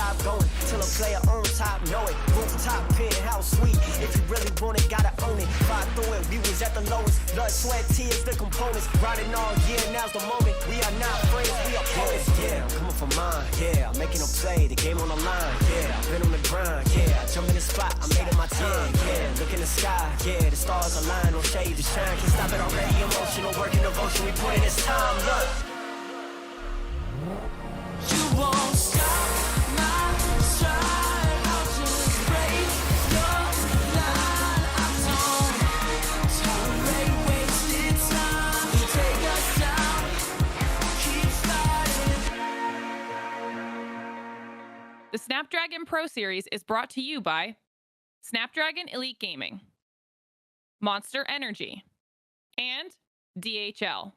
vibe going till a player on top know it. Rooftop, penthouse, suite. If you really want it, gotta own it. Fight through it, we was at the lowest. Blood, sweat, tears, the components. Riding all year, now's the moment. We are not friends, we are opponents. Yeah, I'm coming for mine. Yeah, I'm making a play, the game on the line. Yeah, I've been on the grind. Yeah, I jump in the spot, I made it my time. Yeah, look in the sky. Yeah, the stars align, no shade to shine. Can't stop it already. Emotional work and devotion, we put in this time. Look. You won't stop my stride. I'll just break your line. I don't tolerate wasted time. You take us down, keep fighting. The Snapdragon Pro Series is brought to you by Snapdragon Elite Gaming, Monster Energy, and DHL.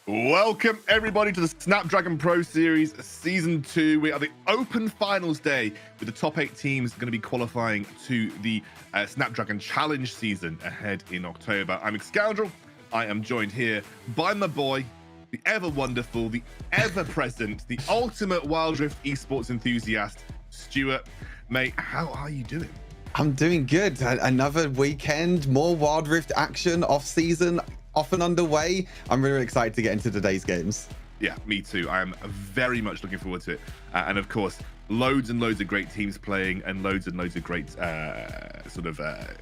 Welcome everybody to the Snapdragon Pro Series Season 2. We are the open finals day with the top 8 teams going to be qualifying to the Snapdragon Challenge season ahead in October. I'm Scoundrel. I am joined here by my boy, the ever wonderful, the ever present, the ultimate Wild Rift esports enthusiast, Stuart. Mate, how are you doing? I'm doing good. Another weekend, more Wild Rift action, off season, off and underway. I'm really excited to get into today's games. Yeah, me too. I am very much looking forward to it. And of course, loads and loads of great teams playing and loads of great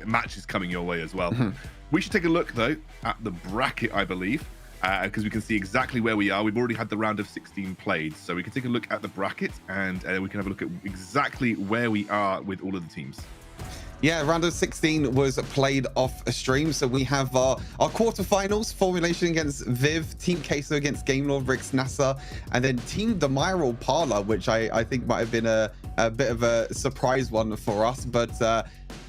matches coming your way as well. We should take a look though at the bracket, I believe, because we can see exactly where we are. We've already had the round of 16 played, so we can take a look at the bracket and we can have a look at exactly where we are with all of the teams. Yeah, round of 16 was played off a stream. So we have our quarterfinals, Formulation against Viv, Team Queso against Gamelord, Rix, NASA, and then Team Demiral Parlor, which I think might have been a bit of a surprise one for us. But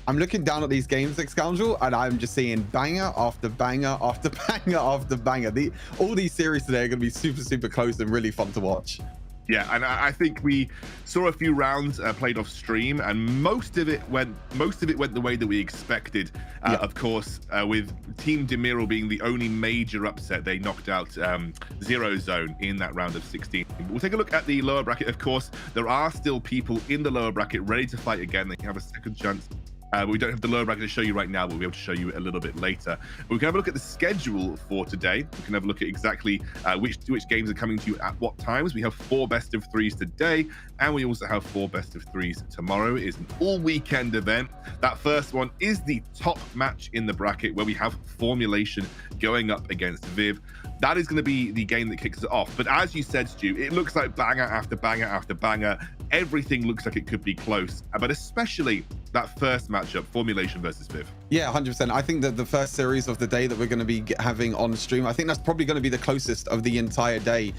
I'm looking down at these games, Scoundrel, and I'm just seeing banger after banger after banger after banger. All these series today are going to be super, super close and really fun to watch. Yeah, and I think we saw a few rounds played off stream, and most of it went the way that we expected. Yeah. Of course, with Team Demiral being the only major upset, they knocked out Zero Zone in that round of 16. We'll take a look at the lower bracket. Of course, there are still people in the lower bracket ready to fight again. They can have a second chance. But we don't have the lower bracket to show you right now, but we'll be able to show you a little bit later. But we can have a look at the schedule for today. We can have a look at exactly which games are coming to you at what times. We have 4 best of 3s today, and we also have 4 best of 3s tomorrow. It is an all-weekend event. That first one is the top match in the bracket, where we have Formulation going up against Viv. That is going to be the game that kicks it off. But as you said, Stu, it looks like banger after banger after banger. Everything looks like it could be close, but especially that first matchup, Formulation versus Viv. Yeah, 100%. I think that the first series of the day that we're going to be having on stream, I think that's probably going to be the closest of the entire day.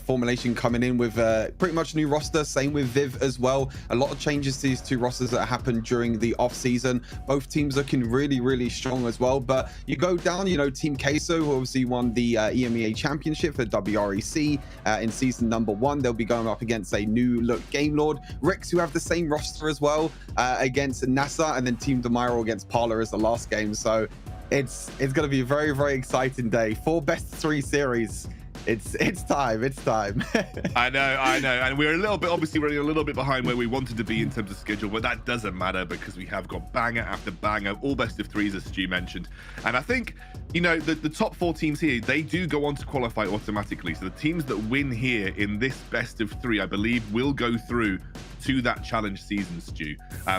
Formulation coming in with pretty much new roster, same with Viv as well. A lot of changes to these 2 rosters that happened during the off season. Both teams looking really, really strong as well. But you go down, Team Queso, who obviously won the EMEA Championship for WREC in season number 1. They'll be going up against a new look Gamelord. Rix, who have the same roster as well, against NASA, and then Team Demiral against Parlor as the last game. So it's going to be a very, very exciting day. 4 best 3 series. It's time. I know, and we're obviously running a little bit behind where we wanted to be in terms of schedule, but that doesn't matter because we have got banger after banger, all best of 3s, as Stu mentioned. And I think, the top 4 teams here, they do go on to qualify automatically. So the teams that win here in this best of 3, I believe, will go through to that challenge season, Stu.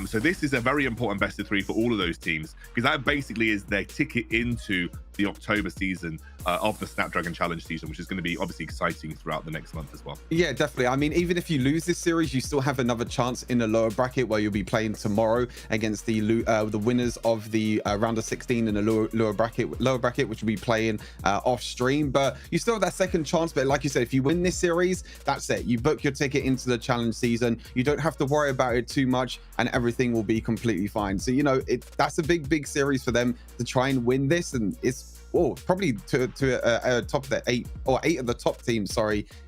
So this is a very important best of 3 for all of those teams, because that basically is their ticket into the October season of the Snapdragon Challenge season, which is going to be obviously exciting throughout the next month as well. Yeah, definitely. I mean, even if you lose this series, you still have another chance in the lower bracket, where you'll be playing tomorrow against the winners of the round of 16 in the lower bracket, which will be playing off stream. But you still have that second chance. But like you said, if you win this series, that's it. You book your ticket into the challenge season. You don't have to worry about it too much, and everything will be completely fine. So that's a big series for them to try and win this, and it's probably to top of the 8 of the top teams,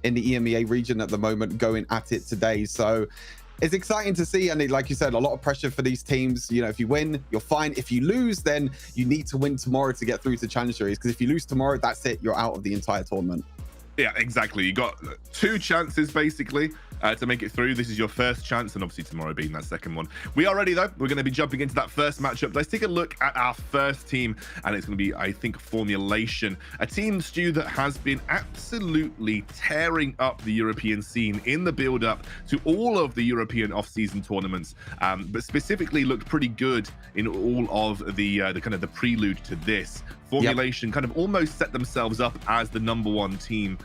in the EMEA region at the moment, going at it today. So it's exciting to see, and like you said, a lot of pressure for these teams. If you win, you're fine. If you lose, then you need to win tomorrow to get through to Challenge Series, because if you lose tomorrow, that's it, you're out of the entire tournament. Yeah, exactly. You got 2 chances basically to make it through. This is your first chance, and obviously tomorrow being that second one. We are ready though. We're going to be jumping into that first matchup. Let's take a look at our first team, and it's going to be, I think, Formulation, a team, Stu, that has been absolutely tearing up the European scene in the build-up to all of the European off-season tournaments, but specifically looked pretty good in all of the kind of the prelude to this. Formulation kind of almost set themselves up as the #1 team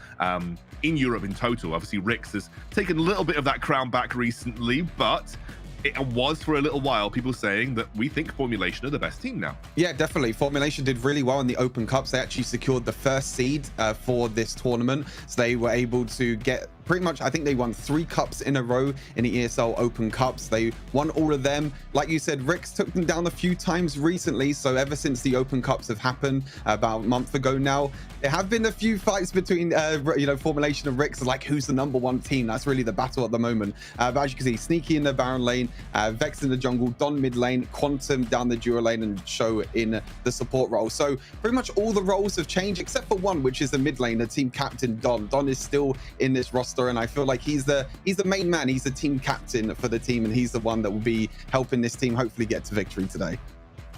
in Europe in total. Obviously, Rix has taken a little bit of that crown back recently, but it was for a little while people saying that we think Formulation are the best team now. Yeah, definitely. Formulation did really well in the Open Cups. They actually secured the first seed for this tournament. So they were able to get pretty much, I think they won 3 cups in a row in the ESL Open Cups. They won all of them. Like you said, Rix took them down a few times recently. So ever since the Open Cups have happened about a month ago now, there have been a few fights between, Formulation and Rix, like who's the #1 team. That's really the battle at the moment. But as you can see, Sneaky in the Baron lane, Vex in the jungle, Don mid lane, Quantum down the duo lane, and Show in the support role. So pretty much all the roles have changed except for one, which is the mid lane, the team captain Don. Don is still in this roster, and I feel like he's the main man. He's the team captain for the team, and he's the one that will be helping this team hopefully get to victory today.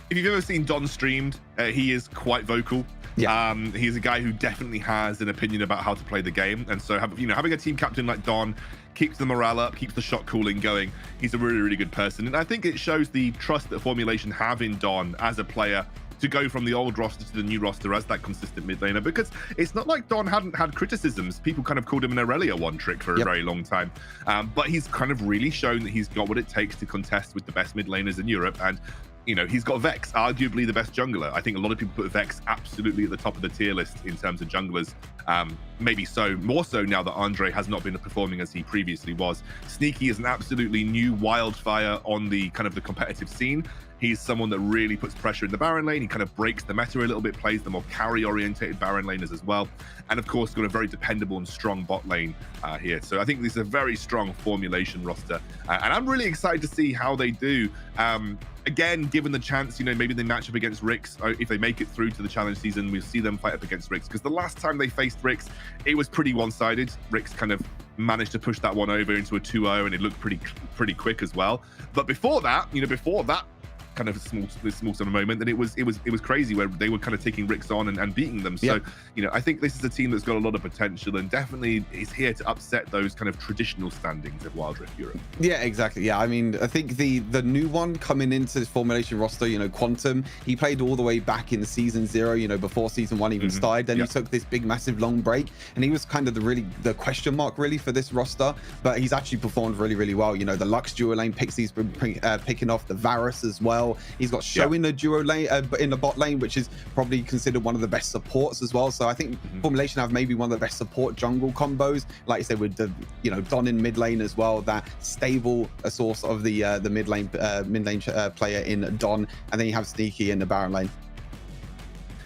If you've ever seen Don streamed, he is quite vocal. Yeah. He's a guy who definitely has an opinion about how to play the game, and so having a team captain like Don keeps the morale up, keeps the shot calling going. He's a really, really good person, and I think it shows the trust that Formulation have in Don as a player to go from the old roster to the new roster as that consistent mid laner, because it's not like Don hadn't had criticisms. People kind of called him an Aurelia one trick for a very long time, but he's kind of really shown that he's got what it takes to contest with the best mid laners in Europe. And he's got Vex, arguably the best jungler. I think a lot of people put Vex absolutely at the top of the tier list in terms of junglers. Maybe more so now that Andre has not been performing as he previously was. Sneaky is an absolutely new wildfire on the kind of the competitive scene. He's someone that really puts pressure in the Baron lane. He kind of breaks the meta a little bit, plays the more carry-orientated Baron laners as well. And of course, got a very dependable and strong bot lane here. So I think this is a very strong Formulation roster. And I'm really excited to see how they do. Again, given the chance, maybe they match up against Rix. If they make it through to the challenge season, we'll see them fight up against Rix. Because the last time they faced Rix, it was pretty one-sided. Rix kind of managed to push that one over into a 2-0, and it looked pretty quick as well. But before that, kind of a small sort of moment, that it was crazy where they were kind of taking Rix on and beating them. So I think this is a team that's got a lot of potential and definitely is here to upset those kind of traditional standings of Wild Rift Europe. Yeah, exactly. Yeah, I mean, I think the new one coming into this Formulation roster, Quantum, he played all the way back in season 0, before season 1 even started. Then he took this big massive long break, and he was kind of the question mark really for this roster, but he's actually performed really, really well. The Lux duo lane picks he's been picking off, the Varus as well. He's got Show in the duo lane, in the bot lane, which is probably considered one of the best supports as well. So I think Formulation have maybe one of the best support jungle combos, like I said, with the Don in mid lane as well. That stable source of the mid lane player in Don, and then you have Sneaky in the Baron lane.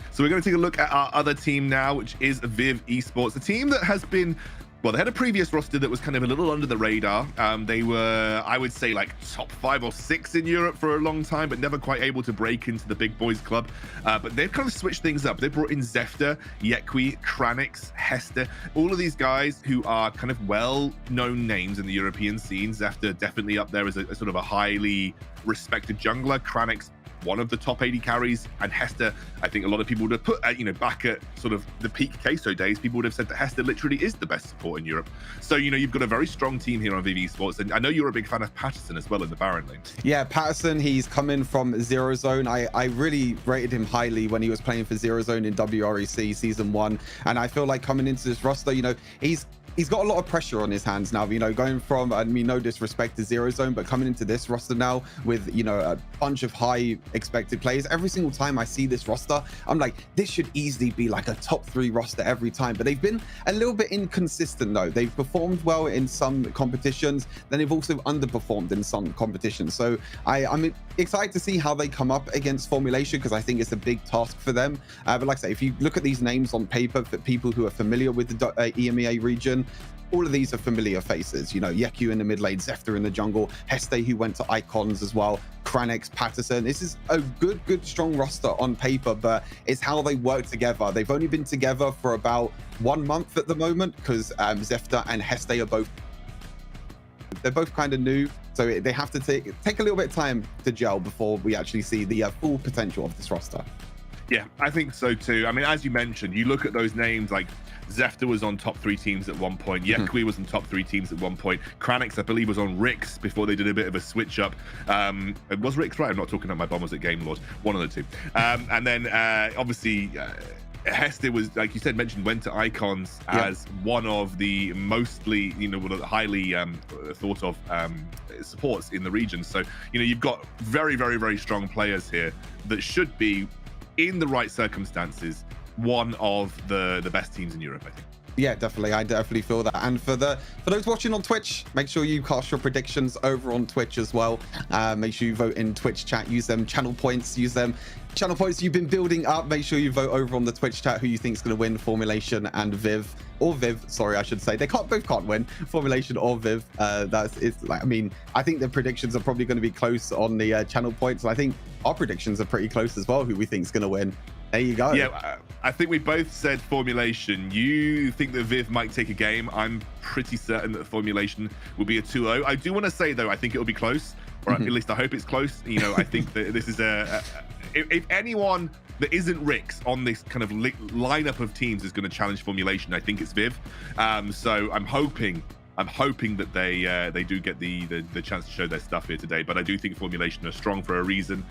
So we're going to take a look at our other team now, which is Viv Esports, a team that has been. Well, they had a previous roster that was kind of a little under the radar. They were, I would say, like top 5 or 6 in Europe for a long time, but never quite able to break into the big boys club. But they've kind of switched things up. They brought in Zefter, Yekwi, Kranix, Hester, all of these guys who are kind of well-known names in the European scene. Zefter definitely up there as a sort of a highly respected jungler. Kranix, one of the top 80 carries, and Hester, I think a lot of people would have put, back at sort of the peak Queso days, people would have said that Hester literally is the best support in Europe. So, you've got a very strong team here on Viv Esports, and I know you're a big fan of Patterson as well in the Baron lane. Yeah, Patterson, he's coming from Zero Zone. I really rated him highly when he was playing for Zero Zone in WREC Season 1, and I feel like coming into this roster, he's got a lot of pressure on his hands now, going from, I mean, no disrespect to Zero Zone, but coming into this roster now with, a bunch of high expected players. Every single time I see this roster, I'm like, this should easily be like a top 3 roster every time. But they've been a little bit inconsistent though. They've performed well in some competitions, then they've also underperformed in some competitions. So I'm excited to see how they come up against Formulation, because I think it's a big task for them. But like I say, if you look at these names on paper, for people who are familiar with the EMEA region, all of these are familiar faces. You know, Yeku in the mid lane, Zefta in the jungle, Heste who went to Icons as well, Kranix, Patterson. This is a good, strong roster on paper, but it's how they work together. They've only been together for about 1 month at the moment because Zefta and Heste are they're both kind of new, so they have to take a little bit of time to gel before we actually see the full potential of this roster. Yeah, I think so too. I mean, as you mentioned, you look at those names like Zefta was on top 3 teams at one point. Yekui was on top 3 teams at one point. Kranix, I believe, was on Rix before they did a bit of a switch up. Was Rix right? I'm not talking about my bombers at Game Lord. One of the two. And then obviously Heste was, like you said, went to Icons as one of the mostly, highly thought of supports in the region. So, you've got very, very, very strong players here that should be, in the right circumstances, one of the best teams in Europe, I think. Yeah, definitely. I definitely feel that. And for those watching on Twitch, make sure you cast your predictions over on Twitch as well. Make sure you vote in Twitch chat. Use them channel points. Use them channel points you've been building up. Make sure you vote over on the Twitch chat who you think is going to win, Formulation and Viv. Or Viv, sorry, I should say. They both can't win, Formulation or Viv. I think the predictions are probably going to be close on the channel points. I think our predictions are pretty close as well, who we think is going to win. There you go. Yeah, I think we both said Formulation. You think that Viv might take a game. I'm pretty certain that Formulation will be a 2-0. I do want to say, though, I think it'll be close, or at least I hope it's close. I think that this is if anyone that isn't Rix on this kind of lineup of teams is going to challenge Formulation, I think it's Viv. So I'm hoping that they do get the chance to show their stuff here today. But I do think Formulation are strong for a reason.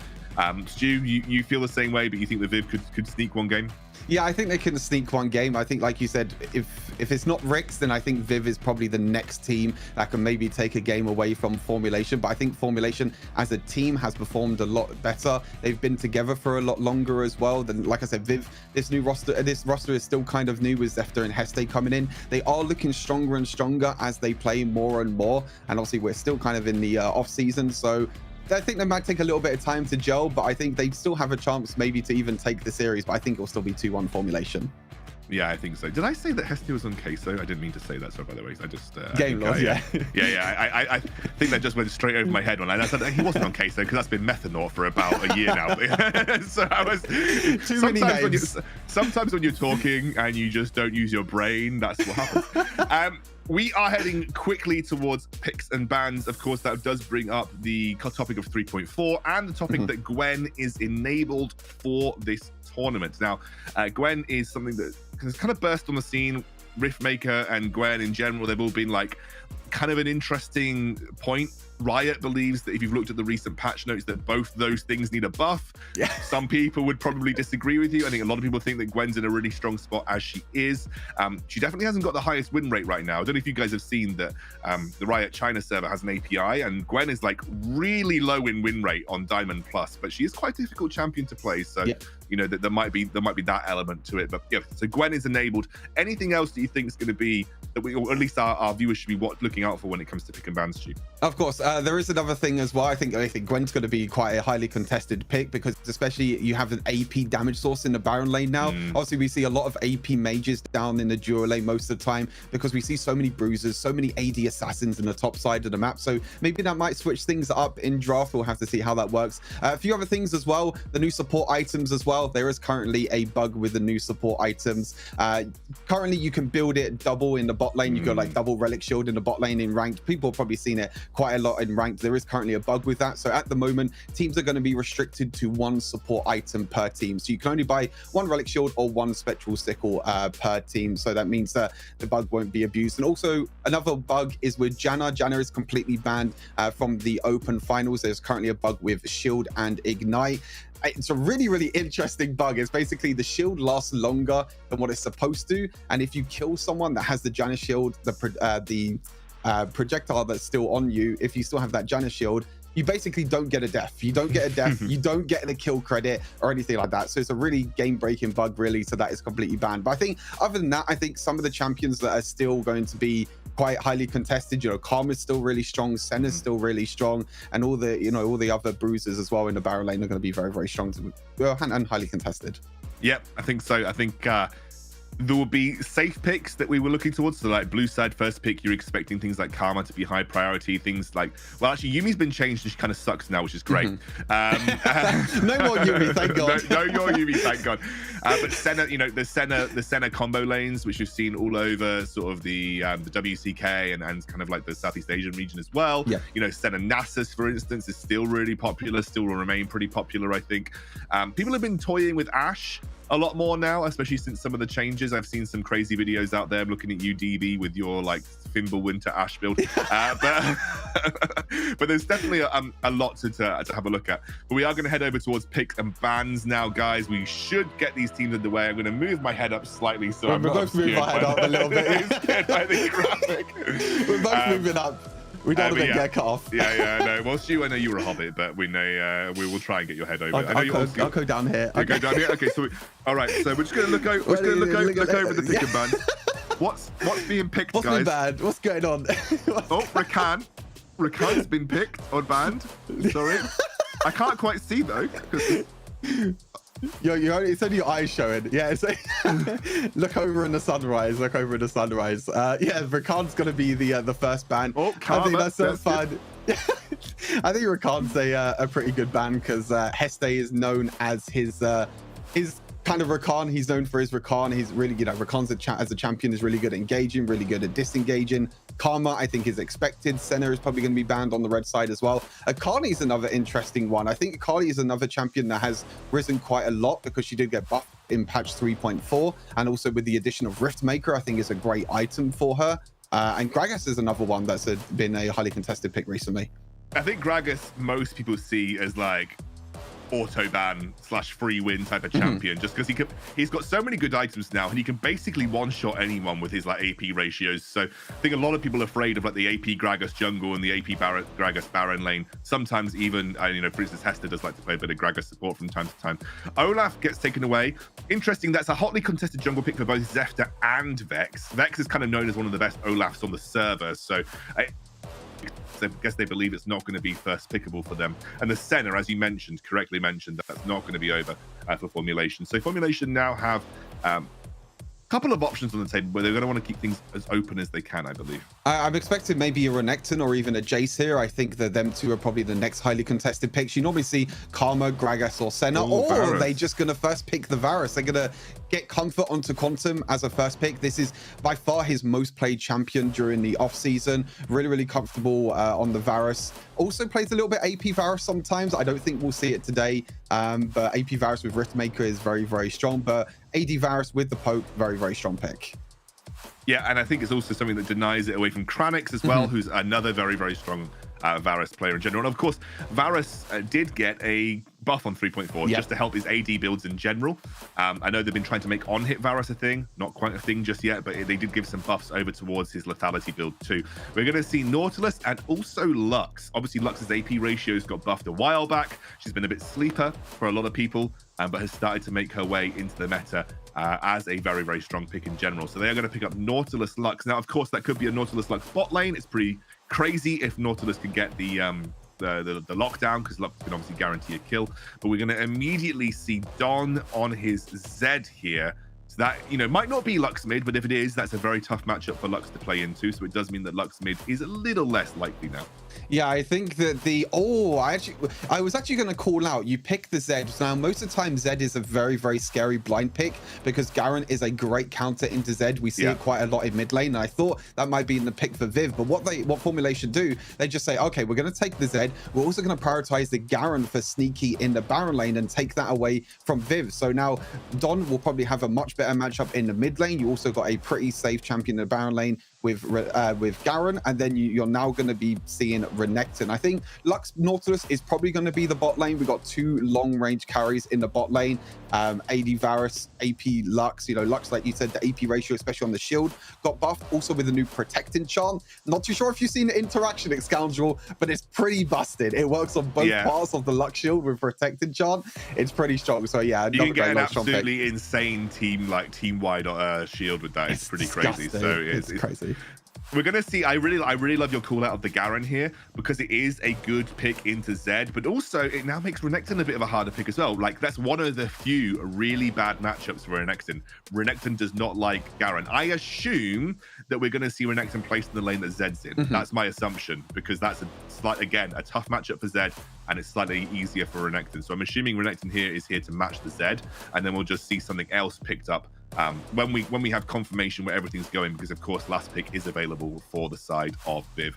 Stu, you feel the same way, but you think the Viv could sneak one game? Yeah, I think they can sneak one game. I think, like you said, if it's not Rix, then I think Viv is probably the next team that can maybe take a game away from Formulation. But I think Formulation as a team has performed a lot better. They've been together for a lot longer as well. Then, like I said, Viv, this roster is still kind of new with Zefta and Heste coming in. They are looking stronger and stronger as they play more and more. And obviously, we're still kind of in the off season, so I think they might take a little bit of time to gel, but I think they still have a chance maybe to even take the series, but I think it'll still be 2-1 Formulation. Yeah, I think so. Did I say that Heste was on queso? I didn't mean to say that, sorry, by the way. I just... Game loss, yeah. I think that just went straight over my head when I said he wasn't on queso, because that's been Methanol for about a year now. So I was... Sometimes when you're talking and you just don't use your brain, that's what happens. We are heading quickly towards picks and bans. Of course, that does bring up the topic of 3.4 and the topic that Gwen is enabled for this tournament. Now, Gwen is something that has kind of burst on the scene. Riftmaker and Gwen in general, they've all been like kind of an interesting point. Riot believes that if you've looked at the recent patch notes that both those things need a buff. Yeah. Some people would probably disagree with you. I think a lot of people think that Gwen's in a really strong spot as she is. She definitely hasn't got the highest win rate right now. I don't know if you guys have seen that the Riot China server has an API and Gwen is like really low in win rate on Diamond Plus, but she is quite a difficult champion to play. So, there might be that element to it. But yeah, so Gwen is enabled. Anything else that you think is going to be that we, or at least our viewers should be looking out for when it comes to pick and bans, Stu? Of course, there is another thing as well. I think Gwen's going to be quite a highly contested pick because especially you have an AP damage source in the Baron lane now. Obviously, we see a lot of AP mages down in the duo lane most of the time because we see so many bruisers, so many AD assassins in the top side of the map. So maybe that might switch things up in draft. We'll have to see how that works. A few other things as well. The new support items as well. There is currently a bug with the new support items. Currently, you can build it double in the bot lane. You got like double relic shield in the bot lane in ranked. People have probably seen it quite a lot in ranked. There is currently a bug with that. So at the moment, teams are going to be restricted to one support item per team. So you can only buy one relic shield or one spectral sickle per team. So that means that the bug won't be abused. And also another bug is with Janna. Janna is completely banned from the open finals. There's currently a bug with shield and ignite. It's a really, really interesting bug. It's basically the shield lasts longer than what it's supposed to. And if you kill someone that has the Janna shield, the projectile that's still on you, if you still have that Janna shield, you basically don't get a death. You don't get a death. You don't get the kill credit or anything like that. So it's a really game-breaking bug, really. So that is completely banned. But I think other than that, I think some of the champions that are still going to be quite highly contested, Karma's still really strong, Senna's still really strong, and all the other bruisers as well in the Baron lane are going to be very, very strong and highly contested. Yep, I think so. I think there will be safe picks that we were looking towards. So like blue side first pick, you're expecting things like Karma to be high priority. Things like, well, actually Yumi's been changed and she kind of sucks now, which is great. No more Yumi, thank God. No more Yumi, thank God. But Senna, you know, the Senna combo lanes, which we've seen all over sort of the WCK and kind of like the Southeast Asian region as well. Yeah. You know, Senna Nasus, for instance, is still really popular, still will remain pretty popular, I think. People have been toying with Ashe a lot more now, especially since some of the changes. I've seen some crazy videos out there. I'm looking at you, DB, with your like Fimble Winter Ashe build. But there's definitely a lot to have a look at. But we are going to head over towards picks and bans now, guys. We should get these teams underway. I'm going to move my head up slightly so I'm not both moving my head up a little bit. by the graphic. We're both moving up. We don't want to get cut off. Yeah, no. Well, Stu, I know you were a hobbit, but we know we will try and get your head over. I'll go down here. Okay. Go down here. Okay, so all right. So we're just going to look over. We're going to look over the pick and ban. What's being picked, What's guys? been banned? What's going on? Oh, Rakan's been picked or banned. Sorry, I can't quite see though. It's only your eyes showing. Yeah, it's look over in the sunrise. Yeah, Rakan's gonna be the first ban. Oh, Karma, I think that's fun. good. I think Rakan's a pretty good ban because Heste is known as his kind of Rakan. He's known for his Rakan. He's really, Rakan's as a champion is really good at engaging, really good at disengaging. Karma, I think, is expected. Senna is probably going to be banned on the red side as well. Akali is another interesting one. I think Akali is another champion that has risen quite a lot because she did get buffed in patch 3.4. And also with the addition of Riftmaker, I think is a great item for her. And Gragas is another one that's been a highly contested pick recently. I think Gragas, most people see as like auto ban / free win type of champion, just because he's got so many good items now and he can basically one-shot anyone with his like AP ratios. So I think a lot of people are afraid of like the AP Gragas jungle and the AP Gragas Baron lane. Sometimes even for instance, Hester does like to play a bit of Gragas support from time to time. Olaf gets taken away. Interesting, that's a hotly contested jungle pick for both Zefta and Vex. Vex is kind of known as one of the best Olafs on the server, so I guess they believe it's not going to be first pickable for them. And the Senna, as you correctly mentioned, that's not going to be over for Formulation. So Formulation now have a couple of options on the table, but they're going to want to keep things as open as they can, I believe. I'm expecting maybe a Renekton or even a Jace here. I think that them two are probably the next highly contested picks. You normally see Karma, Gragas, or Senna, or Varus. are they just going to first pick the Varus? They're going to get comfort onto Quantum as a first pick. This is by far his most played champion during the off season. Really, really comfortable on the Varus. Also plays a little bit AP Varus sometimes. I don't think we'll see it today, but AP Varus with Riftmaker is very, very strong. But AD Varus with the Poke, very, very strong pick. Yeah, and I think it's also something that denies it away from Kranix as well, who's another very, very strong Varus player in general. And of course, Varus did get a buff on 3.4 just to help his AD builds in general. I know they've been trying to make on-hit Varus a thing, not quite a thing just yet, but they did give some buffs over towards his lethality build too. We're going to see Nautilus and also Lux. Obviously, Lux's AP ratios got buffed a while back. She's been a bit sleeper for a lot of people, but has started to make her way into the meta as a very, very strong pick in general. So they are going to pick up Nautilus Lux. Now, of course, that could be a Nautilus Lux bot lane. It's pretty crazy if Nautilus can get the lockdown, because Lux can obviously guarantee a kill. But we're going to immediately see Don on his Zed here. So that, might not be Lux mid, but if it is, that's a very tough matchup for Lux to play into. So it does mean that Lux mid is a little less likely now. Yeah, I think that I was actually going to call out, you pick the Zed. Now, most of the time, Zed is a very, very scary blind pick because Garen is a great counter into Zed. We see it quite a lot in mid lane. And I thought that might be in the pick for Viv, but what Formulation do, they just say, okay, we're going to take the Zed. We're also going to prioritize the Garen for sneaky in the Baron lane and take that away from Viv. So now Don will probably have a much better matchup in the mid lane. You also got a pretty safe champion in the Baron lane with Garen, and then you're now going to be seeing Renekton. I think Lux Nautilus is probably going to be the bot lane. We got two long range carries in the bot lane. AD Varus, AP Lux. Lux, like you said, the AP ratio, especially on the shield, got buffed. Also with a new protecting charm. Not too sure if you've seen the interaction at Scoundrel, but it's pretty busted. It works on both parts of the Lux shield with protecting charm. It's pretty strong. So yeah, you can get an absolutely insane team-wide shield with that. It's pretty crazy. So it's crazy. We're gonna see. I really love your call out of the Garen here because it is a good pick into Zed, but also it now makes Renekton a bit of a harder pick as well. Like that's one of the few really bad matchups for Renekton. Renekton does not like Garen. I assume that we're gonna see Renekton placed in the lane that Zed's in. That's my assumption because that's a tough matchup for Zed and it's slightly easier for Renekton. So I'm assuming Renekton here is here to match the Zed, and then we'll just see something else picked up when we have confirmation where everything's going, because of course last pick is available for the side of Viv.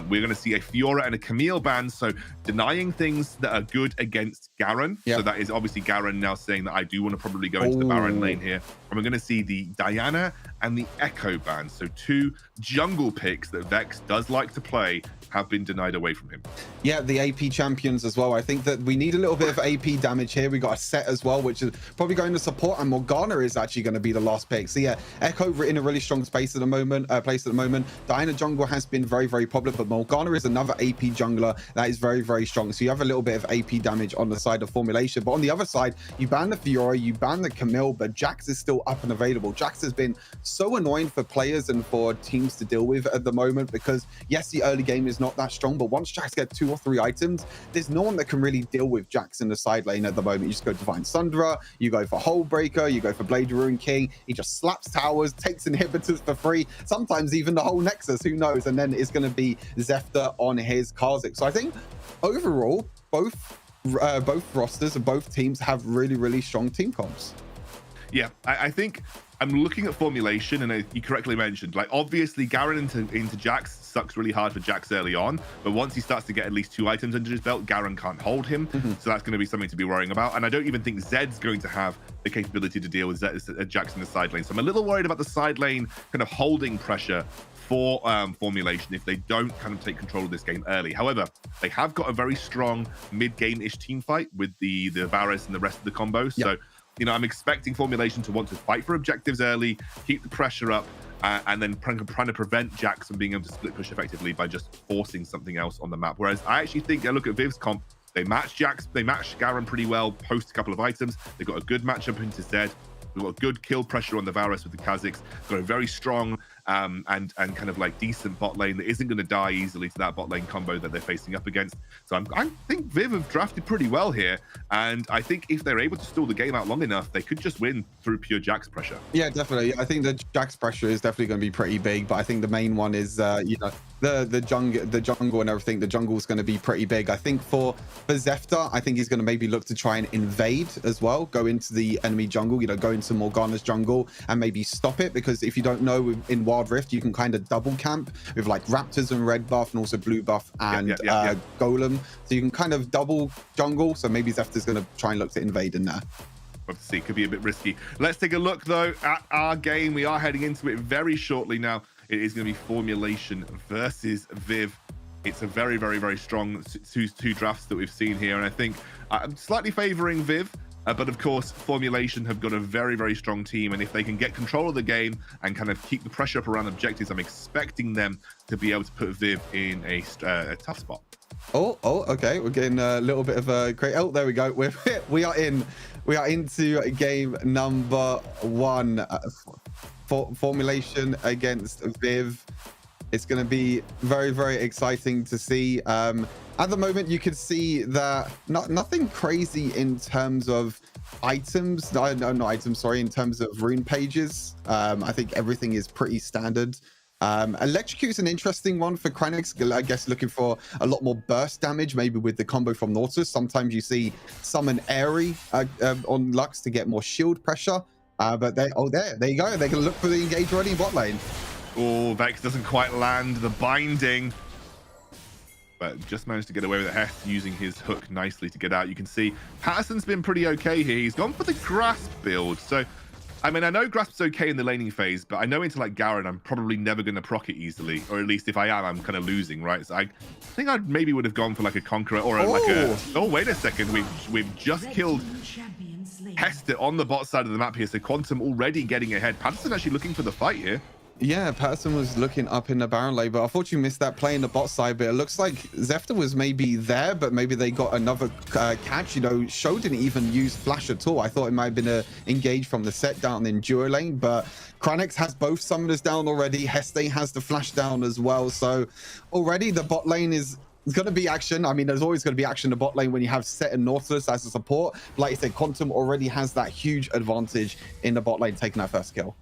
We're going to see a Fiora and a Camille ban, so denying things that are good against Garen. So that is obviously Garen now saying that I do want to probably go into the Baron lane here. And we're going to see the Diana and the Echo ban, so two jungle picks that Vex does like to play have been denied away from him. Yeah, the AP champions as well. I think that we need a little bit of AP damage here. We got a set as well, which is probably going to support, and Morgana is actually going to be the last pick. So yeah, Echo in a really strong place at the moment. Diana jungle has been very, very popular, but Morgana is another AP jungler that is very, very strong. So you have a little bit of AP damage on the side of Formulation, but on the other side, you ban the Fiora, you ban the Camille, but Jax is still up and available. Jax has been so annoying for players and for teams to deal with at the moment because yes, the early game is not that strong, but once Jax gets 2 or 3 items, there's no one that can really deal with Jax in the side lane at the moment. You just go Divine Sundra, you go for Hullbreaker, you go for Blade Ruin King. He just slaps towers, takes inhibitors for free, sometimes even the whole Nexus, who knows? And then it's going to be Zephyr on his Karzik. So I think overall, both rosters and both teams have really, really strong team comps. Yeah, I think I'm looking at Formulation, and you correctly mentioned, like, obviously Garen into Jax sucks really hard for Jax early on, but once he starts to get at least 2 items under his belt, Garen can't hold him, so that's going to be something to be worrying about. And I don't even think Zed's going to have the capability to deal with Jax in the side lane, so I'm a little worried about the side lane kind of holding pressure for Formulation if they don't kind of take control of this game early. However, they have got a very strong mid-game-ish team fight with the Varus and the rest of the combo, so you know, I'm expecting Formulation to want to fight for objectives early, keep the pressure up, and then trying to prevent Jax from being able to split push effectively by just forcing something else on the map. Whereas I actually think, I look at Viv's comp, they match Garen pretty well, post a couple of items. They've got a good matchup into Zed. We've got good kill pressure on the Varus with the Kazakhs. Got a very strong and kind of like decent bot lane that isn't going to die easily to that bot lane combo that they're facing up against. So I think Viv have drafted pretty well here, and I think if they're able to stall the game out long enough, they could just win through pure Jax pressure. Yeah, definitely. I think the Jax pressure is definitely going to be pretty big, but I think the main one is you know, the jungle and everything. The jungle is going to be pretty big. I think for Zephyr, I think he's going to maybe look to try and invade as well, go into the enemy jungle, you know, go into Morgana's jungle and maybe stop it, because if you don't know, in Wild Rift you can kind of double camp with like Raptors and red buff and also blue buff and Golem, so you can kind of double jungle. So maybe Zephyr's going to try and look to invade in there. Let's see, could be a bit risky. Let's take a look though at our game. We are heading into it very shortly now. It is going to be Formulation versus Viv. It's a very, very, very strong two drafts that we've seen here, and I think I'm slightly favoring Viv. But of course, Formulation have got a very, very strong team, and if they can get control of the game and kind of keep the pressure up around objectives, I'm expecting them to be able to put Viv in a tough spot. Oh, okay. We're getting a little bit of a great. Oh, there we go. We are into game number 1. Formulation against Viv. It's going to be very, very exciting to see. At the moment, you can see that nothing crazy in terms of items. No, not items, sorry, in terms of rune pages. I think everything is pretty standard. Electrocute's an interesting one for Krenix, I guess, looking for a lot more burst damage, maybe with the combo from Nautilus. Sometimes you see summon Airy on Lux to get more shield pressure. But there you go. They can look for the engage ready bot lane. Oh, Vex doesn't quite land the binding, but just managed to get away with it. Heth using his hook nicely to get out. You can see Patterson's been pretty okay here. He's gone for the Grasp build. So, I mean, I know Grasp's okay in the laning phase, but I know into like Garen, I'm probably never going to proc it easily, or at least if I am, I'm kind of losing, right? So I think I maybe would have gone for like a Conqueror or like a... Oh, wait a second. We've just killed Hester on the bot side of the map here. So Quantum already getting ahead. Patterson actually looking for the fight here. Yeah, Patterson was looking up in the Baron lane, but unfortunately missed that play in the bot side. But it looks like Zefta was maybe there, but maybe they got another catch. You know, Show didn't even use flash at all. I thought it might have been a engage from the set down in duo lane, but Kranex has both summoners down already. Heste has the flash down as well. So already the bot lane is going to be action. I mean, there's always going to be action in the bot lane when you have Set and Nautilus as a support. But like I said, Quantum already has that huge advantage in the bot lane, taking that first kill.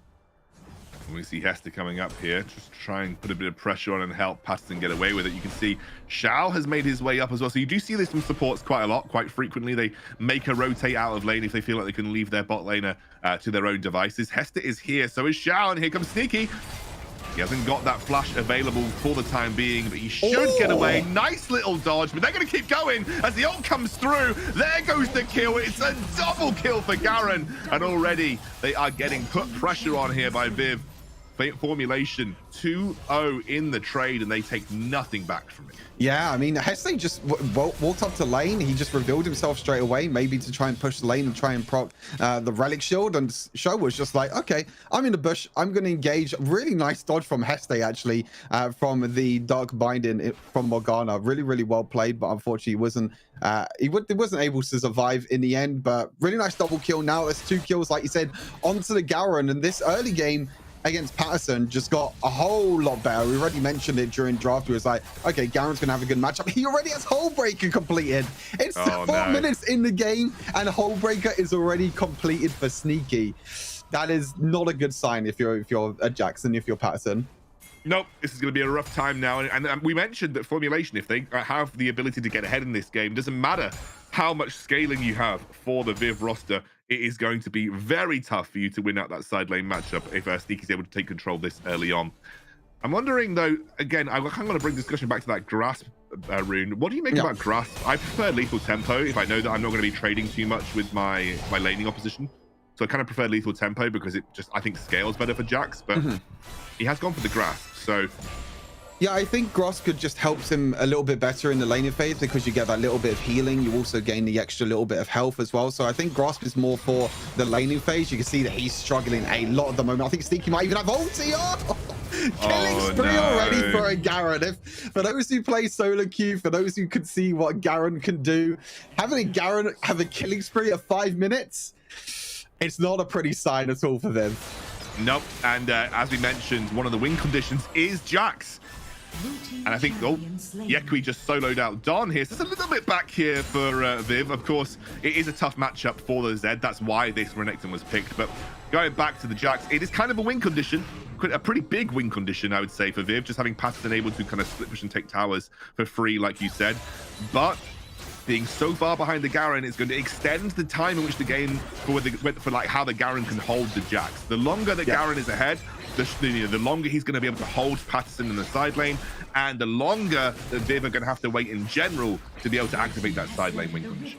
We see Hester coming up here, just try and put a bit of pressure on and help Patterson get away with it. You can see Shao has made his way up as well. So you do see this from supports quite a lot, quite frequently. They make a rotate out of lane if they feel like they can leave their bot laner to their own devices. Hester is here, so is Shao, and here comes Sneaky. He hasn't got that flash available for the time being, but he should get away. Nice little dodge, but they're going to keep going as the ult comes through. There goes the kill. It's a double kill for Garen, and already they are getting put pressure on here by Viv. Formulation 2-0 in the trade, and they take nothing back from it. Yeah, I mean, Heste just walked up to lane. He just revealed himself straight away, maybe to try and push the lane and try and proc the relic shield. And Show was just like, okay, I'm in the bush. I'm going to engage. Really nice dodge from Heste, actually, from the Dark Binding from Morgana. Really, really well played, but unfortunately, he wasn't able to survive in the end. But really nice double kill. Now it's 2 kills, like you said, onto the Garen. And this early game against Patterson just got a whole lot better. We already mentioned it during draft. It was like, okay, Garen's gonna have a good matchup. He already has Hullbreaker completed. It's 4 minutes in the game and Hullbreaker is already completed for Sneaky. That is not a good sign if you're a Jackson, if you're Patterson. Nope, this is going to be a rough time now. And we mentioned that Formulation, if they have the ability to get ahead in this game, doesn't matter how much scaling you have for the Viv roster, it is going to be very tough for you to win out that side lane matchup if Sneaky's able to take control this early on. I'm wondering, though, again, I kind of want to bring discussion back to that Grasp rune. What do you make about Grasp? I prefer Lethal Tempo if I know that I'm not going to be trading too much with my laning opposition. So I kind of prefer Lethal Tempo because it just, I think, scales better for Jax, but he has gone for the Grasp. So yeah, I think Grasp could just helps him a little bit better in the laning phase because you get that little bit of healing. You also gain the extra little bit of health as well. So I think Grasp is more for the laning phase. You can see that he's struggling a lot at the moment. I think Sneaky might even have ulti. Killing spree already for a Garen. For those who play solo queue, for those who could see what Garen can do, having a Garen have a killing spree of 5 minutes, it's not a pretty sign at all for them. Nope. And as we mentioned, one of the win conditions is Jax. And I think, Yekui just soloed out Don here. So it's a little bit back here for Viv. Of course, it is a tough matchup for the Zed. That's why this Renekton was picked. But going back to the Jax, it is kind of a win condition. A pretty big win condition, I would say, for Viv. Just having Patterson able to kind of split push and take towers for free, like you said. But being so far behind the Garen is going to extend the time in which the game for like how the Garen can hold the Jax. The longer the Garen is ahead, the longer he's going to be able to hold Patterson in the side lane, and the longer the Viv are going to have to wait in general to be able to activate that side lane win condition.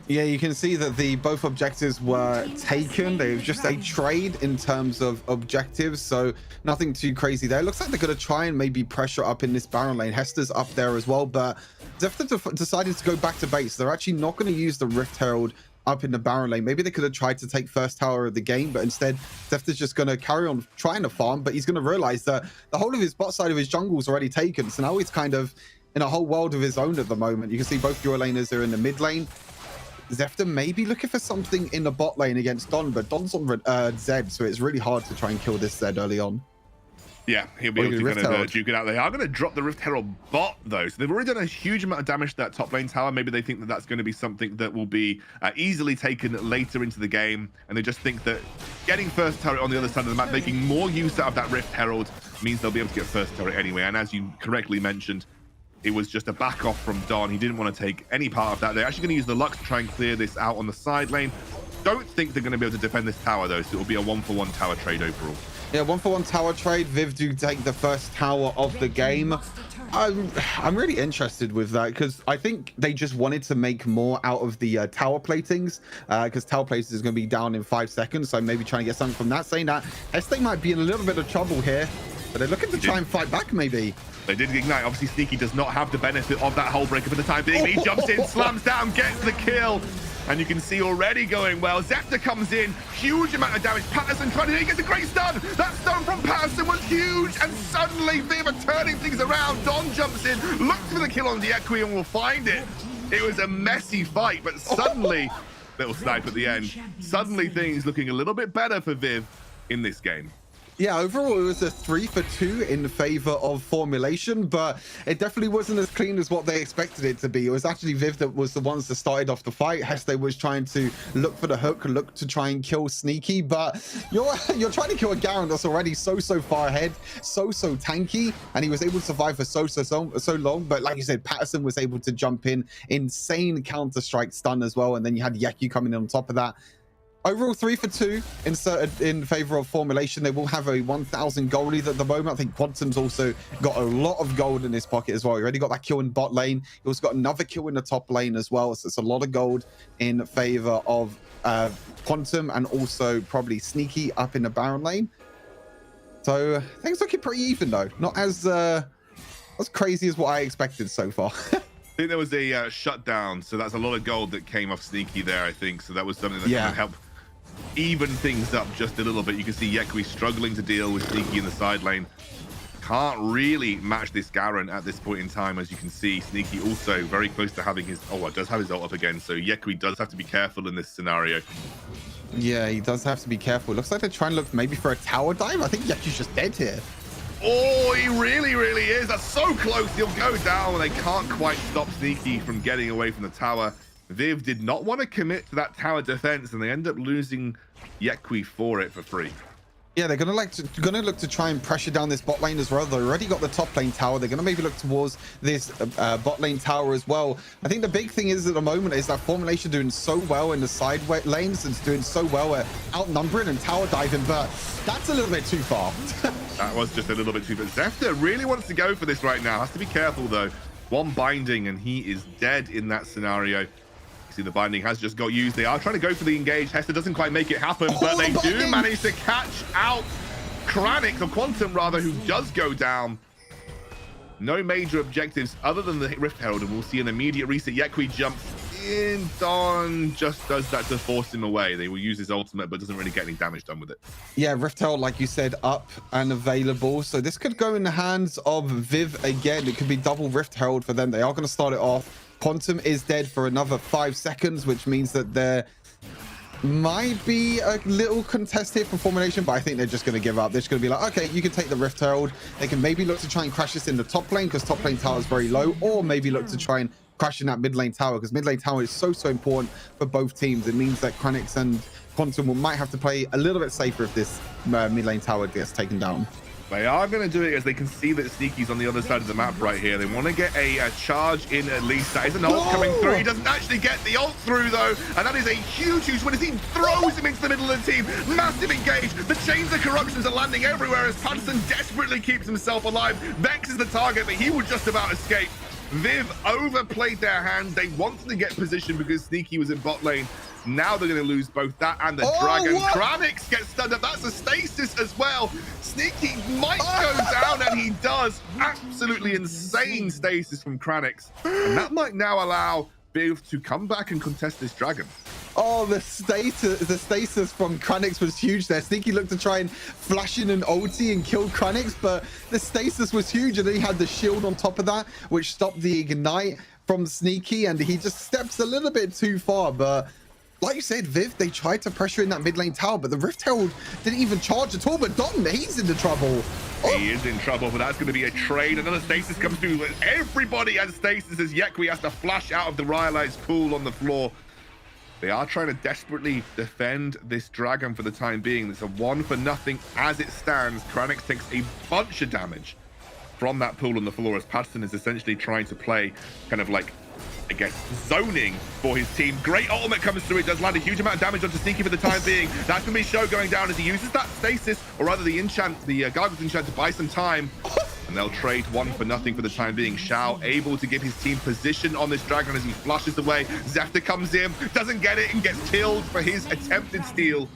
Yeah, you can see that both objectives were taken. They were just a trade in terms of objectives, so nothing too crazy there. It looks like they're going to try and maybe pressure up in this Baron lane. Hester's up there as well, but Zefta decided to go back to base. They're actually not going to use the Rift Herald up in the Baron lane. Maybe they could have tried to take first tower of the game, but instead Zefta's just going to carry on trying to farm, but he's going to realize that the whole of his bot side of his jungle is already taken, so now he's kind of in a whole world of his own at the moment. You can see both dual laners are in the mid lane. Zefta may be looking for something in the bot lane against Don, but Don's on Zed, so it's really hard to try and kill this Zed early on. Yeah, he'll be able to kind of duke it out. They are going to drop the Rift Herald bot, though. So they've already done a huge amount of damage to that top lane tower. Maybe they think that that's going to be something that will be easily taken later into the game. And they just think that getting first turret on the other side of the map, making more use out of that Rift Herald, means they'll be able to get first turret anyway. And as you correctly mentioned, it was just a back off from Don. He didn't want to take any part of that. They're actually going to use the Lux to try and clear this out on the side lane. Don't think they're going to be able to defend this tower, though. So it'll be a 1-for-1 tower trade overall. Yeah, 1-for-1 tower trade. Viv do take the first tower of the game. I'm really interested with that because I think they just wanted to make more out of the tower platings because tower platings is going to be down in 5 seconds. So maybe trying to get something from that, saying that Este might be in a little bit of trouble here, but they're looking to try and fight back maybe. They did ignite. Obviously, Sneaky does not have the benefit of that Hullbreaker for the time being. He jumps in, slams down, gets the kill. and you can see already going well. Zephyr comes in, huge amount of damage. Patterson trying to, he gets a great stun. That stun from Patterson was huge, and suddenly Viv are turning things around. Don jumps in, looks for the kill on the Equi and will find it. It was a messy fight, but suddenly, little snipe at the end, suddenly things looking a little bit better for Viv in this game. Yeah, overall it was a 3 for 2 in favor of Formulation, but it definitely wasn't as clean as what they expected it to be. It was actually Viv that was the ones that started off the fight. Heste was trying to look for the hook, look to try and kill Sneaky, but you're trying to kill a Garen that's already so far ahead, so tanky, and he was able to survive for so long. But like you said, Patterson was able to jump in, insane counter-strike stun as well, and then you had Yeku coming in on top of that. Overall 3 for 2 in favor of Formulation. They will have a 1,000 gold lead at the moment. I think Quantum's also got a lot of gold in his pocket as well. He already got that kill in bot lane. He also got another kill in the top lane as well. So it's a lot of gold in favor of Quantum, and also probably Sneaky up in the Baron lane. So things looking pretty even though. Not as crazy as what I expected so far. I think there was a shutdown, so that's a lot of gold that came off Sneaky there, I think. So that was something that kind of helped even things up just a little bit. You can see Yequi struggling to deal with Sneaky in the side lane. Can't really match this Garen at this point in time, as you can see. Sneaky also very close to having his... Oh, does have his ult up again, so Yequi does have to be careful in this scenario. Yeah, he does have to be careful. Looks like they're trying to look maybe for a tower dive. I think Yequi's just dead here. Oh, he really is. That's so close. He'll go down, and they can't quite stop Sneaky from getting away from the tower. Viv did not want to commit to that tower defense, and they end up losing Yequi for it for free. Yeah, they're gonna look to try and pressure down this bot lane as well. They already got the top lane tower. They're gonna maybe look towards this bot lane tower as well. I think the big thing is at the moment is that Formulation doing so well in the side lanes and doing so well at outnumbering and tower diving, but that's a little bit too far. That was just a little bit too far. Zephyr really wants to go for this right now. Has to be careful though. One binding and he is dead in that scenario. See, the binding has just got used. They are trying to go for the engage. Hester doesn't quite make it happen, but they do manage to catch out Kranix, or Quantum rather, who does go down. No major objectives other than the Rift Herald, and we'll see an immediate reset. Yequi jumps in. Don just does that to force him away. They will use his ultimate, but doesn't really get any damage done with it. Yeah, Rift Herald, like you said, up and available. So this could go in the hands of Viv again. It could be double Rift Herald for them. They are going to start it off. Quantum is dead for another 5 seconds, which means that there might be a little contest here for Formulation, but I think they're just going to give up. They're just going to be like, okay, you can take the Rift Herald. They can maybe look to try and crash this in the top lane because top lane tower is very low, or maybe look to try and crash in that mid lane tower because mid lane tower is so important for both teams. It means that Kranix and Quantum might have to play a little bit safer if this mid lane tower gets taken down. They are going to do it as they can see that Sneaky's on the other side of the map right here. They want to get a charge in at least. That is an ult coming through. He doesn't actually get the ult through though, and that is a huge win as he throws him into the middle of the team. Massive engage. The chains of corruptions are landing everywhere as Patterson desperately keeps himself alive. Vex is the target, but he will just about escape. Viv overplayed their hand. They wanted to get position because Sneaky was in bot lane. Now they're going to lose both that and the dragon. Kranix gets stunned up. That's a stasis as well. Sneaky might go down, and he does. Absolutely insane stasis from Kranix. And that might now allow Viv to come back and contest this dragon. Oh, the stasis from Kranix was huge there. Sneaky looked to try and flash in an ulti and kill Kranix, but the stasis was huge, and then he had the shield on top of that, which stopped the ignite from Sneaky, and he just steps a little bit too far. But like you said, Viv, they tried to pressure in that mid lane tower, but the Rift Herald didn't even charge at all. But Don, he's into trouble. He is in trouble, but that's going to be a trade. Another stasis comes through. Everybody has stasis as Yequi has to flash out of the Rhyolite's pool on the floor. They are trying to desperately defend this dragon for the time being. It's a 1-for-0 as it stands. Kranix takes a bunch of damage from that pool on the floor as Patterson is essentially trying to play kind of like, I guess, zoning for his team. Great ultimate comes through. It does land a huge amount of damage onto Sneaky for the time being. That's going to be Show going down as he uses that stasis, or rather the enchant, the Gargoyle's enchant, to buy some time. And they'll trade 1-for-0 for the time being. Shao able to give his team position on this dragon as he flushes away. Zephyr comes in, doesn't get it, and gets killed for his attempted steal.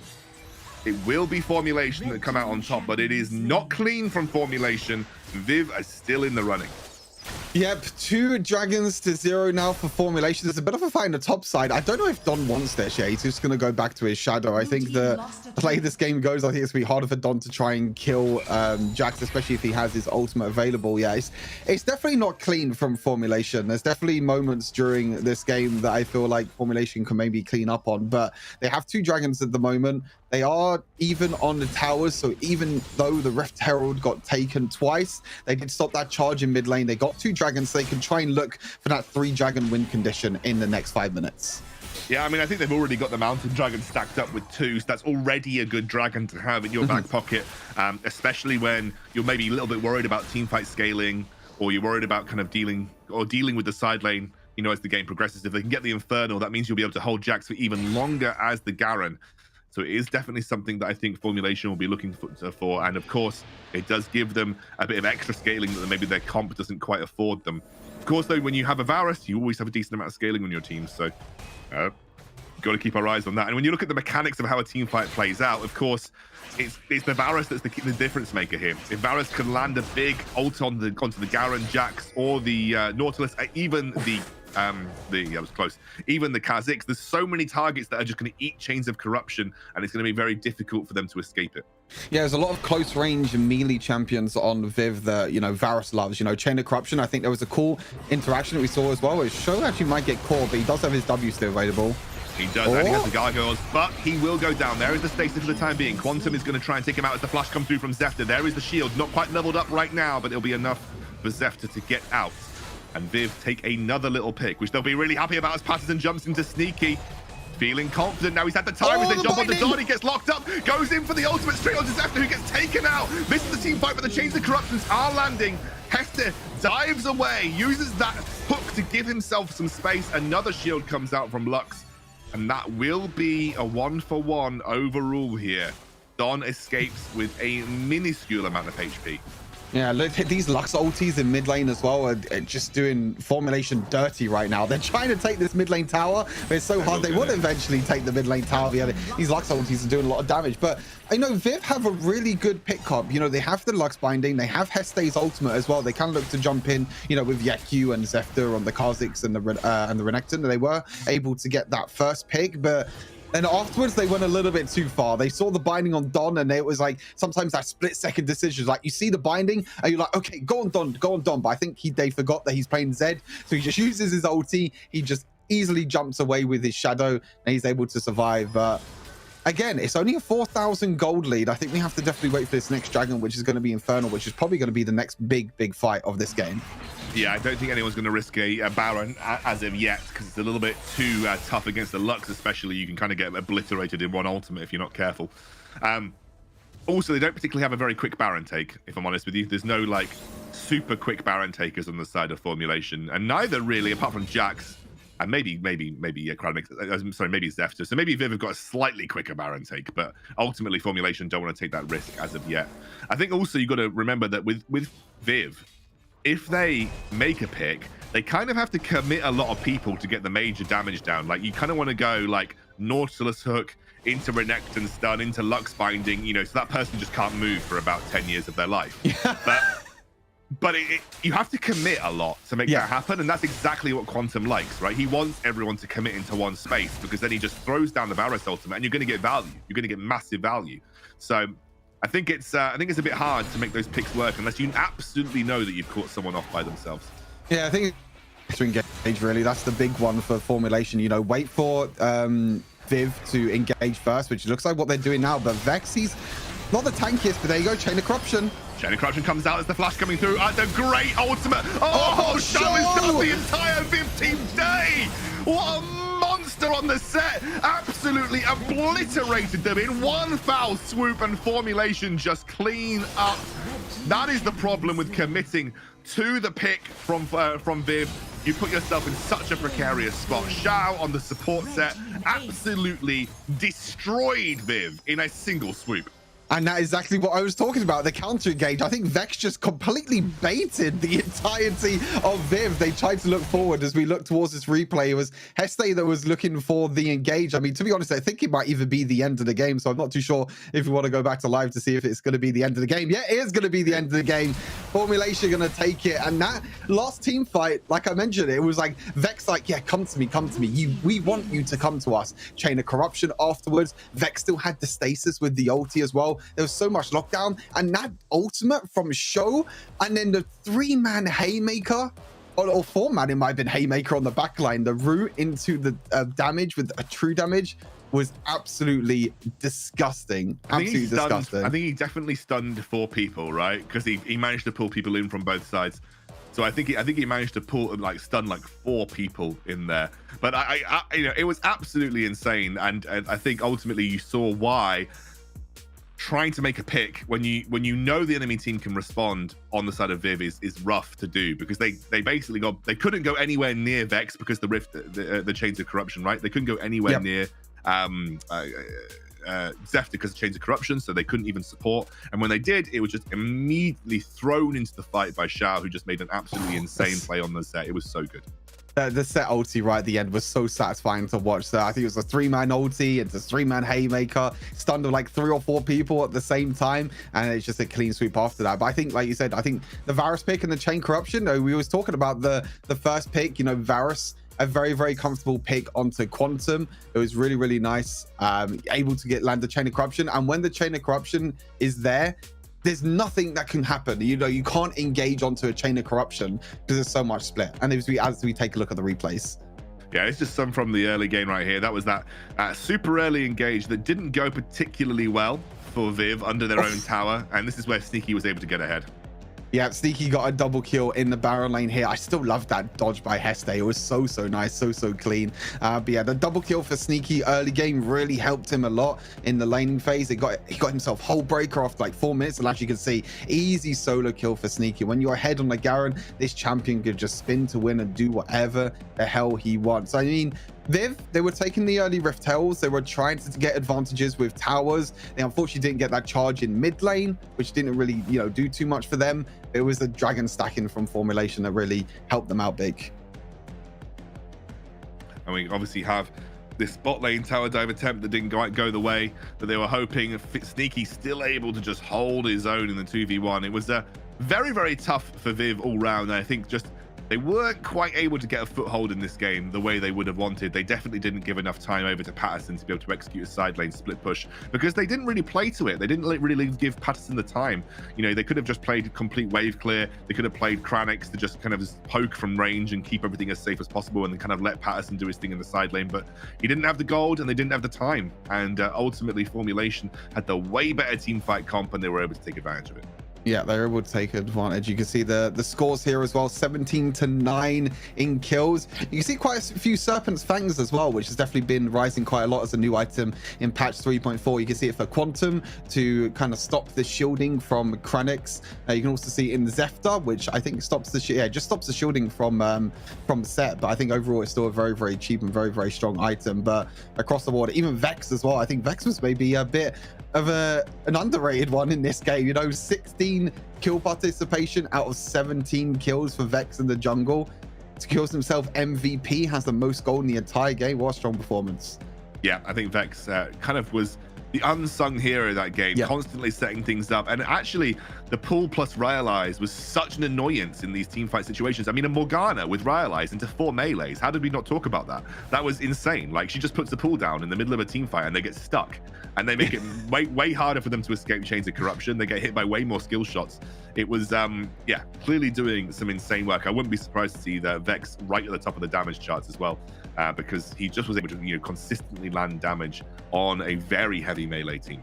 It will be Formulation that come out on top, but it is not clean from Formulation. Viv is still in the running. Yep, 2 dragons to 0 now for Formulation. There's a bit of a fight in the top side. I don't know if Don wants this yet. He's just going to go back to his shadow. I think the play this game goes, I think it's going to be harder for Don to try and kill Jax, especially if he has his ultimate available. Yeah, it's definitely not clean from Formulation. There's definitely moments during this game that I feel like Formulation can maybe clean up on, but they have 2 dragons at the moment. They are even on the towers, so even though the Rift Herald got taken twice, they did stop that charge in mid lane. They got 2 dragons, so they can try and look for that 3 dragon win condition in the next 5 minutes. Yeah, I mean, I think they've already got the Mountain Dragon stacked up with 2, so that's already a good dragon to have in your back pocket, especially when you're maybe a little bit worried about teamfight scaling, or you're worried about kind of dealing with the side lane, you know, as the game progresses. If they can get the Infernal, that means you'll be able to hold Jax for even longer as the Garen. So it is definitely something that I think Formulation will be looking for. And of course, it does give them a bit of extra scaling that maybe their comp doesn't quite afford them. Of course, though, when you have a Varus, you always have a decent amount of scaling on your team. So got to keep our eyes on that. And when you look at the mechanics of how a team fight plays out, of course, it's the Varus that's the difference maker here. If Varus can land a big ult onto the Garen, Jax, or the Nautilus, even the that was close. Even the Kha'Zix, there's so many targets that are just going to eat chains of corruption, and it's going to be very difficult for them to escape it. Yeah, there's a lot of close range melee champions on Viv that, you know, Varus loves. You know, Chain of Corruption, I think there was a cool interaction that we saw as well, where Show actually might get caught, but he does have his W still available. He does, and he has the gargoyles, but he will go down. There is the stasis for the time being. Quantum is going to try and take him out as the flash comes through from Zefter. There is the shield, not quite leveled up right now, but it'll be enough for Zefter to get out. And Viv take another little pick, which they'll be really happy about as Patterson jumps into Sneaky. Feeling confident now. He's had the time as they jump onto Don. He gets locked up, goes in for the ultimate straight onto Zefter, who gets taken out. This is the team fight, but the chains of corruptions are landing. Hester dives away, uses that hook to give himself some space. Another shield comes out from Lux, and that will be a 1-for-1 overrule here. Don escapes with a minuscule amount of HP. Yeah, look, these Lux ultis in mid lane as well are just doing Formulation dirty right now. They're trying to take this mid lane tower, but it's so hard. They would eventually take the mid lane tower. Yeah, these Lux ultis are doing a lot of damage. But I know Viv have a really good pick comp. You know, they have the Lux binding. They have Heste's ultimate as well. They can look to jump in, you know, with Yeku and Zefter on the Kha'Zix and the Renekton. And they were able to get that first pick, but and afterwards, they went a little bit too far. They saw the binding on Don, and it was like sometimes that split-second decision. Like you see the binding, and you're like, okay, go on Don, go on Don. But I think they forgot that he's playing Zed, so he just uses his ulti. He just easily jumps away with his shadow, and he's able to survive. But again, it's only a 4,000 gold lead. I think we have to definitely wait for this next dragon, which is going to be Infernal, which is probably going to be the next big fight of this game. Yeah, I don't think anyone's going to risk a Baron as of yet, because it's a little bit too tough against the Lux, especially. You can kind of get obliterated in one ultimate if you're not careful. Also, they don't particularly have a very quick Baron take, if I'm honest with you. There's no, like, super quick Baron takers on the side of Formulation, and neither really, apart from Jax, and maybe Crowdmix, sorry, maybe Zefter. So maybe Viv have got a slightly quicker Baron take, but ultimately Formulation don't want to take that risk as of yet. I think also you've got to remember that with Viv, if they make a pick, they kind of have to commit a lot of people to get the major damage down. Like, you kind of want to go like Nautilus hook into Renekton stun, into Lux binding, you know, so that person just can't move for about 10 years of their life. But you have to commit a lot to make that happen, and that's exactly what Quantum likes, right? He wants everyone to commit into one space, because then he just throws down the Varus ultimate, and you're going to get value. You're going to get massive value. So I think it's a bit hard to make those picks work unless you absolutely know that you've caught someone off by themselves. Yeah, I think to engage, really, that's the big one for Formulation. You know, wait for Viv to engage first, which looks like what they're doing now. But Vex, he's not the tankiest, but there you go, Chain of Corruption. Chain of Corruption comes out as the flash coming through. The great ultimate. Oh, Show has done the entire Viv team day. What a monster on the set. Absolutely obliterated them in one foul swoop, and Formulation just clean up. That is the problem with committing to the pick from Viv. You put yourself in such a precarious spot. Shao on the support set absolutely destroyed Viv in a single swoop. And that's exactly what I was talking about, the counter engage. I think Vex just completely baited the entirety of Viv. They tried to look forward as we look towards this replay. It was Heste that was looking for the engage. I mean, to be honest, I think it might even be the end of the game. So I'm not too sure if you want to go back to live to see if it's going to be the end of the game. Yeah, it is going to be the end of the game. Formulation going to take it. And that last team fight, like I mentioned, it was like Vex like, yeah, come to me, come to me. We want you to come to us. Chain of Corruption afterwards. Vex still had the stasis with the ulti as well. There was so much lockdown, and that ultimate from Show, and then the 3-man haymaker, or 4-man, it might have been haymaker on the backline. The route into the damage with a true damage was absolutely disgusting. Absolutely disgusting. I think he definitely stunned 4 people, right? Because he managed to pull people in from both sides. So I think he managed to stun 4 people in there. But I you know, it was absolutely insane, and I think ultimately you saw why trying to make a pick when you know the enemy team can respond on the side of Viv is rough to do, because they basically they couldn't go anywhere near Vex because the rift, the chains of corruption, right? They couldn't go anywhere near Zephyr because of chains of corruption, so they couldn't even support. And when they did, it was just immediately thrown into the fight by Shao, who just made an absolutely insane play on the set. It was so good. The set ulti right at the end was so satisfying to watch. So I think it was a 3-man ulti, it's a 3-man haymaker, stunned like 3 or 4 people at the same time, and it's just a clean sweep after that. But I think, like you said, I think the Varus pick and the chain corruption, we was talking about the first pick, you know, Varus, a very, very comfortable pick onto Quantum. It was really, really nice, able to land the chain of corruption. And when the chain of corruption is there's nothing that can happen. You know, you can't engage onto a chain of corruption because there's so much split. And as we take a look at the replays. Yeah, it's just some from the early game right here. That was that super early engage that didn't go particularly well for Viv under their own tower. And this is where Sneaky was able to get ahead. Yeah, Sneaky got a double kill in the Baron lane here. I still love that dodge by Heste. It was so nice, so clean. But yeah, the double kill for Sneaky early game really helped him a lot in the laning phase. He got himself Hull Breaker after like 4 minutes, and as you can see, easy solo kill for Sneaky. When you're ahead on the Garen, this champion could just spin to win and do whatever the hell he wants. I mean, Viv, they were taking the early Rift Hells. They were trying to get advantages with towers. They unfortunately didn't get that charge in mid lane, which didn't really, you know, do too much for them. It was the dragon stacking from Formulation that really helped them out big. And we obviously have this bot lane tower dive attempt that didn't go the way that they were hoping. Sneaky still able to just hold his own in the 2v1. It was very, very tough for Viv all round. And I think just they weren't quite able to get a foothold in this game the way they would have wanted. They definitely didn't give enough time over to Patterson to be able to execute a side lane split push, because they didn't really play to it. They didn't really give Patterson the time. You know, they could have just played complete wave clear. They could have played Kranix to just kind of poke from range and keep everything as safe as possible, and then kind of let Patterson do his thing in the side lane. But he didn't have the gold and they didn't have the time. And ultimately, Formulation had the way better team fight comp, and they were able to take advantage of it. Yeah, they're able to take advantage. You can see the scores here as well, 17-9 in kills. You can see quite a few Serpent's Fangs as well, which has definitely been rising quite a lot as a new item in patch 3.4. You can see it for Quantum to kind of stop the shielding from Kranix. You can also see it in the Zephyr, which I think stops the just stops the shielding from set. But I think overall it's still a very, very cheap and very, very strong item. But across the board, even Vex as well. I think Vex was maybe a bit of an underrated one in this game. You know, 16 kill participation out of 17 kills for Vex in the jungle. Secures himself MVP, has the most gold in the entire game. What a strong performance. Yeah, I think Vex kind of was the unsung hero of that game, constantly setting things up. And actually, the pull plus Ryalize was such an annoyance in these team fight situations. I mean, a Morgana with Ryalize into 4 melees. How did we not talk about that? That was insane. Like, she just puts the pull down in the middle of a team fight and they get stuck. And they make it way harder for them to escape chains of corruption. They get hit by way more skill shots. It was, yeah, clearly doing some insane work. I wouldn't be surprised to see the Vex right at the top of the damage charts as well, because he just was able to, you know, consistently land damage on a very heavy melee team.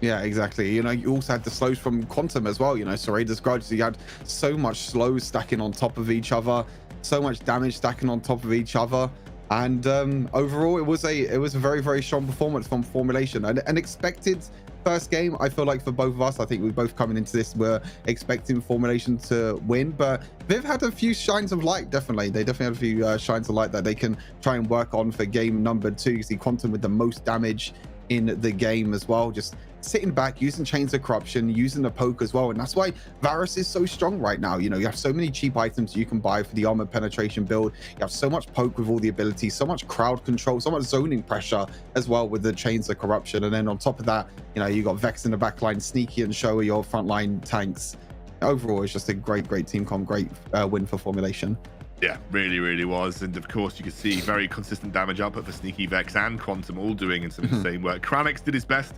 Yeah, exactly. You know, you also had the slows from Quantum as well. You know, Serra's Grudge, you had so much slows stacking on top of each other, so much damage stacking on top of each other. And overall, it was a very, very strong performance from Formulation. An expected first game, I feel like, for both of us. I think we both coming into this were expecting Formulation to win, but Viv had a few shines of light. Definitely, they definitely had a few shines of light that they can try and work on for game number 2. You see Quantum with the most damage in the game as well. Just sitting back, using Chains of Corruption, using the poke as well. And that's why Varus is so strong right now. You know, you have so many cheap items you can buy for the armor penetration build. You have so much poke with all the abilities, so much crowd control, so much zoning pressure as well with the Chains of Corruption. And then on top of that, you know, you got Vex in the backline, Sneaky and Show are your frontline tanks. Overall, it's just a great team comp, great win for Formulation. Yeah, really was. And of course, you can see very consistent damage output for Sneaky, Vex, and Quantum all doing in some of the same work. Kranix did his best,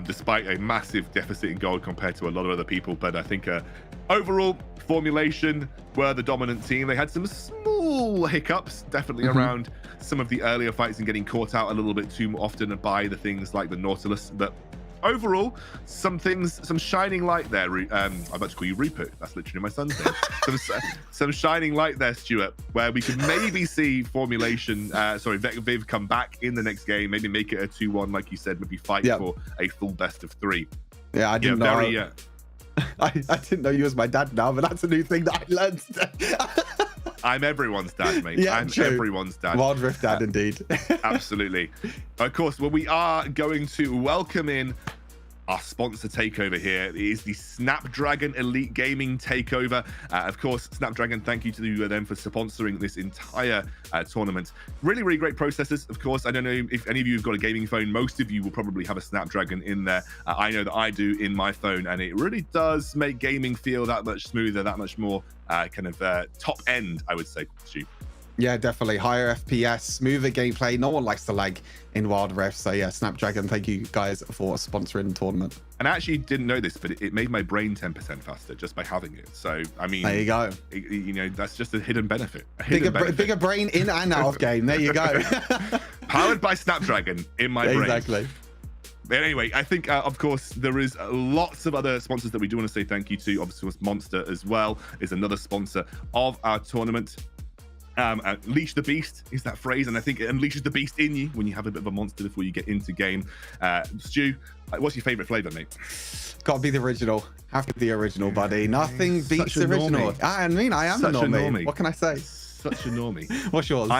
despite a massive deficit in gold compared to a lot of other people. But I think overall, Formulation were the dominant team. They had some small hiccups, definitely around some of the earlier fights and getting caught out a little bit too often by the things like the Nautilus. But overall, some shining light there. I'm about to call you Rupert. That's literally my son's name. some shining light there, Stuart, where we could maybe see Formulation, Viv come back in the next game, maybe make it a 2-1, like you said, maybe fight for a full best of 3. Yeah, I didn't know. I didn't know you was my dad now, but that's a new thing that I learned today. I'm everyone's dad, mate. Yeah, I'm true. Everyone's dad. Wild Rift dad, indeed. Absolutely. Of course, well, we are going to welcome in our sponsor takeover here. It is the Snapdragon Elite Gaming takeover. Of course, Snapdragon, thank you to them for sponsoring this entire tournament. Really great processors. Of course, I don't know if any of you have got a gaming phone. Most of you will probably have a Snapdragon in there. I know that I do in my phone, and it really does make gaming feel that much smoother, that much more top end, I would say, Stu. Yeah, definitely. Higher FPS, smoother gameplay. No one likes to lag in Wild Rift. So yeah, Snapdragon, thank you guys for sponsoring the tournament. And I actually didn't know this, but it made my brain 10% faster just by having it. So, I mean, there you go. You know, that's just a hidden benefit. Bigger brain in and out of game. There you go. Powered by Snapdragon in my brain. Exactly. But anyway, I think, of course, there is lots of other sponsors that we do want to say thank you to. Obviously, Monster as well is another sponsor of our tournament. Unleash the beast is that phrase, and I think it unleashes the beast in you when you have a bit of a monster before you get into game. Stu, what's your favorite flavor, mate? Gotta be the original. Have to be the original, buddy. Nothing beats the original. I mean, I am a normie. What can I say? Such a normie. What's yours?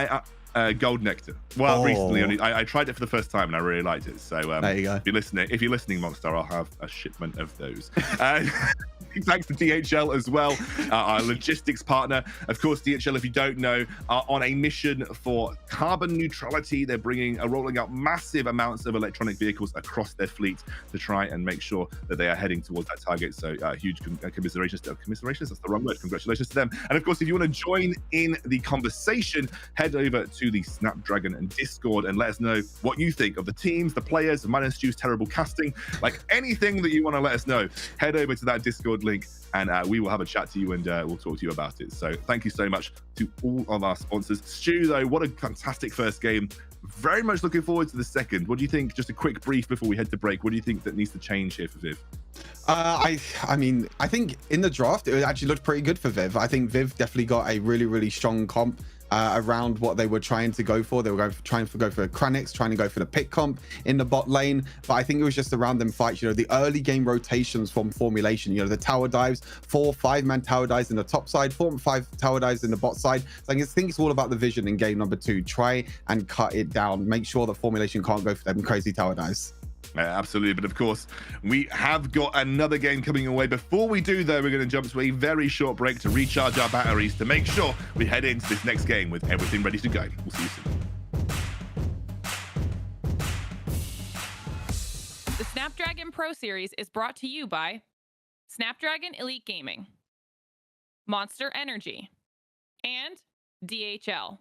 Gold nectar. Well, recently I tried it for the first time and I really liked it. So there you go. If you're listening, Monster, I'll have a shipment of those. Thanks to DHL as well, our logistics partner. Of course, DHL, if you don't know, are on a mission for carbon neutrality. They're rolling out massive amounts of electronic vehicles across their fleet to try and make sure that they are heading towards that target. So huge commiserations. That's the wrong word. Congratulations to them. And of course, if you want to join in the conversation, head over to the Snapdragon and Discord and let us know what you think of the teams, the players, mine and Stu's terrible casting, like anything that you want to let us know. Head over to that Discord link and we will have a chat to you and we'll talk to you about it. So thank you so much to all of our sponsors. Stu, though, what a fantastic first game. Very much looking forward to the second. What do you think? Just a quick brief before we head to break. What do you think that needs to change here for Viv? I mean, I think in the draft, it actually looked pretty good for Viv. I think Viv definitely got a really strong comp around what they were trying to go for. They were trying to go for Kranix, trying to go for the pick comp in the bot lane. But I think it was just around them fights, you know, the early game rotations from Formulation, you know, the tower dives, 4-5-man tower dives in the top side, 4-5 tower dives in the bot side. So I think it's all about the vision in game number 2. Try and cut it down. Make sure that Formulation can't go for them crazy tower dives. Absolutely. But of course, we have got another game coming away. Before we do, though, we're going to jump to a very short break to recharge our batteries to make sure we head into this next game with everything ready to go. We'll see you soon. The Snapdragon Pro Series is brought to you by Snapdragon Elite Gaming, Monster Energy, and DHL.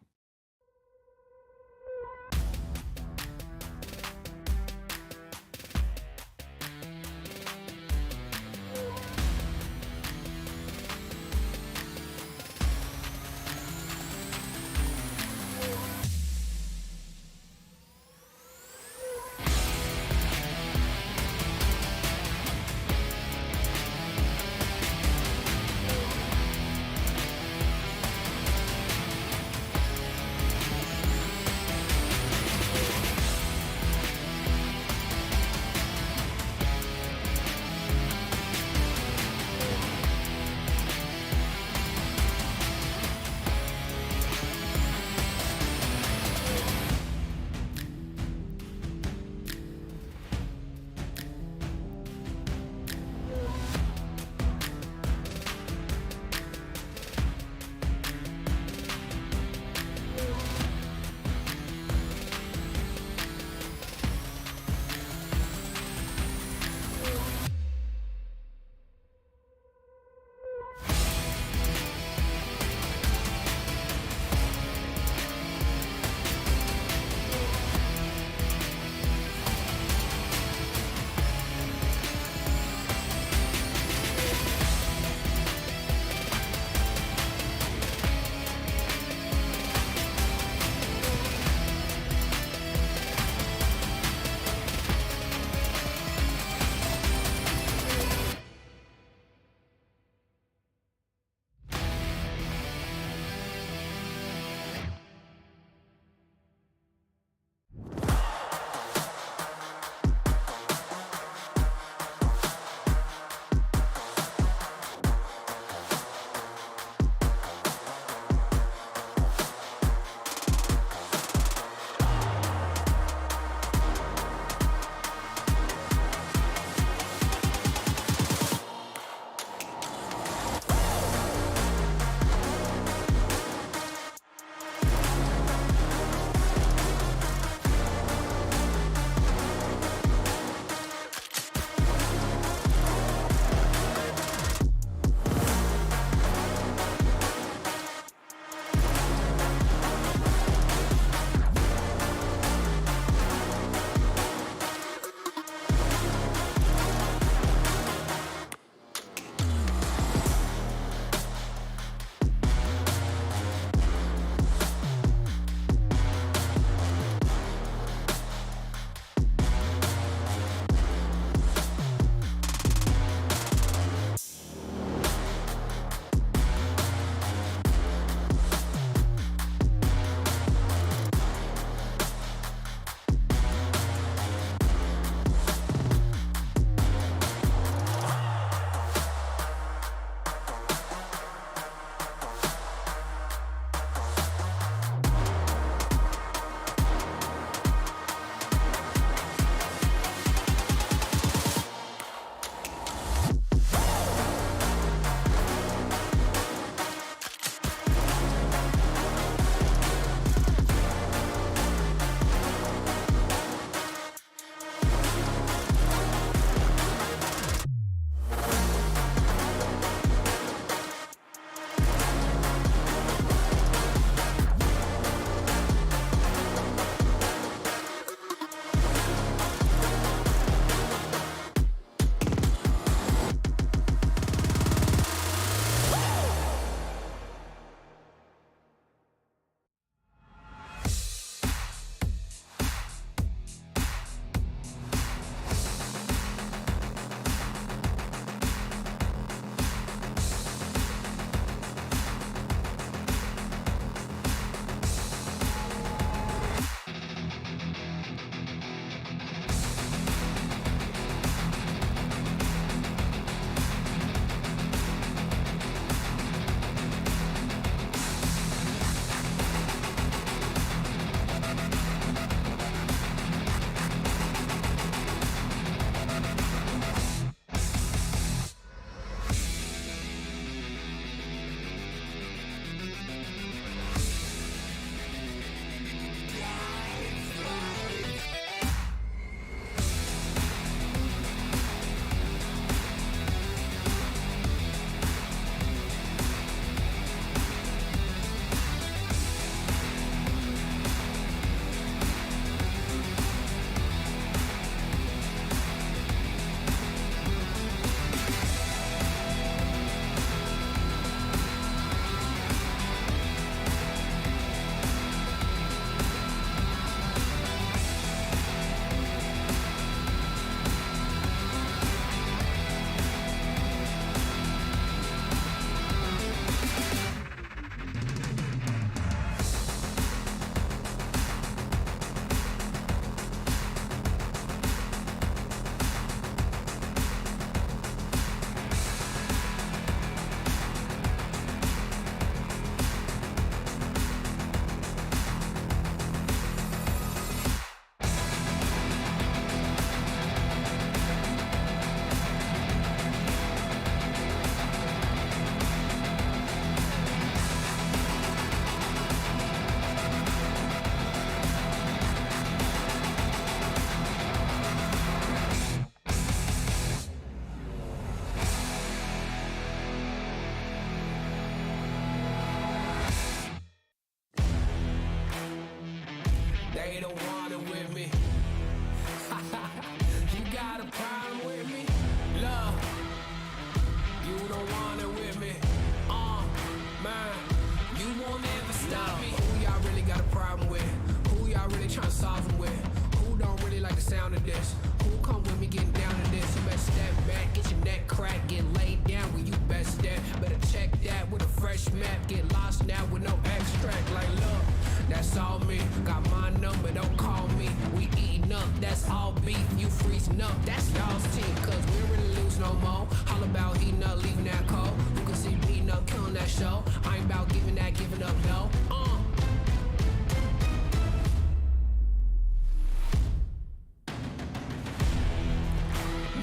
map, get lost now with no extract. Like, look, that's all me. Got my number, don't call me. We eating up, that's all beef. You freezing up, that's y'all's team. Cause we don't really lose no more. All about heating up, leaving that cold. You can see beating up, killing that show. I ain't about giving up, no.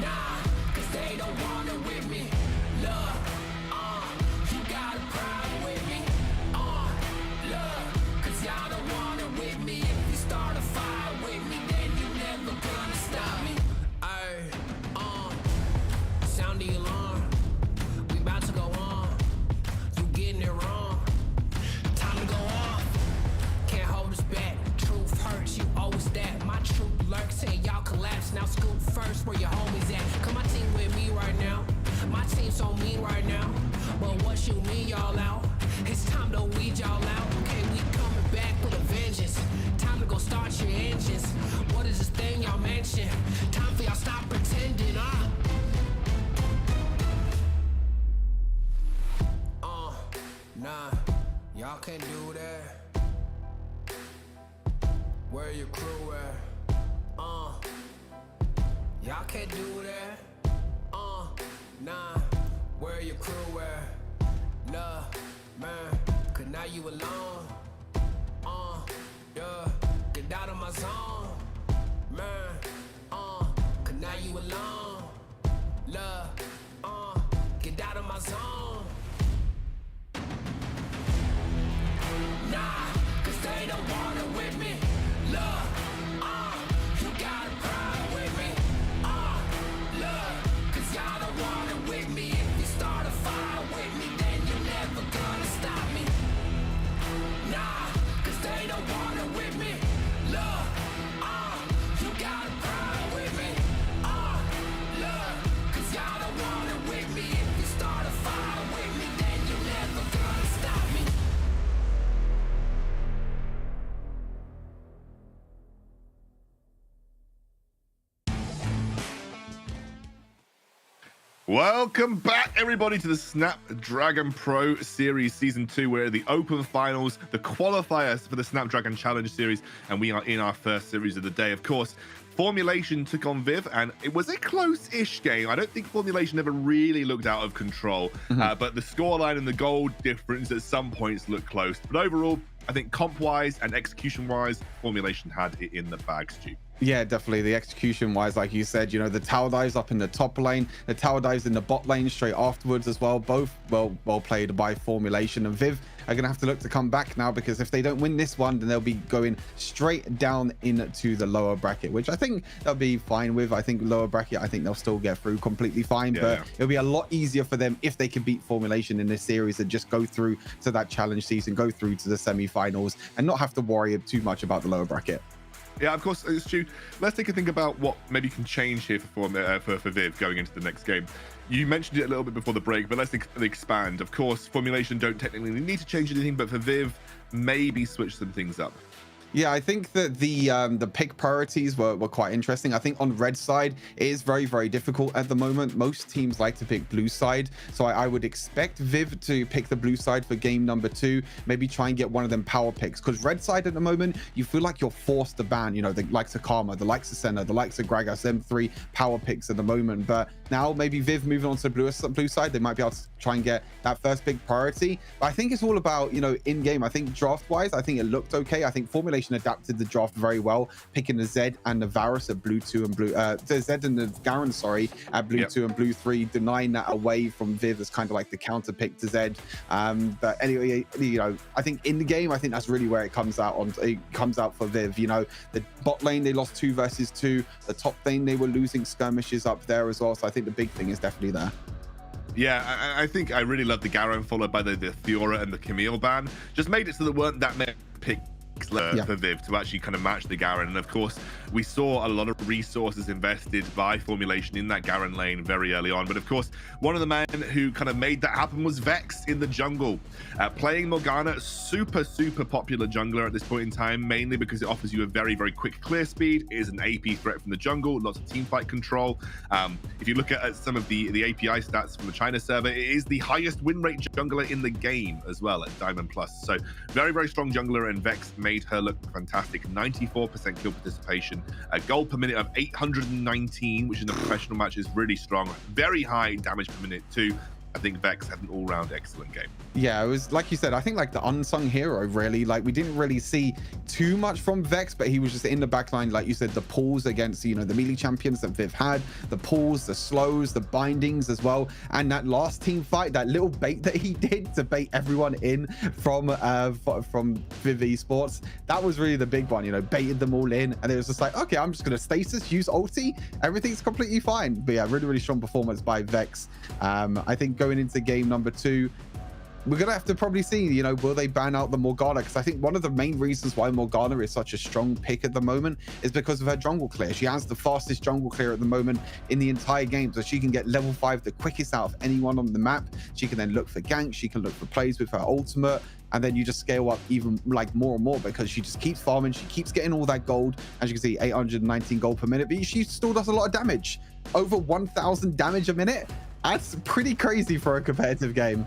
Nah, cause they don't want it with me. Look, you got a problem with me. Look, cause y'all don't want it with me. If you start a fire with me, then you never gonna stop me. Ay, sound the alarm. We about to go on. You getting it wrong. Time to go off. Can't hold us back. Truth hurts, you always that. My truth lurks, say y'all collapse. Now scoop first, where your homies at? Come my team with me right now. My team so mean right now. But what you mean y'all out? It's time to weed y'all out. Okay, we coming back with a vengeance. Time to go start your engines. What is this thing y'all mention? Time for y'all stop pretending, nah, y'all can't do that. Where your crew at? Y'all can't do that. Nah, where your crew at? Nah, man, cause now you alone. Yeah, get out of my zone. Man, cause now you alone. Love, get out of my zone. Nah, cause they don't want it with me. Look, you got a problem with me. Look, cause y'all don't want it with me. If you start a fire with me, then you're never gonna stop me. Nah, cause they don't want it with me. Look, you got a problem with me. Look, cause y'all don't want it with me. If you start a fire with me, then you're never gonna stop me. Welcome back, everybody, to the Snapdragon Pro Series Season 2. We're at the Open Finals, the qualifiers for the Snapdragon Challenge Series, and we are in our first series of the day. Of course, Formulation took on Viv, and it was a close-ish game. I don't think Formulation ever really looked out of control, but the scoreline and the goal difference at some points looked close. But overall, I think comp-wise and execution-wise, Formulation had it in the bag, Stu. Yeah, definitely. The execution wise, like you said, you know, the tower dives up in the top lane, the tower dives in the bot lane straight afterwards as well. Both well played by Formulation, and Viv are gonna have to look to come back now, because if they don't win this one, then they'll be going straight down into the lower bracket, which I think they'll be fine with. I think lower bracket, I think they'll still get through completely fine, but it'll be a lot easier for them if they can beat Formulation in this series and just go through to that challenge season, go through to the semi-finals, and not have to worry too much about the lower bracket. Yeah, of course, Stu, let's take a think about what maybe can change here for Viv going into the next game. You mentioned it a little bit before the break, but let's expand. Of course, Formulation don't technically need to change anything, but for Viv, maybe switch some things up. Yeah, I think that the pick priorities were quite interesting. I think on red side, it is very, very difficult at the moment. Most teams like to pick blue side. So I would expect Viv to pick the blue side for game number 2. Maybe try and get one of them power picks. Because red side at the moment, you feel like you're forced to ban, you know, the likes of Karma, the likes of Senna, the likes of Gragas, M3 power picks at the moment. But now maybe Viv moving on to the blue side, they might be able to try and get that first big priority. But I think it's all about, you know, in game. I think draft wise, I think it looked okay. I think Formulation adapted the draft very well, picking the Zed and the Varus at blue 2 and blue the Zed and the Garen, sorry, at blue 2 and blue 3, denying that away from Viv as kind of like the counter pick to Zed. But anyway, you know, I think in the game, I think that's really where it comes out for Viv. You know, the bot lane, they lost 2 versus 2. The top lane, they were losing skirmishes up there as well. So I think the big thing is definitely there. Yeah, I think I really love the Garen followed by the Fiora and the Camille ban. Just made it so there weren't that many picks for Viv to actually kind of match the Garen. And of course, we saw a lot of resources invested by Formulation in that Garen lane very early on. But of course, one of the men who kind of made that happen was Vex in the jungle. Playing Morgana, super popular jungler at this point in time, mainly because it offers you a very quick clear speed. It is an AP threat from the jungle, lots of team fight control. If you look at some of the API stats from the China server, it is the highest win rate jungler in the game as well at Diamond Plus. So very strong jungler, and Vex made her look fantastic. 94% kill participation, a gold per minute of 819, which in a professional match is really strong. Very high damage per minute too. I think Vex had an all-round excellent game. Yeah, it was like you said, I think like the unsung hero, really. Like we didn't really see too much from Vex, but he was just in the backline, like you said, the pulls against, you know, the melee champions that Viv had, the pulls, the slows, the bindings as well. And that last team fight, that little bait that he did to bait everyone in from Viv Esports, that was really the big one, you know, baited them all in. And it was just like, okay, I'm just going to stasis, use ulti, everything's completely fine. But yeah, really strong performance by Vex. I think going into game number 2, we're gonna have to probably see, you know, will they ban out the Morgana? Because I think one of the main reasons why Morgana is such a strong pick at the moment is because of her jungle clear. She has the fastest jungle clear at the moment in the entire game, so she can get level 5 the quickest out of anyone on the map. She can then look for ganks, she can look for plays with her ultimate, and then you just scale up even like more and more because she just keeps farming, she keeps getting all that gold. As you can see, 819 gold per minute, but she still does a lot of damage. Over 1,000 damage a minute. That's pretty crazy for a competitive game.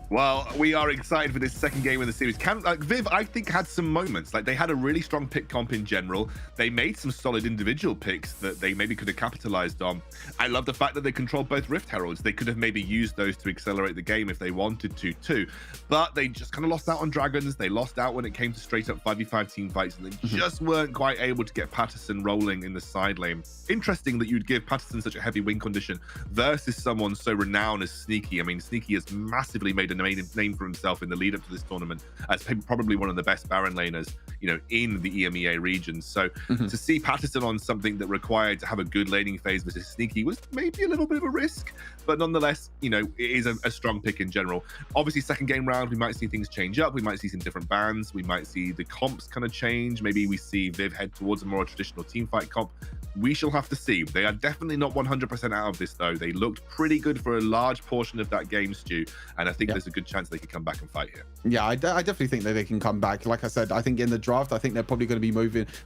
Well, we are excited for this second game in the series. Viv, I think, had some moments. Like, they had a really strong pick comp in general. They made some solid individual picks that they maybe could have capitalized on. I love the fact that they controlled both Rift Heralds. They could have maybe used those to accelerate the game if they wanted to, too. But they just kind of lost out on Dragons. They lost out when it came to straight-up 5v5 team fights, and they just weren't quite able to get Patterson rolling in the side lane. Interesting that you'd give Patterson such a heavy win condition versus someone so renowned as Sneaky. I mean, Sneaky has massively made a name for himself in the lead up to this tournament as probably one of the best Baron laners, you know, in the EMEA region. So to see Patterson on something that required to have a good laning phase versus Sneaky was maybe a little bit of a risk, but nonetheless, you know, it is a strong pick in general. Obviously, second game round, we might see things change up. We might see some different bans. We might see the comps kind of change. Maybe we see Viv head towards a more traditional team fight comp. We shall have to see. They are definitely not 100% out of this, though. They looked pretty good for a large portion of that game, Stu, and I think there's a good chance they could come back and fight here. Yeah, I definitely think that they can come back. Like I said, I think in the draft, I think they're probably going to be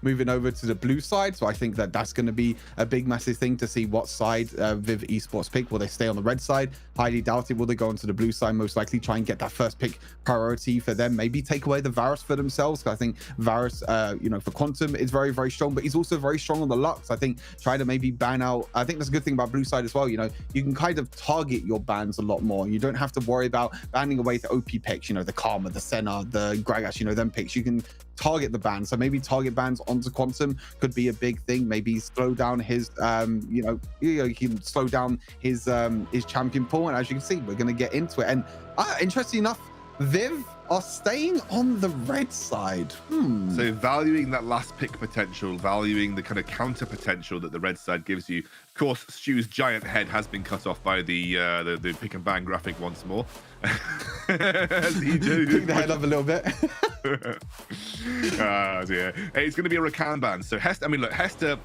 moving over to the blue side. So I think that that's going to be a big, massive thing to see what side Viv Esports pick. Will they stay on the red side? Highly doubt it. Will they go onto the blue side? Most likely try and get that first pick priority for them. Maybe take away the Varus for themselves. I think Varus, you know, for Quantum is very, very strong, but he's also very strong on the Lux. I think try to maybe ban out. I think that's a good thing about blue side as well. You know, you can kind of target your bans a lot more. You don't have to worry about banning away the OP picks, you know, the Karma, the Senna, the Gragas, you know, them picks. You can target the ban. So maybe target bans onto Quantum could be a big thing. Maybe slow down his you know, he can slow down his champion pool. And as you can see, we're going to get into it. And interesting enough, Viv are staying on the red side. So valuing that last pick potential, valuing the kind of counter potential that the red side gives you. Of course, Stu's giant head has been cut off by the pick and ban graphic once more. As he do. Pick the head up a little bit. Dear. It's going to be a Rakan ban. So Hester, I mean, look, Hester,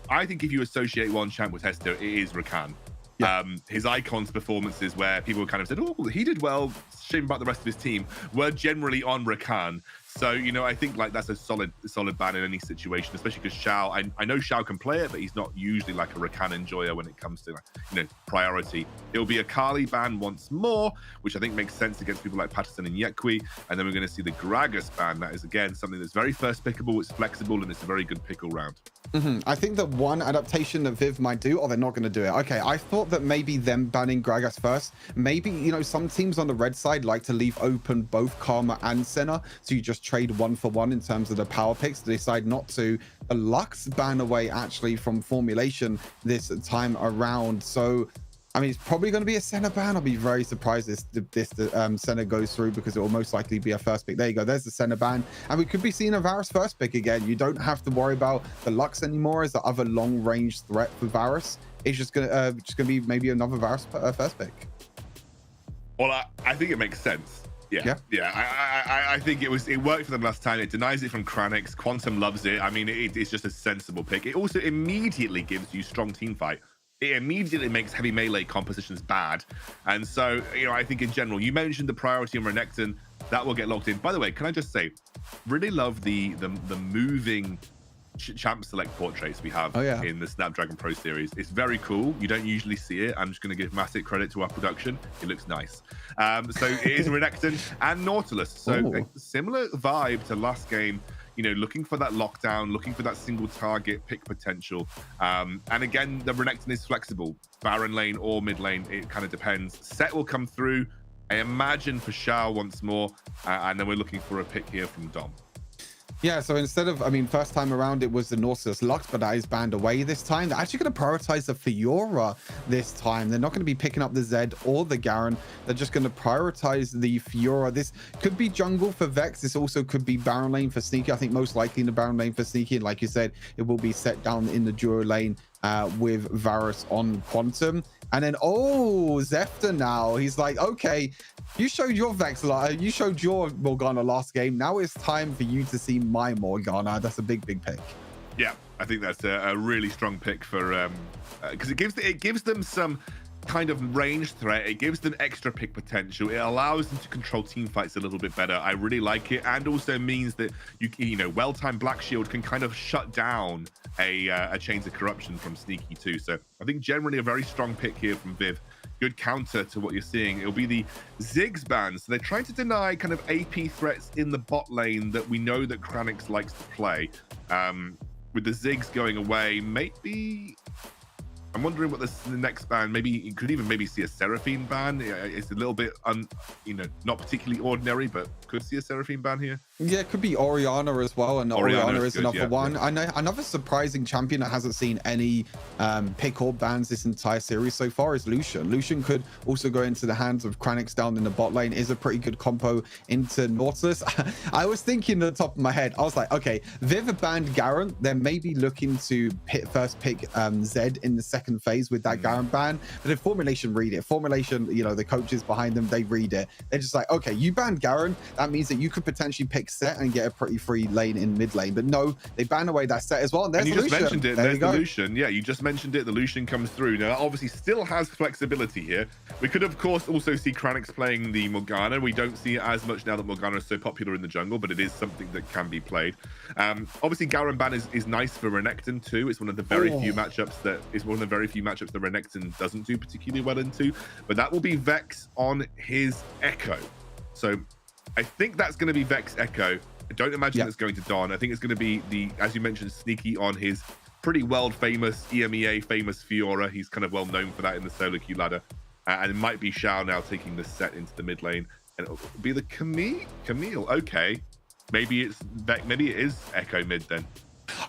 I think if you associate one champ with Hester, it is Rakan. Yeah. His Icons performances where people kind of said, oh, he did well, shame about the rest of his team, were generally on Rakan. So, you know, I think like that's a solid ban in any situation, especially because Xiao, I know Xiao can play it, but he's not usually like a Rakan enjoyer when it comes to, you know, priority. It'll be a Kali ban once more, which I think makes sense against people like Patterson and Yekwi. And then we're going to see the Gragas ban. That is, again, something that's very first pickable, it's flexible, and it's a very good pickle round. I think that one adaptation that Viv might do, or they're not going to do it. Okay, I thought that maybe them banning Gragas first. Maybe, you know, some teams on the red side like to leave open both Karma and Senna, so you just trade 1-for-1 in terms of the power picks. They decide not to. The Lux ban away actually from Formulation this time around. So, I mean, it's probably going to be a Senna ban. I'll be very surprised if this Senna goes through, because it will most likely be a first pick. There you go. There's the Senna ban. And we could be seeing a Varus first pick again. You don't have to worry about the Lux anymore as the other long-range threat for Varus. It's just going to be maybe another Varus first pick. Well, I think it makes sense. I think it worked for them last time. It denies it from Kranix. Quantum loves it. I mean, it's just a sensible pick. It also immediately gives you strong team fight. It immediately makes heavy melee compositions bad. And so, I think in general, you mentioned the priority on Renekton. That will get locked in. By the way, can I just say, really love the moving champ select portraits we have in the Snapdragon Pro Series. It's very cool. You don't usually see it. I'm just going to give massive credit to our production. It looks nice. So it is Renekton and Nautilus. So a similar vibe to last game, looking for that lockdown, looking for that single target pick potential. And again, the Renekton is flexible. Baron lane or mid lane, it kind of depends. Set will come through, I imagine, for Shao once more. And then we're looking for a pick here from Dom. Yeah, so instead of, first time around it was the Nautilus Lux, but that is banned away this time. They're actually going to prioritize the Fiora this time. They're not going to be picking up the Zed or the Garen. They're just going to prioritize the Fiora. This could be jungle for Vex. This also could be Baron lane for Sneaky. I think most likely in the Baron lane for Sneaky. And like you said, it will be set down in the duo lane with Varus on Quantum. And then, Zefta now. He's like, okay, you showed your Vex, you showed your Morgana last game. Now it's time for you to see my Morgana. That's a big pick. Yeah, I think that's a really strong pick for because it gives them some kind of range threat. It gives them extra pick potential. It allows them to control team fights a little bit better. I really like it, and also means that well-timed Black Shield can kind of shut down a Chains of Corruption from Sneaky too. So I think generally a very strong pick here from Viv. Good counter to what you're seeing. It'll be the Ziggs ban. So they're trying to deny kind of AP threats in the bot lane that we know that Kranix likes to play. With the Ziggs going away, maybe I'm wondering what the next ban. Maybe you could even see a Seraphine ban. It's a little bit not particularly ordinary, but could see a Seraphine ban here. Yeah, it could be Orianna as well, and Orianna is good, another one. Yeah. I know another surprising champion that hasn't seen any pick or bans this entire series so far is Lucian. Lucian could also go into the hands of Kranix down in the bot lane. Is a pretty good compo into Nautilus. I was thinking at the top of my head, I was like, okay, Viv banned Garen. They're maybe looking to first pick Zed in the second phase with that Garen ban. But if Formulation read it, Formulation, the coaches behind them, they read it. They're just like, okay, you banned Garen. That means that you could potentially pick Set and get a pretty free lane in mid lane. But no, they ban away that Set as well. And there's you just Lucian. Mentioned it. There's the Lucian. Yeah, you just mentioned it. The Lucian comes through. Now, that obviously still has flexibility here. We could, of course, also see Kranix playing the Morgana. We don't see it as much now that Morgana is so popular in the jungle, but it is something that can be played. Obviously, Garen ban is nice for Renekton too. It's one of the very few matchups that Renekton doesn't do particularly well into. But that will be Vex on his Echo. So I think that's going to be Vex Echo. I don't imagine it's going to Dawn. I think it's going to be as you mentioned, Sneaky on his pretty world famous EMEA famous Fiora. He's kind of well known for that in the solo queue ladder. And it might be Shao now taking the Set into the mid lane. And it'll be the Camille. Okay. Maybe it is Echo mid then.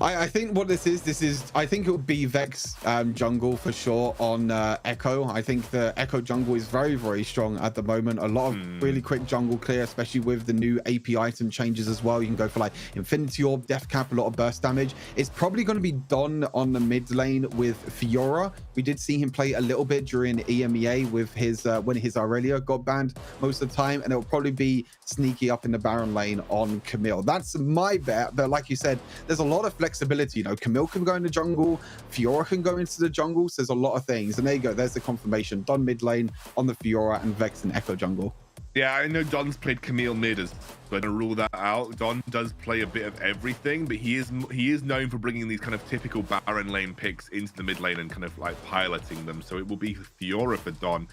I think what this is I think it would be Vex jungle for sure on Echo. I think the Echo jungle is very, very strong at the moment. A lot of really quick jungle clear, especially with the new AP item changes as well. You can go for like Infinity Orb, Death Cap, a lot of burst damage. It's probably going to be Don on the mid lane with Fiora. We did see him play a little bit during EMEA with his when his Aurelia got banned most of the time, and it'll probably be Sneaky up in the Baron lane on Camille. That's my bet. But like you said, there's a lot of flexibility. Camille can go in the jungle, Fiora can go into the jungle, so there's a lot of things. And there you go, there's the confirmation. Don mid lane on the Fiora and Vex and Echo jungle. Yeah, I know Don's played Camille mid, as but to rule that out. Don does play a bit of everything, but he is known for bringing these kind of typical Baron lane picks into the mid lane and kind of like piloting them. So it will be Fiora for Don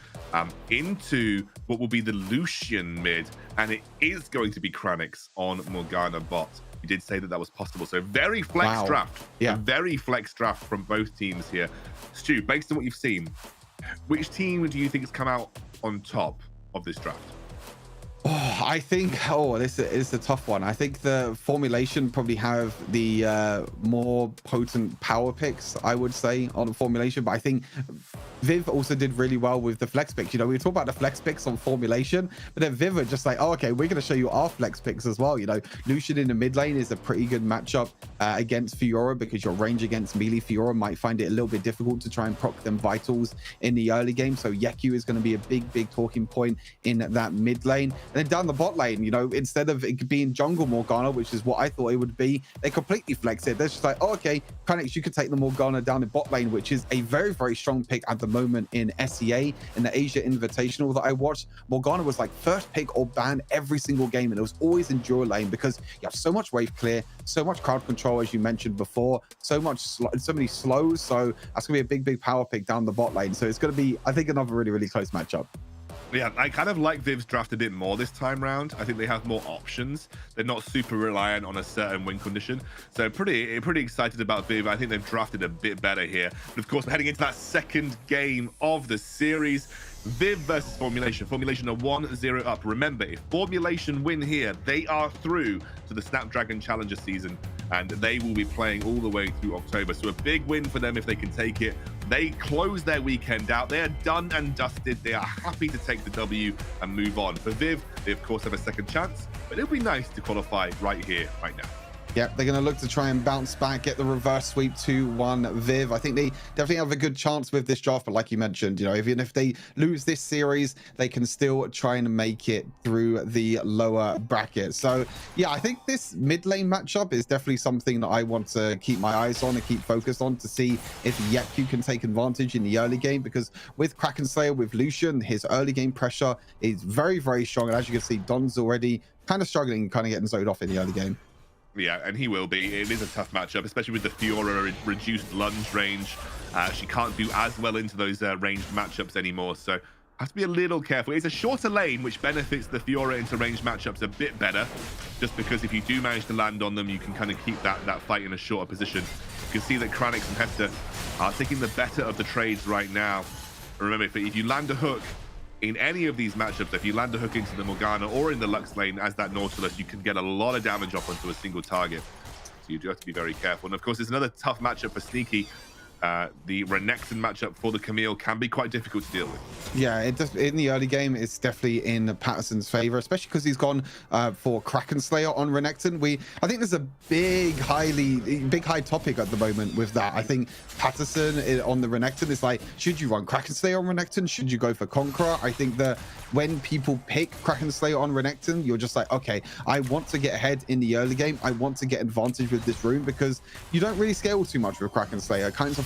into what will be the Lucian mid, and it is going to be Kranix on Morgana bot. You did say that was possible, so very flex draft. Yeah, very flex draft from both teams here. Stu, based on what you've seen, which team do you think has come out on top of this draft? I think, this is a tough one. I think the Formulation probably have the more potent power picks, I would say, on Formulation. But I think Viv also did really well with the flex picks. We were talking about the flex picks on Formulation, but then Viv are just like, okay, we're going to show you our flex picks as well. Lucian in the mid lane is a pretty good matchup against Fiora, because your range against melee Fiora might find it a little bit difficult to try and proc them vitals in the early game. So Yeku is going to be a big talking point in that mid lane. And then down the bot lane. You know, instead of it being jungle Morgana, which is what I thought it would be, they completely flex it. They're just like, oh, okay, Kranix, you could take the Morgana down in bot lane, which is a very, very strong pick at the moment in SEA, in the Asia Invitational that I watched. Morgana was like first pick or ban every single game, and it was always in dual lane because you have so much wave clear, so much crowd control, as you mentioned before, so many slows. So that's gonna be a big power pick down the bot lane. So it's gonna be, I think, another really close matchup. Yeah, I kind of like Viv's draft a bit more this time round. I think they have more options. They're not super reliant on a certain win condition. So pretty excited about Viv. I think they've drafted a bit better here. But of course, we're heading into that second game of the series. Viv versus Formulation. Formulation are 1-0 up. Remember, if Formulation win here, they are through to the Snapdragon Challenger season, and they will be playing all the way through October. So a big win for them if they can take it. They close their weekend out. They are done and dusted. They are happy to take the W and move on. For Viv, they of course have a second chance, but it'll be nice to qualify right here, right now. Yeah, they're going to look to try and bounce back, get the reverse sweep 2-1 Viv. I think they definitely have a good chance with this draft, but like you mentioned, you know, even if they lose this series, they can still try and make it through the lower bracket. So yeah, I think this mid lane matchup is definitely something that I want to keep my eyes on and keep focused on to see if Yeku can take advantage in the early game, because with Kraken Slayer, with Lucian, his early game pressure is very strong. And as you can see, Don's already kind of struggling, kind of getting zoned off in the early game. Yeah, and he will be. It is a tough matchup, especially with the Fiora reduced lunge range. She can't do as well into those ranged matchups anymore, so have to be a little careful. It's a shorter lane, which benefits the Fiora into ranged matchups a bit better, just because if you do manage to land on them, you can kind of keep that fight in a shorter position. You can see that Kranix and Hester are taking the better of the trades right now. Remember, if you land a hook in any of these matchups, if you land a hook into the Morgana or in the Lux lane as that Nautilus, you can get a lot of damage off onto a single target. So you do have to be very careful. And of course, it's another tough matchup for Sneaky. The Renekton matchup for the Camille can be quite difficult to deal with. Yeah, it does. In the early game, it's definitely in Patterson's favor, especially because he's gone for Kraken Slayer on Renekton. I think there's a big high topic at the moment with that. I think Patterson on the Renekton is like, should you run Kraken Slayer on Renekton? Should you go for Conqueror? I think that when people pick Kraken Slayer on Renekton, you're just like, okay, I want to get ahead in the early game. I want to get advantage with this rune, because you don't really scale too much with Kraken Slayer. Kind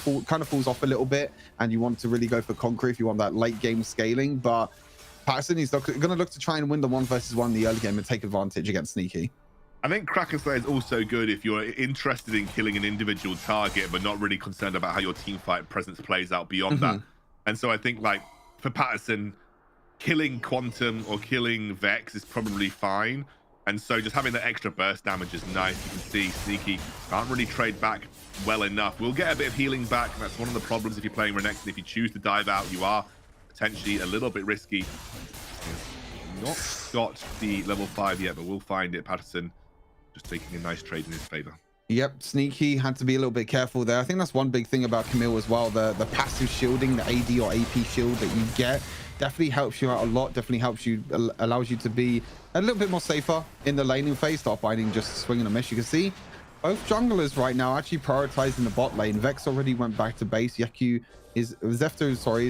of falls off a little bit, and you want to really go for Conqueror if you want that late game scaling. But Patterson is going to look to try and win the 1v1 in the early game and take advantage against Sneaky. I think Kraken Slayer is also good if you're interested in killing an individual target, but not really concerned about how your team fight presence plays out beyond that. And so I think, like, for Patterson, killing Quantum or killing Vex is probably fine. And so just having that extra burst damage is nice. You can see Sneaky can't really trade back well enough. We'll get a bit of healing back, and that's one of the problems if you're playing Renekton. If you choose to dive out, you are potentially a little bit risky. Not got the level 5 yet, but we'll find it. Patterson just taking a nice trade in his favor. Yep, Sneaky had to be a little bit careful there. I think that's one big thing about Camille as well. The passive shielding, the AD or AP shield that you get definitely helps you out a lot. Definitely helps you, allows you to be a little bit more safer in the laning phase. Start finding just swinging a miss. You can see both junglers right now actually prioritizing the bot lane. Vex already went back to base. Yeku is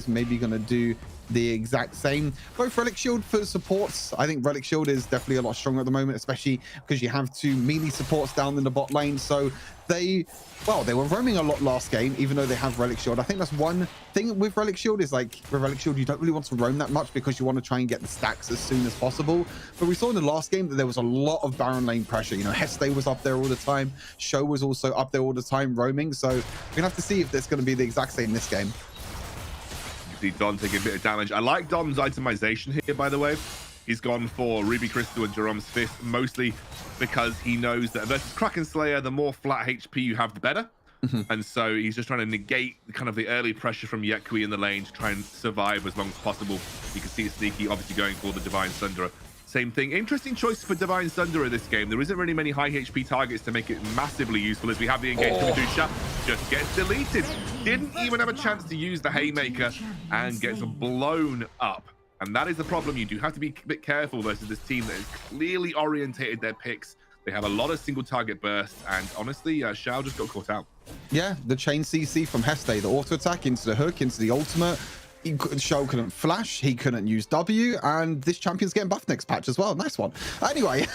maybe going to do the exact same. Both Relic Shield for supports. I think Relic Shield is definitely a lot stronger at the moment, especially because you have two melee supports down in the bot lane. So they were roaming a lot last game, even though they have Relic Shield. I think that's one thing with Relic Shield is, like, with Relic Shield, you don't really want to roam that much because you want to try and get the stacks as soon as possible. But we saw in the last game that there was a lot of Baron lane pressure. You know, Heste was up there all the time. Show was also up there all the time roaming. So we're gonna have to see if that's going to be the exact same this game. You see Don taking a bit of damage. I like Don's itemization here, by the way. He's gone for Ruby Crystal and Jerome's Fist, mostly because he knows that versus Kraken Slayer, the more flat HP you have, the better. And so he's just trying to negate kind of the early pressure from Yeku in the lane to try and survive as long as possible. You can see Sneaky obviously going for the Divine Sunderer. Same thing. Interesting choice for Divine Sunderer this game. There isn't really many high HP targets to make it massively useful, as we have the engage coming through. Shot just gets deleted. Didn't even have a chance to use the Haymaker and gets blown up. And that is the problem. You do have to be a bit careful versus this team that has clearly orientated their picks. They have a lot of single target bursts, and honestly, Shao just got caught out. Yeah, the chain CC from Heste, the auto attack into the hook, into the ultimate. Show couldn't flash, he couldn't use W, and this champion's getting buffed next patch as well. Nice one. Anyway,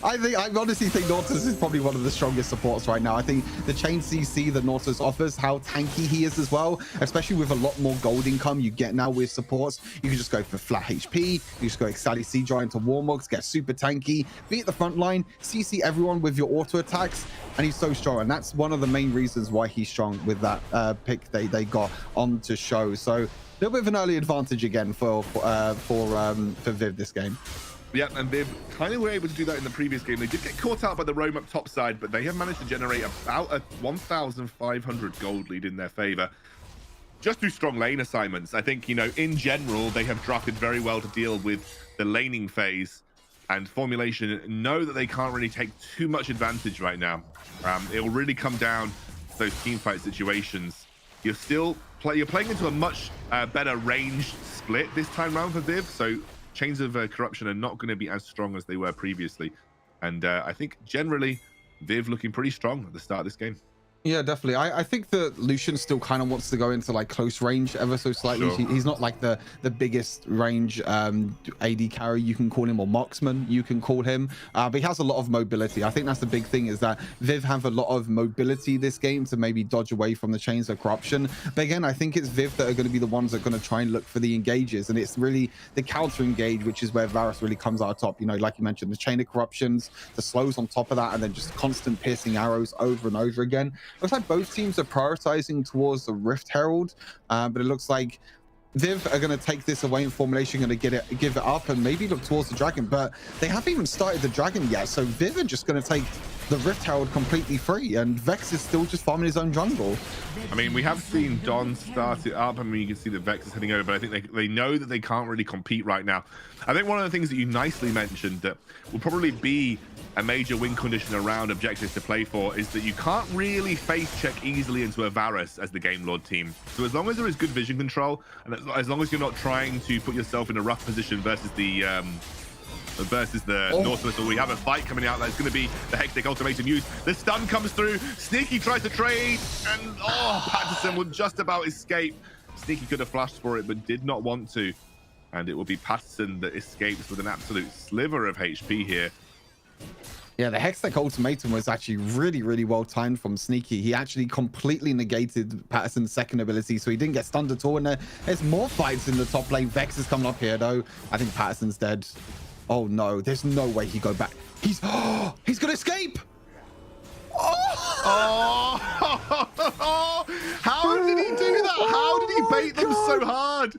I honestly think Nautilus is probably one of the strongest supports right now. I think the chain CC that Nautilus offers, how tanky he is as well, especially with a lot more gold income you get now with supports. You can just go for flat HP, you just go Exali Seadra into Warmogs, get super tanky, be at the front line, CC everyone with your auto attacks, and he's so strong. And that's one of the main reasons why he's strong with that pick they got on to show. So a little bit of an early advantage again for Viv this game. Yeah, and Viv kind of were able to do that in the previous game. They did get caught out by the roam up top side, but they have managed to generate about a 1,500 gold lead in their favor just through strong lane assignments. I think, you know, in general, they have drafted very well to deal with the laning phase, and Formulation know that they can't really take too much advantage right now. It will really come down to those teamfight situations. You're playing into a much better range split this time round for Viv, so chains of corruption are not going to be as strong as they were previously. And I think generally Viv looking pretty strong at the start of this game. Yeah, definitely. I think that Lucian still kind of wants to go into like close range ever so slightly. Sure. He's not like the biggest range AD carry, you can call him, or marksman, you can call him. But he has a lot of mobility. I think that's the big thing, is that Viv have a lot of mobility this game to maybe dodge away from the chains of corruption. But again, I think it's Viv that are going to be the ones that are going to try and look for the engages. And it's really the counter engage, which is where Varus really comes out top. You know, like you mentioned, the chain of corruptions, the slows on top of that, and then just constant piercing arrows over and over again. Looks like both teams are prioritizing towards the Rift Herald, but it looks like Viv are going to take this away in Formulation, going to give it up and maybe look towards the Dragon, but they haven't even started the Dragon yet, so Viv are just going to take the Rift Herald completely free, and Vex is still just farming his own jungle. I mean, we have seen Don start it up. I mean, you can see that Vex is heading over, but I think they know that they can't really compete right now. I think one of the things that you nicely mentioned that will probably be a major win condition around objectives to play for is that you can't really face check easily into a Varus as the Game Lord team. So as long as there is good vision control, and as long as you're not trying to put yourself in a rough position versus the Nautilus, or we have a fight coming out that's going to be the Hectic Ultimatum used. The stun comes through. Sneaky tries to trade, and Patterson would just about escape. Sneaky could have flashed for it, but did not want to. And it will be Patterson that escapes with an absolute sliver of HP here. Yeah, the Hextech Ultimatum was actually really well timed from Sneaky. He actually completely negated Patterson's second ability, so he didn't get stunned at all. And there's more fights in the top lane. Vex is coming up here, though. I think Patterson's dead. Oh, no. There's no way he go back. He's going to escape! Oh! How did he do that? How did he bait them so hard?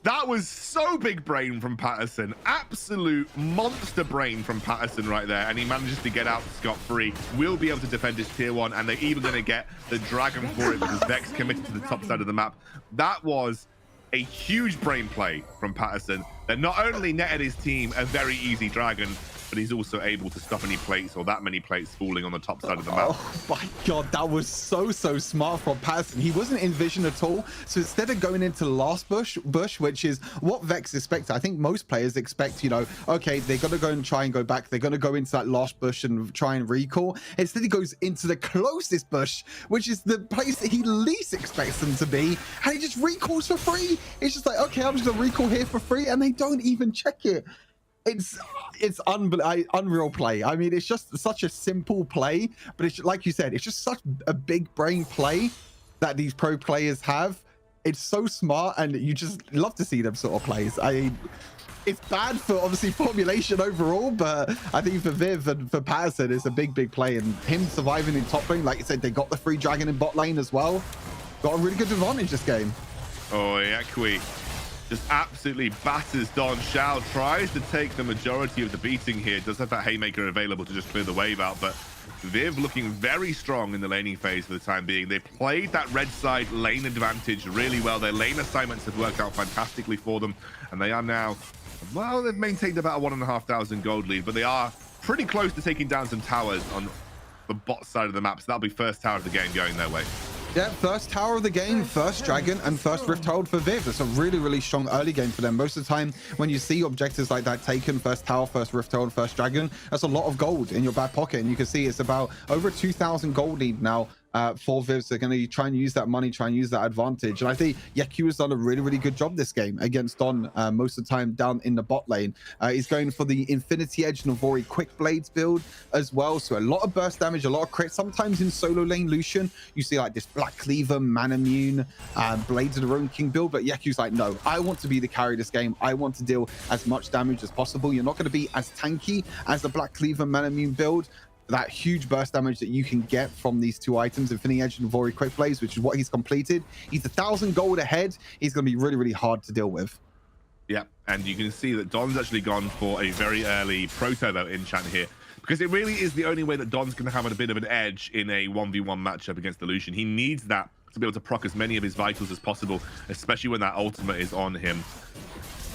That was so big brain from Patterson. Absolute monster brain from Patterson right there. And he manages to get out scot-free. Will be able to defend his tier 1. And they're even going to get the Dragon for it because Vex committed to the top side of the map. That was a huge brain play from Patterson that not only netted his team a very easy Dragon, but he's also able to stop any plates or that many plates falling on the top side of the map. Oh my god, that was so smart from Patterson. He wasn't in vision at all, so instead of going into the last bush, which is what Vex expects, I think most players expect, you know, okay, they're gonna go and try and go back, they're gonna go into that last bush and try and recall. Instead he goes into the closest bush, which is the place that he least expects them to be, and he just recalls for free. It's just like, okay, I'm just gonna recall here for free, and they don't even check it. It's unreal play. I mean, it's just such a simple play, but it's like you said, it's just such a big brain play that these pro players have. It's so smart, and you just love to see them sort of plays. It's bad for obviously Formulation overall, but I think for Viv and for Patterson, it's a big play, and him surviving in top lane, like you said, they got the free Dragon in bot lane as well. Got a really good advantage this game. Oh, Yakui just absolutely batters Don Shao, tries to take the majority of the beating here, does have that Haymaker available to just clear the wave out, but Viv looking very strong in the laning phase for the time being. They played that red side lane advantage really well. Their lane assignments have worked out fantastically for them, and they are now, well, they've maintained about a 1,500 gold lead, but they are pretty close to taking down some towers on the bot side of the map, so that'll be first tower of the game going their way. Yeah, first tower of the game, first Dragon, and first Rift Herald for Viv. It's a really strong early game for them. Most of the time, when you see objectives like that taken, first tower, first Rift Herald, first Dragon, that's a lot of gold in your back pocket. And you can see it's about over 2,000 gold lead now for Viv. So they're going to try and use that money, try and use that advantage. And I think Yeku has done a really, really good job this game against Don most of the time down in the bot lane. He's going for the Infinity Edge Navori Quick Blades build as well. So a lot of burst damage, a lot of crit. Sometimes in solo lane Lucian, you see like this Black Cleaver, Manamune, Blades of the Roan King build. But Yeku's like, no, I want to be the carry this game. I want to deal as much damage as possible. You're not going to be as tanky as the Black Cleaver, Manamune build. That huge burst damage that you can get from these two items, Infinity Edge and Navori Quick Blades, which is what he's completed. He's 1,000 gold ahead. He's going to be really, really hard to deal with. Yeah, and you can see that Don's actually gone for a very early Pro-Turbo enchant here, because it really is the only way that Don's going to have a bit of an edge in a 1v1 matchup against the Lucian. He needs that to be able to proc as many of his vitals as possible, especially when that ultimate is on him.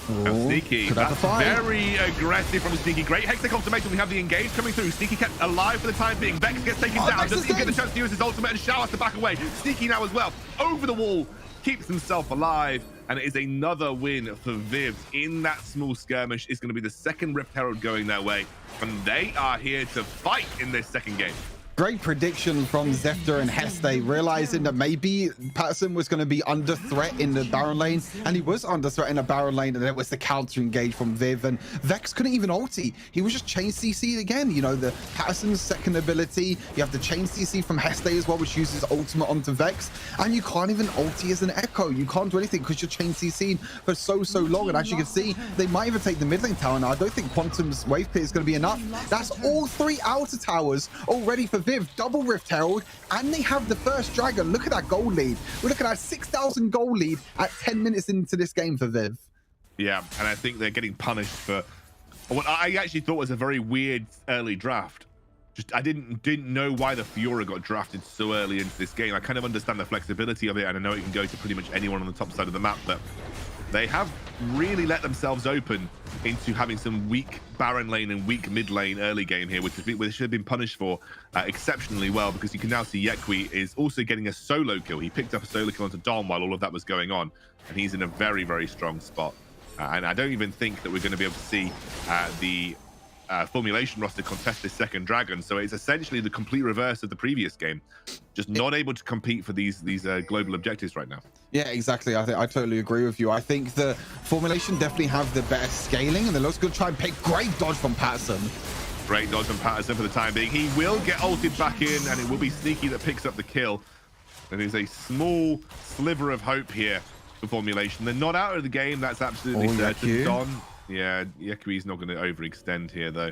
Now, Sneaky, that's very aggressive from Sneaky. Great Hextech ultimatum. We have the engage coming through. Sneaky kept alive for the time being. Vex gets taken down. Doesn't even get the chance to use his ultimate, and Shao has to back away. Sneaky now as well. Over the wall, keeps himself alive, and it is another win for Viv in that small skirmish. It's going to be the second Rift Herald going their way, and they are here to fight in this second game. Great prediction from Zephyr and Heste, realizing that maybe Patterson was going to be under threat in the Baron lane, and he was under threat in the Baron lane, and it was the counter engage from Viv, and Vex couldn't even ulti. He was just chain CC'd again. You know, the Patterson's second ability, you have the chain CC from Heste as well, which uses ultimate onto Vex, and you can't even ulti as an Echo. You can't do anything because you're chain CC'd for so long, and as you can see, they might even take the mid lane tower now. I don't think Quantum's wave pit is going to be enough. That's all 3 outer towers already for Viv. Double Rift Herald, and they have the first dragon. Look at that gold lead. We're looking at a 6,000 gold lead at 10 minutes into this game for Viv. Yeah, and I think they're getting punished for what I actually thought was a very weird early draft. Just I didn't know why the Fiora got drafted so early into this game. I kind of understand the flexibility of it, and I know it can go to pretty much anyone on the top side of the map, but they have really let themselves open into having some weak Baron lane and weak mid lane early game here, which they should have been punished for exceptionally well, because you can now see Yekwi is also getting a solo kill. He picked up a solo kill onto Dom while all of that was going on, and he's in a very, very strong spot. And I don't even think that we're going to be able to see the Formulation roster contest this second dragon. So it's essentially the complete reverse of the previous game, just not able to compete for these global objectives right now. Yeah, exactly. I totally agree with you. I think the Formulation definitely have the better scaling, and they're also going to try and pick great dodge from Patterson. Great dodge from Patterson for the time being. He will get ulted back in, and it will be Sneaky that picks up the kill. There is a small sliver of hope here for Formulation. They're not out of the game. That's absolutely certain. Don. Yeah, Yekui's not going to overextend here, though.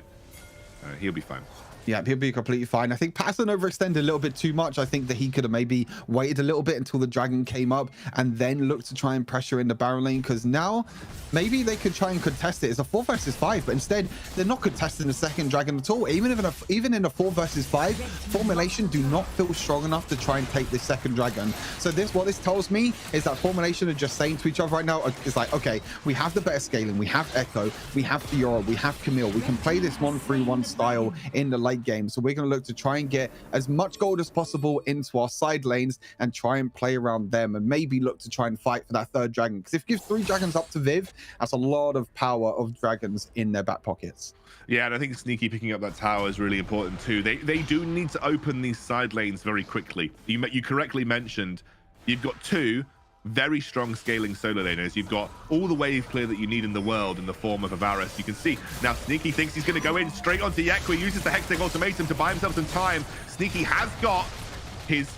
He'll be fine. Yeah, he'll be completely fine. I think Patterson overextended a little bit too much. I think that he could have maybe waited a little bit until the dragon came up and then looked to try and pressure in the Baron lane, because now maybe they could try and contest it. It's a 4 versus 5, but instead they're not contesting the second dragon at all. Even in a 4 versus 5, Formulation do not feel strong enough to try and take the second dragon. So what this tells me is that Formulation are just saying to each other right now, it's like, okay, we have the better scaling, we have Echo, we have Fiora, we have Camille, we can play this 1-3-1 style in the late game. So we're going to look to try and get as much gold as possible into our side lanes and try and play around them, and maybe look to try and fight for that third dragon, because if you give 3 dragons up to Viv, that's a lot of power of dragons in their back pockets. Yeah, and I think Sneaky picking up that tower is really important too. They do need to open these side lanes very quickly. You correctly mentioned you've got 2 very strong scaling solo laners. You've got all the wave clear that you need in the world in the form of Avaris. You can see now Sneaky thinks he's going to go in straight onto Yekwi, uses the Hextech ultimatum to buy himself some time. Sneaky has got his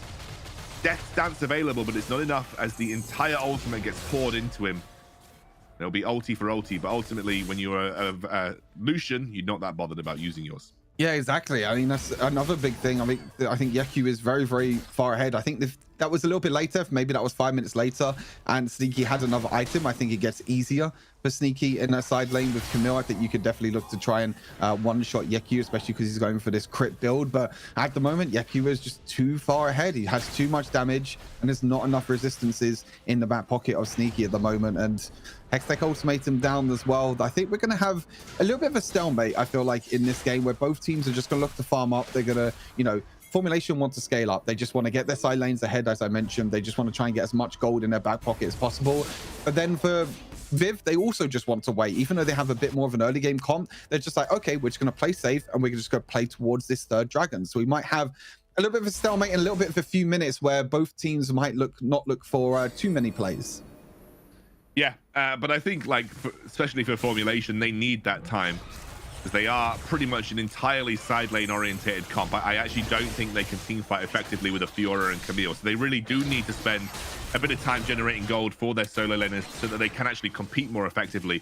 death stance available, but it's not enough as the entire ultimate gets poured into him. There'll be ulti for ulti, but ultimately when you're a Lucian, you're not that bothered about using yours. Yeah, exactly. I mean, that's another big thing. I mean, I think Yeku is very, very far ahead. I think that was a little bit later. Maybe that was 5 minutes later, and Sneaky had another item. I think it gets easier for Sneaky in a side lane with Camille. I think you could definitely look to try and one-shot Yeku, especially because he's going for this crit build. But at the moment, Yeku is just too far ahead. He has too much damage, and there's not enough resistances in the back pocket of Sneaky at the moment. And Hextech ultimatum down as well. I think we're going to have a little bit of a stalemate, I feel like, in this game, where both teams are just going to look to farm up. They're going to, you know, Formulation wants to scale up. They just want to get their side lanes ahead, as I mentioned. They just want to try and get as much gold in their back pocket as possible. But then for Viv, they also just want to wait. Even though they have a bit more of an early game comp, they're just like, okay, we're just going to play safe, and we're just going to play towards this third dragon. So we might have A little bit of a stalemate and a little bit of a few minutes where both teams might not look for too many plays. Yeah, but I think like especially for Formulation, they need that time because they are pretty much an entirely side lane orientated comp. I actually don't think they can team fight effectively with a Fiora and Camille, so they really do need to spend a bit of time generating gold for their solo laners so that they can actually compete more effectively,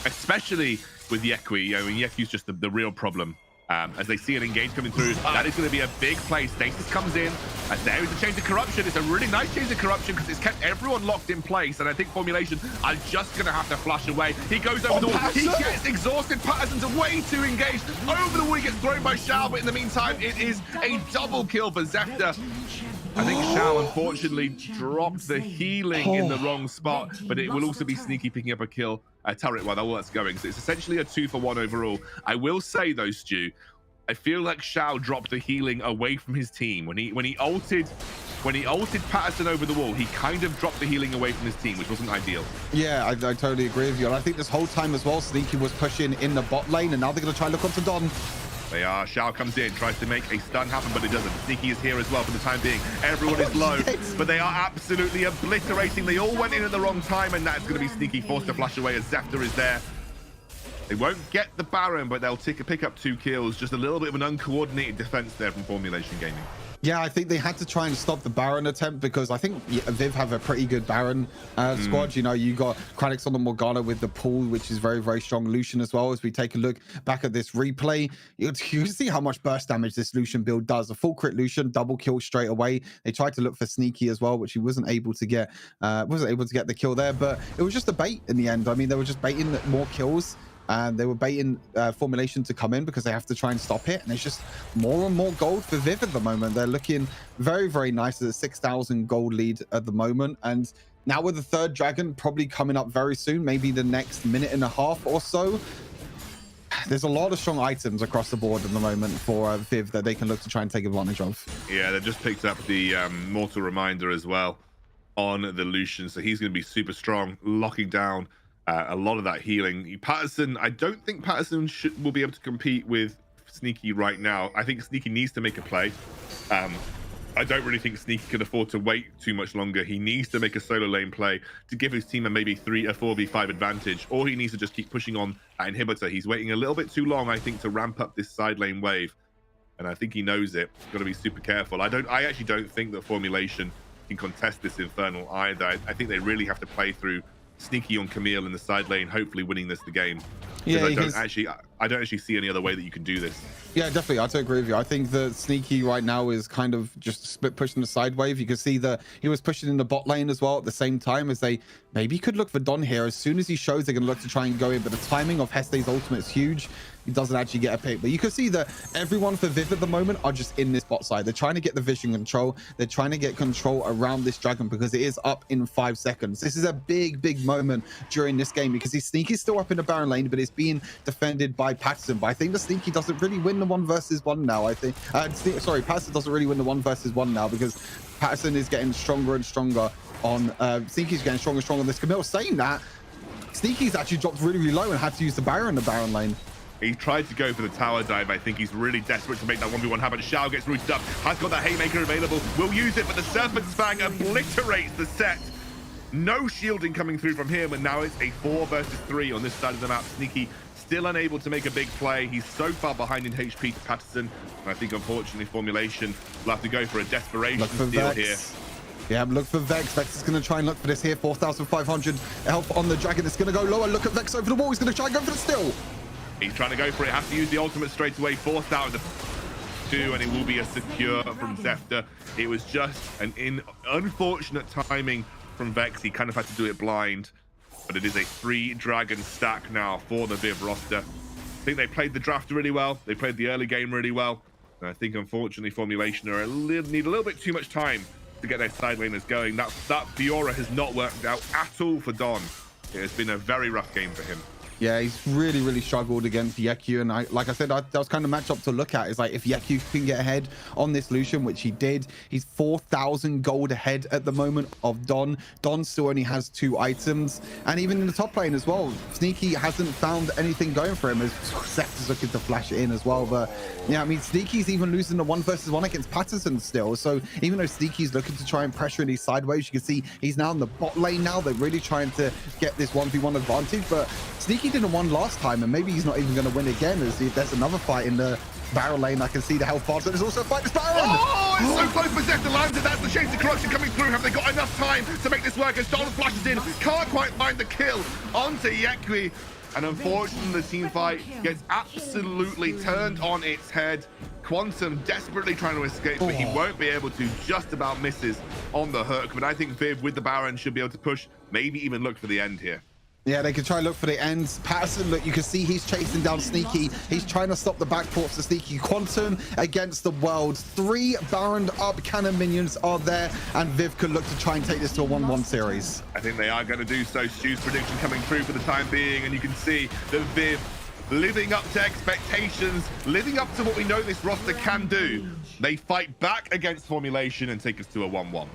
especially with Yekui. I mean, Yekui's just the real problem. As they see an engage coming through, that is going to be a big play. Stasis comes in, and there is a change of corruption. It's a really nice change of corruption because it's kept everyone locked in place, and I think Formulation are just going to have to flash away. He goes over the wall. He gets exhausted. Patterson's way too engaged. Over the wall, he gets thrown by Shao, but in the meantime, it is a double kill for Zephyr. I think Shao unfortunately dropped the healing in the wrong spot, but it will also be Sneaky picking up a kill turret while all that's going. So it's essentially a 2-for-1 overall. I will say though, Stu, I feel like Shao dropped the healing away from his team when he ulted Patterson over the wall. He kind of dropped the healing away from his team, which wasn't ideal. Yeah, I totally agree with you. And I think this whole time as well, Sneaky was pushing in the bot lane, and now they're going to try and look onto Don. They are. Shao comes in, tries to make a stun happen, but it doesn't. Sneaky is here as well for the time being. Everyone is low, but they are absolutely obliterating. They all went in at the wrong time, and that's going to be Sneaky forced to flash away as Zephyr is there. They won't get the Baron, but they'll pick up 2 kills. Just a little bit of an uncoordinated defense there from Formulation Gaming. Yeah, I think they had to try and stop the Baron attempt because I think Viv have a pretty good Baron squad. You know, you got Kradix on the Morgana with the pool, which is very, very strong. Lucian as well. As we take a look back at this replay, you see how much burst damage this Lucian build does. A full crit Lucian, double kill straight away. They tried to look for Sneaky as well, which he wasn't able to get. The kill there, but it was just a bait in the end. I mean, they were just baiting more kills. And they were baiting Formulation to come in because they have to try and stop it. And it's just more and more gold for Viv at the moment. They're looking very, very nice at a 6,000 gold lead at the moment. And now with the 3rd dragon probably coming up very soon, maybe the next minute and a half or so, there's a lot of strong items across the board at the moment for Viv that they can look to try and take advantage of. Yeah, they just picked up the Mortal Reminder as well on the Lucian. So he's going to be super strong, locking down a lot of that healing. Patterson, I don't think Patterson will be able to compete with Sneaky right now. I think Sneaky needs to make a play. I don't really think Sneaky can afford to wait too much longer. He needs to make a solo lane play to give his team a maybe 4v5 advantage, or he needs to just keep pushing on at inhibitor. He's waiting a little bit too long, I think, to ramp up this side lane wave, and I think he knows it. He's got to be super careful. I actually don't think that Formulation can contest this Infernal either. I think they really have to play through Sneaky on Camille in the side lane, hopefully winning this the game. Yeah, I don't actually see any other way that you can do this. Yeah, definitely. I totally agree with you. I think that Sneaky right now is kind of just split pushing the side wave. You can see that he was pushing in the bot lane as well at the same time as they maybe could look for Don here. As soon as he shows, they're going to look to try and go in, but the timing of Heste's ultimate is huge. He doesn't actually get a pick, but you can see that everyone for Viv at the moment are just in this bot side. They're trying to get the vision control. They're trying to get control around this dragon because it is up in 5 seconds. This is a big, big moment during this game because his Sneaky is still up in the Baron lane, but it's being defended by Patterson. But I think the Sneaky doesn't really win the 1v1 now. I think, Patterson doesn't really win the 1v1 now because Patterson is getting stronger and stronger on, Sneaky's getting stronger and stronger on this Camille. Saying that, Sneaky's actually dropped really, really low and had to use the Baron in the Baron lane. He tried to go for the tower dive. I think he's really desperate to make that 1v1 happen. Shao gets rooted up, has got that haymaker available, will use it, but the Serpent's Fang obliterates the set. No shielding coming through from him, and now it's a 4 versus 3 on this side of the map. Sneaky still unable to make a big play. He's so far behind in HP to Patterson, and I think unfortunately Formulation will have to go for a desperation steal here. Yeah, look for Vex. Vex is going to try and look for this here. 4,500 health on the dragon. It's going to go lower. Look at Vex over the wall. He's going to try and go for the steal. He's trying to go for it, has to use the ultimate straight away, forced out of the 2, and it will be a secure from Zephyr. It was just an unfortunate timing from Vex. He kind of had to do it blind, but it is a 3-dragon stack now for the Viv roster. I think they played the draft really well. They played the early game really well. And I think, unfortunately, Formulation need a little bit too much time to get their side laners going. That Fiora has not worked out at all for Don. It has been a very rough game for him. Yeah, he's really struggled against Yeku, and like I said, that was kind of matchup to look at. Is like if Yeku can get ahead on this Lucian, which he did, he's 4,000 gold ahead at the moment of Don. Don still only has 2 items, and even in the top lane as well, Sneaky hasn't found anything going for him as Seth is looking to flash it in as well. But yeah, I mean, Sneaky's even losing the 1v1 against Patterson still. So even though Sneaky's looking to try and pressure in these sideways, you can see he's now in the bot lane now. They're really trying to get this 1v1 advantage, but Sneaky didn't win last time, and maybe he's not even going to win again. As if there's another fight in the barrel lane, I can see the health bar, but there's also a fight this Baron. Oh, it's so close for Zephyr landed. That's the Shades of Corruption coming through. Have they got enough time to make this work? As Don flashes in, can't quite find the kill onto Yekwi. And unfortunately, the team fight gets absolutely turned on its head. Quantum desperately trying to escape, but he won't be able to. Just about misses on the hook. But I think Viv with the Baron should be able to push, maybe even look for the end here. Yeah, they can try and look for the ends. Patterson, look, you can see he's chasing down Sneaky. He's trying to stop the backports to Sneaky. Quantum against the world. 3 Baroned up cannon minions are there, and Viv could look to try and take this to a 1-1 series. I think they are going to do so. Stu's prediction coming through for the time being, and you can see that Viv living up to expectations, living up to what we know this roster can do. They fight back against Formulation and take us to a 1-1.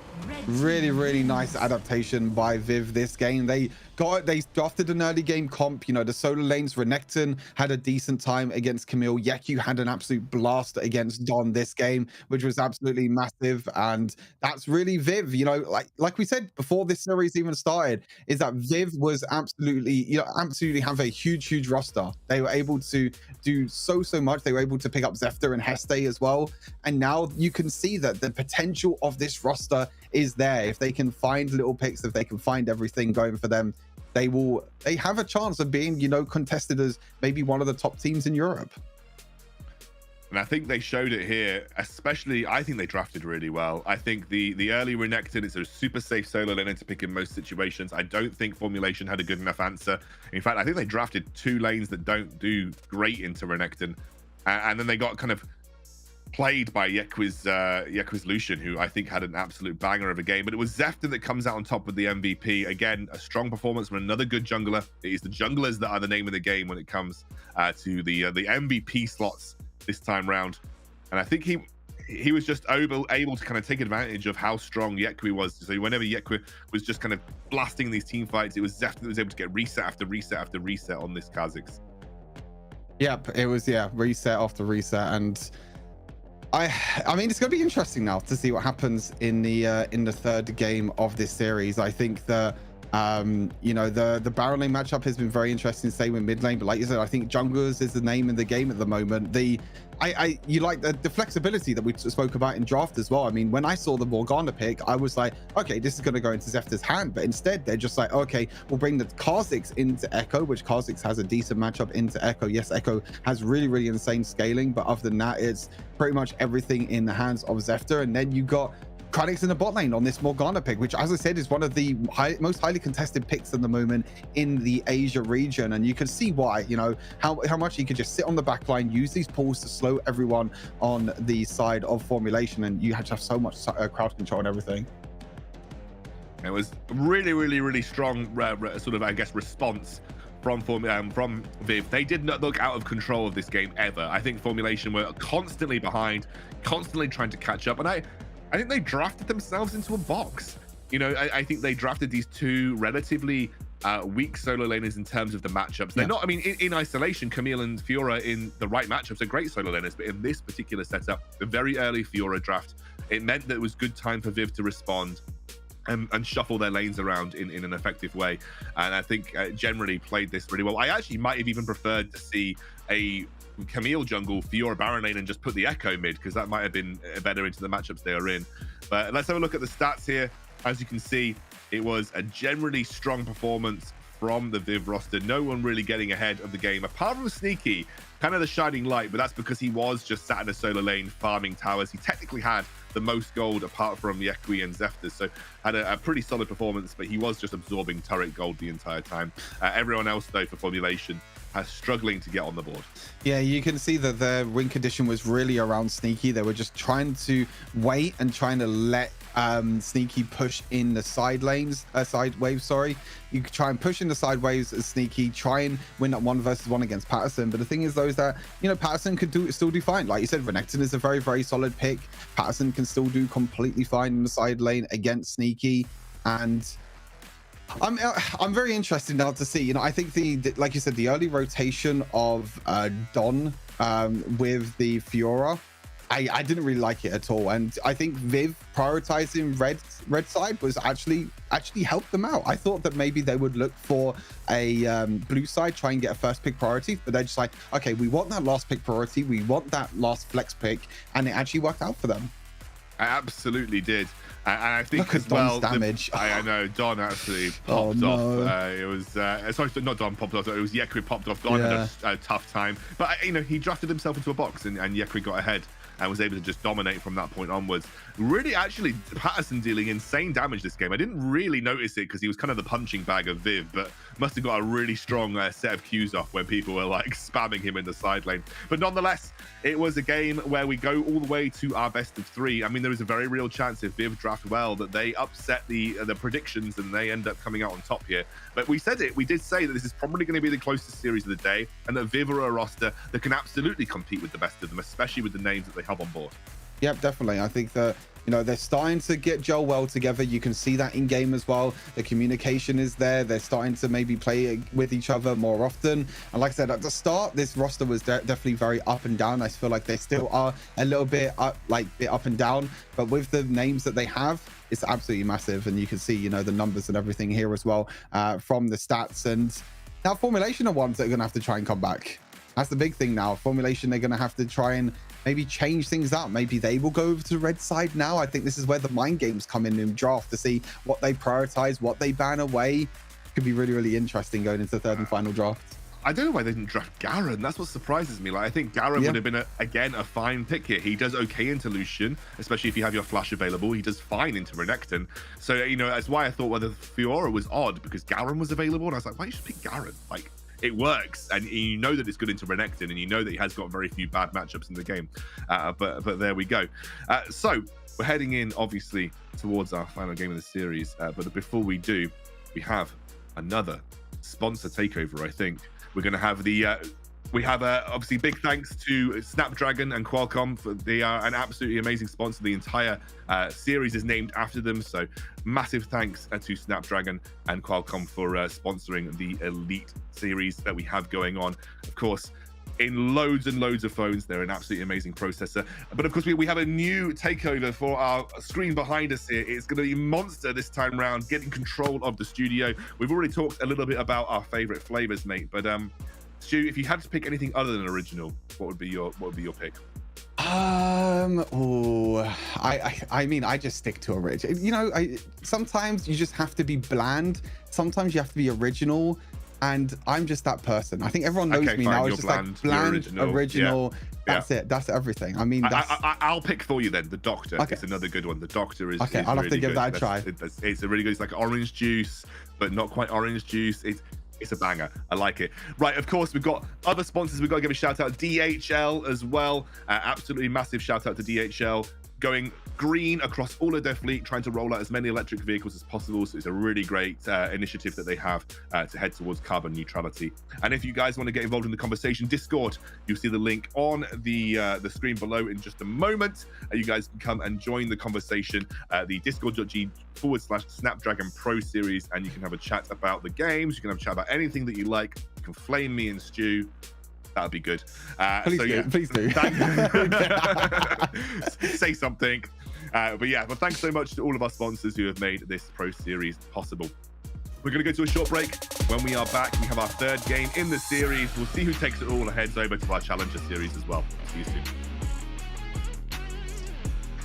Really nice adaptation by Viv this game. They drafted an early game comp. You know, the solo lanes, Renekton had a decent time against Camille. Yeku had an absolute blast against Don this game, which was absolutely massive. And that's really Viv. You know, like we said before this series even started, is that Viv was absolutely have a huge roster. They were able to do so much. They were able to pick up Zephyr and Heste as well. And now you can see that the potential of this roster is there. If they can find little picks, if they can find everything going for them, they have a chance of being, you know, contested as maybe one of the top teams in Europe. And I think they showed it here, especially, I think they drafted really well. I think the early Renekton is a super safe solo laner to pick in most situations. I don't think Formulation had a good enough answer. In fact, I think they drafted 2 lanes that don't do great into Renekton. And then they got kind of played by Yekwi's Lucian, who I think had an absolute banger of a game. But it was Zephyr that comes out on top with the MVP. Again, a strong performance from another good jungler. It is the junglers that are the name of the game when it comes to the MVP slots this time round. And I think he was just able to kind of take advantage of how strong Yekwi was. So whenever Yekwi was just kind of blasting these team fights, it was Zephyr that was able to get reset after reset after reset on this Kha'Zix. Yep, it was, yeah, reset after reset. And I mean, it's going to be interesting now to see what happens in the third game of this series. I think the you know, the Baron lane matchup has been very interesting, same with mid lane, but like you said, I think junglers is the name in the game at the moment. You like the flexibility that we spoke about in draft as well. I mean, when I saw the Morgana pick, I was like, okay, this is going to go into Zephyr's hand, but instead they're just like, okay, we'll bring the Kha'Zix into Echo, which Kha'Zix has a decent matchup into Echo. Yes, Echo has really insane scaling, but other than that, it's pretty much everything in the hands of Zephyr. And then you got Kranix in the bot lane on this Morgana pick, which, as I said, is one of the most highly contested picks at the moment in the Asia region. And you can see why, you know, how much he could just sit on the back line, use these pulls to slow everyone on the side of Formulation, and you have to have so much crowd control and everything. It was really strong sort of, I guess, response from Viv. They did not look out of control of this game ever. I think Formulation were constantly behind, constantly trying to catch up, and I think they drafted themselves into a box. You know, I think they drafted these 2 relatively weak solo laners in terms of the matchups. They're not, I mean, in isolation, Camille and Fiora in the right matchups are great solo laners, but in this particular setup, the very early Fiora draft, it meant that it was good time for Viv to respond and shuffle their lanes around in an effective way. And I think generally played this really well. I actually might have even preferred to see a Camille jungle, Fiora Baron lane, and just put the Echo mid, because that might have been better into the matchups they are in. But let's have a look at the stats here. As you can see, it was a generally strong performance from the Viv roster. No one really getting ahead of the game, apart from Sneaky, kind of the shining light, but that's because he was just sat in a solo lane farming towers. He technically had the most gold apart from Yekwi and Zephyr, so had a pretty solid performance, but he was just absorbing turret gold the entire time. Everyone else, though, for Formulation, has struggling to get on the board. Yeah, you can see that their win condition was really around Sneaky. They were just trying to wait and trying to let Sneaky push in the side lanes, side waves, sorry. You could try and push in the side waves as Sneaky, try and win that 1v1 against Patterson. But the thing is, though, is that, you know, Patterson could still do fine. Like you said, Renekton is a very, very solid pick. Patterson can still do completely fine in the side lane against Sneaky. And I'm very interested now to see, you know, I think like you said, the early rotation of Don with the Fiora, I didn't really like it at all. And I think Viv prioritizing red side was actually helped them out. I thought that maybe they would look for a blue side, try and get a first pick priority, but they're just like, okay, we want that last pick priority, we want that last flex pick, and it actually worked out for them. I absolutely did. And I think look as at well, Don's damage. I know Don absolutely Oh, popped no. off. It was sorry, not Don popped off. It was Yekri popped off. Don had a tough time, but you know, he drafted himself into a box, and Yekri got ahead and was able to just dominate from that point onwards. Really, actually, Patterson dealing insane damage this game. I didn't really notice it because he was kind of the punching bag of Viv, but must have got a really strong set of cues off when people were like spamming him in the side lane. But nonetheless, it was a game where we go all the way to our best of 3. I mean, there was a very real chance if Viv draft well that they upset the predictions and they end up coming out on top here. But we said it. We did say that this is probably going to be the closest series of the day, and that Viv are a roster that can absolutely compete with the best of them, especially with the names that they have on board. Yep, definitely. I think that, you know, they're starting to gel well together. You can see that in game as well. The communication is there. They're starting to maybe play with each other more often. And like I said, at the start, this roster was definitely very up and down. I feel like they still are a little bit up and down. But with the names that they have, it's absolutely massive. And you can see, you know, the numbers and everything here as well from the stats. And now Formulation are ones that are going to have to try and come back. That's the big thing now. Formulation, they're going to have to try and maybe change things up. Maybe they will go over to the red side now. I think this is where the mind games come in draft to see what they prioritize, what they ban away. Could be really, really interesting going into the third and final draft. I don't know why they didn't draft Garen. That's what surprises me. Like, I think Garen would have been, again, a fine pick here. He does okay into Lucian, especially if you have your flash available. He does fine into Renekton. So, you know, that's why I thought whether Fiora was odd, because Garen was available. And I was like, why you should pick Garen? Like, it works, and you know that it's good into Renekton, and you know that he has got very few bad matchups in the game. But there we go. So we're heading in, obviously, towards our final game of the series. But before we do, we have another sponsor takeover. I think we're going to have obviously big thanks to Snapdragon and Qualcomm. They are an absolutely amazing sponsor. The entire series is named after them. So massive thanks to Snapdragon and Qualcomm for sponsoring the Elite series that we have going on. Of course, in loads and loads of phones, they're an absolutely amazing processor. But of course, we have a new takeover for our screen behind us here. It's going to be Monster this time round, getting control of the studio. We've already talked a little bit about our favorite flavors, mate. But Stu, if you had to pick anything other than original, what would be your pick? I mean, I just stick to original. You know, sometimes you just have to be bland. Sometimes you have to be original, and I'm just that person. I think everyone knows me now. It's just like bland, original. Yeah. That's it. That's everything. I mean, I'll pick for you then. The Doctor. Okay. It's another good one. The Doctor is okay. I'll have to give that a try. It's a really good. It's like orange juice, but not quite orange juice. It's a banger. I like it. Right, of course, we've got other sponsors. We've got to give a shout out. DHL as well. Absolutely massive shout out to DHL. Going green across all of their fleet, trying to roll out as many electric vehicles as possible. So it's a really great initiative that they have to head towards carbon neutrality. And if you guys want to get involved in the conversation, Discord, you'll see the link on the screen below in just a moment. You guys can come and join the conversation. The discord.g/Snapdragon Pro Series, and you can have a chat about the games. You can have a chat about anything that you like. You can flame me and Stu. That'd be good. Please do. Say something. But thanks so much to all of our sponsors who have made this Pro Series possible. We're going to go to a short break. When we are back, we have our third game in the series. We'll see who takes it all and heads over to our Challenger series as well. See you soon.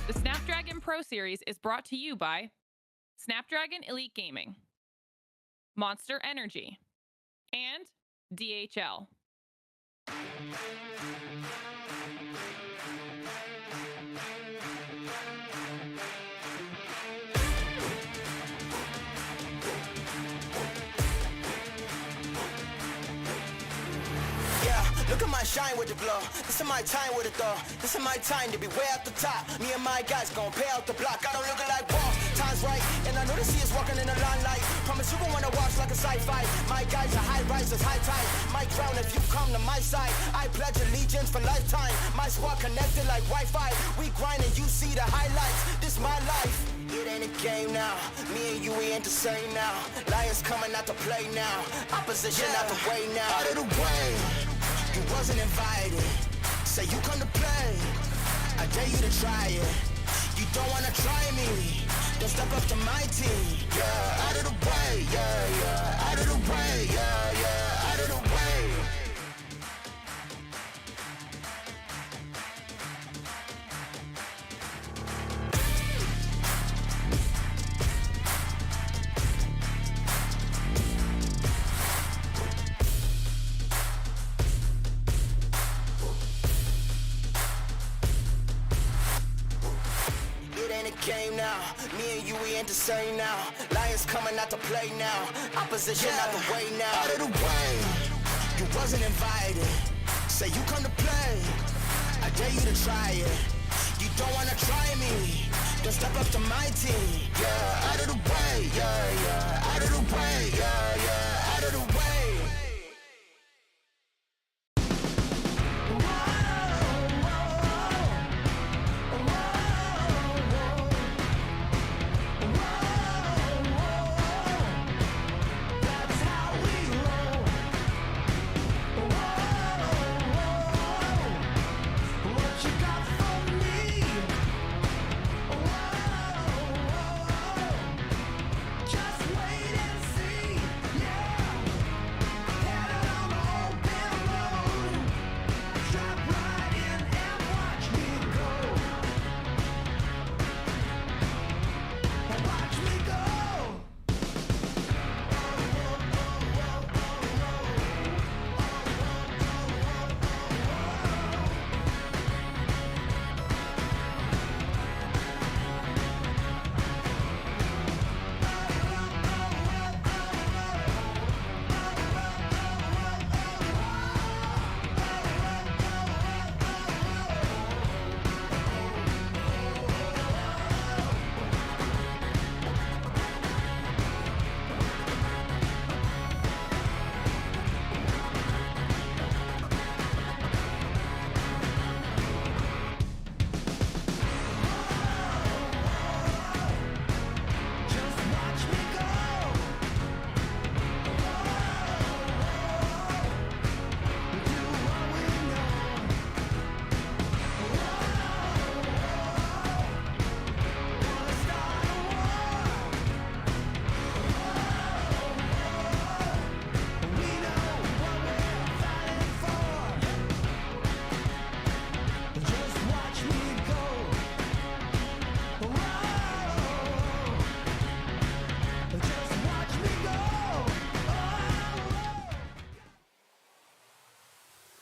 The Snapdragon Pro Series is brought to you by Snapdragon Elite Gaming, Monster Energy, and DHL. Look at my shine with the glow. This is my time with it though. This is my time to be way at the top. Me and my guys gon' pay out the block. I don't look like boss. Time's right, and I know the sea is walking in the limelight. Promise you gon' wanna watch like a sci-fi. My guys are high risers, high time. My crown if you come to my side. I pledge allegiance for lifetime. My squad connected like Wi-Fi. We grind and you see the highlights. This my life. It ain't a game now. Me and you, we ain't the same now. Lions coming out to play now. Opposition out the way now. Out of the way. You wasn't invited. Say you come to play. I dare you to try it. You don't wanna try me. Then step up to my team. Yeah, out of the way. Yeah, yeah. Out of the way. Yeah, yeah. Out of the way. Game now, me and you, we ain't the same now. Lions coming out to play now. Opposition out the way now. Out of the way, you wasn't invited. Say you come to play, I dare you to try it. You don't wanna try me, then step up to my team. Yeah, out of the way, yeah, yeah. Out of the way, yeah, yeah. Out of the way.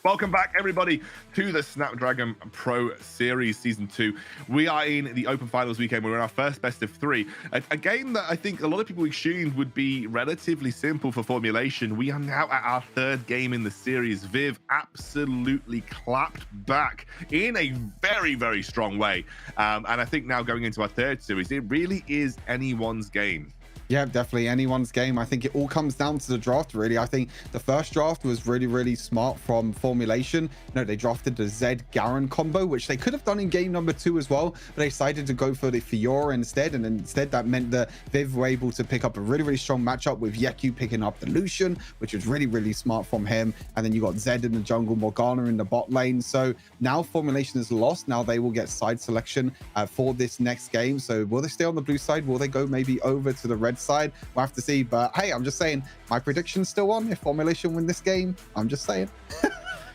Welcome back, everybody, to the Snapdragon Pro Series Season 2. We are in the Open Finals weekend. We're in our first best of 3. A game that I think a lot of people assumed would be relatively simple for Formulation. We are now at our 3rd game in the series. Viv absolutely clapped back in a very, very strong way. And I think now going into our 3rd series, it really is anyone's game. Yeah, definitely anyone's game. I think it all comes down to the draft, really. I think the first draft was really, really smart from Formulation. They drafted the Zed Garen combo, which they could have done in game number 2 as well, but they decided to go for the Fiora instead. And instead, that meant that Viv were able to pick up a really, really strong matchup with Yeku picking up the Lucian, which was really, really smart from him. And then you got Zed in the jungle, Morgana in the bot lane. So now Formulation is lost. Now they will get side selection for this next game. So will they stay on the blue side? Will they go maybe over to the red side? We'll have to see. But hey, I'm just saying, my prediction's still on. If Formulation win this game, I'm just saying.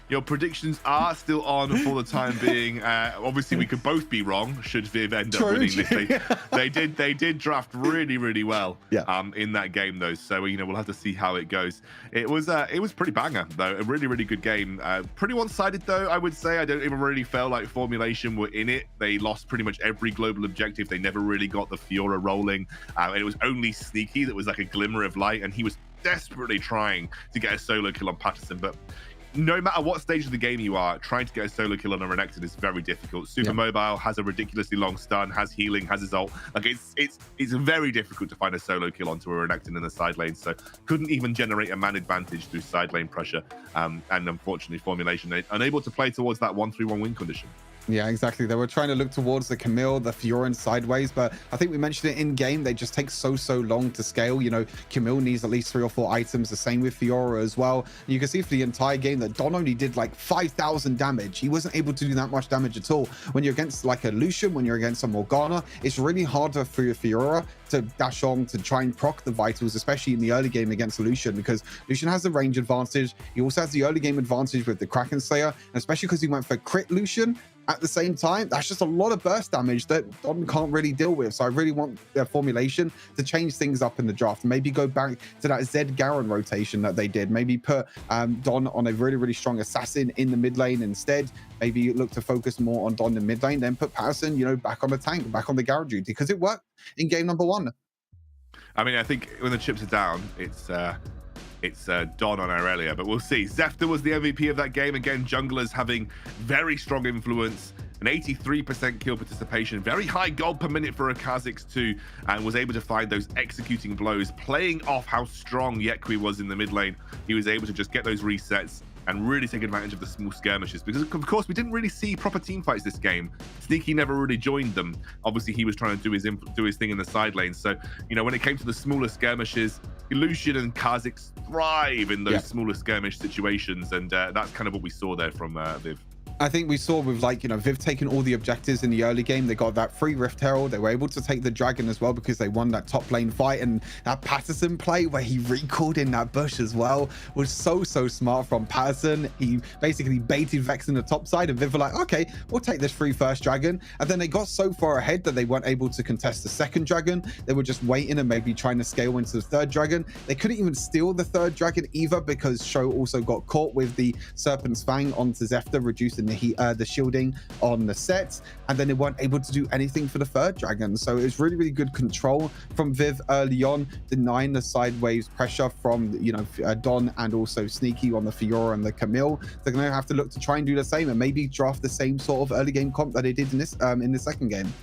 Your predictions are still on for the time being. Obviously, we could both be wrong should Viv end up winning this. They did draft really, really well in that game, though. So we'll have to see how it goes. It was pretty banger, though. A really, really good game. Pretty one-sided, though, I would say. I don't even really feel like Formulation were in it. They lost pretty much every global objective. They never really got the Fiora rolling. And it was only Sneaky that was like a glimmer of light, and he was desperately trying to get a solo kill on Patterson, but no matter what stage of the game you are, trying to get a solo kill on a Renekton is very difficult. Super mobile, has a ridiculously long stun, has healing, has his ult. Like it's very difficult to find a solo kill onto a Renekton in the side lane. So couldn't even generate a man advantage through side lane pressure. And unfortunately, Formulation unable to play towards that 1-3-1 win condition. Yeah, exactly. They were trying to look towards the Camille, the Fioran sideways, but I think we mentioned it in game. They just take so long to scale. You know, Camille needs at least 3 or 4 items. The same with Fiora as well. And you can see for the entire game that Don only did like 5,000 damage. He wasn't able to do that much damage at all. When you're against like a Lucian, when you're against a Morgana, it's really harder for your Fiora to dash on to try and proc the vitals, especially in the early game against Lucian, because Lucian has the range advantage. He also has the early game advantage with the Kraken Slayer, and especially because he went for crit Lucian at the same time. That's just a lot of burst damage that Don can't really deal with. So I really want their Formulation to change things up in the draft. Maybe go back to that Zed Garen rotation that they did. Maybe put Don on a really strong assassin in the mid lane instead. Maybe look to focus more on Don in mid lane, then put Patterson, you know, back on the tank, back on the Garen duty, because it worked in game number 1. I mean, I think when the chips are down, it's Don on Aurelia, but we'll see. Zefta was the MVP of that game. Again, junglers having very strong influence, an 83% kill participation, very high gold per minute for a Kha'Zix too, and was able to find those executing blows, playing off how strong Yekwi was in the mid lane. He was able to just get those resets and really take advantage of the small skirmishes, because of course we didn't really see proper team fights this game. Sneaky never really joined them. Obviously he was trying to do his thing in the side lane. So, you know, when it came to the smaller skirmishes, Lucian and Kha'Zix thrive in those smaller skirmish situations, and that's kind of what we saw there from Viv. I think we saw with, like, you know, Viv taking all the objectives in the early game. They got that free Rift Herald. They were able to take the Dragon as well because they won that top lane fight. And that Patterson play where he recalled in that bush as well was so smart from Patterson. He basically baited Vex in the top side, and Viv were like, okay, we'll take this free first Dragon. And then they got so far ahead that they weren't able to contest the second Dragon. They were just waiting and maybe trying to scale into the third Dragon. They couldn't even steal the third Dragon either because Sho also got caught with the Serpent's Fang onto Zefta, reducing the shielding on the sets, and then they weren't able to do anything for the third Dragon. So it was really good control from Viv early on, denying the sideways pressure from, you know, Don and also Sneaky on the Fiora and the Camille. They're going to have to look to try and do the same and maybe draft the same sort of early game comp that they did in the second game.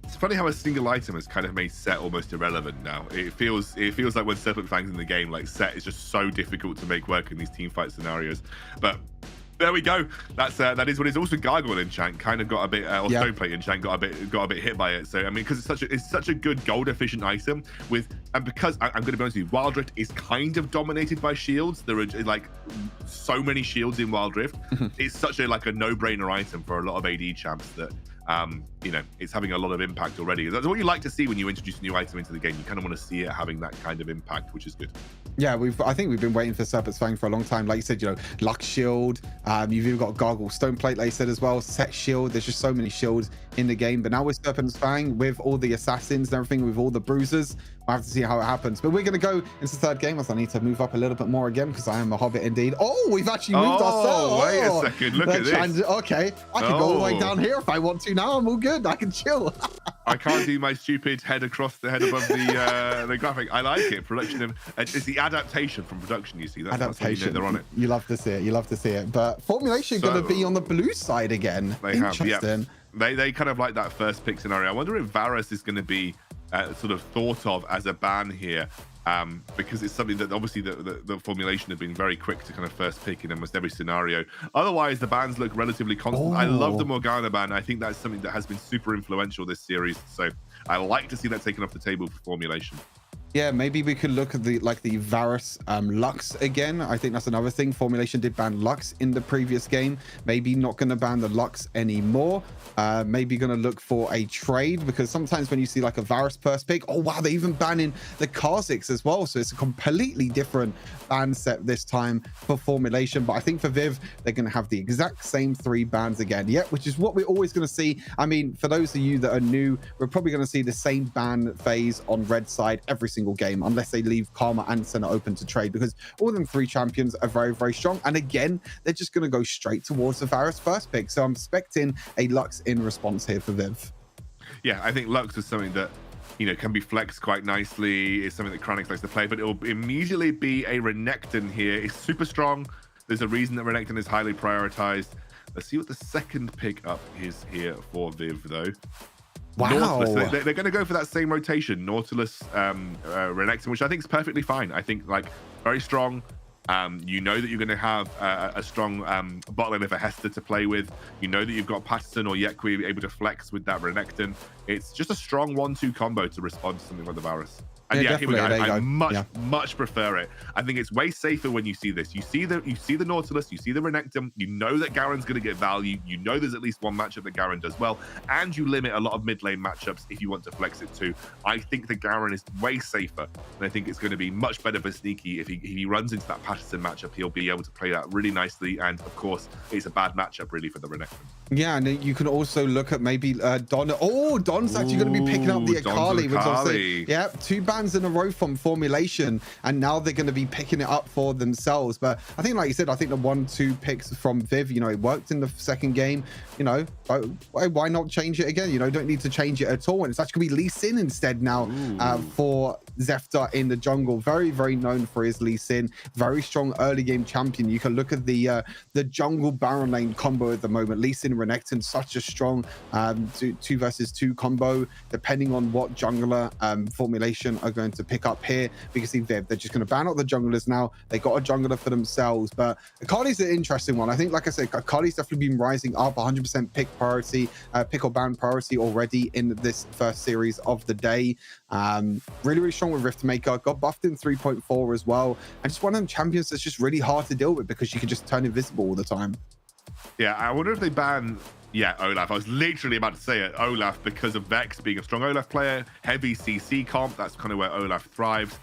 It's funny how a single item has kind of made Set almost irrelevant now. It feels like when Serpent Fang's in the game, like Set is just so difficult to make work in these team fight scenarios. But there we go. That is what it is. Also, Gargoyle enchant kind of got a bit, or Stoneplate enchant got a bit hit by it. So I mean, because it's such a good gold efficient item and because I'm going to be honest with you, Wild Rift is kind of dominated by shields. There are like so many shields in Wild Rift. It's such a no-brainer item for a lot of AD champs that you know, it's having a lot of impact already. That's what you like to see when you introduce a new item into the game. You kind of want to see it having that kind of impact, which is good. Yeah, I think we've been waiting for Serpent's Fang for a long time. Like you said, you know, Lux Shield. You've even got Gargle Stoneplate, like you said as well. Set Shield. There's just so many shields in the game. But now with Serpent's Fang, with all the assassins and everything, with all the bruisers, I have to see how it happens. But we're going to go into the third game as I need to move up a little bit more again because I am a hobbit indeed. Oh, we've actually moved ourselves. Wait a second. Look at this. Okay, I can go all the way down here if I want to now. I'm all good. I can chill. I can't do my stupid head across the head above the graphic. I like it. Production it's the adaptation from production. You see, that's adaptation. You know they're on it. You love to see it. You love to see it. But Formulation going to be on the blue side again. They have. They kind of like that first pick scenario. I wonder if Varus is going to be sort of thought of as a ban here. Because it's something that obviously the Formulation have been very quick to kind of first pick in almost every scenario. Otherwise, the bans look relatively constant. I love the Morgana ban. I think that's something that has been super influential this series. So I like to see that taken off the table for Formulation. Yeah, maybe we could look at the Varus Lux again. I think that's another thing. Formulation did ban Lux in the previous game. Maybe not going to ban the Lux anymore. Maybe going to look for a trade, because sometimes when you see like a Varus first pick, oh wow, they're even banning the Kha'Zix as well. So it's a completely different ban set this time for Formulation. But I think for Viv, they're going to have the exact same 3 bans again. Yeah, which is what we're always going to see. I mean, for those of you that are new, we're probably going to see the same ban phase on red side every single game, unless they leave Karma and Senna open to trade, because all them 3 champions are very strong. And again, they're just going to go straight towards the Varus first pick. So I'm expecting a Lux in response here for Viv. Yeah, I think Lux is something that, you know, can be flexed quite nicely. It's something that Kranix likes to play, but it'll immediately be a Renekton here. It's super strong, There's a reason that Renekton is highly prioritized. Let's see what the second pick up is here for Viv, though. Wow. Nautilus, they're going to go for that same rotation, Nautilus, Renekton, which I think is perfectly fine. I think, like, very strong. You know that you're going to have a strong bot lane for Hester to play with. You know that you've got Patterson or Yekwi able to flex with that Renekton. It's just a strong 1-2 combo to respond to something like the Varus. And yeah, here we go. I much prefer it. I think it's way safer when you see this. You see the Nautilus, you see the Renekton. You know that Garen's going to get value. You know there's at least one matchup that Garen does well, and you limit a lot of mid lane matchups if you want to flex it too. I think the Garen is way safer, and I think it's going to be much better for Sneaky if he runs into that Patterson matchup. He'll be able to play that really nicely, and of course, it's a bad matchup really for the Renekton. Yeah, and you can also look at maybe Don. Oh, Don's actually going to be picking up the Akali. Which obviously, yeah, 2 bans in a row from Formulation, and now they're going to be picking it up for themselves. But I think, like you said, I think the 1-2 picks from Viv, you know, it worked in the second game. You know, why not change it again? You know, don't need to change it at all. And it's actually going to be Lee Sin instead now for Zefta in the jungle. Very, very known for his Lee Sin. Very strong early game champion. You can look at the jungle Baron lane combo at the moment. Lee Sin, Renekton, such a strong 2 versus 2 combo. Depending on what jungler Formulation are going to pick up here, we can see Viv, they're just going to ban out the junglers now. They got a jungler for themselves, but Akali's an interesting one. I think, like I said, Akali's definitely been rising up 100% pick or ban priority already in this first series of the day. Really, really strong with Riftmaker. Got buffed in 3.4 as well, and just one of them champions that's just really hard to deal with because you can just turn invisible all the time. Yeah, I wonder if they ban Olaf. I was literally about to say it, Olaf, because of Vex being a strong Olaf player, heavy CC comp. That's kind of where Olaf thrives.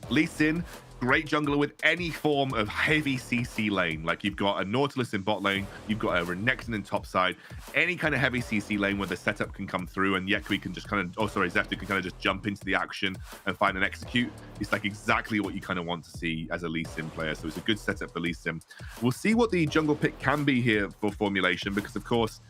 Lee Sin, great jungler with any form of heavy CC lane. Like, you've got a Nautilus in bot lane, you've got a Renekton in top side, any kind of heavy CC lane where the setup can come through and Yekwi can just Zefta can kind of just jump into the action and find and execute. It's like exactly what you kind of want to see as a Lee Sin player. So it's a good setup for Lee Sin. We'll see what the jungle pick can be here for Formulation, because of course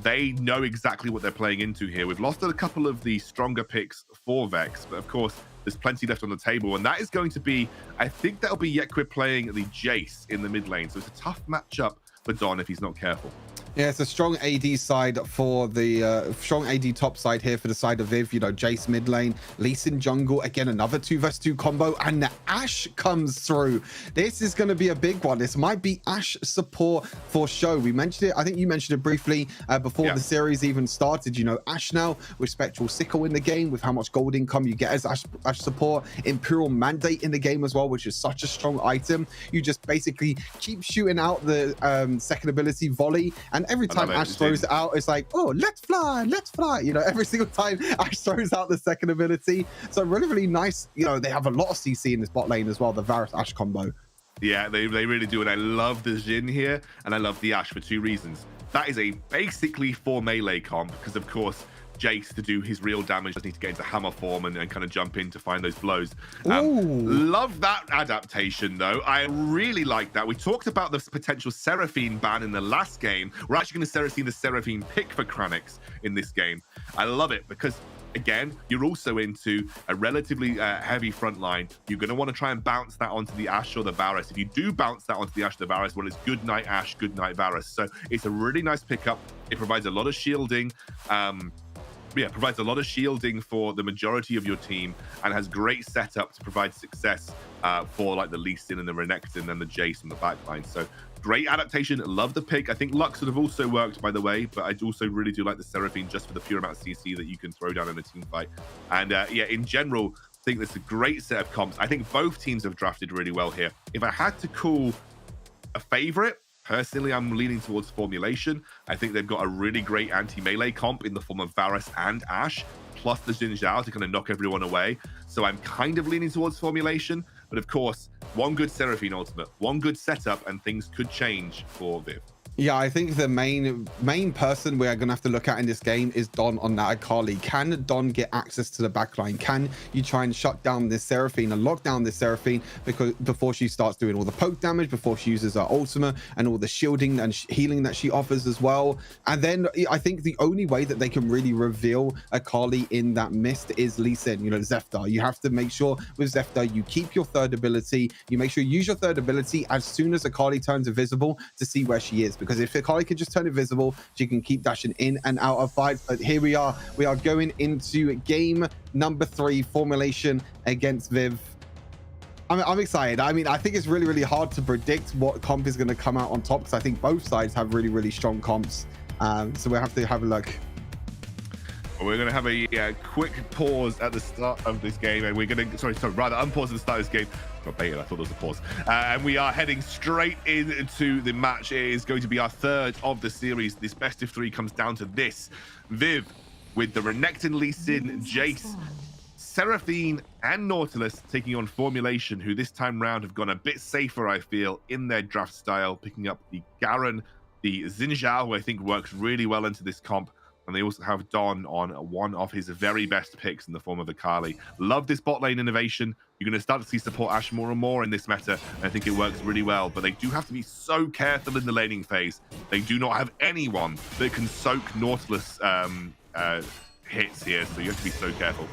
they know exactly what they're playing into here. We've lost a couple of the stronger picks for Vex, but of course there's plenty left on the table, and that is going to be, I think that'll be Yekwi playing the Jace in the mid lane. So it's a tough matchup for Don if he's not careful. Yeah, it's a strong AD side for the strong AD top side here for the side of Viv. You know, Jace mid lane, Lee Sin jungle. Again, another 2 versus 2 combo, and the Ashe comes through. This is going to be a big one. This might be Ashe support for show. We mentioned it. I think you mentioned it briefly before the series even started. You know, Ashe now with Spectral Sickle in the game, with how much gold income you get as Ashe support, Imperial Mandate in the game as well, which is such a strong item. You just basically keep shooting out the second ability volley, and every time Ashe throws it out, it's like, oh, let's fly. You know, every single time Ashe throws out the second ability. So really, really nice. You know, they have a lot of CC in this bot lane as well, the Varus Ashe combo. Yeah, they really do. And I love the Jhin here, and I love the Ashe for 2 reasons. That is a basically 4 melee comp, because of course Jace, to do his real damage, does need to get into hammer form and kind of jump in to find those blows. Love that adaptation, though. I really like that. We talked about the potential Seraphine ban in the last game. We're actually going to see the Seraphine pick for Kranix in this game. I love it because, again, you're also into a relatively heavy front line. You're going to want to try and bounce that onto the Ashe or the Varus. If you do bounce that onto the Ashe or the Varus, well, it's good night Ashe, good night Varus. So it's a really nice pickup. It provides a lot of shielding. Provides a lot of shielding for the majority of your team, and has great setup to provide success for like the Lee Sin and the Renekton and the Jace on the backline. So great adaptation. Love the pick. I think Lux would have also worked, by the way, but I also really do like the Seraphine just for the pure amount of CC that you can throw down in a team fight. And in general, I think that's a great set of comps. I think both teams have drafted really well here. If I had to call a favorite, personally, I'm leaning towards Formulation. I think they've got a really great anti-melee comp in the form of Varus and Ashe, plus the Xin Zhao to kind of knock everyone away. So I'm kind of leaning towards Formulation. But of course, one good Seraphine ultimate, one good setup, and things could change for Viv. Yeah, I think the main person we're gonna have to look at in this game is Don on that Akali. Can Don get access to the backline? Can you try and shut down this Seraphine and lock down this Seraphine because before she starts doing all the poke damage, before she uses her ultimate and all the shielding and healing that she offers as well? And then I think the only way that they can really reveal Akali in that mist is Lee Sin, you know, Zephyr. You have to make sure with Zephyr you keep your third ability. You make sure you use your third ability as soon as Akali turns invisible to see where she is. Because if Akali can just turn invisible, she can keep dashing in and out of fights. But here we are going into game number 3, Formulation against Viv. I'm excited. I mean, I think it's really hard to predict what comp is going to come out on top, because I think both sides have really strong comps. So we'll have to have a look. We're going to have a quick pause at the start of this game, and we're going to, rather unpause at the start of this game. Got baited, I thought there was a pause. And we are heading straight into the match. It is going to be our third of the series. This best of 3 comes down to this. Viv with the Renekton, Lee Sin, Jace, Seraphine, and Nautilus taking on Formulation, who this time round have gone a bit safer, I feel, in their draft style, picking up the Garen, the Xin Zhao, who I think works really well into this comp. And they also have Don on one of his very best picks in the form of Akali. Love this bot lane innovation. You're going to start to see support Ashe more and more in this meta. And I think it works really well. But they do have to be so careful in the laning phase. They do not have anyone that can soak Nautilus hits here. So you have to be so careful.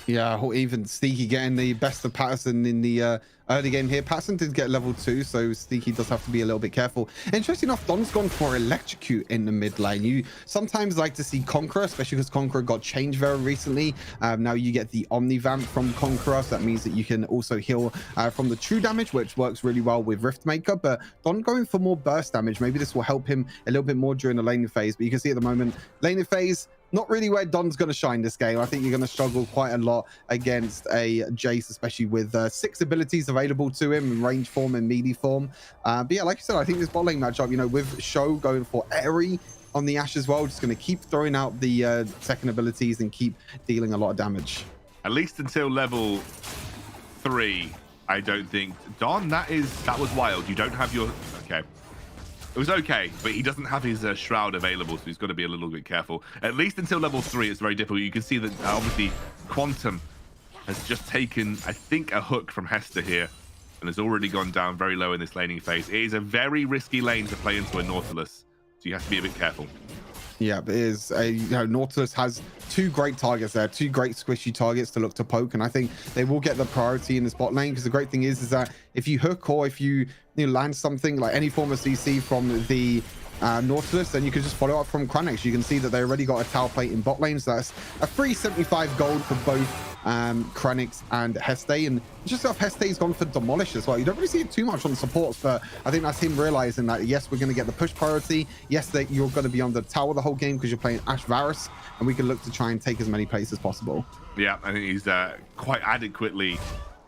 Yeah, or even Sneaky getting the best of Patterson in the early game here. Patterson did get level 2, so Sneaky does have to be a little bit careful. Interesting enough, Don's gone for Electrocute in the mid lane. You sometimes like to see Conqueror, especially because Conqueror got changed very recently. Now you get the Omnivamp from Conqueror, so that means that you can also heal from the true damage, which works really well with Riftmaker. But Don going for more burst damage. Maybe this will help him a little bit more during the laning phase. But you can see at the moment, laning phase, not really where Don's going to shine this game. I think you're going to struggle quite a lot against a Jace, especially with 6 abilities available to him in range form and melee form. But yeah, like I said, I think this bot lane matchup, you know, with Show going for Airy on the Ashe as well, just going to keep throwing out the second abilities and keep dealing a lot of damage. At least until level 3, I don't think. Don, that was wild. You don't have your... Okay. It was okay, but he doesn't have his shroud available, so he's got to be a little bit careful. At least until level 3, it's very difficult. You can see that obviously Quantum has just taken, I think, a hook from Hester here, and has already gone down very low in this laning phase. It is a very risky lane to play into a Nautilus, so you have to be a bit careful. Yeah, it is. Nautilus has 2 great targets there, 2 great squishy targets to look to poke, and I think they will get the priority in this bot lane, because the great thing is that if you hook or if you land something like any form of CC from the Nautilus, then you can just follow up from Kranix. You can see that they already got a tower plate in bot lane, so that's a free 75 gold for both Kranix and Heste. And just off, Heste's gone for Demolish as well. You don't really see it too much on supports, but I think that's him realizing that, yes, we're going to get the push priority. Yes, that you're going to be on the tower the whole game because you're playing Ashe Varus, and we can look to try and take as many plays as possible. Yeah, I think he's quite adequately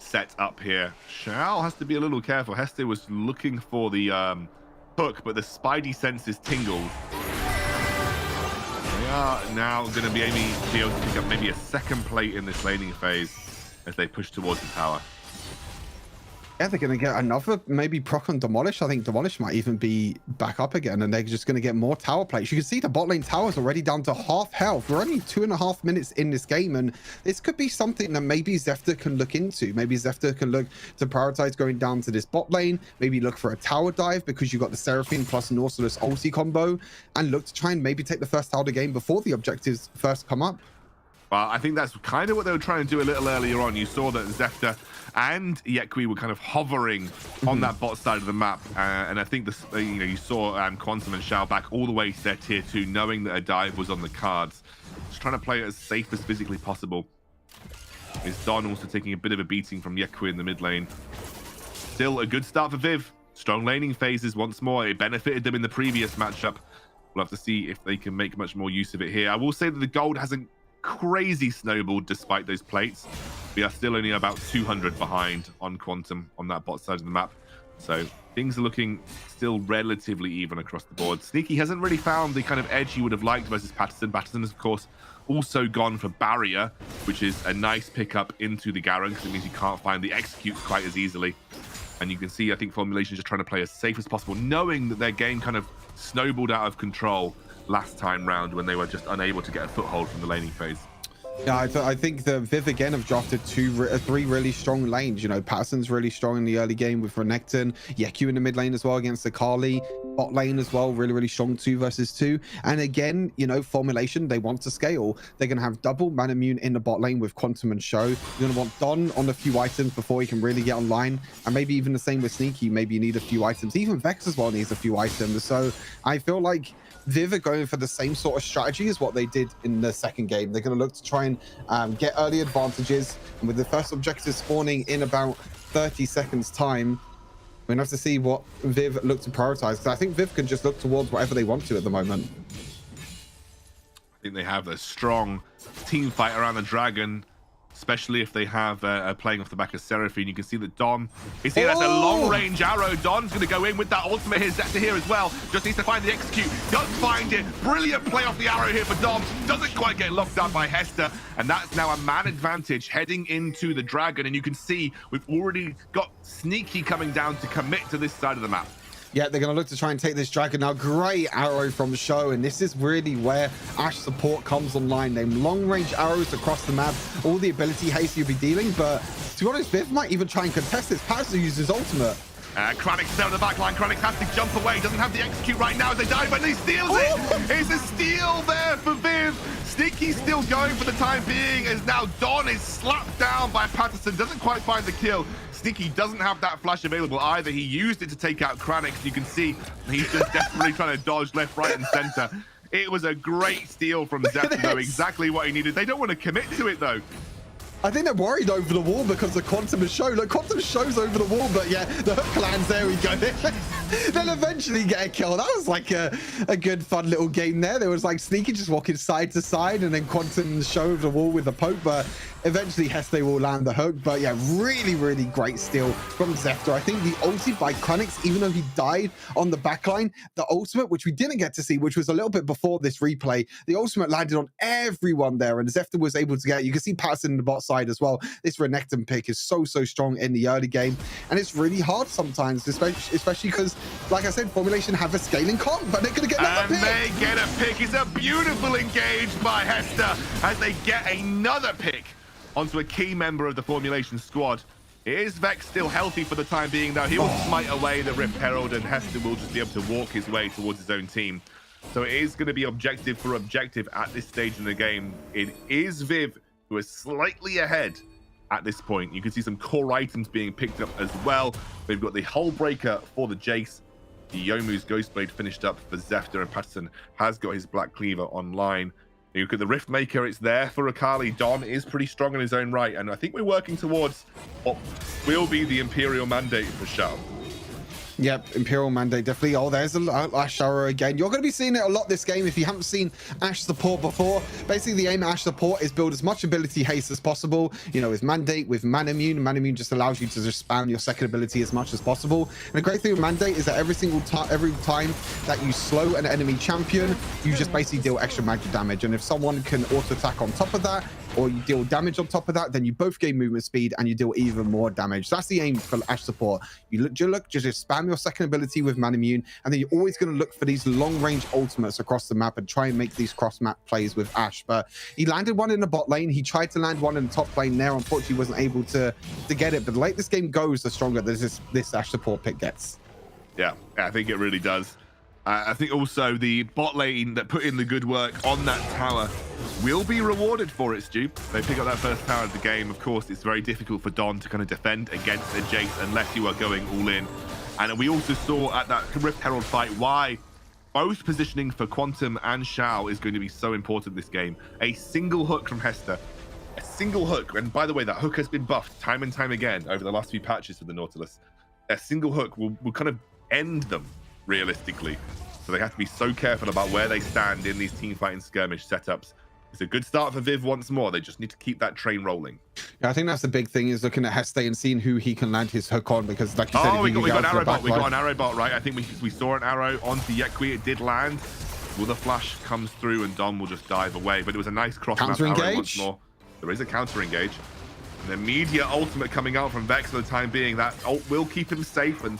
set up here. Shao has to be a little careful. Heste was looking for the hook, but the spidey senses tingled. They are now going to be able to pick up maybe a second plate in this laning phase as they push towards the tower. Yeah, they're going to get another maybe proc on Demolish. I think Demolish might even be back up again, and they're just going to get more tower plates. You can see the bot lane tower is already down to half health. We're only 2.5 minutes in this game, and this could be something that maybe Zephyr can look into. Maybe Zephyr can look to prioritize going down to this bot lane, maybe look for a tower dive because you've got the Seraphine plus Nautilus ulti combo, and look to try and maybe take the first tower of the game before the objectives first come up. Well, I think that's kind of what they were trying to do a little earlier on. You saw that Zephyr and Yekwi were kind of hovering on that bot side of the map. And I think you saw Quantum and Shao back all the way to their tier 2, knowing that a dive was on the cards. Just trying to play it as safe as physically possible. Is Don also taking a bit of a beating from Yekwi in the mid lane. Still a good start for Viv. Strong laning phases once more. It benefited them in the previous matchup. We'll have to see if they can make much more use of it here. I will say that the gold hasn't crazy snowballed despite those plates. We are still only about 200 behind on Quantum on that bot side of the map, so things are looking still relatively even across the board. Sneaky hasn't really found the kind of edge he would have liked versus Patterson. Patterson has of course also gone for barrier, which is a nice pickup into the Garen because it means you can't find the executes quite as easily. And you can see, I think Formulation just trying to play as safe as possible, knowing that their game kind of snowballed out of control last time round when they were just unable to get a foothold from the laning phase. Yeah, I think the Viv again have drafted three really strong lanes. You know, Patterson's really strong in the early game with Renekton, Yeku in the mid lane as well against the Akali, bot lane as well, really strong 2 versus 2. And again, you know, Formulation, they want to scale. They're going to have double Manamune in the bot lane with Quantum and Show. You're going to want Don on a few items before he can really get online, and maybe even the same with Sneaky. Maybe you need a few items. Even Vex as well needs a few items. So I feel like Viv are going for the same sort of strategy as what they did in the second game. They're going to look to try and get early advantages, and with the first objective spawning in about 30 seconds time, we're going to have to see what Viv look to prioritize, because I think Viv can just look towards whatever they want to at the moment. I think they have a strong team fight around the dragon, especially if they have playing off the back of Seraphine. You can see that Don is here. That's a long-range arrow. Don's going to go in with that ultimate. Here's Zeta here as well. Just needs to find the execute. Does find it. Brilliant play off the arrow here for Dom. Doesn't quite get locked down by Hester. And that's now a man advantage heading into the dragon. And you can see we've already got Sneaky coming down to commit to this side of the map. Yeah, they're going to look to try and take this dragon now. Great arrow from Show, and this is really where Ashe support comes online. Them long-range arrows across the map, all the ability haste you'll be dealing, but to be honest, Viv might even try and contest this. Patterson uses ultimate. Kranix there on the back line. Kranix has to jump away. Doesn't have the execute right now as they dive, but he steals it. It's a steal there for Viv. Sneaky's still going for the time being, as now Don is slapped down by Patterson. Doesn't quite find the kill. Sneaky doesn't have that flash available either. He used it to take out Kranix. You can see he's just desperately trying to dodge left, right, and center. It was a great steal from Zephyr, though, exactly what he needed. They don't want to commit to it, though. I think they're worried over the wall because of Quantum and Show. Look, Quantum Show's over the wall, but yeah, the hook lands. There we go. They'll eventually get a kill. That was like a good, fun little game there. There was like Sneaky just walking side to side, and then Quantum and Show over the wall with the poke, but eventually Heste will land the hook. But yeah, really great steal from Zephyr. I think the ulti by Kranix, even though he died on the backline, the ultimate, which we didn't get to see, which was a little bit before this replay, the ultimate landed on everyone there, and Zephyr was able to get it. You can see Patterson in the bot side as well. This Renekton pick is so strong in the early game, and it's really hard sometimes, especially because, like I said, Formulation have a scaling comp, but they're going to get another pick. And they get a pick. It's a beautiful engage by Hester as they get another pick onto a key member of the Formulation squad. Is Vex still healthy for the time being, though? He will smite away the Rift Herald, and Hester will just be able to walk his way towards his own team. So it is going to be objective for objective at this stage in the game. It is Viv who is slightly ahead at this point. You can see some core items being picked up as well. They've got the Hull Breaker for the Jace. The Yomu's Ghostblade finished up for Zephyr, and Patterson has got his Black Cleaver online. You look at the Rift Maker, it's there for Akali. Don is pretty strong in his own right, and I think we're working towards what will be the Imperial Mandate for Shao. Yep, Imperial Mandate, definitely. Oh, there's a Ashe arrow again. You're going to be seeing it a lot this game if you haven't seen Ashe support before. Basically, the aim of Ashe support is build as much ability haste as possible. You know, with Mandate, with Manamune. Manamune just allows you to just spam your second ability as much as possible. And the great thing with Mandate is that every time that you slow an enemy champion, you just basically deal extra magic damage. And if someone can auto-attack on top of that, or you deal damage on top of that, then you both gain movement speed and you deal even more damage. That's the aim for Ashe support. You just spam your second ability with Manamune, and then you're always going to look for these long-range ultimates across the map and try and make these cross-map plays with Ashe. But he landed one in the bot lane. He tried to land one in the top lane there. Unfortunately, wasn't able to get it. But the later this game goes, the stronger this Ashe support pick gets. Yeah, I think it really does. I think also the bot lane that put in the good work on that tower will be rewarded for it, Stu. They pick up that first tower of the game. Of course, it's very difficult for Don to kind of defend against a Jace unless you are going all in. And we also saw at that Rift Herald fight why both positioning for Quantum and Shao is going to be so important this game. A single hook from Hester. A single hook. And by the way, that hook has been buffed time and time again over the last few patches for the Nautilus. A single hook will kind of end them, realistically. So they have to be so careful about where they stand in these team fighting skirmish setups. It's a good start for Viv once more. They just need to keep that train rolling. Yeah, I think that's the big thing, is looking at Heste and seeing who he can land his hook on, because like you said, we got an arrow bot. We got an arrow bot, right? I think we saw an arrow onto Yekui. It did land. Well, the flash comes through and Dom will just dive away. But it was a nice cross map arrow once more. There is a counter engage. An immediate ultimate coming out from Vex for the time being. That ult will keep him safe, and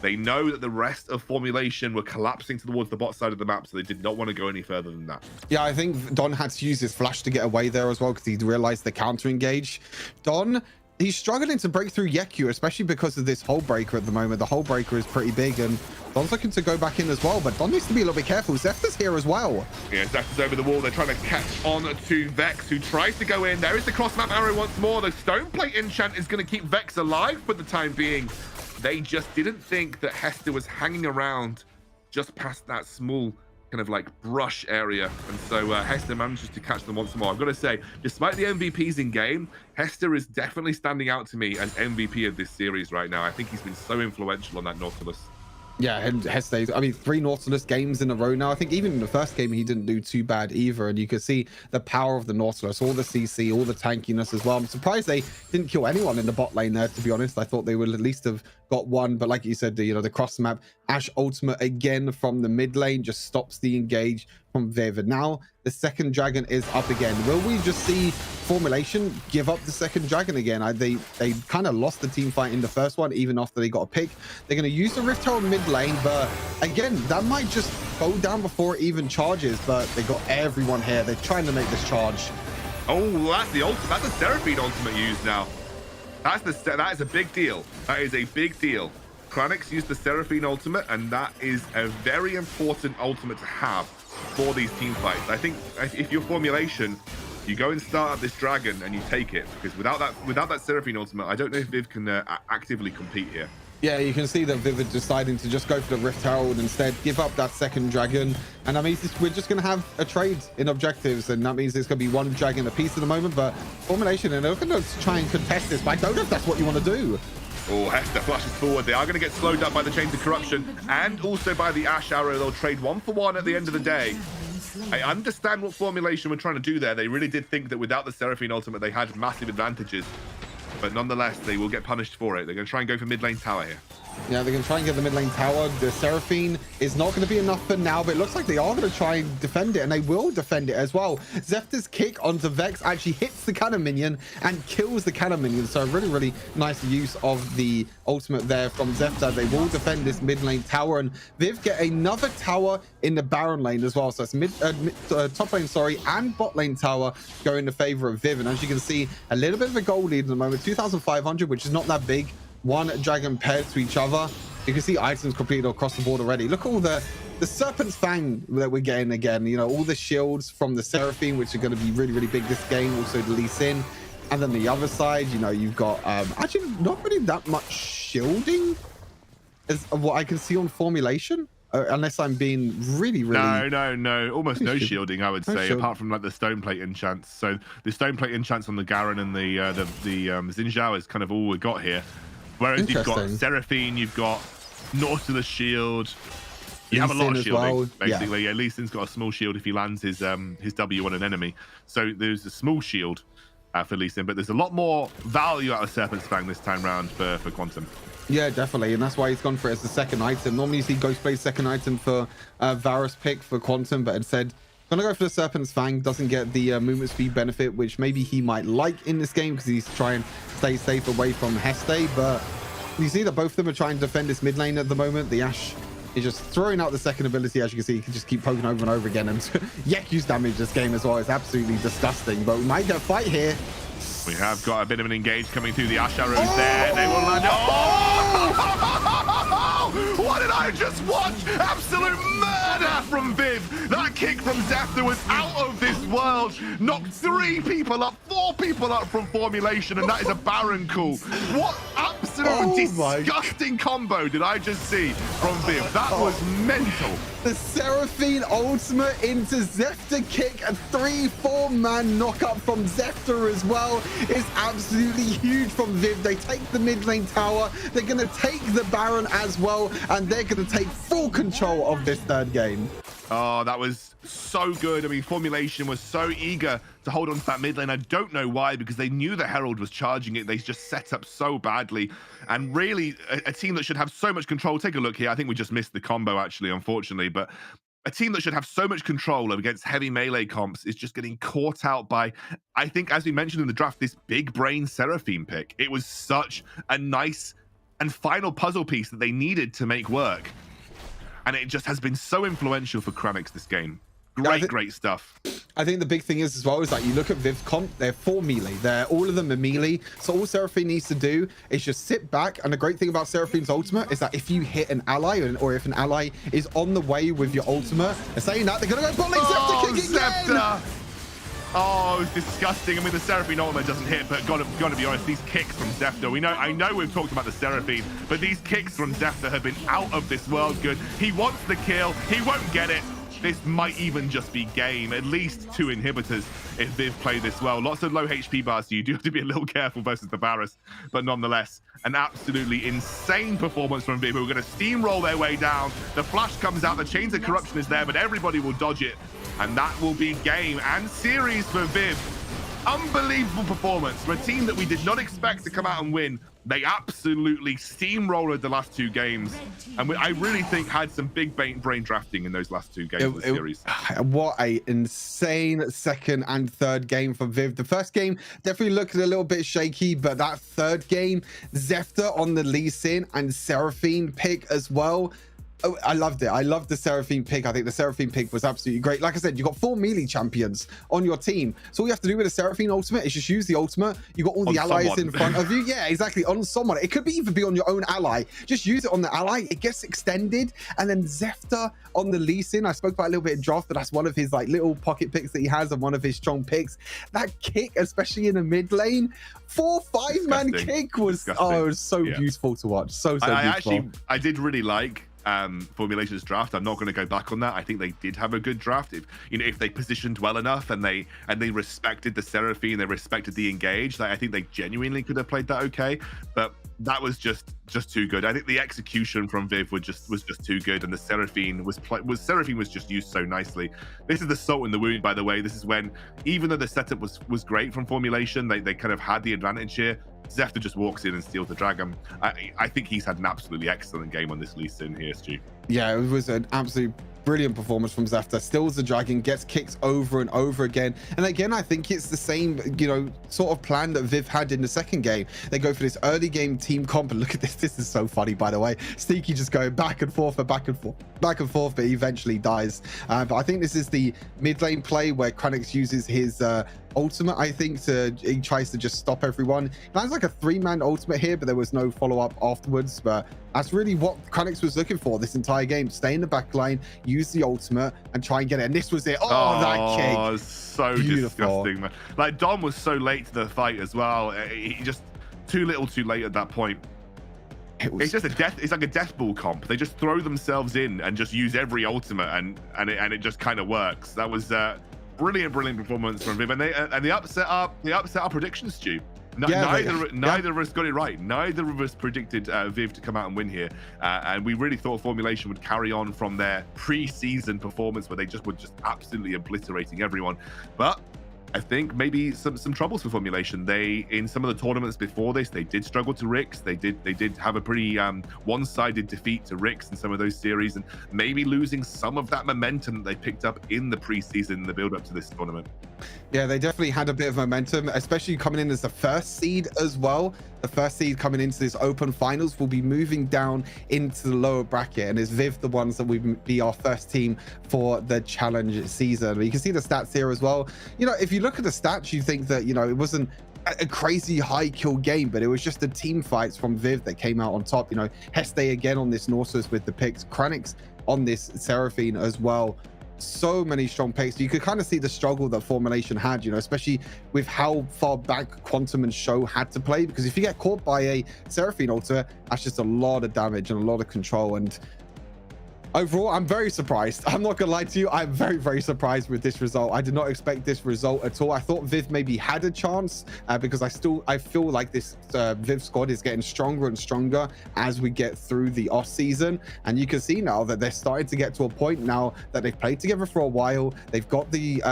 they know that the rest of Formulation were collapsing towards the bot side of the map, so they did not want to go any further than that. Yeah, I think Don had to use his flash to get away there as well because he realized the counter engage. Don, he's struggling to break through Yeku, especially because of this hole breaker at the moment. The hole breaker is pretty big, and Don's looking to go back in as well, but Don needs to be a little bit careful. Zephyr's here as well. Yeah, Zephyr's over the wall. They're trying to catch on to Vex, who tries to go in. There is the cross-map arrow once more. The stone plate enchant is going to keep Vex alive for the time being. They just didn't think that Hester was hanging around just past that small kind of like brush area, and so Hester manages to catch them once more. I've got to say, despite the MVPs in game, Hester is definitely standing out to me as MVP of this series right now. I think he's been so influential on that Nautilus. Yeah, and Hester, I mean, 3 Nautilus games in a row now. I think even in the first game, he didn't do too bad either. And you could see the power of the Nautilus, all the CC, all the tankiness as well. I'm surprised they didn't kill anyone in the bot lane there, to be honest. I thought they would at least have got one. But like you said, the cross map, Ashe ultimate again from the mid lane just stops the engage from Viv. And now the second dragon is up again. Will we just see Formulation give up the second dragon again? They kind of lost the team fight in the first one, even after they got a pick. They're going to use the Rift Herald mid lane, but again, that might just go down before it even charges. But they got everyone here. They're trying to make this charge. Oh, that's the ultimate. That's the Seraphine ultimate used now. That is a big deal. That is a big deal. Kranix used the Seraphine ultimate, and that is a very important ultimate to have for these team fights. I think if you're Formulation, you go and start up this dragon and you take it, because without that Seraphine ultimate, I don't know if Viv can actively compete here. Yeah, you can see that Viv is deciding to just go for the Rift Herald instead, give up that second dragon. And that means we're just going to have a trade in objectives. And that means it's going to be 1 dragon a piece at the moment. But Formulation, and they're going to try and contest this. But I don't know if that's what you want to do. Oh, Hester flashes forward. They are going to get slowed up by the Chains of Corruption and also by the Ashe Arrow. They'll trade 1 for 1 at the end of the day. I understand what Formulation were trying to do there. They really did think that without the Seraphine ultimate, they had massive advantages. But nonetheless, they will get punished for it. They're going to try and go for mid lane tower here. Yeah, they're going to try and get the mid lane tower. The Seraphine is not going to be enough for now, but it looks like they are going to try and defend it, and they will defend it as well. Zephyr's kick onto Vex actually hits the cannon minion and kills the cannon minion. So really, really nice use of the ultimate there from Zephyr. They will defend this mid lane tower, and Viv get another tower in the Baron lane as well. So it's top lane, sorry, and bot lane tower go in the favor of Viv. And as you can see, a little bit of a goal lead at the moment, 2,500, which is not that big. 1 dragon paired to each other. You can see items completed across the board already. Look at all the Serpent's Fang that we're getting again. You know, all the shields from the Seraphine, which are going to be really, really big this game. Also the Lee Sin. And then the other side, you know, you've got actually not really that much shielding as what I can see on Formulation. Unless I'm being really no, almost no shielding, I would say, shield. apart from like the stone plate enchants. So the stone plate enchants on the Garen and the Xin Zhao is kind of all we got here. Whereas you've got Seraphine, you've got Nautilus shield. You have a lot of shielding, basically. Yeah, Lee Sin's got a small shield if he lands his W on an enemy. So there's a small shield for Lee Sin, but there's a lot more value out of Serpent's Fang this time round for Quantum. Yeah, definitely, and that's why he's gone for it as the second item. Normally you see Ghostblade's second item for Varus pick for Quantum, but instead gonna go for the Serpent's Fang. Doesn't get the movement speed benefit, which maybe he might like in this game because he's trying to stay safe away from Heste. But you see that both of them are trying to defend this mid lane at the moment. The Ashe is just throwing out the second ability. As you can see, he can just keep poking over and over again. And Yeku's damage this game as well is absolutely disgusting. But we might get a fight here. We have got a bit of an engage coming through. The Ashe Arrows there. They will land. Oh! What did I just watch? Absolute murder from Viv. That kick from Zephyr was out of this world. Knocked 3 people up, 4 people up from Formulation, and that is a Baron call. What absolute disgusting combo did I just see from Viv? That was mental. The Seraphine ultimate into Zephyr kick, a 3-4 man knockup from Zephyr as well is absolutely huge from Viv. They take the mid lane tower, they're going to take the Baron as well, and they're going to take full control of this third game. Oh, that was so good. I mean, Formulation was so eager to hold on to that mid lane. I don't know why, because they knew the Herald was charging it. They just set up so badly. And really, a team that should have so much control. Take a look here. I think we just missed the combo, actually, unfortunately. But a team that should have so much control against heavy melee comps is just getting caught out by, I think, as we mentioned in the draft, this big brain Seraphine pick. It was such a nice and final puzzle piece that they needed to make work. And it just has been so influential for Kranix this game. Great stuff. I think the big thing is as well is that you look at Viv comp, they're 4 melee. All of them are melee. So all Seraphine needs to do is just sit back. And the great thing about Seraphine's ultimate is that if you hit an ally or if an ally is on the way with your ultimate, they're saying that they're going to go bot lane. Oh, Zephyr kick again! Oh, it's disgusting. I mean, the Seraphine ultimate doesn't hit, but gotta be honest, these kicks from Zephyr, I know we've talked about the Seraphine, but these kicks from Zephyr have been out of this world good. He wants the kill, he won't get it. This might even just be game. At least 2 inhibitors if Viv play this well. Lots of low HP bars, so you do have to be a little careful versus the Varus. But nonetheless, an absolutely insane performance from Viv, who are going to steamroll their way down. The flash comes out, the Chains of Corruption is there, but everybody will dodge it. And that will be game and series for Viv. Unbelievable performance for a team that we did not expect to come out and win. They absolutely steamrolled the last 2 games, and I really think had some big brain drafting in those last 2 games of the series. What a insane second and third game for Viv. The first game definitely looked a little bit shaky, but that third game, Zephyr on the Lee Sin and Seraphine pick as well. Oh, I loved it. I loved the Seraphine pick. I think the Seraphine pick was absolutely great. Like I said, you got 4 melee champions on your team. So all you have to do with a Seraphine ultimate is just use the ultimate. You got all the allies in front of you. Yeah, exactly. On someone. It could even be on your own ally. Just use it on the ally. It gets extended. And then Zephyr on the Lee Sin. I spoke about a little bit in draft, but that's one of his like little pocket picks that he has and one of his strong picks. That kick, especially in the mid lane, 4-5-man kick was, it was so beautiful to watch. So beautiful. I did really like Formulation's draft. I'm not going to go back on that. I think they did have a good draft. If they positioned well enough and they respected the Seraphine, they respected the engage, I think they genuinely could have played that okay. But that was just too good. I think the execution from Viv was just too good, and the Seraphine was just used so nicely. This is the salt in the wound, by the way. This is when, even though the setup was great from Formulation, they kind of had the advantage here. Zephyr just walks in and steals the dragon. I think he's had an absolutely excellent game on this Lee Sin here, Stu. Yeah, it was an absolute brilliant performance from Zephyr. Steals the dragon, gets kicks over and over again. And again, I think it's the same, sort of plan that Viv had in the second game. They go for this early game team comp, and look at this. This is so funny, by the way. Sneaky just going back and forth, but he eventually dies. But I think this is the mid lane play where Kranix uses his ultimate. I think he tries to just stop everyone. Lands like a 3-man ultimate here, but there was no follow-up afterwards. But that's really what Kranix was looking for this entire game. Stay in the back line, use the ultimate, and try and get it. And this was it. Oh, that kick. Oh, so beautiful. Disgusting, man. Like, Dom was so late to the fight as well. He just too little too late at that point. It's just it's like a death ball comp. They just throw themselves in and just use every ultimate, and it just kind of works. That was brilliant performance from Viv, and they upset our predictions, Stu. Neither of us got it right. Neither of us predicted Viv to come out and win here, and we really thought Formulation would carry on from their pre-season performance where they were just absolutely obliterating everyone. But I think maybe some troubles for Formulation. They, in some of the tournaments before this, they did struggle to Rix. They did have a pretty one-sided defeat to Rix in some of those series, and maybe losing some of that momentum that they picked up in the preseason, the build-up to this tournament. Yeah, they definitely had a bit of momentum, especially coming in as the first seed as well. The first seed coming into this open finals will be moving down into the lower bracket, and is Viv the ones that would be our first team for the challenge season. You can see the stats here as well. If you look at the stats, you think that it wasn't a crazy high kill game, but it was just the team fights from Viv that came out on top. Heste again on this Norsus with the picks, Kranix on this Seraphine as well. So many strong picks. You could kind of see the struggle that Formulation had, especially with how far back Quantum and Show had to play, because if you get caught by a Seraphine ultimate, that's just a lot of damage and a lot of control. And overall, I'm very surprised. I'm not gonna lie to you, I'm very surprised with this result. I did not expect this result at all. I thought Viv maybe had a chance, because I feel like this Viv squad is getting stronger and stronger as we get through the off season. And you can see now that they're starting to get to a point now that they've played together for a while. They've got the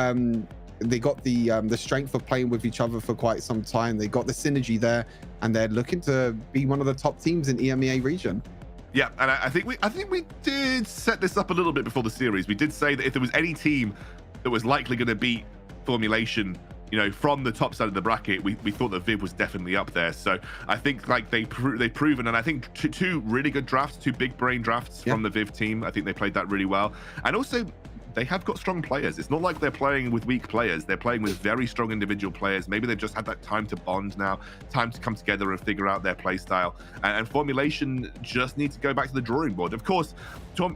strength of playing with each other for quite some time. They got the synergy there, and they're looking to be one of the top teams in EMEA region. Yeah, and I think we did set this up a little bit before the series. We did say that if there was any team that was likely going to beat Formulation, you know, from the top side of the bracket, we thought that Viv was definitely up there. So I think like they've proven, and I think two really good drafts, two big brain drafts from the Viv team. I think they played that really well, and also they have got strong players. It's not like they're playing with weak players. They're playing with very strong individual players. Maybe they've just had that time to bond now, time to come together and figure out their play style. And Formulation just need to go back to the drawing board. Of course,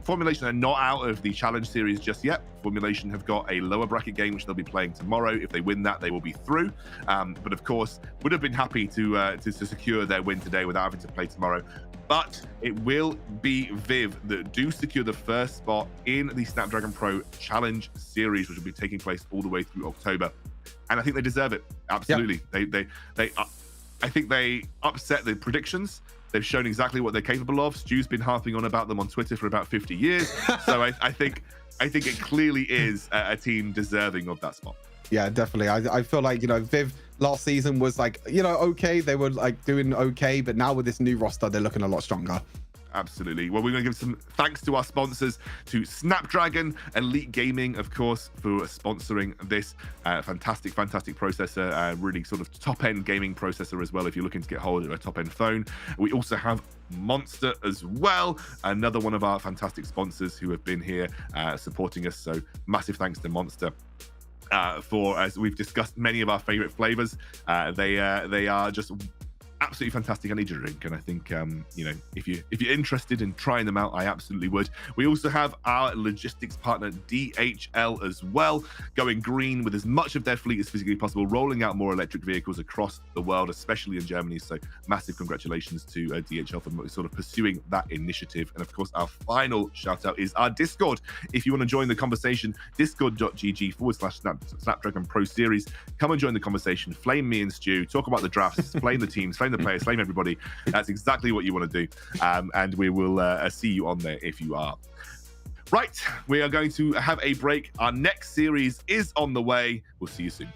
Formulation are not out of the challenge series just yet. Formulation have got a lower bracket game, which they'll be playing tomorrow. If they win that, they will be through. But of course, would have been happy to secure their win today without having to play tomorrow. But it will be Viv that do secure the first spot in the Snapdragon Pro Challenge Series, which will be taking place all the way through October. And I think they deserve it. Absolutely. Yeah. I think they upset the predictions. They've shown exactly what they're capable of. Stu's been harping on about them on Twitter for about 50 years. So I think it clearly is a team deserving of that spot. Yeah, definitely. I feel like, you know, Viv last season was like, you know, okay. They were like doing okay, but now with this new roster, they're looking a lot stronger. Absolutely. Well, we're going to give some thanks to our sponsors, to Snapdragon Elite Gaming, of course, for sponsoring this fantastic processor, really sort of top-end gaming processor as well, if you're looking to get hold of a top-end phone. We also have Monster as well, another one of our fantastic sponsors who have been here supporting us. So massive thanks to Monster. For, as we've discussed, many of our favorite flavors. They are just absolutely fantastic energy drink, and I think you know, if you're interested in trying them out, I absolutely would. We also have our logistics partner DHL as well, going green with as much of their fleet as physically possible, rolling out more electric vehicles across the world, especially in Germany. So massive congratulations to DHL for sort of pursuing that initiative. And of course, our final shout out is our Discord. If you want to join the conversation, discord.gg/Snapdragon Pro Series. Come and join the conversation, flame me and Stu, talk about the drafts, flame the teams, flame the players, flame everybody. That's exactly what you want to do, and we will see you on there if you are. Right, we are going to have a break. Our next series is on the way. We'll see you soon.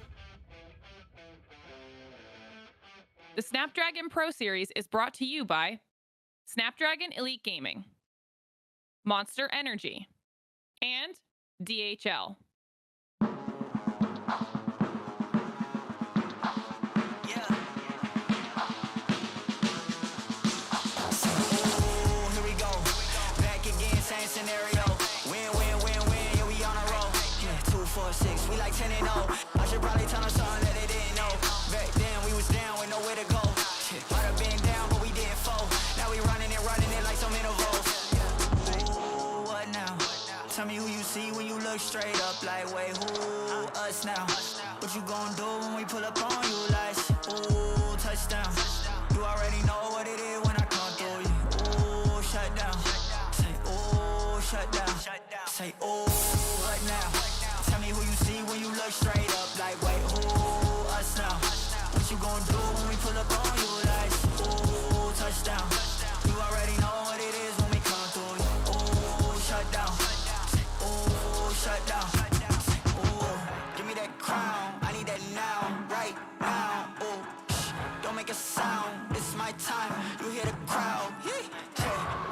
The Snapdragon Pro Series is brought to you by Snapdragon Elite Gaming, Monster Energy, and DHL. Scenario, win, yeah, we on a roll. Yeah, 2, 4, 6, we like 10 and 0. I should probably tell them something that they didn't know. Back then we was down with nowhere to go. Might have been down, but we didn't fall. Now we running it like some intervals. Ooh, what now? Tell me who you see when you look straight up. Like, wait, who? Us now. What you gonna do when we pull up on you? Like, ooh, touchdown. You already know what it is when I come through you. Ooh, shut down. Shut down. Say, oh, what now? Tell me who you see when you look straight up. Like, wait, who? Us now. What you gonna do when we pull up on you? Like, oh, touchdown. You already know what it is when we come through you. Oh, shut down. Oh, shut down. Oh, give me that crown. I need that now, right now. Oh, don't make a sound. It's my time. You hear the crowd.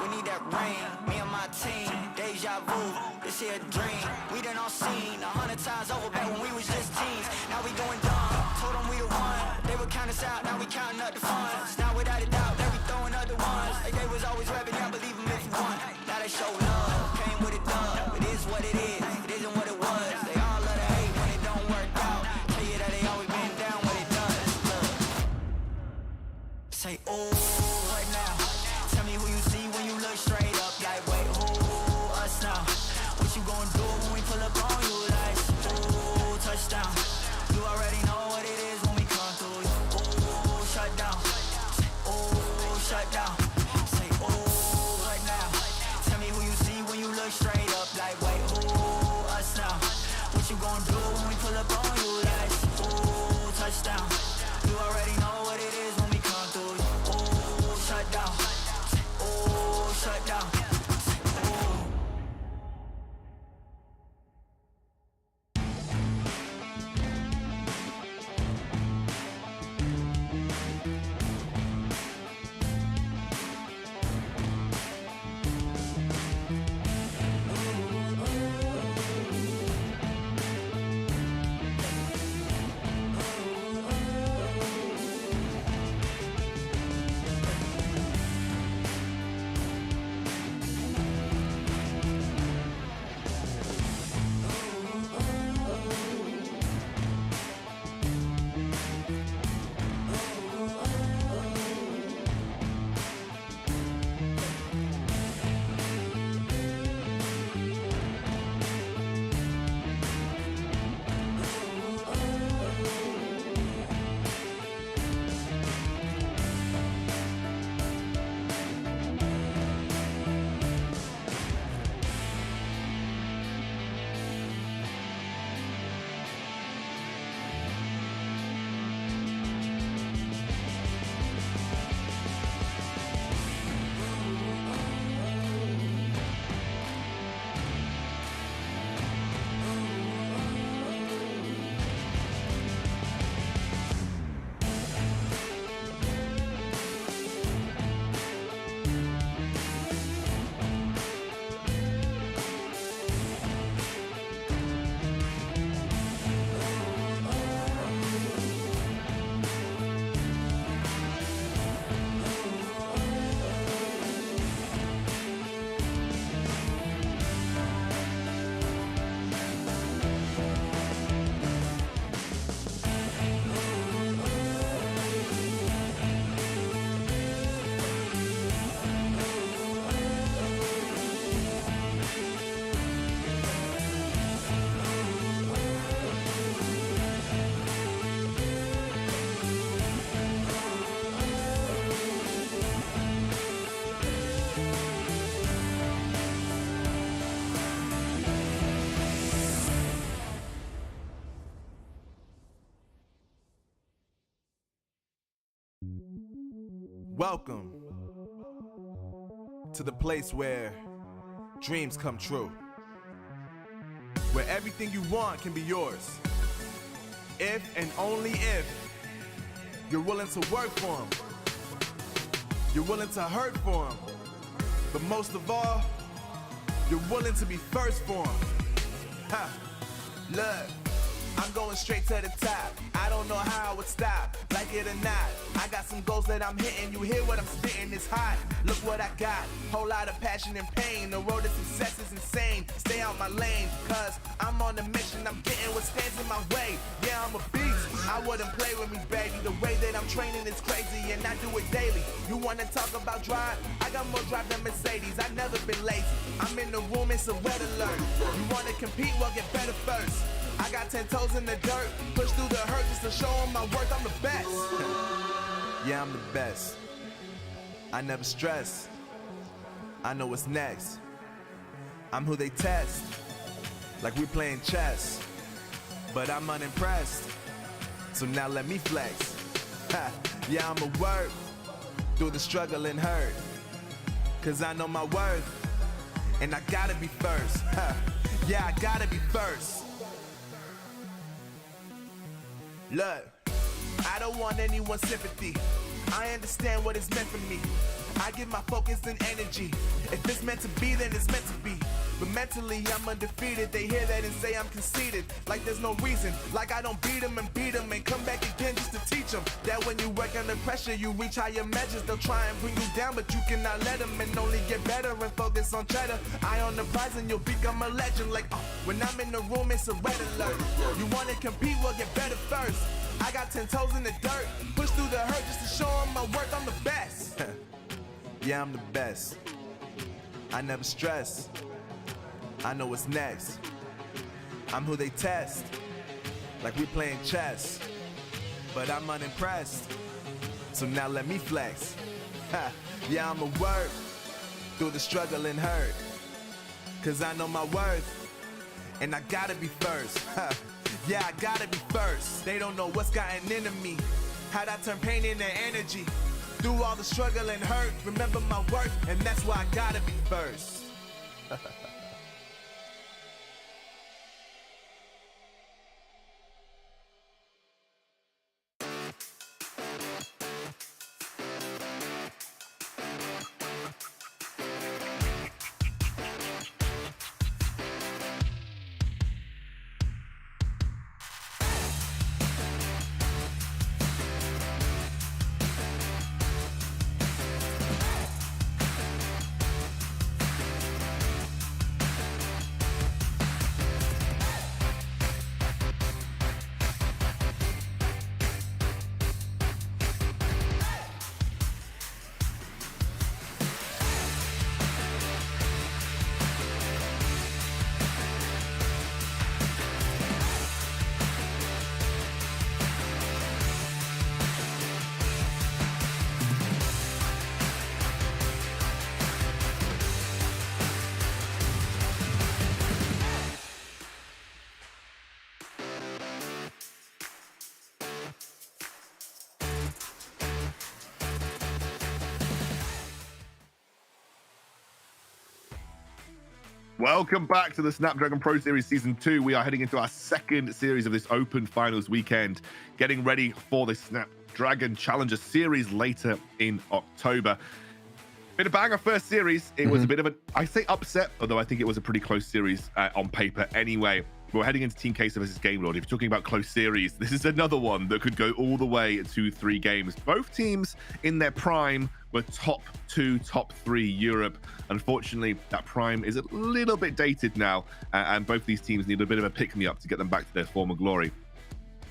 We need that rain. Me and my team. Deja vu, this here a dream. We done all seen 100 times over back when we was just teens. Now we going dumb, told them we the one. They would count us out, now we counting up the funds. Now without a doubt, they be throwing up the ones. Like they was always rapping, I believe them if you want. Now they show love, came with it done. It is what it is, it isn't what it was. They all love to hate when it don't work out. Tell you that they always been down when it does. Look. Say, oh, what now? Tell me who you see when you look straight up. Like, wait, who? Now, what you gonna do when we pull up on you? Like, ooh, touchdown. You already know what it is when we come through you. Ooh, shut down. Ooh, shut down. Say, ooh, what now? Tell me who you see when you look straight up. Like, wait, who? Us now. What you gonna do when we pull up on you? Like, ooh, touchdown. You already know what it is when we come through you. Ooh, Welcome to the place where dreams come true, where everything you want can be yours, if and only if you're willing to work for them, you're willing to hurt for them, but most of all, you're willing to be first for them. Ha! Look, I'm going straight to the top. I don't know how I would stop, like it or not. I got some goals that I'm hitting. You hear what I'm spitting? It's hot. Look what I got. Whole lot of passion and pain. The road to success is insane. Stay out my lane, cause I'm on a mission. I'm getting what stands in my way. Yeah, I'm a beast. I wouldn't play with me, baby. The way that I'm training is crazy, and I do it daily. You wanna talk about drive? I got more drive than Mercedes. I've never been lazy. I'm in the room, it's a red alert. You wanna compete? Well, get better first. I got 10 toes in the dirt, push through the hurt just to show them my worth. I'm the best. Yeah, I'm the best. I never stress. I know what's next. I'm who they test, like we playing chess. But I'm unimpressed, so now let me flex. Ha. Yeah, I'ma work through the struggle and hurt, cause I know my worth, and I gotta be first. Ha. Yeah, I gotta be first. Look, I don't want anyone's sympathy. I understand what it's meant for me. I give my focus and energy. If it's meant to be, then it's meant to be. But mentally, I'm undefeated. They hear that and say I'm conceited. Like there's no reason. Like I don't beat them and come back again just to teach them that when you work under pressure, you reach higher measures. They'll try and bring you down, but you cannot let them, and only get better and focus on cheddar. Eye on the prize and you'll become a legend. Like, when I'm in the room, it's a red alert. You wanna compete? Well, get better first. I got 10 toes in the dirt, push through the hurt just to show them my worth. I'm the best. Yeah, I'm the best. I never stress. I know what's next. I'm who they test, like we playing chess. But I'm unimpressed, so now let me flex. Ha. Yeah, I'ma work through the struggle and hurt, cause I know my worth, and I gotta be first. Ha. Yeah, I gotta be first. They don't know what's gotten into me, how'd I turn pain into energy. Through all the struggle and hurt, remember my worth, and that's why I gotta be first. Welcome back to the Snapdragon Pro Series Season 2. We are heading into our second series of this Open Finals weekend, getting ready for the Snapdragon Challenger Series later in October. Bit of bang, our first series. It was a bit of I say upset, although I think it was a pretty close series on paper anyway. We're heading into Team Queso versus Game Lord. If you're talking about close series, this is another one that could go all the way to 3 games. Both teams in their prime were top 2, top 3 Europe. Unfortunately, that prime is a little bit dated now, and both these teams need a bit of a pick-me-up to get them back to their former glory.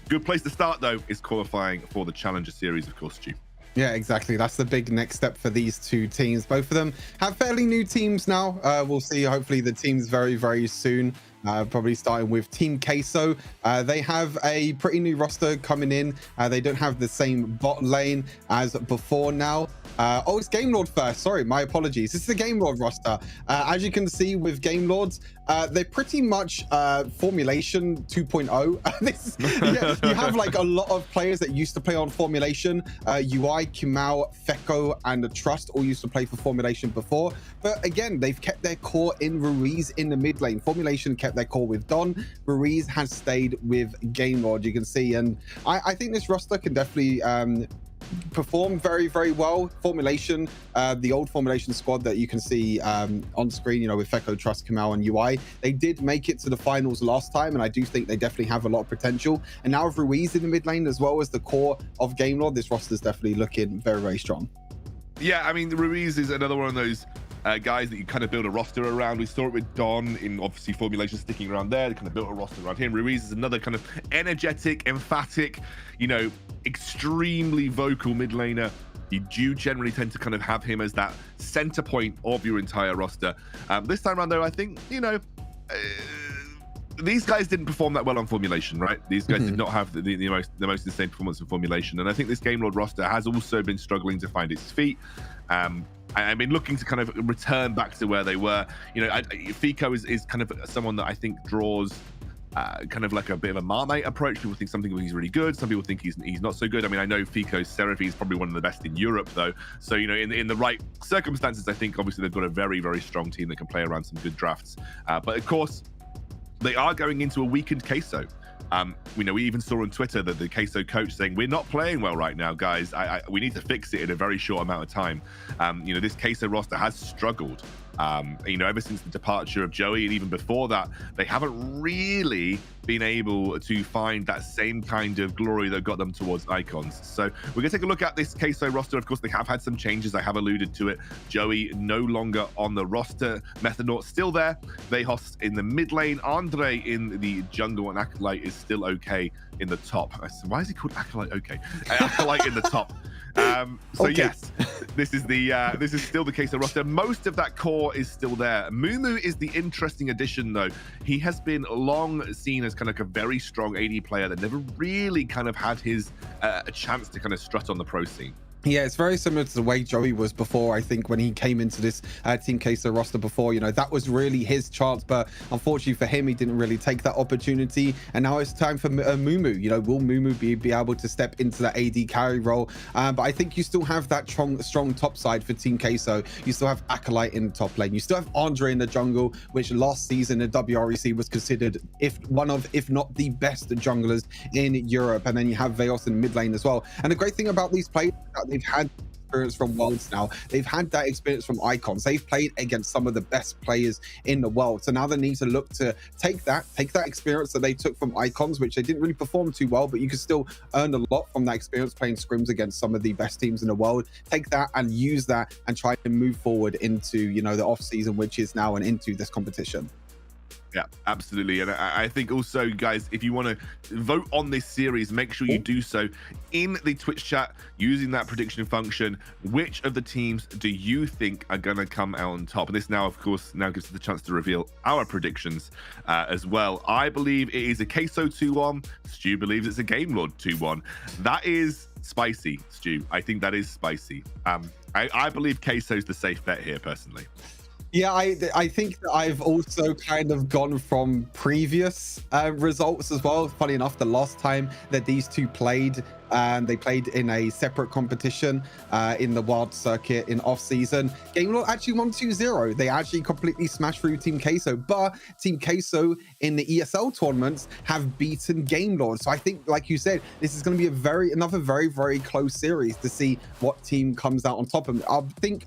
Good place to start, though, is qualifying for the Challenger Series, of course, Stu. Yeah, exactly. That's the big next step for these two teams. Both of them have fairly new teams now. We'll see, hopefully, the teams very, very soon. Probably starting with Team Queso. They have a pretty new roster coming in. They don't have the same bot lane as before now. Oh, it's Game Lord first. Sorry, my apologies. This is the Game Lord roster. As you can see with Game Lords, they're pretty much Formulation 2.0. Yeah, you have like a lot of players that used to play on Formulation. UI, Kimau, Feko, and Trust all used to play for Formulation before. But again, they've kept their core in Ruiz in the mid lane. Formulation kept their core with Don. Ruiz has stayed with Game Lord, you can see. And I think this roster can definitely perform very, very well. Formulation, the old Formulation squad that you can see on screen, you know, with Feko, Trust, Kamau, and UI, they did make it to the finals last time, and I do think they definitely have a lot of potential. And now with Ruiz in the mid lane as well as the core of Game Lord, this roster is definitely looking very, very strong. Yeah, I mean, Ruiz is another one of those guys that you kind of build a roster around. We saw it with Don in obviously Formulation sticking around there. They kind of built a roster around him. Ruiz is another kind of energetic, emphatic, you know, extremely vocal mid laner. You do generally tend to kind of have him as that center point of your entire roster. This time around, though, I think, you know, these guys didn't perform that well on Formulation, right? These guys did not have the most insane performance in Formulation. And I think this Game Lord roster has also been struggling to find its feet. I mean, looking to kind of return back to where they were. You know, Fico is kind of someone that I think draws kind of like a bit of a Marmite approach. People think something he's really good. Some people think he's not so good. I mean, I know Fico's Seraphy is probably one of the best in Europe, though. So, you know, in the right circumstances, I think obviously they've got a very, very strong team that can play around some good drafts. But of course, they are going into a weakened Queso. You know, we even saw on Twitter that the Queso coach saying, we're not playing well right now, guys. We need to fix it in a very short amount of time. You know, this Queso roster has struggled. You know, ever since the departure of Joey, and even before that, they haven't really been able to find that same kind of glory that got them towards Icons. So we're going to take a look at this Queso roster. Of course, they have had some changes. I have alluded to it. Joey no longer on the roster. Methanaut still there. Vejos in the mid lane. Andre in the jungle, and Acolyte is still okay in the top. Why is he called Acolyte? Okay, Acolyte in the top. So okay. Yes, this is still the Queso roster. Most of that core is still there. Mumu is the interesting addition, though. He has been long seen as kind of like a very strong AD player that never really kind of had his a chance to kind of strut on the pro scene. Yeah, it's very similar to the way Joey was before. I think when he came into this Team Queso roster before, you know, that was really his chance. But unfortunately for him, he didn't really take that opportunity. And now it's time for Mumu. You know, will Mumu be able to step into that AD carry role? But I think you still have that strong top side for Team Queso. You still have Acolyte in the top lane. You still have Andre in the jungle, which last season in WREC was considered one of, if not the best junglers in Europe. And then you have Vejos in mid lane as well. And the great thing about these players, they've had experience from Worlds now. They've had that experience from Icons. They've played against some of the best players in the world. So now they need to look to take that experience that they took from Icons, which they didn't really perform too well, but you can still earn a lot from that experience playing scrims against some of the best teams in the world. Take that and use that and try to move forward into, you know, the off season, which is now and into this competition. Yeah, absolutely. And I think also, guys, if you want to vote on this series, make sure you do so in the Twitch chat using that prediction function. Which of the teams do you think are going to come out on top? And this now, of course, now gives us the chance to reveal our predictions as well. I believe it is a Queso 2-1. Stu believes it's a Game Lord 2-1. That is spicy, Stu. I think that is spicy. I believe Queso's the safe bet here, personally. Yeah, I think that I've also kind of gone from previous results as well. Funny enough, the last time that these two played, they played in a separate competition in the Wild Circuit in off-season. Game Lord actually won 2-0. They actually completely smashed through Team Queso, but Team Queso in the ESL tournaments have beaten Game Lord. So I think, like you said, this is going to be another very, very close series to see what team comes out on top. And I think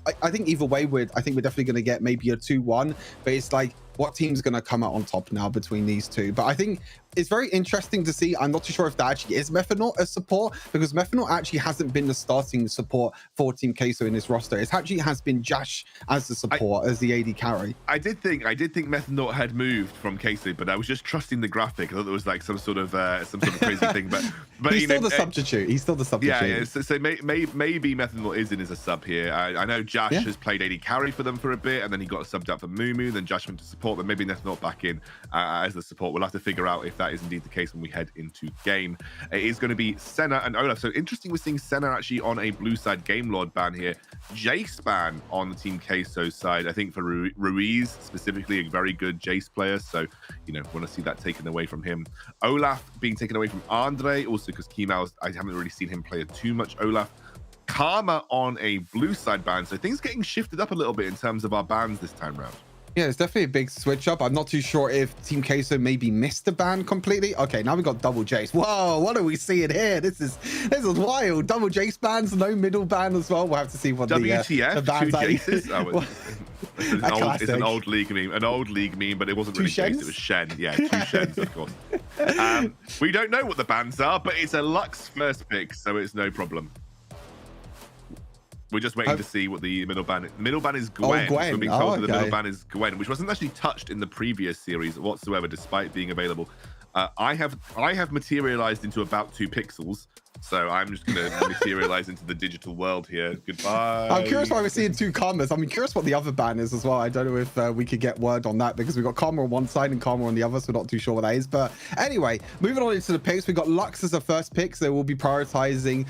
either way, I think we're definitely going to get maybe a 2-1, but it's like, what team's going to come out on top now between these two? But I think it's very interesting to see. I'm not too sure if that actually is Methanaut as support, because Methanaut actually hasn't been the starting support for Team Queso in this roster. It actually has been Jash as the support, as the AD carry. I did think Methanaut had moved from Queso, but I was just trusting the graphic. I thought there was like some sort of crazy thing, but he's still the substitute. He's still the substitute. Yeah. So maybe Methanaut is in as a sub here. I know Jash has played AD carry for them for a bit, and then he got subbed out for Mumu. Then Jash went to support support, then maybe that's not back in as the support. We'll have to figure out if that is indeed the case when we head into game. It is going to be Senna and Olaf. So interesting, we're seeing Senna actually on a blue side Game Lord ban here. Jace ban on the Team Queso side. I think for Ruiz specifically, a very good Jace player. So, you know, want to see that taken away from him. Olaf being taken away from Andre, also because Kimau, I haven't really seen him play too much Olaf. Karma on a blue side ban. So things getting shifted up a little bit in terms of our bans this time round. Yeah, it's definitely a big switch up. I'm not too sure if Team Queso maybe missed the ban completely. Okay, now we got double Jace. Whoa, what are we seeing here? This is wild. Double Jace bans, no middle ban as well. We'll have to see what WTF, the bans two are. Jaces? Oh, it's an old league meme, but it wasn't really Jace, it was Shen. Yeah, two Shens, of course. We don't know what the bans are, but it's a Lux first pick, so it's no problem. We're just waiting to see what the middle ban is. The middle ban is Gwen. Oh, Gwen. We're being told that the middle ban is Gwen, which wasn't actually touched in the previous series whatsoever, despite being available. I have materialized into about 2 pixels, so I'm just going to materialize into the digital world here. Goodbye. I'm curious why we're seeing 2 Karmas. I'm curious what the other ban is as well. I don't know if we could get word on that, because we've got Karma on one side and Karma on the other, so we're not too sure what that is. But anyway, moving on into the picks, we've got Lux as the first pick, so we'll be prioritizing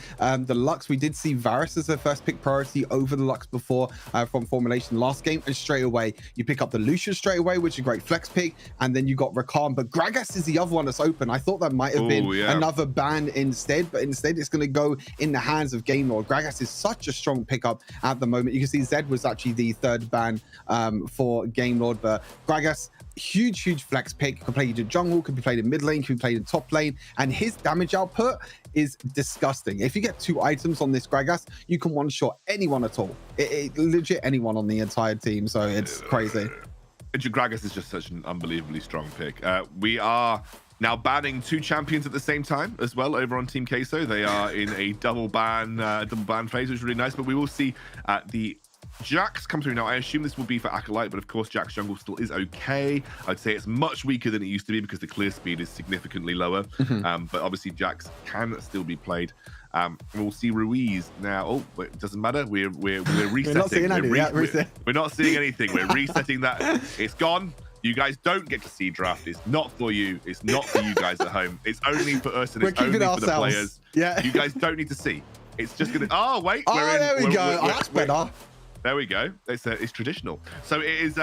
the Lux. We did see Varus as the first pick priority over the Lux before from Formulation last game, and straight away you pick up the Lucian straight away, which is a great flex pick, and then you got Rakan, but Gragas is the other one that's open. I thought that might have been another ban instead, but instead it's going to go in the hands of Game Lord. Gragas is such a strong pickup at the moment. You can see Zed was actually the 3rd ban for Game Lord, but Gragas, huge flex pick. Can play in jungle, can be played in mid lane, can be played in top lane, and his damage output is disgusting. If you get 2 items on this Gragas, you can one-shot anyone at all. Legit anyone on the entire team, so it's crazy. Gragas is just such an unbelievably strong pick. We are now banning 2 champions at the same time as well over on Team Queso. They are in a double ban phase, which is really nice. But we will see the Jax come through now. I assume this will be for Acolyte, but of course Jax jungle still is okay. I'd say it's much weaker than it used to be because the clear speed is significantly lower. But obviously Jax can still be played. We'll see Ruiz now. Oh, it doesn't matter. We're resetting. We're not seeing anything. We're resetting that. It's gone. You guys don't get to see draft. It's not for you. It's not for you guys at home. It's only for us, and it's only for the players. Yeah. You guys don't need to see. It's just gonna. Oh wait. There we go. That's better. There we go. It's traditional. So it is.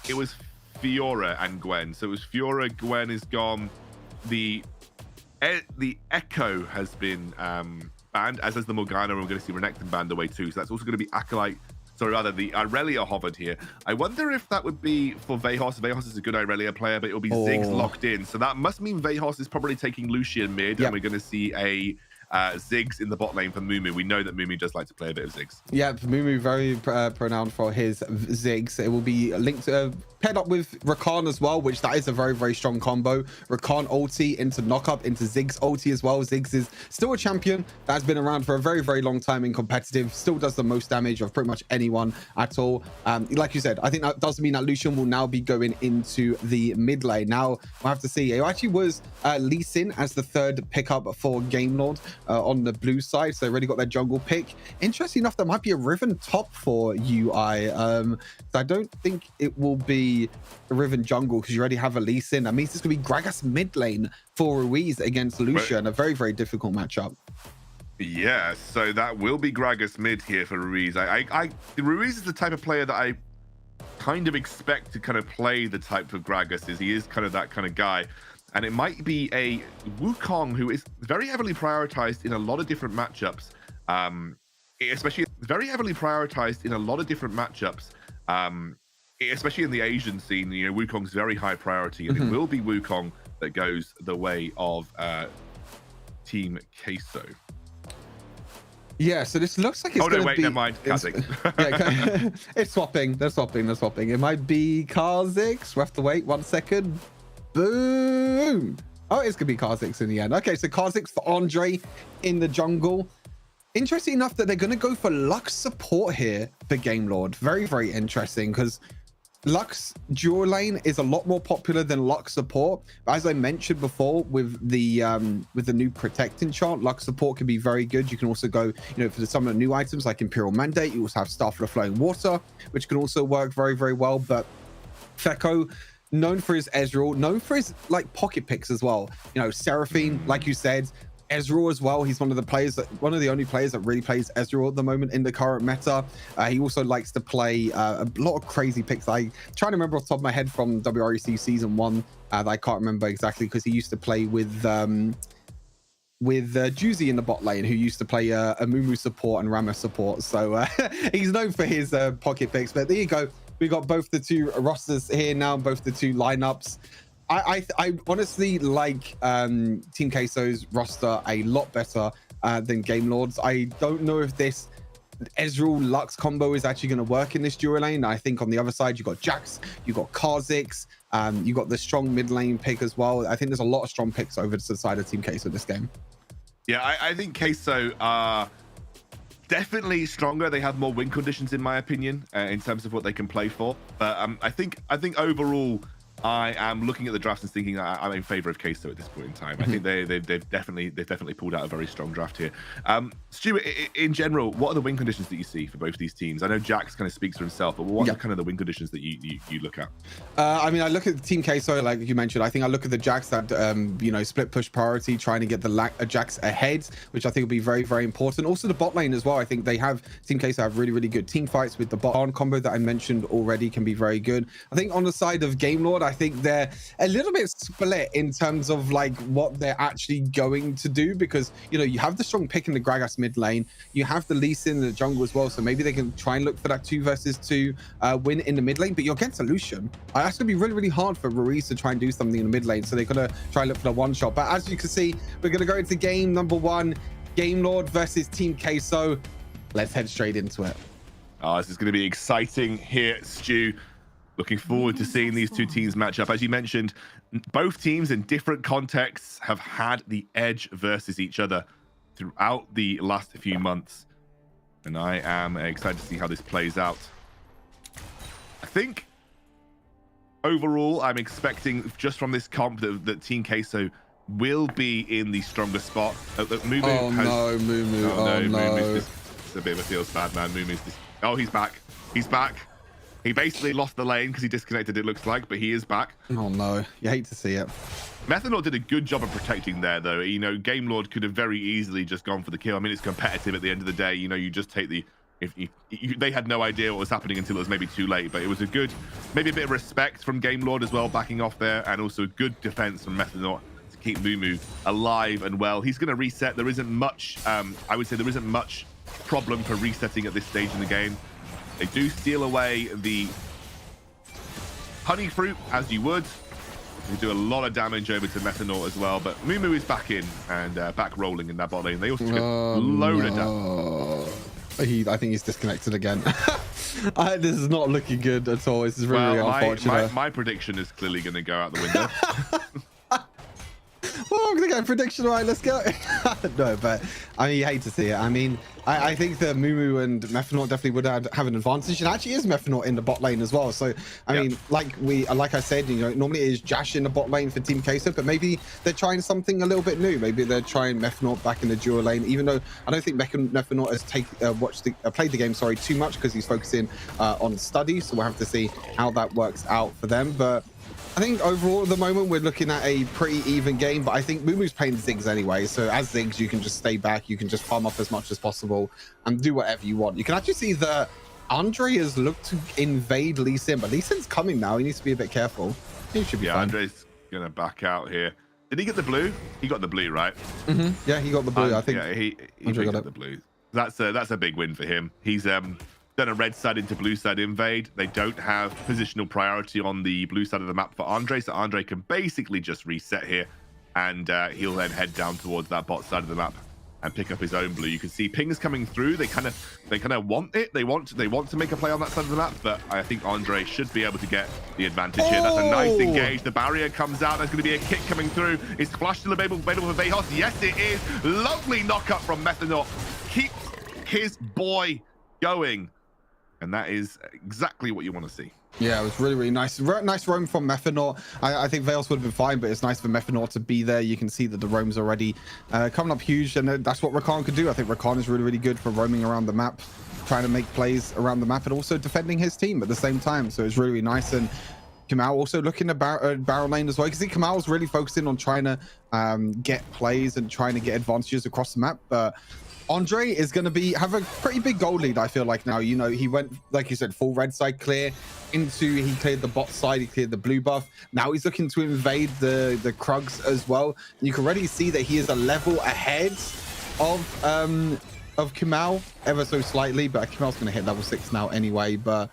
It was Fiora and Gwen. So it was Fiora. Gwen is gone. The Echo has been banned, as is the Morgana, and we're going to see Renekton banned away too. So that's also going to be Acolyte. Sorry, rather, the Irelia hovered here. I wonder if that would be for Vehos. Vehos is a good Irelia player, but it'll be Ziggs locked in. So that must mean Vehos is probably taking Lucian mid, and we're going to see a Ziggs in the bot lane for Mumu. We know that Mumu does like to play a bit of Ziggs. Yeah, Mumu very pronounced for his Ziggs. It will be linked paired up with Rakan as well, which that is a very strong combo. Rakan ulti into knockup into Ziggs ulti as well. Ziggs is still a champion that's been around for a very long time in competitive, still does the most damage of pretty much anyone at all. Like you said, I think that does mean that Lucian will now be going into the mid lane. Now we'll have to see. It actually was Lee Sin as the 3rd pickup for Game Lord on the blue side, so they already got their jungle pick. Interesting enough, there might be a Riven top for UI. I don't think it will be a Riven jungle because you already have a Lee Sin. That means it's going to be Gragas mid lane for Ruiz against Lucian. A very difficult matchup. Yeah, so that will be Gragas mid here for Ruiz. Ruiz is the type of player that I kind of expect to kind of play the type of Gragas is. He is kind of that kind of guy. And it might be a Wukong who is very heavily prioritized in a lot of different matchups. Especially very heavily prioritized in a lot of different matchups. Especially in the Asian scene, you know, Wukong's very high priority, and it will be Wukong that goes the way of Team Queso. Yeah, so this looks like it's never mind. Kha'Zix. It's swapping. They're swapping. It might be Kha'Zix. We have to wait 1 second. Boom. Oh, it's gonna be Kha'Zix in the end. Okay, so Kha'Zix for Andre in the jungle. Interesting enough that they're gonna go for Lux support here for Game Lord. Very interesting, because Lux dual lane is a lot more popular than Lux support. As I mentioned before, with the new Protect enchant, Lux support can be very good. You can also go, for some of the new items like Imperial Mandate. You also have Staff of the Flowing Water, which can also work very well. But Fecko, known for his Ezreal, known for his like pocket picks as well. You know, Seraphine, like you said, Ezreal as well. He's one of the only players that really plays Ezreal at the moment in the current meta. He also likes to play a lot of crazy picks. I trying to remember off the top of my head from WREC season 1 that I can't remember exactly, because he used to play with Juicy in the bot lane, who used to play a Mumu support and Rama support. So he's known for his pocket picks. But there you go. We got both the two rosters here now, both the two lineups. I honestly like Team Queso's roster a lot better than Game Lord's. I don't know if this Ezreal Lux combo is actually going to work in this duo lane. I think on the other side, you got Jax, you got Kha'Zix, you got the strong mid lane pick as well. I think there's a lot of strong picks over to the side of Team Queso this game. Yeah, I think Queso are definitely stronger. They have more win conditions, in my opinion, in terms of what they can play for. But I think overall, I am looking at the drafts and thinking that I'm in favor of Queso at this point in time. I think they've definitely pulled out a very strong draft here. Stu, in general, what are the win conditions that you see for both these teams? I know Jax kind of speaks for himself, but what are kind of the win conditions that you look at? I mean, I look at the Team Queso, like you mentioned. I think I look at the Jax that you know, split push priority, trying to get the Jax ahead, which I think will be very, very important. Also the bot lane as well. I think Team Queso have really good team fights with the bot on combo that I mentioned already, can be very good. I think on the side of Game Lord, I think they're a little bit split in terms of like what they're actually going to do, because you know, you have the strong pick in the Gragas mid lane, you have the Lee Sin in the jungle as well, so maybe they can try and look for that 2 versus 2 win in the mid lane. But you're against a Lucian. That's gonna be really hard for Ruiz to try and do something in the mid lane, so they're gonna try and look for the one shot. But as you can see, we're gonna go into game number 1, Game Lord versus Team Queso. Let's head straight into it. This is going to be exciting here, Stu. Looking forward to seeing these two teams match up. As you mentioned, both teams in different contexts have had the edge versus each other throughout the last few months. And I am excited to see how this plays out. I think overall, I'm expecting just from this comp that Team Queso will be in the stronger spot. Mumu no, Mumu. Mumu's just a bit of a feels bad, man. Mumu's just... Oh, he's back. He's back. He basically lost the lane because he disconnected, it looks like, but he is back. Oh no, you hate to see it. Methanol did a good job of protecting there, though. You know, Game Lord could have very easily just gone for the kill. I mean, it's competitive at the end of the day. You know, you just take the... they had no idea what was happening until it was maybe too late, but it was a good, maybe a bit of respect from Game Lord as well, backing off there, and also a good defense from Methanol to keep Mumu alive and well. He's going to reset. There isn't much, I would say there isn't much problem for resetting at this stage in the game. They do steal away the honey fruit, as you would. They do a lot of damage over to Methanol as well, but Mumu is back in and back rolling in that bot lane. They also took a load of damage. I think he's disconnected again. This is not looking good at all. This is really unfortunate. My prediction is clearly going to go out the window. Well, I'm gonna get a prediction. Right, let's go. No, but I mean, you hate to see it. I mean, I think that Mumu and Methanol definitely would have an advantage, and actually is Methanol in the bot lane as well. So I mean, like I said, you know, normally it is Jash in the bot lane for Team Queso, but maybe they're trying something a little bit new. Maybe they're trying Methanol back in the duo lane, even though I don't think Methanol has played the game too much, because he's focusing on study. So we'll have to see how that works out for them. But I think overall at the moment we're looking at a pretty even game, but I think Mumu's playing Ziggs anyway. So as Ziggs, you can just stay back, you can just farm up as much as possible and do whatever you want. You can actually see that Andre has looked to invade Lee Sin, but Lee Sin's coming now. He needs to be a bit careful. He should be fine. Andre's gonna back out here. Did he get the blue? He got the blue, right? Yeah, he got the blue. I think. Yeah, he got the blue. That's a big win for him. He's done a red side into blue side invade. They don't have positional priority on the blue side of the map for Andre, so Andre can basically just reset here, and he'll then head down towards that bot side of the map and pick up his own blue. You can see pings coming through. They kind of want it. They want to make a play on that side of the map, but I think Andre should be able to get the advantage here. That's a nice engage. The barrier comes out. There's going to be a kick coming through. Is Flash still available for Vejos? Yes, it is. Lovely knock up from Methanol. Keep his boy going. And that is exactly what you want to see. Yeah, it was really nice. Nice roam from Methanol. I think Veils would have been fine, but it's nice for Methanol to be there. You can see that the roam's already coming up huge, and that's what Rakan could do. I think Rakan is really good for roaming around the map, trying to make plays around the map, and also defending his team at the same time. So it's really nice. And Kamal also looking at barrel lane as well. You can see Kamal's really focusing on trying to get plays and trying to get advantages across the map. But Andre is going to have a pretty big gold lead, I feel like now. You know, he went, like you said, full red side clear into, he cleared the bot side, he cleared the blue buff. Now he's looking to invade the Krugs as well. You can already see that he is a level ahead of Kamal ever so slightly, but Kamal's going to hit level 6 now anyway. But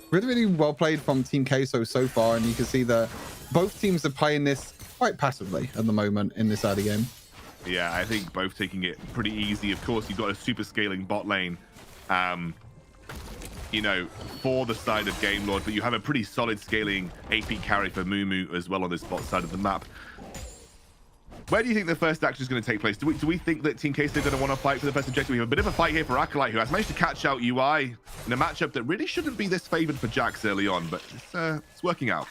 really well played from Team Queso so far, and you can see that both teams are playing this quite passively at the moment in this early game. Yeah, I think both taking it pretty easy. Of course, you've got a super scaling bot lane, you know, for the side of Game Lord, but you have a pretty solid scaling AP carry for Mumu as well on this bot side of the map. Where do you think the first action is going to take place? Do we think that Team Queso are going to want to fight for the first objective? We have a bit of a fight here for Acolyte, who has managed to catch out UI in a matchup that really shouldn't be this favored for Jax early on, but it's working out.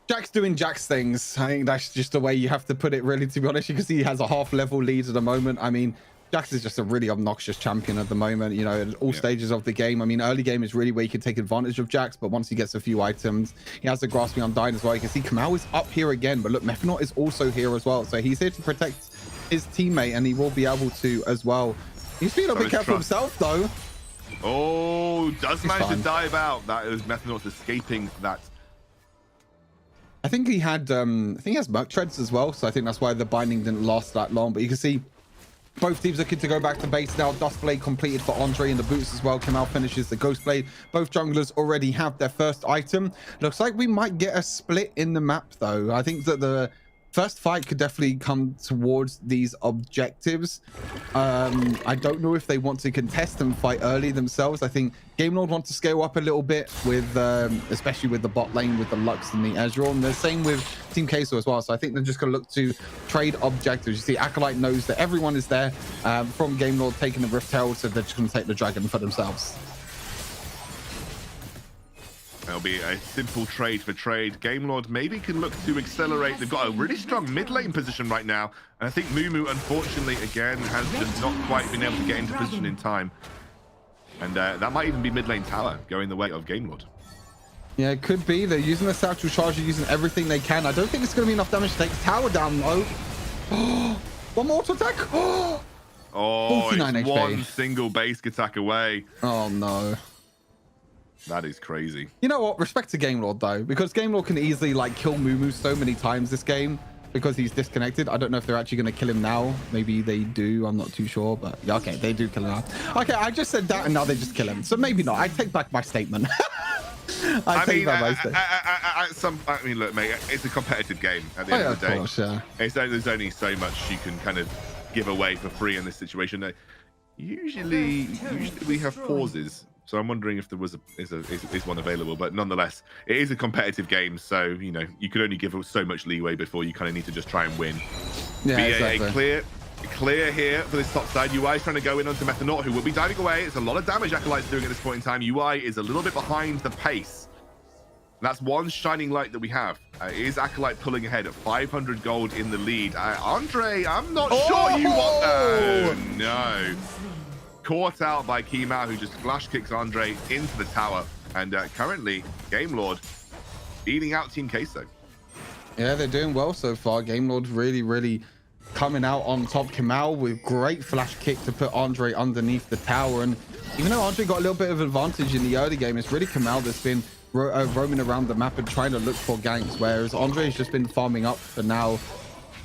Jax doing Jax things. I think that's just the way you have to put it, really, to be honest. You can see he has a half level lead at the moment. I mean, Jax is just a really obnoxious champion at the moment, you know, at all stages of the game. I mean, early game is really where you can take advantage of Jax, but once he gets a few items, he has the Grasping Undying as well. You can see Kamal is up here again, but look, Mephinot is also here as well. So he's here to protect his teammate, and he will be able to as well. He's being a bit careful himself, though. Oh, does manage to dive out. That is Mephinot escaping that. I think he had, I think he has Merc Treads as well, so I think that's why the binding didn't last that long. But you can see both teams looking to go back to base now. Dust Blade completed for Andre in the boots as well. Kamal finishes the Ghost Blade. Both junglers already have their first item. Looks like we might get a split in the map, though. I think that the first fight could definitely come towards these objectives. I don't know if they want to contest and fight early themselves. I think Game Lord wants to scale up a little bit with, especially with the bot lane, with the Lux and the Ezreal. And the same with Team Queso as well. So I think they're just going to look to trade objectives. You see, Acolyte knows that everyone is there from Game Lord taking the Rift Herald, so they're just going to take the Dragon for themselves. There'll be a simple trade for trade. Game Lord maybe can look to accelerate. They've got a really strong mid lane position right now. And I think Mumu, unfortunately, again, has just not quite been able to get into position in time. And that might even be mid lane tower going the way of Game Lord. Yeah, it could be. They're using the satchel charge, they're using everything they can. I don't think it's going to be enough damage to take the tower down, though. One more auto attack. Oh, 49 it's HP. one single basic attack away. Oh, no. That is crazy. You know what? Respect to Game Lord, though, because Game Lord can easily like kill Mumu so many times this game because he's disconnected. I don't know if they're actually going to kill him now. Maybe they do. I'm not too sure, but yeah, okay, they do kill him now. Okay, I just said that and now they just kill him. So maybe not. I take back my statement. I mean, look, mate, it's a competitive game at the end of the day. Course, yeah. There's only so much you can kind of give away for free in this situation. Usually we have pauses. So I'm wondering if there is one available, but nonetheless, it is a competitive game. So, you know, you could only give so much leeway before you kind of need to just try and win. Yeah, exactly. A clear here for this top side. UI is trying to go in onto Mephinot, who will be diving away. It's a lot of damage Acolyte's doing at this point in time. UI is a little bit behind the pace. That's one shining light that we have. Is Acolyte pulling ahead at 500 gold in the lead? Andre, I'm not sure you want that. Oh, no. Caught out by Kima, who just flash kicks Andre into the tower. And currently, Game Lord beating out Team Queso. Yeah, they're doing well so far. Game Lord really coming out on top. Kamal with great flash kick to put Andre underneath the tower. And even though Andre got a little bit of advantage in the early game, it's really Kamal that's been roaming around the map and trying to look for ganks, whereas Andre has just been farming up for now.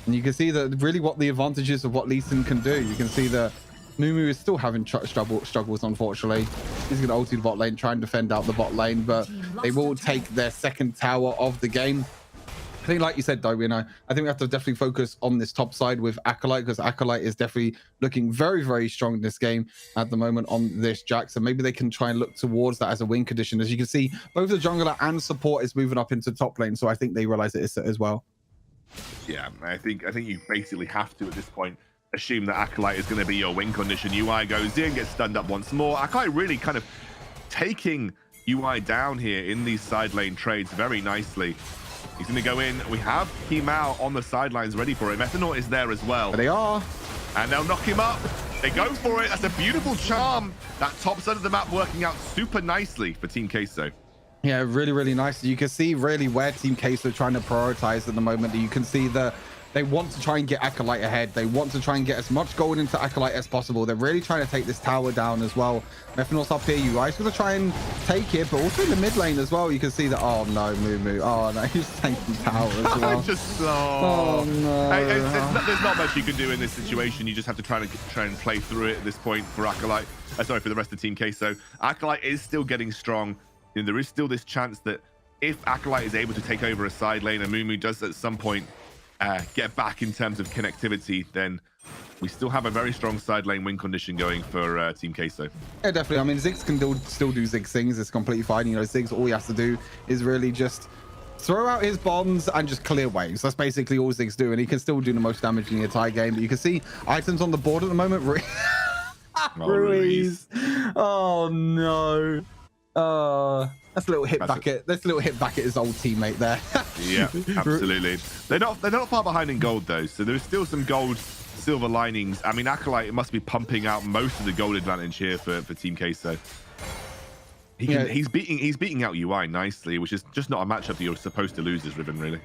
And you can see that really what the advantages of what Lee Sin can do. You can see that Mumu is still having struggles, unfortunately. He's going to ulti the bot lane, try and defend out the bot lane, but they will take their second tower of the game. I think, like you said, though, you know, I think we have to definitely focus on this top side with Acolyte, because Acolyte is definitely looking very strong in this game at the moment on this Jax. So maybe they can try and look towards that as a win condition. As you can see, both the jungler and support is moving up into top lane, so I think they realize it is as well. Yeah, I think you basically have to at this point assume that Acolyte is going to be your win condition. UI goes in, gets stunned up once more. Acolyte really kind of taking UI down here in these side lane trades very nicely. He's going to go in. We have Kimao on the sidelines ready for it. Mephinot is there as well. There they are. And they'll knock him up. They go for it. That's a beautiful charm. That top side of the map working out super nicely for Team Queso. Yeah, really, really nice. You can see really where Team Case are trying to prioritize at the moment. You can see that they want to try and get Acolyte ahead. They want to try and get as much gold into Acolyte as possible. They're really trying to take this tower down as well. Methanol's up here. You guys going to try and take it, but also in the mid lane as well. You can see that. Oh no, Moo. Oh no, he's taking tower as well. Oh no. There's not much you can do in this situation. You just have to try and play through it at this point for Acolyte. Sorry, for the rest of Team Queso. Acolyte is still getting strong. And there is still this chance that if Acolyte is able to take over a side lane and Moo does at some point get back in terms of connectivity, then we still have a very strong side lane win condition going for Team Queso. Yeah, definitely. I mean, Ziggs can still do Ziggs things. It's completely fine. You know, Ziggs, all he has to do is really just throw out his bombs and just clear waves. That's basically all Ziggs do, and he can still do the most damage in the entire game. But you can see items on the board at the moment. Ruiz. Oh no. That's a little hit back at his old teammate there. Yeah, absolutely. They're not far behind in gold though, so there's still some gold silver linings. I mean, Acolyte must be pumping out most of the gold advantage here for Team Queso. He's beating out UI nicely, which is just not a matchup that you're supposed to lose as Riven, really.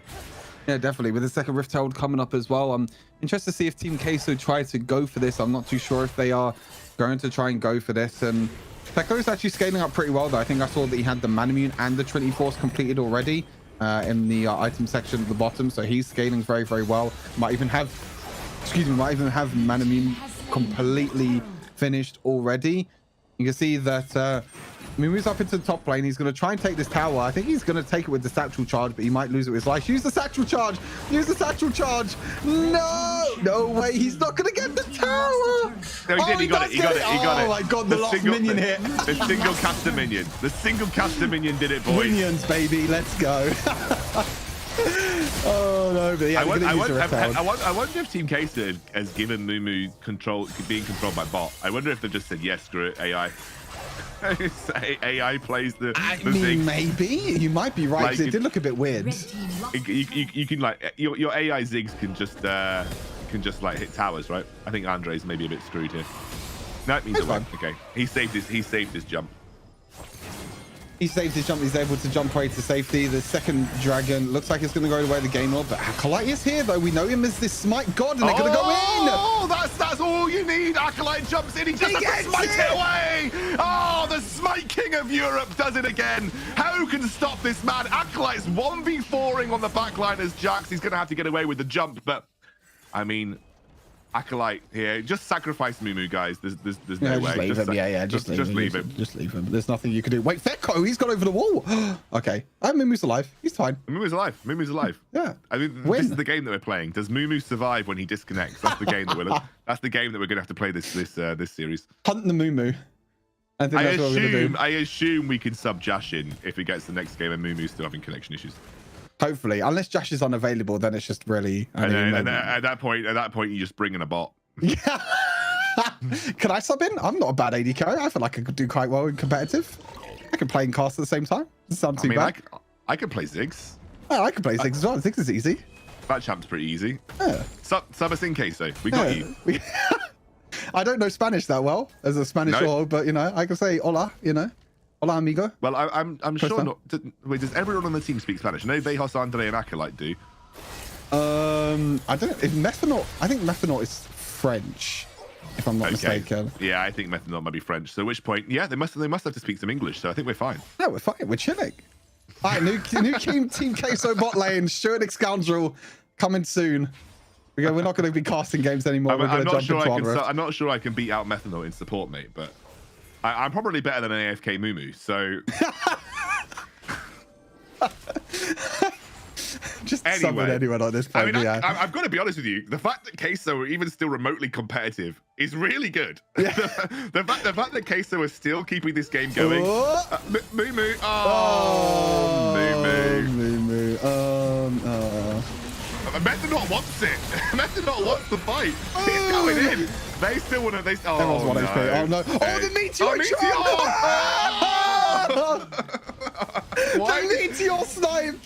Yeah, definitely. With the second Rift Herald coming up as well, I'm interested to see if Team Queso try to go for this. I'm not too sure if they are going to try and go for this. And Pekko is actually scaling up pretty well, though. I think I saw that he had the Manamune and the Trinity Force completed already in the item section at the bottom. So he's scaling very, very well. Might even have Manamune completely finished already. You can see that he moves up into the top lane. He's going to try and take this tower. I think he's going to take it with the satchel charge, but he might lose it with his life. Use the satchel charge. Use the satchel charge. No way. He's not going to get the tower. No, he did. He got it. Oh my god, the last minion hit. The single caster minion. The single caster minion did it, boys. Minions, baby. Let's go. Oh no, but yeah, I wonder if Team Queso has given Mumu being controlled by bot. I wonder if they've just said yes, screw it, AI. AI plays the thing. Maybe you might be right. Like, it did look a bit weird. You can like your AI Ziggs can just like hit towers, right? I think Andre's maybe a bit screwed here. No, he's away. Okay, he saved his jump. He saved his jump. He's able to jump away to safety. The second dragon looks like it's going to go the way of the game lord, but Acolyte is here though. We know him as this smite god, and they're going to go in. Oh, that's all you need. Acolyte jumps in. He just has to smite it away. Oh, the smite king of Europe does it again. Who can stop this man? Acolyte's 1v4ing on the backline as Jax. He's going to have to get away with the jump, but I mean, Acolyte here, just sacrifice Mumu, guys. There's no way. Just leave him. Just leave him. Just leave him. There's nothing you can do. Wait, Fetko, he's got over the wall. Okay, Mumu's alive. He's fine. Mumu's alive. Yeah. I mean, this is the game that we're playing. Does Mumu survive when he disconnects? That's the game that we're gonna have to play this series. Hunt the Mumu. I assume we can sub Jash in if it gets the next game and Mumu's still having connection issues. Hopefully, unless Jash is unavailable, then it's just really. And at that point, you just bring in a bot. Yeah. Can I sub in? I'm not a bad AD carry. I feel like I could do quite well in competitive. I can play and cast at the same time. Doesn't sound too bad. I can play Ziggs. Oh, I can play Ziggs as well. Ziggs is easy. That champ's pretty easy. Yeah. Sub us in, Queso. We got you. I don't know Spanish that well as a Spanish org, but you know, I can say hola. You know. Hola, amigo. Well, I'm sure not. Wait, does everyone on the team speak Spanish? No, Vejos, Andre, and Acolyte do. I don't know. If Methanol, I think Methanol is French, if I'm not mistaken. Yeah, I think Methanol might be French. So at which point, yeah, they must have to speak some English. So I think we're fine. No, we're fine. We're chilling. All right, new Team Queso bot lane. Stuart Scoundrel coming soon. We're not going to be casting games anymore. I'm not sure I can beat out Methanol in support, mate, but. I'm probably better than an AFK Mumu, so... Just summon anyone on this point, I've got to be honest with you. The fact that Queso are even still remotely competitive is really good. Yeah. the fact that Queso is still keeping this game going. Mumu. Mumu. Methanol wants it. Methanol wants the fight. He's going in. They still want to. Everyone's 1 HP. Oh no. Oh, the meteor! The meteor snipe!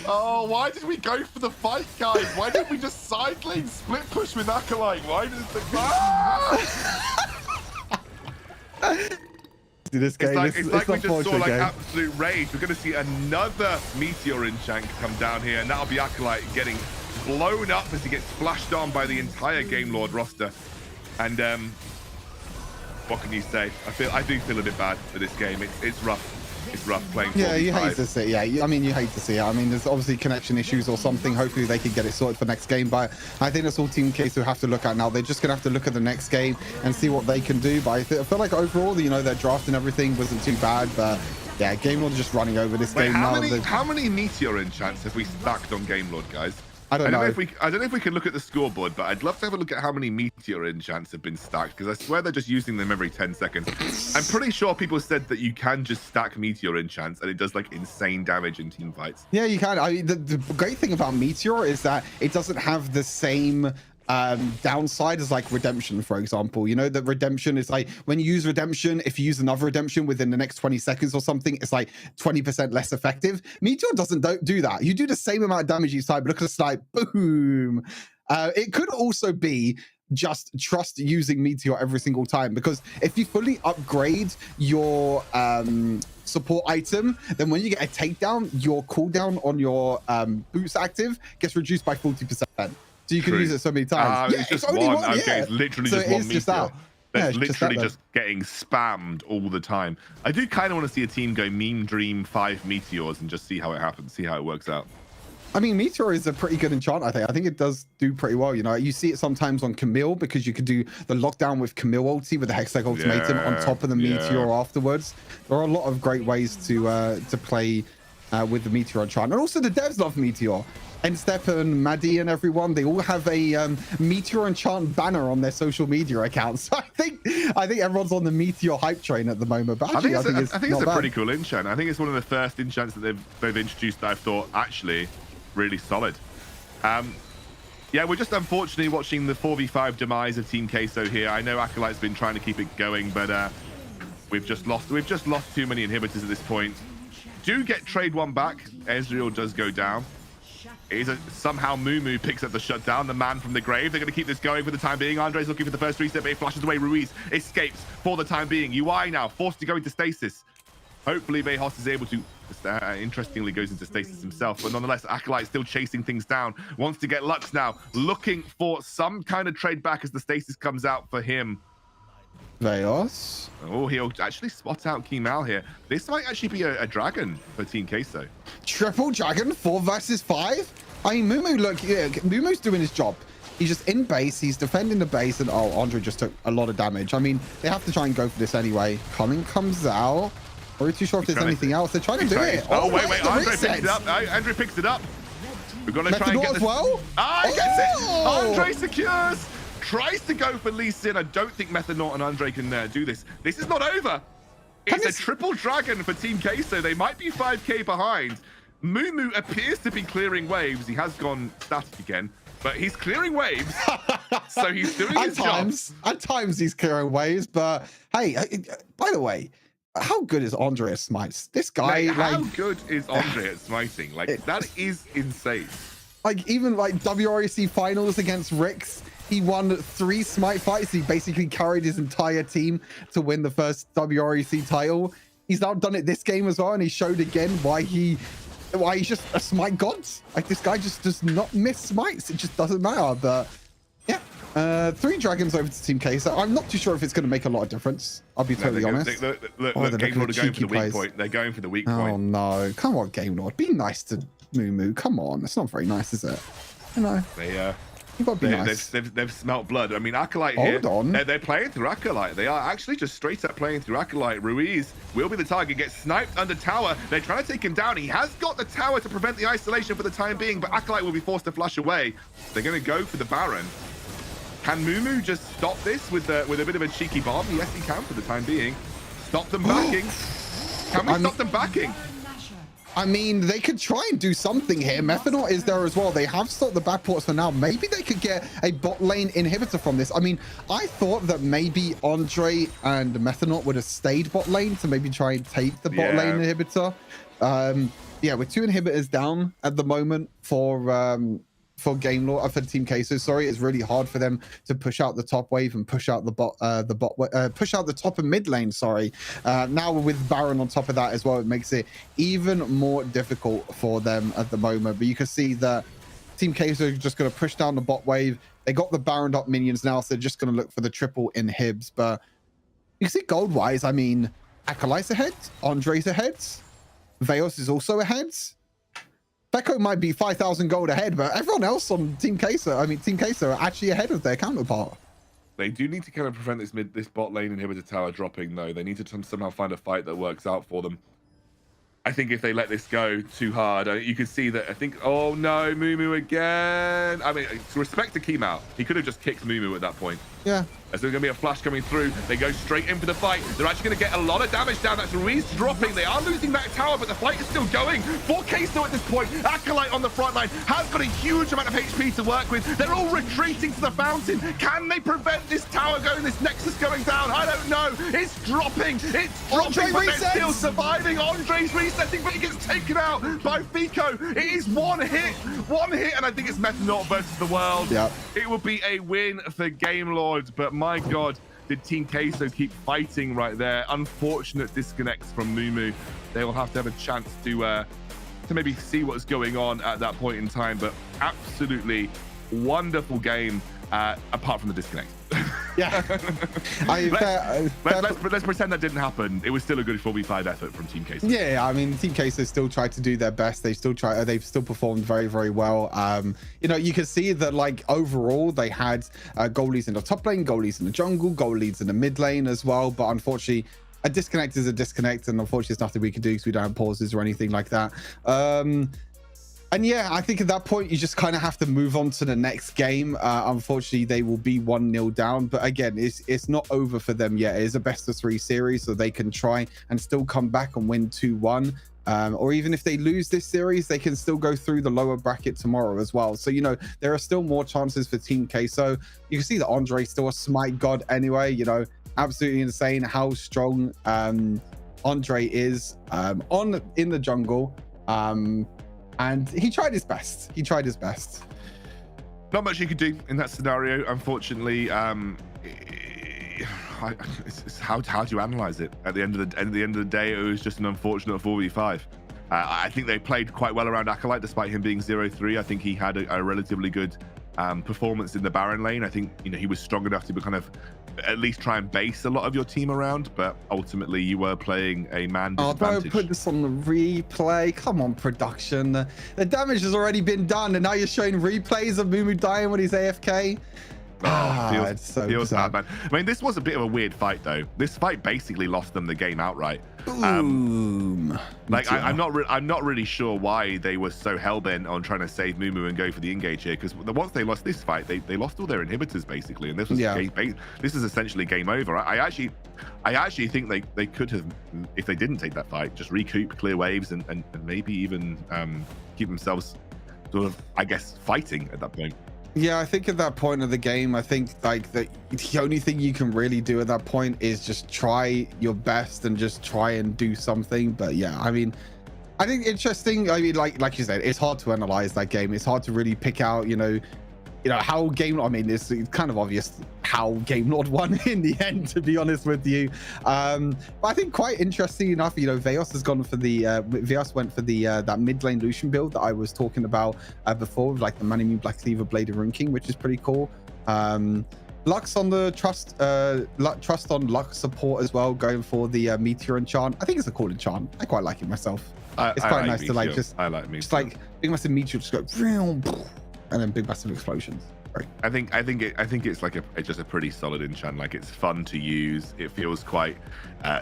Oh, why did we go for the fight, guys? Why didn't we just side lane split push with Acolyte? Why does the... unfortunately, this game. It's like we just saw like game. absolute rage. We're going to see another Meteor enchant come down here, and that'll be Acolyte getting blown up as he gets splashed on by the entire Game Lord roster. And what can you say? I do feel a bit bad for this game. It's rough. It's rough playing. Yeah, you hate to see. Yeah, I mean, you hate to see it. I mean, there's obviously connection issues or something. Hopefully, they can get it sorted for next game. But I think that's all Team Queso have to look at now. They're just gonna have to look at the next game and see what they can do. But I feel like overall, you know, their draft and everything wasn't too bad. But yeah, Game Lord just running over this game now. How many Meteor enchants have we stacked on Game Lord, guys? I don't know. I don't know if we can look at the scoreboard, but I'd love to have a look at how many Meteor enchants have been stacked, because I swear they're just using them every 10 seconds. I'm pretty sure people said that you can just stack Meteor enchants and it does like insane damage in team fights. Yeah, you can. I mean, the great thing about Meteor is that it doesn't have the same downside as like Redemption, for example. You know that Redemption is like, when you use Redemption, if you use another Redemption within the next 20 seconds or something, it's like 20% less effective. Meteor doesn't do that. You do the same amount of damage each time, but look at the snipe, boom. It could also be just trust using Meteor every single time, because if you fully upgrade your support item, then when you get a takedown, your cooldown on your boots active gets reduced by 40%. So you can use it so many times. Yeah, it's only one. Okay, it's literally so just one Meteor. That's literally just getting spammed all the time. I do kind of want to see a team go Meme Dream 5 Meteors and just see how it happens, see how it works out. I mean, Meteor is a pretty good enchant, I think. I think it does do pretty well. You know, you see it sometimes on Camille, because you can do the lockdown with Camille ulti with the Hextech Ultimatum on top of the Meteor afterwards. There are a lot of great ways to play with the Meteor enchant. And also the devs love Meteor. And Step and Maddie and everyone, they all have a Meteor enchant banner on their social media accounts. So I think everyone's on the Meteor hype train at the moment. But actually, I think it's a pretty cool enchant. I think it's one of the first enchants that they've introduced that I've thought actually really solid. Yeah, we're just unfortunately watching the 4v5 demise of Team Queso here. I know Acolyte's been trying to keep it going, but we've just lost too many inhibitors at this point. Do get trade one back. Ezreal does go down. Somehow Mumu picks up the shutdown, the man from the grave. They're going to keep this going for the time being. Andre's looking for the first reset, but it flashes away. Ruiz escapes for the time being. UI now forced to go into stasis. Hopefully Vejos is able to, interestingly goes into stasis himself, but nonetheless, Acolyte still chasing things down. Wants to get Lux now, looking for some kind of trade back as the stasis comes out for him. Vejos. Oh, he'll actually spot out Kemal here. This might actually be a dragon for Team Queso. Triple dragon, 4 versus 5. I mean, Mumu, look, yeah, Mumu's doing his job. He's just in base. He's defending the base, and oh, Andre just took a lot of damage. I mean, they have to try and go for this anyway. Culling comes out. We're too sure if there's anything else. They're trying to do it. Oh, wait. Andre picks it up. Andre picks it up. We're going to try and get this. As well? He gets it. Andre secures. Tries to go for Lee Sin. I don't think Methanort and Andre can do this. This is not over. It's a triple dragon for Team Queso. They might be 5k behind. Mumu appears to be clearing waves. He has gone static again, but he's clearing waves. So he's doing his job. At times he's clearing waves, but hey, by the way, how good is Andre at smites? This guy, like, how good is Andre at smiting? Like, that is insane. Like, even like WREC finals against Rix, he won 3 smite fights. He basically carried his entire team to win the first WREC title. He's now done it this game as well, and he showed again why he's just a smite god. Like, this guy just does not miss smites. It just doesn't matter. But yeah, 3 dragons over to Team K. So I'm not too sure if it's going to make a lot of difference. I'll be totally honest. Look, Game Lord are going for the weak point. They're going for the weak point. Oh no! Come on, Game Lord. Be nice to Mumu. Come on. It's not very nice, is it? You know. You've got to be nice. They've smelt blood. I mean, Acolyte Hold on. They're playing through Acolyte. They are actually just straight up playing through Acolyte. Ruiz will be the target, gets sniped under tower. They're trying to take him down. He has got the tower to prevent the isolation for the time being, but Acolyte will be forced to flush away. They're going to go for the Baron. Can Mumu just stop this with a bit of a cheeky bomb? Yes, he can for the time being. Stop them backing. Can we stop them backing? I mean, they could try and do something here. Methanol is there as well. They have stopped the backports for now. Maybe they could get a bot lane inhibitor from this. I mean, I thought that maybe Andre and Methanol would have stayed bot lane to maybe try and take the bot lane inhibitor. Yeah, with 2 inhibitors down at the moment for for Team Queso. Sorry, it's really hard for them to push out the top wave and push out push out the top and mid lane. Sorry. Now with Baron on top of that as well, it makes it even more difficult for them at the moment. But you can see that Team Queso is just going to push down the bot wave. They got the Baron up minions now, so they're just going to look for the triple inhibs. But you can see gold wise, I mean, Acolyte's ahead, Andre's ahead, Veos is also ahead. Becco might be 5,000 gold ahead, but everyone else on Team Queso are actually ahead of their counterpart. They do need to kind of prevent this bot lane inhibitor tower dropping, though. They need to somehow find a fight that works out for them. I think if they let this go too hard, you can see that. I think, oh no, Mumu again. I mean, respect to Keemount. He could have just kicked Mumu at that point. Yeah. As there's going to be a flash coming through, they go straight in for the fight. They're actually going to get a lot of damage down. That's Ruiz dropping. They are losing that tower, but the fight is still going. 4K still at this point. Acolyte on the front line has got a huge amount of HP to work with. They're all retreating to the fountain. Can they prevent this tower going, this Nexus going down? I don't know. It's dropping. It's dropping, but they're still surviving. Andre's resetting, but he gets taken out by Fico. It is one hit, and I think it's Methanol versus the world. Yeah. It will be a win for Game Lord, but my God, did Team Queso keep fighting right there? Unfortunate disconnects from Mumu. They will have to have a chance to maybe see what's going on at that point in time, but absolutely wonderful game, apart from the disconnect. Yeah. Let's pretend that didn't happen. It was still a good 4v5 effort from Team Queso. Yeah, I mean, Team Queso still tried to do their best. They've still performed very, very well. You know, you can see that, like, overall they had goalies in the top lane, goalies in the jungle, goalies in the mid lane as well. But unfortunately, a disconnect is a disconnect, and unfortunately there's nothing we can do because we don't have pauses or anything like that. And yeah, I think at that point, you just kind of have to move on to the next game. Unfortunately, they will be 1-0 down. But again, it's not over for them yet. It is a best-of-3 series, so they can try and still come back and win 2-1. Or even if they lose this series, they can still go through the lower bracket tomorrow as well. So, you know, there are still more chances for Team Queso. You can see that Andre's still a smite god anyway. You know, absolutely insane how strong Andre is in the jungle. And he tried his best. Not much you could do in that scenario, unfortunately. How do you analyze it? At the end of the day, it was just an unfortunate 4v5. I think they played quite well around Acolyte, despite him being 0-3. I think he had a relatively good performance in the Baron lane. I think, you know, he was strong enough to kind of at least try and base a lot of your team around, but ultimately you were playing a man disadvantage. Don't put this on the replay. Come on, production. The damage has already been done, and now you're showing replays of Mumu dying when he's AFK. Feels bad, man. I mean, this was a bit of a weird fight, though. This fight basically lost them the game outright. Boom. Like, I'm not really sure why they were so hell-bent on trying to save Mumu and go for the engage here, because once they lost this fight, they lost all their inhibitors, basically, and this was this is essentially game over. I actually think they could have, if they didn't take that fight, just recoup, clear waves, and maybe even keep themselves sort of, I guess, fighting at that point. Yeah, I think at that point of the game, I think like the only thing you can really do at that point is just try your best and just try and do something. But yeah, I mean, I think interesting. I mean, like you said, it's hard to analyze that game. It's hard to really pick out, you know how Game Lord, I mean, it's kind of obvious how Game Lord won in the end, to be honest with you. But I think quite interesting enough, you know, Veos has gone for the Veos went for the that mid lane Lucian build that I was talking about before, with like the Manimune Black Cleaver Blade of Rune King, which is pretty cool. Lux on the trust on Lux support as well, going for the Meteor enchant. I think it's a cool enchant. I quite like it myself. It's quite nice to like just like big massive Meteor just go and then big massive explosions. Right. I think it's like just a pretty solid enchant. Like, it's fun to use. It feels quite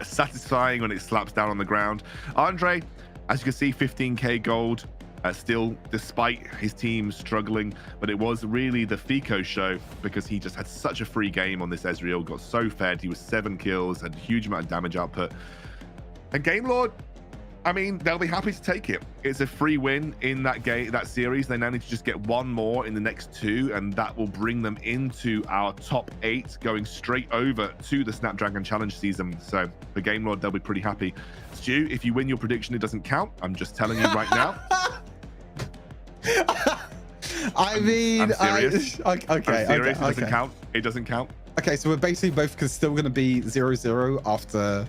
satisfying when it slaps down on the ground. Andre, as you can see, 15k gold still, despite his team struggling. But it was really the Fico show, because he just had such a free game on this Ezreal, got so fed. He was 7 kills, had a huge amount of damage output. And Game Lord, I mean, they'll be happy to take it. It's a free win in that game, that series. They now need to just get one more in the next 2, and that will bring them into our top 8, going straight over to the Snapdragon Challenge season. So for Game Lord, they'll be pretty happy. Stu, if you win your prediction, it doesn't count. I'm just telling you right now. I mean, I'm serious. okay, I'm serious. okay, It doesn't count. It doesn't count. Okay, so we're basically both still going to be 0-0 after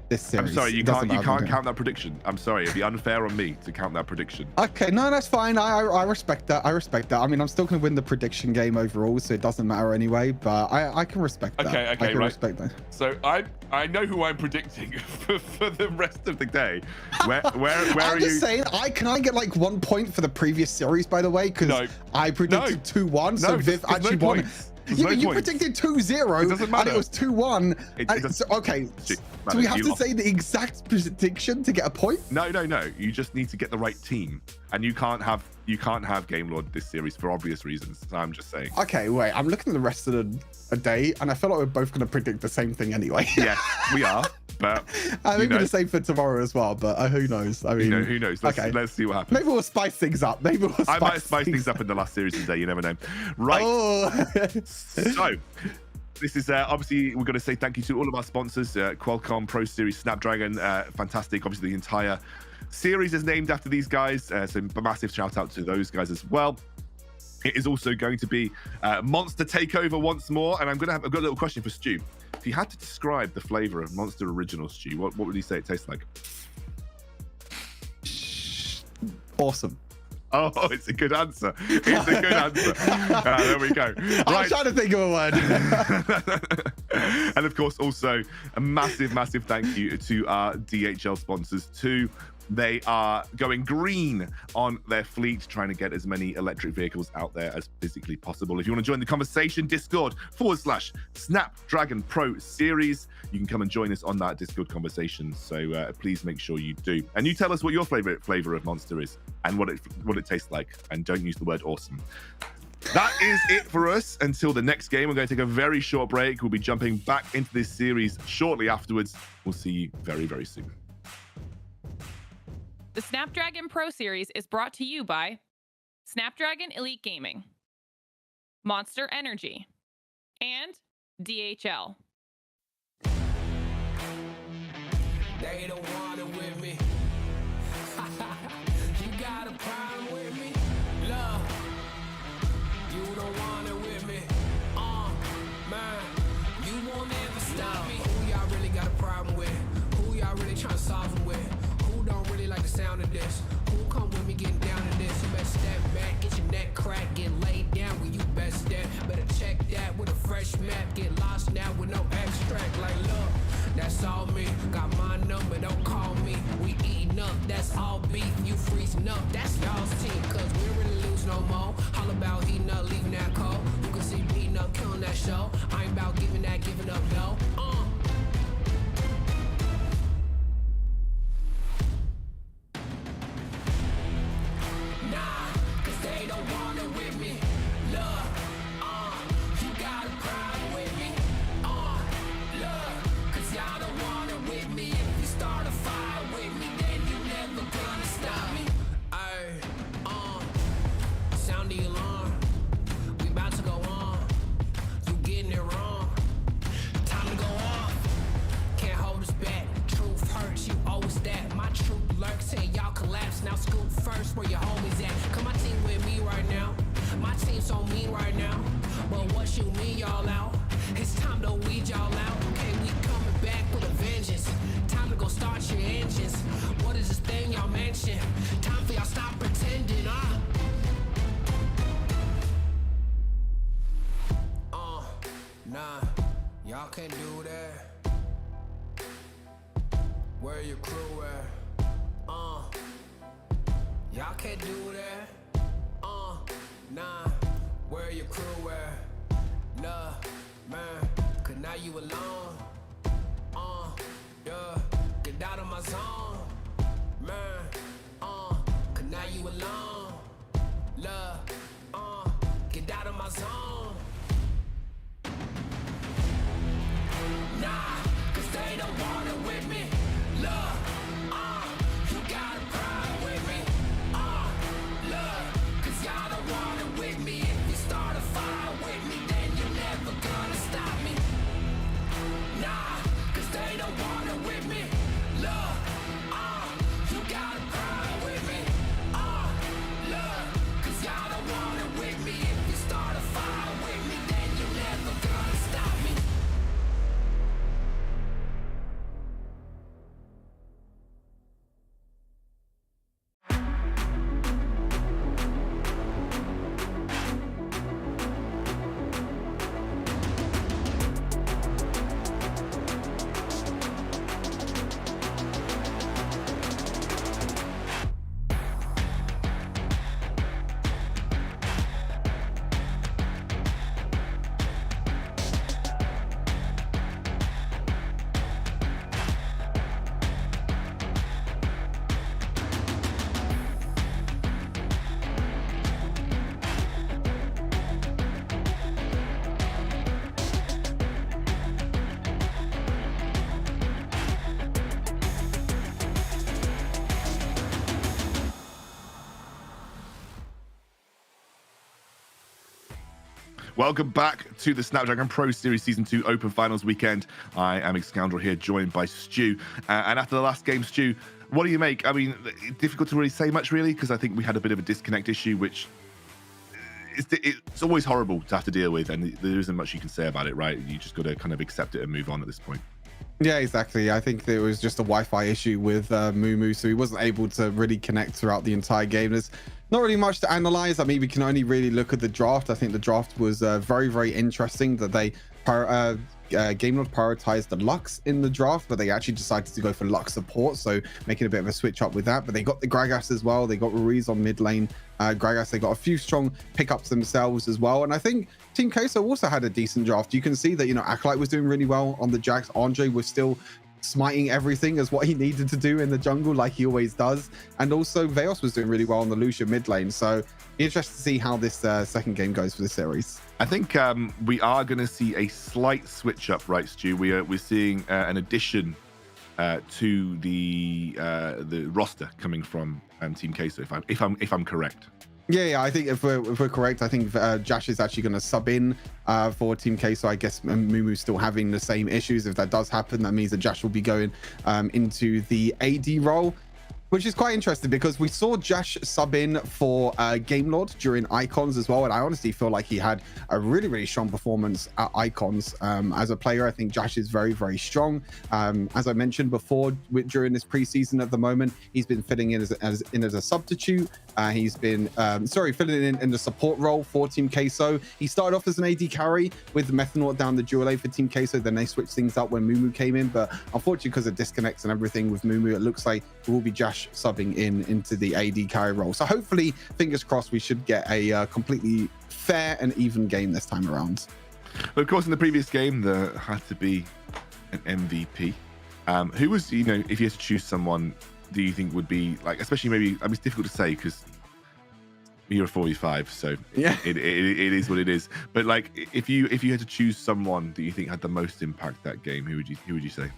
this series. I'm sorry, you It doesn't can't matter. count that prediction. I'm sorry, it'd be unfair on me to count that prediction. Okay, no, that's fine. I respect that. I respect that. I mean, I'm still going to win the prediction game overall, so it doesn't matter anyway. But I can respect that. Okay, I can right. respect that. So I know who I'm predicting for the rest of the day. Where I'm are just you? saying, can I get like 1 point for the previous series, by the way? Because No. I predicted 2-1, so No, Viv there's actually no won. points. There's Yeah, no but you points. predicted 2-0, It doesn't matter. and it was 2-1. It doesn't- Okay, Shit, so we have you to lost. say the exact prediction to get a point? No. You just need to get the right team, and you can't have Game Lord this series for obvious reasons. So I'm just saying. Okay, wait, I'm looking at the rest of the day, and I feel like we're both going to predict the same thing anyway. Yes, we are. But I think know. we're the same for tomorrow as well, but who knows? I mean, who knows? Let's see what happens. Maybe we'll spice things up. I might spice things up in the last series of the day. You never know. Right. Oh. So, this is obviously, we're going to say thank you to all of our sponsors, Qualcomm Pro Series, Snapdragon, fantastic. Obviously, the entire series is named after these guys, so a massive shout out to those guys as well. It is also going to be Monster Takeover once more, and I've got a little question for Stu. If you had to describe the flavor of Monster Original, Stu, what would you say it tastes like? Awesome. Oh, it's a good answer. It's a good answer. There we go. I'm Right. trying to think of a word. And of course, also a massive thank you to our DHL sponsors too. They are going green on their fleet, trying to get as many electric vehicles out there as physically possible. If you want to join the conversation, Discord/Snapdragon Pro Series. You can come and join us on that Discord conversation. So please make sure you do. And you tell us what your favorite flavor of Monster is and what it tastes like. And don't use the word awesome. That is it for us until the next game. We're going to take a very short break. We'll be jumping back into this series shortly afterwards. We'll see you very, very soon. The Snapdragon Pro Series is brought to you by Snapdragon Elite Gaming, Monster Energy, and DHL. They don't want it with me. You got a problem with me? Love, you don't want it with me. Man, you won't ever stop me. Who y'all really got a problem with? Who y'all really trying to solve it with? Who don't really like the sound of this? Who come with me getting down to this? You better step back, get your neck cracked, get laid down where you best step. Better check that with a fresh map. Get lost now with no extract. Like, look, that's all me. Got my number, don't call me. We eating up, that's all beef. You freezing up, that's y'all's team. Cause we don't really lose no more. All about heating up, leaving that cold. You can see beating up, killing that show. I ain't about giving up, no. Nah, cause they don't want it with me. Look, you got a problem with me. Look, cause y'all don't want it with me. If you start a fire with me, then you never gonna stop me. Ay, sound the alarm. We about to go on. You getting it wrong. Time to go off. Can't hold us back. Truth hurts, you always that. My truth lurks till y'all collapse. Now scoop first where your homies at. Come my team with me right now. My team's on me right now. But what you mean y'all out? It's time to weed y'all out. Okay, we coming back with a vengeance. Time to go start your engines. What is this thing y'all mention? Time for y'all stop pretending, Nah, y'all can't do that. Where your crew at? Y'all can't do that. Nah, where your crew at? Nah, man, cause now you alone. Yeah, get out of my zone. Man, cause now you alone. Love, get out of my zone. Nah, cause they don't want it with me. Love, you got a problem with me. Love, cause y'all don't want it with me. If you start a fire with me, then you're never gonna stop me. Nah, cause they don't want it with me. Love, you got a problem with me. Love, cause y'all don't want it with me. Welcome back to the Snapdragon Pro Series Season 2 Open Finals weekend. I am Scoundrel here, joined by Stu. And after the last game, Stu, what do you make? I mean, difficult to really say much, really, because I think we had a bit of a disconnect issue, which it's always horrible to have to deal with, and there isn't much you can say about it, right? You just got to kind of accept it and move on at this point. Yeah, exactly. I think there was just a Wi-Fi issue with Mumu, so he wasn't able to really connect throughout the entire game. There's not really much to analyze. I mean, we can only really look at the draft. I think the draft was very, very interesting that they GameLord prioritized the Lux in the draft, but they actually decided to go for Lux support, so making a bit of a switch up with that. But they got the Gragas as well. They got Ruiz on mid lane. Gragas, they got a few strong pickups themselves as well. And I think Team Queso also had a decent draft. You can see that, you know, Acolyte was doing really well on the Jax. Andre was still smiting everything as what he needed to do in the jungle, like he always does. And also Veos was doing really well on the Lucia mid lane. So interested to see how this second game goes for the series. I think we are going to see a slight switch up, right, Stu? We're seeing an addition to the roster coming from Team Queso, if I'm correct. Yeah, I think if we're correct, I think Jash is actually going to sub in for Team Queso. I guess Mumu's still having the same issues. If that does happen, that means that Jash will be going into the AD role, which is quite interesting because we saw Jash sub in for GameLord during Icons as well. And I honestly feel like he had a really, really strong performance at Icons. As a player, I think Jash is very, very strong. As I mentioned before, during this preseason at the moment, he's been filling in as a substitute. He's been, filling in the support role for Team Queso. He started off as an AD carry with Methanaut down the dual lane for Team Queso. Then they switched things up when Mumu came in. But unfortunately, because of disconnects and everything with Mumu, it looks like it will be Jash subbing into the AD carry role. So hopefully, fingers crossed, we should get a completely fair and even game this time around. But of course, in the previous game, there had to be an MVP. Who was, you know, if you had to choose someone, do you think would be like, especially maybe, I mean, it's difficult to say because you're a 45, so yeah, it is what it is. But like, if you had to choose someone that you think had the most impact that game, who would you say?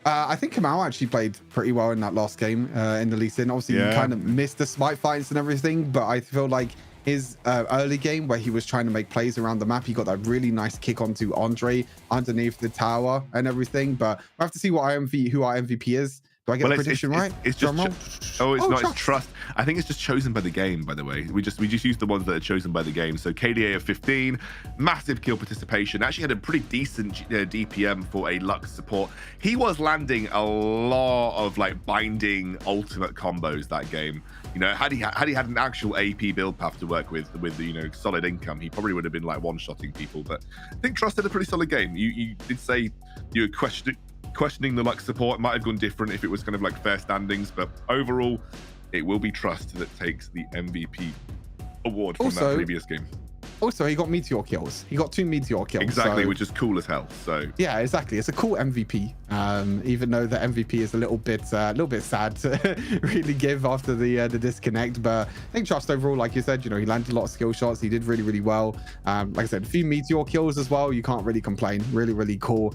I think Kamal actually played pretty well in that last game in the Lee Sin. Obviously, he kind of missed the smite fights and everything, but I feel like his early game where he was trying to make plays around the map, he got that really nice kick onto Andre underneath the tower and everything. But I have to see who our MVP is. Do I get the prediction right? It's just it's trust. I think it's just chosen by the game, by the way. We just use the ones that are chosen by the game. So KDA of 15, massive kill participation. Actually had a pretty decent DPM for a Lux support. He was landing a lot of like binding ultimate combos that game. You know, had he had an actual AP build path to work with you know, solid income, he probably would have been like one-shotting people. But I think Trust had a pretty solid game. You did say you were questioning the Lux support. It might have gone different if it was kind of like fair standings, but overall it will be Trust that takes the MVP award from that previous game. Also, he got meteor kills. He got 2 meteor kills. Exactly, so, which is cool as hell. So yeah, exactly. It's a cool MVP. Even though the MVP is a little bit sad to really give after the disconnect. But I think Trust overall, like you said, you know, he landed a lot of skill shots. He did really, really well. Like I said, a few meteor kills as well. You can't really complain. Really, really cool.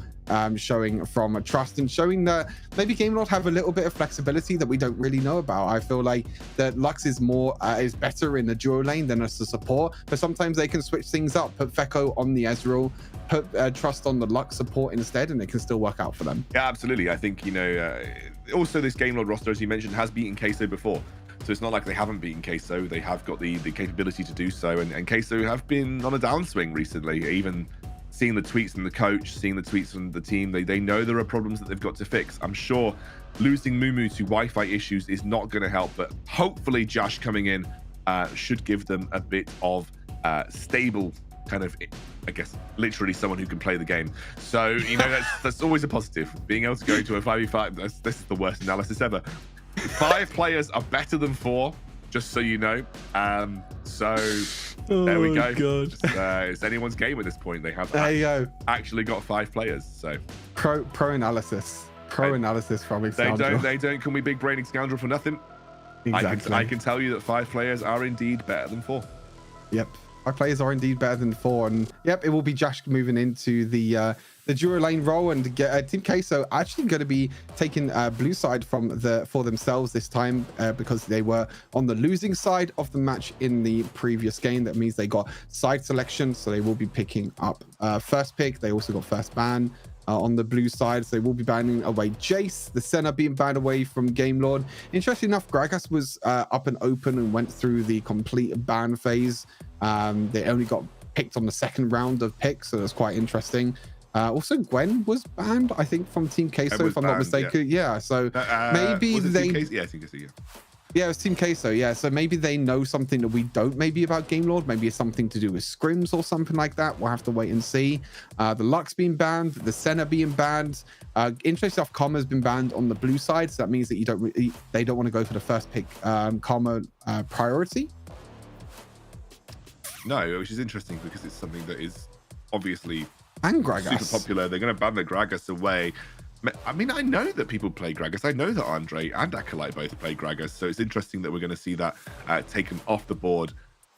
Showing from Trust and showing that maybe GameLord have a little bit of flexibility that we don't really know about. I feel like that Lux is better in the duo lane than as a support, but sometimes they can switch things up, put Feko on the Ezreal, put Trust on the Lux support instead, and it can still work out for them. Yeah, absolutely. I think, you know, also this GameLord roster, as you mentioned, has beaten Queso before. So it's not like they haven't beaten Queso. They have got the capability to do so, and Queso have been on a downswing recently. Even seeing the tweets from the coach, seeing the tweets from the team, they know there are problems that they've got to fix. I'm sure losing Mumu to Wi-Fi issues is not going to help, but hopefully Josh coming in should give them a bit of stable kind of, I guess, literally someone who can play the game. So, you know, that's always a positive. Being able to go into a 5v5, this is the worst analysis ever. 5 players are better than 4, just so you know. There we go. God. It's anyone's game at this point. They have actually got 5 players. So pro analysis from Excoundrel. They don't call me big brain Excoundrel for nothing. Exactly. I can tell you that 5 players are indeed better than 4. Yep. 5 players are indeed better than 4, and yep, it will be Jash moving into the duo lane role, and get Team Queso actually going to be taking blue side for themselves this time, because they were on the losing side of the match in the previous game. That means they got side selection, so they will be picking up first pick. They also got first ban on the blue side, so they will be banning away Jace. The Senna being banned away from Game Lord. Interesting enough, Gragas was up and open and went through the complete ban phase. They only got picked on the second round of picks, so that's quite interesting. Also, Gwen was banned, I think, from Team Queso, if I'm not mistaken. Yeah, so maybe they... Yeah, I think so, yeah. Yeah, it was Team Queso, yeah. So maybe they know something that we don't maybe about Game Lord. Maybe it's something to do with scrims or something like that. We'll have to wait and see. The Lux being banned, the Senna being banned. Interesting enough, Karma's been banned on the blue side, so that means that they don't want to go for the first pick Karma priority. No, which is interesting because it's something that is obviously and Gragas super popular. They're going to ban the Gragas away. I mean, I know that people play Gragas. I know that Andre and Acolyte both play Gragas, so it's interesting that we're going to see that taken off the board.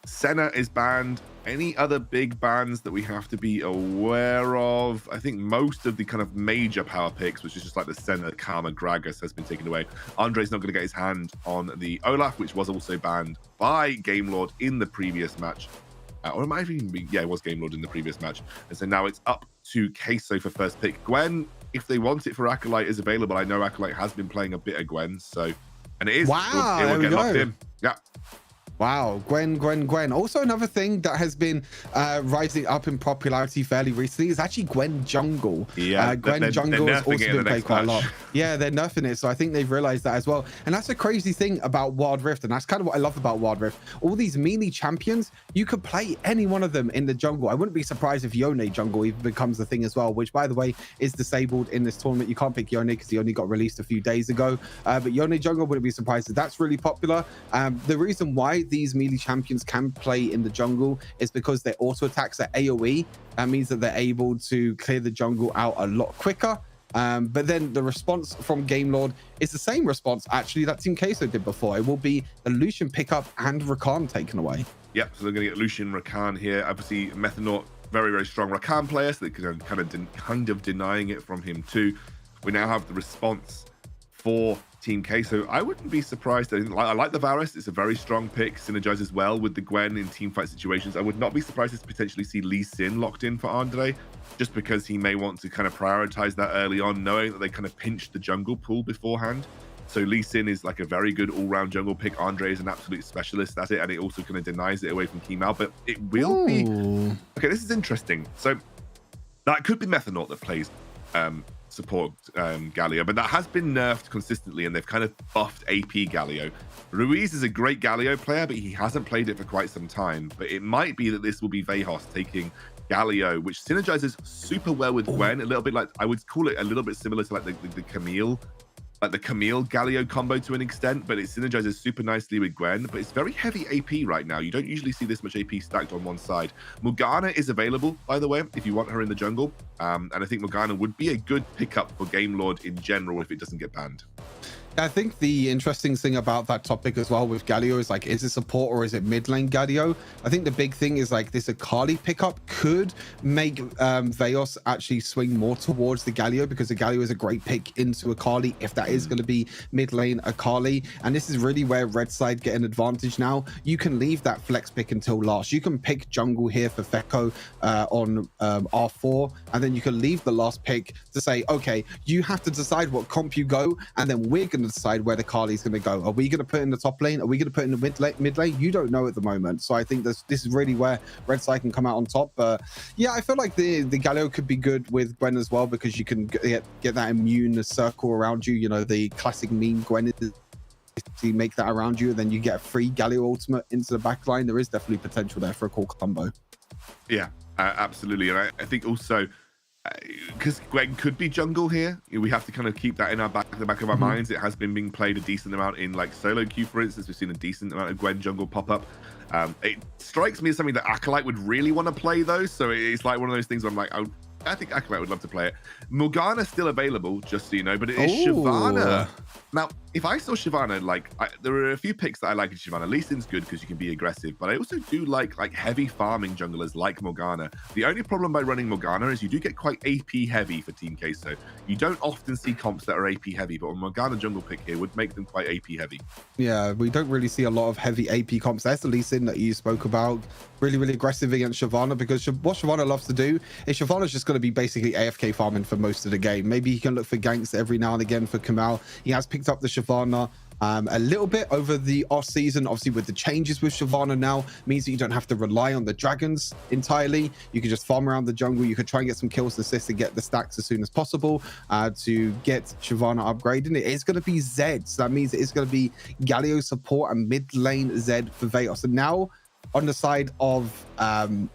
Senna is banned. Any other big bans that we have to be aware of? I think most of the kind of major power picks, which is just like the Senna, Karma, Gragas, has been taken away. Andre's not going to get his hand on the Olaf, which was also banned by Game Lord in the previous match. Or it might even be, yeah, it was Game Lord in the previous match. And so now it's up to Queso for first pick. Gwen, if they want it for Acolyte, is available. I know Acolyte has been playing a bit of Gwen, so, and it is. Wow, it will get locked in. Yeah. Wow, Gwen. Also, another thing that has been rising up in popularity fairly recently is actually Gwen Jungle. Yeah, Gwen Jungle has also been played quite a lot. match. Yeah, they're nerfing it, so I think they've realized that as well. And that's a crazy thing about Wild Rift, and that's kind of what I love about Wild Rift. All these melee champions, you could play any one of them in the jungle. I wouldn't be surprised if Yone Jungle even becomes the thing as well, which, by the way, is disabled in this tournament. You can't pick Yone because he only got released a few days ago. But Yone Jungle, wouldn't be surprised if that's really popular. The reason why these melee champions can play in the jungle is because their auto attacks are AoE. That means that they're able to clear the jungle out a lot quicker. But then the response from Game Lord is the same response actually that Team Queso did before. It will be the Lucian pickup and Rakan taken away. Yep, so they're going to get Lucian, Rakan here. Obviously, Methanaut, very, very strong Rakan player, so they're kind of denying it from him too. We now have the response for Team Queso. I wouldn't be surprised. I like the Varus. It's a very strong pick. Synergizes well with the Gwen in team fight situations. I would not be surprised to potentially see Lee Sin locked in for Andre, just because he may want to kind of prioritize that early on, knowing that they kind of pinched the jungle pool beforehand. So Lee Sin is like a very good all-round jungle pick. Andre is an absolute specialist at it, and it also kind of denies it away from Kemal, but it will be... Okay, this is interesting. So that could be Methanaut that plays support Galio, but that has been nerfed consistently, and they've kind of buffed AP Galio. Ruiz is a great Galio player, but he hasn't played it for quite some time. But it might be that this will be Vejos taking Galio, which synergizes super well with Gwen, a little bit like, I would call it a little bit similar to like the Camille, like the Camille Galio combo to an extent, but it synergizes super nicely with Gwen. But it's very heavy AP right now. You don't usually see this much AP stacked on one side. Morgana is available, by the way, if you want her in the jungle. And I think Morgana would be a good pickup for Game Lord in general if it doesn't get banned. I think the interesting thing about that topic as well with Galio is like, is it support or is it mid lane Galio? I think the big thing is like this Akali pickup could make Vejos actually swing more towards the Galio, because the Galio is a great pick into Akali if that is going to be mid lane Akali. And this is really where red side get an advantage now. You can leave that flex pick until last. You can pick jungle here for Fekko on R4, and then you can leave the last pick to say, okay, you have to decide what comp you go, and then we're going to decide where the Kali's going to go. Are we going to put in the top lane? Are we going to put in the mid lane? You don't know at the moment. So I think this is really where red side can come out on top. Yeah, I feel like the Galio could be good with Gwen as well, because you can get that immune circle around you. You know, the classic meme Gwen is, you make that around you, and then you get a free Galio ultimate into the back line. There is definitely potential there for a cool combo. Yeah, absolutely. And I think also, because Gwen could be jungle here, we have to kind of keep that in the back of our minds. It has been being played a decent amount in like solo queue, for instance. We've seen a decent amount of Gwen jungle pop up. It strikes me as something that Acolyte would really want to play though. So it's like one of those things where I'm like, I think Acolyte would love to play it. Morgana's still available, just so you know, but it is Ooh. Shyvana. Now, if I saw Shyvana, like, there are a few picks that I like in Shyvana. Lee Sin's good because you can be aggressive, but I also do like heavy farming junglers like Morgana. The only problem by running Morgana is you do get quite AP heavy for Team Queso. You don't often see comps that are AP heavy, but a Morgana jungle pick here would make them quite AP heavy. Yeah, we don't really see a lot of heavy AP comps. That's the Lee Sin that you spoke about. Really, really aggressive against Shyvana, because what Shyvana loves to do is Shyvana's just going to be basically AFK farming for most of the game. Maybe he can look for ganks every now and again for Kamal. He has picked up the Shyvana a little bit over the off season. Obviously, with the changes with Shyvana now, means that you don't have to rely on the dragons entirely. You can just farm around the jungle. You could try and get some kills, assists, and get the stacks as soon as possible to get Shyvana upgraded. It is going to be Zed, so that means it is going to be Galio support and mid lane Zed for Veos. And now on the side of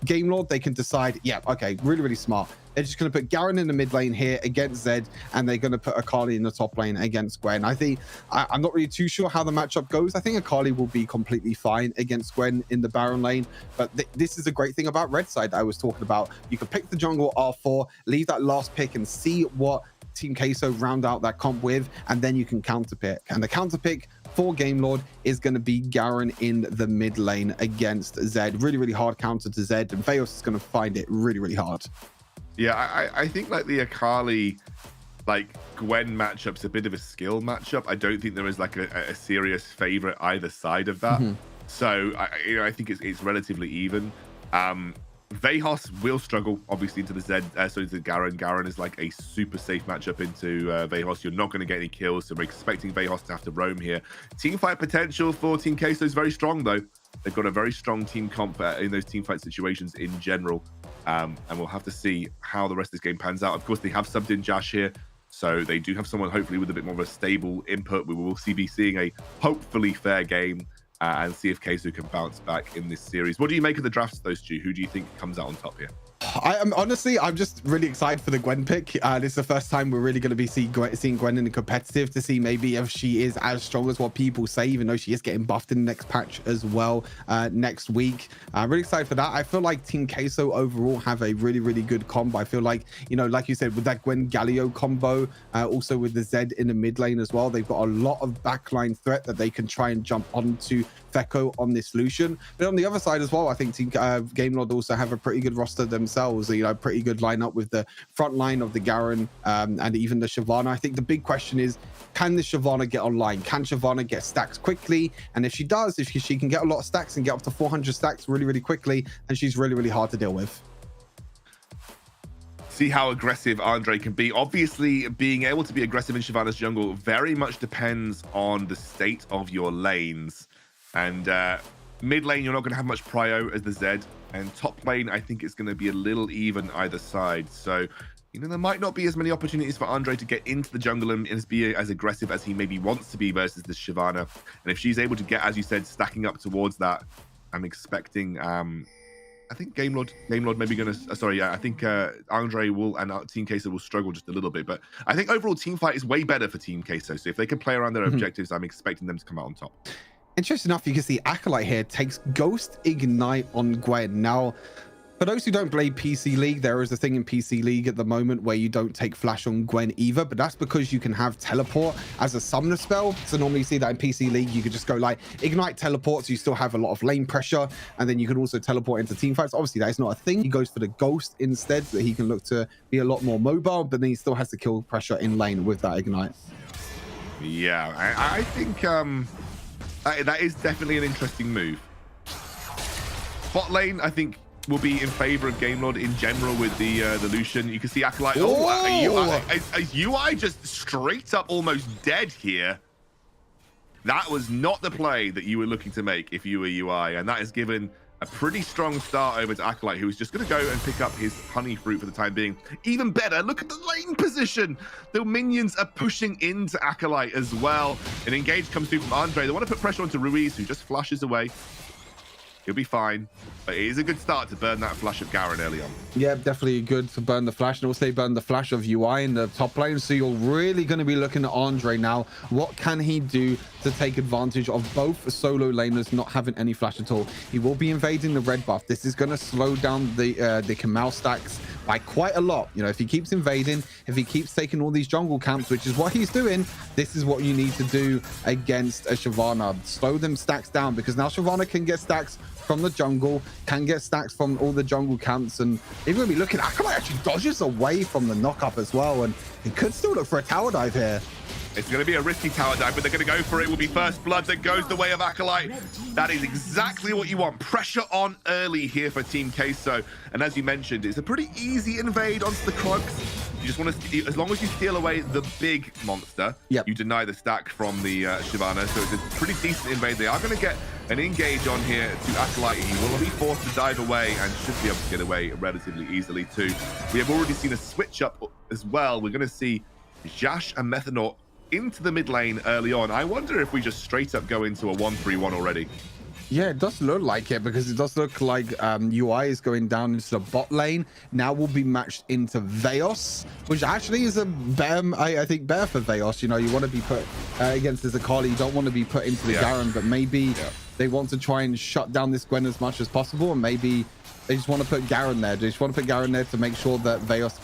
Game Lord, they can decide, yeah, okay, really, really smart. They're just going to put Garen in the mid lane here against Zed, and they're going to put Akali in the top lane against Gwen. I think I'm not really too sure how the matchup goes. I think Akali will be completely fine against Gwen in the Baron lane, but this is a great thing about Red side I was talking about. You can pick the jungle R4, leave that last pick, and see what Team Queso round out that comp with, and then you can counter pick. And the counter pick for Game Lord is going to be Garen in the mid lane against Zed. Really, really hard counter to Zed, and Veos is going to find it really, really hard. Yeah, I think like the Akali, like Gwen matchup's a bit of a skill matchup. I don't think there is like a serious favorite either side of that. So I think it's relatively even. Vejos will struggle obviously into the Zed, so into Garen. Garen is like a super safe matchup into Vejos. You're not going to get any kills, so we're expecting Vejos to have to roam here. Team fight potential for Team Queso is very strong though. They've got a very strong team comp in those team fight situations in general. And we'll have to see how the rest of this game pans out. Of course, they have subbed in Josh here, so they do have someone hopefully with a bit more of a stable input. We will be seeing a hopefully fair game and see if Queso can bounce back in this series. What do you make of the drafts, though, Stu? Who do you think comes out on top here? I'm just really excited for the Gwen pick. This is the first time we're really going to be seeing Gwen in the competitive, to see maybe if she is as strong as what people say, even though she is getting buffed in the next patch as well next week. I'm really excited for that. I feel like Team Queso overall have a really, really good combo. I feel like, you know, like you said, with that Gwen Galio combo, also with the Zed in the mid lane as well, they've got a lot of backline threat that they can try and jump onto Fekko on this Lucian. But on the other side as well, I think Team Game Lord also have a pretty good roster themselves, you know, pretty good lineup with the front line of the Garen and even the Shyvana. I think the big question is, can the Shyvana get online? Can Shyvana get stacks quickly? And if she does, if she can get a lot of stacks and get up to 400 stacks really, really quickly, and she's really, really hard to deal with. See how aggressive Andre can be. Obviously, being able to be aggressive in Shyvana's jungle very much depends on the state of your lanes. And mid lane, you're not going to have much prio as the Zed. And top lane, I think it's going to be a little even either side. So, you know, there might not be as many opportunities for Andre to get into the jungle and be as aggressive as he maybe wants to be versus this Shyvana. And if she's able to get, as you said, stacking up towards that, I'm expecting... I think Game Lord maybe going to... I think Andre will and Team Queso will struggle just a little bit. But I think overall team fight is way better for Team Queso. So if they can play around their objectives, I'm expecting them to come out on top. Interesting enough, you can see Acolyte here takes Ghost Ignite on Gwen. Now, for those who don't play PC League, there is a thing in PC League at the moment where you don't take Flash on Gwen either, but that's because you can have Teleport as a summoner spell. So normally you see that in PC League, you could just go like Ignite, Teleport, so you still have a lot of lane pressure, and then you can also teleport into team fights. Obviously, that is not a thing. He goes for the Ghost instead, so that he can look to be a lot more mobile, but then he still has the kill pressure in lane with that Ignite. Yeah, I think... that is definitely an interesting move. Bot lane, I think, will be in favor of Game Lord in general with the Lucian. You can see Acolyte. Is UI just straight up almost dead here? That was not the play that you were looking to make if you were UI, and that has given a pretty strong start over to Acolyte, who is just going to go and pick up his honey fruit for the time being. Even better, look at the lane position. The minions are pushing into Acolyte as well. An engage comes through from Andre. They want to put pressure onto Ruiz, who just flashes away. He'll be fine, but it is a good start to burn that flash of Garen early on. Yeah, definitely good to burn the flash, and also burn the flash of UI in the top lane. So you're really going to be looking at Andre now. What can he do to take advantage of both solo laners not having any flash at all? He will be invading the red buff. This is going to slow down the Kamal stacks by quite a lot. You know, if he keeps invading, if he keeps taking all these jungle camps, which is what he's doing, this is what you need to do against a Shyvana. Slow them stacks down, because now Shyvana can get stacks from the jungle, can get stacks from all the jungle camps, and he's going to be looking. Acolyte actually dodges away from the knock-up as well, and he could still look for a tower dive here. It's going to be a risky tower dive, but they're going to go for it. Will be first blood that goes the way of Acolyte. That is exactly what you want. Pressure on early here for Team Queso. And as you mentioned, it's a pretty easy invade onto the Krugs. You just want to, as long as you steal away the big monster, you deny the stack from the Shyvana. So it's a pretty decent invade. They are going to get an engage on here to Acolyte. He will be forced to dive away and should be able to get away relatively easily too. We have already seen a switch up as well. We're going to see Jash and Methanor into the mid lane early on. I wonder if we just straight up go into a 1-3-1 already. Yeah, it does look like it, because it does look like UI is going down into the bot lane. Now will be matched into Veos, which actually is a better, I think, better for Veos. You know, you want to be put against this Akali. You don't want to be put into the Garen, but maybe they want to try and shut down this Gwen as much as possible, and maybe they just want to put Garen there. They just want to put Garen there to make sure that Veos,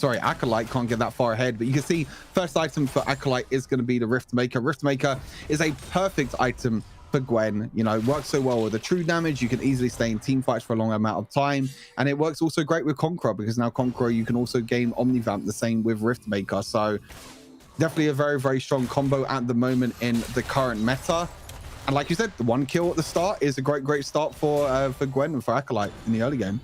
Acolyte can't get that far ahead. But you can see first item for Acolyte is going to be the Rift Maker. Rift Maker is a perfect item for Gwen. You know, it works so well with the true damage. You can easily stay in team fights for a long amount of time. And it works also great with Conqueror, because now Conqueror, you can also gain Omnivamp the same with Rift Maker. So definitely a very, very strong combo at the moment in the current meta. And like you said, the 1 kill at the start is a great start for Gwen and for Acolyte in the early game.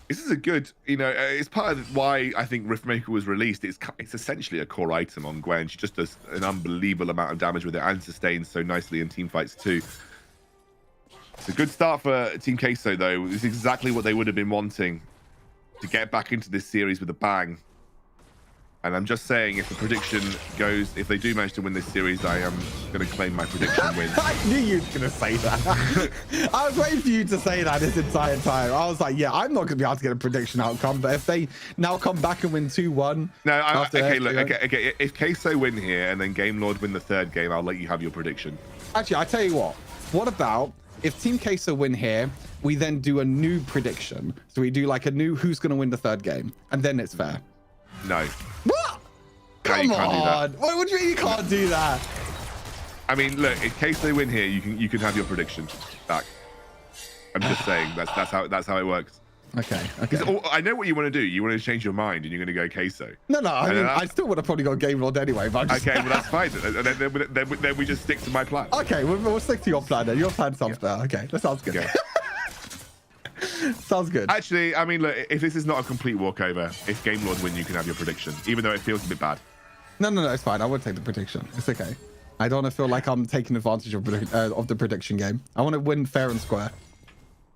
This is a good, you know, it's part of why I think Riftmaker was released. It's essentially a core item on Gwen. She just does an unbelievable amount of damage with it and sustains so nicely in team fights too. It's a good start for Team Queso though. It's exactly what they would have been wanting to get back into this series with a bang. And I'm just saying, if the prediction goes, if they do manage to win this series, I am going to claim my prediction win. I knew you were going to say that. I was waiting for you to say that this entire time. I was like, yeah, I'm not going to be able to get a prediction outcome, but if they now come back and win 2-1. No, okay, look, okay. If Queso win here and then Game Lord win the third game, I'll let you have your prediction. Actually, I tell you what about if Team Queso win here, we then do a new prediction. So we do like a new who's going to win the third game, and then it's fair. No. What? No, Come on. What do you mean you can't do that? I mean, look, in case they win here, you can have your prediction back. I'm just saying that's how it works. Okay. I know what you want to do. You want to change your mind, and you're going to go Queso. No. I mean, I still would have probably got Game Lord anyway. But okay, well that's fine. Then we just stick to my plan. Okay, we'll stick to your plan. Then your plan sounds better. Okay, that sounds good. Okay. Sounds good. Actually, I mean, look, if this is not a complete walkover, if Game Lord win, you can have your prediction, even though it feels a bit bad. No, it's fine. I would take the prediction. It's okay. I don't want to feel like I'm taking advantage of the prediction game. I want to win fair and square.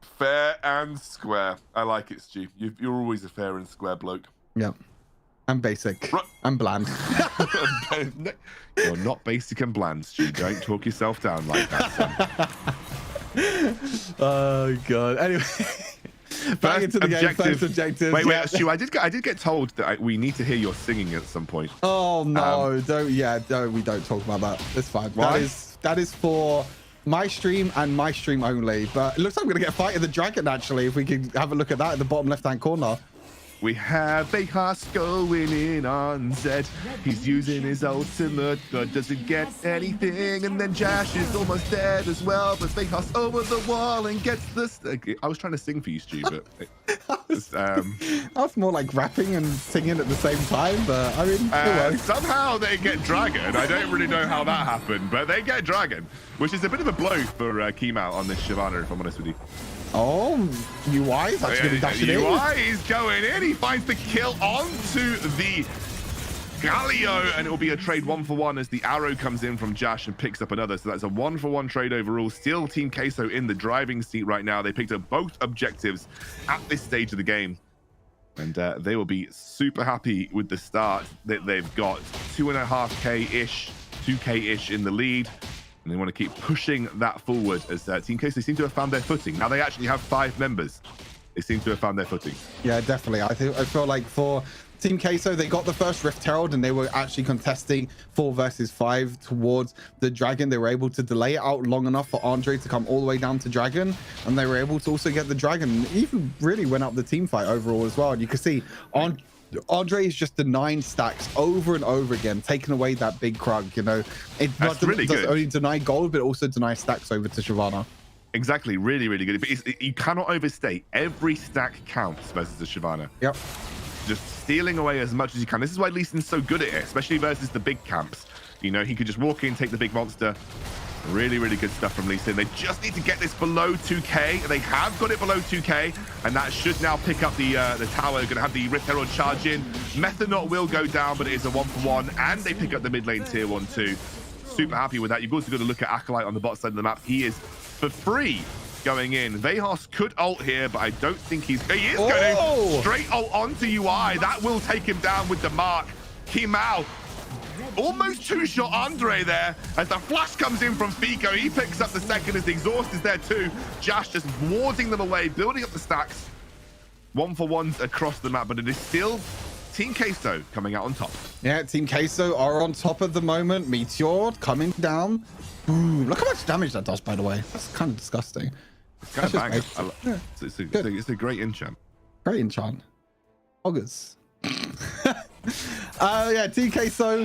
Fair and square. I like it, Stu. You're always a fair and square bloke. Yeah. I'm basic. I'm bland. You're not basic and bland, Stu. Don't talk yourself down like that, son. Oh god. Anyway, back into the game. First objective. Wait, Stu. I did get told that we need to hear your singing at some point. Oh no! We don't talk about that. It's fine. Why? That is for my stream and my stream only. But it looks like we're gonna get Fight of the Dragon actually. If we can have a look at that at the bottom left-hand corner. We have Vegas going in on Zed. He's using his ultimate, but doesn't get anything. And then Jash is almost dead as well. But Vegas over the wall and gets the... I was trying to sing for you, Stu, but... That's more like rapping and singing at the same time, but I mean... somehow they get Dragon. I don't really know how that happened, but they get Dragon, which is a bit of a blow for Keemount on this Shyvana, if I'm honest with you. Oh, UI is actually going to dash it in. UI is going in. He finds the kill onto the Galio, and it will be a trade 1-for-1 as the arrow comes in from Jash and picks up another. So that's a 1-for-1 trade overall. Still Team Queso in the driving seat right now. They picked up both objectives at this stage of the game. And they will be super happy with the start that they've got. 2.5k-ish, 2k-ish in the lead. And they want to keep pushing that forward as Team Queso seem to have found their footing. Now they actually have 5 members. They seem to have found their footing. Yeah, definitely. I feel like for Team Queso, they got the first Rift Herald and they were actually contesting 4 versus 5 towards the Dragon. They were able to delay it out long enough for Andre to come all the way down to Dragon, and they were able to also get the Dragon. Even really went up the team fight overall as well. And you can see Andre is just denying stacks over and over again, taking away that big Krug. You know, it That's really does good. only deny gold, but also deny stacks over to Shyvana. Exactly, really, really good. But you cannot overstate. Every stack counts versus the Shyvana. Yep. Just stealing away as much as you can. This is why Lee Sin's so good at it, especially versus the big camps. You know, he could just walk in, take the big monster. Really, really good stuff from Lee Sin. They just need to get this below 2k. They have got it below 2k, and that should now pick up the tower. Going to have the Rift Herald charge in. Methanol will go down, but it is a 1-for-1, and they pick up the mid lane tier 1 too. Super happy with that. You've also got to look at Acolyte on the bot side of the map. He is for free going in. Vehos could ult here, but I don't think he is going to straight ult onto UI. That will take him down with the mark. Kimau almost two-shot Andre there as the flash comes in from Fico. He picks up the second as the exhaust is there too. Josh just warding them away, building up the stacks. 1-for-1s across the map, but it is still Team Queso coming out on top. Yeah, Team Queso are on top at the moment. Meteor coming down. Ooh, look how much damage that does, by the way. That's kind of disgusting. It's kind of banging. Yeah. It's a great enchant. Great enchant. August. Yeah, Team Queso.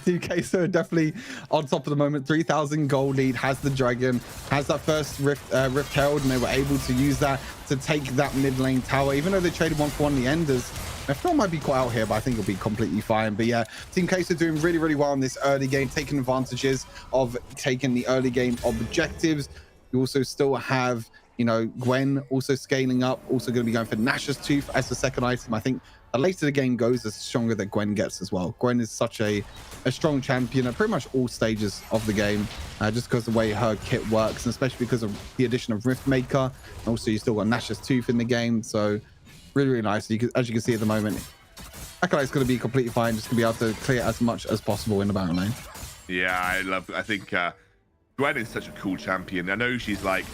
Team Queso are definitely on top of the moment. 3,000 gold lead, has the Dragon, has that first Rift Herald, and they were able to use that to take that mid lane tower. Even though they traded 1-for-1 the Enders, I feel might be quite out here, but I think it'll be completely fine. But yeah, Team Queso doing really, really well in this early game, taking advantages of taking the early game objectives. You also still have, you know, Gwen also scaling up, also going to be going for Nash's Tooth as the second item. I think the later the game goes, the stronger that Gwen gets as well. Gwen is such a strong champion at pretty much all stages of the game, just because of the way her kit works, and especially because of the addition of Riftmaker. Also, you still got Nash's Tooth in the game, so really, really nice. As you can see at the moment, Acolyte's going to be completely fine, just going to be able to clear as much as possible in the battle lane. Yeah, I think Gwen is such a cool champion. I know she's like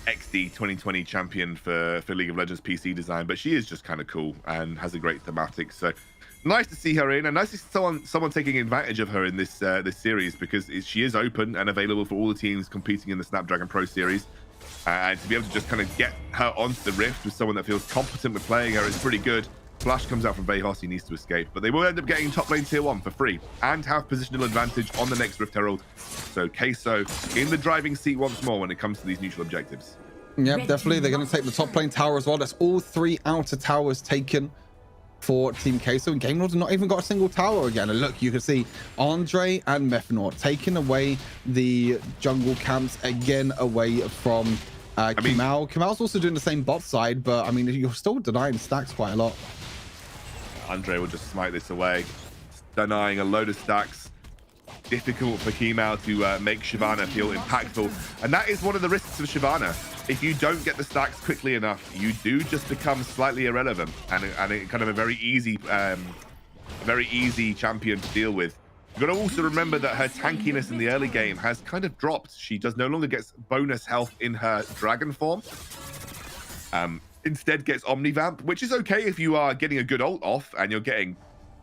XD 2020 champion for League of Legends PC design, but she is just kind of cool and has a great thematic. So nice to see her in, and nice to see someone taking advantage of her in this this series, because she is open and available for all the teams competing in the Snapdragon Pro Series. And to be able to just kind of get her onto the Rift with someone that feels competent with playing her is pretty good. Flash comes out from Vehos, he needs to escape, but they will end up getting top lane tier 1 for free and have positional advantage on the next Rift Herald. So Queso in the driving seat once more when it comes to these neutral objectives. Yep, definitely. They're going to take the top lane tower as well. That's all 3 outer towers taken for Team Queso. And Game Lord have not even got a single tower again. And look, you can see Andre and Methanol taking away the jungle camps again away from Kimau. Kimau's also doing the same bot side, but I mean, you're still denying stacks quite a lot. Andre will just smite this away, denying a load of stacks. Difficult for Kimau to make Shyvana feel impactful, and that is one of the risks of Shyvana. If you don't get the stacks quickly enough, you do just become slightly irrelevant, and kind of a very easy champion to deal with. You've got to also remember that her tankiness in the early game has kind of dropped. She no longer gets bonus health in her dragon form. Instead gets Omnivamp, which is okay if you are getting a good ult off and you're getting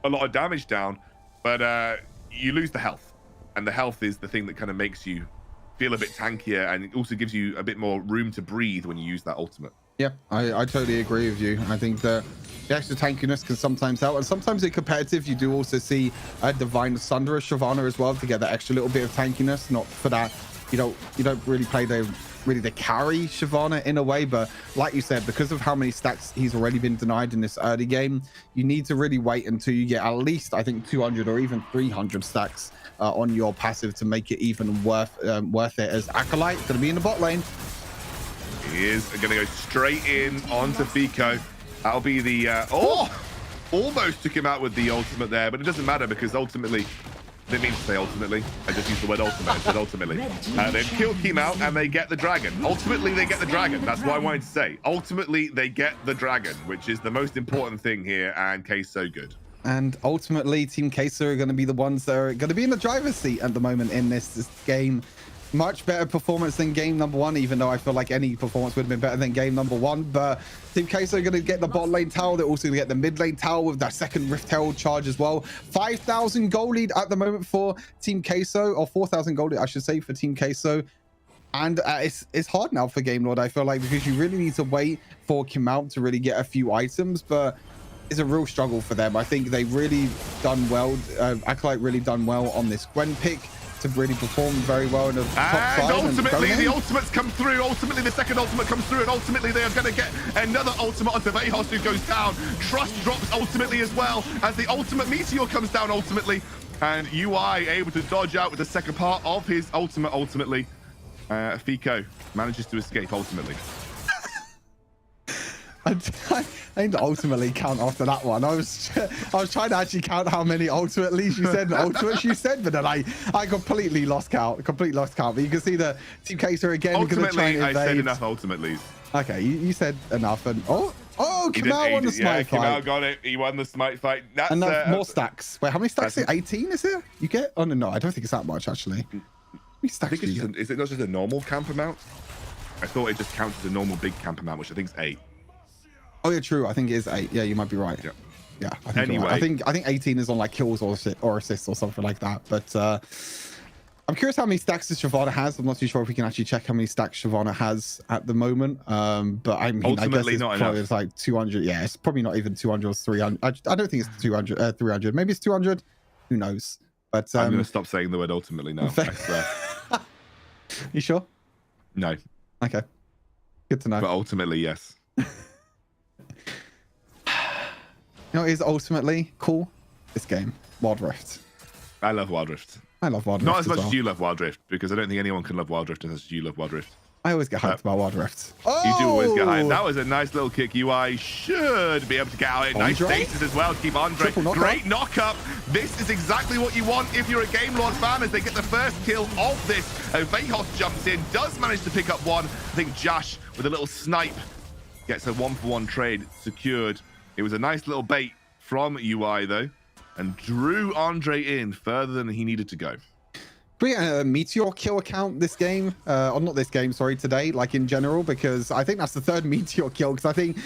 a lot of damage down, but you lose the health, and the health is the thing that kind of makes you feel a bit tankier, and it also gives you a bit more room to breathe when you use that ultimate. Yeah, I totally agree with you. I think the extra tankiness can sometimes help, and sometimes in competitive you do also see a Divine Sunderer Shyvana as well to get that extra little bit of tankiness. Not for that, you don't really play the carry Shyvana in a way, but like you said, because of how many stacks he's already been denied in this early game, you need to really wait until you get at least, I think, 200 or even 300 stacks on your passive to make it even worth it. As Acolyte going to be in the bot lane. He is going to go straight in onto Fico. That'll be the almost took him out with the ultimate there, but it doesn't matter because ultimately, I didn't mean to say ultimately, I just used the word ultimate. I said ultimately. They've killed Kimau and they get the dragon. Ultimately, they get the dragon. That's what I wanted to say. Ultimately, they get the dragon, which is the most important thing here, and Queso good. And ultimately, Team Queso are going to be the ones that are going to be in the driver's seat at the moment in this game. much better performance than game number 1, even though I feel like any performance would have been better than game number 1. But Team Queso are going to get the bot lane tower. They're also going to get the mid lane tower with that second Rift Herald charge as well. 5,000 gold lead at the moment for Team Queso, or 4,000 gold lead, I should say, for Team Queso. And it's hard now for Game Lord, I feel like, because you really need to wait for Kimau to really get a few items, but it's a real struggle for them. I think they've really done well. Acolyte really done well on this Gwen pick to really perform very well in the top side. And ultimately, the ultimates come through. Ultimately, the second ultimate comes through, and ultimately, they are going to get another ultimate onto Vejos, who goes down. Trust drops ultimately as well, as the ultimate Meteor comes down ultimately. And UI able to dodge out with the second part of his ultimate ultimately. Fico manages to escape ultimately. I need to ultimately count after that one. I was trying to actually count how many ultimately you said and ultimates you said, but then I completely lost count. But you can see the Team Queso again. Ultimately, I said enough ultimately. Okay, you said enough, and Kamau won the smite fight. Kamau got it. He won the smite fight. That's enough. More stacks. Wait, how many stacks? 18 is it? You get? Oh no, I don't think it's that much actually. How many stacks is it not just a normal camp amount? I thought it just counts as a normal big camp amount, which I think is 8. Oh yeah, true. I think it is 8. Yeah, you might be right. Yeah. I think anyway, right. I think 18 is on like kills or assists or something like that. But I'm curious how many stacks this Shyvana has. I'm not too sure if we can actually check how many stacks Shyvana has at the moment. But I mean, ultimately, I guess it's like 200. Yeah, it's probably not even 200 or 300. I don't think it's 200, 300. Maybe it's 200. Who knows? But I'm going to stop saying the word ultimately now. I swear. You sure? No. Okay. Good to know. But ultimately, yes. You know what is ultimately cool? This game, Wild Rift. I love Wild Rift. I love Wild Rift. Not as much as you love Wild Rift, because I don't think anyone can love Wild Rift as much as you love Wild Rift. I always get hyped about Wild Rift. You do always get hyped. That was a nice little kick. UI should be able to get out it. Nice status as well. Keep Andre. Great knock up. This is exactly what you want if you're a Game Lord fan, as they get the first kill of this. Vejos jumps in, does manage to pick up one. I think Josh with a little snipe gets a 1-for-1 trade secured. It was a nice little bait from UI though, and drew Andre in further than he needed to go. Bring a Meteor kill account this game, or not this game, sorry, today, like in general, because I think that's the third Meteor kill, because I think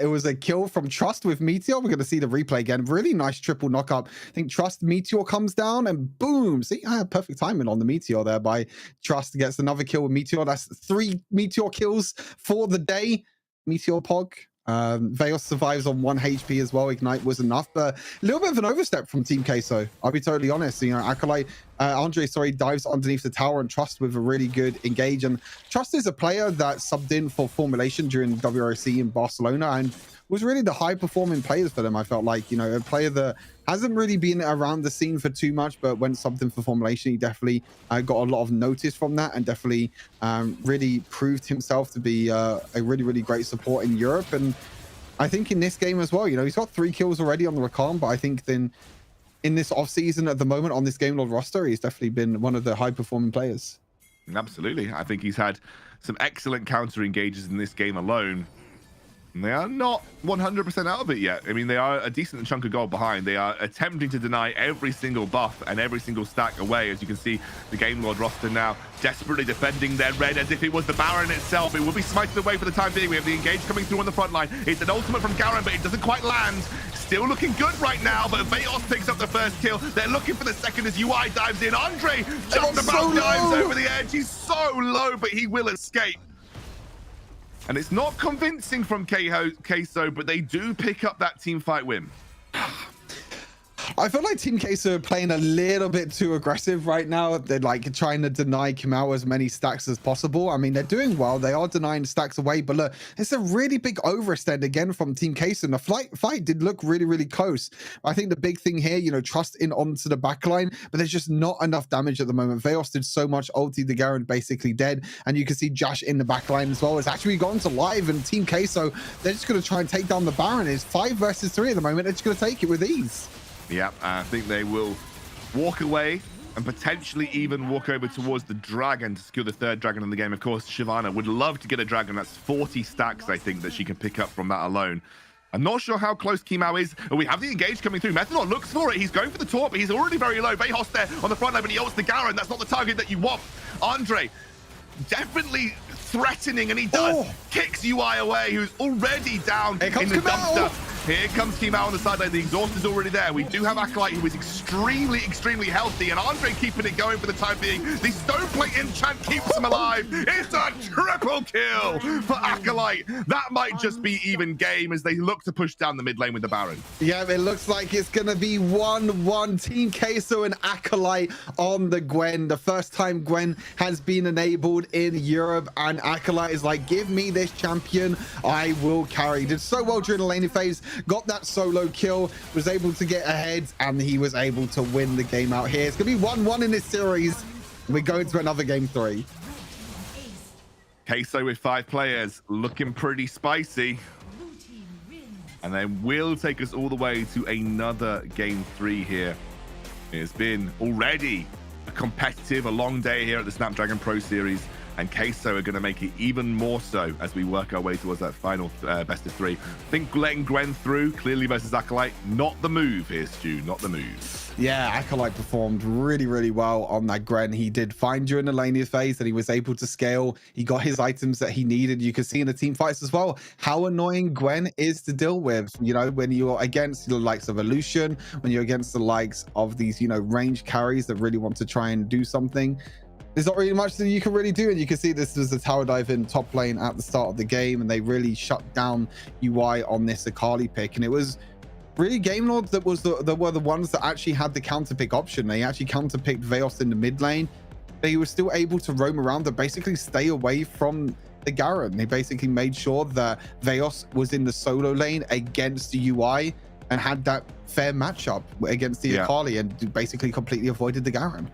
it was a kill from Trust with Meteor. We're going to see the replay again. Really nice triple knock up. I think Trust Meteor comes down and boom. See, I had perfect timing on the Meteor there by Trust. Gets another kill with Meteor. That's 3 Meteor kills for the day. Meteor Pog. Vejos survives on 1 HP as well. Ignite was enough, but a little bit of an overstep from Team Queso. I'll be totally honest. You know, Acolyte, Andre, dives underneath the tower, and Trust with a really good engage. And Trust is a player that subbed in for Formulation during WRC in Barcelona and was really the high performing players for them. I felt like, you know, a player that hasn't really been around the scene for too much, but when something for Formulation, he definitely got a lot of notice from that, and definitely really proved himself to be a really, really great support in Europe. And I think in this game as well, you know, he's got 3 kills already on the Rakan, but I think then in this off season at the moment on this Game Lord roster, he's definitely been one of the high performing players. Absolutely. I think he's had some excellent counter engages in this game alone. And they are not 100% out of it yet. I mean, they are a decent chunk of gold behind. They are attempting to deny every single buff and every single stack away. As you can see, the Game Lord roster now desperately defending their red as if it was the Baron itself. It will be smited away for the time being. We have the engage coming through on the front line. It's an ultimate from Garen, but it doesn't quite land. Still looking good right now, but Vejos picks up the first kill. They're looking for the second as UI dives in. Andre just about dives over the edge. He's so low, but he will escape. And it's not convincing from Queso, but they do pick up that team fight win. I feel like Team Queso are playing a little bit too aggressive right now. They're like trying to deny Kimau as many stacks as possible. I mean, they're doing well. They are denying stacks away, but look, it's a really big overextend again from Team Queso. And the fight did look really, really close. I think the big thing here, you know, Trust in onto the backline, but there's just not enough damage at the moment. Vejos did so much. Ulti the Garen basically dead. And you can see Josh in the backline as well. It's actually gone to live, and Team Queso, they're just going to try and take down the Baron. It's 5 versus 3 at the moment. They're just going to take it with ease. Yeah, I think they will walk away and potentially even walk over towards the dragon to secure the 3rd dragon in the game. Of course, Shyvana would love to get a dragon. That's 40 stacks, I think, that she can pick up from that alone. I'm not sure how close Kimao is. We have the engage coming through. Methanol looks for it. He's going for the taunt, but he's already very low. Vejos there on the front line, but he ults the Garen. That's not the target that you want. Andre definitely threatening, and he does. Kicks UI away, who's already down in the dumpster. Here comes Kimao on the sideline. The exhaust is already there. We do have Acolyte, who is extremely healthy, and Andre keeping it going for the time being. The Stoneplate enchant keeps him alive. It's a triple kill for Acolyte. That might just be even game as they look to push down the mid lane with the Baron. Yeah, it looks like it's going to be 1-1. Team Queso and Acolyte on the Gwen. The first time Gwen has been enabled in Europe, and Acolyte is like, give me this champion, I will carry. Did so well during the laning phase. Got that solo kill, was able to get ahead, and he was able to win the game out here. It's gonna be 1-1 in this series. We're going to another game 3. Queso with 5 players, looking pretty spicy. And then will take us all the way to another game 3 here. It's been already a competitive, a long day here at the Snapdragon Pro Series. And Queso are going to make it even more so as we work our way towards that final best of 3. I think letting Gwen through clearly versus Acolyte, not the move here, Stu, not the move. Yeah, Acolyte performed really well on that Gwen. He did fine during the laning phase, and he was able to scale. He got his items that he needed. You could see in the team fights as well how annoying Gwen is to deal with. You know, when you're against the likes of Evolution, when you're against the likes of these, you know, range carries that really want to try and do something. There's not really much that you can really do, and you can see this was a tower dive in top lane at the start of the game, and they really shut down UI on this Akali pick, and it was really Game Lords that were the ones that actually had the counter pick option. They actually counter picked Vejos in the mid lane. They were still able to roam around and basically stay away from the Garen. They basically made sure that Vejos was in the solo lane against the UI and had that fair matchup against the Akali, and basically completely avoided the Garen.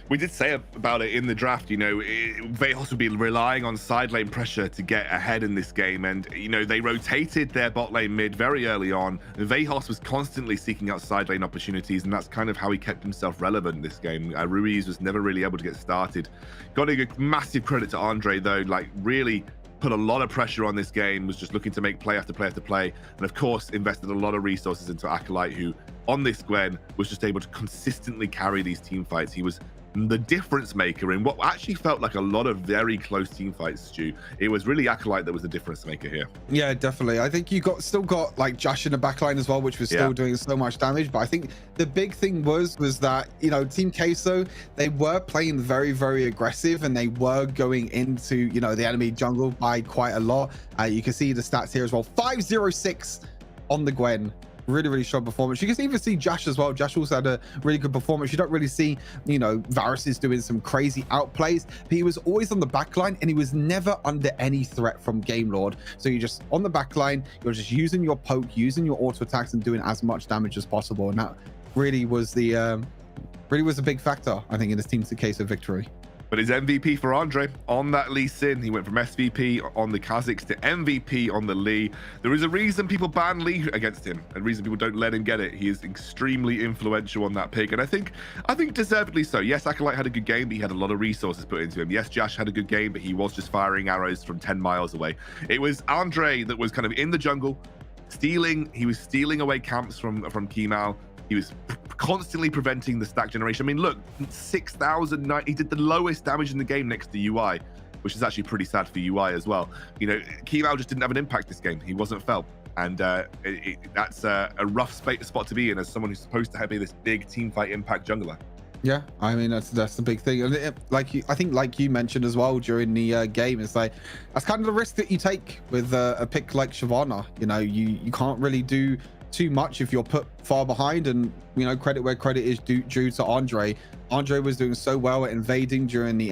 We did say about it in the draft, you know, Vejos would be relying on side lane pressure to get ahead in this game. And, you know, they rotated their bot lane mid very early on. Vejos was constantly seeking out side lane opportunities, and that's kind of how he kept himself relevant in this game. Ruiz was never really able to get started. Got to give massive credit to Andre, though, like really put a lot of pressure on this game, was just looking to make play after play after play. And of course, invested a lot of resources into Acolyte, who on this Gwen was just able to consistently carry these team fights. He was the difference maker in what actually felt like a lot of very close team fights, Stu. It was really Acolyte that was the difference maker here. Yeah, definitely. I think you still got like Josh in the backline as well, which was still doing so much damage. But I think the big thing was that, you know, Team Queso, they were playing very aggressive, and they were going into, you know, the enemy jungle by quite a lot. You can see the stats here as well. 506 on the Gwen. Really strong performance. You can even see Josh as well. Josh also had a really good performance. You don't really see, you know, Varus is doing some crazy outplays, but he was always on the backline, and he was never under any threat from Game Lord. So you're just on the backline, you're just using your poke, using your auto attacks, and doing as much damage as possible. And that really was the big factor, I think, in this Team Queso victory. But his MVP for Andre on that Lee Sin. He went from SVP on the Kazakhs to MVP on the Lee. There is a reason people ban Lee against him, and reason people don't let him get it. He is extremely influential on that pick, and I think deservedly so. Yes, Acolyte had a good game, but he had a lot of resources put into him. Yes, Josh had a good game, but he was just firing arrows from 10 miles away. It was Andre that was kind of in the jungle, stealing. He was stealing away camps from Kimao. He was constantly preventing the stack generation. I mean, look, 6,009. He did the lowest damage in the game next to UI, which is actually pretty sad for UI as well. You know, Kimao just didn't have an impact this game. He wasn't felt. And that's a rough spot to be in as someone who's supposed to be this big team fight impact jungler. Yeah, I mean, that's the big thing. And I think like you mentioned as well during the game, it's like that's kind of the risk that you take with a pick like Shyvana. You know, you can't really do too much if you're put far behind, and you know, credit where credit is due to Andre. Andre was doing so well at invading during the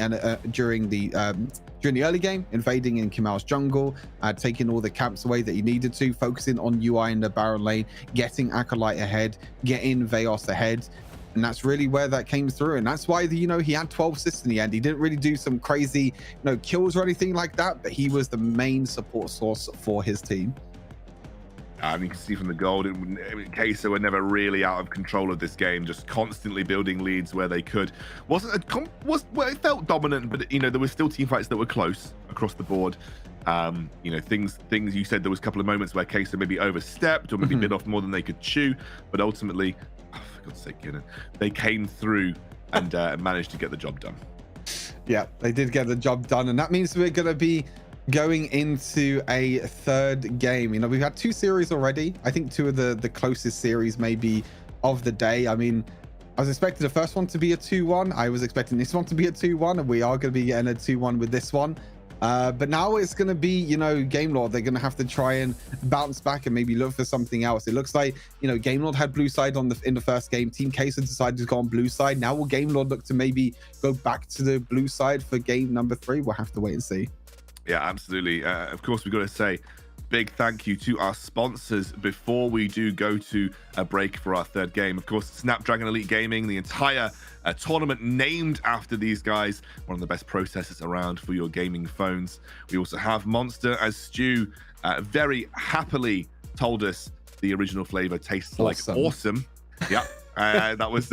early game, invading in Kimao's jungle, taking all the camps away that he needed to, focusing on UI in the Baron lane, getting Acolyte ahead, getting Vejos ahead. And that's really where that came through. And that's why, you know, he had 12 assists in the end. He didn't really do some crazy, you know, kills or anything like that, but he was the main support source for his team. And you can see from the gold, Queso were never really out of control of this game, just constantly building leads where they could. Well, it felt dominant, but you know, there were still team fights that were close across the board. You know, things you said there was a couple of moments where Queso maybe overstepped or maybe bit off more than they could chew, but ultimately, oh, for God's sake, they came through and managed to get the job done. Yeah, they did get the job done, and that means we're going to be going into a third game. You know, we've had 2 series already. I think 2 of the closest series maybe of the day. I mean, I was expecting the first one to be a 2-1. I was expecting this one to be a 2-1, and we are going to be getting a 2-1 with this one. But now it's going to be, you know, Game Lord. They're going to have to try and bounce back and maybe look for something else. It looks like, you know, Game Lord had blue side in the first game. Team Queso decided to go on blue side. Now will Game Lord look to maybe go back to the blue side for game number 3? We'll have to wait and see. Yeah, absolutely. Of course, we've got to say big thank you to our sponsors before we do go to a break for our third game. Of course, Snapdragon Elite Gaming, the entire tournament named after these guys, one of the best processors around for your gaming phones. We also have Monster, as Stu very happily told us the original flavor tastes like awesome. Yeah. That was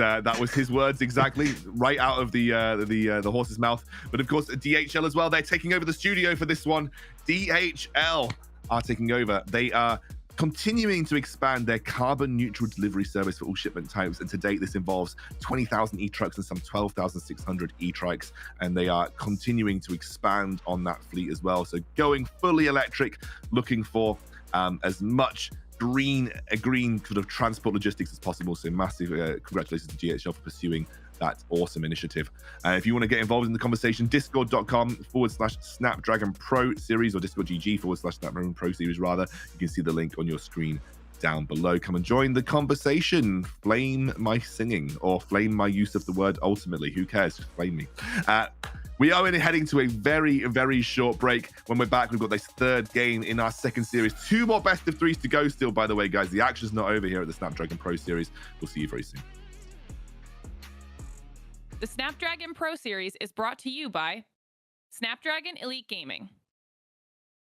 his words exactly, right out of the horse's mouth. But of course, DHL as well. They're taking over the studio for this one. DHL are taking over. They are continuing to expand their carbon neutral delivery service for all shipment types, and to date this involves 20,000 e-trucks and some 12,600 e-trikes, and they are continuing to expand on that fleet as well. So going fully electric, looking for as much green sort of transport logistics as possible. So massive congratulations to DHL for pursuing that awesome initiative. If you want to get involved in the conversation, discord.com/Snapdragon Pro Series, or discord.gg/Snapdragon Pro Series rather. You can see the link on your screen down below. Come and join the conversation. Flame my singing, or flame my use of the word ultimately. Who cares? Just flame me. We are heading to a very, very short break. When we're back, we've got this third game in our second series. 2 more best of 3s to go still, by the way, guys. The action's not over here at the Snapdragon Pro Series. We'll see you very soon. The Snapdragon Pro Series is brought to you by Snapdragon Elite Gaming,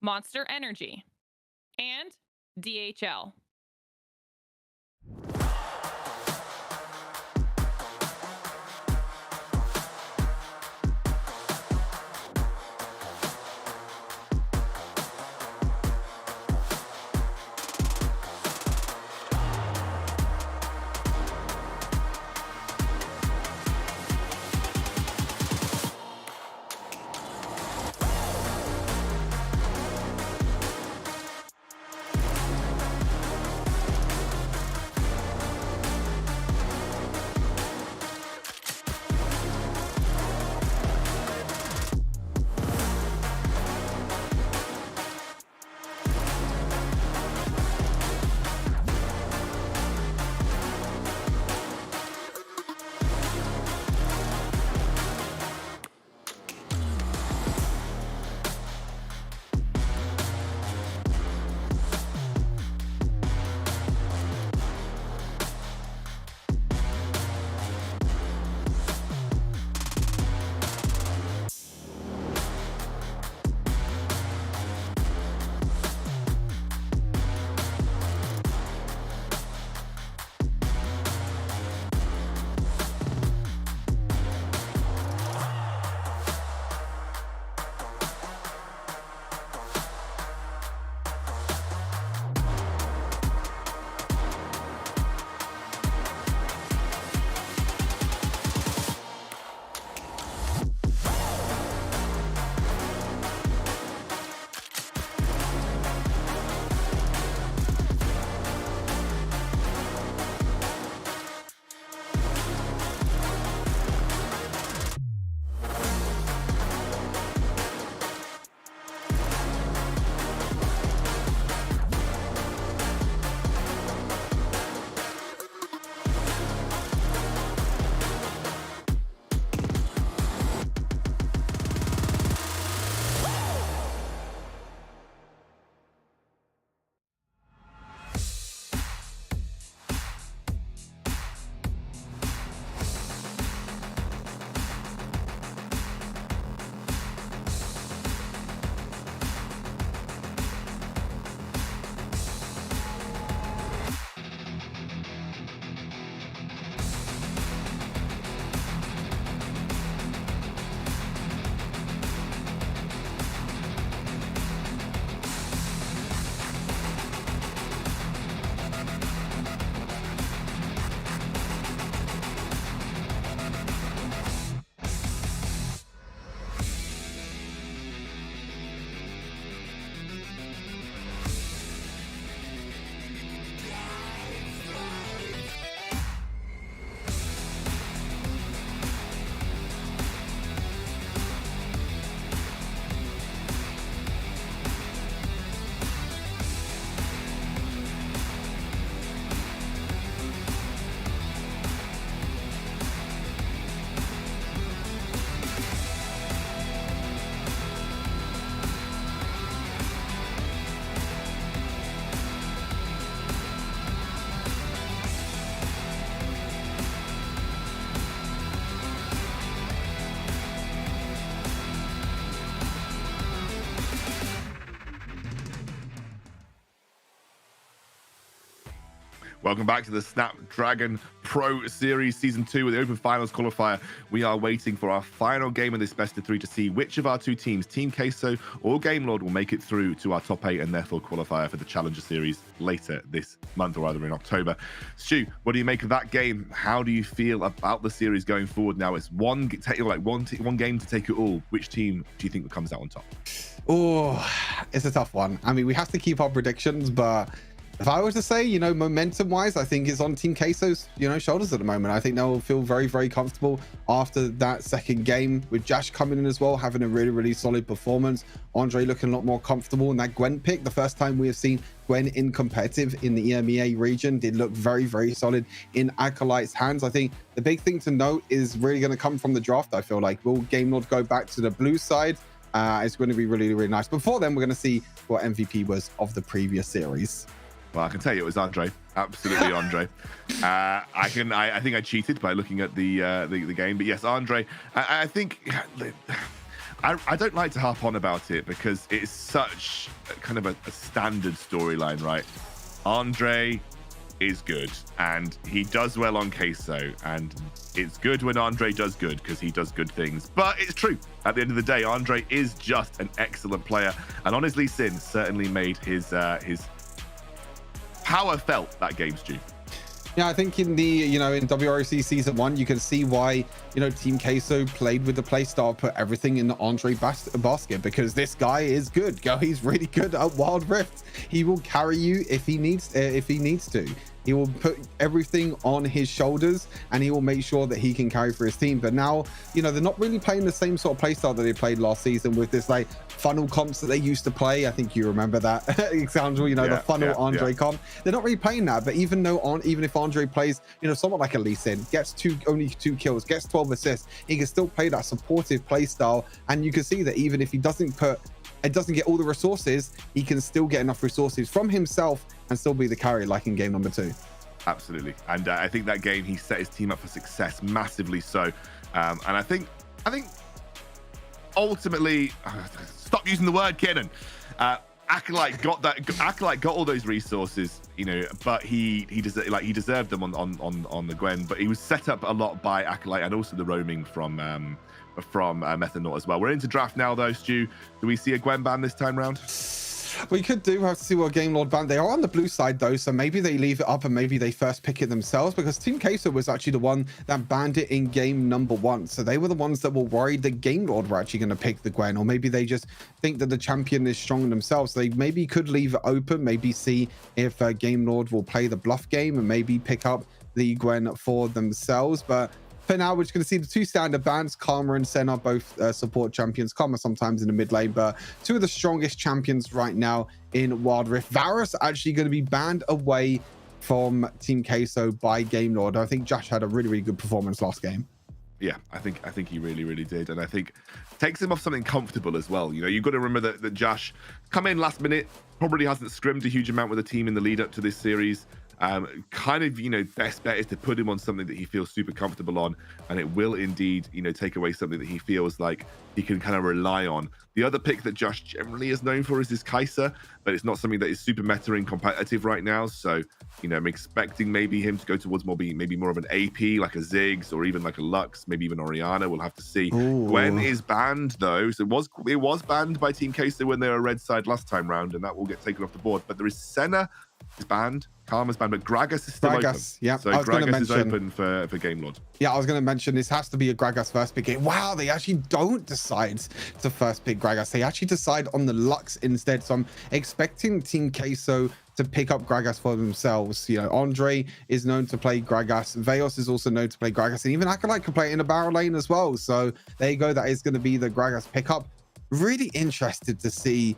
Monster Energy, and DHL. Welcome back to the Snapdragon Pro Series Season 2 with the Open Finals qualifier. We are waiting for our final game of this best of 3 to see which of our two teams, Team Queso or Game Lord, will make it through to our top 8 and therefore qualifier for the Challenger Series later this month, or rather in October. Stu, what do you make of that game? How do you feel about the series going forward now? It's one game to take it all. Which team do you think comes out on top? Oh, it's a tough one. I mean, we have to keep our predictions, but if I were to say, you know, momentum-wise, I think it's on Team Queso's, you know, shoulders at the moment. I think they'll feel very, very comfortable after that second game, with Josh coming in as well, having a really, really solid performance. Andre looking a lot more comfortable in that Gwen pick. The first time we have seen Gwen in competitive in the EMEA region did look very, very solid in Acolyte's hands. I think the big thing to note is really going to come from the draft, I feel like. Will Game Lord go back to the blue side? It's going to be really, really nice. Before then, we're going to see what MVP was of the previous series. Well, I can tell you it was Andre. Absolutely Andre. I think I cheated by looking at the game, but yes, Andre. I think I don't like to harp on about it because it's such kind of a standard storyline, right? Andre is good and he does well on Queso, and it's good when Andre does good because he does good things. But it's true, at the end of the day, Andre is just an excellent player, and on his Lee Sin certainly made his power felt that game, Stu. Yeah, I think in the, you know, in WRC Season 1, you can see why, you know, Team Queso played with the playstyle, put everything in the Andre basket, because this guy is good. He's really good at Wild Rift. He will carry you if he needs to. He will put everything on his shoulders and he will make sure that he can carry for his team. But now, you know, they're not really playing the same sort of playstyle that they played last season with this like funnel comps that they used to play. I think you remember that example, you know, the funnel Andre comp. They're not really playing that. But even if Andre plays, you know, someone like a Lee Sin, gets only 2 kills, gets 12 assists, he can still play that supportive playstyle. And you can see that even if he doesn't get all the resources, he can still get enough resources from himself and still be the carry, like in game number 2. Absolutely. And I think that game, he set his team up for success, massively so. And I think ultimately, stop using the word Kenan. Acolyte got all those resources, you know, but he deserved them on the Gwen. But he was set up a lot by Acolyte and also the roaming from Methanaut as well. We're into draft now, though, Stu. Do we see a Gwen ban this time round? We could do. We have to see what Game Lord ban. They are on the blue side, though, so maybe they leave it up and maybe they first pick it themselves, because Team Queso was actually the one that banned it in game number 1. So they were the ones that were worried that Game Lord were actually going to pick the Gwen, or maybe they just think that the champion is strong themselves. So they maybe could leave it open, maybe see if Game Lord will play the bluff game and maybe pick up the Gwen for themselves. But for now, we're just going to see the 2 standard bans. Karma and Senna, both support champions. Karma sometimes in the mid lane, but 2 of the strongest champions right now in Wild Rift. Varus actually going to be banned away from Team Queso by Game Lord. I think Josh had a really, really good performance last game. Yeah, I think he really, really did. And I think takes him off something comfortable as well. You know, you've got to remember that Josh come in last minute, probably hasn't scrimmed a huge amount with the team in the lead up to this series. Kind of, you know, best bet is to put him on something that he feels super comfortable on, and it will indeed, you know, take away something that he feels like he can kind of rely on. The other pick that Josh generally is known for is this Kai'Sa, but it's not something that is super meta and competitive right now. So, you know, I'm expecting maybe him to go towards maybe more of an AP, like a Ziggs, or even like a Lux, maybe even Orianna. We'll have to see. Ooh. Gwen is banned though, so it was banned by Team Queso when they were red side last time round, and that will get taken off the board. But there is Senna is banned, Karma's banned, but Gragas is still open. Yeah, so Gragas is open for Game Lord. Yeah, I was going to mention this has to be a Gragas first pick. Wow, they actually don't decide to first pick Gragas. They actually decide on the Lux instead. So I'm expecting Team Queso to pick up Gragas for themselves. You know, Andre is known to play Gragas. Veos is also known to play Gragas. And even Acolyte can play it in a barrel lane as well. So there you go. That is going to be the Gragas pickup. Really interested to see,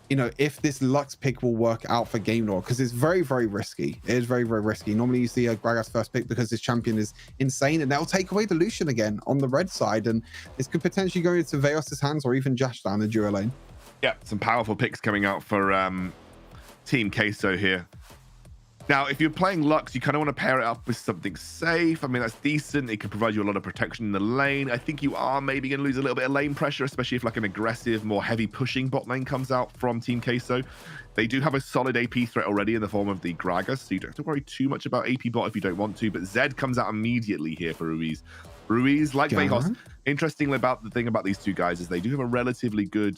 you know, if this Lux pick will work out for Game Lord, because it's very, very risky. It is very, very risky. Normally you see a Gragas first pick because this champion is insane, and they'll take away the Lucian again on the red side, and this could potentially go into Veos' hands or even Josh down the duo lane. Yeah, some powerful picks coming out for Team Queso here. Now, if you're playing Lux, you kind of want to pair it up with something safe. I mean, that's decent. It can provide you a lot of protection in the lane. I think you are maybe going to lose a little bit of lane pressure, especially if like an aggressive, more heavy pushing bot lane comes out from Team Queso. They do have a solid AP threat already in the form of the Gragas, so you don't have to worry too much about AP bot if you don't want to. But Zed comes out immediately here for Ruiz. Ruiz, like Vejos, interestingly about the thing about these two guys is they do have a relatively good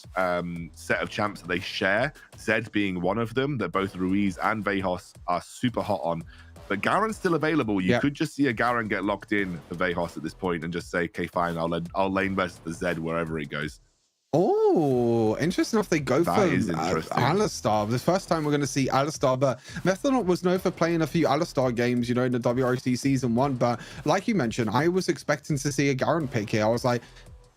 set of champs that they share, Zed being one of them, that both Ruiz and Vejos are super hot on. But Garen's still available. You could just see a Garen get locked in for Vejos at this point and just say, okay, fine, I'll lane versus the Zed wherever it goes. Oh, interesting if they go That for is interesting. Alistar. The first time we're going to see Alistar, but Methodon was known for playing a few Alistar games, you know, in the WRC Season 1. But like you mentioned, I was expecting to see a Garen pick here. I was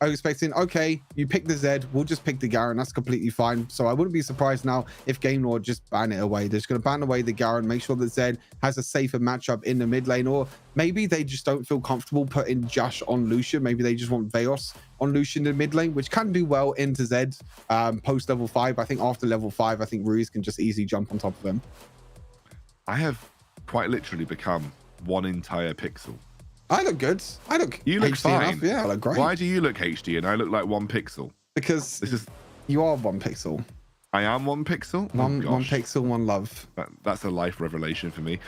expecting, okay, you pick the Zed, we'll just pick the Garen. That's completely fine. So I wouldn't be surprised now if Game Lord just ban it away. They're just going to ban away the Garen, make sure that Zed has a safer matchup in the mid lane, or maybe they just don't feel comfortable putting Jash on Lucian. Maybe they just want Vejos on Lucian in the mid lane, which can do well into Zed post level 5. I think after level 5, I think Ruiz can just easily jump on top of him. I have quite literally become one entire pixel. I look good. I look You look HD fine. enough. Yeah, I look great. Why do you look HD and I look like 1 pixel? Because This is you are 1 pixel. I am 1 pixel. One Oh, gosh. pixel, one love. That's a life revelation for me.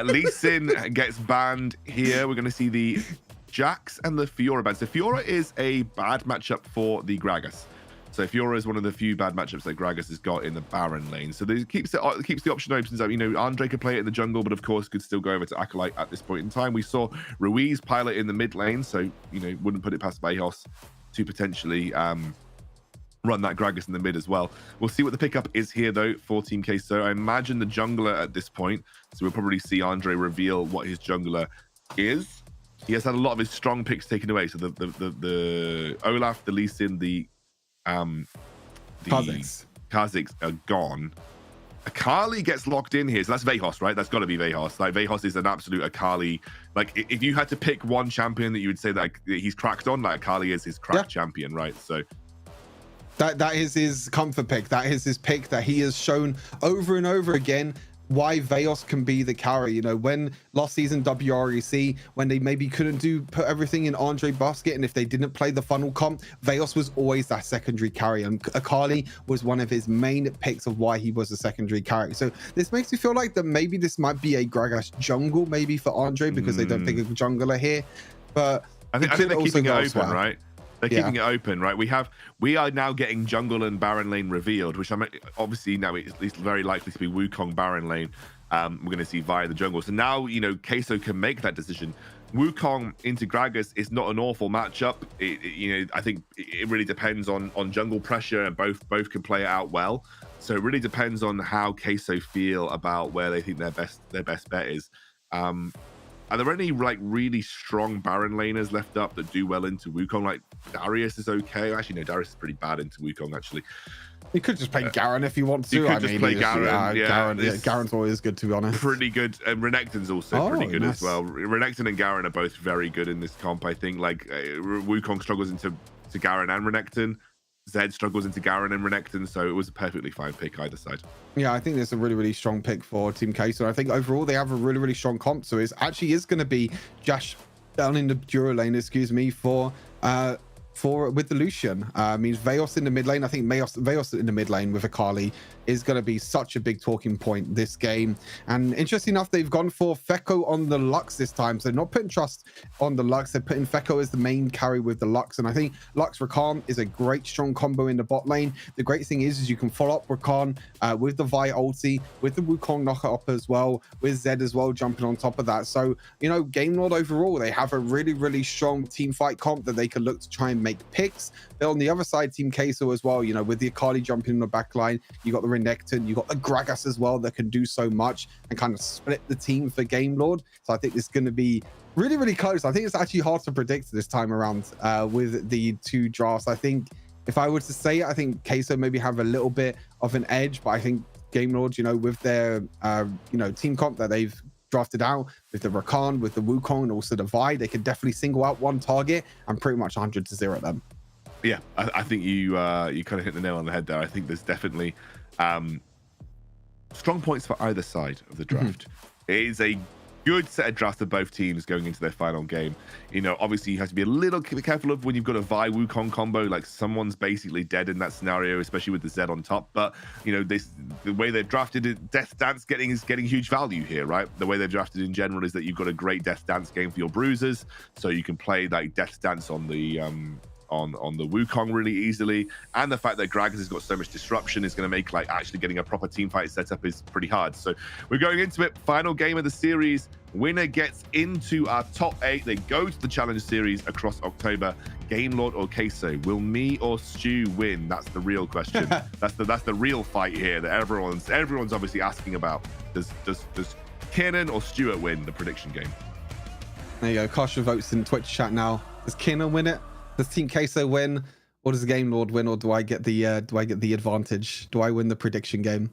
Lee Sin gets banned here. We're going to see the Jax and the Fiora banned. So Fiora is a bad matchup for the Gragas. So Fiora is one of the few bad matchups that Gragas has got in the Baron lane. So it keeps the option open. So, you know, Andre could play it in the jungle, but of course could still go over to Acolyte at this point in time. We saw Ruiz pilot in the mid lane, so, you know, wouldn't put it past Vejos to potentially run that Gragas in the mid as well. We'll see what the pickup is here, though, for Team Queso. I imagine the jungler at this point, so we'll probably see Andre reveal what his jungler is. He has had a lot of his strong picks taken away. So the Olaf, the Lee Sin, the Kha'Zix are gone. Akali gets locked in here. So that's Vejos, right? That's got to be Vejos. Like, Vejos is an absolute Akali. Like, if you had to pick one champion that you would say that he's cracked on, like, Akali is his cracked champion, right? So that is his comfort pick. That is his pick that he has shown over and over again why Vejos can be the carry. You know, when last season WREC, when they maybe couldn't put everything in Andre basket, and if they didn't play the funnel comp, Vejos was always that secondary carry, and Akali was one of his main picks of why he was a secondary carry. So this makes me feel like that maybe this might be a Gragas jungle maybe for Andre, because they don't pick a jungler here. But I think they're keeping it open, right? They're keeping it open, right? We are now getting jungle and Baron lane revealed, which I'm obviously now at least very likely to be Wukong Baron lane. We're going to see via the jungle. So now, you know, Queso can make that decision. Wukong into Gragas is not an awful matchup. You know, I think it really depends on jungle pressure, and both can play it out well. So it really depends on how Queso feel about where they think their best bet is. Are there any like really strong Baron laners left up that do well into Wukong? Like Darius is okay. Actually, no, Darius is pretty bad into Wukong, actually. You could just play Garen if you want to. You could just play Garen. Garen's always good, to be honest. Pretty good. And Renekton's also pretty good as well. Renekton and Garen are both very good in this comp, I think. Like Wukong struggles into Garen and Renekton. Zed struggles into Garen and Renekton, so it was a perfectly fine pick either side. Yeah, I think there's a really, really strong pick for Team Queso. I think overall they have a really, really strong comp. So it actually is going to be Jash down in the Dura lane, excuse me, for with the Lucian. Means Vejos in the mid lane. I think Vejos in the mid lane with Akali is going to be such a big talking point this game. And interesting enough, they've gone for Fekko on the Lux this time. So they're not putting trust on the Lux. They're putting Fekko as the main carry with the Lux. And I think Lux Rakan is a great strong combo in the bot lane. The great thing is you can follow up Rakan with the Vi ulti, with the Wukong knocker up as well, with Zed as well jumping on top of that. So, you know, Game Lord overall, they have a really, really strong team fight comp that they can look to try and make picks. But on the other side, Team Queso as well, you know, with the Akali jumping in the back line, you got the Renekton, you got the Gragas as well that can do so much and kind of split the team for Game Lord. So I think it's going to be really, really close. I think it's actually hard to predict this time around with the two drafts. I think if I were to say it, I think Queso maybe have a little bit of an edge, but I think Game Lord, you know, with their team comp that they've drafted out with the Rakan, with the Wukong, and also the Vi, they could definitely single out one target and pretty much 100-0 them. Yeah, I think you kind of hit the nail on the head there. I think there's definitely strong points for either side of the draft. It is a good set of drafts of both teams going into their final game. You know, obviously you have to be a little careful of when you've got a Vi Wukong combo, like someone's basically dead in that scenario, especially with the Z on top. But you know, the way they've drafted it, Death Dance is getting huge value here, right? The way they've drafted in general is that you've got a great Death Dance game for your bruisers, so you can play like Death Dance on the on the Wukong really easily, and the fact that Gragas has got so much disruption is going to make like actually getting a proper team fight set up is pretty hard. So we're going into it. Final game of the series. Winner gets into our top 8. They go to the Challenge Series across October. Game Lord or Queso, will me or Stu win? That's the real question. that's the real fight here that everyone's obviously asking about. Does Kiernan or Stuart win the prediction game? There you go. Cast your votes in Twitch chat now. Does Kiernan win it? Does Team Queso win, or does the Game Lord win, or do I get the advantage? Do I win the prediction game?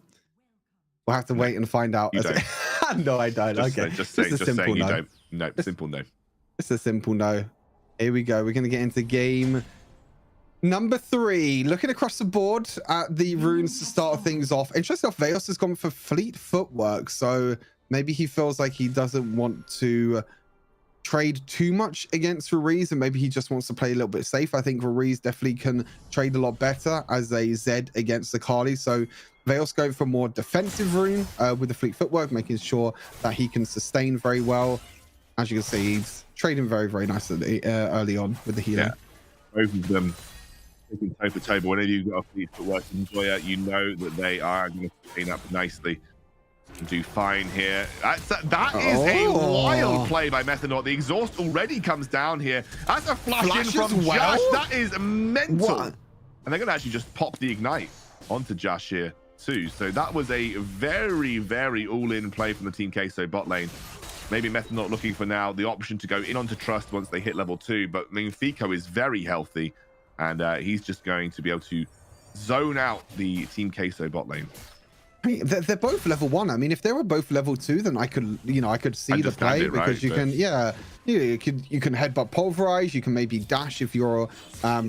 We'll have to wait and find out. You don't. No, I don't. Okay, Just saying you don't. No, simple no. It's a simple no. Here we go. We're going to get into game number 3. Looking across the board at the runes to start things off. Interesting enough, Veos has gone for fleet footwork, so maybe he feels like he doesn't want to trade too much against Ruiz, and maybe he just wants to play a little bit safe. I think Ruiz definitely can trade a lot better as a Z against the Kali. So Veos going for more defensive rune with the fleet footwork, making sure that he can sustain very well. As you can see, he's trading very, very nicely early on with the healing. Yeah, both of them taking toe for toe, but whenever you've got a fleet footwork enjoyer, you know that they are going to clean up nicely. Do fine here. That is a wild play by Methanol. The exhaust already comes down here. That's a flash in from Josh. That is mental. What? And they're going to actually just pop the ignite onto Josh here too. So that was a very, very all-in play from the Team Queso bot lane. Maybe Methanol looking for now the option to go in onto Trust once they hit level 2. But I mean, Fico is very healthy, and he's just going to be able to zone out the Team Queso bot lane. I mean, they're both level 1. I mean, if they were both level 2, then I could see the play, because you can, you can headbutt pulverize, you can maybe dash if you're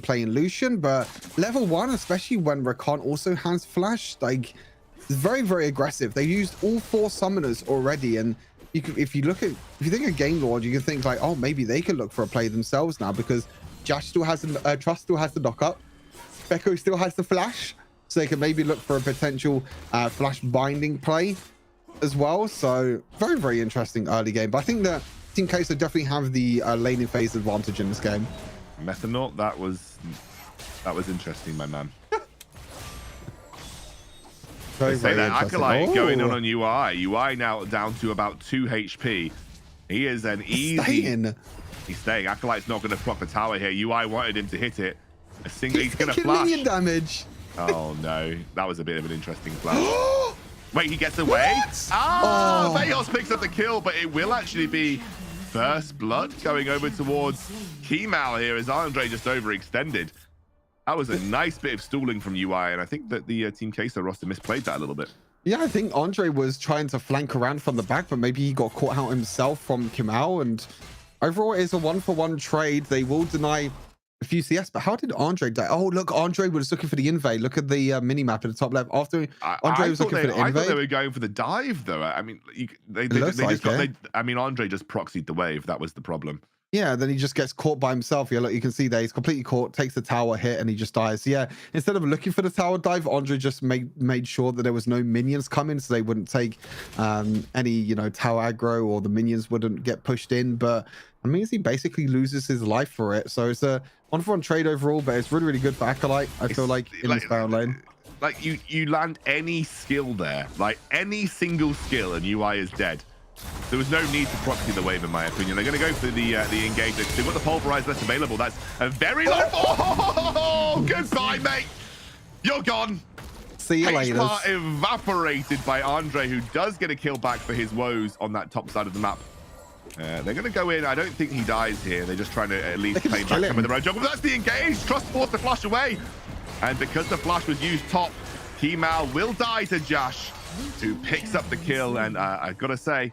playing Lucian, but level 1, especially when Rakan also has flash, like, it's very, very aggressive. They used all 4 summoners already, and if you think of Game Lord, you can think like, oh, maybe they could look for a play themselves now, because Josh still has Trust still has the knock up, Becco still has the flash. So they can maybe look for a potential flash binding play as well. So very, very interesting early game. But I think that Team Queso definitely have the laning phase advantage in this game. Methanol, that was interesting, my man. Very, Say very that interesting. Acolyte going on UI. UI now down to about 2 HP. He is an easy. He's staying. Acolyte's not going to proc the tower here. UI wanted him to hit it. He's going to flash. Minion damage. Oh no, that was a bit of an interesting flash. Wait, he gets away? Veos picks up the kill, but it will actually be first blood going over towards Kemal here as Andre just overextended. That was a nice bit of stalling from UI, and I think that the Team Queso roster misplayed that a little bit. Yeah, I think Andre was trying to flank around from the back, but maybe he got caught out himself from Kemal, and overall it is a 1-for-1 trade. They will deny a few CS, but how did Andre die? Oh, look, Andre was looking for the invade. Look at the mini-map at the top left. After Andre was looking for the invade. I thought they were going for the dive, though. I mean, I mean, Andre just proxied the wave. That was the problem. Yeah, then he just gets caught by himself. Yeah, look, you can see there, he's completely caught, takes the tower hit, and he just dies. So yeah, instead of looking for the tower dive, Andre just made sure that there was no minions coming, so they wouldn't take any, tower aggro, or the minions wouldn't get pushed in. But I mean, he basically loses his life for it. So it's a 1-for-1 trade overall, but it's really, really good for Acolyte. I feel like in this barrel lane. Like you land any skill there, like any single skill, and UI is dead. There was no need to proxy the wave, in my opinion. They're going to go for the engagement. They've got the pulverize left available. That's a very low. Oh, goodbye, mate. You're gone. See you later. H-Part evaporated by Andre, who does get a kill back for his woes on that top side of the map. They're going to go in. I don't think he dies here. They're just trying to at least claim back some of their own jungle. That's the engage. Trust forced to flash away. And because the flash was used top, Kemal will die to Josh, who picks up the kill. And I've got to say,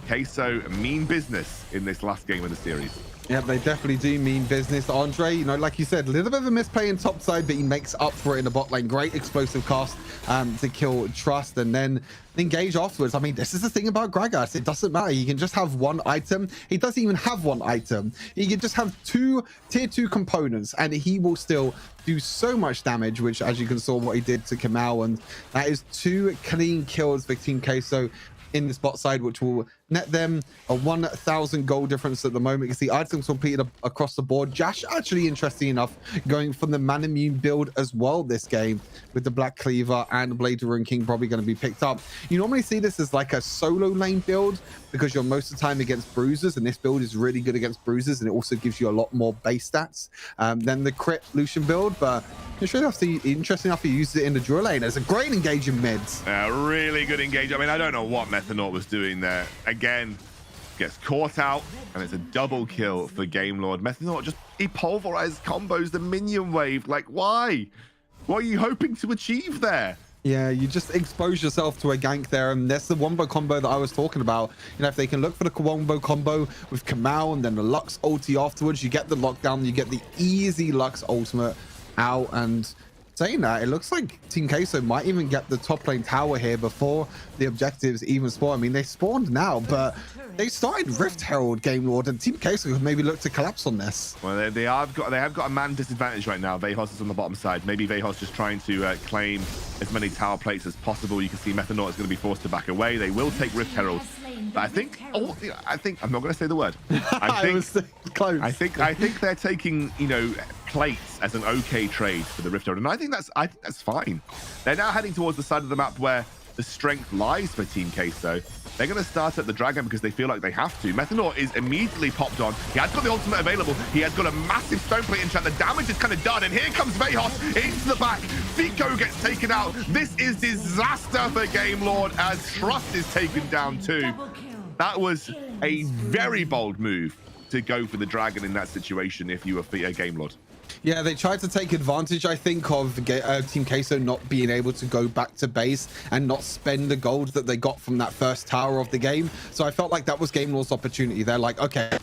Queso mean business in this last game of the series. Yeah, they definitely do mean business. Andre, you know, like you said, a little bit of a misplay in top side, but he makes up for it in the bot lane. Great explosive cast to kill Trust and then engage afterwards. I mean, this is the thing about Gragas. It doesn't matter. He can just have one item. He doesn't even have one item. He can just have two tier 2 components and he will still do so much damage, which as you can saw what he did to Kamau, and that is 2 clean kills for Team Queso in this bot side, which will net them a 1,000 gold difference at the moment. You can see items completed across the board. Jash, actually interesting enough, going from the Manamune build as well this game, with the Black Cleaver and Blade of Rune King probably going to be picked up. You normally see this as like a solo lane build because you're most of the time against bruisers, and this build is really good against bruisers, and it also gives you a lot more base stats than the crit Lucian build. But it's really interesting enough he uses it in the dual lane. It's a great engage in mids. Really good engage. I mean, I don't know what Methanort was doing there. Again, gets caught out, and it's a double kill for Game Lord. Methanort just, he pulverized combos the minion wave. Like, why? What are you hoping to achieve there? Yeah, you just expose yourself to a gank there, and that's the wombo combo that I was talking about. You know, if they can look for the wombo combo with Kamau and then the Lux ulti afterwards, you get the lockdown, you get the easy Lux ultimate out. And saying that, it looks like Team Queso might even get the top lane tower here before the objectives even spawn. I mean, they spawned now, but they started Rift Herald, Game Lord, and Team Queso could maybe look to collapse on this. Well, they have got a man disadvantage right now. Vejos is on the bottom side. Maybe Vejos just trying to claim as many tower plates as possible. You can see Methanort is going to be forced to back away. They will take Rift Herald, but I think I'm not going to say the word. I think close. I think they're taking, you know, plates as an okay trade for the Rift Herald, and I think that's fine. They're now heading towards the side of the map where the strength lies for Team Queso. They're going to start at the Dragon because they feel like they have to. Methanort is immediately popped on. He has got the ultimate available. He has got a massive stone plate in chat. The damage is kind of done, and here comes Vejos into the back. Fico gets taken out. This is disaster for Game Lord as Trust is taken down too. That was a very bold move to go for the Dragon in that situation if you were a Game Lord. Yeah, they tried to take advantage, I think, of Team Queso not being able to go back to base and not spend the gold that they got from that first tower of the game. So I felt like that was Game Lord's opportunity. They're like, okay,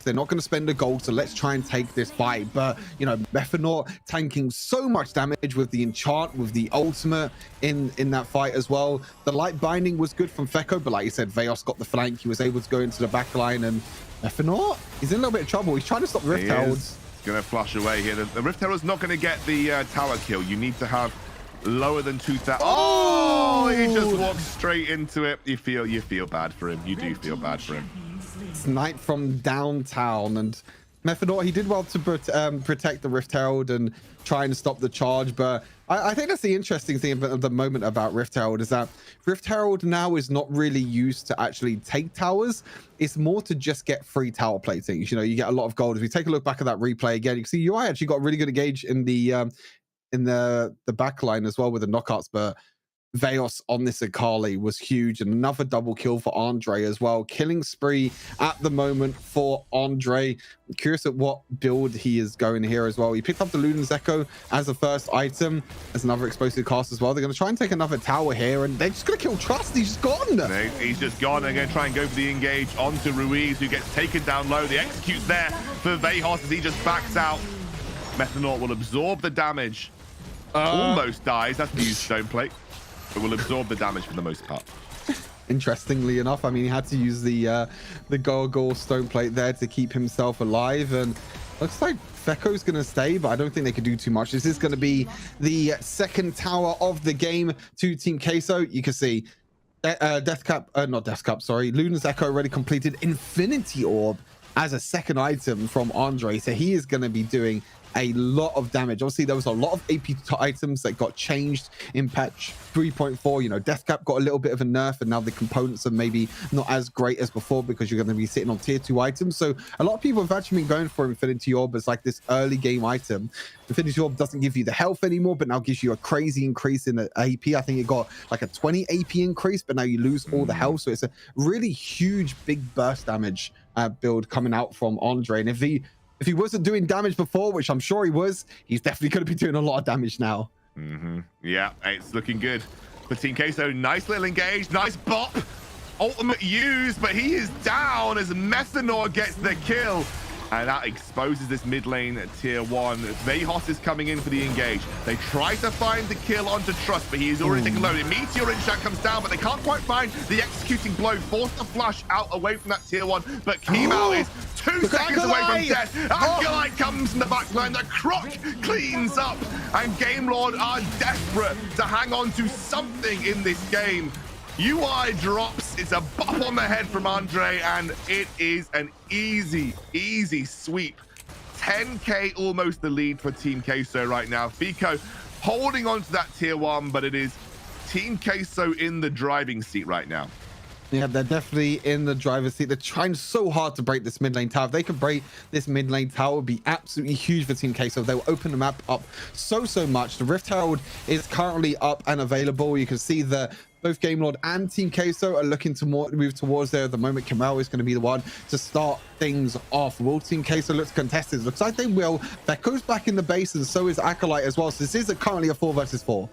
they're not going to spend the gold, so let's try and take this fight. But, you know, Methanort tanking so much damage with the enchant, with the ultimate in that fight as well. The light binding was good from Feko, but like you said, Vejos got the flank. He was able to go into the back line, and Methanort, he's in a little bit of trouble. He's trying to stop Rift Heralds. Going to flush away here. The Rift Herald's not going to get the tower kill. You need to have lower than 2,000. Oh, he just walked straight into it. You feel bad for him. You do feel bad for him. Snipe from downtown, and Methanort, he did well to protect the Rift Herald and try and stop the charge. But I think that's the interesting thing at the moment about Rift Herald is that Rift Herald now is not really used to actually take towers. It's more to just get free tower platings. You know, you get a lot of gold. If you take a look back at that replay again, you can see UI actually got really good engage in the back line as well with the knockouts. But Vejos on this Akali was huge, and another double kill for Andre as well. Killing spree at the moment for Andre. I'm curious at what build he is going here as well. He picked up the Luden's Echo as the first item, as another explosive cast as well. They're going to try and take another tower here, and they're just going to kill Trust. He's just gone. He's just gone. They're going to try and go for the engage onto Ruiz, who gets taken down low. The execute's there for Vejos as he just backs out. Methanort will absorb the damage. Almost dies. That's the used stone plate. It will absorb the damage for the most part. Interestingly enough, I mean, he had to use the gargoyle stone plate there to keep himself alive, and looks like Feko's going to stay, but I don't think they could do too much. This is going to be the second tower of the game to Team Queso. You can see Luna's Echo already completed Infinity Orb as a second item from Andre, so he is going to be doing a lot of damage. Obviously, there was a lot of AP items that got changed in patch 3.4. You know, Deathcap got a little bit of a nerf, and now the components are maybe not as great as before because you're going to be sitting on tier 2 items. So a lot of people have actually been going for Infinity Orb as like this early game item. Infinity Orb doesn't give you the health anymore, but now gives you a crazy increase in the AP. I think it got like a 20 AP increase, but now you lose all the health. So it's a really huge, big burst damage build coming out from Andre. And if he wasn't doing damage before, which I'm sure he was, he's definitely going to be doing a lot of damage now. Yeah, it's looking good for Team Queso. Nice little engage, nice bop. ultimate used, but he is down as Methanor gets the kill. And that exposes this mid lane at tier 1. Vejos is coming in for the engage. They try to find the kill onto Trust, but he is already taken loaded. Meteor in shot comes down, but they can't quite find the executing blow. Forced to flash out away from that tier 1, but Kemal is 2 seconds away from death. Acolyte comes in the back line. The Croc cleans up, and Game Lord are desperate to hang on to something in this game. UI drops. It's a bop on the head from Andre, and it is an easy sweep. 10k almost the lead for Team Queso right now. Fico holding on to that tier 1, but it is Team Queso in the driving seat right now. Yeah, they're definitely in the driver's seat. They're trying so hard to break this mid lane tower. If they could break this mid lane tower, it would be absolutely huge for Team Queso. They will open the map up so much. The Rift Herald is currently up and available. You can see that both Game Lord and Team Queso are looking to move towards there at the moment. Kamau is going to be the one to start things off. Will Team Queso look contested? Looks like they will. That goes back in the base, and so is Acolyte as well. So this is currently a 4 versus 4.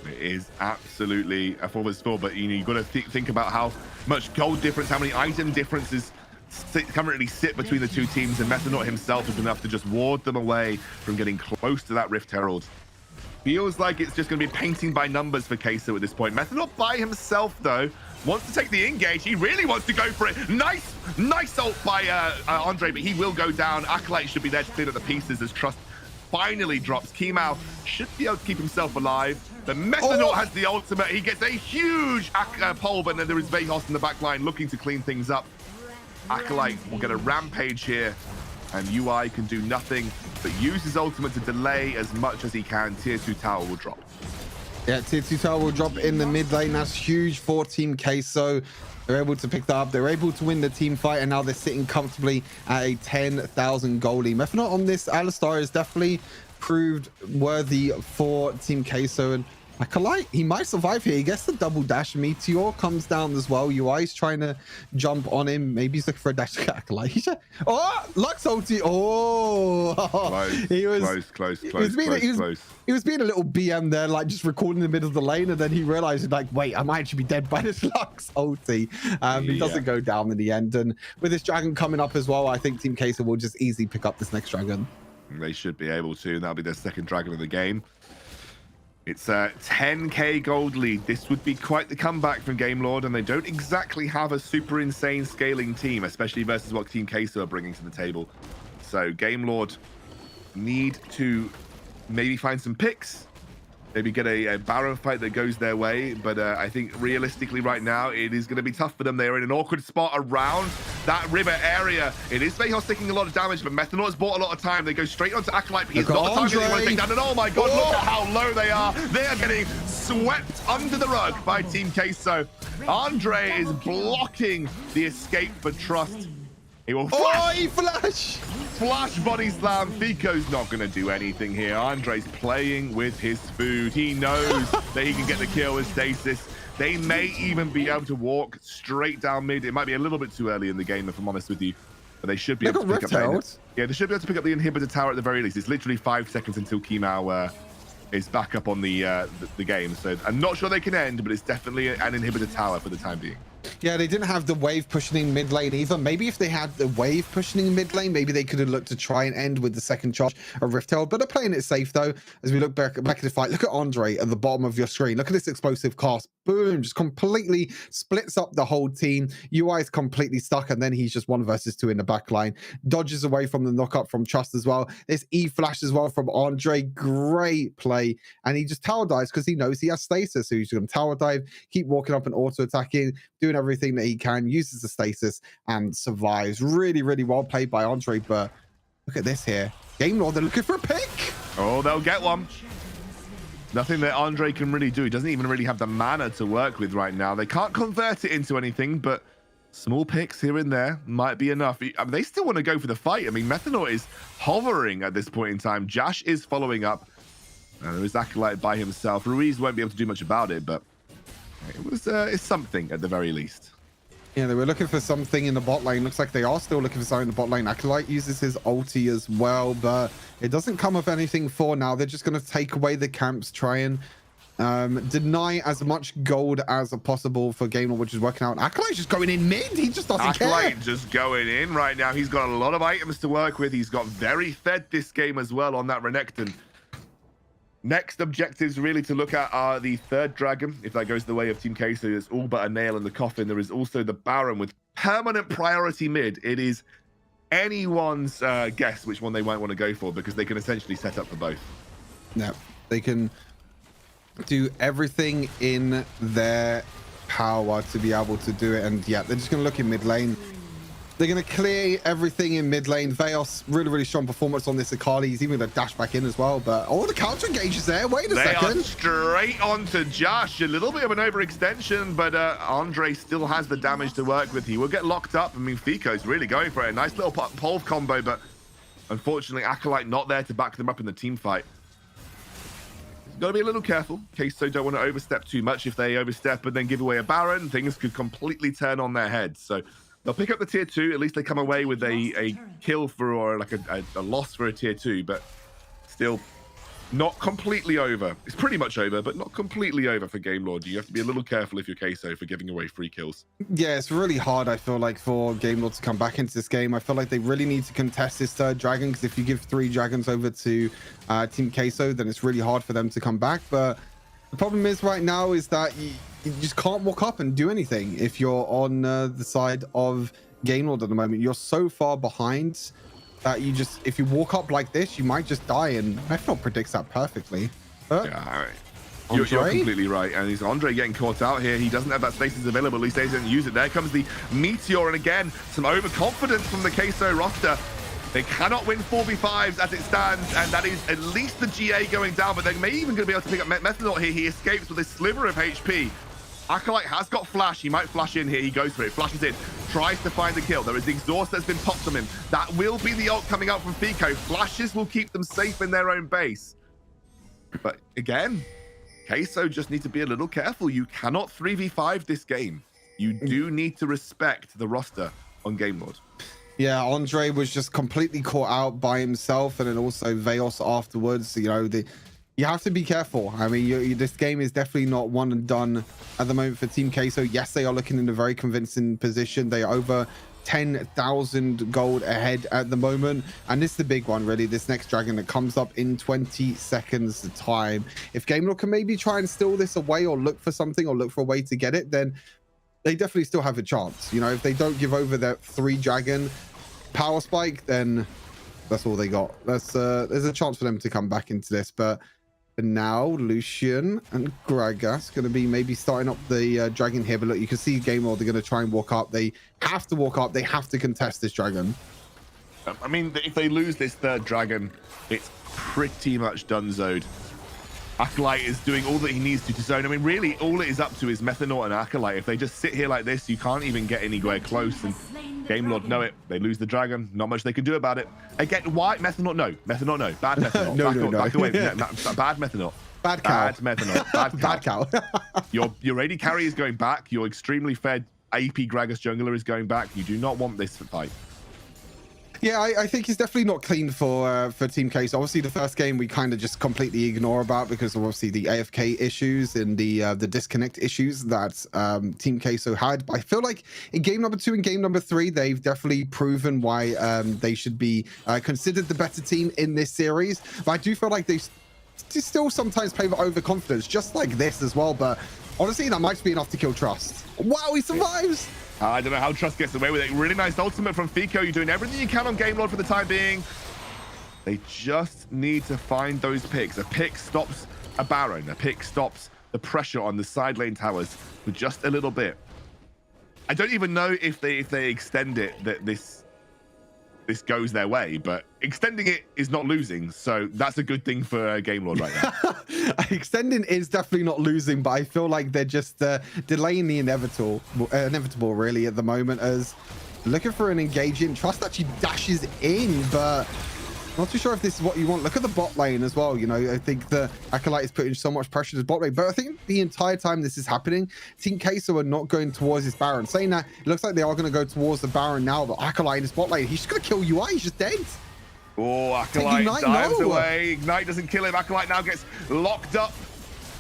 It is absolutely a 4 versus 4, but you've got to think about how much gold difference, how many item differences currently sit between the two teams, and Methanor himself is enough to just ward them away from getting close to that Rift Herald. Feels like it's just going to be painting by numbers for Queso at this point. Methanor by himself, though, wants to take the engage. He really wants to go for it. Nice ult by Andre, but he will go down. Acolyte should be there to clean up the pieces as Trust finally drops. Kemal should be able to keep himself alive. But Methanor has the ultimate. He gets a huge pole, but then there is Vejos in the back line looking to clean things up. Acolyte will get a rampage here, and UI can do nothing but use his ultimate to delay as much as he can. Tier 2 tower will drop. Yeah, tier 2 tower will drop in the mid lane. That's huge for Team Queso. They're able to pick that up. They're able to win the team fight, and now they're sitting comfortably at a 10,000 goal lead. Methanor on this Alistar is definitely proved worthy for Team Queso, and Acolyte, he might survive here. He gets the double dash. Meteor comes down as well. UI is trying to jump on him. Maybe he's looking for a dash to Acolyte. Oh, Lux ulti. Oh, Close. He was being a little BM there, like just recording in the middle of the lane, and then he realized, like, wait, I might actually be dead by this Lux ulti. He doesn't go down in the end. And with this dragon coming up as well, I think Team Queso will just easily pick up this next dragon. They should be able to, and that'll be their second dragon of the game. It's a 10k gold lead. This would be quite the comeback from Game Lord, and they don't exactly have a super insane scaling team, especially versus what Team Queso are bringing to the table. So Game Lord need to maybe find some picks, maybe get a Baron fight that goes their way, but I think realistically right now it is going to be tough for them. They're in an awkward spot around that river area. It is Vejos taking a lot of damage, but Methanor has bought a lot of time. They go straight onto Acolyte. He's not the target they want to take down, and oh my god, look at how low they are. They are getting swept under the rug by Team Queso. Andre is blocking the escape for Trust. He will flash body slam. Fico's not going to do anything here. Andre's playing with his food. He knows that he can get the kill with stasis. They may even be able to walk straight down mid. It might be a little bit too early in the game, if I'm honest with you, but they should be able to pick up they should be able to pick up the inhibitor tower at the very least. It's literally 5 seconds until Kemal is back up on the game. So I'm not sure they can end, but it's definitely an inhibitor tower for the time being. Yeah, they didn't have the wave pushing mid lane either. Maybe if they had the wave pushing mid lane, maybe they could have looked to try and end with the second charge of Rift Herald. But they're playing it safe though. As we look back at the fight, look at Andre at the bottom of your screen. Look at this explosive cast. Boom, just completely splits up the whole team. UI is completely stuck, and then he's just 1 versus 2 in the back line. Dodges away from the knockup from Trust as well. This E flash as well from Andre. Great play. And he just tower dives because he knows he has stasis. So he's going to tower dive, keep walking up and auto attacking, doing everything that he can, uses the stasis and survives. Really, really well played by Andre. But look at this here. Game Lord, they're looking for a pick. Oh, they'll get one. Nothing that Andre can really do. He doesn't even really have the mana to work with right now. They can't convert it into anything, but small picks here and there might be enough. I mean, they still want to go for the fight. I mean, Methanor is hovering at this point in time. Jash is following up. There is Acolyte by himself. Ruiz won't be able to do much about it, but it's something at the very least. Yeah, they were looking for something in the bot lane. Looks like they are still looking for something in the bot lane. Acolyte uses his ulti as well, but it doesn't come of anything for now. They're just going to take away the camps, try and Deny as much gold as possible for Game Lord, which is working out. Acolyte's just going in mid. He just doesn't Acolyte care. just going in right now. He's got a lot of items to work with. He's got very fed this game as well on that Renekton. Next objectives really to look at are the third dragon. If that goes the way of Team Queso, there's all but a nail in the coffin. There is also the Baron with permanent priority mid. It is anyone's guess which one they might want to go for, because they can essentially set up for both. Yeah, they can do everything in their power to be able to do it. And yeah, they're just going to look in mid lane. They're going to clear everything in mid lane. Veos, really strong performance on this Akali. He's even going to dash back in as well. But all the counter engages there. Wait a second. They are straight on to Josh. A little bit of an overextension, but Andre still has the damage to work with. He will get locked up. I mean, Fico's really going for it. A nice little pole combo, but unfortunately, Acolyte not there to back them up in the team fight. Got to be a little careful. Queso don't want to overstep too much. If they overstep and then give away a Baron, things could completely turn on their heads. So they'll pick up the tier 2. At least they come away with a kill for, or like a loss for a tier 2, but still not completely over. It's pretty much over, but not completely over for Game Lord. You have to be a little careful if you're Queso for giving away free kills. Yeah, it's really hard, I feel like, for Game Lord to come back into this game. I feel like they really need to contest this third dragon, because if you give 3 dragons over to Team Queso, then it's really hard for them to come back. But the problem is right now is that you just can't walk up and do anything if you're on the side of Game Lord at the moment. You're so far behind that you just, if you walk up like this, you might just die, and Methanol predicts that perfectly. Yeah, you're completely right. And it's Andre getting caught out here. He doesn't have that stasis available. At least he doesn't use it. There comes the Meteor, and again, some overconfidence from the Queso roster. They cannot win 4v5s as it stands, and that is at least the GA going down, but they may even going to be able to pick up Methanol here. He escapes with a sliver of HP. Acolyte has got flash. He might flash in here. He goes for it. Flashes in. Tries to find the kill. There is the exhaust that's been popped on him. That will be the ult coming out from Fico. Flashes will keep them safe in their own base. But again, Queso just need to be a little careful. You cannot 3v5 this game. You do need to respect the roster on Game Lord. Yeah, Andre was just completely caught out by himself, and then also Veos afterwards. You know, you have to be careful. I mean, this game is definitely not one and done at the moment for Team Queso. Yes, they are looking in a very convincing position. They are over 10,000 gold ahead at the moment, and this is the big one, really. This next dragon that comes up in 20 seconds time. If Game Lord can maybe try and steal this away, or look for something, or look for a way to get it, then they definitely still have a chance. You know, if they don't give over their 3 dragon power spike, then that's all they got. There's a chance for them to come back into this, but for now, Lucian and Gragas going to be maybe starting up the dragon here. But look, you can see Game Lord, they're going to try and walk up. They have to walk up. They have to contest this dragon. I mean, if they lose this third dragon, it's pretty much done-zoed. Acolyte is doing all that he needs to zone. I mean, really, all it is up to is Methanol and Acolyte. If they just sit here like this, you can't even get anywhere close. And Game Lord know it. They lose the dragon. Not much they can do about it. Again, why? Methanol, no. Methanol, no. Bad Methanol. No. Back away. Bad Methanol. Bad cow. Bad Methanol. Bad cow. Bad cow. Your AD carry is going back. Your extremely fed AP Gragas jungler is going back. You do not want this fight. Yeah, I think it's definitely not clean for Team Queso. Obviously, the first game we kind of just completely ignore about, because of obviously the AFK issues and the disconnect issues that Team Queso had. But I feel like in game number 2 and game number 3, they've definitely proven why they should be considered the better team in this series. But I do feel like they still sometimes play with overconfidence, just like this as well. But honestly, that might be enough to kill Trust. Wow, he survives! I don't know how Trust gets away with it. Really nice ultimate from Fico. You're doing everything you can on Game Lord for the time being. They just need to find those picks. A pick stops a Baron. A pick stops the pressure on the side lane towers for just a little bit. I don't even know if they extend it, that this goes their way, but extending it is not losing, so that's a good thing for Game Lord right now. Extending is definitely not losing, but I feel like they're just delaying the inevitable really at the moment, as looking for an engaging. Trust actually dashes in, but not too sure if this is what you want. Look at the bot lane as well. You know, I think the Acolyte is putting so much pressure to the bot lane, but I think the entire time this is happening, Team Queso are not going towards this Baron. Saying that, it looks like they are going to go towards the Baron now, but Acolyte in his bot lane, he's just going to kill UI. He's just dead. Oh, Acolyte dives away. Ignite doesn't kill him. Acolyte now gets locked up.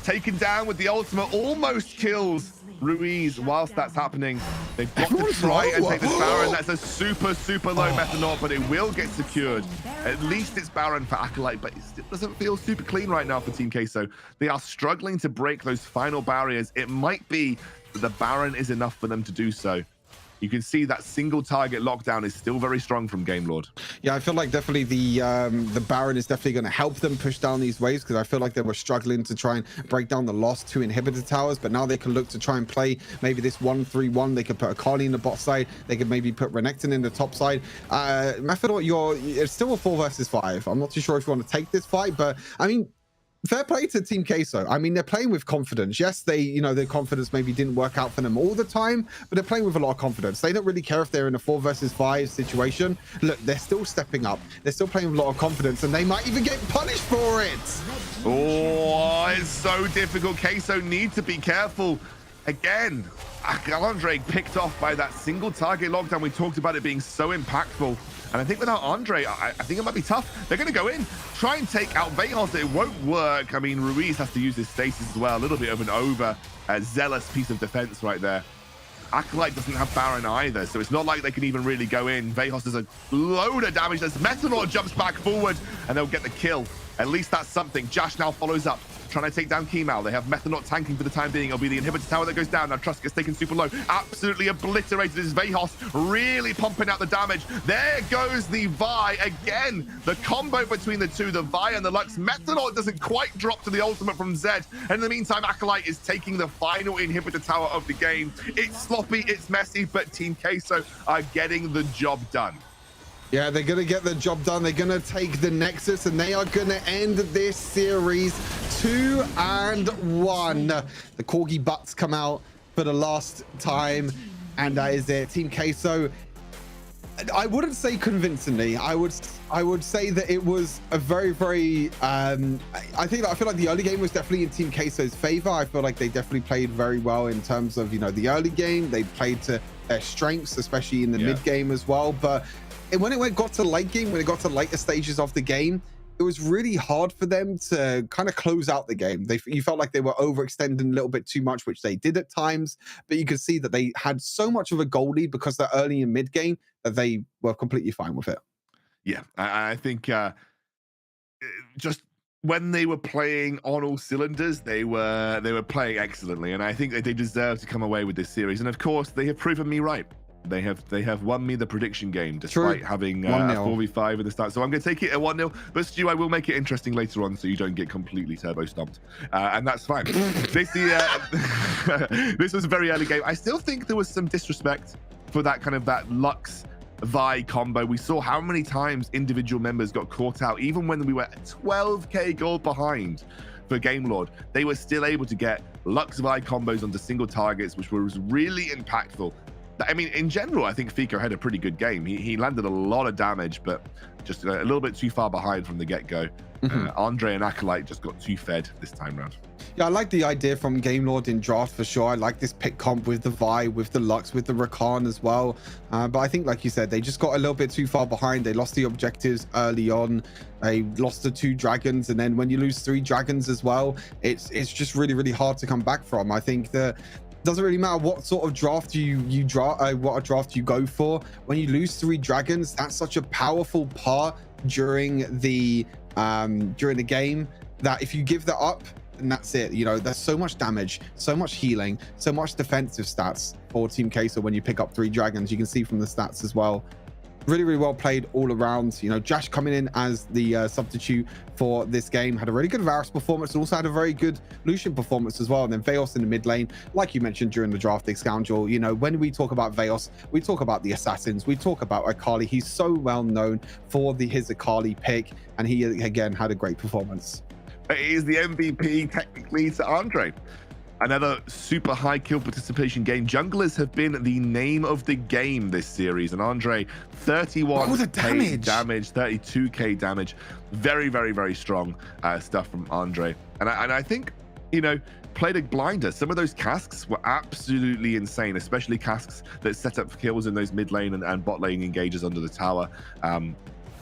taken down with the ultimate, almost kills Ruiz whilst that's happening. They've got to try and take this Baron. That's a super low Methanol, but it will get secured. At least it's Baron for Acolyte, but it still doesn't feel super clean right now for Team Queso. They are struggling to break those final barriers. It might be that the Baron is enough for them to do so. You can see that single target lockdown is still very strong from Game Lord. Yeah, I feel like definitely the Baron is definitely going to help them push down these waves, because I feel like they were struggling to try and break down the lost 2 inhibitor towers, but now they can look to try and play maybe this 1-3-1. They could put Akali in the bot side. They could maybe put Renekton in the top side. Methanol, it's still a 4 versus 5. I'm not too sure if you want to take this fight, but I mean, fair play to Team Queso. I mean, they're playing with confidence. Yes, their confidence maybe didn't work out for them all the time, but they're playing with a lot of confidence. They don't really care if they're in a 4 versus 5 situation. Look, they're still stepping up. They're still playing with a lot of confidence, and they might even get punished for it. Oh, it's so difficult. Queso need to be careful. Again, Andre picked off by that single target lockdown. We talked about it being so impactful. And I think without Andre, I think it might be tough. They're going to go in, try and take out Vejos. It won't work. I mean, Ruiz has to use his stasis as well. A little bit of an zealous piece of defense right there. Acolyte doesn't have Baron either, so it's not like they can even really go in. Vejos does a load of damage. As Methanol jumps back forward, and they'll get the kill. At least that's something. Jash now follows up, trying to take down Kemal. They have Methanol tanking for the time being. It'll be the inhibitor tower that goes down. Now Trust gets taken super low. Absolutely obliterated is Vejos, really pumping out the damage. There goes the Vi. Again, the combo between the two, the Vi and the Lux. Methanol doesn't quite drop to the ultimate from Zed. And in the meantime, Acolyte is taking the final inhibitor tower of the game. It's sloppy, it's messy, but Team Queso are getting the job done. Yeah, they're going to get the job done. They're going to take the Nexus, and they are going to end this series 2-1. The Corgi butts come out for the last time, and that is it. Team Queso, I wouldn't say convincingly. I would say that it was a very I feel like the early game was definitely in Team Queso's favor. I feel like they definitely played very well in terms of, the early game. They played to their strengths, especially in the mid game as well. But when it got to late game, when it got to later stages of the game, it was really hard for them to kind of close out the game. You felt like they were overextending a little bit too much, which they did at times, but you could see that they had so much of a goal lead because they're early in mid game that they were completely fine with it. Yeah, I think just when they were playing on all cylinders, they were playing excellently, and I think that they deserve to come away with this series. And of course, they have proven me right. They have won me the prediction game despite having a 4v5 at the start. So I'm going to take it at 1-0. But Stu, I will make it interesting later on so you don't get completely turbo stomped. And that's fine. This was a very early game. I still think there was some disrespect for that Lux Vi combo. We saw how many times individual members got caught out, even when we were 12k gold behind for Game Lord. They were still able to get Lux Vi combos onto single targets, which was really impactful. I mean, in general, I think Fico had a pretty good game. He landed a lot of damage, but just a little bit too far behind from the get-go. Andre and Acolyte just got too fed this time round. Yeah, I like the idea from Game Lord in draft for sure. I like this pick comp with the Vi, with the Lux, with the Rakan as well. But I think, like you said, they just got a little bit too far behind. They lost the objectives early on. They lost the 2 dragons, and then when you lose 3 dragons as well, it's just really hard to come back from. I think that doesn't really matter what sort of draft you draw, what a draft you go for. When you lose 3 dragons, that's such a powerful part during the game that if you give that up, and that's it. There's so much damage, so much healing, so much defensive stats for Team Queso when you pick up 3 dragons. You can see from the stats as well. Really well played all around. Jash coming in as the substitute for this game had a really good Varus performance, and also had a very good Lucian performance as well. And then Vejos in the mid lane, like you mentioned during the draft, Big Scoundrel. When we talk about Vejos, we talk about the assassins, we talk about Akali. He's so well known for his Akali pick, and he again had a great performance. It is the MVP technically to Andre. Another super high kill participation game. Junglers have been the name of the game this series, and Andre 31k damage, 32k damage. Very strong stuff from Andre. And I think, played a blinder. Some of those casks were absolutely insane, especially casks that set up kills in those mid lane and bot lane engages under the tower.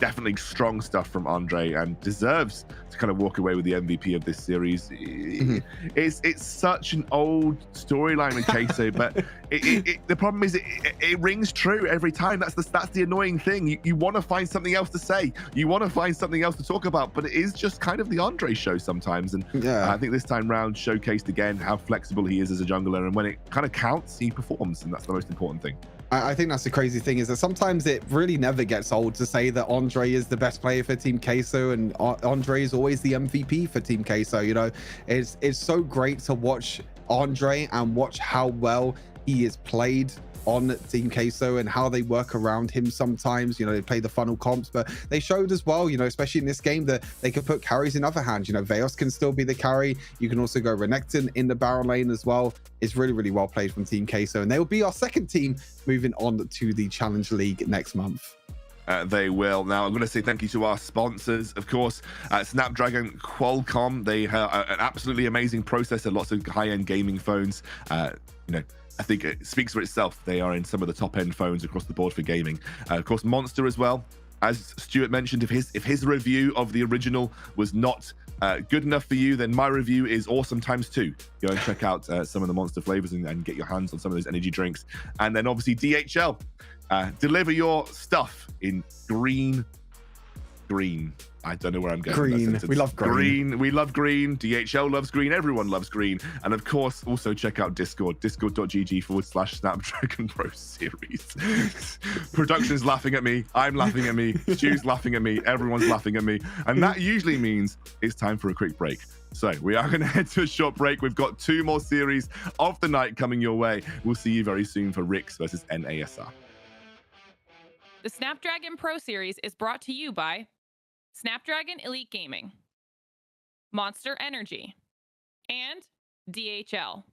definitely strong stuff from Andre and deserves to kind of walk away with the MVP of this series. It's such an old storyline with Queso, but the problem is it rings true every time. That's the annoying thing. You want to find something else to say. You want to find something else to talk about, but it is just kind of the Andre show sometimes. And I think this time round showcased again how flexible he is as a jungler, and when it kind of counts, he performs, and that's the most important thing. I think that's the crazy thing, is that sometimes it really never gets old to say that Andre is the best player for Team Queso, and Andre is always the MVP for Team Queso. You know, it's so great to watch Andre and watch how well he is played on Team Queso and how they work around him sometimes. You know, they play the funnel comps, but they showed as well, you know, especially in this game, that they could put carries in other hands. You know, Veos can still be the carry. You can also go Renekton in the Baron lane as well. It's really, really well played from Team Queso, and they will be our second team moving on to the Challenge League next month. They will. Now, I'm going to say thank you to our sponsors, of course, Snapdragon Qualcomm. They have an absolutely amazing processor, lots of high-end gaming phones. You know, I think it speaks for itself. They are in some of the top-end phones across the board for gaming. Of course, Monster as well. As Stuart mentioned, if his review of the original was not good enough for you, then my review is awesome times 2. Go and check out some of the Monster flavors and get your hands on some of those energy drinks. And then obviously DHL. Deliver your stuff in green. I don't know where I'm going. Green. We love green. We love green. DHL loves green. Everyone loves green. And of course, also check out Discord. Discord.gg/Snapdragon Pro Series. Production's laughing at me. I'm laughing at me. Stu's laughing at me. Everyone's laughing at me. And that usually means it's time for a quick break. So we are going to head to a short break. We've got 2 more series of the night coming your way. We'll see you very soon for Rix versus NASR. The Snapdragon Pro Series is brought to you by Snapdragon Elite Gaming, Monster Energy, and DHL.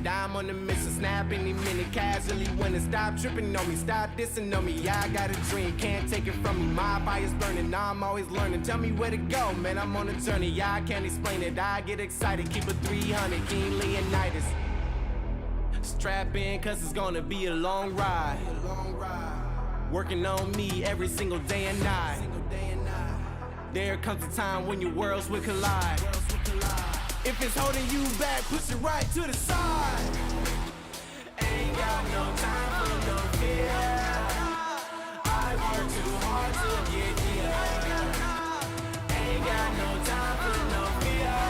I'm on the mission, snap any minute, casually when it stop tripping on me, stop dissing on me. Yeah, I got a dream, can't take it from me. My fire's burning, now I'm always learning. Tell me where to go, man, I'm on a journey. Yeah, I can't explain it, I get excited. Keep a 300, King Leonidas. Strap in, cause it's gonna be a long ride. Working on me every single day and night. There comes a time when your worlds will collide. If it's holding you back, push it right to the side. Ain't got no time for no fear. I work too hard to get here. Ain't got no time for no fear.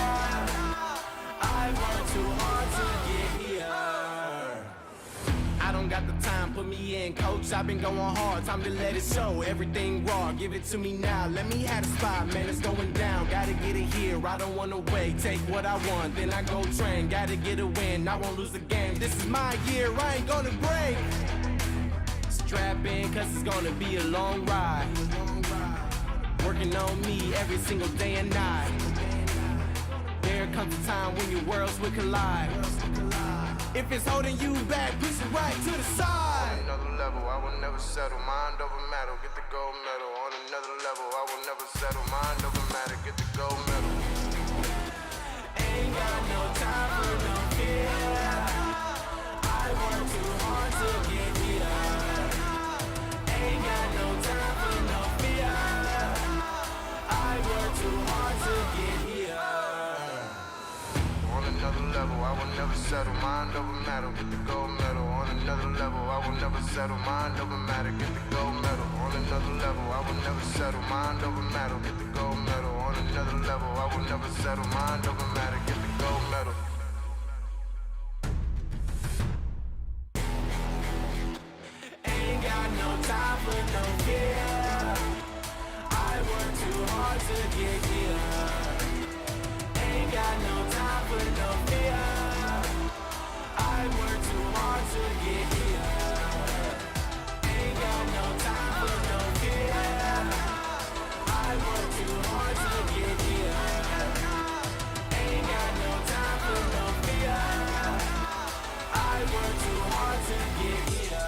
I work too hard to get here. I don't got got the time, put me in, coach. I've been going hard, time to let it show. Everything raw, give it to me now. Let me have the spot, man, it's going down. Gotta get it here, I don't wanna wait. Take what I want, then I go train. Gotta get a win, I won't lose the game. This is my year, I ain't gonna break. Strap in, cause it's gonna be a long ride. Working on me every single day and night. There comes a time when your worlds will collide. If it's holding you back, push it right to the side. On another level, I will never settle. Mind over matter, get the gold medal. On another level, I will never settle. Mind over matter, get the gold medal. Ain't got no time for no fear. I work too hard to get here. Ain't got no time for no fear. I work too hard to get here. On another level, I will never settle. Mind over matter, get the gold medal. On another level, I will never settle. Mind over matter, get the gold medal. On another level, I will never settle. Mind over matter, get the gold medal. On another level, I will never settle. Mind over matter, get the gold medal. Ain't got no time for no fear. I work too hard to get here. Ain't got no time for no fear. I work too hard to get here. Ain't got no time for no fear. I work too hard to get here. Ain't got no time for no fear. I work too hard to get here.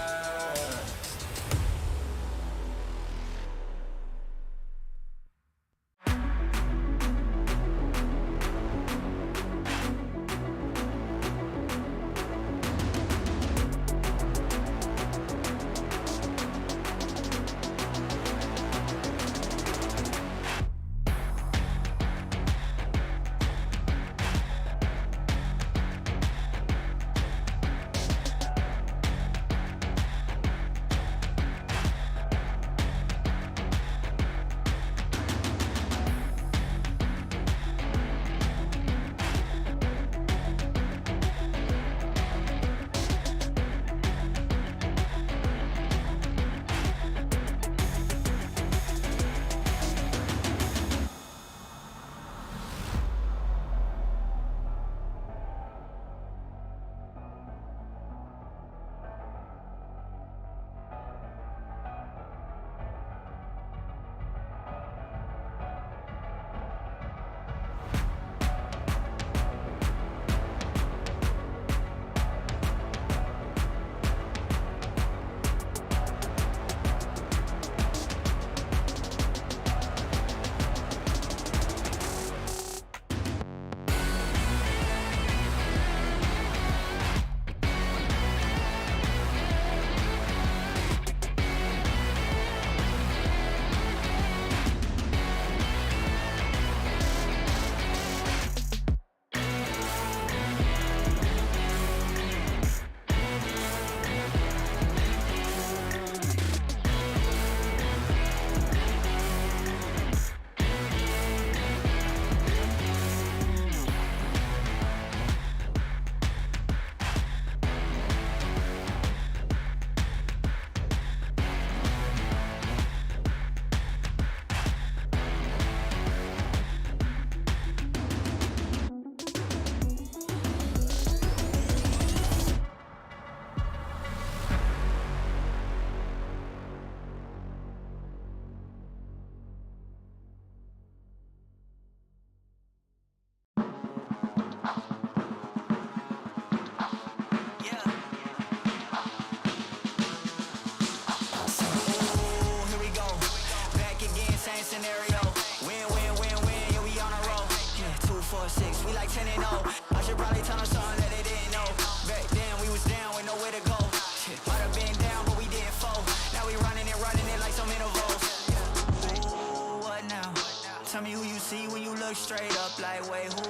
Straight up like, wait, who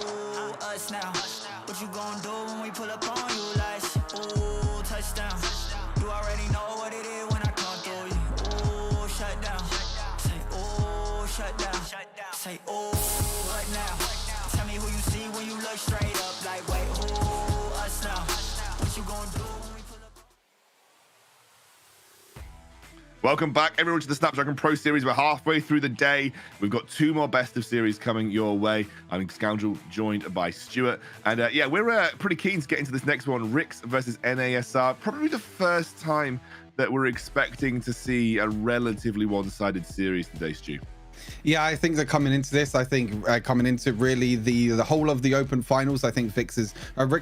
us now? What you gon' do when we pull up on you like, ooh, touchdown. You already know what it is when I come through you. Ooh, shut down. Say, ooh, shut down. Say, ooh, what now? Tell me who you see when you look straight up like, wait, who us now? What you gon' do when we pull up? Welcome back, everyone, to the Snapdragon Pro Series. We're halfway through the day. We've got 2 more best of series coming your way. I'm Scoundrel, joined by Stuart. And yeah, we're pretty keen to get into this next one, Rix versus NASR. Probably the first time that we're expecting to see a relatively one-sided series today, Stu. Yeah, I think they're coming into this. I think coming into really the whole of the open finals, I think Rix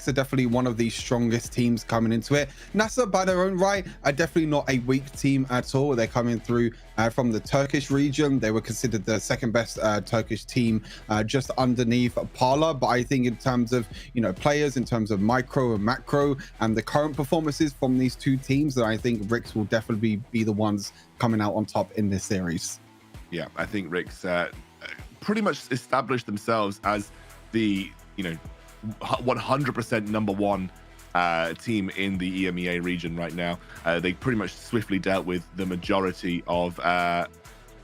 are definitely one of the strongest teams coming into it. NASA, by their own right, are definitely not a weak team at all. They're coming through from the Turkish region. They were considered the second best Turkish team, just underneath Parla. But I think in terms of, you know, players, in terms of micro and macro, and the current performances from these two teams, that I think Rix will definitely be the ones coming out on top in this series. Yeah, I think Rix pretty much established themselves as the, you know, 100% number one team in the EMEA region right now. They pretty much swiftly dealt with the majority of, I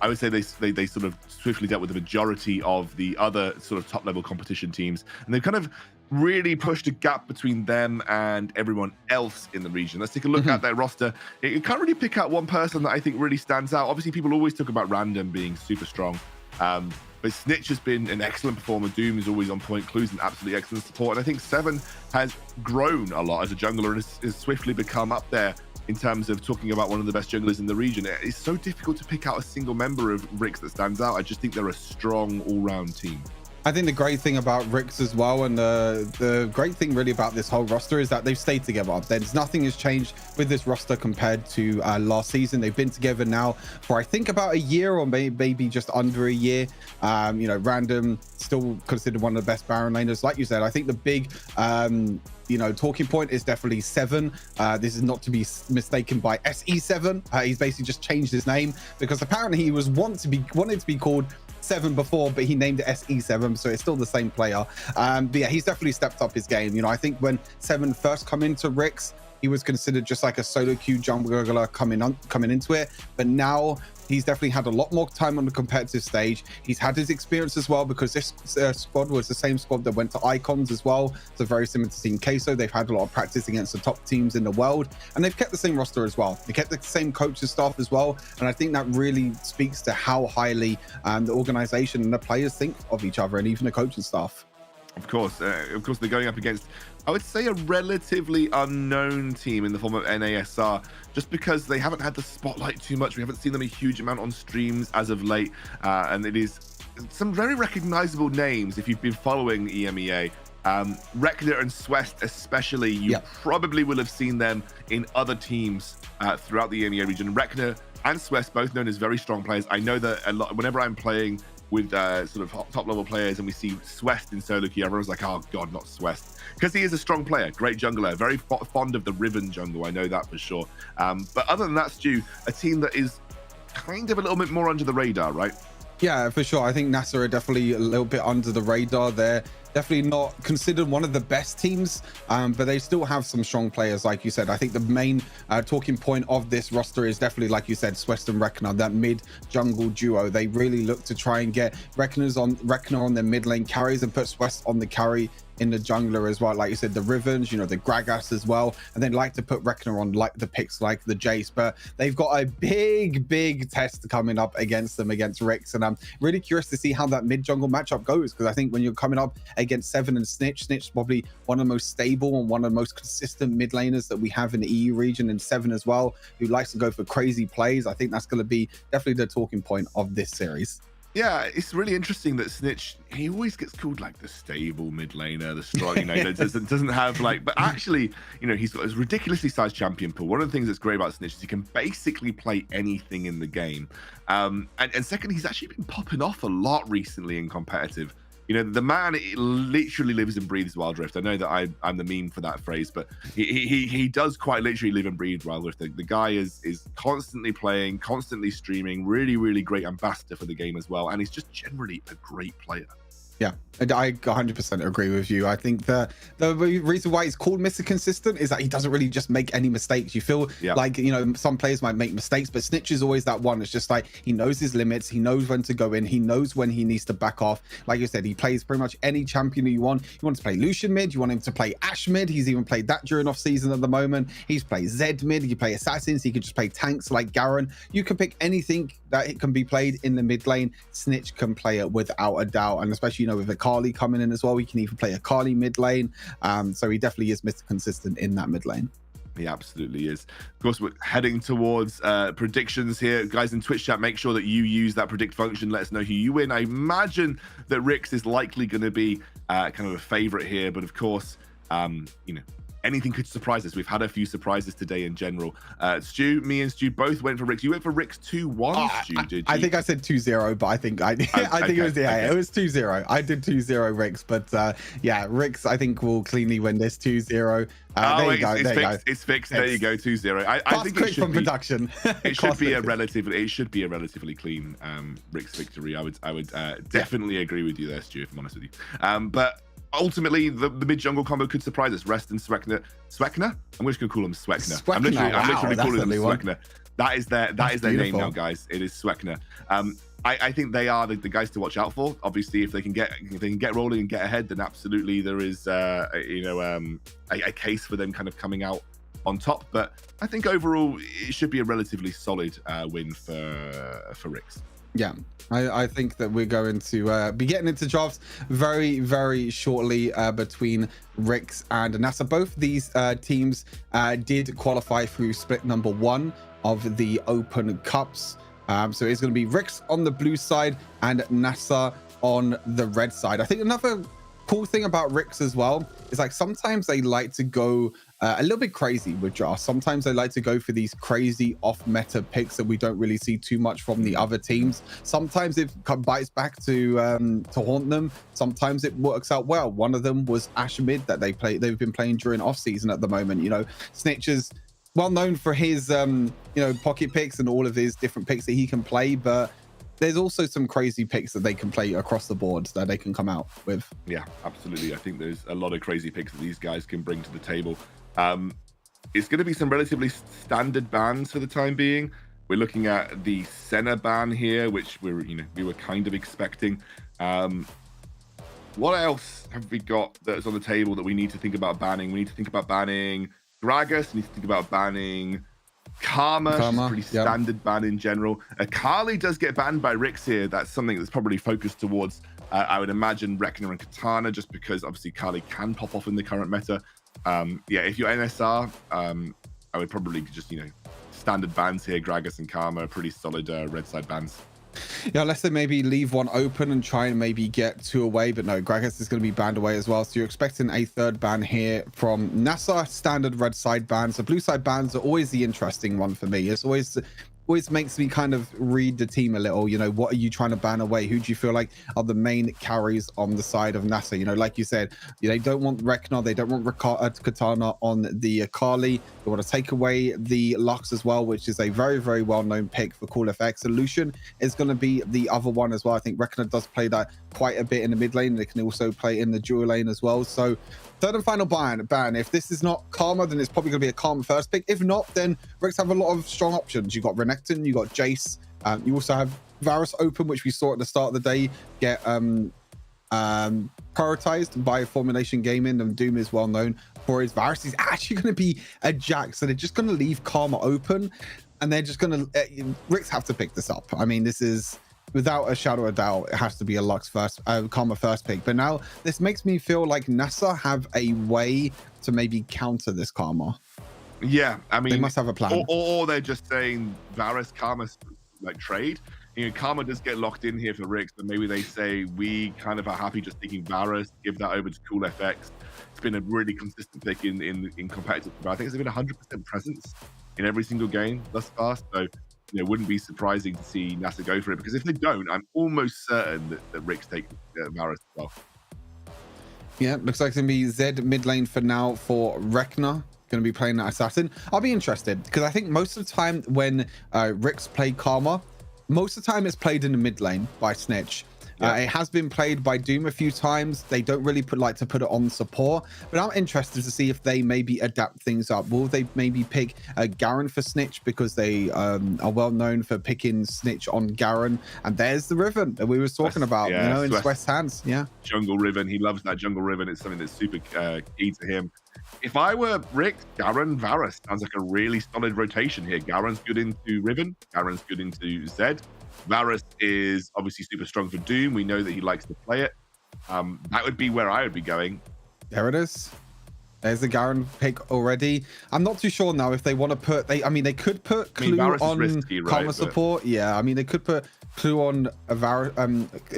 would say they sort of swiftly dealt with the majority of the other sort of top level competition teams. And they've kind of really pushed a gap between them and everyone else in the region. Let's take a look at their roster. You can't really pick out one person that I think really stands out. Obviously, people always talk about Random being super strong. But Snitch has been an excellent performer. Doom is always on point. Clue's an absolutely excellent support. And I think Seven has grown a lot as a jungler and has swiftly become up there in terms of talking about one of the best junglers in the region. It's so difficult to pick out a single member of Rix that stands out. I just think they're a strong all-round team. I think the great thing about Rix as well, and the great thing really about this whole roster, is that they've stayed together. There's nothing has changed with this roster compared to last season. They've been together now for I think about a year, or maybe just under a year. You know, Random still considered one of the best Baron laners. Like you said, I think the big you know, talking point is definitely Seven. This is not to be mistaken by SE7. He's basically just changed his name because apparently he was wanted to be called Seven before, but he named it SE7, so it's still the same player. But yeah, he's definitely stepped up his game. You know, I think when Seven first come into Rix, he was considered just like a solo queue jungler coming into it, but now he's definitely had a lot more time on the competitive stage. He's had his experience as well, because this squad was the same squad that went to Icons as well. So very similar to Team Queso. They've had a lot of practice against the top teams in the world, and they've kept the same roster as well. They kept the same coaching staff as well, and I think that really speaks to how highly the organization and the players think of each other, and even the coaching staff. Of course, they're going up against, I would say, a relatively unknown team in the form of NASR, just because they haven't had the spotlight too much. We haven't seen them a huge amount on streams as of late, and it is some very recognizable names if you've been following EMEA. Rekner and Swest especially, you probably will have seen them in other teams throughout the EMEA region. Rekner and Swest, both known as very strong players. I know that a lot, whenever I'm playing with sort of top level players and we see Swest in solo queue, everyone's like, oh god, not Swest, because he is a strong player, great jungler, very fond of the Riven jungle, I know that for sure. But other than that, Stu, a team that is kind of a little bit more under the radar, right? Yeah, for sure. I think NASA are definitely a little bit under the radar. They're definitely not considered one of the best teams, but they still have some strong players, like you said. I think the main talking point of this roster is definitely, like you said, Swest and Rekner, that mid jungle duo. They really look to try and get Rekner on their mid lane carries and put Swest on the carry in the jungler as well. Like you said, the Rivens, you know, the Gragas as well, and they'd like to put Rekner on like the picks like the Jace, but they've got a big test coming up against them, against Rix, and I'm really curious to see how that mid jungle matchup goes, because I think when you're coming up against Seven and Snitch is probably one of the most stable and one of the most consistent mid laners that we have in the EU region, and Seven as well, who likes to go for crazy plays. I think that's going to be definitely the talking point of this series. Yeah, it's really interesting that Snitch, he always gets called like the stable mid laner, the strong, you know, doesn't have like, but actually, you know, he's got this ridiculously sized champion pool. One of the things that's great about Snitch is he can basically play anything in the game. And second, he's actually been popping off a lot recently in competitive. You know, the man literally lives and breathes Wild Rift. I know that I'm the meme for that phrase, but he does quite literally live and breathe Wild Rift. The guy is constantly playing, constantly streaming, really great ambassador for the game as well, and he's just generally a great player. Yeah, and I 100% agree with you. I think the reason why he's called Mr. Consistent is that he doesn't really just make any mistakes. You feel like, you know, some players might make mistakes, but Snitch is always that one. It's just like he knows his limits. He knows when to go in. He knows when he needs to back off. Like you said, he plays pretty much any champion you want. You want to play Lucian mid. You want him to play Ashe mid. He's even played that during off season at the moment. He's played Zed mid. You play assassins. He could just play tanks like Garen. You can pick anything that it can be played in the mid lane. Snitch can play it without a doubt, and especially, you know, with Akali coming in as well, we can even play Akali mid lane. So he definitely is Mr. Consistent in that mid lane. He absolutely is. Of course, we're heading towards predictions here. Guys in Twitch chat, make sure that you use that predict function. Let us know who you win. I imagine that Rix is likely going to be kind of a favorite here, but of course, you know, anything could surprise us. We've had a few surprises today in general. Stu, me and Stu both went for Rix. You went for Rix 2-1, Stu, did you? I think I said 2-0, but I think I think it was it was 2-0. I did 2-0 Rix, but yeah, Rix I think will cleanly win this 2-0. There you go. It's fixed. There you go. 2-0. I think it should from be, production. It should be a relatively clean Rix victory. I would definitely agree with you there, Stu, if I'm honest with you. But ultimately, the mid jungle combo could surprise us. Rest and Swekna. I'm just gonna call him Swekna. I'm literally calling him Swekna. That is their name now, guys. It is Swekna. I think they are the guys to watch out for. Obviously, if they can get rolling and get ahead, then absolutely there is a case for them kind of coming out on top. But I think overall it should be a relatively solid win for Rix. Yeah, I think that we're going to be getting into drafts very, very shortly between Rix and NASA. Both these teams did qualify through split number 1 of the Open Cups. So it's going to be Rix on the blue side and NASA on the red side. I think another cool thing about Rix as well is like sometimes they like to go a little bit crazy with drafts. Sometimes they like to go for these crazy off-meta picks that we don't really see too much from the other teams. Sometimes it bites back to haunt them. Sometimes it works out well. One of them was Ashe mid that they've been playing during off-season at the moment. You know, Snitch is well known for his you know, pocket picks and all of his different picks that he can play, but there's also some crazy picks that they can play across the board that they can come out with. Yeah, absolutely. I think there's a lot of crazy picks that these guys can bring to the table. It's going to be some relatively standard bans for the time being. We're looking at the Senna ban here, which we were kind of expecting. What else have we got that's on the table that we need to think about banning? We need to think about banning Gragas. We need to think about banning Karma, which is pretty standard ban in general. Akali does get banned by Rix here. That's something that's probably focused towards, I would imagine, Rekna and Katana, just because obviously Kali can pop off in the current meta. Yeah, if you're NSR, I would probably just, you know, standard bans here. Gragas and Karma, pretty solid red side bans. Yeah, unless they maybe leave one open and try and maybe get 2 away, but no, Gragas is going to be banned away as well. So you're expecting a 3rd ban here from NASA. Standard red side bans. The blue side bans are always the interesting one for me. It's always makes me kind of read the team a little. You know, what are you trying to ban away? Who do you feel like are the main carries on the side of NASA? You know, like you said, they don't want Rekna, they don't want Katana on the Akali. They want to take away the Lux as well, which is a very, very well-known pick for cool effects. Solution is going to be the other one as well. I think Rekna does play that quite a bit in the mid lane. They can also play in the dual lane as well. So 3rd and final ban. If this is not Karma, then it's probably going to be a Karma first pick. If not, then Rix have a lot of strong options. You've got Renekton, you got Jace. You also have Varus open, which we saw at the start of the day get prioritized by Formulation Gaming, and Doom is well known for his Varus. He's actually going to be a Jack, so they're just going to leave Karma open, and they're just going to Rix have to pick this up. I mean, this is, without a shadow of a doubt, it has to be a Lux first, Karma first pick. But now this makes me feel like NASA have a way to maybe counter this Karma. Yeah, I mean, they must have a plan. Or they're just saying Varus, Karma, like trade. You know, Karma does get locked in here for Rix, but maybe they say we kind of are happy just taking Varus, give that over to Cool FX. It's been a really consistent pick in competitive. I think it's been 100% presence in every single game thus far. So, you know, it wouldn't be surprising to see NASA go for it, because if they don't, I'm almost certain that Rix take Varus as well. Yeah, looks like it's going to be Zed mid lane for now for Rekna. Going to be playing that assassin. I'll be interested, because I think most of the time when Rix play Karma, most of the time it's played in the mid lane by Snitch. It has been played by Doom a few times. They don't really like to put it on support, but I'm interested to see if they maybe adapt things up. Will they maybe pick Garen for Snitch, because they are well known for picking Snitch on Garen? And there's the Riven that we were talking about, you know, in Swift's hands. Yeah, jungle Riven. He loves that jungle Riven. It's something that's super key to him. If I were Rick, Garen, Varus sounds like a really solid rotation here. Garen's good into Riven. Garen's good into Zed. Varus is obviously super strong for Doom. We know that he likes to play it. That would be where I would be going. There it is. There's the Garen pick already. I'm not too sure now if they want to put. I mean, they could put Clue on risky, right, Karma support. Yeah, I mean, they could put Clue on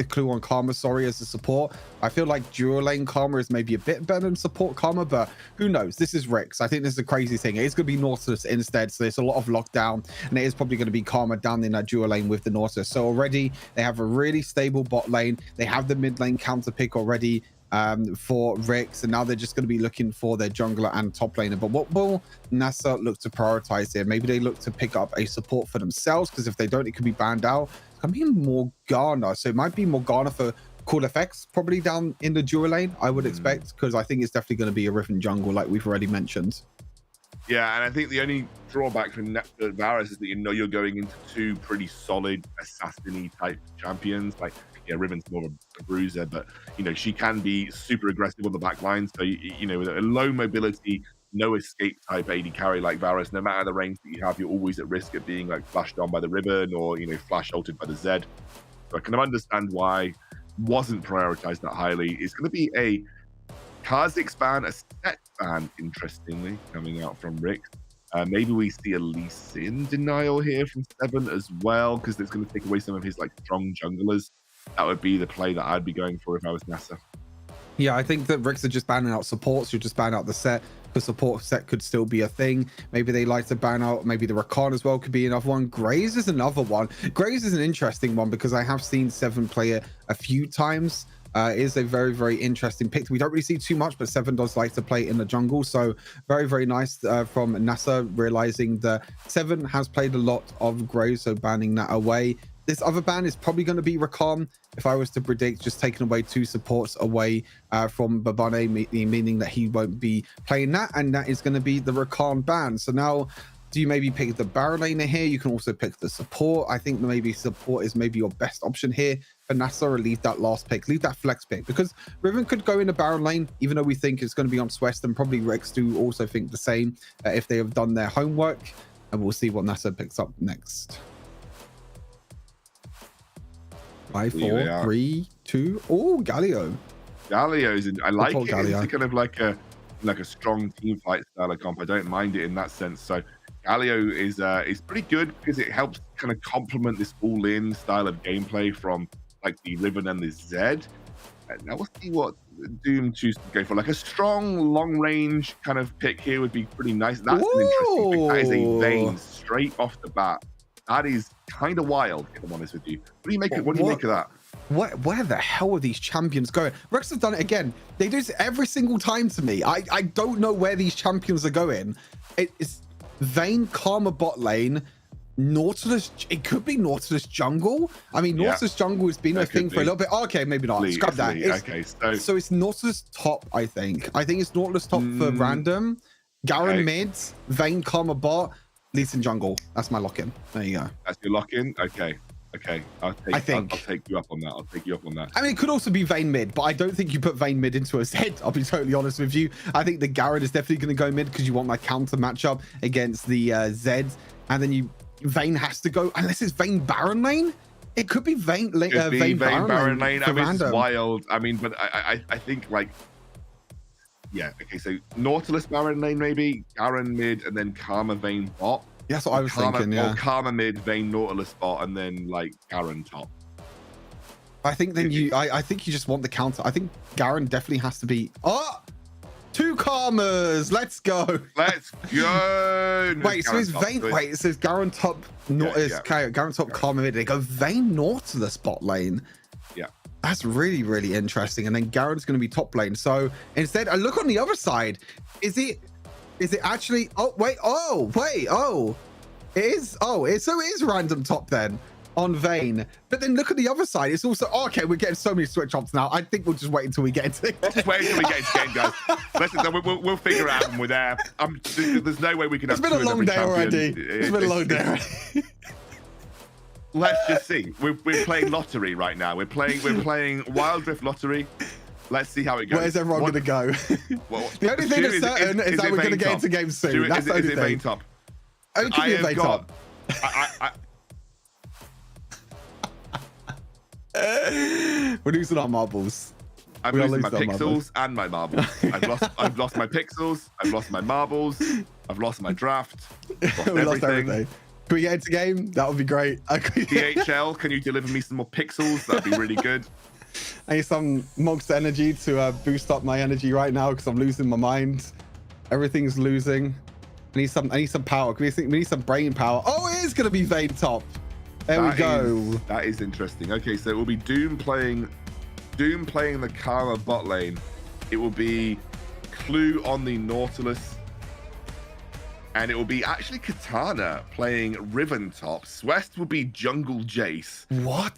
Clue on Karma. Sorry, as a support. I feel like dual lane Karma is maybe a bit better than support Karma, but who knows? This is Rix. I think this is a crazy thing. It's going to be Nautilus instead, so there's a lot of lockdown, and it is probably going to be Karma down in that dual lane with the Nautilus. So already they have a really stable bot lane. They have the mid lane counter pick already for Rix, and now they're just going to be looking for their jungler and top laner. But what will NASA look to prioritize here? Maybe they look to pick up a support for themselves, because if they don't, it could be banned out. It's going to be Morgana, so it might be Morgana for cool effects, probably down in the dual lane, I would expect, because I think it's definitely going to be a Riven jungle, like we've already mentioned. Yeah, and I think the only drawback for Varus is that you're going into two pretty solid assassin-y type champions. Like, yeah, Riven's more of a bruiser, but she can be super aggressive on the back line. So with a low mobility, no escape type AD carry like Varus, no matter the range that you have, you're always at risk of being like flashed on by the Riven or flash ulted by the Zed. So I kind of understand why wasn't prioritized that highly. It's going to be a Kha'Zix ban, a set ban, interestingly, coming out from Rick. Maybe we see a Lee Sin denial here from Seven as well, because it's going to take away some of his strong junglers. That would be the play that I'd be going for if I was NASA. Yeah, I think that Ricks are just banning out supports. You just ban out the set. The support set could still be a thing. Maybe they like to ban out, maybe the Rakan as well could be another one. Graze is another one. Graze is an interesting one because I have seen Seven play it a few times. It is a very, very interesting pick. We don't really see too much, but Seven does like to play in the jungle. So very, very nice from NASA, realizing that Seven has played a lot of Graze, so banning that away. This other ban is probably going to be Rakan, if I was to predict, just taking away two supports away from Babane, meaning that he won't be playing that, and that is going to be the Rakan ban. So now, do you maybe pick the Baron laner here? You can also pick the support. I think maybe support is maybe your best option here for NASA, or leave that last pick, leave that flex pick, because Riven could go in the Baron lane, even though we think it's going to be on Swest, and probably Rex do also think the same if they have done their homework, and we'll see what NASA picks up next. 5, 4, 3, 2. Oh, Galio. Galio's I like it. Galio. It's kind of like a strong team fight style of comp. I don't mind it in that sense. So Galio is pretty good because it helps kind of complement this all-in style of gameplay from like the Riven and the Zed. Now we'll see what Doom choose to go for. Like a strong long-range kind of pick here would be pretty nice. That's an interesting pick. That is a Vayne straight off the bat. That is kind of wild, if I'm honest with you. What do you make of that? Where the hell are these champions going? Rex have done it again. They do this every single time to me. I don't know where these champions are going. It's Vayne, Karma bot lane, Nautilus. It could be Nautilus jungle. I mean, Nautilus jungle has been a thing for a little bit. Oh, okay, maybe not. Scrap that. Okay, so it's Nautilus top, I think. I think it's Nautilus top for random. Garen mid, Vayne, Karma bot, Lee Sin jungle. That's my lock-in. There you go. That's your lock-in? Okay. I'll take you up on that. I mean, it could also be Vayne mid, but I don't think you put Vayne mid into a Zed. I'll be totally honest with you. I think the Garen is definitely going to go mid because you want that counter matchup against the Zeds. And then Vayne has to go, unless it's Vayne Baron lane. It could be Vayne Baron lane. I mean, it's wild. I mean, but I think yeah, okay, so Nautilus Baron lane maybe, Garen mid, and then Karma Vayne bot. Yeah, that's what I was thinking, yeah. Or Karma mid, Vayne Nautilus bot, and then like Garen top. I think then I think you just want the counter. I think Garen definitely has to be 2 Karmas. Let's go. Wait, so it's Vayne. Wait, it says Garen top Garen top Karma mid. They go Vayne Nautilus bot lane. Yeah. That's really, really interesting. And then Garen's going to be top lane. So instead, I look on the other side. Is it actually? It is. So it is random top then. on Vayne. But then look at the other side. It's also, okay, we're getting so many switch ups now. I think we'll just wait until we get into Let's just wait until we get into game, guys. Listen, we'll figure it out when we're there. There's no way we can have It's been a long day already. It's been a long day already. Let's just see. We're playing lottery right now. We're playing Wild Rift Lottery. Let's see how it goes. Where's everyone going to go? Well, the only thing that's certain is that we're going to get into games soon. That's the only thing. Is it Vayne top? It could be a Vayne top. We're losing our marbles. I'm losing my pixels and my marbles. I've lost my pixels. I've lost my marbles. I've lost my draft. We lost everything. Can we get into game? That would be great. DHL, can you deliver me some more pixels? That'd be really good. I need some Monster energy to boost up my energy right now because I'm losing my mind. Everything's losing. I need some power. We need some brain power. Oh, it is going to be Vayne top. There we go. That is interesting. Okay, so it will be Doom playing the Karma bot lane. It will be Clue on the Nautilus. And it will be actually Katana playing Riven top. Swest will be Jungle Jace. What?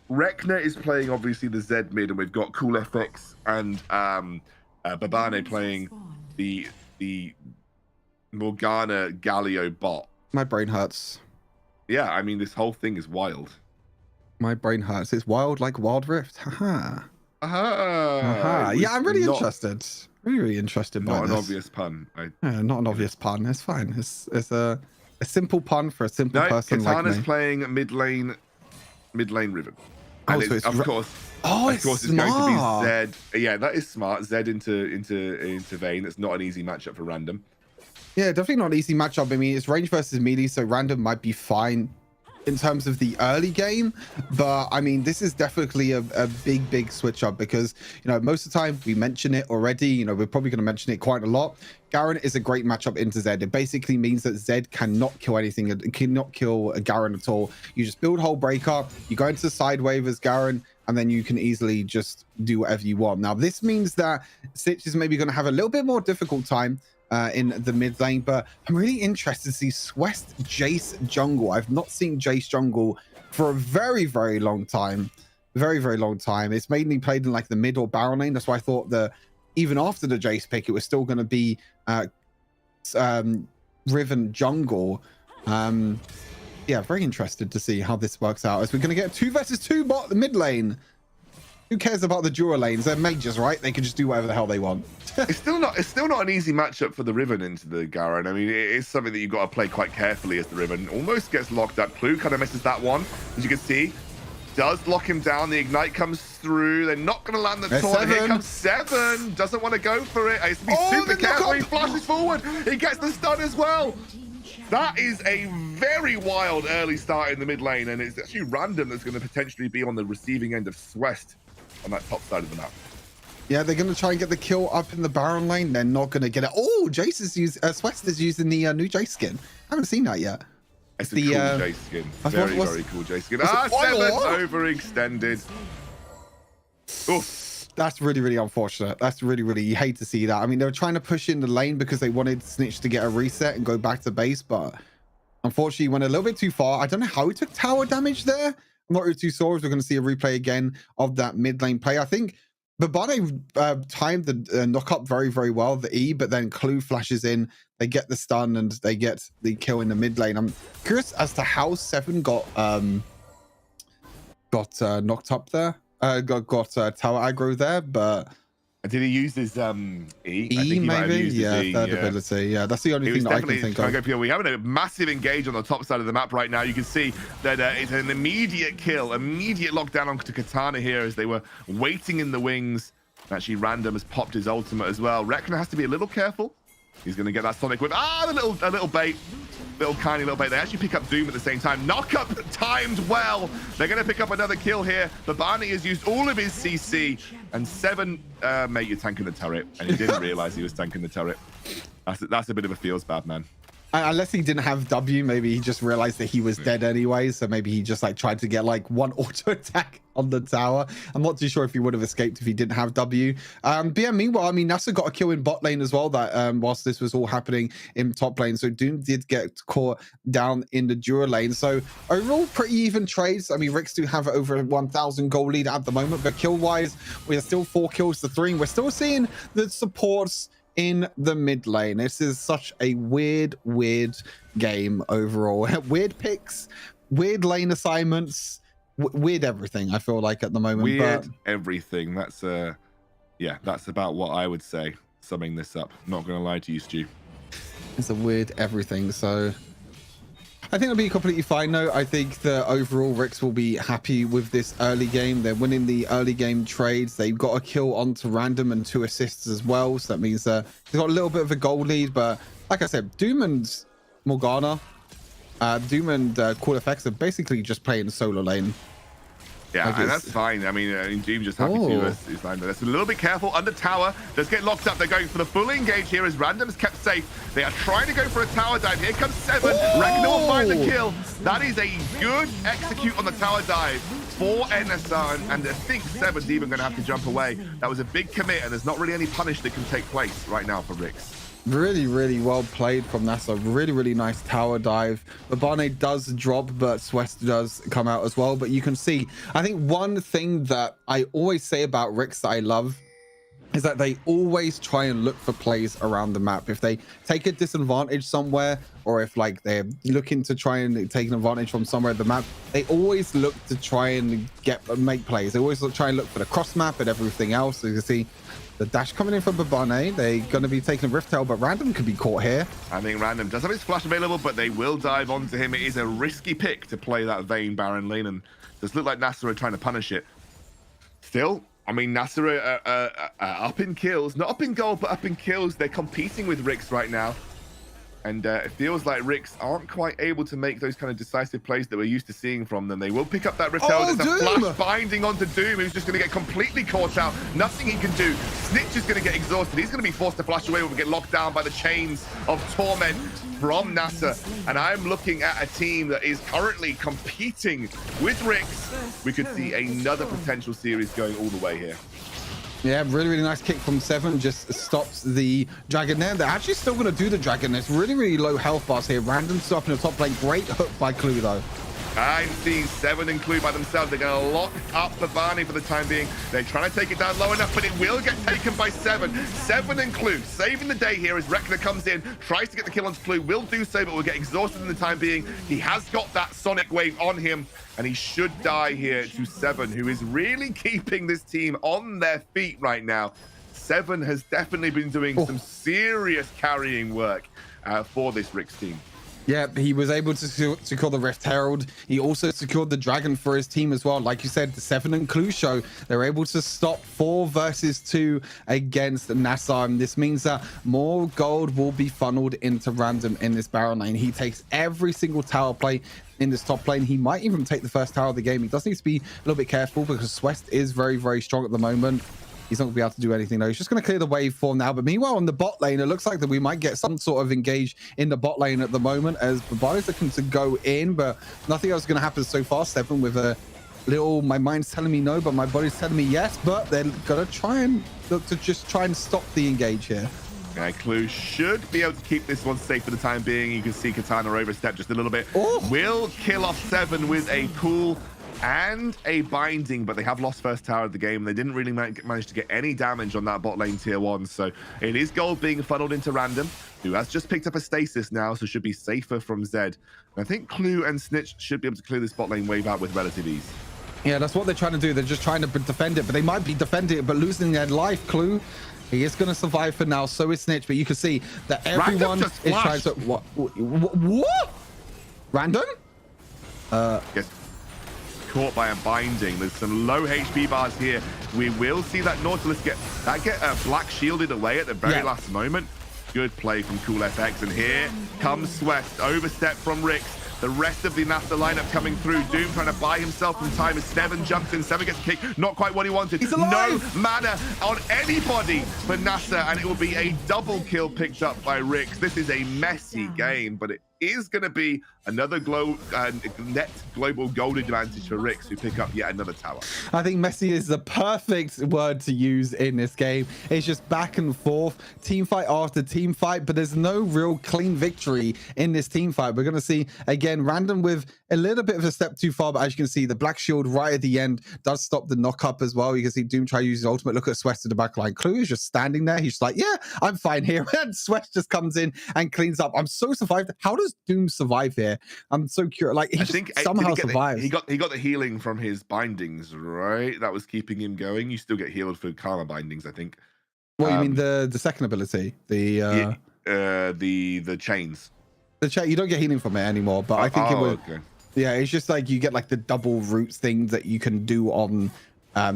Rekna is playing obviously the Z mid, and we've got Cool FX and Babane playing the Morgana Galio bot. My brain hurts. Yeah, I mean, this whole thing is wild. My brain hurts. It's wild like Wild Rift. Haha. Yeah, I'm really interested. Really interested by this. Not an obvious pun. Not an obvious pun. It's fine. It's a simple pun for a simple person Katana's like me. Playing mid lane Riven. And So of course, it's going to be Z. Yeah, that is smart. Z into Vayne. It's not an easy matchup for random. Yeah, definitely not an easy matchup. I mean, it's range versus melee, so random might be fine in terms of the early game, but I mean, this is definitely a big switch up because, you know, most of the time we mention it already. You know, we're probably going to mention it quite a lot. Garen is a great matchup into Zed. It basically means that Zed cannot kill anything. It cannot kill a Garen at all. You just build whole breaker, you go into side wave as Garen, and then you can easily just do whatever you want. Now, this means that Stitch is maybe going to have a little bit more difficult time in the mid lane, but I'm really interested to see Swest Jace jungle. I've not seen Jace jungle for a very long time. Very long time. It's mainly played in like the mid or Baron lane. That's why I thought that even after the Jace pick, it was still going to be Riven jungle. Yeah, very interested to see how this works out, as we're going to get 2 versus 2 bot the mid lane. Who cares about the dual lanes? They're mages, right? They can just do whatever the hell they want. It's still not an easy matchup for the Riven into the Garen. I mean, it is something that you've got to play quite carefully as the Riven. Almost gets locked up. Clue kind of misses that one, as you can see. Does lock him down. The ignite comes through. They're not going to land the taunt. Here comes 7. Doesn't want to go for it. He has to be super careful. He flashes forward. He gets the stun as well. That is a very wild early start in the mid lane, and it's actually random that's going to potentially be on the receiving end of Swest on that top side of the map. Yeah, they're going to try and get the kill up in the Baron lane. They're not going to get it. Oh, Jace is Swest is using the new Jace skin. I haven't seen that yet. It's a cool Jace skin. Very cool Jace skin. 7 overextended. Oof. That's really unfortunate. That's really, you hate to see that. I mean, they were trying to push in the lane because they wanted Snitch to get a reset and go back to base, but unfortunately went a little bit too far. I don't know how he took tower damage there. I'm not really too sure if we're going to see a replay again of that mid lane play. I think Babane timed the knock up very well, the E, but then Clue flashes in. They get the stun and they get the kill in the mid lane. I'm curious as to how 7 got knocked up there. Got tower aggro there, but did he use his E? E maybe? Yeah, third ability. Yeah, that's the only thing that I can think of. We're having a massive engage on the top side of the map right now. You can see that it's an immediate kill, immediate lockdown onto Katana here as they were waiting in the wings. Actually, Random has popped his ultimate as well. Rekna has to be a little careful. He's going to get that Sonic Whip. A little bait. Tiny little bait. They actually pick up Doom at the same time. Knock-up timed well. They're going to pick up another kill here. Babani has used all of his CC. And 7, mate, you're tanking the turret. And he didn't realize he was tanking the turret. That's a bit of a feels bad, man. Unless he didn't have W, maybe he just realized that he was dead anyway. So maybe he just like tried to get like one auto attack on the tower. I'm not too sure if he would have escaped if he didn't have W. But yeah, meanwhile, I mean, NASA got a kill in bot lane as well. That whilst this was all happening in top lane, so Doom did get caught down in the dual lane. So overall, pretty even trades. I mean, Ricks do have over 1,000 goal lead at the moment, but kill wise, we are still 4 kills to 3. And we're still seeing the supports in the mid lane. This is such a weird game overall. Weird picks, weird lane assignments, weird everything, I feel like at the moment. Weird but everything. That's yeah, that's about what I would say, summing this up. Not gonna lie to you, Stu. it's a weird everything. So I think it'll be completely fine though. I think that overall Ricks will be happy with this early game. They're winning the early game trades. They've got a kill onto random and 2 assists as well. So that means they've got a little bit of a goal lead. But like I said, Doom and Morgana, Doom and Cool Effects are basically just playing solo lane. Yeah, Like and that's fine. I mean, Doom just happy to is fine. But let's be a little bit careful. Under tower, let's get locked up. They're going for the full engage here as Random's kept safe. They are trying to go for a tower dive. Here comes 7. Ragnar will find the kill. That is a good execute on the tower dive for NSR. And I think 7's even going to have to jump away. That was a big commit, and there's not really any punish that can take place right now for Ricks. Really well played from NASA. Really nice tower dive. Babane does drop, but Sweat does come out as well. But you can see, I think one thing that I always say about Ricks that I love is that they always try and look for plays around the map. If they take a disadvantage somewhere, or if like they're looking to try and take an advantage from somewhere at the map, they always look to try and make plays. They always try and look for the cross map and everything else. So you can see the dash coming in from Babane. They're going to be taking a Rift Tail, but Random could be caught here. I think Random does have his flash available, but they will dive onto him. It is a risky pick to play that Vayne Baron lane, and does look like NASA are trying to punish it. Still, I mean, NASA are up in kills. Not up in gold, but up in kills. They're competing with Ricks right now. And it feels like Ricks aren't quite able to make those kind of decisive plays that we're used to seeing from them. They will pick up that Rift Tail. There's a flash binding onto Doom, who's just going to get completely caught out. Nothing he can do. Snitch is going to get exhausted. He's going to be forced to flash away when we get locked down by the chains of torment from NASA. And I'm looking at a team that is currently competing with Ricks. We could see another potential series going all the way here. Yeah, really nice kick from 7. Just stops the dragon there. They're actually still going to do the dragon. There's really low health bars here. Random stop in the top lane. Great hook by Clue though. I'm seeing 7 and Clue by themselves. They're going to lock up Babane for the time being. They're trying to take it down low enough, but it will get taken by 7. 7 and Clue saving the day here as Rekna comes in, tries to get the kill onto Clue, will do so, but will get exhausted in the time being. He has got that Sonic Wave on him, and he should die here to 7, who is really keeping this team on their feet right now. 7 has definitely been doing some serious carrying work for this Ricks team. Yeah, he was able to secure the Rift Herald. He also secured the Dragon for his team as well. Like you said, the 7 and Clue show, they're able to stop 4 versus 2 against NASA. And this means that more gold will be funneled into Random in this Baron lane. He takes every single tower play in this top lane. He might even take the first tower of the game. He does need to be a little bit careful because Swest is very strong at the moment. He's not going to be able to do anything though. He's just going to clear the wave for now. But meanwhile, on the bot lane, it looks like that we might get some sort of engage in the bot lane at the moment as Babane's looking to go in, but nothing else is going to happen so far. 7 with a little, my mind's telling me no, but my body's telling me yes, but they're going to try and look to just try and stop the engage here. Clue should be able to keep this one safe for the time being. You can see Katana overstep just a little bit. Will kill off 7 with a cool and a binding, but they have lost first tower of the game. They didn't really manage to get any damage on that bot lane tier 1, so it is gold being funneled into Random, who has just picked up a stasis now, so should be safer from Zed. And I think Clue and Snitch should be able to clear this bot lane wave out with relative ease. Yeah, that's what they're trying to do. They're just trying to defend it, but they might be defending it, but losing their life. Clue, he is going to survive for now. So is Snitch, but you can see that everyone is trying to... What? Random? Yes. Caught by a binding. There's some low HP bars here. We will see that Nautilus get black shielded away at the very last moment. Good play from Cool FX, and here comes Sweat. Overstep from Ricks. The rest of the NASA lineup coming through. Doom trying to buy himself some time as Seven jumps in. Seven gets a kick. Not quite what he wanted. No mana on anybody for NASA, and it will be a double kill picked up by Rix. This is a messy game, but it is going to be another net global gold advantage for Rix, who pick up yet another tower. I think messy is the perfect word to use in this game. It's just back and forth, team fight after team fight, but there's no real clean victory in this team fight. We're going to see, again, Random with a little bit of a step too far, but as you can see, the black shield right at the end does stop the knock up as well. You can see Doom try to use his ultimate. Look at Sweat to the back line. Clue is just standing there. He's just like, yeah, I'm fine here. And Sweat just comes in and cleans up. I'm so survived. How does Doom survive here? I'm so curious. Like, he somehow survives. He got the healing from his bindings, right? That was keeping him going. You still get healed for karma bindings, I think. What you mean the second ability? The chains. The chain, you don't get healing from it anymore, but I think it would. Okay. Yeah, it's just like you get like the double roots thing that you can do on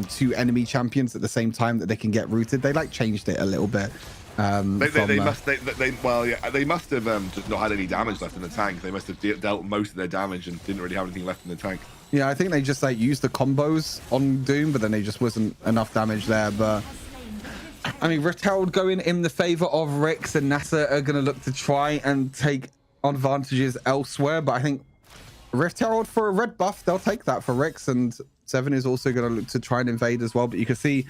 two enemy champions at the same time that they can get rooted. They like changed it a little bit. They must have just not had any damage left in the tank. They must have dealt most of their damage and didn't really have anything left in the tank. Yeah, I think they just like used the combos on Doom, but then they just wasn't enough damage there. But I mean, Rift Herald going in the favor of Rix, and NASA are going to look to try and take advantages elsewhere. But I think Rift Herald for a red buff, they'll take that for Rix, and Seven is also going to look to try and invade as well. But you can see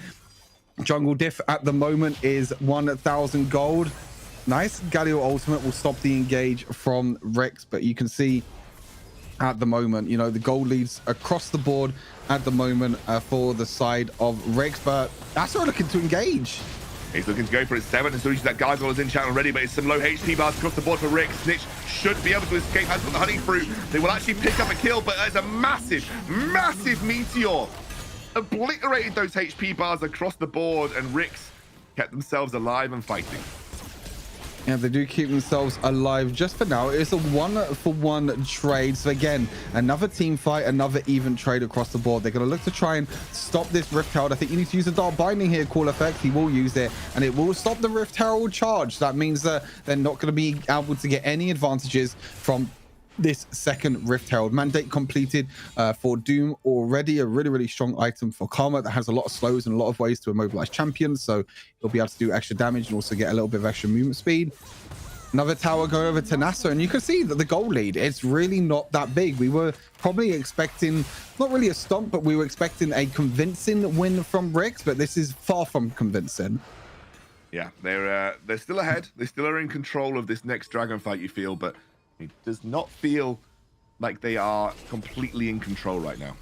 jungle diff at the moment is 1,000 gold. Nice. Galio ultimate will stop the engage from Rix, but you can see at the moment, you know, the gold leads across the board at the moment for the side of Rix, but that's not looking to engage. He's looking to go for it. Seven has reached that gargoyle is in chat already, but it's some low HP bars across the board for Rix. Snitch should be able to escape. Has got the honey fruit. They will actually pick up a kill, but there's a massive meteor. Obliterated those HP bars across the board, and Rix kept themselves alive and fighting. Yeah, they do keep themselves alive just for now. It's a 1-for-1 trade. So again, another team fight, another even trade across the board. They're going to look to try and stop this Rift Herald. I think you need to use the Dark Binding here, Call Effect. He will use it, and it will stop the Rift Herald charge. That means that they're not going to be able to get any advantages from this second Rift Herald. Mandate completed for Doom. Already a really strong item for Karma that has a lot of slows and a lot of ways to immobilize champions, so he'll be able to do extra damage and also get a little bit of extra movement speed. Another tower going over to NASA, and you can see that the goal lead, it's really not that big. We were probably expecting not really a stomp, but we were expecting a convincing win from Rix, but this is far from convincing. Yeah, they're still ahead. They still are in control of this next dragon fight, you feel, but it does not feel like they are completely in control right now.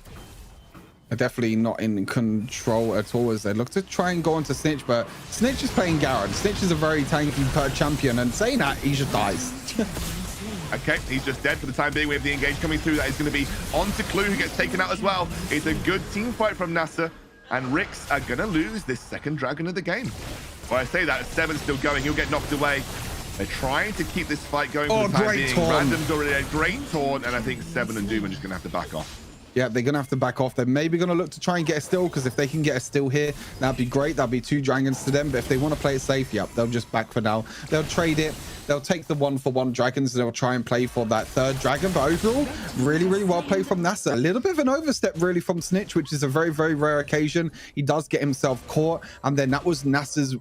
They're definitely not in control at all as they look to try and go onto Snitch, but Snitch is playing Garen. Snitch is a very tanky champion, and saying that, he just dies. Okay, he's just dead for the time being. We have the engage coming through. That is going to be onto Clue, who gets taken out as well. It's a good team fight from NASA, and Rix are going to lose this second dragon of the game. Well, I say that, Seven's still going. He'll get knocked away. They're trying to keep this fight going for the time being. Taunt. Random's already a great taunt, and I think Seven and Doom are just going to have to back off. Yeah, they're going to have to back off. They're maybe going to look to try and get a steal, because if they can get a steal here, that'd be great. That'd be 2 dragons to them. But if they want to play it safe, yep, they'll just back for now. They'll trade it. They'll take the 1-for-1 dragons, and they'll try and play for that third dragon. But overall, really well played from NASA. A little bit of an overstep, really, from Snitch, which is a very rare occasion. He does get himself caught, and then that was NASA's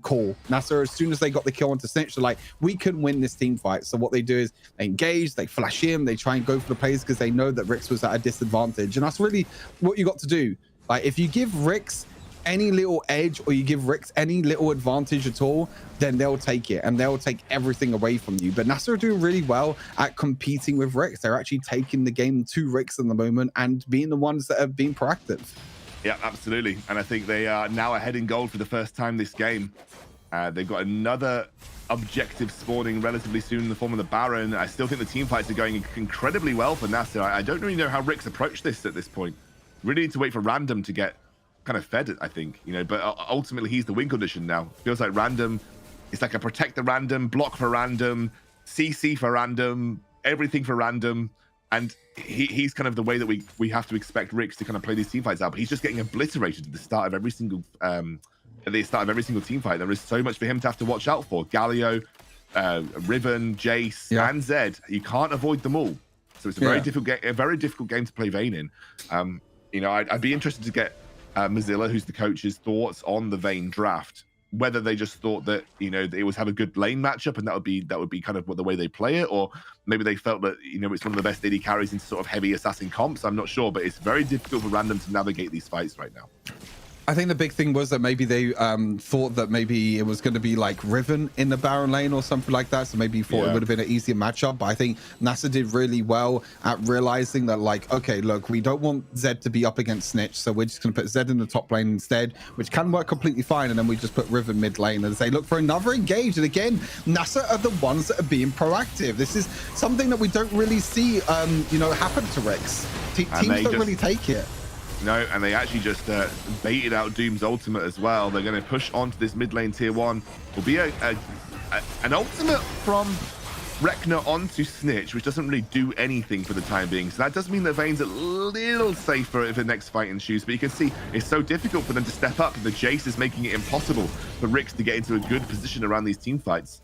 call. NASA, as soon as they got the kill onto Snitch, they're like, we can win this team fight. So what they do is they engage, they flash him, they try and go for the plays because they know that Rix was at a disadvantage. And that's really what you got to do. Like, if you give Rix any little edge, or you give Rix any little advantage at all, then they'll take it, and they'll take everything away from you. But NASA are doing really well at competing with Rix. They're actually taking the game to Rix in the moment and being the ones that have been proactive. Yeah, absolutely. And I think they are now ahead in gold for the first time this game. They've got another objective spawning relatively soon in the form of the Baron. I still think the team fights are going incredibly well for NASA. I don't really know how Rix approached this at this point. Really need to wait for Random to get kind of fed it, I think, you know, but ultimately he's the win condition now. Feels like Random, it's like a protect the Random, block for Random, CC for Random, everything for Random, and he's kind of the way that we have to expect Rix to kind of play these team fights out. But he's just getting obliterated at the start of every single team fight. There is so much for him to have to watch out for. Galio, Riven, Jace, and Zed. You can't avoid them all. So it's a very difficult game to play Vayne in. You know, I'd be interested to get Mozilla, who's the coach's thoughts on the Vayne draft. Whether they just thought that, you know, they always have a good lane matchup and that would be kind of what the way they play it, or maybe they felt that, you know, it's one of the best AD carries into sort of heavy assassin comps. I'm not sure, but it's very difficult for Random to navigate these fights right now. I think the big thing was that maybe they thought that maybe it was going to be like Riven in the Baron lane or something like that. So maybe you thought it would have been an easier matchup. But I think NASA did really well at realizing that, like, okay, look, we don't want Zed to be up against Snitch. So we're just going to put Zed in the top lane instead, which can work completely fine. And then we just put Riven mid lane and say, look for another engage. And again, NASA are the ones that are being proactive. This is something that we don't really see, you know, happen to Rix. Teams don't really take it. No, and they actually just baited out Doom's ultimate as well. They're going to push onto this mid lane tier 1. Will be an ultimate from Rek'Na onto Snitch, which doesn't really do anything for the time being. So that does mean that Vayne's a little safer if the next fight ensues. But you can see it's so difficult for them to step up. The Jace is making it impossible for Rix to get into a good position around these team fights.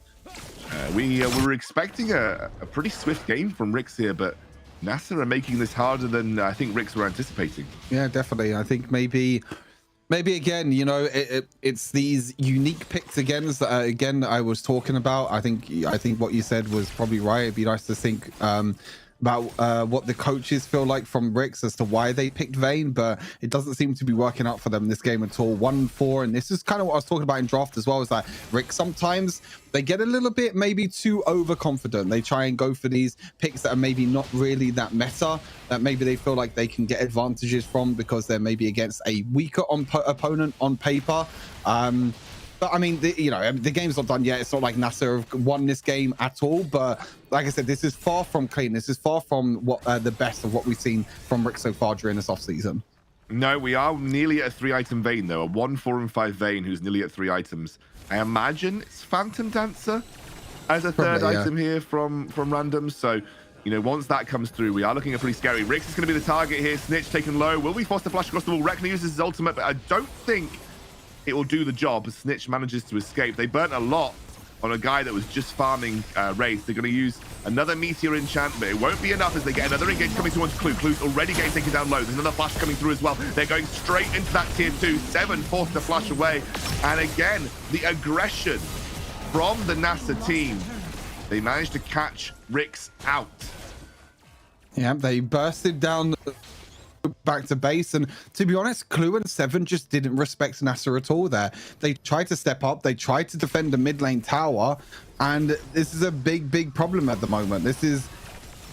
We were expecting a pretty swift game from Rix here, but NASA are making this harder than I think Rix were anticipating. Yeah, definitely. I think maybe again, you know, it's these unique picks again that again I was talking about. I think what you said was probably right. It'd be nice to think about what the coaches feel like from Rix as to why they picked Vayne, but it doesn't seem to be working out for them in this game at all. 1-4, and this is kind of what I was talking about in draft as well, is that Rix sometimes they get a little bit maybe too overconfident. They try and go for these picks that are maybe not really that meta, that maybe they feel like they can get advantages from because they're maybe against a weaker opponent on paper. But I mean, you know, the game's not done yet. It's not like NASA have won this game at all. But like I said, this is far from clean. This is far from what the best of what we've seen from Rick so far during this offseason. No, we are nearly at a 3-item Vayne, though. A 1, 4, and 5 Vayne who's nearly at 3 items. I imagine it's Phantom Dancer as a third item here from Random. So, you know, once that comes through, we are looking at pretty scary. Rix is going to be the target here. Snitch taken low. Will we force the flash across the wall? Rek'Na uses his ultimate, but I don't think it will do the job as Snitch manages to escape. They burnt a lot on a guy that was just farming Wraith. They're going to use another Meteor enchant, but it won't be enough as they get another engage coming towards Clue. Clue's already getting taken down low. There's another flash coming through as well. They're going straight into that tier 2. 7 forced to flash away. And again, the aggression from the NASA team. They managed to catch Rix out. Yeah, they bursted down back to base, and to be honest, Clue and 7 just didn't respect NASA at all there. They tried to step up, they tried to defend the mid lane tower, and this is a big problem at the moment. This is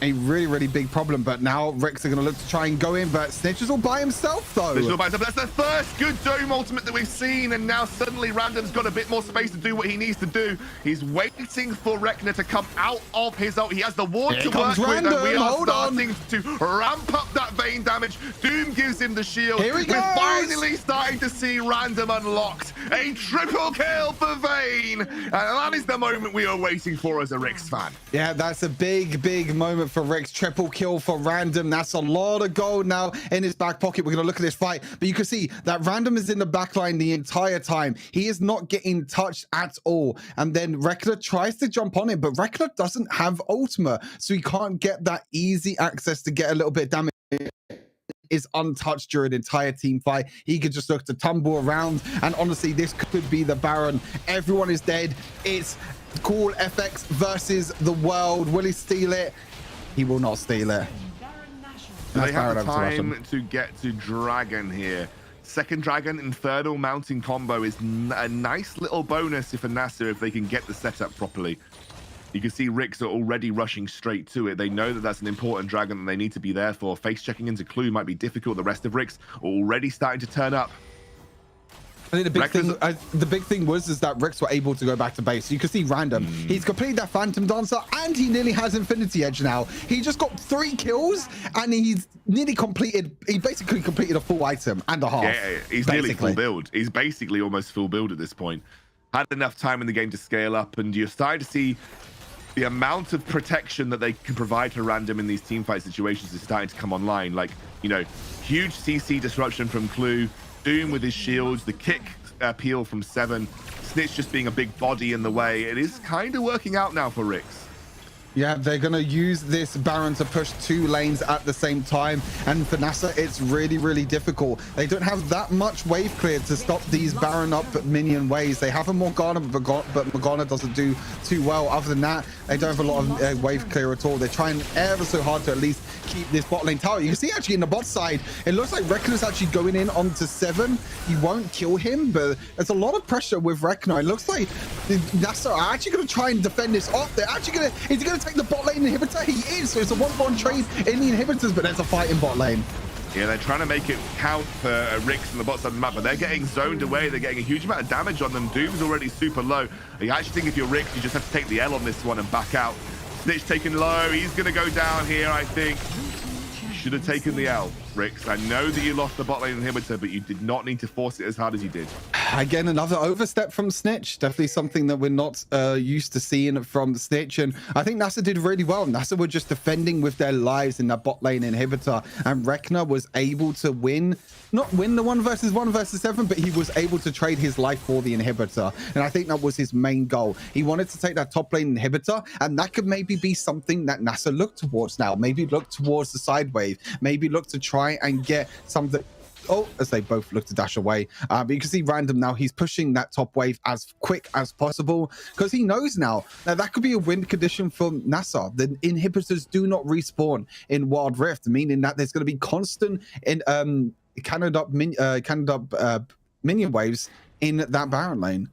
a really big problem, but now Rix are going to look to try and go in, but Snitch is all by himself though. That's the first good Dome ultimate that we've seen, and now suddenly Random's got a bit more space to do what he needs to do. He's waiting for Rek'Na to come out of his ult. He has the ward to work with, and we are starting to ramp up that Vayne damage. Doom gives him the shield. Here he goes. We're finally starting to see Random unlocked. A triple kill for Vayne, and that is the moment we are waiting for as a Rix fan. Yeah, that's a big moment for Rix. Triple kill for Random. That's a lot of gold now in his back pocket. We're going to look at this fight, but you can see that Random is in the back line the entire time. He is not getting touched at all. And then Rek'Na tries to jump on him, but Rek'Na doesn't have ultimate, so he can't get that easy access to get a little bit of damage. Is untouched during an entire team fight. He could just look to tumble around, and honestly, this could be the Baron. Everyone is dead. It's Cool FX versus the world. Will he steal it? He will not steal it. They have the time to get to Dragon here. Second Dragon Infernal mounting combo is a nice little bonus if a NASA, if they can get the setup properly. You can see Rix are already rushing straight to it. They know that that's an important dragon that they need to be there for. Face checking into Clue might be difficult. The rest of Rix are already starting to turn up. I think the big thing was that Rix were able to go back to base. So you can see Random. He's completed that Phantom Dancer, and he nearly has Infinity Edge now. He just got 3 kills, and he's nearly completed. He basically completed a full item and a half. Yeah, he's nearly full build. He's basically almost full build at this point. Had enough time in the game to scale up, and you're starting to see the amount of protection that they can provide to Random in these teamfight situations is starting to come online. Like, you know, huge CC disruption from Clue, Doom with his shields, the kick peel from 7, Snitch just being a big body in the way. It is kind of working out now for Rix. Yeah, they're going to use this Baron to push 2 lanes at the same time. And for NASA, it's really, really difficult. They don't have that much wave clear to stop these Baron up minion waves. They have a Morgana, but Morgana doesn't do too well. Other than that, they don't have a lot of wave clear at all. They're trying ever so hard to at least keep this bot lane tower. You can see actually in the bot side, it looks like Rek'Na's actually going in onto 7. He won't kill him, but there's a lot of pressure with Rek'Na. It looks like NASA are actually going to try and defend this off. They're actually going to... Is he going to take the bot lane inhibitor? He is. So it's a 1-1 trade in the inhibitors, but there's a fight in bot lane. Yeah, they're trying to make it count for Rix on the bot side of the map, but they're getting zoned away. They're getting a huge amount of damage on them. Doom's already super low. I actually think if you're Rix, you just have to take the L on this one and back out. Snitch taken low. He's going to go down here, I think. Should have taken the L, Rix. I know that you lost the bot lane inhibitor, but you did not need to force it as hard as you did. Again, another overstep from Snitch. Definitely something that we're not used to seeing from Snitch. And I think NASA did really well. NASA were just defending with their lives in that bot lane inhibitor. And Rek'Na was able to win, not win the 1 versus 7, but he was able to trade his life for the inhibitor. And I think that was his main goal. He wanted to take that top lane inhibitor, and that could maybe be something that NASA look towards now. Maybe look towards the side wave. Maybe look to try and get something. Oh, as they both look to dash away. But you can see Random now, he's pushing that top wave as quick as possible because he knows now that could be a win condition for NASA. The inhibitors do not respawn in Wild Rift, meaning that there's going to be constant in cannoned up minion waves in that Baron lane.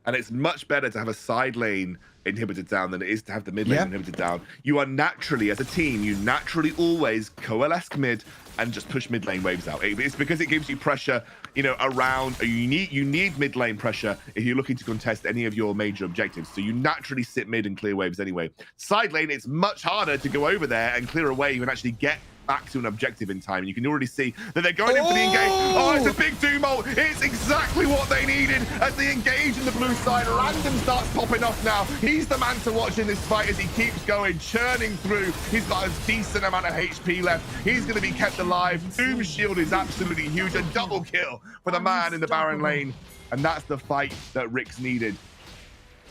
And it's much better to have a side lane inhibitor down than it is to have the mid lane inhibitor down. You are naturally, as a team, you naturally always coalesce mid and just push mid lane waves out. It's because it gives you pressure, you know, around. You need mid lane pressure if you're looking to contest any of your major objectives. So you naturally sit mid and clear waves anyway. Side lane, it's much harder to go over there and clear a wave and actually get back to an objective in time. And you can already see that they're going in for the engage. Oh, it's a big doom ult. It's exactly what they needed as they engage in the blue side. Random starts popping off now. He's the man to watch in this fight as he keeps going, churning through. He's got a decent amount of HP left. He's going to be kept alive. Doom's shield is absolutely huge. A double kill for the man in the Baron lane. And that's the fight that Rix needed.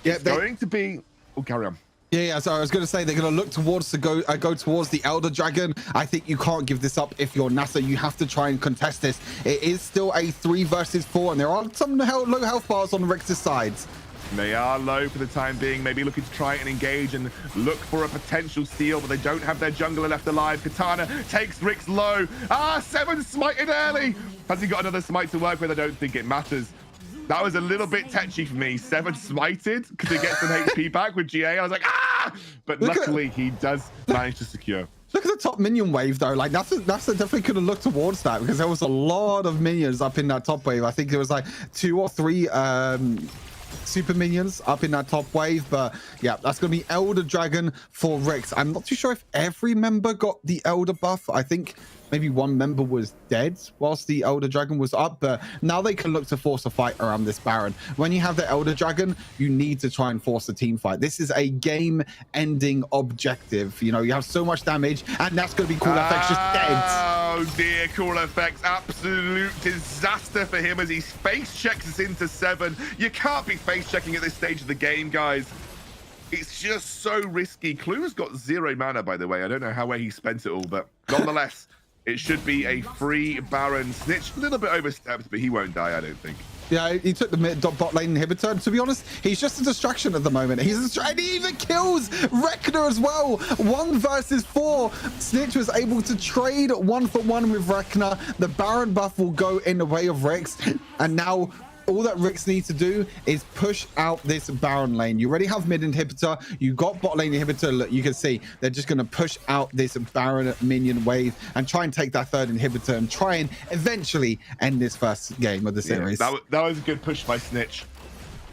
Yeah, it's going to be... Oh, carry on. Yeah, so I was going to say they're going to look towards go towards the Elder Dragon. I think you can't give this up if you're NASA. You have to try and contest this. It is still a 3 versus 4, and there are some low health bars on Rix's sides. They are low for the time being, maybe looking to try and engage and look for a potential steal, but they don't have their jungler left alive. Katana takes Rix low. 7 smited early. Has he got another smite to work with? I don't think it matters. That was a little bit tetchy for me. 7 smited because he gets some HP back with GA. I was like, ah! But luckily, he does manage to secure. Look at the top minion wave, though. Like, that's definitely could have looked towards that because there was a lot of minions up in that top wave. I think there was like 2 or 3 super minions up in that top wave. But yeah, that's going to be Elder Dragon for Rix. I'm not too sure if every member got the Elder buff. I think maybe 1 member was dead whilst the Elder Dragon was up, but now they can look to force a fight around this Baron. When you have the Elder Dragon, you need to try and force a team fight. This is a game-ending objective. You know, you have so much damage, and that's going to be Cool FX just dead. Oh dear, Cool FX, absolute disaster for him as he face checks us into 7. You can't be face checking at this stage of the game, guys. It's just so risky. Clue's got 0 mana, by the way. I don't know how he spent it all, but nonetheless, it should be a free Baron. Snitch, a little bit overstepped, but he won't die, I don't think. Yeah, he took the bot lane inhibitor. And to be honest, he's just a distraction at the moment. And he even kills Rek'Na as well. 1 versus 4. Snitch was able to trade 1-for-1 with Rek'Na. The Baron buff will go in the way of Rix. And now all that Rix needs to do is push out this Baron lane. You already have mid inhibitor. You got bot lane inhibitor. Look, you can see they're just going to push out this Baron minion wave and try and take that 3rd inhibitor and try and eventually end this first game of the series. Yeah, that was a good push by Snitch.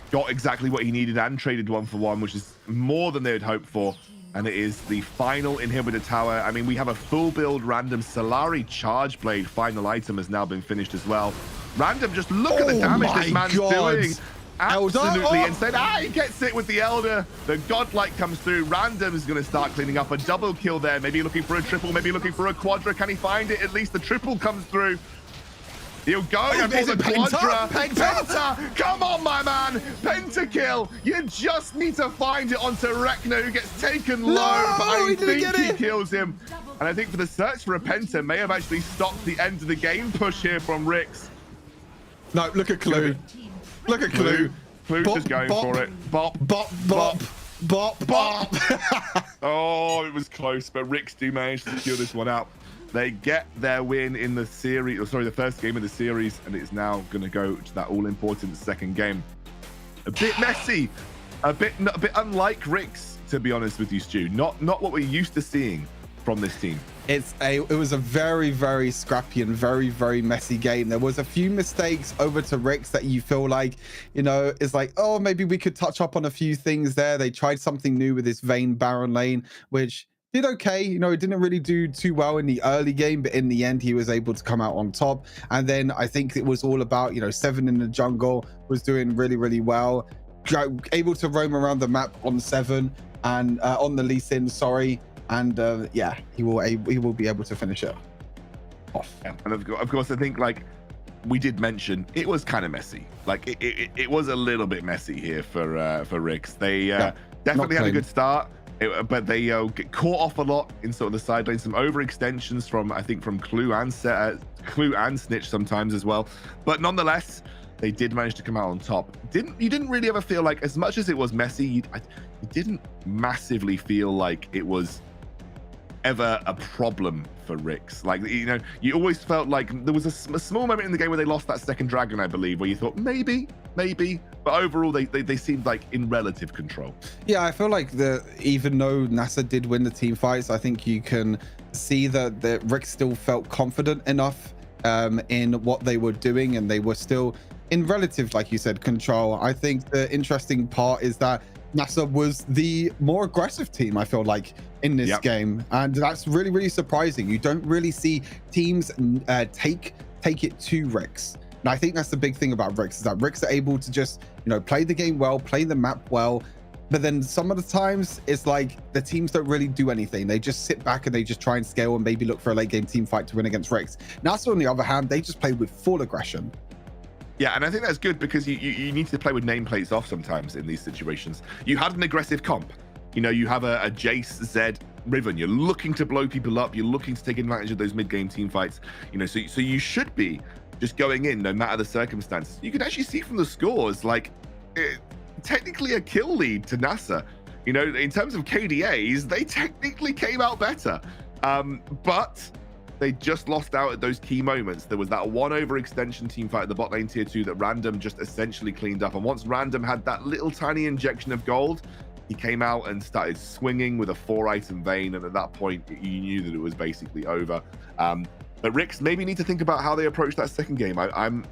Got exactly what he needed and traded 1-for-1, which is more than they had hoped for. And it is the final inhibitor tower. I mean, we have a full build Random Solari Charge Blade final item has now been finished as well. Random, just look at the damage this man's doing. Absolutely insane. He gets it with the Elder. The Godlike comes through. Random is going to start cleaning up. A double kill there. Maybe looking for a triple, maybe looking for a quadra. Can he find it? At least the triple comes through. He'll go yeah, for the Penta? Quadra. Penta! Come on, my man! Pentakill! You just need to find it onto Rekna, who gets taken low, but I think he kills him. And I think for the search for a Penta may have actually stopped the end of the game push here from Rix. No, look at Clue. Look at Clue. Clue's Bop, just going bop, for it. Bop, bop, bop, bop, bop. Oh, it was close, but Rix do manage to secure this one out. They get their win in the series, or sorry, the first game of the series, and it's now going to go to that all-important second game. A bit messy, a bit unlike Rix, to be honest with you, Stu. Not what we're used to seeing from this team. It was a very, very scrappy and very, very messy game. There was a few mistakes over to Rix that you feel like, you know, it's like, oh, maybe we could touch up on a few things there. They tried something new with this Vayne Baron lane, which did okay. You know, it didn't really do too well in the early game, but in the end, he was able to come out on top. And then I think it was all about, you know, Seven in the jungle was doing really, really well. Able to roam around the map on Seven and on the Lee Sin, sorry. And yeah, he will be able to finish it off. Yeah. And of course, I think like we did mention, it was kind of messy. Like it was a little bit messy here for Rix. They definitely had a good start. But they get caught off a lot in sort of the side lane. Some overextensions from, I think, from Clue and Snitch sometimes as well. But nonetheless, they did manage to come out on top. You didn't really ever feel like, as much as it was messy, you didn't massively feel like it was ever a problem for Rix. Like, you know, you always felt like there was a small moment in the game where they lost that second dragon, I believe, where you thought maybe, but overall they seemed like in relative control. Yeah, I feel like even though NASA did win the team fights, I think you can see that Rix still felt confident enough in what they were doing, and they were still in relative, like you said, control. I think the interesting part is that NASA was the more aggressive team, I feel like, in this game, and that's really, really surprising. You don't really see teams take it to Rix. And I think that's the big thing about Rix, is that Rix are able to just, you know, play the game well, play the map well, but then some of the times it's like the teams don't really do anything. They just sit back and they just try and scale and maybe look for a late game team fight to win against Rix. NASA, on the other hand, they just play with full aggression. Yeah, and I think that's good because you need to play with nameplates off sometimes in these situations. You had an aggressive comp. You know, you have a Jace, Zed, Riven. You're looking to blow people up. You're looking to take advantage of those mid-game team fights. You know, so you should be just going in no matter the circumstances. You can actually see from the scores, like, technically a kill lead to NASA. You know, in terms of KDAs, they technically came out better. But they just lost out at those key moments. There was that one overextension team fight at the bot lane tier 2 that Random just essentially cleaned up. And once Random had that little tiny injection of gold, he came out and started swinging with a 4-item Vayne. And at that point, you knew that it was basically over. But Rix maybe need to think about how they approach that second game. I'm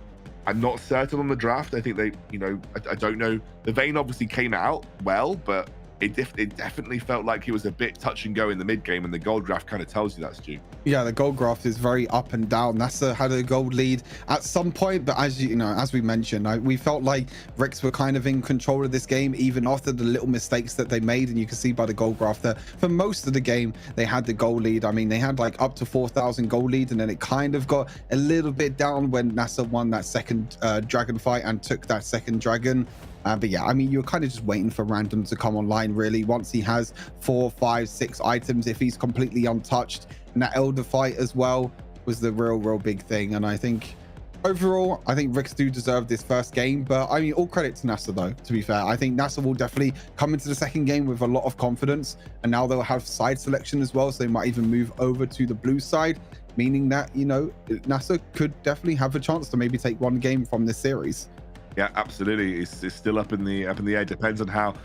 not certain on the draft. I think they, you know, I don't know. The Vayne obviously came out well, but it definitely felt like it was a bit touch and go in the mid game, and the gold graph kind of tells you that, Stu. Yeah, the gold graph is very up and down. NASA had a gold lead at some point, but as you know, as we mentioned, we felt like Rix were kind of in control of this game, even after the little mistakes that they made. And you can see by the gold graph that for most of the game, they had the gold lead. I mean, they had like up to 4,000 gold lead, and then it kind of got a little bit down when NASA won that second dragon fight and took that second dragon. But yeah, I mean, you're kind of just waiting for Random to come online, really. Once he has 4, 5, 6 items, if he's completely untouched. And that Elder fight as well was the real big thing. And I think overall, I think Rix do deserve this first game. But I mean, all credit to NASA, though, to be fair. I think NASA will definitely come into the second game with a lot of confidence. And now they'll have side selection as well. So they might even move over to the blue side, meaning that, you know, NASA could definitely have a chance to maybe take one game from this series. Yeah, absolutely. It's still up in the air. Depends on how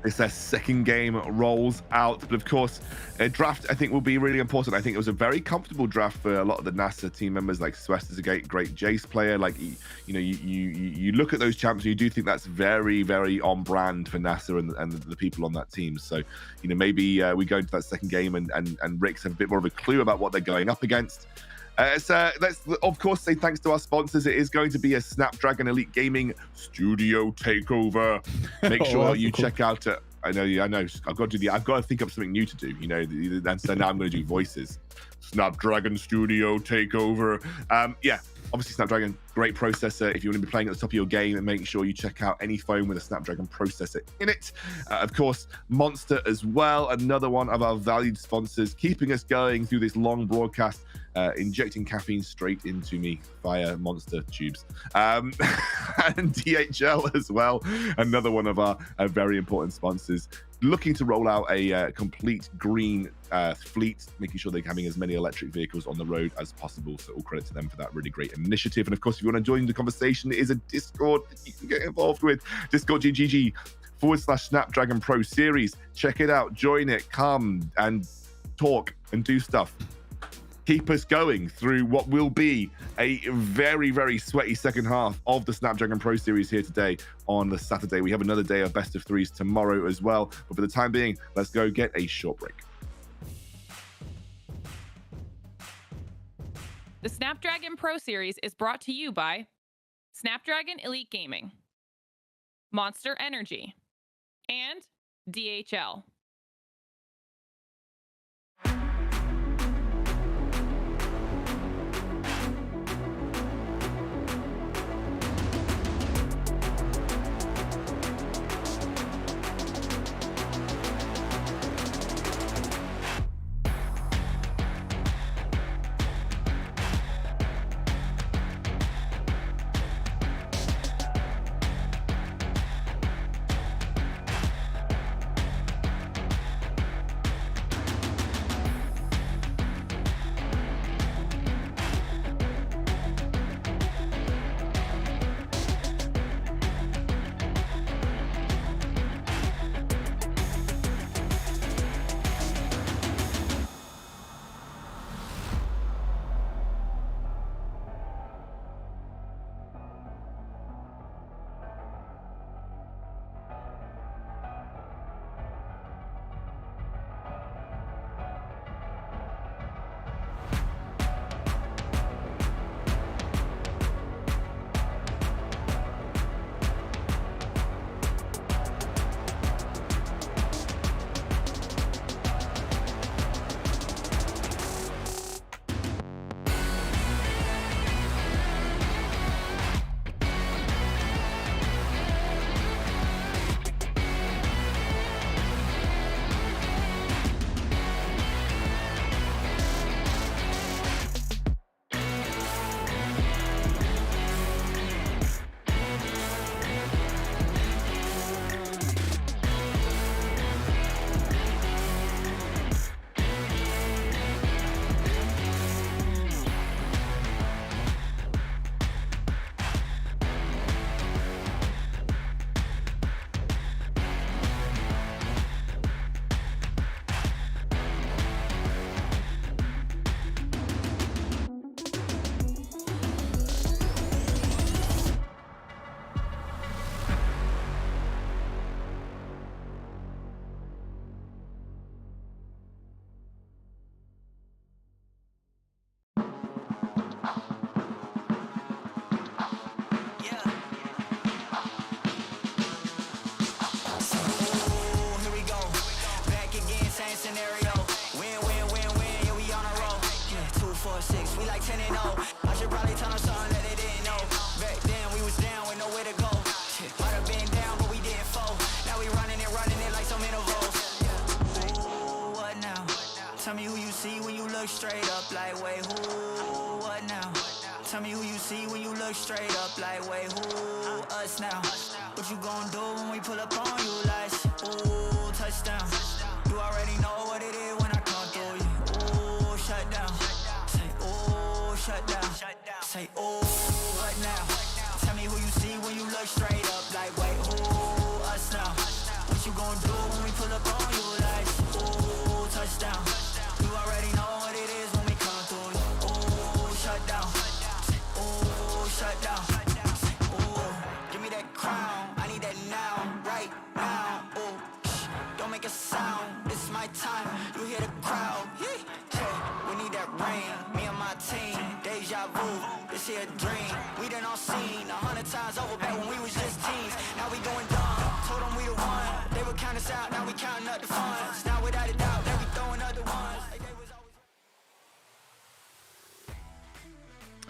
this second game rolls out. But of course, a draft I think will be really important. I think it was a very comfortable draft for a lot of the NASA team members. Like Swest is a great Jace player. Like you know, you look at those champs, and you do think that's very on brand for NASA and the people on that team. So you know, maybe we go into that second game and Rix have a bit more of a clue about what they're going up against. So let's of course say thanks to our sponsors. It is going to be a Snapdragon Elite Gaming Studio takeover. Make sure you check out I know I've got to think up something new to do, you know, and so now I'm going to do voices. Snapdragon Studio takeover. Yeah, Obviously, Snapdragon, great processor. If you want to be playing at the top of your game, and make sure you check out any phone with a Snapdragon processor in it. Of course, Monster as well, another one of our valued sponsors, keeping us going through this long broadcast, injecting caffeine straight into me via Monster tubes. And DHL as well, another one of our very important sponsors, looking to roll out a complete green fleet, making sure they're having as many electric vehicles on the road as possible. So all credit to them for that really great initiative. And of course, if you want to join the conversation, there is a Discord that you can get involved with, discord.gg/Snapdragon Pro Series. Check it out, join it, come and talk and do stuff. Keep us going through what will be a very, very sweaty second half of the Snapdragon Pro Series here today on the Saturday. We have another day of best of threes tomorrow as well. But for the time being, let's go get a short break. The Snapdragon Pro Series is brought to you by Snapdragon Elite Gaming, Monster Energy, and DHL. Tell me who you see when you look straight up like, wait, who, what now? Tell me who you see when you look straight up like, wait, who, us now? What you gonna do when we pull up on you like, ooh, touchdown. You already know what it is when I come through you. Ooh, shut down. Say, ooh, shut down. Say, ooh, what now? Tell me who you see when you look straight up like, wait, who, us now? What you gonna do when we pull up on you like, ooh, touchdown. You already know what it is when we come through you. Ooh, shut down. Ooh, shut down. Ooh, give me that crown. I need that now, right now. Ooh, don't make a sound. It's my time. You hear the crowd. Hey, we need that rain. Me and my team. Deja vu. This here a dream. We done all seen 100 times over back when we was just teens. Now we going dumb. Told them we the one. They would count us out. Now we counting up the funds. Now without a doubt, they be throwing other ones.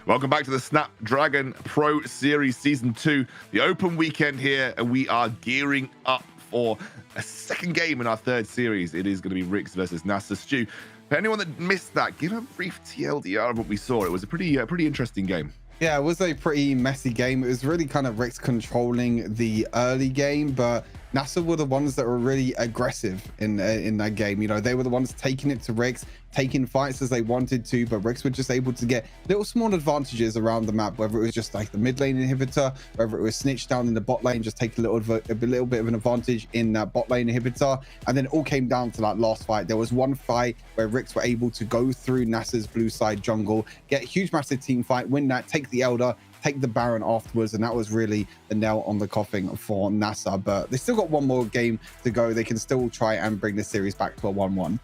Welcome back to the Snapdragon Pro Series Season 2, the open weekend here, and we are gearing up for a second game in our third series. It is going to be Rix versus NASA. Stu, for anyone that missed that, give a brief TLDR of what we saw. It was a pretty interesting game. Yeah, it was a pretty messy game. It was really kind of Rix controlling the early game, but NASA were the ones that were really aggressive in that game. You know, they were the ones taking it to Rix, taking fights as they wanted to, but Rix were just able to get little small advantages around the map, whether it was just like the mid lane inhibitor, whether it was snitch down in the bot lane, just take a little bit of an advantage in that bot lane inhibitor. And then it all came down to that last fight. There was one fight where Rix were able to go through NASA's blue side jungle, get a huge massive team fight, win that, take the Elder, take the Baron afterwards, and that was really the nail on the coffin for NASA. But they still got one more game to go. They can still try and bring the series back to a 1-1.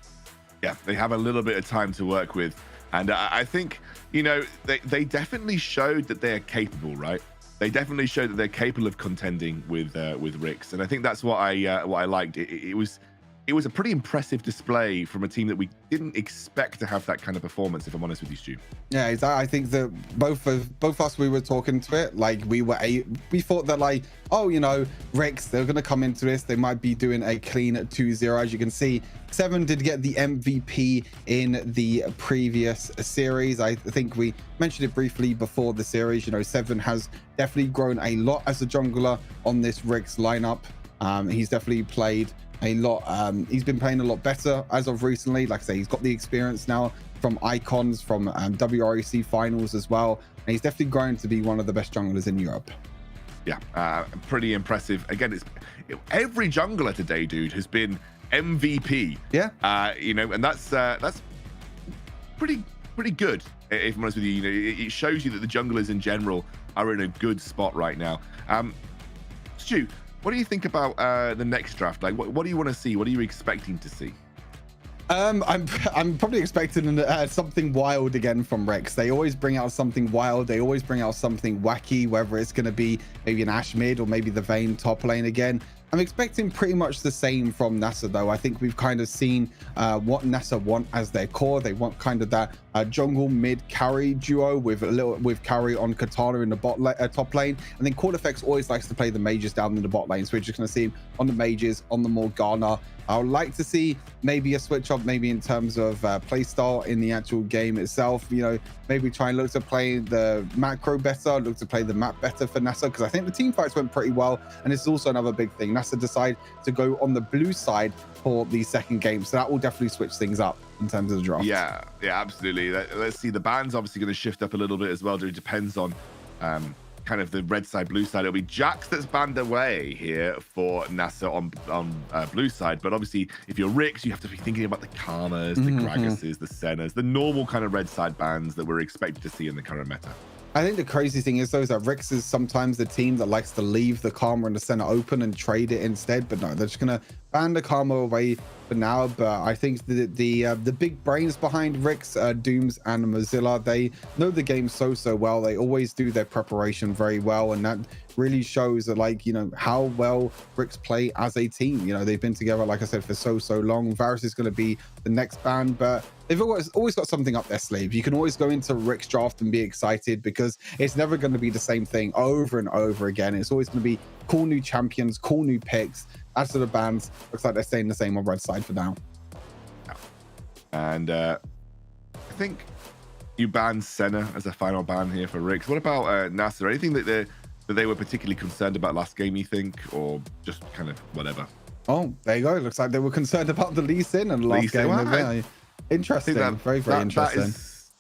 Yeah, they have a little bit of time to work with, and I think, you know, they definitely showed that they're capable, right? They definitely showed that they're capable of contending with Rix, and I think that's what I liked. It was a pretty impressive display from a team that we didn't expect to have that kind of performance, if I'm honest with you, Stu. Yeah, I think that both us, we were talking to it, like we thought that, like, oh, you know, Rix, they're going to come into this, they might be doing a clean 2-0. As you can see, Seven did get the MVP in the previous series. I think we mentioned it briefly before the series. You know, Seven has definitely grown a lot as a jungler on this Rix lineup. He's definitely played a lot. He's been playing a lot better as of recently. Like I say, he's got the experience now from icons, from WREC finals as well, and he's definitely grown to be one of the best junglers in Europe. Yeah, pretty impressive. Again, every jungler today, dude, has been MVP. Yeah. You know, and that's pretty good, if I'm honest with you. You know, it shows you that the junglers in general are in a good spot right now. Stu, what do you think about the next draft? Like, what do you want to see? What are you expecting to see? I'm probably expecting something wild again from Rix. They always bring out something wild. They always bring out something wacky, whether it's going to be maybe an Ashe mid or maybe the Vayne top lane again. I'm expecting pretty much the same from NASA, though. I think we've kind of seen what NASA want as their core. They want kind of that jungle mid carry duo with carry on Katana in the top lane, and then Cordyceps always likes to play the mages down in the bot lane. So we're just going to see him on the mages, on the Morgana. I would like to see maybe a switch up, maybe in terms of playstyle in the actual game itself. You know, maybe try and look to play the macro better, look to play the map better for NASA, because I think the team fights went pretty well. And it's also another big thing. NASA decide to go on the blue side for the second game, so that will definitely switch things up in terms of the draft. Yeah, absolutely. Let's see. The ban's obviously going to shift up a little bit as well. It depends on kind of the red side, blue side. It'll be Jax that's banned away here for NASA on blue side. But obviously, if you're Rix, you have to be thinking about the Karmas, the Gragas's, the Sennas, the normal kind of red side bans that we're expected to see in the current meta. I think the crazy thing is, though, is that Rix is sometimes the team that likes to leave the Karma in the center open and trade it instead. But no, they're just going to ban the Karma away for now. But I think the big brains behind Rix, Dooms and Mozilla, they know the game so well. They always do their preparation very well. And that really shows that, like, you know, how well Rix play as a team. You know, they've been together, like I said, for so long. Varus is going to be the next ban, but they've always got something up their sleeve. You can always go into Rix draft and be excited, because it's never going to be the same thing over and over again. It's always going to be cool new champions, cool new picks. As to the bans, looks like they're staying the same on red side for now. And I think you banned Senna as a final ban here for Rix. What about NASA? Anything that they were particularly concerned about last game, you think, or just kind of whatever? Oh, there you go. Looks like they were concerned about the Lee Sin and the last game. Well, interesting. Very interesting.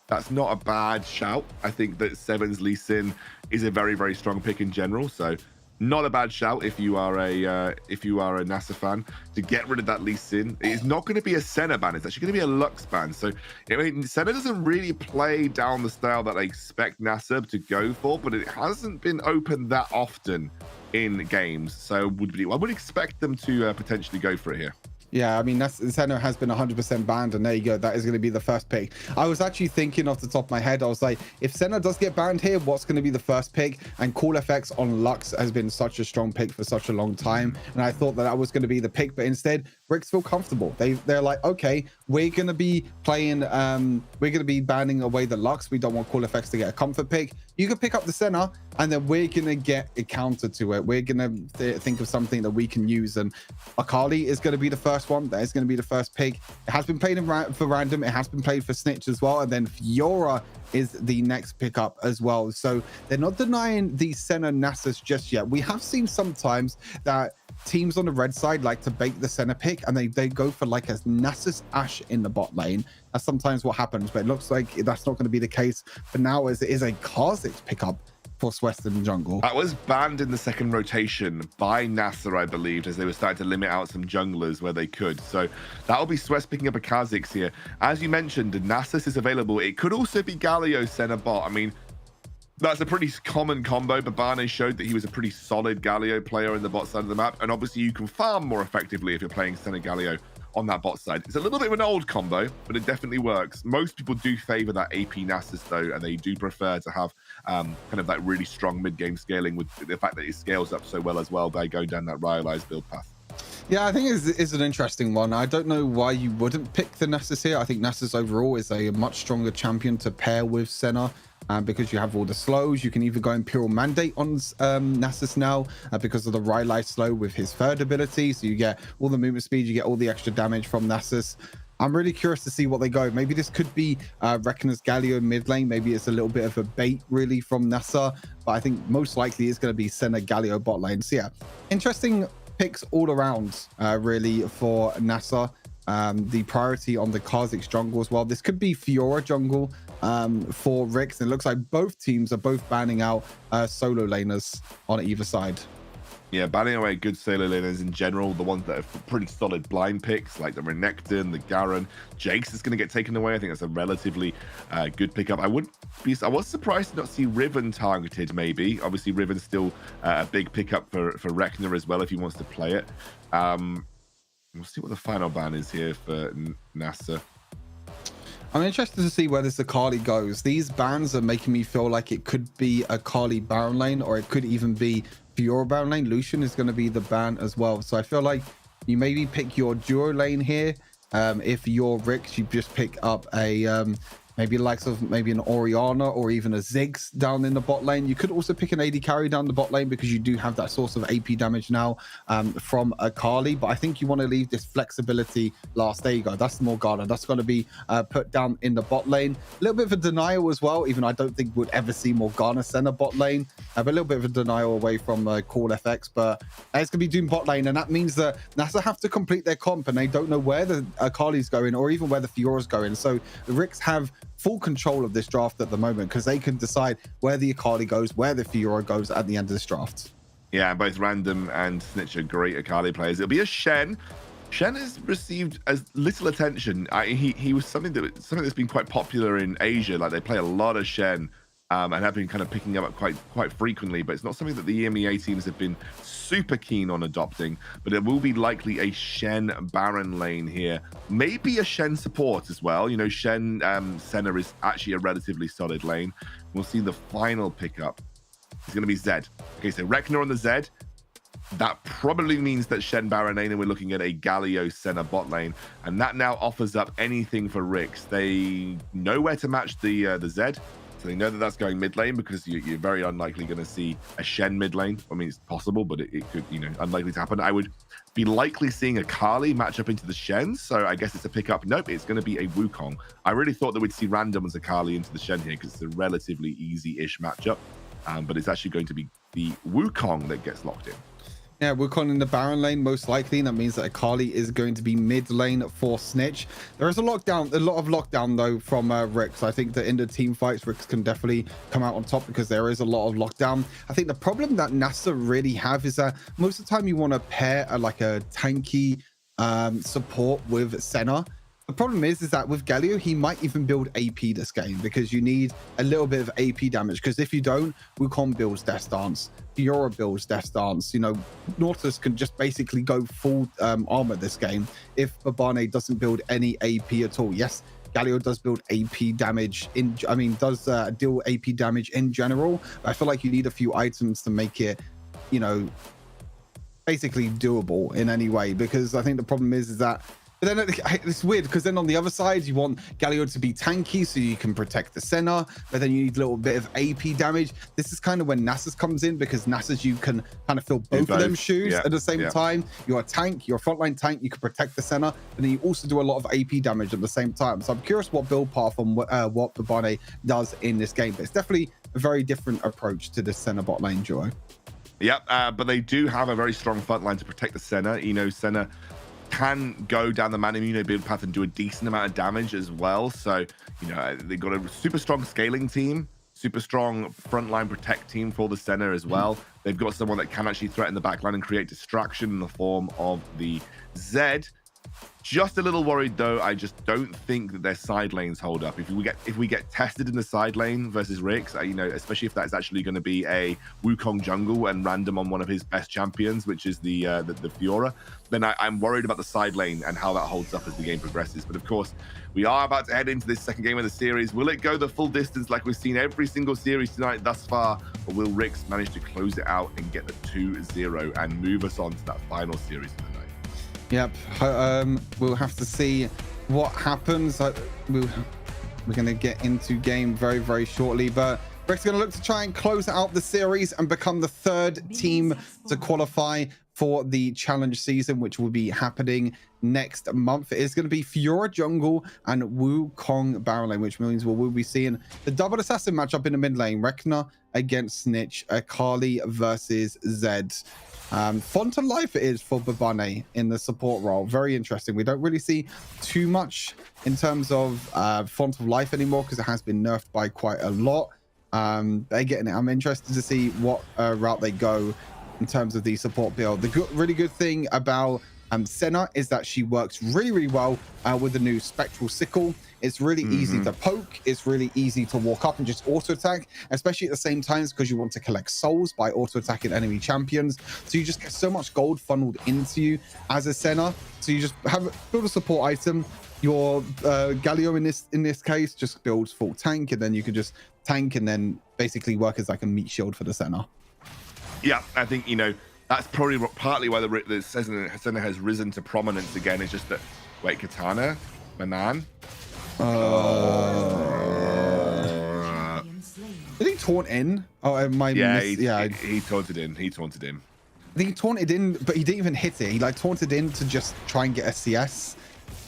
That's not a bad shout. I think that Seven's Lee Sin is a very strong pick in general. So not a bad shout if you are a NASA fan to get rid of that Lee Sin. It's not going to be a Senna ban. It's actually going to be a Lux ban. So I mean, Senna doesn't really play down the style that I expect NASA to go for, but it hasn't been open that often in games. So I would expect them to potentially go for it here. Yeah, I mean, Senna has been 100% banned, and there you go. That is going to be the first pick. I was actually thinking off the top of my head, I was like, if Senna does get banned here, what's going to be the first pick? And Cool FX on Lux has been such a strong pick for such a long time, and I thought that was going to be the pick, but instead, Ricks feel comfortable. They're like, okay, we're going to be playing, we're going to be banning away the Lux. We don't want Cool FX to get a comfort pick. You can pick up the Senna, and then we're going to get a counter to it. We're going to think of something that we can use, and Akali is going to be the first one. That is going to be the first pick. It has been played for random. It has been played for Snitch as well, and then Fiora is the next pickup as well. So they're not denying the Senna Nasus just yet. We have seen sometimes that teams on the red side like to bait the Senna pick, and they go for like a Nasus Ashe in the bot lane. That's sometimes what happens, but it looks like that's not going to be the case for now, as it is a Kha'Zix pickup for Western jungle. That was banned in the second rotation by NASA, I believe, as they were starting to limit out some junglers where they could. So that'll be Swest picking up a Kha'Zix here. As you mentioned, Nasus is available. It could also be Galio Senna bot. I mean, that's a pretty common combo. Babane showed that he was a pretty solid Galio player in the bot side of the map. And obviously you can farm more effectively if you're playing Senna Galio on that bot side. It's a little bit of an old combo, but it definitely works. Most people do favor that AP Nasus though, and they do prefer to have kind of that really strong mid-game scaling, with the fact that it scales up so well as well by going down that Rylai's build path. Yeah, I think it's an interesting one. I don't know why you wouldn't pick the Nasus here. I think Nasus overall is a much stronger champion to pair with Senna. Because you have all the slows, you can either go Imperial Mandate on Nasus now because of the Rylai slow with his third ability. So you get all the movement speed, you get all the extra damage from Nasus. I'm really curious to see what they go. Maybe this could be Reckoner's Galio mid lane. Maybe it's a little bit of a bait really from Nasa, but I think most likely it's going to be Senna Galio bot lane. So yeah, interesting picks all around really for Nasa. The priority on the Kha'Zix jungle as well. This could be Fiora jungle for Ricks. It looks like both teams are both banning out solo laners on either side. Yeah, banning away good solo laners in general, the ones that are pretty solid blind picks, like the Renekton, the Garen. Jace is going to get taken away. I think that's a relatively good pickup. I was surprised to not see Riven targeted, maybe. Obviously, Riven's still a big pickup for Reckner as well, if he wants to play it. We'll see what the final ban is here for NASA. I'm interested to see where this Akali goes. These bans are making me feel like it could be Akali Baron lane, or it could even be Fiora Baron lane. Lucian is going to be the ban as well. So I feel like you maybe pick your duo lane here. If you're Ricks, you just pick up a maybe the likes of maybe an Orianna or even a Ziggs down in the bot lane. You could also pick an AD carry down the bot lane because you do have that source of AP damage now from Akali. But I think you want to leave this flexibility last. There you go. That's Morgana. That's going to be put down in the bot lane. A little bit of a denial as well, even I don't think we'd ever see Morgana center bot lane. But a little bit of a denial away from Call FX. But it's going to be doing bot lane. And that means that NASA have to complete their comp and they don't know where the Akali's going or even where the Fiora's going. So the Ricks have full control of this draft at the moment because they can decide where the Akali goes, where the Fiora goes at the end of this draft. Yeah, both Random and Snitch are great Akali players. It'll be a Shen. Shen has received as little attention. He was something that's been quite popular in Asia. Like they play a lot of Shen and have been kind of picking him up quite frequently. But it's not something that the EMEA teams have been super keen on adopting. But it will be likely a Shen Baron lane here. Maybe a Shen support as well. You know, Shen Senna is actually a relatively solid lane. We'll see the final pickup. It's going to be Zed. Okay, so Reckner on the Zed. That probably means that Shen Baron lane, and we're looking at a Galio Senna bot lane. And that now offers up anything for Ricks. They know where to match the Zed. So they know that that's going mid lane because you're very unlikely going to see a Shen mid lane. I mean, it's possible, but it could, unlikely to happen. I would be likely seeing a Kali match up into the Shen. So I guess it's a pickup. Nope, it's going to be a Wukong. I really thought that we'd see Random as a Kali into the Shen here because it's a relatively easy-ish matchup. But it's actually going to be the Wukong that gets locked in. Yeah, Wukong in the Baron lane, most likely. That means that Akali is going to be mid lane for Snitch. There is a lot of lockdown, though, from Ricks. I think that in the team fights, Ricks can definitely come out on top because there is a lot of lockdown. I think the problem that NASA really have is that most of the time you want to pair like a tanky support with Senna. The problem is that with Galio, he might even build AP this game because you need a little bit of AP damage. Because if you don't, Wukong builds Death Stance, Fiora builds Death Stance. You know, Nautilus can just basically go full armor this game if Babane doesn't build any AP at all. Yes, Galio does build AP damage does deal AP damage in general. But I feel like you need a few items to make it, you know, basically doable in any way. Because I think the problem is that, but then it's weird because then on the other side you want Galio to be tanky so you can protect the Senna, but then you need a little bit of AP damage. This is kind of when Nasus comes in, because Nasus, you can kind of fill both of them shoes at the same time. You're a tank, you're a frontline tank, you can protect the Senna, and then you also do a lot of AP damage at the same time. So I'm curious what build path and what Babane does in this game, but it's definitely a very different approach to the Senna bot lane duo. Yep, but they do have a very strong front line to protect the Senna. You know, Senna can go down the Manamune build path and do a decent amount of damage as well. So, you know, they've got a super strong scaling team, super strong frontline protect team for the Senna as well. They've got someone that can actually threaten the backline and create distraction in the form of the Zed. Just a little worried though. I just don't think that their side lanes hold up. If we get tested in the side lane versus Rix, you know, especially if that's actually going to be a Wukong jungle and random on one of his best champions, which is the Fiora, then I'm worried about the side lane and how that holds up as the game progresses. But of course, we are about to head into this second game of the series. Will it go the full distance like we've seen every single series tonight thus far, or will Rix manage to close it out and get the 2-0 and move us on to that final series of the night? Yep, we'll have to see what happens. We're going to get into game very, very shortly, but Rick's going to look to try and close out the series and become the third team to qualify for the challenge season, which will be happening next month. It is going to be Fiora jungle and Wukong Baron lane, which means we'll be seeing the double assassin matchup in the mid lane, Rekna against Snitch, Akali versus Zed. Font of life it is for Babane in the support role. Very interesting. We don't really see too much in terms of font of life anymore because it has been nerfed by quite a lot. They're getting it. I'm interested to see what route they go in terms of the support build. The really good thing about Senna is that she works really, really well with the new Spectral Sickle. It's really easy to poke. It's really easy to walk up and just auto attack, especially at the same times because you want to collect souls by auto attacking enemy champions. So you just get so much gold funneled into you as a Senna. So you just build a support item. Your Galio in this case just builds full tank, and then you can just tank and then basically work as like a meat shield for the Senna. Yeah, I think, you know, that's probably partly why the Senna has risen to prominence again. It's just that, wait, Katana? Manan? Did he taunt in? Oh, he taunted in. He taunted in. I think he taunted in, but he didn't even hit it. He like taunted in to just try and get a CS.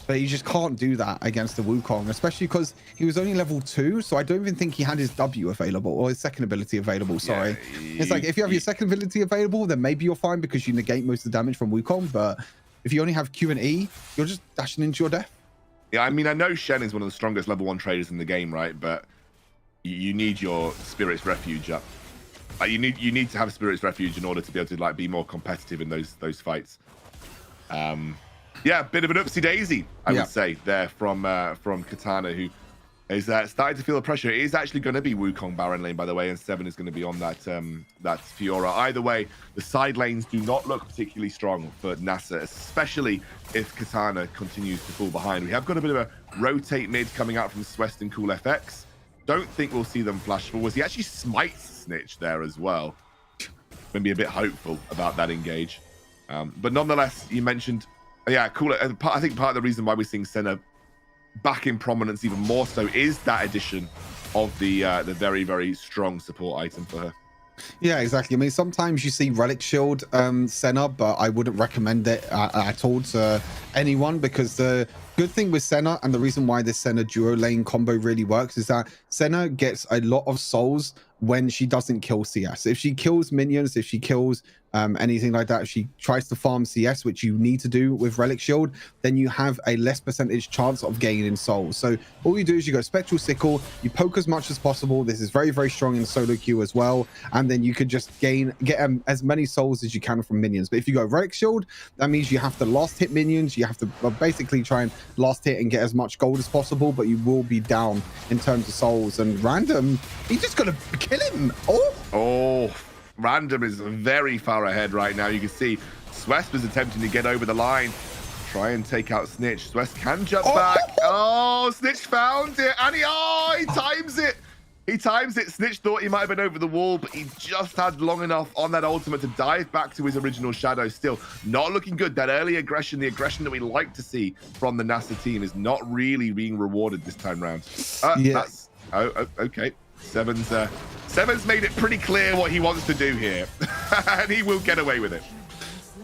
But you just can't do that against the Wukong, especially because he was only level 2. So I don't even think he had his W available or his second ability available. Sorry. It's like if you have your second ability available, then maybe you're fine because you negate most of the damage from Wukong. But if you only have Q and E, you're just dashing into your death. Yeah, I mean, I know Shen is one of the strongest level 1 traders in the game, right? But you need your Spirit's Refuge up. Like, you need to have Spirit's Refuge in order to be able to like be more competitive in those fights. Yeah, bit of an upsy daisy, I would say, there from Katana, who is starting to feel the pressure. It is actually going to be Wukong Baron lane, by the way, and 7 is going to be on that Fiora. Either way, the side lanes do not look particularly strong for NASA, especially if Katana continues to fall behind. We have got a bit of a rotate mid coming out from Swest and Cool FX. Don't think we'll see them flash forwards. He actually smites Snitch there as well. Maybe a bit hopeful about that engage. But nonetheless, you mentioned... Yeah, cool. I think part of the reason why we're seeing Senna back in prominence even more so is that addition of the very, very strong support item for her. Yeah, exactly. I mean, sometimes you see Relic Shield Senna, but I wouldn't recommend it at all to anyone because the good thing with Senna and the reason why this Senna duo lane combo really works is that Senna gets a lot of souls when she doesn't kill CS. If she kills minions, if she kills anything like that, if she tries to farm CS, which you need to do with Relic Shield, then you have a less percentage chance of gaining souls. So all you do is you go Spectral Sickle, you poke as much as possible. This is very, very strong in solo queue as well. And then you could just get as many souls as you can from minions. But if you go Relic Shield, that means you have to last hit minions. You have to basically try and last hit and get as much gold as possible, but you will be down in terms of souls. And Random, he's just gonna kill him. Oh, Random is very far ahead right now. You can see Swest was attempting to get over the line, try and take out Snitch. Swest can jump back. Oh, Snitch found it, and he times it. He times it. Snitch thought he might have been over the wall, but he just had long enough on that ultimate to dive back to his original shadow. Still not looking good. That early aggression, the aggression that we like to see from the NASA team, is not really being rewarded this time round. Okay. Seven's made it pretty clear what he wants to do here, and he will get away with it.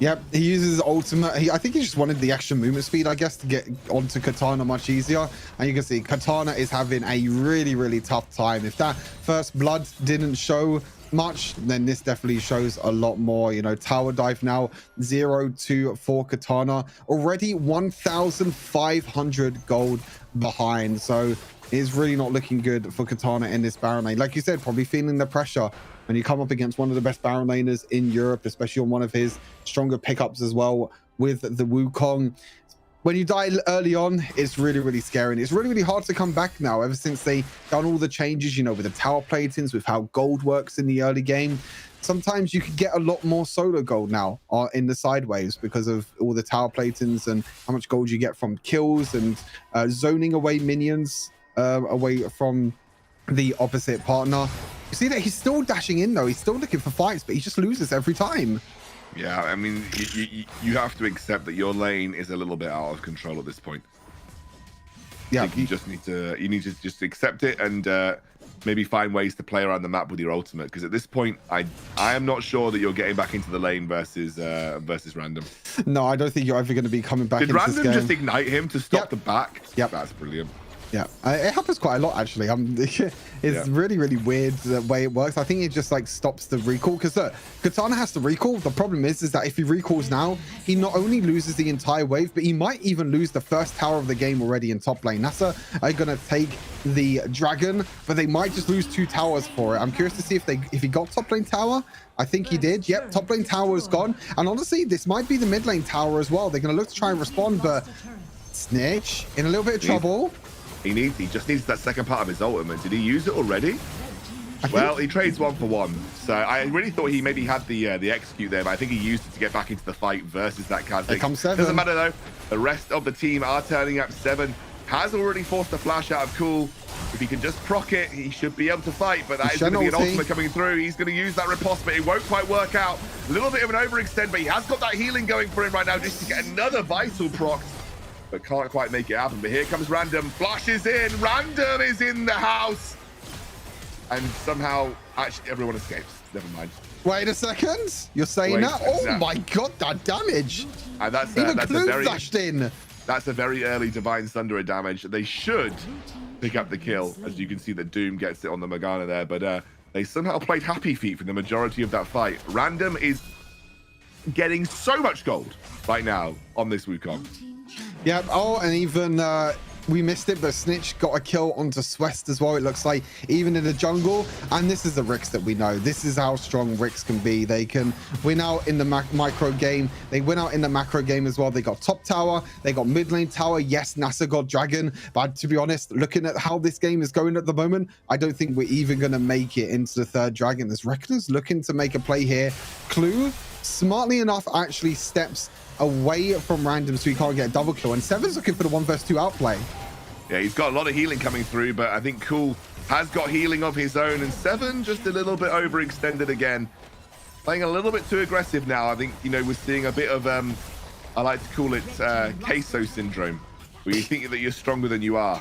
Yep, he uses his ultimate. I think he just wanted the extra movement speed, I guess, to get onto Katana much easier. And you can see Katana is having a really, really tough time. If that first blood didn't show much, then this definitely shows a lot more. You know, tower dive now 0-2 for Katana, already 1,500 gold behind. So it's really not looking good for Katana in this Baron lane. Like you said, probably feeling the pressure when you come up against one of the best Baron laners in Europe, especially on one of his stronger pickups as well with the Wukong. When you die early on, it's really, really scary. And it's really, really hard to come back now, ever since they done all the changes, you know, with the tower platings, with how gold works in the early game. Sometimes you could get a lot more solo gold now in the sideways because of all the tower platings and how much gold you get from kills and zoning away minions away from the opposite partner. You see that he's still dashing in though. He's still looking for fights, but he just loses every time. Yeah, I mean, you have to accept that your lane is a little bit out of control at this point. Yeah, you just need to just accept it and maybe find ways to play around the map with your ultimate. Because at this point, I am not sure that you're getting back into the lane versus Random. No, I don't think you're ever going to be coming back into this game. Did Random just ignite him to stop the back? Yep, that's brilliant. Yeah, it happens quite a lot actually. It's really, really weird the way it works. I think it just like stops the recall because Katana has to recall. The problem is that if he recalls now, he not only loses the entire wave, but he might even lose the first tower of the game already in top lane. NASA are gonna take the dragon, but they might just lose 2 towers for it. I'm curious to see if he got top lane tower. I think he did. Yep, top lane tower is gone. And honestly, this might be the mid lane tower as well. They're gonna look to try and respond, but Snitch in a little bit of trouble. He just needs that second part of his ultimate. Did he use it already? Well, he trades 1 for 1. So I really thought he maybe had the execute there, but I think he used it to get back into the fight versus that Kha'Zix. Here comes 7. Doesn't matter though. The rest of the team are turning up. 7 has already forced a flash out of Cool. If he can just proc it, he should be able to fight, but that is going to be an ultimate coming through. He's going to use that riposte, but it won't quite work out. A little bit of an overextend, but he has got that healing going for him right now just to get another vital proc. But can't quite make it happen. But here comes Random, flashes in. Random is in the house. And somehow, actually, everyone escapes. Never mind. Wait a second. You're saying that? Oh my God, that damage. And that's flashed in. That's a very early Divine Thunderer damage. They should pick up the kill. As you can see that Doom gets it on the Morgana there. But they somehow played happy feet for the majority of that fight. Random is getting so much gold right now on this Wukong. Yep. Oh, and even we missed it, but Snitch got a kill onto Swest as well, it looks like, even in the jungle. And this is the Ricks that we know. This is how strong Ricks can be. They can win out in the micro game. They win out in the macro game as well. They got top tower. They got mid lane tower. Yes, NASA got dragon. But to be honest, looking at how this game is going at the moment, I don't think we're even going to make it into the 3rd dragon. As Reckoner's looking to make a play here. Clue, smartly enough, actually steps away from Random so he can't get a double kill, and 7's looking for the 1 versus 2 outplay. Yeah, he's got a lot of healing coming through, but I think Cool has got healing of his own, and 7 just a little bit overextended again, playing a little bit too aggressive now. I think, you know, we're seeing a bit of I like to call it queso syndrome, where you think that you're stronger than you are.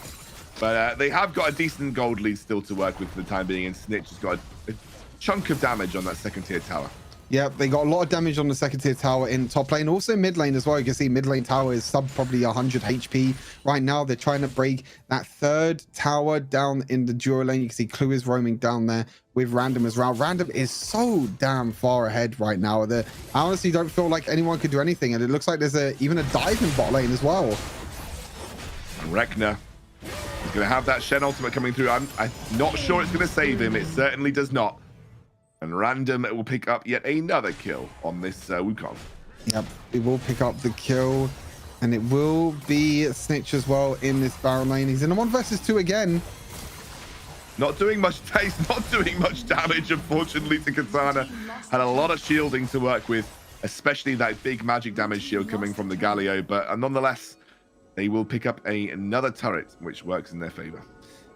But they have got a decent gold lead still to work with for the time being, and Snitch has got a chunk of damage on that 2nd tier tower. Yeah, they got a lot of damage on the 2nd tier tower in top lane, also mid lane as well. You can see mid lane tower is sub probably 100 HP right now. They're trying to break that 3rd tower down in the duo lane. You can see Clue is roaming down there with Random as well. Random is so damn far ahead right now. I honestly don't feel like anyone could do anything, and it looks like there's even a dive in bot lane as well. And Rek'Na is going to have that Shen ultimate coming through. I'm not sure it's going to save him. It certainly does not. And Random will pick up yet another kill on this Wukong. Yep, he will pick up the kill. And it will be Snitch as well in this Baron lane. He's in a 1 versus 2 again. Not doing much taste, not doing much damage, unfortunately, to Katana. Had a lot of shielding to work with, especially that big magic damage shield coming from the Galio. But nonetheless, they will pick up another turret, which works in their favor.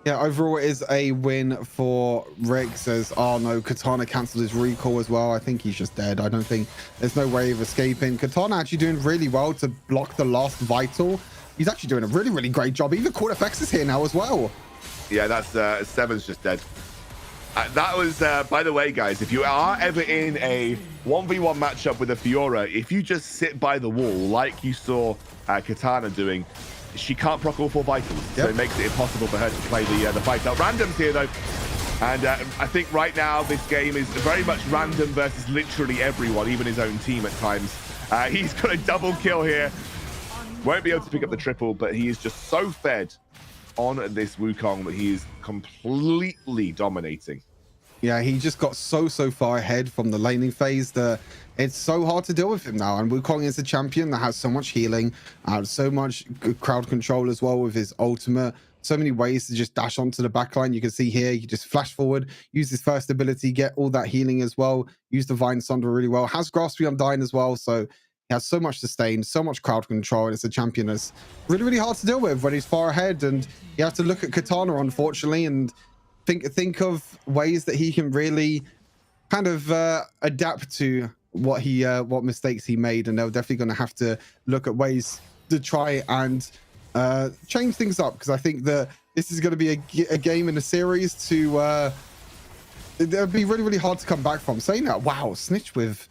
Yeah, overall it is a win for Rix. As oh no, Katana cancelled his recall as well. I think he's just dead. I don't think there's no way of escaping. Katana actually doing really well to block the last vital. He's actually doing a really great job. Even Court FX is here now as well. Yeah, that's Seven's just dead. That was, by the way, guys, if you are ever in a 1v1 matchup with a Fiora, if you just sit by the wall like you saw Katana doing, she can't proc all 4 vitals, so it makes it impossible for her to play the fight out. Random's here though, and I think right now this game is very much random versus literally everyone, even his own team at times. He's got a double kill here, won't be able to pick up the triple, but he is just so fed on this Wukong that he is completely dominating. Yeah, he just got so far ahead from the laning phase that it's so hard to deal with him now. And Wukong is a champion that has so much healing, so much good crowd control as well with his ultimate. So many ways to just dash onto the backline. You can see here, you just flash forward, use his first ability, get all that healing as well. Use the Vine Sunder really well. Has Grasp the Undying as well, so he has so much sustain, so much crowd control, and it's a champion that's really hard to deal with when he's far ahead. And you have to look at Katana, unfortunately, and think of ways that he can really kind of adapt to what mistakes he made, and they're definitely going to have to look at ways to try and change things up, because I think that this is going to be a game in a series to it'll be really hard to come back from. Saying that, wow, Snitch with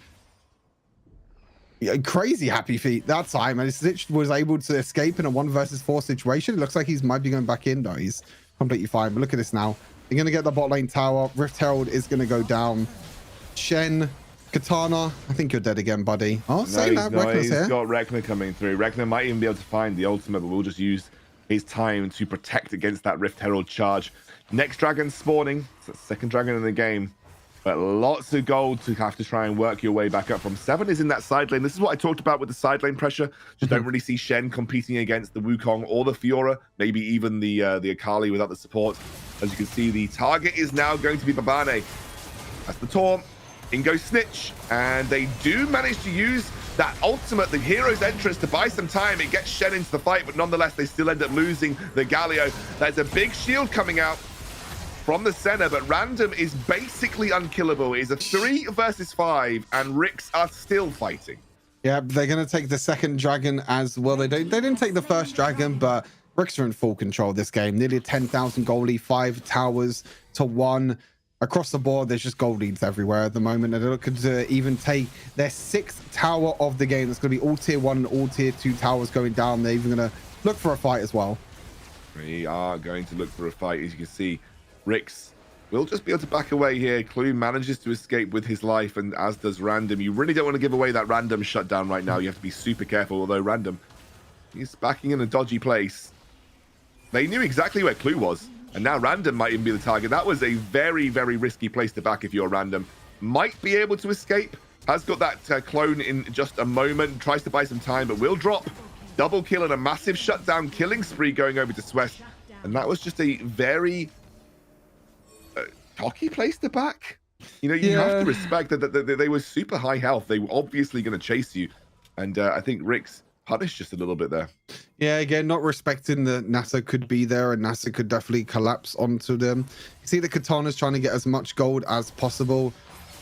crazy happy feet that time, and Snitch was able to escape in a 1 versus 4 situation. It looks like he might be going back in though. He's completely fine, but look at this now. They're going to get the bot lane tower. Rift Herald is going to go down. Shen, Katana, I think you're dead again, buddy. Oh, saying that, Rekna's here. He's got Rekna coming through. Rekna might even be able to find the ultimate, but we'll just use his time to protect against that Rift Herald charge. Next dragon spawning. It's the second dragon in the game. But lots of gold to have to try and work your way back up from. 7 is in that side lane. This is what I talked about with the side lane pressure. Just don't really see Shen competing against the Wukong or the Fiora, maybe even the Akali without the support. As you can see, the target is now going to be Babane. That's the taunt. In goes Snitch, and they do manage to use that ultimate, the hero's entrance, to buy some time. It gets Shen into the fight, but nonetheless, they still end up losing the Galio. There's a big shield coming out from the center, but Random is basically unkillable. It's a 3 versus 5, and Rix are still fighting. Yeah, they're going to take the second dragon as well. They didn't take the first dragon, but Rix are in full control of this game. Nearly 10,000 gold lead, 5 towers to 1. Across the board, there's just gold leads everywhere at the moment. And they're looking to even take their 6th tower of the game. It's going to be all tier 1 and all tier 2 towers going down. They're even going to look for a fight as well. We are going to look for a fight. As you can see, Rix will just be able to back away here. Clue manages to escape with his life, and as does Random. You really don't want to give away that Random shutdown right now. You have to be super careful, although Random, he's backing in a dodgy place. They knew exactly where Clue was, and now Random might even be the target. That was a very risky place to back if you're Random. Might be able to escape. Has got that clone in just a moment. Tries to buy some time, but will drop. Double kill and a massive shutdown killing spree going over to Swest. And that was just a very cocky place to back. You know, you have to respect that they were super high health. They were obviously going to chase you. And I think Rix punished just a little bit there. Yeah, again, not respecting that NASA could be there, and NASA could definitely collapse onto them. You see the Katana's trying to get as much gold as possible.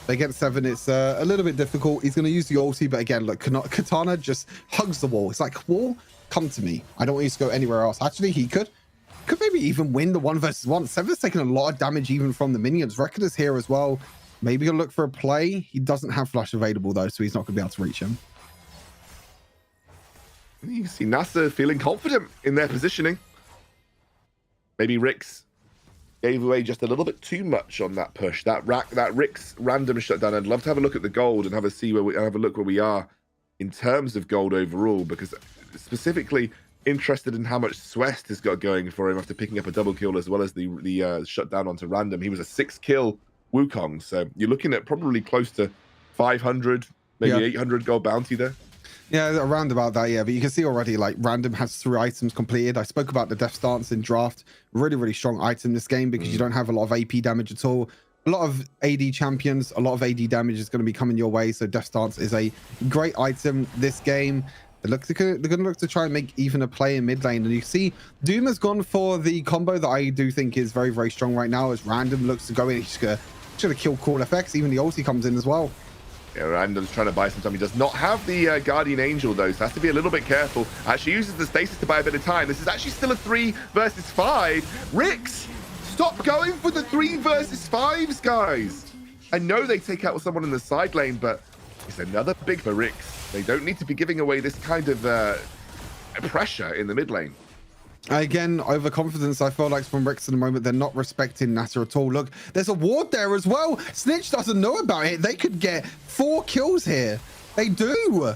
They get 7, it's a little bit difficult. He's going to use the ulti, but again, look, Katana just hugs the wall. It's like, wall, come to me. I don't want you to go anywhere else. Actually, he could maybe even win the 1 versus 1. 7's taking a lot of damage even from the minions. Reckoner's here as well. Maybe gonna look for a play. He doesn't have flash available though, so he's not gonna be able to reach him. You can see NASA feeling confident in their positioning. Maybe Rix gave away just a little bit too much on that push. That Rix Random shutdown. I'd love to have a look at the gold and have a look where we are in terms of gold overall, because specifically interested in how much Swest has got going for him after picking up a double kill as well as the shutdown onto Random. He was a 6-kill Wukong, so you're looking at probably close to 500, maybe 800 gold bounty there. Yeah, around about that, yeah. But you can see already, like, Random has 3 items completed. I spoke about the Death Stance in draft. Really, really strong item this game because you don't have a lot of AP damage at all. A lot of AD champions, a lot of AD damage is going to be coming your way. So Death Stance is a great item this game. They're going to look to try and make even a play in mid lane. And you see Doom has gone for the combo that I do think is very, very strong right now as Random looks to go in. He's going to kill Cool Effects. Even the ulti comes in as well. Yeah, Random's trying to buy some time. He does not have the Guardian Angel, though, so has to be a little bit careful. Actually uses the stasis to buy a bit of time. This is actually still a 3 versus 5. Ricks, stop going for the 3 versus 5s, guys. I know they take out someone in the side lane, but it's another big for Ricks. They don't need to be giving away this kind of pressure in the mid lane. Again, overconfidence, I feel like, from Ricks in the moment. They're not respecting Nasa at all. Look, there's a ward there as well. Snitch doesn't know about it. They could get 4 kills here. They do.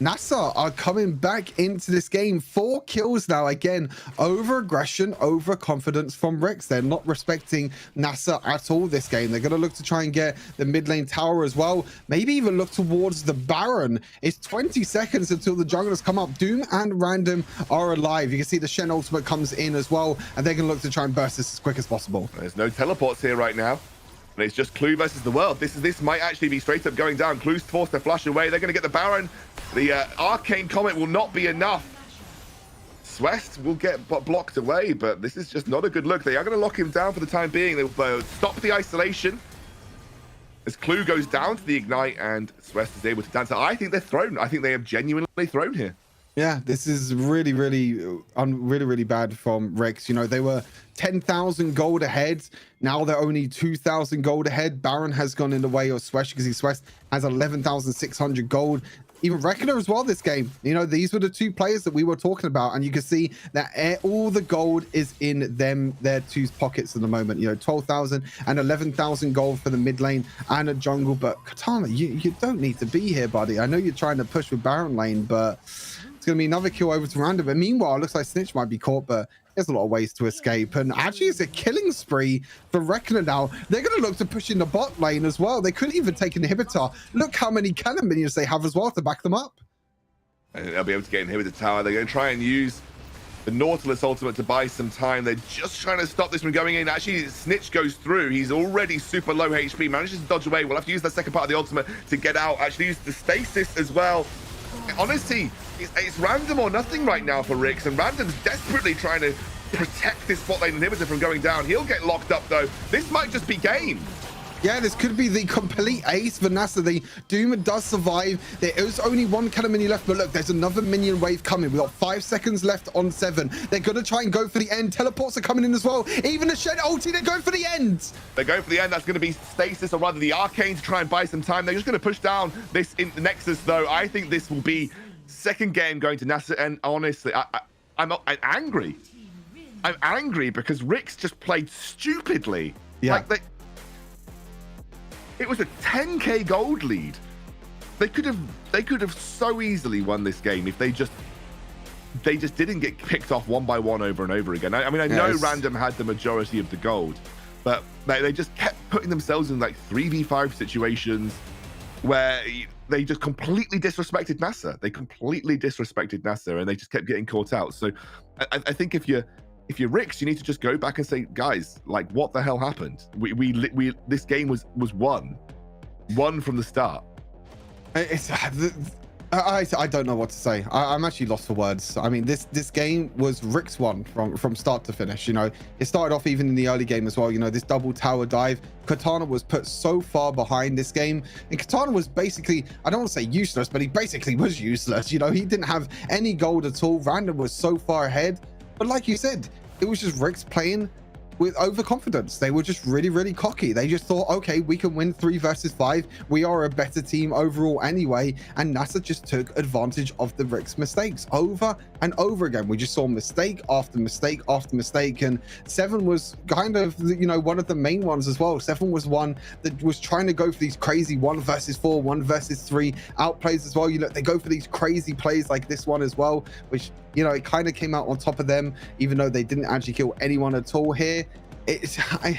NASA are coming back into this game. 4 kills now. Again, over aggression, over confidence from Ricks. They're not respecting NASA at all this game. They're going to look to try and get the mid lane tower as well. Maybe even look towards the Baron. It's 20 seconds until the junglers come up. Doom and Random are alive. You can see the Shen ultimate comes in as well, and they're going to look to try and burst this as quick as possible. There's no teleports here right now. And it's just Clue versus the world. This might actually be straight up going down. Clue's forced to flash away. They're going to get the Baron. The Arcane Comet will not be enough. Swest will get blocked away, but this is just not a good look. They are going to lock him down for the time being. They'll stop the isolation as Clue goes down to the Ignite, and Swest is able to dance. I think they're thrown. I think they have genuinely thrown here. Yeah, this is really, really bad from Ricks. You know, they were 10,000 gold ahead. Now they're only 2,000 gold ahead. Baron has gone in the way of Swest because Swest has 11,600 gold. Even Reckoner as well this game. You know, these were the 2 players that we were talking about, and you can see that all the gold is in their 2 pockets at the moment. You know, 12,000 and 11,000 gold for the mid lane and a jungle. But Katana, you don't need to be here, buddy. I know you're trying to push with Baron lane, but it's going to be another kill over to Random. And meanwhile, it looks like Snitch might be caught, but there's a lot of ways to escape. And actually, it's a killing spree for Reckoner now. They're going to look to push in the bot lane as well. They couldn't even take an inhibitor. Look how many cannon minions they have as well to back them up. And they'll be able to get inhibitor tower. They're going to try and use the Nautilus ultimate to buy some time. They're just trying to stop this from going in. Actually, Snitch goes through. He's already super low HP. Manages to dodge away. We'll have to use that second part of the ultimate to get out. Actually, use the stasis as well. Honestly, it's Random or nothing right now for Ricks, and Random's desperately trying to protect this bot lane inhibitor from going down. He'll get locked up, though. This might just be game. Yeah, this could be the complete ace for NASA. The Doom does survive. There is only 1 cannon minion left, but look, there's another minion wave coming. We've got 5 seconds left on 7. They're going to try and go for the end. Teleports are coming in as well. Even the Shen ulti, they're going for the end. They're going for the end. That's going to be Stasis, or rather the Arcane, to try and buy some time. They're just going to push down this in the Nexus, though. I think this will be second game going to NASA, and honestly, I'm angry. I'm angry because Ricks just played stupidly. Yeah. Like it was a 10k gold lead. They could have so easily won this game if they just didn't get picked off one by one over and over again. I mean, I know Random had the majority of the gold, but they just kept putting themselves in like 3v5 situations where they just completely disrespected NASA. They completely disrespected NASA, and they just kept getting caught out. So I think if you're Ricks, you need to just go back and say, guys, like, what the hell happened? We this game was won from the start. I don't know what to say. I'm actually lost for words. I mean, this game was Rick's one from start to finish. You know, it started off even in the early game as well. You know, this double tower dive. Katana was put so far behind this game, and Katana was basically, I don't want to say useless, but he basically was useless. You know, he didn't have any gold at all. Random was so far ahead. But like you said, it was just Rick's playing with overconfidence. They were just really cocky. They just thought, okay, we can win 3 versus 5. We are a better team overall anyway. And NASA just took advantage of the Rick's mistakes over and over again. We just saw mistake after mistake after mistake. And 7 was kind of, you know, one of the main ones as well. 7 was one that was trying to go for these crazy 1 versus 4, 1 versus 3 outplays as well. You know, they go for these crazy plays like this one as well, which, you know, it kind of came out on top of them, even though they didn't actually kill anyone at all here. I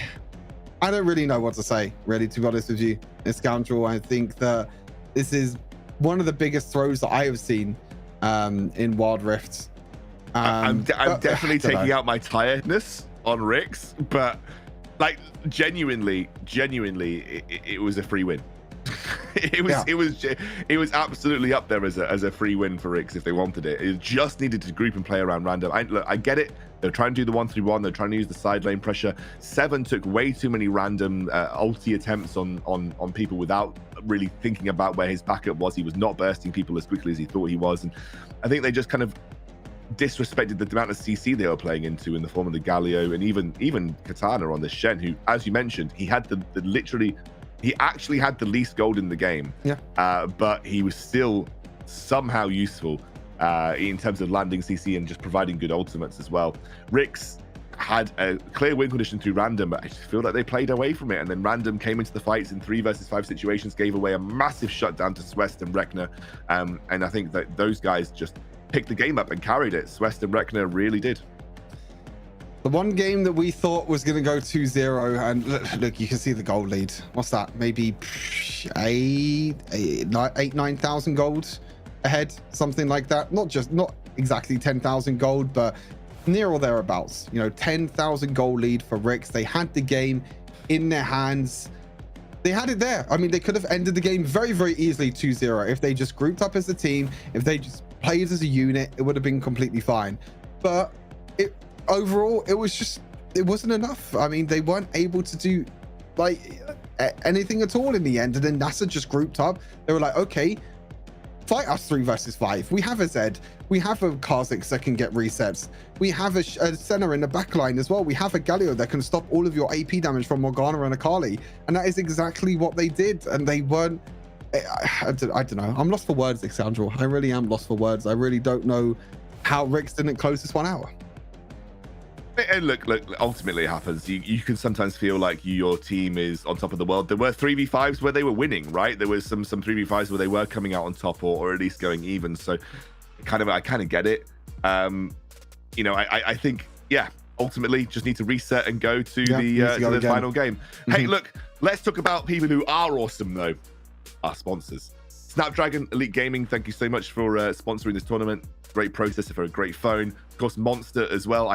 don't really know what to say, really, to be honest with you. Scoundrel, I think that This is one of the biggest throws that I have seen in Wild Rift. I'm definitely taking out my tiredness on Rix, but like genuinely, it was a free win. It was absolutely up there as a free win for Rix if they wanted it. It just needed to group and play around random. I get it. They're trying to do the 1-3-1. They're trying to use the side lane pressure. Seven took way too many random ulti attempts on people without really thinking about where his backup was. He was not bursting people as quickly as he thought he was, and I think they just kind of disrespected the amount of CC they were playing into in the form of the Galio and even Katana on the Shen, who, as you mentioned, he had he actually had the least gold in the game. Yeah. But he was still somehow useful in terms of landing CC and just providing good ultimates as well. Rix had a clear win condition through random, but I just feel like they played away from it. And then random came into the fights in 3 versus 5 situations, gave away a massive shutdown to Swest and Rekna. And I think that those guys just picked the game up and carried it. Swest and Rekna really did. The one game that we thought was going to go 2-0, and look, you can see the gold lead. What's that? Maybe 9,000 gold ahead, something like that. Not exactly 10,000 gold, but near or thereabouts. 10,000 gold lead for Rix. They had the game in their hands. They had it there. I mean, they could have ended the game very, very easily 2-0 if they just grouped up as a team. If they just played as a unit, it would have been completely fine. But overall, it wasn't enough. I mean, they weren't able to do like anything at all in the end. And then NASA just grouped up. They were like, okay, fight us 3 versus 5. We have a Zed. We have a Kha'Zix that can get resets. We have a Senna in the backline as well. We have a Galio that can stop all of your AP damage from Morgana and Akali. And that is exactly what they did. And they weren't... I don't know. I'm lost for words, Alexandro. I really am lost for words. I really don't know how Rix didn't close this 1 hour. And look, ultimately it happens. You can sometimes feel like your team is on top of the world. There were 3v5s where they were winning, right? There was some 3v5s where they were coming out on top or at least going even. So I kind of get it. I think, yeah, ultimately just need to reset and go to the final game. Hey, look, let's talk about people who are awesome though. Our sponsors. Snapdragon Elite Gaming, thank you so much for sponsoring this tournament. Great processor for a great phone. Of course, Monster as well.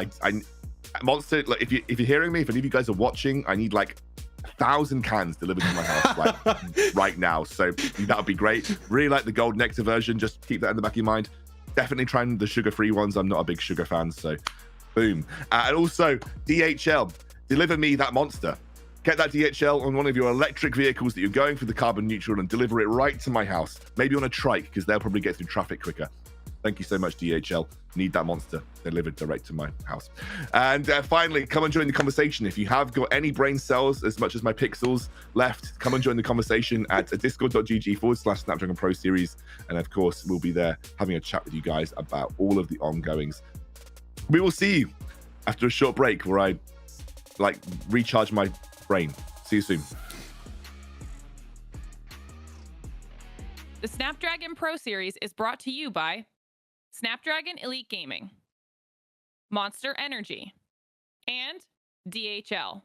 Monster, like, if you're hearing me, if any of you guys are watching, I need like 1,000 cans delivered to my house like right now. So that would be great. Really like the gold nectar version. Just keep that in the back of your mind. Definitely trying the sugar-free ones. I'm not a big sugar fan, so boom. And also DHL, deliver me that monster. Get that DHL on one of your electric vehicles that you're going for the carbon neutral and deliver it right to my house. Maybe on a trike, because they'll probably get through traffic quicker. Thank you so much, DHL. Need that monster delivered direct to my house. And finally, come and join the conversation. If you have got any brain cells as much as my pixels left, come and join the conversation at discord.gg/Snapdragon Pro Series. And of course, we'll be there having a chat with you guys about all of the ongoings. We will see you after a short break where I recharge my brain. See you soon. The Snapdragon Pro Series is brought to you by Snapdragon Elite Gaming, Monster Energy, and DHL.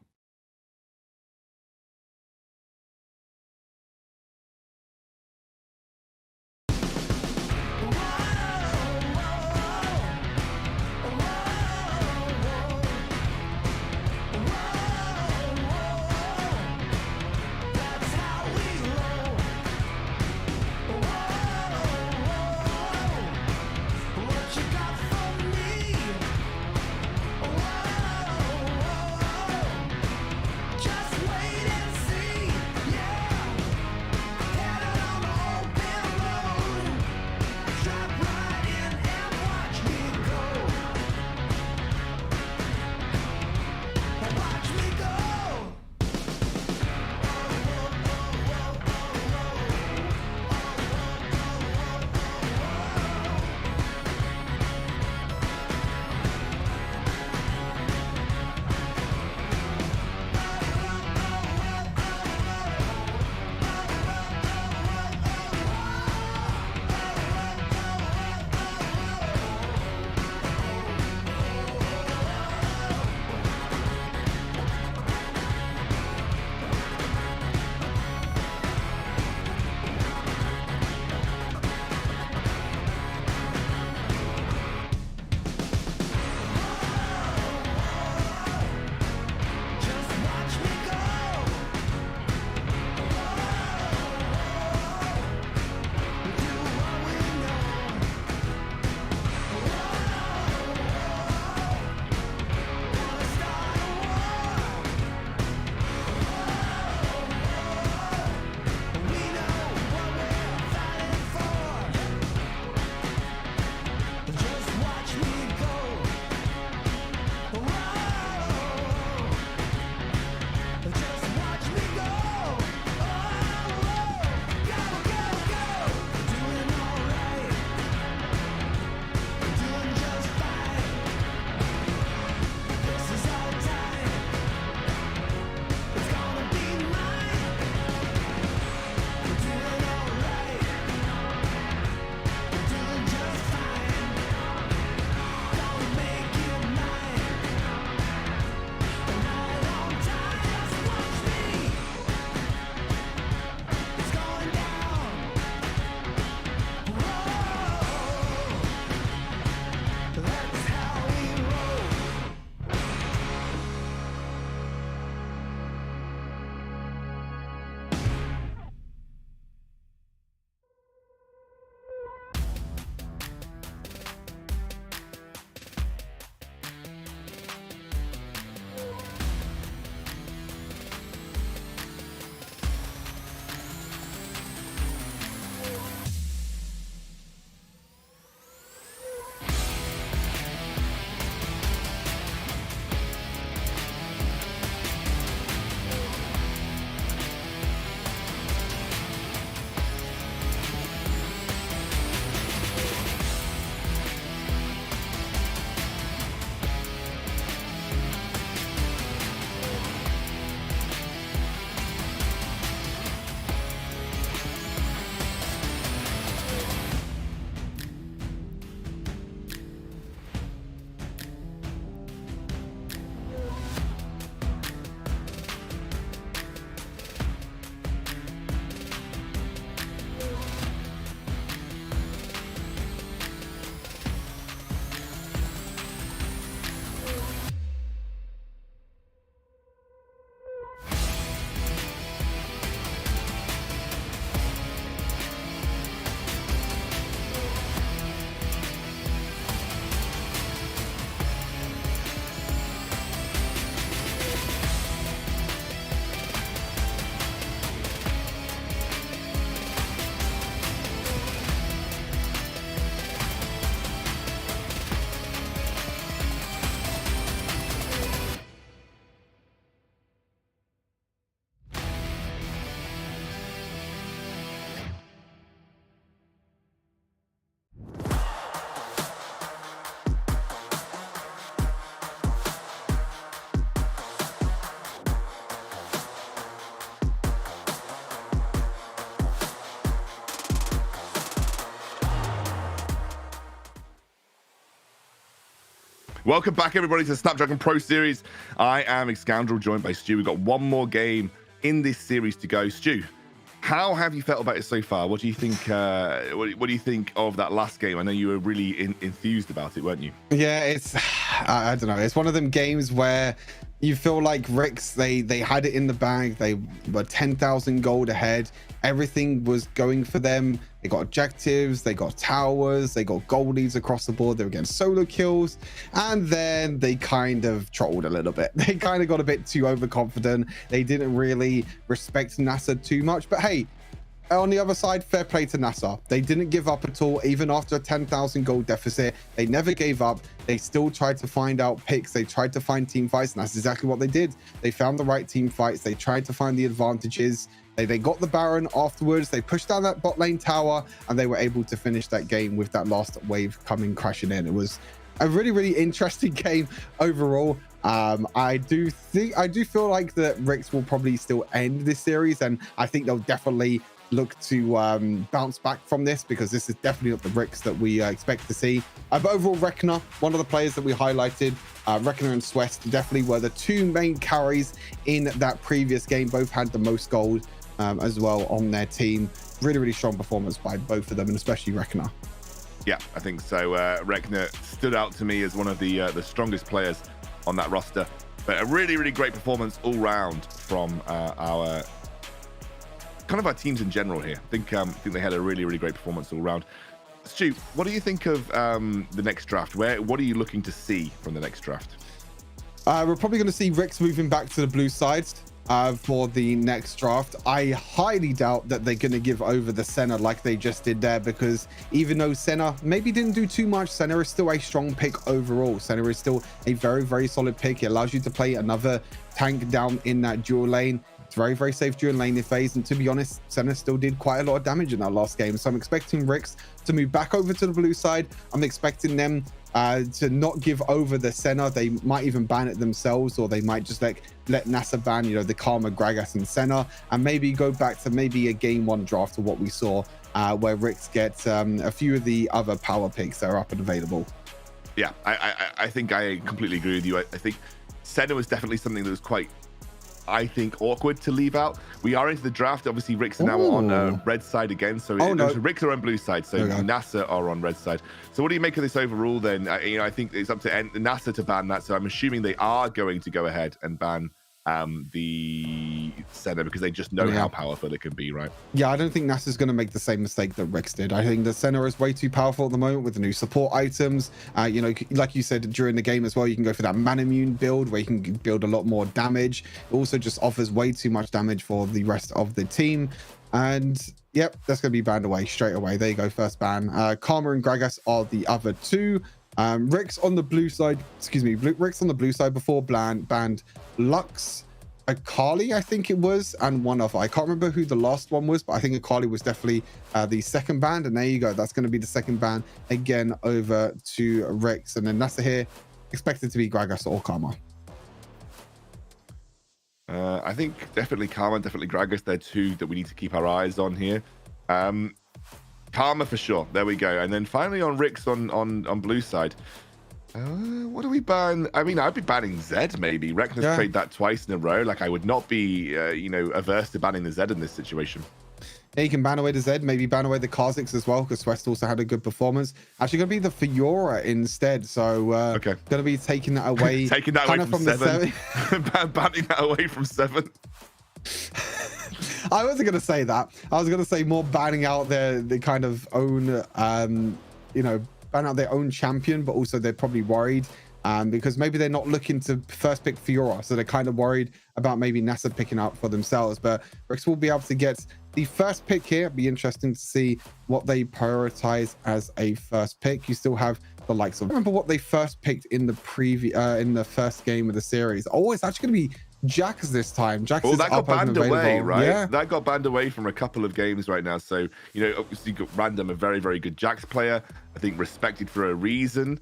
Welcome back, everybody, to the Snapdragon Pro Series. I am Excoundrel, joined by Stu. We've got one more game in this series to go. Stu, how have you felt about it so far? What do you think? What do you think of that last game? I know you were really enthused about it, weren't you? Yeah, it's I don't know. It's one of them games where you feel like Rix, they had it in the bag. They were 10,000 gold ahead. Everything was going for them. They got objectives, they got towers, they got gold leads across the board. They were getting solo kills, and then they kind of trolled a little bit. They kind of got a bit too overconfident. They didn't really respect NASA too much. But hey, on the other side, fair play to NASA. They didn't give up at all, even after a 10,000 gold deficit. They never gave up. They still tried to find out picks. They tried to find team fights, and that's exactly what they did. They found the right team fights. They tried to find the advantages. They got the Baron afterwards. They pushed down that bot lane tower, and they were able to finish that game with that last wave coming crashing in. It was a really, really interesting game overall. I do feel like that Rix will probably still end this series, and I think they'll definitely look to bounce back from this, because this is definitely not the Rix that we expect to see. But overall, Rekna, one of the players that we highlighted, Rekna and Swest definitely were the two main carries in that previous game. Both had the most gold as well on their team. Really, really strong performance by both of them, and especially Rekna. Yeah, I think so. Rekna stood out to me as one of the strongest players on that roster. But a really, really great performance all round from our teams in general here. I think they had a really, really great performance all round. Stu, what do you think of the next draft? What are you looking to see from the next draft? We're probably going to see Rix moving back to the blue side for the next draft. I highly doubt that they're going to give over the Senna like they just did there, because even though Senna maybe didn't do too much, Senna is still a strong pick overall. Senna is still a very, very solid pick. It allows you to play another tank down in that dual lane. It's very, very safe during laning phase, and to be honest, Senna still did quite a lot of damage in that last game. So I'm expecting Rix to move back over to the blue side. I'm expecting them to not give over the Senna. They might even ban it themselves, or they might just let NASA ban, the Karma, Gragas, and Senna, and maybe go back to maybe a game one draft of what we saw, where Rix gets a few of the other power picks that are up and available. Yeah, I think I completely agree with you. I think Senna was definitely something that was quite, I think, awkward to leave out. We are into the draft. Obviously, Rix are now on red side again. So Rix are on blue side. So NASA are on red side. So what do you make of this overall then? I think it's up to NASA to ban that. So I'm assuming they are going to go ahead and ban the Senna, because they just know how powerful it can be, right? Yeah, I don't think NASA's going to make the same mistake that Rix did. I think the Senna is way too powerful at the moment with the new support items. Like you said during the game as well, you can go for that man immune build where you can build a lot more damage. It also just offers way too much damage for the rest of the team. And yep, that's going to be banned away straight away. There you go, first ban. Karma and Gragas are the other two. Rix on the blue side, Rix on the blue side before banned Lux, Akali, I think it was, and one other. I can't remember who the last one was, but I think Akali was definitely the second ban. And there you go, that's going to be the second ban again over to Rix. And then NASA here expected to be Gragas or Karma. I think definitely Karma, definitely Gragas. They're two that we need to keep our eyes on here. Karma for sure. There we go. And then finally on Rix on blue side. What do we ban? I mean, I'd be banning Zed maybe. Rekna's played that twice in a row. Like, I would not be, averse to banning the Zed in this situation. Yeah, you can ban away the Zed, maybe ban away the Kha'Zix as well, because Swest also had a good performance. Actually, going to be the Fiora instead. So, going to be taking that away. Taking that away from 7. Banning that away from 7. I wasn't going to say that. I was going to say more banning out the kind of own, ban out their own champion, but also they're probably worried because maybe they're not looking to first pick Fiora. So they're kind of worried about maybe NASA picking out for themselves. But Rix will be able to get the first pick here. It'll be interesting to see what they prioritize as a first pick. You still have the likes of, I remember what they first picked in the in the first game of the series. Oh, it's actually going to be Jax this time. Jax is that got banned away, right? Yeah. That got banned away from a couple of games right now. So, obviously you got Random, a very, very good Jax player. I think respected for a reason.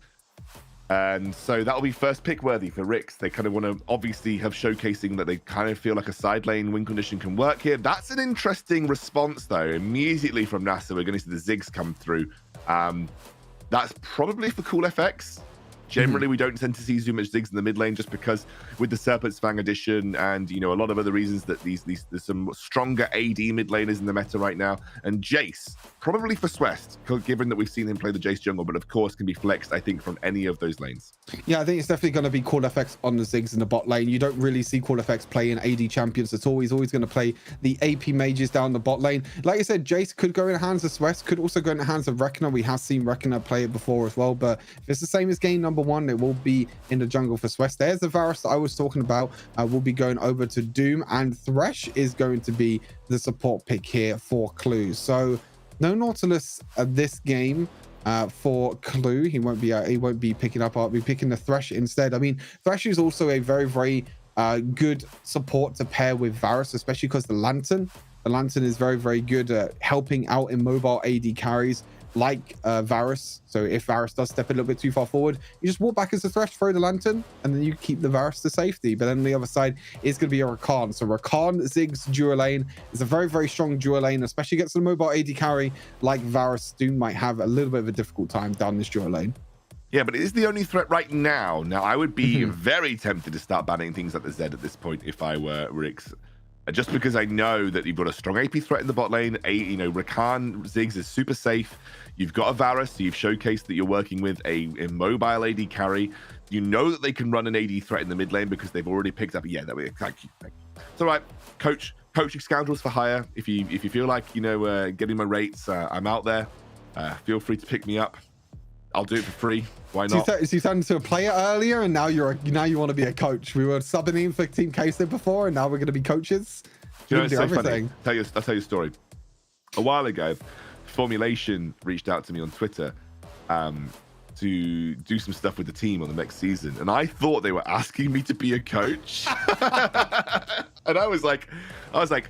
And so that'll be first pick worthy for Rix. They kind of want to obviously have showcasing that they kind of feel like a side lane win condition can work here. That's an interesting response, though. Immediately from NASA, we're going to see the Ziggs come through. That's probably for cool FX. Generally, we don't tend to see too much Ziggs in the mid lane just because with the Serpent's Fang addition and, you know, a lot of other reasons that there's some stronger AD mid laners in the meta right now. And Jace, probably for Swest, given that we've seen him play the Jace jungle, but of course can be flexed, I think, from any of those lanes. Yeah, I think it's definitely going to be Call FX on the Ziggs in the bot lane. You don't really see Call FX playing AD champions at all. He's always going to play the AP mages down the bot lane. Like I said, Jace could go in the hands of Swest, could also go in the hands of Reckoner. We have seen Reckoner play it before as well, but if it's the same as game number 1, it will be in the jungle for Swest. There's the Varus that I was talking about. We'll be going over to Doom, and Thresh is going to be the support pick here for Clue. So no Nautilus this game for Clue. He won't be picking up. I'll be picking the Thresh instead. I mean, Thresh is also a very good support to pair with Varus, especially because the Lantern is very good at helping out in mobile AD carries like Varus. So if Varus does step a little bit too far forward, you just walk back as a Thresh, throw the Lantern, and then you keep the Varus to safety. But then on the other side is going to be a Rakan. So Rakan Ziggs dual lane is a very strong dual lane, especially against the mobile AD carry like Varus. Doom might have a little bit of a difficult time down this dual lane. Yeah, but it is the only threat right now. Now, I would be very tempted to start banning things at the Z at this point if I were Rix. Just because I know that you've got a strong AP threat in the bot lane. You know, Rakan Ziggs is super safe. You've got a Varus, so you've showcased that you're working with a mobile AD carry. You know that they can run an AD threat in the mid lane because they've already picked up. Yeah, thank you. It's all right, coaching scoundrels for hire. If you feel like, you know, getting my rates, I'm out there. Feel free to pick me up. I'll do it for free. Why not? So you turned into a player earlier, and now you want to be a coach. We were subbing in for Team Queso before, and now we're going to be coaches. You know, it's so funny. I'll tell you a story. A while ago, Formulation reached out to me on Twitter to do some stuff with the team on the next season, and I thought they were asking me to be a coach. And I was like,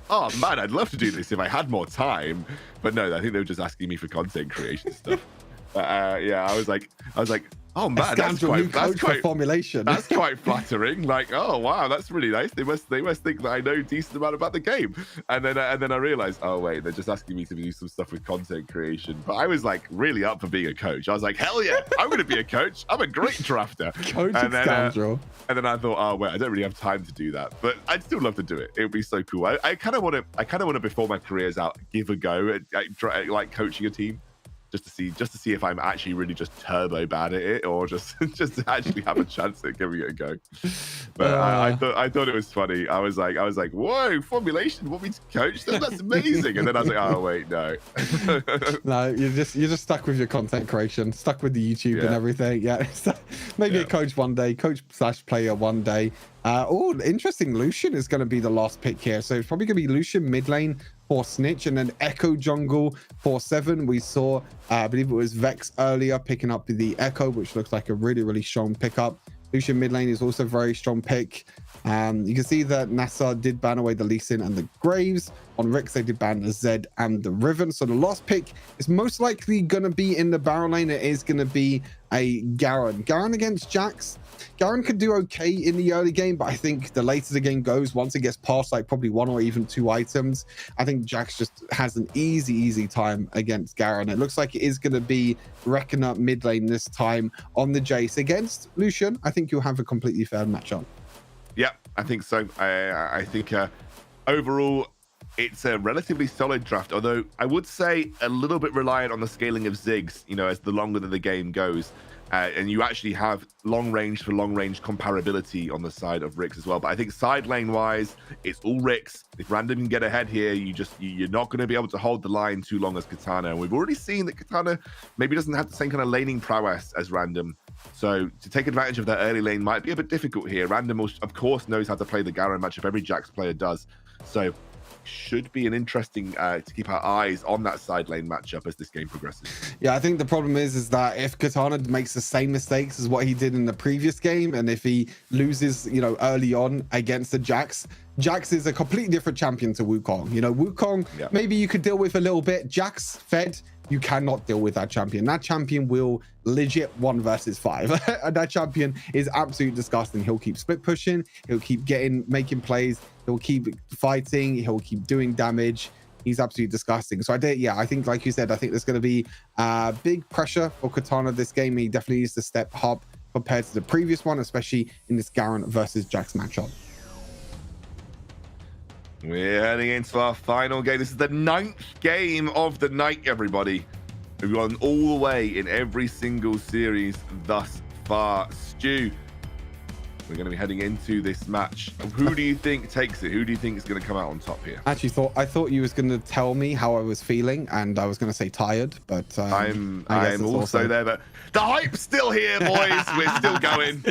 oh man, I'd love to do this if I had more time. But no, I think they were just asking me for content creation stuff. Yeah, I was like, oh man, that's quite Formulation. That's quite flattering. Like, oh wow, that's really nice. They must think that I know a decent amount about the game. And then I realized, oh wait, they're just asking me to do some stuff with content creation. But I was like really up for being a coach. I was like, hell yeah, I'm going to be a coach. I'm a great drafter. Scoundrel. And then I thought, oh wait, I don't really have time to do that, but I'd still love to do it. It would be so cool. I kind of want to before my career's out, give a go at like coaching a team. Just to see if I'm actually really just turbo bad at it, or just to actually have a chance at giving it a go. But I thought it was funny. I was like, whoa, Formulation want me to coach them? That's amazing. And then I was like, oh wait, no. No, you're just stuck with your content creation, stuck with the YouTube and everything. Yeah, maybe a coach one day, coach/player one day. Oh, interesting. Lucian is going to be the last pick here, so it's probably going to be Lucian mid lane for Snitch, and then Echo jungle for 7. We saw, I believe it was Vex earlier picking up the Echo, which looks like a really strong pickup. Lucian mid lane is also a very strong pick. You can see that NASA did ban away the Lee Sin and the Graves. On Rix, they did ban the Zed and the Riven. So the last pick is most likely going to be in the barrel lane. It is going to be a Garen. Garen against Jax. Garen could do okay in the early game, but I think the later the game goes, once it gets past like probably 1 or even 2 items, I think Jax just has an easy time against Garen. It looks like it is going to be Reckoner mid lane this time on the Jace against Lucian. I think you'll have a completely fair matchup. Yeah, I think so. I think overall, it's a relatively solid draft, although I would say a little bit reliant on the scaling of Ziggs, you know, as the longer that the game goes. And you actually have long range for long range comparability on the side of Rix as well. But I think side lane wise, it's all Rix. If Random can get ahead here, you're not going to be able to hold the line too long as Katana. And we've already seen that Katana maybe doesn't have the same kind of laning prowess as Random. So to take advantage of that early lane might be a bit difficult here. Random, of course, knows how to play the Garen matchup. Every Jax player does. So should be an interesting to keep our eyes on that side lane matchup as this game progresses. Yeah, I think the problem is that if Katana makes the same mistakes as what he did in the previous game, and if he loses, you know, early on against the Jax is a completely different champion to Wukong. You know, Wukong, maybe you could deal with a little bit. Jax fed, you cannot deal with that champion. That champion will legit 1 versus 5. And that champion is absolutely disgusting. He'll keep split pushing. He'll keep making plays. He'll keep fighting. He'll keep doing damage. He's absolutely disgusting. So I think like you said, I think there's going to be big pressure for Katana this game. He definitely needs to step up compared to the previous one, especially in this Garen versus Jax matchup. We're heading into our final game. This is the 9th game of the night, everybody. We've gone all the way in every single series thus far. Stu, we're going to be heading into this match. Who do you think takes it? Who do you think is going to come out on top here? Actually, I thought you was going to tell me how I was feeling, and I was going to say tired, but I'm also there, but the hype's still here, boys. We're still going.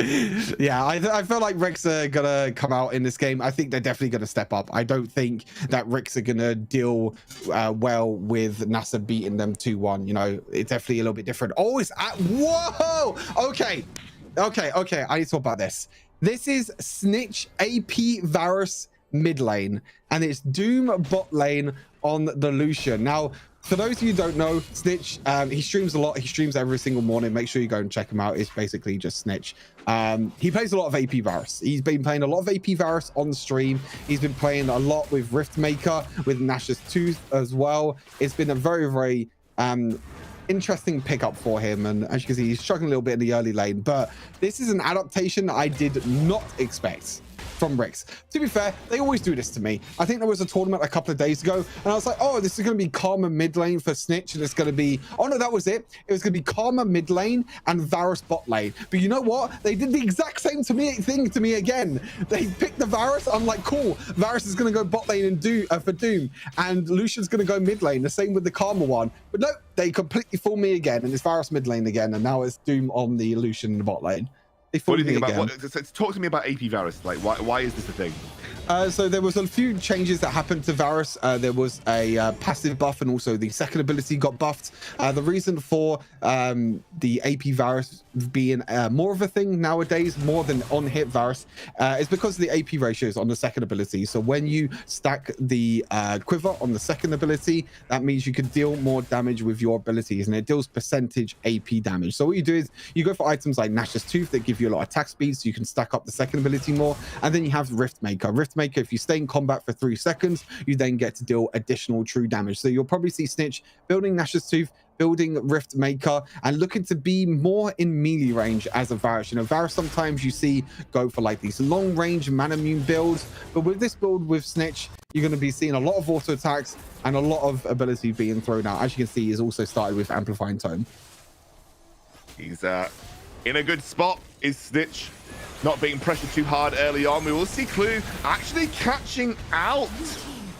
Yeah, I feel like Ricks are gonna come out in this game. I think they're definitely gonna step up. I don't think that Ricks are gonna deal well with NASA beating them 2-1. You know, it's definitely a little bit different. Oh, it's at whoa. Okay. I need to talk about this. This is Snitch AP Varus mid lane, and it's Doom bot lane on the Lucian. Now, for those of you who don't know, Snitch, he streams a lot. He streams every single morning. Make sure you go and check him out. It's basically just Snitch. He plays a lot of AP Varus. He's been playing a lot of AP Varus on the stream. He's been playing a lot with Riftmaker, with Nash's Tooth as well. It's been a very, very interesting pickup for him, and as you can see, he's struggling a little bit in the early lane, but this is an adaptation I did not expect from Ricks. To be fair, they always do this to me. I think there was a tournament a couple of days ago, and I was like, oh, this is going to be Karma mid lane for Snitch, and it's going to be, oh no, that was it. It was going to be Karma mid lane and Varus bot lane. But you know what? They did the exact same thing to me again. They picked the Varus. I'm like, cool. Varus is going to go bot lane and for Doom, and Lucian's going to go mid lane. The same with the Karma one. But no, they completely fooled me again, and it's Varus mid lane again, and now it's Doom on the Lucian in the bot lane. What do you think about talk to me about AP Varus? Like, why is this a thing? So there was a few changes that happened to Varus. There was a passive buff, and also the second ability got buffed. The reason for the AP Varus being more of a thing nowadays, more than on-hit Varus, is because of the AP ratios on the second ability. So when you stack the quiver on the second ability, that means you can deal more damage with your abilities, and it deals percentage AP damage. So what you do is you go for items like Nash's Tooth that give you a lot of attack speed, so you can stack up the second ability more, and then you have Riftmaker. Riftmaker, if you stay in combat for 3 seconds, you then get to deal additional true damage. So you'll probably see Snitch building Nash's Tooth, building Riftmaker, and looking to be more in melee range as a Varus. You know, Varus sometimes you see go for like these long range Manamune builds, but with this build with Snitch, you're going to be seeing a lot of auto attacks and a lot of ability being thrown out. As you can see, he's also started with Amplifying Tome. He's in a good spot, is Snitch. Not being pressured too hard early on. We will see Clue actually catching out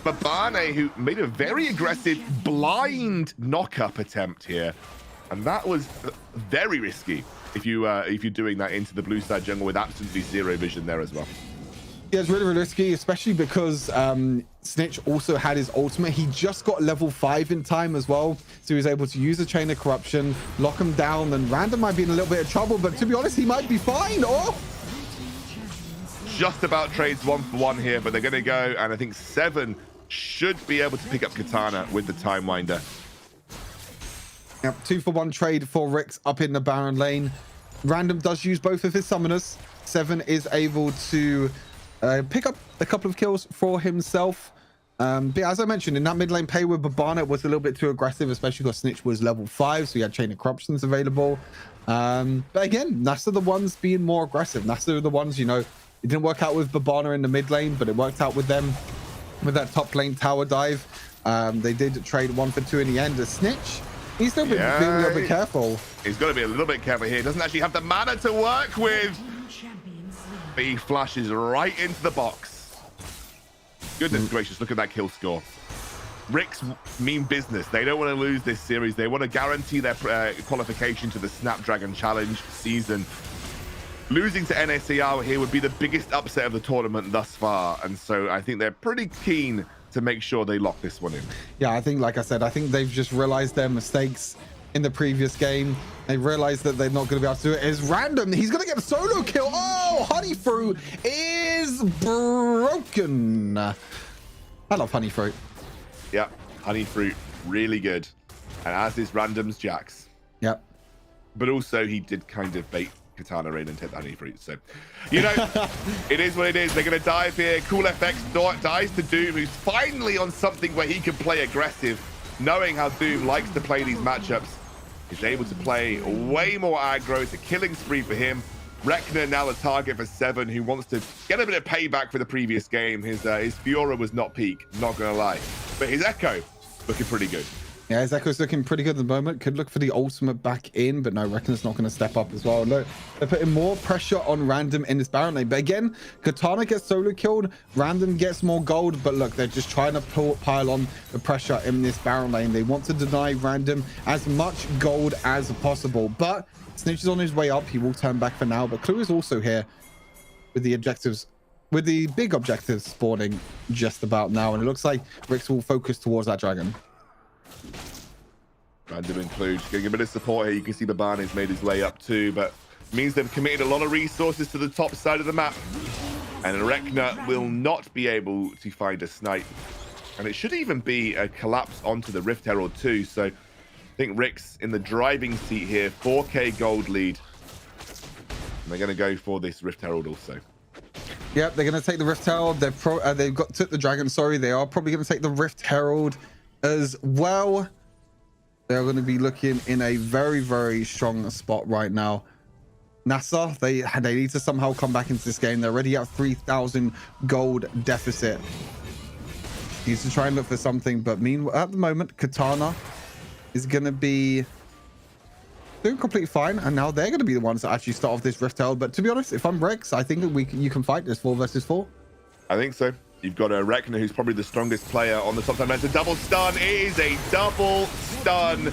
Babane, who made a very aggressive blind knock-up attempt here. And that was very risky if you're doing that into the blue side jungle with absolutely zero vision there as well. Yeah, it's really, really risky, especially because Snitch also had his ultimate. He just got level 5 in time as well, so he was able to use the Chain of Corruption, lock him down, and Random might be in a little bit of trouble, but to be honest, he might be fine. Oh! Just about trades 1-for-1 here, but they're going to go, and I think 7 should be able to pick up Katana with the Time Winder. Yep, 2-for-1 trade for Ricks up in the Baron lane. Random does use both of his summoners. 7 is able to pick up a couple of kills for himself. But as I mentioned, in that mid lane pay with Babana, it was a little bit too aggressive, especially because Snitch was level 5, so he had Chain of Corruptions available. But again, NASA the ones being more aggressive. NASA are the ones, you know, it didn't work out with Babana in the mid lane, but it worked out with them with that top lane tower dive. They did trade 1-for-2 in the end. A Snitch, he's still being a little bit careful. He's got to be a little bit careful here. He doesn't actually have the mana to work with. He flashes right into the box. Goodness gracious, look at that kill score. Ricks mean business. They don't want to lose this series. They want to guarantee their qualification to the Snapdragon Challenge season. Losing to NSCR here would be the biggest upset of the tournament thus far. And so I think they're pretty keen to make sure they lock this one in. Yeah, I think, like I said, I think they've just realized their mistakes in the previous game. They realized that they're not going to be able to do it. It's Random. He's going to get a solo kill. Oh, Honey Fruit is broken. I love Honey Fruit. Yeah, Honey Fruit, really good. And as is Random's Jax. Yep. But also he did kind of bait Katana in and take the Honey Fruit. So, you know, it is what it is. They're going to dive here. Cool FX dies to Doom, who's finally on something where he can play aggressive, knowing how Doom likes to play these matchups. is able to play way more aggro. It's a killing spree for him. Rekna now the target for Seven, who wants to get a bit of payback for the previous game. His Fiora was not peak, not gonna lie, but his Echo looking pretty good. Yeah, his Echo's looking pretty good at the moment. Could look for the ultimate back in, but no, Rekna's not going to step up as well. Look, they're putting more pressure on Random in this Baron lane. But again, Katana gets solo killed, Random gets more gold, but look, they're just trying to pile on the pressure in this Baron lane. They want to deny Random as much gold as possible, but Snitch is on his way up. He will turn back for now, but Clue is also here with the objectives, with the big objectives spawning just about now, and it looks like Rix will focus towards that dragon. Random includes getting a bit of support here. You can see Babani's made his way up too, but means they've committed a lot of resources to the top side of the map, and Rekna will not be able to find a snipe, and it should even be a collapse onto the Rift Herald too. So I think Rix in the driving seat here. 4k gold lead, and they're going to go for this Rift Herald also. Yep, they're going to take the Rift Herald. They've took the dragon. Sorry, they are probably going to take the Rift Herald as well. They're going to be looking in a very, very strong spot right now. NASA, they need to somehow come back into this game. They're already at 3,000 gold deficit. Needs to try and look for something, but meanwhile, at the moment, Katana is going to be doing completely fine, and now they're going to be the ones that actually start off this Rift Herald. But to be honest, if I'm Rex, I think that you can fight this 4 versus 4. I think so. You've got a Rekna, who's probably the strongest player on the top side. It's a double stun. It is a double stun.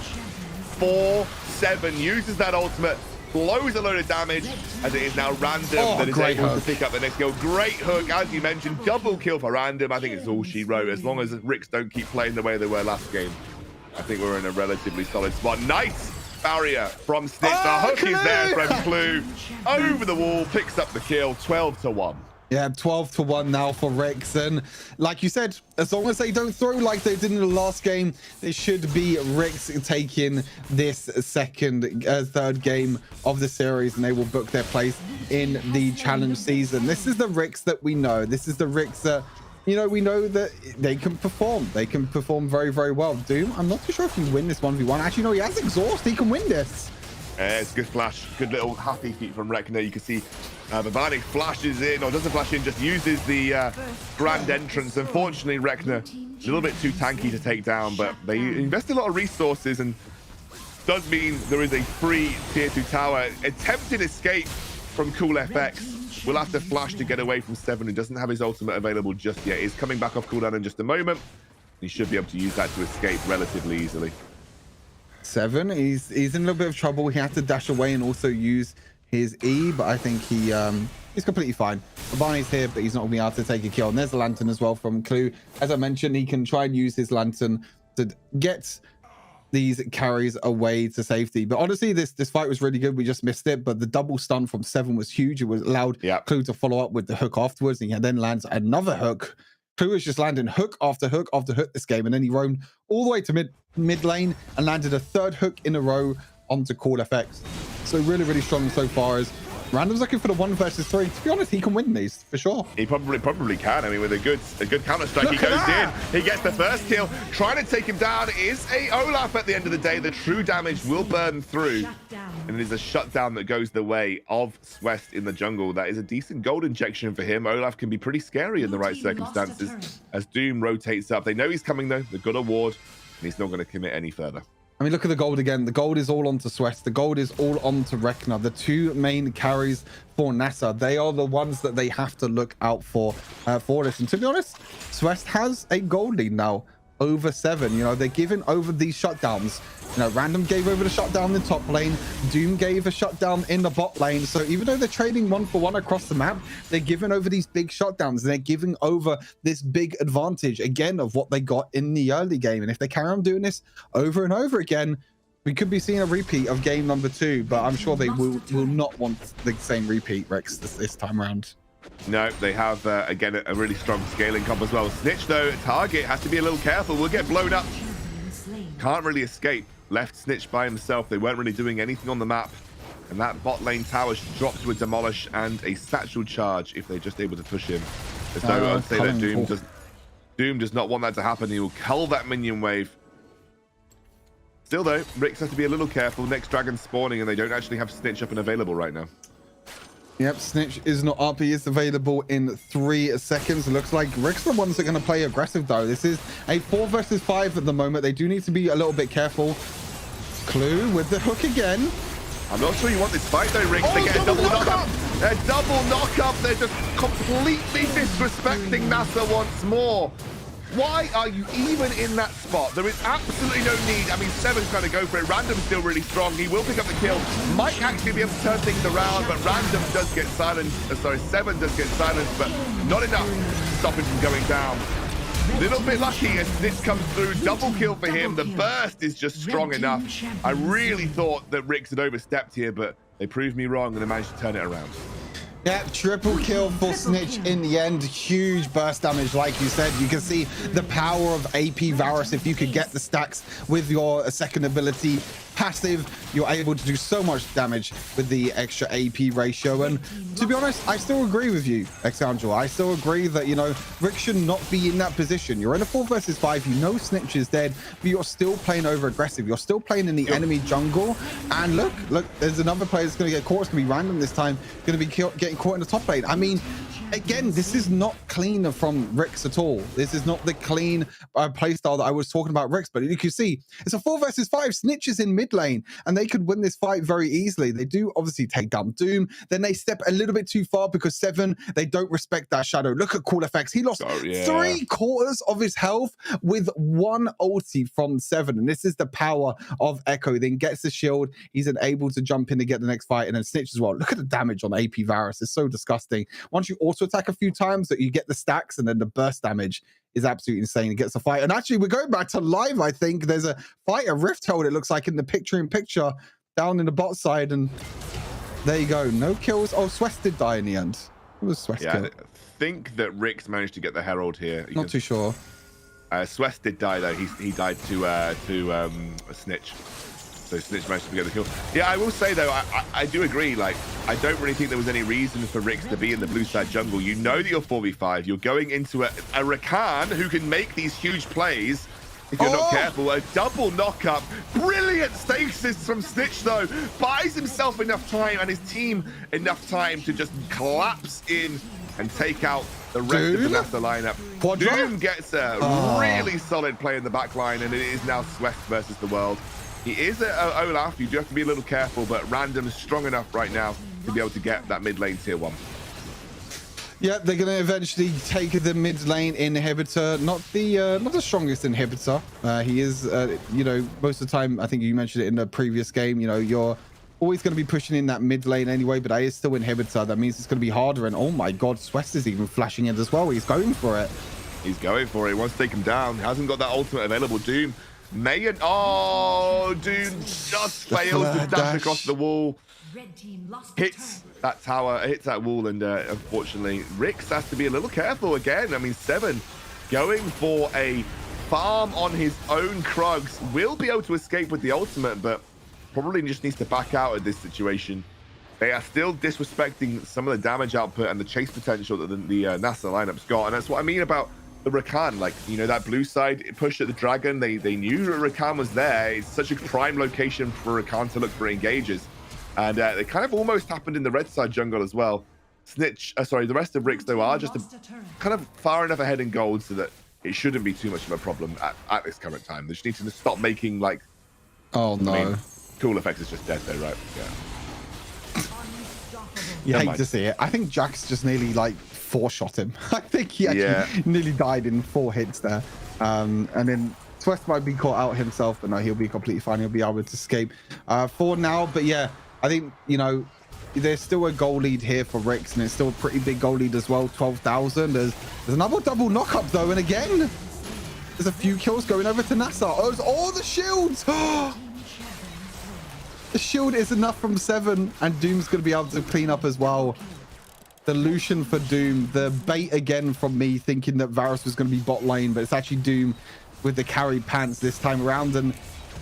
4-7 uses that ultimate, blows a load of damage, as it is now Random that is able to pick up the next kill. Great hook, as you mentioned, double kill for Random. I think it's all she wrote. As long as Rix don't keep playing the way they were last game, I think we're in a relatively solid spot. Nice barrier from Snitch. The hook is there from Clue. Over the wall, picks up the kill. 12-1. Yeah, 12-1 now for Rix, and like you said, as long as they don't throw like they did in the last game, it should be Rix taking this third game of the series, and they will book their place in the challenge season. This is the Rix that we know. This is the Rix that, you know, we know that they can perform. They can perform very, very well. Doom, I'm not too sure if he win this 1v1. Actually, no, he has exhaust. He can win this. It's a good flash, good little happy feet from Rekna. You can see Babani flashes in, or doesn't flash in, just uses the grand entrance. Unfortunately, Rekna a little bit too tanky to take down, but they invest a lot of resources, and does mean there is a free tier 2 tower. Attempted escape from Cool FX. Will have to flash to get away from Seven, who doesn't have his ultimate available just yet. He's coming back off cooldown in just a moment. He should be able to use that to escape relatively easily. Seven, he's in a little bit of trouble. He had to dash away and also use his E, but I think he's completely fine. Babani's here, but he's not going to be able to take a kill. And there's the lantern as well from Clue. As I mentioned, he can try and use his lantern to get these carries away to safety. But honestly, this fight was really good. We just missed it, but the double stun from Seven was huge. It was allowed Clue to follow up with the hook afterwards, and he then lands another hook. Clue was just landing hook after hook after hook this game, and then he roamed all the way to mid lane and landed a third hook in a row onto Call FX. So really, really strong so far. As Random's looking for the 1 versus 3. To be honest, he can win these for sure. He probably can. I mean, with a good counter strike, he goes in. He gets the first kill. Trying to take him down is a Olaf at the end of the day. The true damage will burn through, and it is a shutdown that goes the way of Swest in the jungle. That is a decent gold injection for him. Olaf can be pretty scary in the right circumstances as Doom rotates up. They know he's coming though. They've got a ward, and he's not going to commit any further. I mean, look at the gold again. The gold is all onto Swest. The gold is all onto Rekna. The 2 main carries for NASA. They are the ones that they have to look out for this. And to be honest, Swest has a gold lead now over 7. You know, they're giving over these shutdowns. You know, Random gave over the shutdown in top lane. Doom gave a shutdown in the bot lane. So even though they're trading 1-for-1 across the map, they're giving over these big shutdowns. They're giving over this big advantage, again, of what they got in the early game. And if they carry on doing this over and over again, we could be seeing a repeat of game number 2. But I'm sure they will not want the same repeat, Rex, this time around. No, they have, again, a really strong scaling comp as well. Snitch, though, target has to be a little careful. We'll get blown up. Can't really escape. Left Snitch by himself. They weren't really doing anything on the map. And that bot lane tower drops to a demolish and a satchel charge if they're just able to push him. There's no I'd say that Doom does not want that to happen. He will cull that minion wave. Still though, Rix has to be a little careful. Next dragon's spawning and they don't actually have Snitch up and available right now. Yep, Snitch is not up. He is available in 3 seconds. It looks like Rick's the ones that are going to play aggressive, though. This is a 4 versus 5 at the moment. They do need to be a little bit careful. Clue with the hook again. I'm not sure you want this fight, though, Rix. Oh, They get a double double knock-up. knock-up. A double knock-up. They're just completely disrespecting NASA once more. Why are you even in that spot? There is absolutely no need. I mean, Seven's trying to go for it. Random's still really strong. He will pick up the kill. Might actually be able to turn things around, but Random does get silenced. Seven does get silenced, but not enough to stop him from going down. Little bit lucky as Snitch comes through. Double kill for him. The burst is just strong enough. I really thought that Rix had overstepped here, but they proved me wrong and they managed to turn it around. Yeah, triple kill for Snitch in the end. Huge burst damage, like you said. You can see the power of AP Varus. If you could get the stacks with your second ability passive, you're able to do so much damage with the extra AP ratio. And to be honest, I still agree with you, Exangel. I still agree that, you know, Rick should not be in that position. You're in a 4 versus 5. You know Snitch is dead, but you're still playing over aggressive. You're still playing in the enemy jungle. And look, there's another player that's going to get caught. It's going to be Random this time. Going to be getting caught in the top lane. I mean, again, this is not clean from Rix at all. This is not the clean playstyle that I was talking about Rix, but you can see it's a 4 versus 5. Snitch is in mid lane and they could win this fight very easily. They do obviously take down Doom. Then they step a little bit too far because Seven, they don't respect that shadow. Look at Cool Effects. He lost 3/4 of his health with 1 ulti from Seven. And this is the power of Echo. Then gets the shield. He's then able to jump in to get the next fight. And then Snitch as well. Look at the damage on AP Varus. It's so disgusting. Once you auto attack a few times, that you get the stacks and then the burst damage is absolutely insane. It gets a fight. And actually, we're going back to live, I think. There's a fight, a Rift Hold, it looks like, in the picture-in-picture down in the bot side. And there you go. No kills. Oh, Swest did die in the end. It was Swest kill. I think that Rix managed to get the Herald here. Not too sure. Swest did die, though. He died to a Snitch. So Snitch managed to get the kill. Yeah, I will say, though, I do agree. Like, I don't really think there was any reason for Rix to be in the blue side jungle. You know that you're 4v5. You're going into a Rakan who can make these huge plays if you're not careful. A double knock-up. Brilliant stasis from Snitch, though. Buys himself enough time and his team enough time to just collapse in and take out the rest of the NASA lineup. Doom gets a really solid play in the back line, and it is now Swest versus the world. He is Olaf. You do have to be a little careful, but Random is strong enough right now to be able to get that mid lane tier 1. Yeah, they're going to eventually take the mid lane inhibitor. Not the strongest inhibitor. He is, you know, most of the time, I think you mentioned it in the previous game, you know, you're always going to be pushing in that mid lane anyway, but I is still inhibitor. That means it's going to be harder. And oh my God, Swest is even flashing in as well. He's going for it. He's going for it. He wants to take him down. He hasn't got that ultimate available. Doom may and Doom just fails to dash across the wall. Hits that tower, hits that wall, and unfortunately, Rix has to be a little careful again. I mean, Seven going for a farm on his own Krugs, will be able to escape with the ultimate, but probably just needs to back out of this situation. They are still disrespecting some of the damage output and the chase potential that the NASA lineup's got, and that's what I mean about the Rakan. Like, you know, that blue side push at the dragon, they knew that Rakan was there. It's such a prime location for Rakan to look for engages, and it kind of almost happened in the red side jungle as well. Snitch, the rest of Rix though are just kind of far enough ahead in gold so that it shouldn't be too much of a problem at this current time. They just need to stop making, like, oh no, I mean, Cool Effects is just dead though, right? You hate to see it. I think Jax just nearly like 4-shot him. I think he actually nearly died in 4 hits there. And then Swest might be caught out himself, but no, he'll be completely fine. He'll be able to escape for now. But yeah, I think, you know, there's still a goal lead here for Rix, and it's still a pretty big goal lead as well, 12,000. There's another double knock-up though, and again, there's a few kills going over to NASA. Oh, the shields! The shield is enough from Seven, and Doom's going to be able to clean up as well. The Lucian for Doom, the bait again from me, thinking that Varus was going to be bot lane, but it's actually Doom with the carry pants this time around. And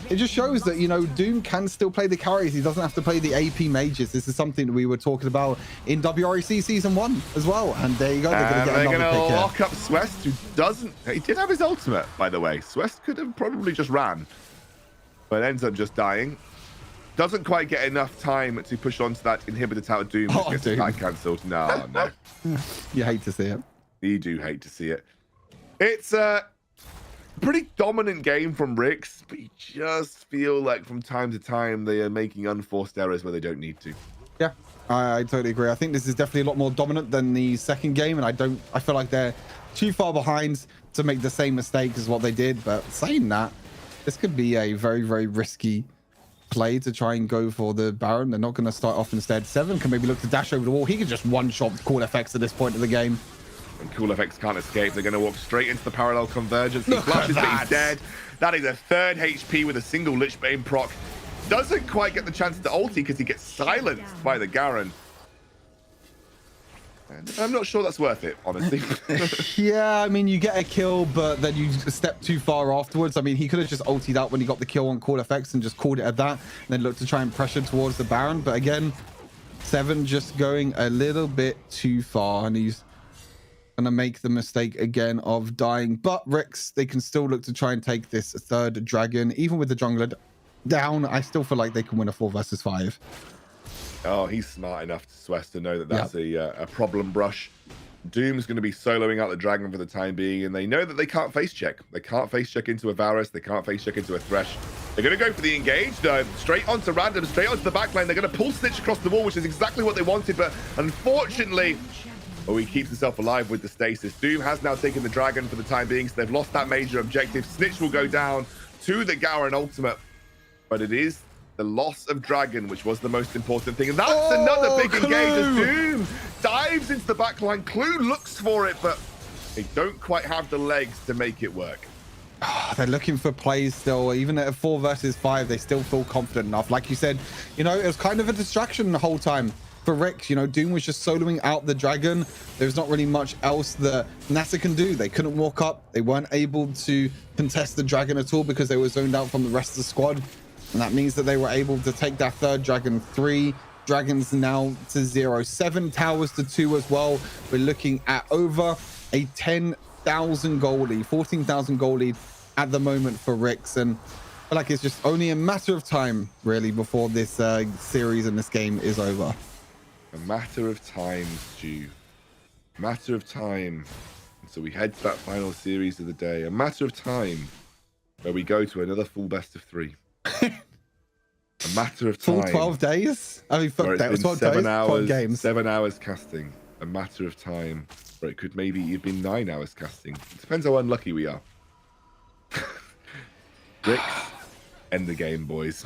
it just shows that, you know, Doom can still play the carries. He doesn't have to play the AP mages. This is something that we were talking about in WREC Season 1 as well. And there you go. They're going to lock up Swest, who doesn't... He did have his ultimate, by the way. Swest could have probably just ran. but ends up just dying. Doesn't quite get enough time to push onto that inhibitor tower. Doom just gets his back cancelled. No. You hate to see it. You do hate to see it. It's a pretty dominant game from Rix, but you just feel like from time to time they are making unforced errors where they don't need to. Yeah, I totally agree. I think this is definitely a lot more dominant than the second game, and I feel like they're too far behind to make the same mistake as what they did. But saying that, this could be a very, very risky play to try and go for the Baron. They're not going to start off instead. Seven can maybe look to dash over the wall. He can just one-shot Cool FX at this point of the game. And Cool FX can't escape. They're going to walk straight into the parallel convergence. He Look flashes, at but he's that. dead. That is a third HP with a single Lichbane proc. Doesn't quite get the chance to ulti because he gets silenced by the Garen. And I'm not sure that's worth it, honestly. Yeah, I mean, you get a kill, but then you step too far afterwards. I mean, he could have just ultied out when he got the kill on Cool FX and just called it at that, and then looked to try and pressure towards the Baron. But again, Seven just going a little bit too far, and he's gonna make the mistake again of dying. But Rix, they can still look to try and take this third dragon. Even with the jungler down, I still feel like they can win a 4 versus 5. Oh, he's smart enough to Swess to know that that's a problem brush. Doom's going to be soloing out the dragon for the time being, and they know that they can't face check. They can't face check into a Varus. They can't face check into a Thresh. They're going to go for the engage, though. Straight onto random, straight onto the backline. They're going to pull Snitch across the wall, which is exactly what they wanted, but unfortunately, he keeps himself alive with the stasis. Doom has now taken the dragon for the time being, so they've lost that major objective. Snitch will go down to the Garen ultimate, but it is the loss of dragon, which was the most important thing. And that's another big engage as Doom dives into the backline. Clue looks for it, but they don't quite have the legs to make it work. They're looking for plays still. Even at a 4 versus 5, they still feel confident enough. Like you said, you know, it was kind of a distraction the whole time for Rix. You know, Doom was just soloing out the dragon. There's not really much else that NASA can do. They couldn't walk up. They weren't able to contest the dragon at all because they were zoned out from the rest of the squad. And that means that they were able to take that third dragon. 3 dragons now to 0. 7 towers to 2 as well. We're looking at over a 10,000 goal lead, 14,000 goal lead at the moment for Rix. And I feel like it's just only a matter of time, really, before this series and this game is over. A matter of time, Stu. Matter of time. And so we head to that final series of the day. A matter of time where we go to another full best of 3. A matter of time. Full 12 days? I mean, fuck that. It was 12 days, 12 games. 7 hours casting. A matter of time. Or it could maybe have been 9 hours casting. It depends how unlucky we are. Rix, end the game, boys.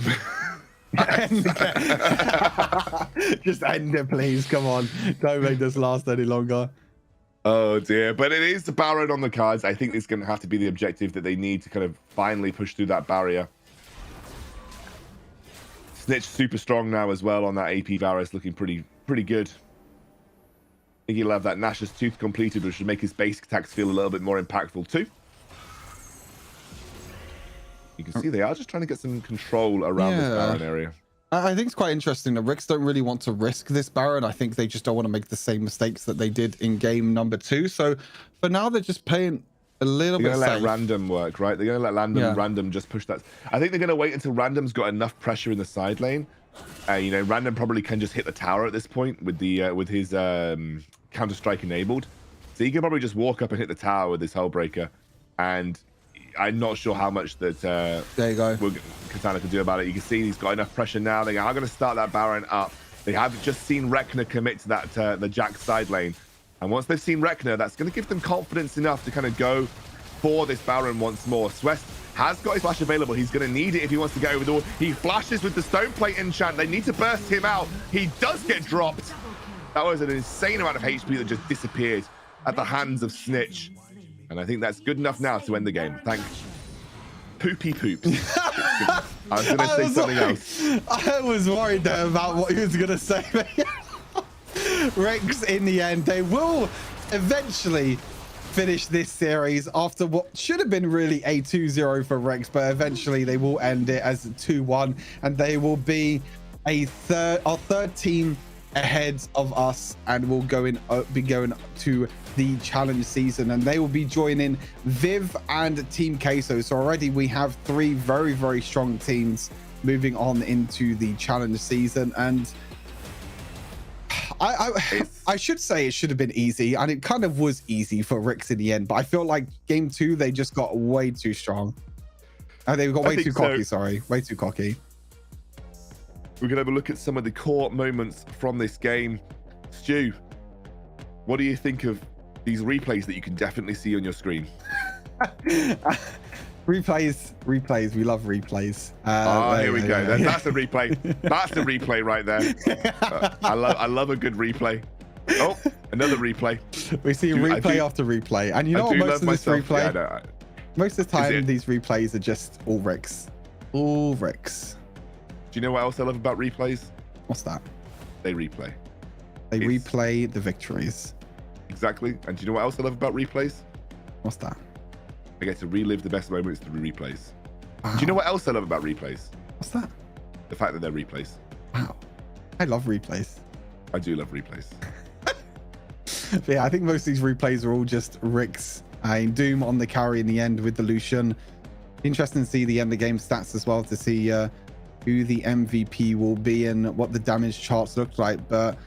Just end it, please. Come on. Don't make this last any longer. Oh dear, but it is the Baron on the cards. I think it's going to have to be the objective that they need to kind of finally push through that barrier. Snitch super strong now as well on that AP Varus, looking pretty good. I think he'll have that Nash's Tooth completed, which should make his basic attacks feel a little bit more impactful too. You can see they are just trying to get some control around this Baron area. I think it's quite interesting. The Rix don't really want to risk this Baron. I think they just don't want to make the same mistakes that they did in game number 2. So for now, they're just playing a little bit safe. They're going to let random work, right? They're going to let random just push that. I think they're going to wait until random's got enough pressure in the side lane. You know, random probably can just hit the tower at this point with the with his counter strike enabled. So he can probably just walk up and hit the tower with his Hullbreaker. And I'm not sure how much that there you go. Katana can do about it. You can see he's got enough pressure now. They are going to start that Baron up. They have just seen Rek'Na commit to that the Jack side lane. And once they've seen Rek'Na, that's going to give them confidence enough to kind of go for this Baron once more. Swest has got his flash available. He's going to need it if he wants to get over the wall. He flashes with the Stone Plate enchant. They need to burst him out. He does get dropped. That was an insane amount of HP that just disappeared at the hands of Snitch. And I think that's good enough now to end the game. Thanks. Poopy poops. I was going to say something else. I was worried there about what he was going to say. Rix, in the end, they will eventually finish this series after what should have been really a 2-0 for Rix, but eventually they will end it as a 2-1, and they will be a third team ahead of us, and will be going to the challenge season, and they will be joining Viv and Team Queso. So already we have 3 very, very strong teams moving on into the challenge season, and I should say it should have been easy, and it kind of was easy for Rix in the end, but I feel like game 2 they just got way too strong. They got way too cocky. Sorry, way too cocky. We're going to have a look at some of the core moments from this game. Stu, what do you think of these replays that you can definitely see on your screen? Replays. We love replays. Here we go. That's a replay. That's a replay right there. I love a good replay. Oh, another replay. We see replay after replay, and you know what? Most of this replay, yeah, most of the time, these replays are just all Rix. All Rix. Do you know what else I love about replays? What's that? They replay. They replay the victories. Exactly. And do you know what else I love about replays? What's that? I get to relive the best moments through replays. Wow. Do you know what else I love about replays? What's that? The fact that they're replays. Wow. I love replays. I do love replays. But yeah, I think most of these replays are all just Rix. Doom on the carry in the end with the Lucian. Interesting to see the end of game stats as well, to see who the MVP will be and what the damage charts look like. But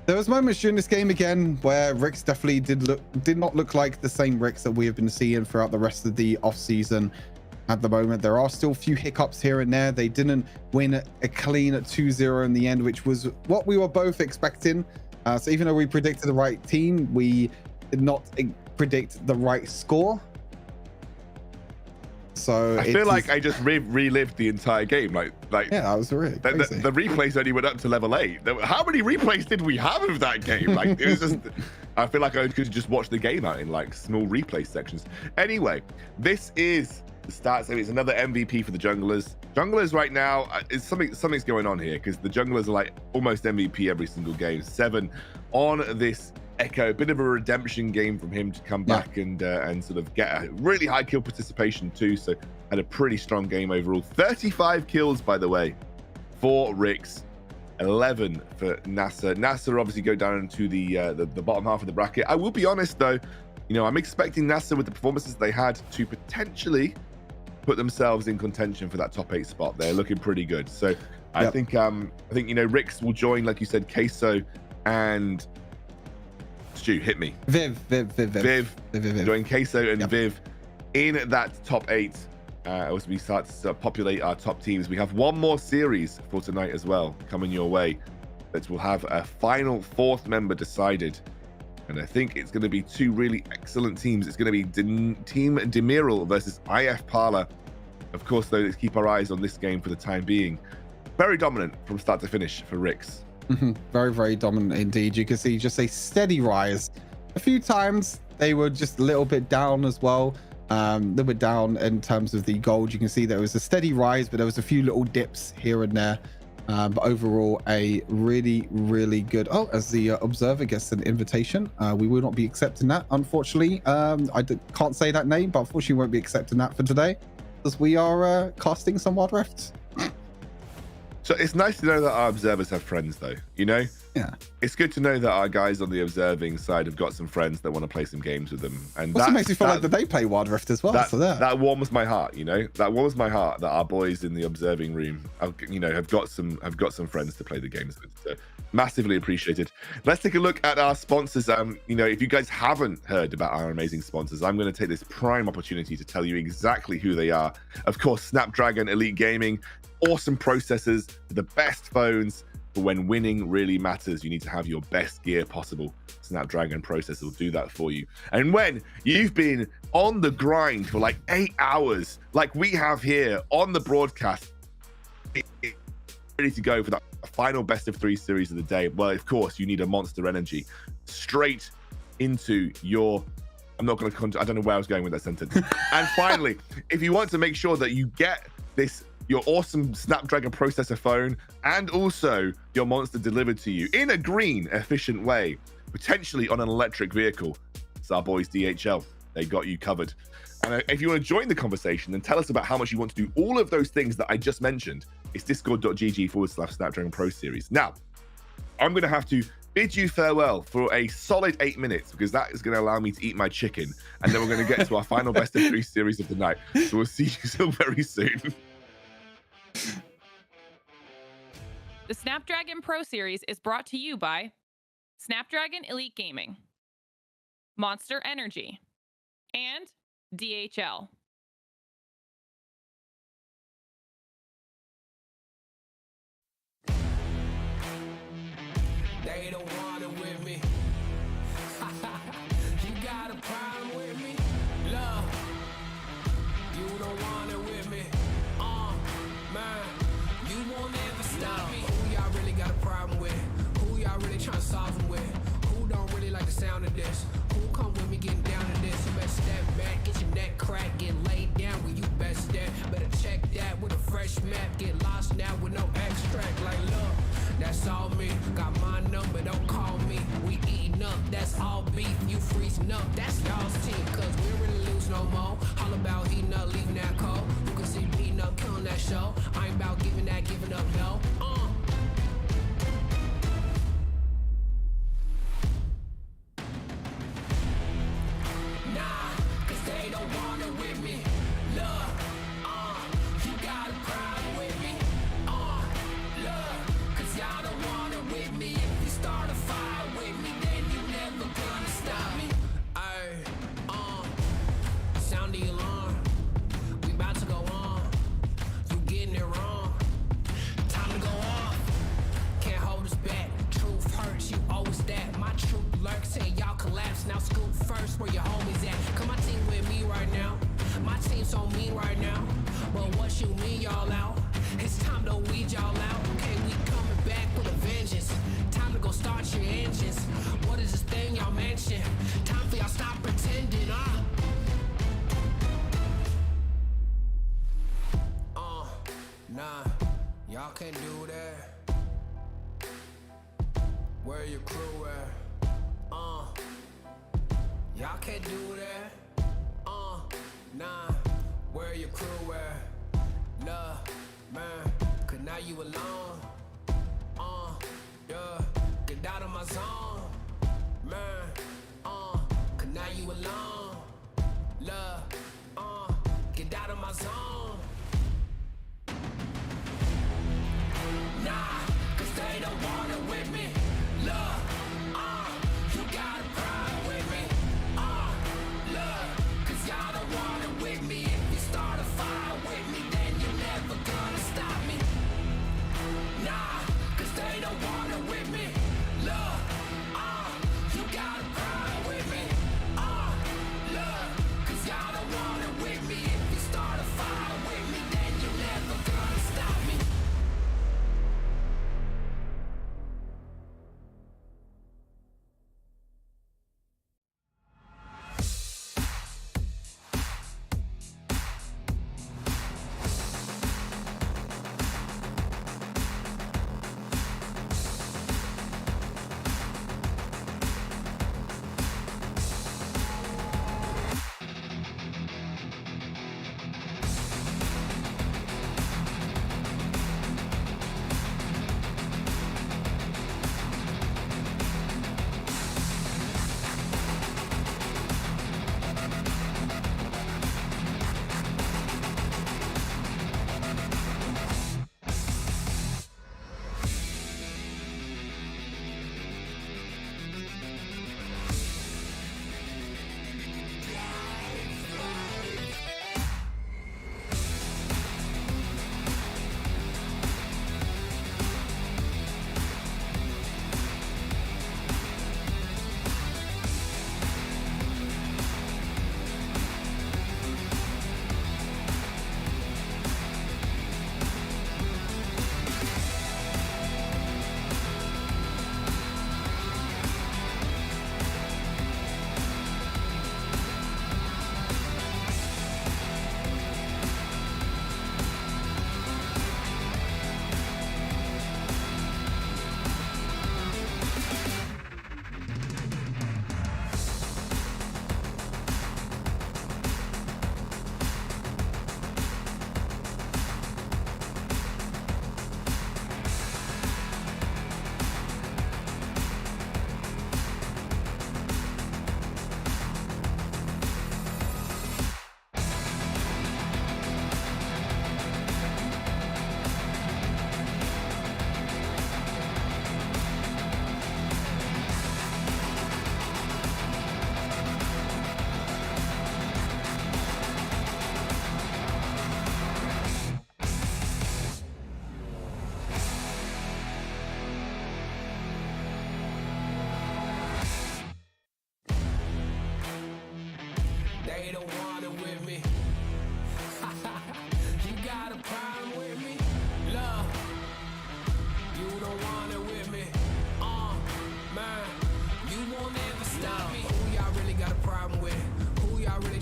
there was moments during this game again where Rix definitely did not look like the same Rix that we have been seeing throughout the rest of the off season. At the moment, there are still a few hiccups here and there. They didn't win a clean 2-0 in the end, which was what we were both expecting. So even though we predicted the right team, we did not predict the right score. So I feel like I just relived the entire game. Like yeah, that was really crazy. The replays only went up to level 8. How many replays did we have of that game? Like, it was just, I feel like I could just watch the game out in like small replay sections. Anyway, this is the stats. It's another MVP for the junglers. Junglers right now, something's going on here, because the junglers are like almost MVP every single game. 7 on this Echo, a bit of a redemption game from him to come back and sort of get a really high kill participation too. So had a pretty strong game overall. 35 kills, by the way, for Rix, 11 for NASA. NASA obviously go down into the bottom half of the bracket. I will be honest though, you know, I'm expecting NASA with the performances they had to potentially put themselves in contention for that top 8 spot. They're looking pretty good. So I think you know, Rix will join, like you said, Queso and Stu, hit me. Viv. Join Queso and Viv in that top 8 as we start to populate our top teams. We have one more series for tonight as well coming your way, that will have a final 4th member decided, and I think it's going to be 2 really excellent teams. It's going to be Team Demiral versus IF Parlor. Of course though, let's keep our eyes on this game for the time being. Very dominant from start to finish for Rix. Very, very dominant indeed. You can see just a steady rise. A few times they were just a little bit down as well. A little bit down in terms of the gold. You can see there was a steady rise, but there was a few little dips here and there. But overall, a really, really good. Oh, as the observer gets an invitation, we will not be accepting that, unfortunately. Can't say that name, but unfortunately, we won't be accepting that for today, because we are casting some Wild Rifts. So it's nice to know that our observers have friends, though, you know? Yeah. It's good to know that our guys on the observing side have got some friends that want to play some games with them. And also makes me feel like that they play Wild Rift as well. That warms my heart, you know? That warms my heart that our boys in the observing room, have got some friends to play the games with. So massively appreciated. Let's take a look at our sponsors. If you guys haven't heard about our amazing sponsors, I'm going to take this prime opportunity to tell you exactly who they are. Of course, Snapdragon Elite Gaming. Awesome processors, the best phones. But when winning really matters, you need to have your best gear possible. Snapdragon processor will do that for you. And when you've been on the grind for like 8 hours, like we have here on the broadcast, ready to go for that final best of 3 series of the day, well, of course, you need a Monster Energy straight into your... I don't know where I was going with that sentence. And finally, if you want to make sure that you get your awesome Snapdragon processor phone and also your Monster delivered to you in a green, efficient way, potentially on an electric vehicle, it's our boys DHL. They got you covered. And if you want to join the conversation and tell us about how much you want to do all of those things that I just mentioned, it's discord.gg/Snapdragon Pro Series. Now, I'm going to have to bid you farewell for a solid 8 minutes, because that is going to allow me to eat my chicken. And then we're going to get to our final best of 3 series of the night. So we'll see you so very soon. The Snapdragon Pro Series is brought to you by Snapdragon Elite Gaming, Monster Energy, and DHL. They don't want it with me. You got a problem with me? Love, you don't want it with me. Man, you won't ever stop me. Who y'all really got a problem with? Who y'all really trying to solve them with? Who don't really like the sound of this? Who come with me getting down to this? You better step back, get your neck cracked, get laid down where you best step. Better check that with a fresh map. Get lost now with no extract. Like, look, that's all me. Got my number, don't call me. We eating up, that's all beef. You freezing up, that's y'all's team. Cause we don't really lose no more. All about heating up, leaving that cold. You can see me eating up, killing that show. I ain't about giving up, no. Nah, cause they don't want it with me. Look, you got a problem with me. Look, cause y'all don't want it with me. If you start a fire with me, then you never gonna stop me. Sound the alarm. We about to go on. You getting it wrong. Time to go off. Can't hold us back. Truth hurts, you always that. My truth lurks till y'all collapse. Now scoop first where your homies at. Come my team with me right now. My team's on me right now. But what you mean y'all out? It's time to weed y'all out. Okay, we coming back with a vengeance. Time to go start your engines. What is this thing y'all mention? Time for y'all stop pretending, Nah, y'all can't do that. Where your crew at? Y'all can't do that. Nah, where your crew at? Love, man, cause now you alone. Yeah, get out of my zone. Man, cause now you alone. Love, get out of my zone. Nah, cause they don't want it with me. Look, you got a problem with me. Look, cause y'all don't want it with me. If you start a fire with me, then you're never gonna stop me. Nah, cause they don't want it with me. Look, you got a problem with me. Look, cause y'all don't want it with me. If you start a fire with me, then you're never gonna stop me.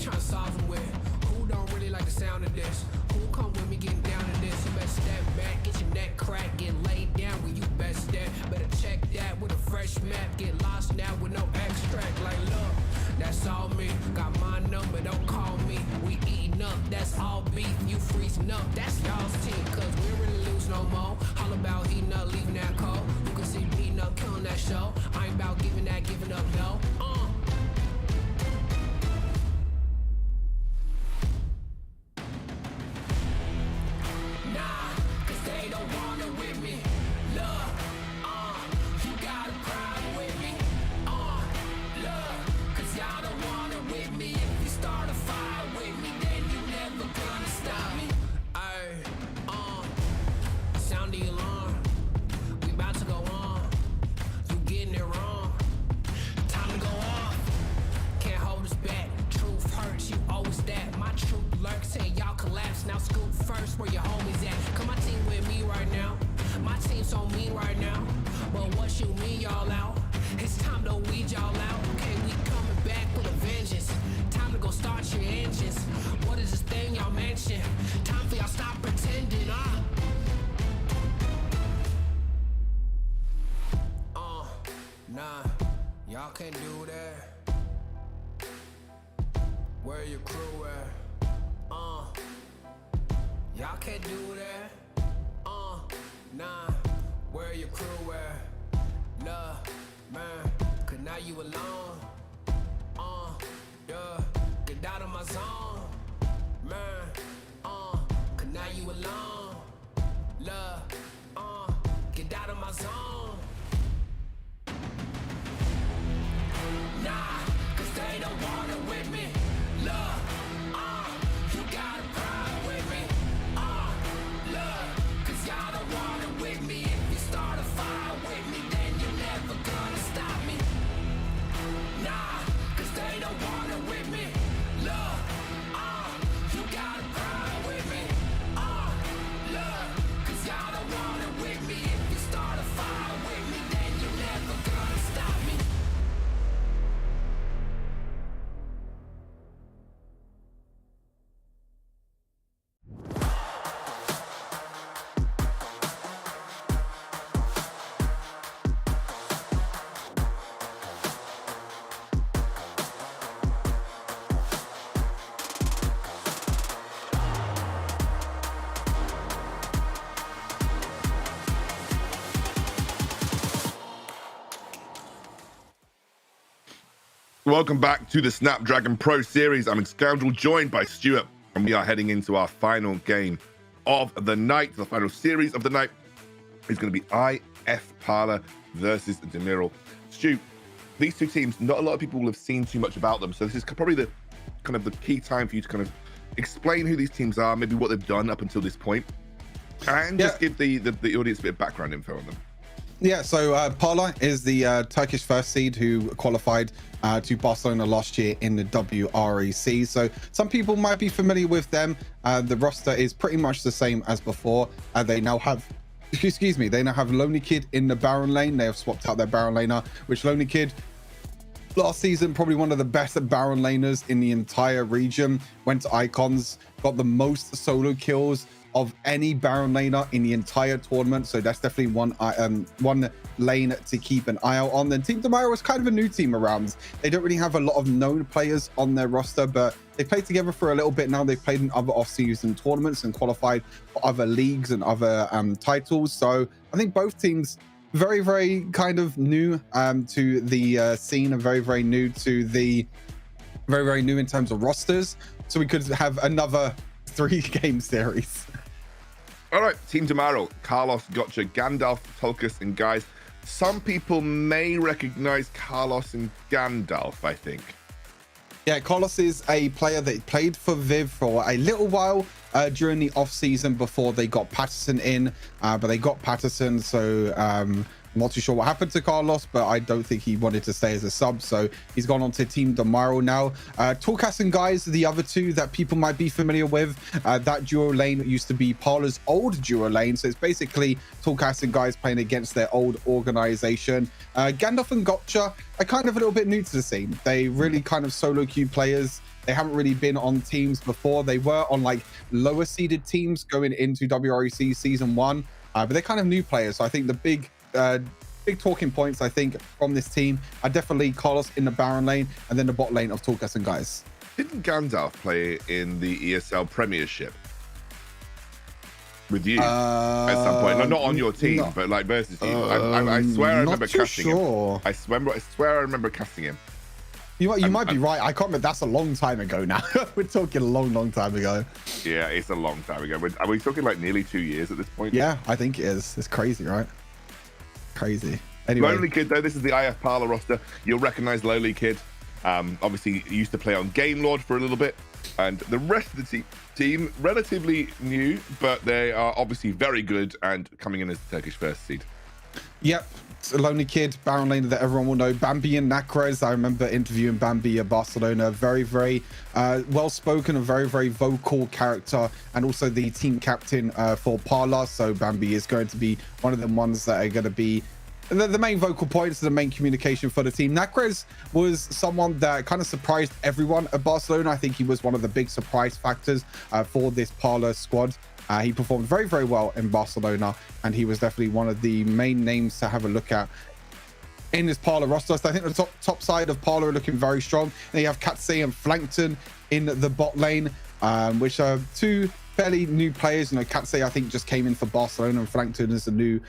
tryna solve them with? Who don't really like the sound of this? Who come with me getting down to this? You better step back, get your neck cracked, get laid down where you best step. Better check that with a fresh map, get lost now with no extract. Like, look, that's all me. Got my number, don't call me. We eating up, that's all beef. You freezing up, that's y'all's team. Cause we don't really lose no more. All about heating up, leaving that cold. You can see me beating up, killing that show. I ain't about giving up, no. Nah, cause they don't want it with me. Look, you got a problem with me. Look, cause y'all don't want it with me. If you start a fire with me, then you never gonna stop me. Sound the alarm. We about to go on. You getting it wrong. Time to go off. Can't hold us back. Truth hurts, you always that. My truth lurks, say y'all collapse. Now scoop first, where your homies at? Come my team with me right now. My team's on me right now. But what you mean y'all out? It's time to weed y'all out. Okay, we coming back with a vengeance. Time to go start your engines. What is this thing y'all mention? Time for y'all stop pretending, Nah, y'all can't do that. Where your crew at? Y'all can't do that. Nah, where your crew at? Nah, man, cause now you alone. Yeah, get out of my zone. Man, cause now you alone. Love, get out of my zone. Nah, cause they don't want it with me. Look, you got a problem with me. Look, cause y'all don't want it with me. If you start a fire with me, then you're never gonna stop me. Nah, cause they don't want it with me. Look, you got a problem with me. Look, cause y'all don't want it with me. If you start a fire with me, then you're never gonna stop me. Welcome back to the Snapdragon Pro Series. I'm Scoundrel, joined by Stuart, and we are heading into our final game of the night. The final series of the night is going to be IF Parlor versus Demiral. Stu, these two teams, not a lot of people will have seen too much about them, so this is probably the kind of the key time for you to kind of explain who these teams are, maybe what they've done up until this point, and just give the audience a bit of background info on them. Yeah, so Parla is the Turkish first seed who qualified to Barcelona last year in the WREC. So some people might be familiar with them. The roster is pretty much the same as before. They now have, they now have Lonely Kid in the Baron lane. They have swapped out their Baron laner, which Lonely Kid, last season, probably one of the best Baron laners in the entire region. Went to Icons, got the most solo kills of any Baron laner in the entire tournament, so that's definitely one lane to keep an eye out on. Then Team Demiral is kind of a new team around. They don't really have a lot of known players on their roster, but they played together for a little bit now. They've played in other off-season tournaments and qualified for other leagues and other titles. So I think both teams very, very kind of new to the scene, and very, very new to the very new in terms of rosters. So we could have another 3-game series. All right, Team Demiral, Carlos, Gotcha, Gandalf, Tulkas, and guys. Some people may recognize Carlos and Gandalf, I think. Yeah, Carlos is a player that played for Viv for a little while during the off season before they got Patterson in, but they got Patterson, so I'm not too sure what happened to Carlos, but I don't think he wanted to stay as a sub, so he's gone on to Team Demiral now. Torkas and Guys are the other two that people might be familiar with. That duo lane used to be Parler's old duo lane, so it's basically Torkas and Guys playing against their old organization. Gandalf and Gotcha are kind of a little bit new to the scene. They really kind of solo queue players. They haven't really been on teams before. They were on like lower seeded teams going into WREC season 1, but they're kind of new players. So I think the big talking points, I think, from this team are definitely Carlos in the Baron lane and then the bot lane of Torkas and Guys. Didn't Gandalf play in the ESL Premiership with you at some point? No, not on your team, but like versus you. I swear I remember casting him. I swear I remember casting him. You might be right. I can't remember. That's a long time ago now. We're talking a long time ago. Yeah, it's a long time ago. Are we talking like nearly 2 years at this point? Yeah, I think it is. It's crazy, right? Crazy. Anyway. Lonely Kid, though, this is the IF Parler roster. You'll recognize Lonely Kid. Obviously, he used to play on Game Lord for a little bit. And the rest of the team, relatively new, but they are obviously very good and coming in as the Turkish first seed. Yep. It's a Lonely Kid, Baron lane that everyone will know. Bambi and Nakres. I remember interviewing Bambi at Barcelona. Very, very well-spoken, a very, very vocal character, and also the team captain for Parler. So Bambi is going to be one of the ones that are going to be the main vocal points, the main communication for the team. Nakres was someone that kind of surprised everyone at Barcelona. I think he was one of the big surprise factors for this Parler squad. He performed very, very well in Barcelona, and he was definitely one of the main names to have a look at in this Parler roster. So I think the top side of Parler are looking very strong. Then you have Katsei and Flankton in the bot lane, which are two fairly new players. You know, Katsei, I think, just came in for Barcelona, and Flankton is a new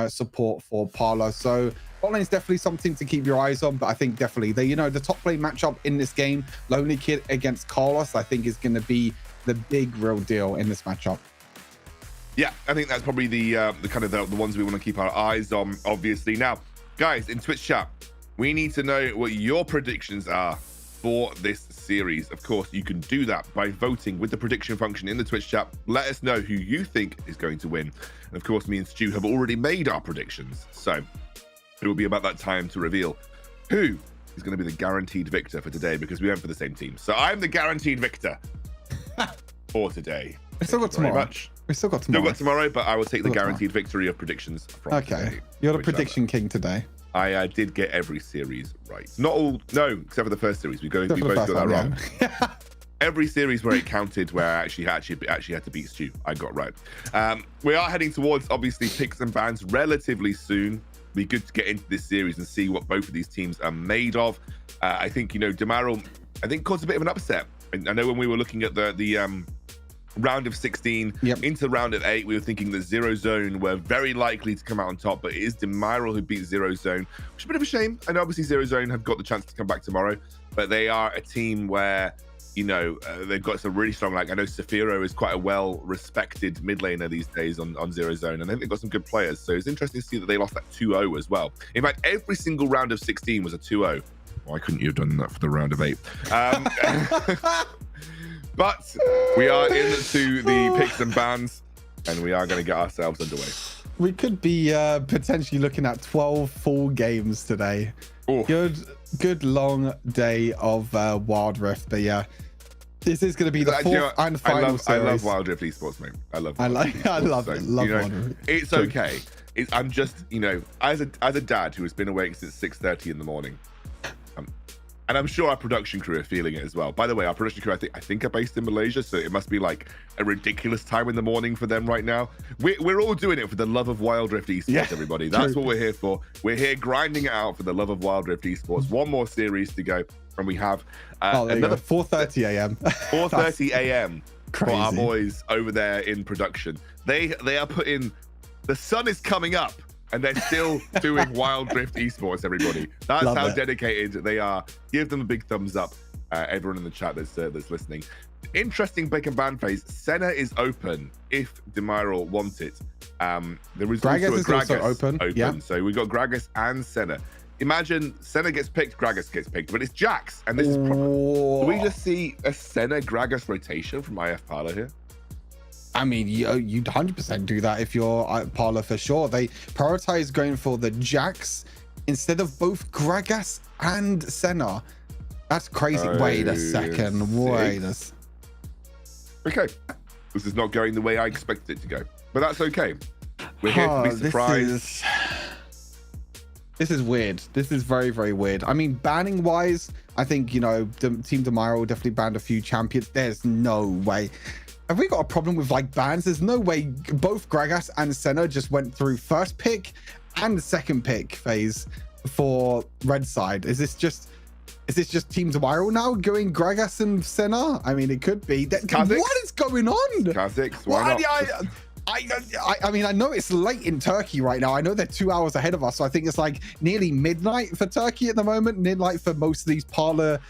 support for Parler. So bot lane is definitely something to keep your eyes on, but I think definitely the top lane matchup in this game, Lonely Kid against Carlos, I think is going to be the big real deal in this matchup. Yeah, I think that's probably the kind of the ones we want to keep our eyes on, obviously. Now, guys, in Twitch chat, we need to know what your predictions are for this series. Of course, you can do that by voting with the prediction function in the Twitch chat. Let us know who you think is going to win. And of course, me and Stu have already made our predictions. So it will be about that time to reveal who is going to be the guaranteed victor for today, because we went for the same team. So I'm the guaranteed victor for today. We still got tomorrow. We still got tomorrow, but I will take the guaranteed victory of predictions from today. You're the prediction king today. I did get every series right. Not all, no, except for the first series. We both got that wrong. Yeah. Every series where it counted, where I actually had to beat Stu, I got right. We are heading towards, obviously, picks and bans relatively soon. Be good to get into this series and see what both of these teams are made of. I think, Demiral, I think, caused a bit of an upset. I know when we were looking at the round of 16 into round of 8, we were thinking that Zero Zone were very likely to come out on top, but it is Demiral who beat Zero Zone, which is a bit of a shame. I know obviously Zero Zone have got the chance to come back tomorrow, but they are a team where they've got some really strong, like I know Safiro is quite a well-respected mid laner these days on Zero Zone, and I think they've got some good players. So it's interesting to see that they lost that 2-0 as well. In fact, every single round of 16 was a 2-0. Why couldn't you have done that for the round of 8? But we are into the picks and bans, and we are going to get ourselves underway. We could be potentially looking at 12 full games today. Ooh. Good long day of Wild Rift. But yeah, this is going to be the fourth and final series. I love Wild Rift Esports, mate. I love Wild Rift. Wild Rift. It's okay. I'm just, as a dad who has been awake since 6:30 in the morning, and I'm sure our production crew are feeling it as well. By the way, our production crew, I think are based in Malaysia, so it must be like a ridiculous time in the morning for them right now. We're all doing it for the love of Wild Rift Esports, everybody. That's what we're here for. We're here grinding it out for the love of Wild Rift Esports. One more series to go, and we have another 4:30 a.m. 4:30 a.m. for our boys over there in production. They are putting. The sun is coming up, and they're still doing Wild Rift Esports, everybody. That's how dedicated they are. Give them a big thumbs up, everyone in the chat that's listening. Interesting pick and ban phase. Senna is open if Demiral wants it. There is also open. Yeah. So we've got Gragas and Senna. Imagine Senna gets picked, Gragas gets picked, but it's Jax. And this is probably... Do we just see a Senna Gragas rotation from IF Parler here? I mean, you'd 100% do that if you're Parler for sure. They prioritize going for the Jax instead of both Gragas and Senna. That's crazy. Wait a second. Wait a Okay. This is not going the way I expected it to go, but that's okay. We're here to be surprised. This is weird. This is very, very weird. I mean, banning wise, I think, you know, Team Demairo definitely banned a few champions. There's no way. Have we got a problem with like bans? There's no way both Gragas and Senna just went through first pick and second pick phase for red side. Is this just Team Demairo now going Gragas and Senna? I mean, it could be. What is going on? Kha'Zix, why not? I mean, I know it's late in Turkey right now. I know they're 2 hours ahead of us, so I think it's like nearly midnight for Turkey at the moment, midnight for most of these Parler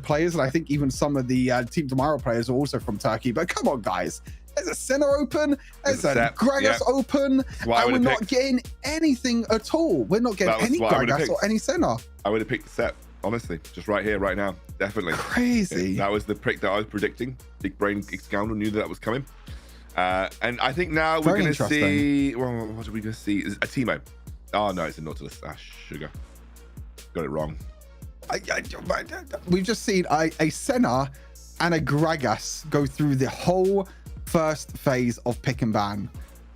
players, and I think even some of the Team Demairo players are also from Turkey. But come on, guys. There's a Senna open, there's a Gragas open, and we're not getting anything at all. We're not getting any Gragas or any Senna. I would have picked the set, honestly, just right here, right now. Definitely. Crazy. That was the pick that I was predicting. Big Brain Scoundrel knew that was coming. And I think now we're going to see... Well, what are we going to see? A Teemo. Oh, no, it's a Nautilus. Ah, sugar. Got it wrong. We've just seen a Senna and a Gragas go through the whole first phase of pick and ban.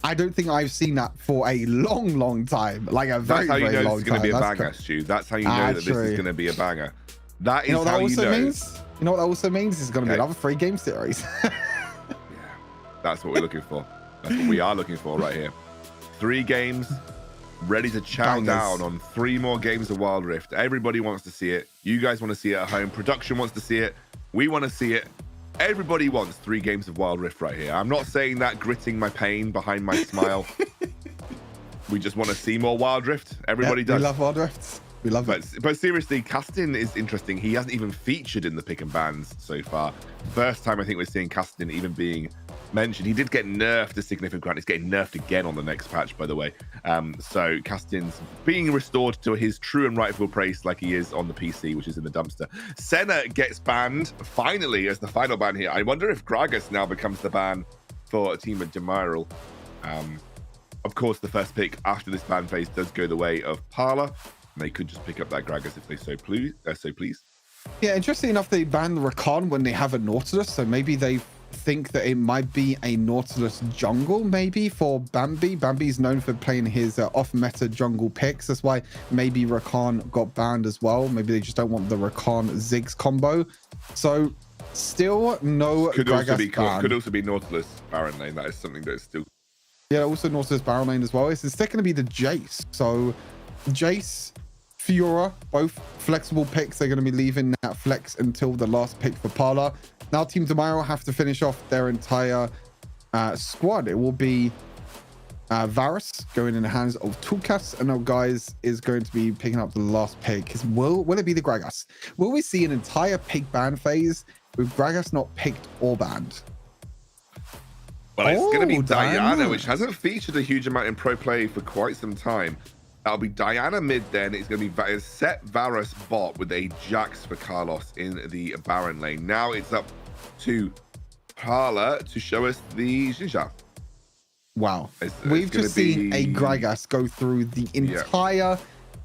I don't think I've seen that for a long time. Like a very, very long time. That's how you know it's going to be a banger, Stu. That's how you know that this is going to be a banger. That is how you know. Means? You know what that also means? It's going to be another 3-game series. That's what we're looking for. That's what we are looking for right here. 3 games, ready to chow down on 3 more games of Wild Rift. Everybody wants to see it. You guys want to see it at home. Production wants to see it. We want to see it. Everybody wants 3 games of Wild Rift right here. I'm not saying that gritting my pain behind my smile. We just want to see more Wild Rift. Everybody does. We love Wild Rifts. We love it. But seriously, Castin is interesting. He hasn't even featured in the pick and bans so far. First time I think we're seeing Castin even being mentioned. He did get nerfed a significant amount. He's getting nerfed again on the next patch, by the way. So Castin's being restored to his true and rightful place like he is on the PC, which is in the dumpster. Senna gets banned finally as the final ban here. I wonder if Gragas now becomes the ban for Team Demairo. Of course, the first pick after this ban phase does go the way of Parler. They could just pick up that Gragas if they so please. Yeah, interesting enough, they banned the Rakan when they have a Nautilus, so maybe they think that it might be a Nautilus jungle, maybe, for Bambi. Bambi's known for playing his off-meta jungle picks. That's why maybe Rakan got banned as well. Maybe they just don't want the Rakan Ziggs combo. So, still no Gragas ban. Could also be Nautilus Baron lane. That is something that is still... Yeah, also Nautilus Baron lane as well. It's instead going to be the Jace. So, Jace... Fiora, both flexible picks. They're going to be leaving that flex until the last pick for Parler. Now Team Demairo have to finish off their entire squad. It will be Varus going in the hands of Tulkas, and now Guys is going to be picking up the last pick. Will it be the Gragas? Will we see an entire pick ban phase with Gragas not picked or banned? Well, it's going to be Diana, which hasn't featured a huge amount in pro play for quite some time. That'll be Diana mid then. It's going to be set Varus bot with a Jax for Carlos in the Baron lane. Now it's up to Parler to show us the Xinjia. Wow. We've just seen a Gragas go through the entire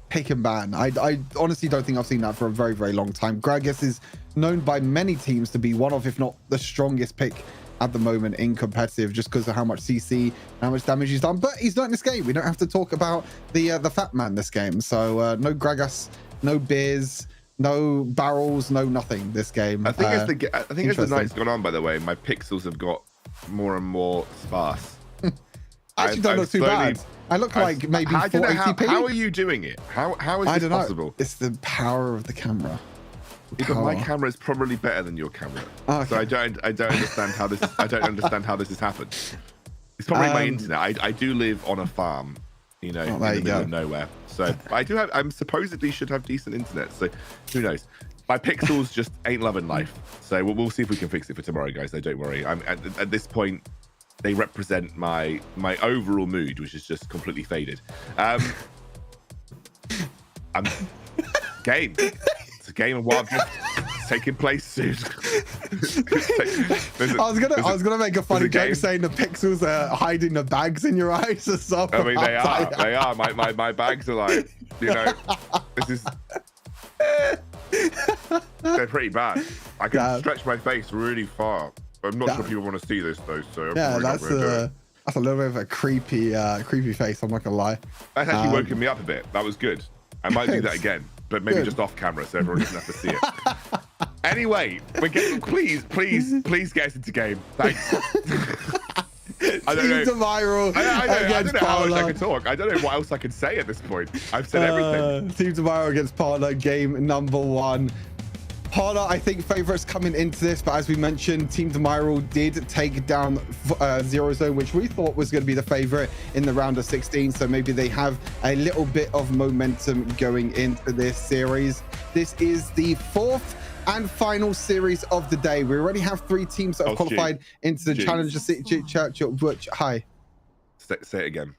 pick and ban. I honestly don't think I've seen that for a very, very long time. Gragas is known by many teams to be one of, if not the strongest pick at the moment in competitive, just because of how much CC and how much damage he's done. But he's not in this game. We don't have to talk about the fat man this game. So no Gragas, no Beers, no barrels, no nothing this game. I think as the night's gone on, by the way, my pixels have got more and more sparse. I actually don't look too bad. I look like maybe 480p. How are you doing it? How is this possible? It's the power of the camera. Because my camera is probably better than your camera, so I don't understand how this. I don't understand how this has happened. It's probably my internet. I do live on a farm, you know, in the middle of nowhere. So I'm supposedly should have decent internet. So who knows? My pixels just ain't loving life. So we'll see if we can fix it for tomorrow, guys. So don't worry. I'm at this point, they represent my overall mood, which is just completely faded. I'm game. It's a game of Wild Rift taking place soon. I was gonna make a funny joke saying the pixels are hiding the bags in your eyes or something. I mean, they are. They are. My bags are like, you know, this is. They're pretty bad. I can stretch my face really far. I'm not sure people want to see this though. So yeah, that's a little bit of a creepy face. I'm not gonna lie. That's actually woken me up a bit. That was good. I might do that again, but maybe just off camera so everyone doesn't have to see it. Anyway, please get us into game. Thanks. I don't know. I don't know how else I can talk. I don't know what else I can say at this point. I've said everything. Team Tomorrow against Parla, game number 1. Parla, I think, favorites coming into this, but as we mentioned, Team Tomorrow did take down Zero Zone, which we thought was going to be the favorite in the round of 16. So maybe they have a little bit of momentum going into this series. This is the 4th and final series of the day. We already have 3 teams that have qualified into the Challenger City Churchill. Hi. Say it again.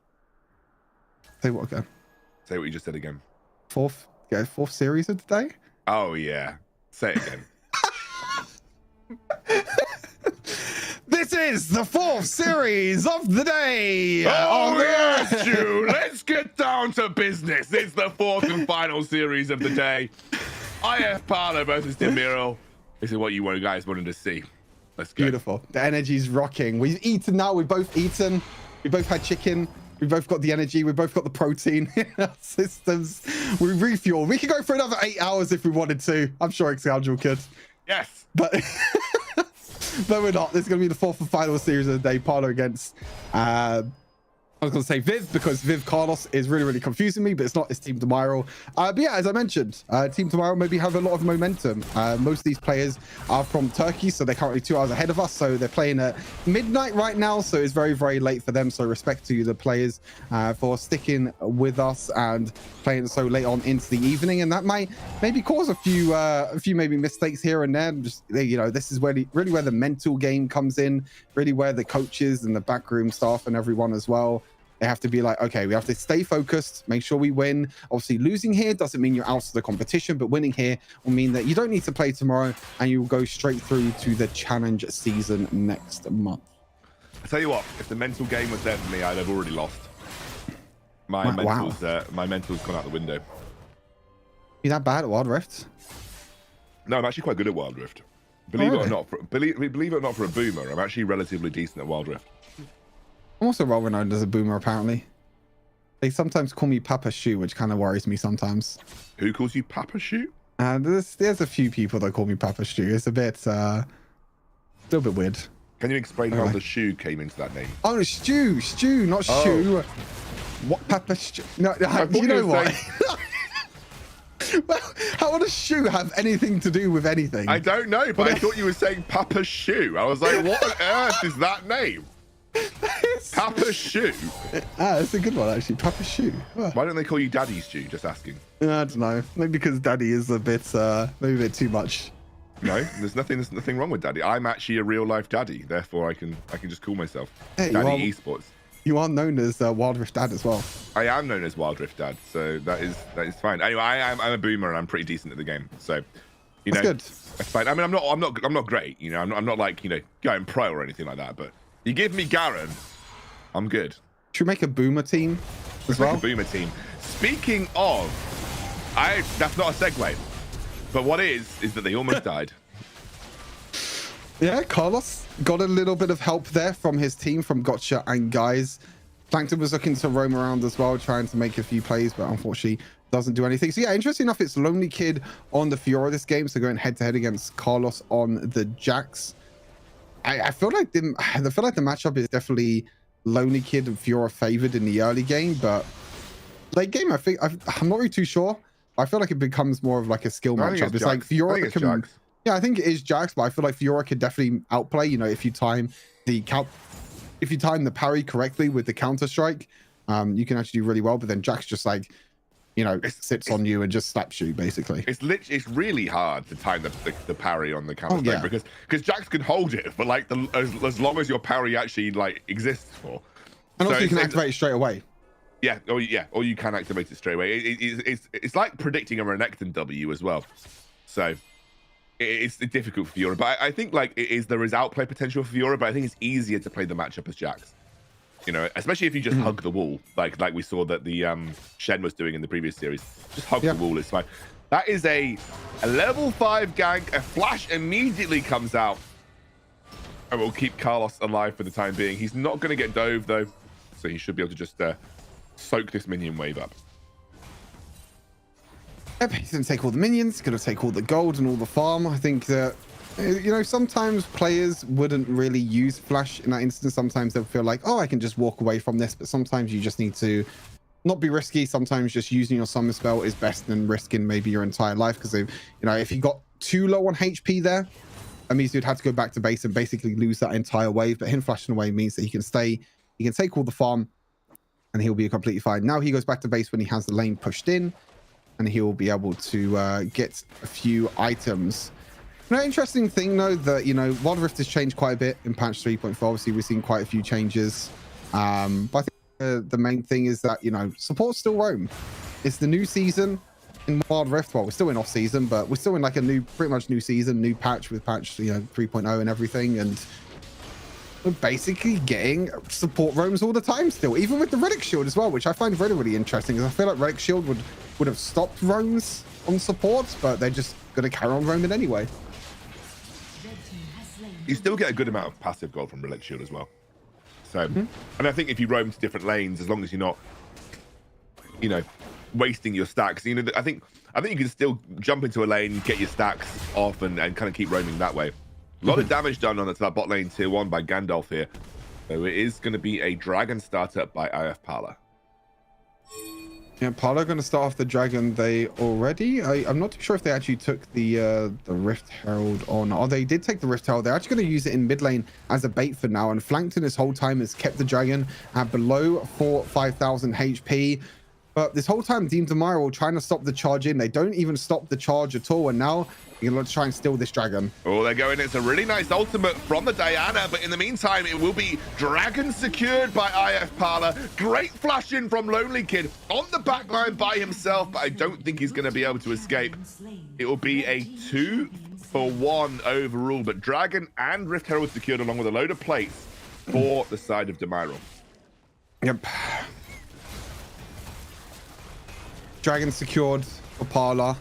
Say what again? Say what you just said again. 4th series of the day? Oh, yeah. Say it again. This is the 4th series of the day. Oh, yes, Stu. Let's get down to business. It's the 4th and final series of the day. IF Parla versus Demiro. This is what you guys wanted to see. Let's go. Beautiful. The energy's rocking. We've eaten now. We've both eaten. We both had chicken. We both got the energy. We both got the protein in our systems. We refuel. We could go for another 8 hours if we wanted to. I'm sure Exalgel could. Yes. But but we're not. This is going to be the 4th and final series of the day. Parla against I was going to say Viv, because Viv Carlos is really confusing me, but it's not. It's Team Tomorrow. But yeah, as I mentioned, Team Tomorrow maybe have a lot of momentum. Most of these players are from Turkey, so they're currently 2 hours ahead of us. So they're playing at midnight right now, so it's very late for them. So respect to the players for sticking with us and playing so late on into the evening. And that might maybe cause a few maybe mistakes here and there. Just, you know, this is really where the mental game comes in, really where the coaches and the backroom staff and everyone as well, they have to be like, okay, we have to stay focused, make sure we win. Obviously, losing here doesn't mean you're out of the competition, but winning here will mean that you don't need to play tomorrow and you will go straight through to the challenge season next month. I tell you what, if the mental game was there for me, I'd have already lost. My mental's gone out the window. You that bad at Wild Rift? No, I'm actually quite good at Wild Rift. Believe it or not, believe it or not, for a boomer, I'm actually relatively decent at Wild Rift. I'm also well renowned as a boomer, apparently. They sometimes call me Papa Shoe, which kind of worries me sometimes. Who calls you Papa Shoe? There's a few people that call me Papa Shoe. It's a little bit weird. Can you explain how the shoe came into that name? Oh, Stew, not Shoe. What, Papa Shoe? No, you know what? Well, how would a shoe have anything to do with anything? I don't know, but I thought you were saying Papa Shoe. I was like, what on earth is that name? Papa Shoe. That's a good one, actually. Papa Shoe. Why don't they call you Daddy Stew? Just asking. I don't know. Maybe because Daddy is maybe a bit too much. No, there's nothing wrong with Daddy. I'm actually a real life daddy, therefore I can just call myself Daddy Esports. You are known as Wild Rift Dad as well. I am known as Wild Rift Dad, so that is fine. Anyway, I'm a boomer and I'm pretty decent at the game, so you know, that's fine. I mean, I'm not great, you know. I'm not like, you know, going pro or anything like that, but you give me Garen, I'm good. Should we make a boomer team as well? Make a boomer team. Speaking of, that's not a segue, but what is that they almost died. Yeah, Carlos got a little bit of help there from his team, from Gotcha and Guys. Plankton was looking to roam around as well, trying to make a few plays, but unfortunately doesn't do anything. So yeah, interesting enough, it's Lonely Kid on the Fiora this game, so going head-to-head against Carlos on the Jax. I feel like the matchup is definitely Lonely Kid and Fiora favored in the early game, but late game, I'm not really too sure. I feel like it becomes more of like a skill matchup. It's like Fiora can... Yeah, I think it is Jax, but I feel like Fiora could definitely outplay, you know, if you time the parry correctly with the counter strike, you can actually do really well. But then Jax just like, you know, sits on you and just slaps you basically. It's really hard to time the parry on the counter strike because Jax can hold it for like as long as your parry actually like exists for. And also you can activate it straight away. Yeah, or you can activate it straight away. It's like predicting a Renekton W as well. So it's difficult for Fiora, but I think like there is outplay potential for Fiora, but I think it's easier to play the matchup as Jax. You know, especially if you just hug the wall, like we saw that the Shen was doing in the previous series. Just hug the wall, it's fine. That is a level 5 gank. A flash immediately comes out. And we'll keep Carlos alive for the time being. He's not going to get dove though, so he should be able to just soak this minion wave up. Yep, he's going to take all the minions, he's going to take all the gold and all the farm. I think that, you know, sometimes players wouldn't really use flash in that instance. Sometimes they'll feel like, oh, I can just walk away from this. But sometimes you just need to not be risky. Sometimes just using your summon spell is best than risking maybe your entire life. Because, you know, if you got too low on HP there, that means you'd have to go back to base and basically lose that entire wave. But him flashing away means that he can stay, he can take all the farm, and he'll be completely fine. Now he goes back to base when he has the lane pushed in, and he'll be able to get a few items. Now, interesting thing though, that, you know, Wild Rift has changed quite a bit in patch 3.4. Obviously, we've seen quite a few changes. But I think the main thing is that, you know, support still roam. It's the new season in Wild Rift. Well, we're still in off season, but we're still in like a new, pretty much new season, new patch with patch, you know, 3.0 and everything. And we're basically getting support roams all the time still, even with the Relic Shield as well, which I find really, really interesting, because I feel like Relic Shield would have stopped roams on support, but they're just going to carry on roaming anyway. You still get a good amount of passive gold from Relic Shield as well. So, and I think if you roam to different lanes, as long as you're not, you know, wasting your stacks, you know, I think you can still jump into a lane, get your stacks off, and kind of keep roaming that way. A lot of damage done on that bot lane tier 1 by Gandalf here. So it is going to be a dragon startup by IF Parla. Yeah, Parla going to start off the dragon. They already, I'm not too sure if they actually took the Rift Herald on. Oh, they did take the Rift Herald. They're actually going to use it in mid lane as a bait for now. And Flankton this whole time has kept the dragon at below 5,000 HP. But this whole time, Team Demario trying to stop the charge in. They don't even stop the charge at all. And now you're going to try and steal this dragon. Oh, they're going. It's a really nice ultimate from the Diana. But in the meantime, it will be dragon secured by IF Parla. Great flash in from Lonely Kid on the back line by himself. But I don't think he's going to be able to escape. It will be a 2-for-1 overall. But Dragon and Rift Herald secured along with a load of plates for the side of Demario. Yep. Dragon secured for Parla.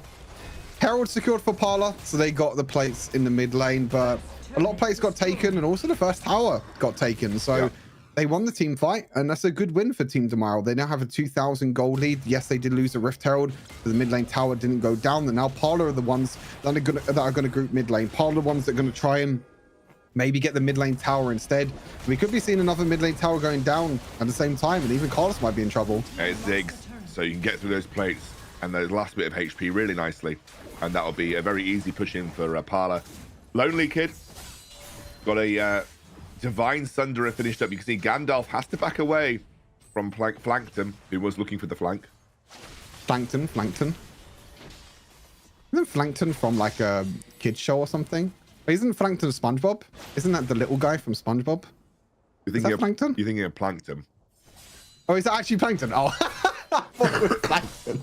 Herald secured for Parla, so they got the plates in the mid lane, but a lot of plates got taken, and also the first tower got taken. So they won the team fight, and that's a good win for Team Demario. They now have a 2,000 gold lead. Yes, they did lose the Rift Herald, but the mid lane tower didn't go down. And now Parla are the ones that are going to group mid lane. Parla are the ones that are going to try and maybe get the mid lane tower instead. We could be seeing another mid lane tower going down at the same time, and even Carlos might be in trouble. It's Ziggs, so you can get through those plates and the last bit of HP really nicely, and that'll be a very easy push in for Parla. Lonely Kid got a Divine Sunderer finished up. You can see Gandalf has to back away from Flankton, who was looking for the flank. Flankton. Isn't Flankton from like a kid's show or something? Isn't Flankton SpongeBob? Isn't that the little guy from SpongeBob? Is that Plankton? You're thinking of Plankton. Oh, is that actually Plankton? Oh, I thought it was Plankton.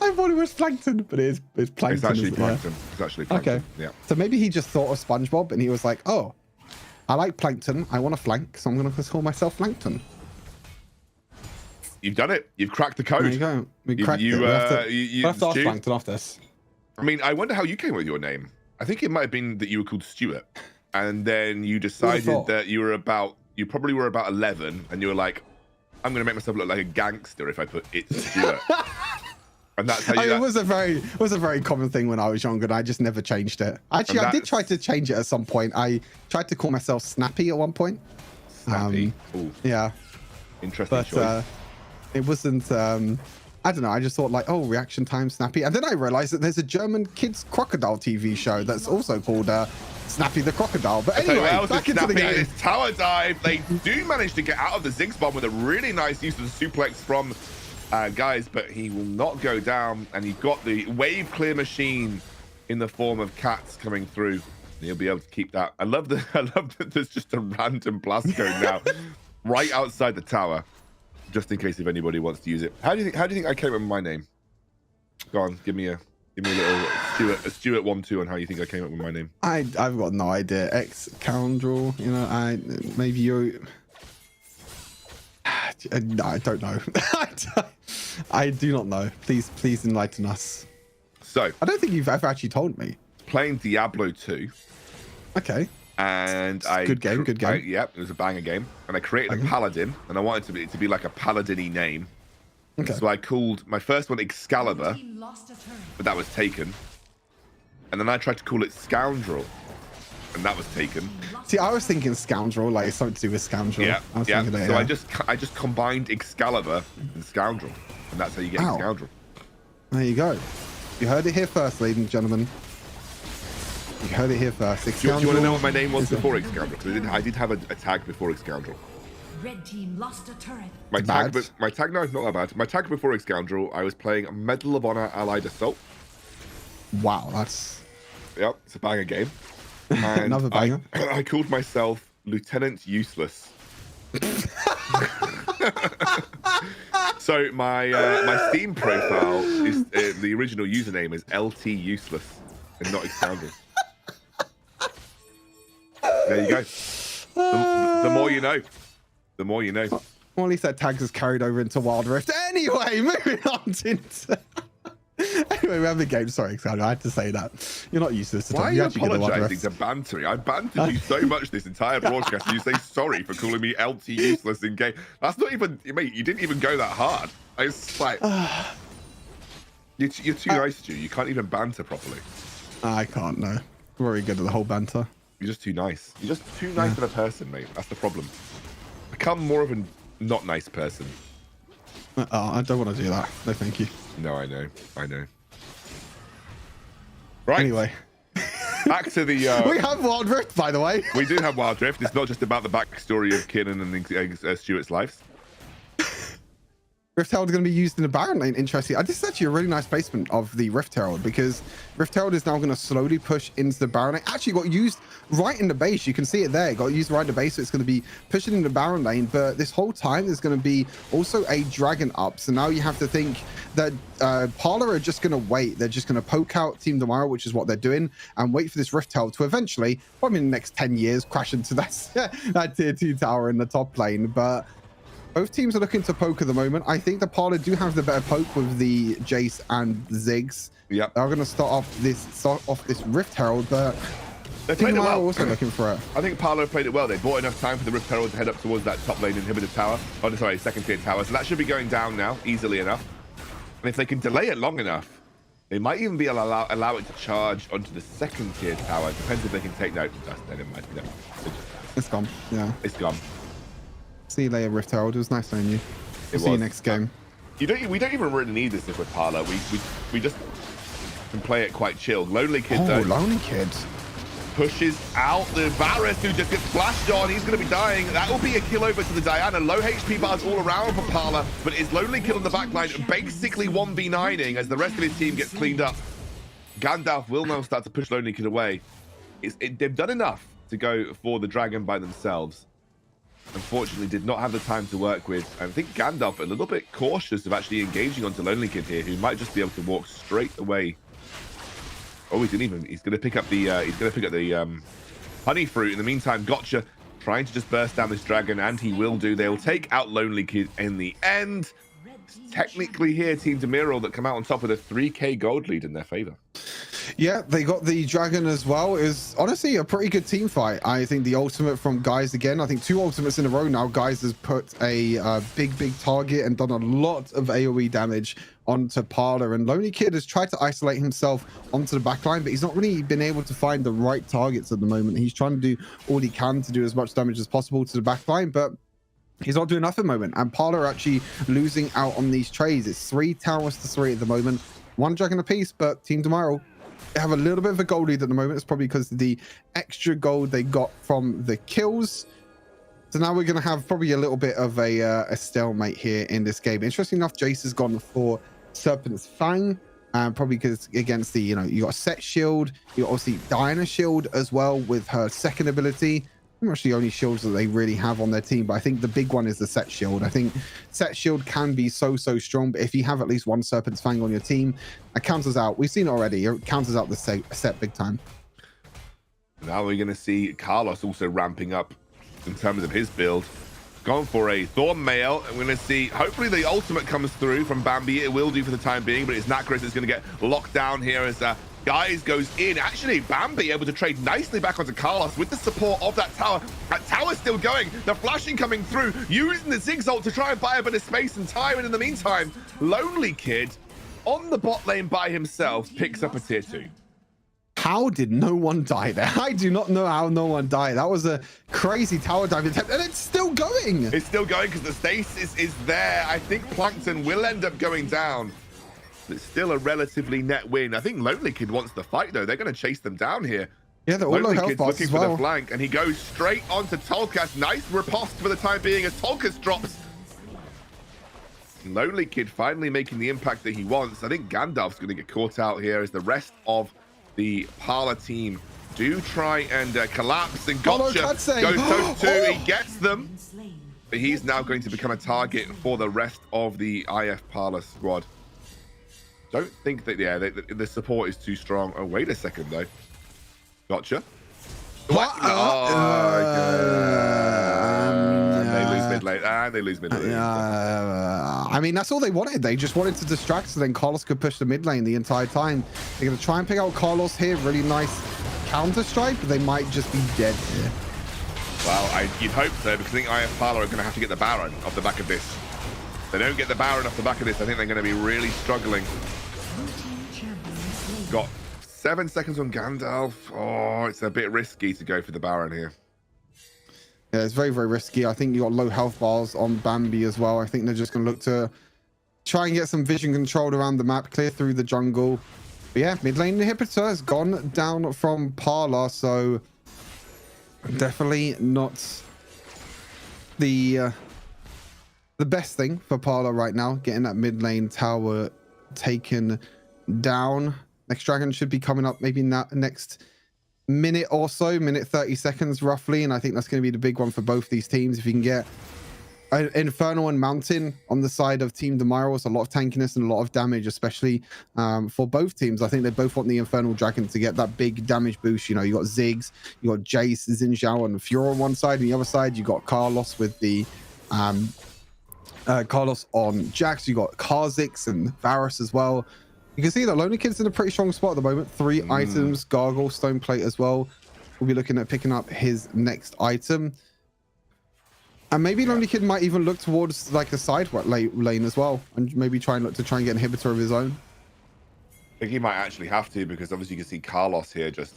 I thought it was Plankton, but it's Plankton. It's actually Plankton. Yeah. It's actually Plankton. Okay. Yeah. So maybe he just thought of SpongeBob and he was like, oh, I like Plankton. I want to flank, so I'm going to call myself Plankton. You've done it. You've cracked the code. There you go. We cracked it. We'll have to ask Plankton after this. I mean, I wonder how you came with your name. I think it might have been that you were called Stuart, and then you decided that you probably were about 11, and you were like, I'm going to make myself look like a gangster if I put it's Stuart. And that's how you. It was a very common thing when I was younger, and I just never changed it. Actually, I did try to change it at some point. I tried to call myself Snappy at one point. Snappy. Yeah. Interesting choice. It wasn't. I don't know. I just thought like, oh, reaction time, Snappy, and then I realized that there's a German kids crocodile TV show that's also called Snappy the Crocodile. But anyway, back into the game. It's tower dive. They do manage to get out of the Ziggs bomb with a really nice use of the suplex from guys, but he will not go down. And you've got the wave clear machine in the form of cats coming through. And he'll be able to keep that. I love that there's just a random blast code now right outside the tower, just in case if anybody wants to use it. How do you think I came up with my name? Go on, give me Give me a little Stuart 1-2 on how you think I came up with my name. I've got no idea. Ex-scoundrel, you know, maybe you. No, I don't know. I do not know. Please enlighten us. So I don't think you've ever actually told me. Playing Diablo 2. Okay. And good game. Yep, it was a banger game. And I created a paladin, and I wanted it to be like a paladin-y name. Okay. So I called my first one Excalibur, but that was taken. And then I tried to call it Scoundrel, and that was taken. See, I was thinking scoundrel, like something to do with scoundrel. Yeah, I was yeah. thinking So that, I just combined Excalibur and Scoundrel, and that's how you get Scoundrel. There you go. You heard it here first, ladies and gentlemen. You heard it here first. Do you want to know what my name was before Excalibur? Because I did have a tag before Excalibur. Red team lost a turret. My tag, no, not that bad. My tag before Excalibur, I was playing Medal of Honor Allied Assault. Wow, that's... Yep, it's a banger game. And another banger. I called myself Lieutenant Useless. So my Steam profile is the original username is LT Useless and not Excalibur. There you go. The more you know. The more you know. Well, at least that tag is carried over into Wild Rift. Anyway, moving on into... Anyway, we have the game. Sorry, Excalibur, I had to say that. You're not used to this. Why are you apologizing to banter? I bantered you so much this entire broadcast, and you say sorry for calling me LT Useless in game. That's not even... Mate, you didn't even go that hard. It's like... You're too nice, Stu. You can't even banter properly. I can't, no. Very good at the whole banter. You're just too nice. You're just too nice of a person, mate. That's the problem. Become more of a not nice person. Oh, I don't want to do that. No, thank you. No, I know. Right. Anyway. Back to the... we have Wild Rift, by the way. We do have Wild Rift. It's not just about the backstory of Kiernan and Stuart's lives. Rift Herald is going to be used in the Baron lane. Interesting. This is actually a really nice placement of the Rift Herald, because Rift Herald is now going to slowly push into the Baron lane. Actually got used right in the base. You can see it there. Got used right in the base, so it's going to be pushing in the Baron lane. But this whole time there's going to be also a Dragon up. So now you have to think that Parler are just going to wait. They're just going to poke out Team Tomorrow, which is what they're doing, and wait for this Rift Herald to eventually, probably in the next 10 years, crash into that tier 2 tower in the top lane. But both teams are looking to poke at the moment. I think the Parler do have the better poke with the Jace and the Ziggs. Yep. They're going to start off this Rift Herald, but they played it well. Also looking for it. I think Parler played it well. They bought enough time for the Rift Herald to head up towards that top lane inhibitor tower. Oh, sorry, second tier tower. So that should be going down now, easily enough. And if they can delay it long enough, they might even be allow it to charge onto the second tier tower. Depends if they can take note. Never mind. No. It's gone. Yeah. It's gone. See you later, Rift Herald. It was nice knowing you. We'll see you next game. We don't even really need this with Parler. We just can play it quite chill. Lonely Kid though. Lonely Kid pushes out the Varus, who just gets flashed on. He's going to be dying. That will be a kill over to the Diana. Low HP bars all around for Parler, but it's Lonely Kid on the backline, basically 1v9ing as the rest of his team gets cleaned up. Gandalf will now start to push Lonely Kid away. They've done enough to go for the dragon by themselves. Unfortunately, did not have the time to work with. I think Gandalf a little bit cautious of actually engaging onto Lonely Kid here, who might just be able to walk straight away. Oh, he didn't even. He's going to pick up the honey fruit. In the meantime, Gotcha trying to just burst down this dragon, and he will do. They'll take out Lonely Kid in the end. Technically here, Team Demiral that come out on top with a 3k gold lead in their favor. Yeah, they got the dragon as well. It was honestly a pretty good team fight. I think the ultimate from Guys again. I think 2 ultimates in a row now. Guys has put a big target and done a lot of AoE damage onto Parler. And Lonely Kid has tried to isolate himself onto the backline, but he's not really been able to find the right targets at the moment. He's trying to do all he can to do as much damage as possible to the backline, but he's not doing enough at the moment. And Parler are actually losing out on these trades. It's 3 towers to 3 at the moment. 1 dragon apiece, but Team Tomorrow have a little bit of a gold lead at the moment. It's probably because of the extra gold they got from the kills. So now we're going to have probably a little bit of a stalemate here in this game. Interesting enough, Jace has gone for Serpent's Fang, probably because against the, you got Set Shield, you got obviously Diana Shield as well with her second ability. pretty much the only shields that they really have on their team. But I think the big one is the set shield. I think set shield can be so strong, but if you have at least one Serpent's Fang on your team, it counters out. We've seen it already. It counters out the set big time. Now we're going to see Carlos also ramping up in terms of his build. Gone for a Thorn Mail. I'm going to see, hopefully the ultimate comes through from Bambi. It will do for the time being, but it's Nacris that's going to get locked down here as Guys goes in. Actually, Bambi able to trade nicely back onto Carlos with the support of that tower. That tower's still going. The flashing coming through, using the Ziggs ult to try and buy a bit of space and time. And in the meantime, Lonely Kid on the bot lane by himself picks up a tier 2. How did no one die there? I do not know how no one died. That was a crazy tower dive attempt, and it's still going. It's still going because the stasis is there. I think Plankton will end up going down. It's still a relatively net win. I think Lonely Kid wants the fight, though. They're going to chase them down here. Yeah, they're all low Lonely health Kid's bars looking as for well. the flank, and he goes straight onto Tolkas. Nice riposte for the time being as Tolkas drops. Lonely Kid finally making the impact that he wants. I think Gandalf's going to get caught out here as the rest of the Parlor team do try and collapse, and Gotcha goes toe-to-toe. He gets them, but he's now going to become a target for the rest of the IF Parlor squad. Don't think that, yeah, the support is too strong. Oh, wait a second, though. Gotcha. What? They lose mid lane. They lose mid lane. I mean, that's all they wanted. They just wanted to distract so then Carlos could push the mid lane the entire time. They're going to try and pick out Carlos here. Really nice counter strike, but they might just be dead here. Well, you'd hope so, because I think IF Parlor are going to have to get the Baron off the back of this. If they don't get the Baron off the back of this, I think they're going to be really struggling. Got 7 seconds on Gandalf. Oh, it's a bit risky to go for the Baron here. Yeah, it's very risky. I think you got low health bars on Bambi as well. I think they're just going to look to try and get some vision control around the map, clear through the jungle. But yeah, mid lane inhibitor has gone down from Parlor, so definitely not the best thing for Parlor right now, getting that mid lane tower taken down. Next Dragon should be coming up maybe next minute or so, minute 30 seconds roughly, and I think that's going to be the big one for both these teams. If you can get an Infernal and Mountain on the side of Team Demiral, it's a lot of tankiness and a lot of damage, especially for both teams. I think they both want the Infernal Dragon to get that big damage boost. You know, you got Ziggs, you got Jace, Xin Zhao, and Fiora on one side, and the other side you got Carlos with the Carlos on Jax, you got Kha'Zix and Varus as well. You can see that Lonely Kid's in a pretty strong spot at the moment. 3 items, Gargle, Stone Plate as well. We'll be looking at picking up his next item. And maybe Lonely Kid might even look towards like the side lane as well, and maybe try and look to try and get an inhibitor of his own. I think he might actually have to, because obviously you can see Carlos here just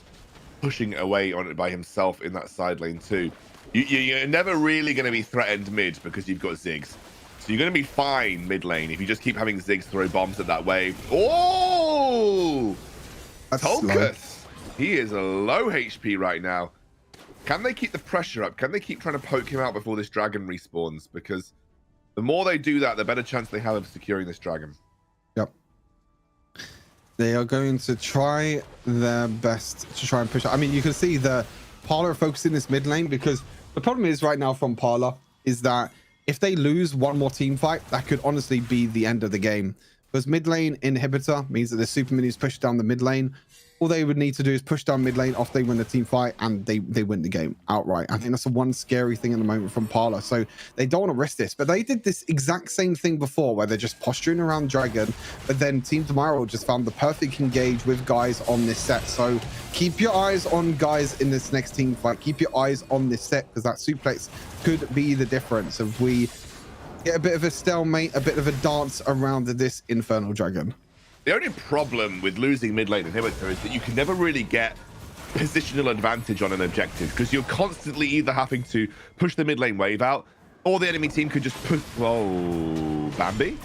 pushing away on it by himself in that side lane too. You're never really going to be threatened mid because you've got Ziggs. So you're going to be fine mid lane if you just keep having Ziggs throw bombs at that wave. Oh! Tolkas! He is a low HP right now. Can they keep the pressure up? Can they keep trying to poke him out before this dragon respawns? Because the more they do that, the better chance they have of securing this dragon. Yep. They are going to try their best to try and push it. I mean, you can see the Parlor focusing this mid lane, because the problem is right now from Parlor is that if they lose one more team fight, that could honestly be the end of the game. Because mid lane inhibitor means that the super minis push down the mid lane. All they would need to do is push down mid lane after they win the team fight, and they win the game outright. I think that's the one scary thing at the moment from Parlor. So they don't want to risk this, but they did this exact same thing before, where they're just posturing around Dragon, but then Team Demiral just found the perfect engage with guys on this set. So keep your eyes on guys in this next team fight. Keep your eyes on this set, because that suplex could be the difference if we get a bit of a stalemate, a bit of a dance around this Infernal Dragon. The only problem with losing mid lane inhibitor is that you can never really get positional advantage on an objective, because you're constantly either having to push the mid lane wave out, or the enemy team could just push. Whoa, Bambi.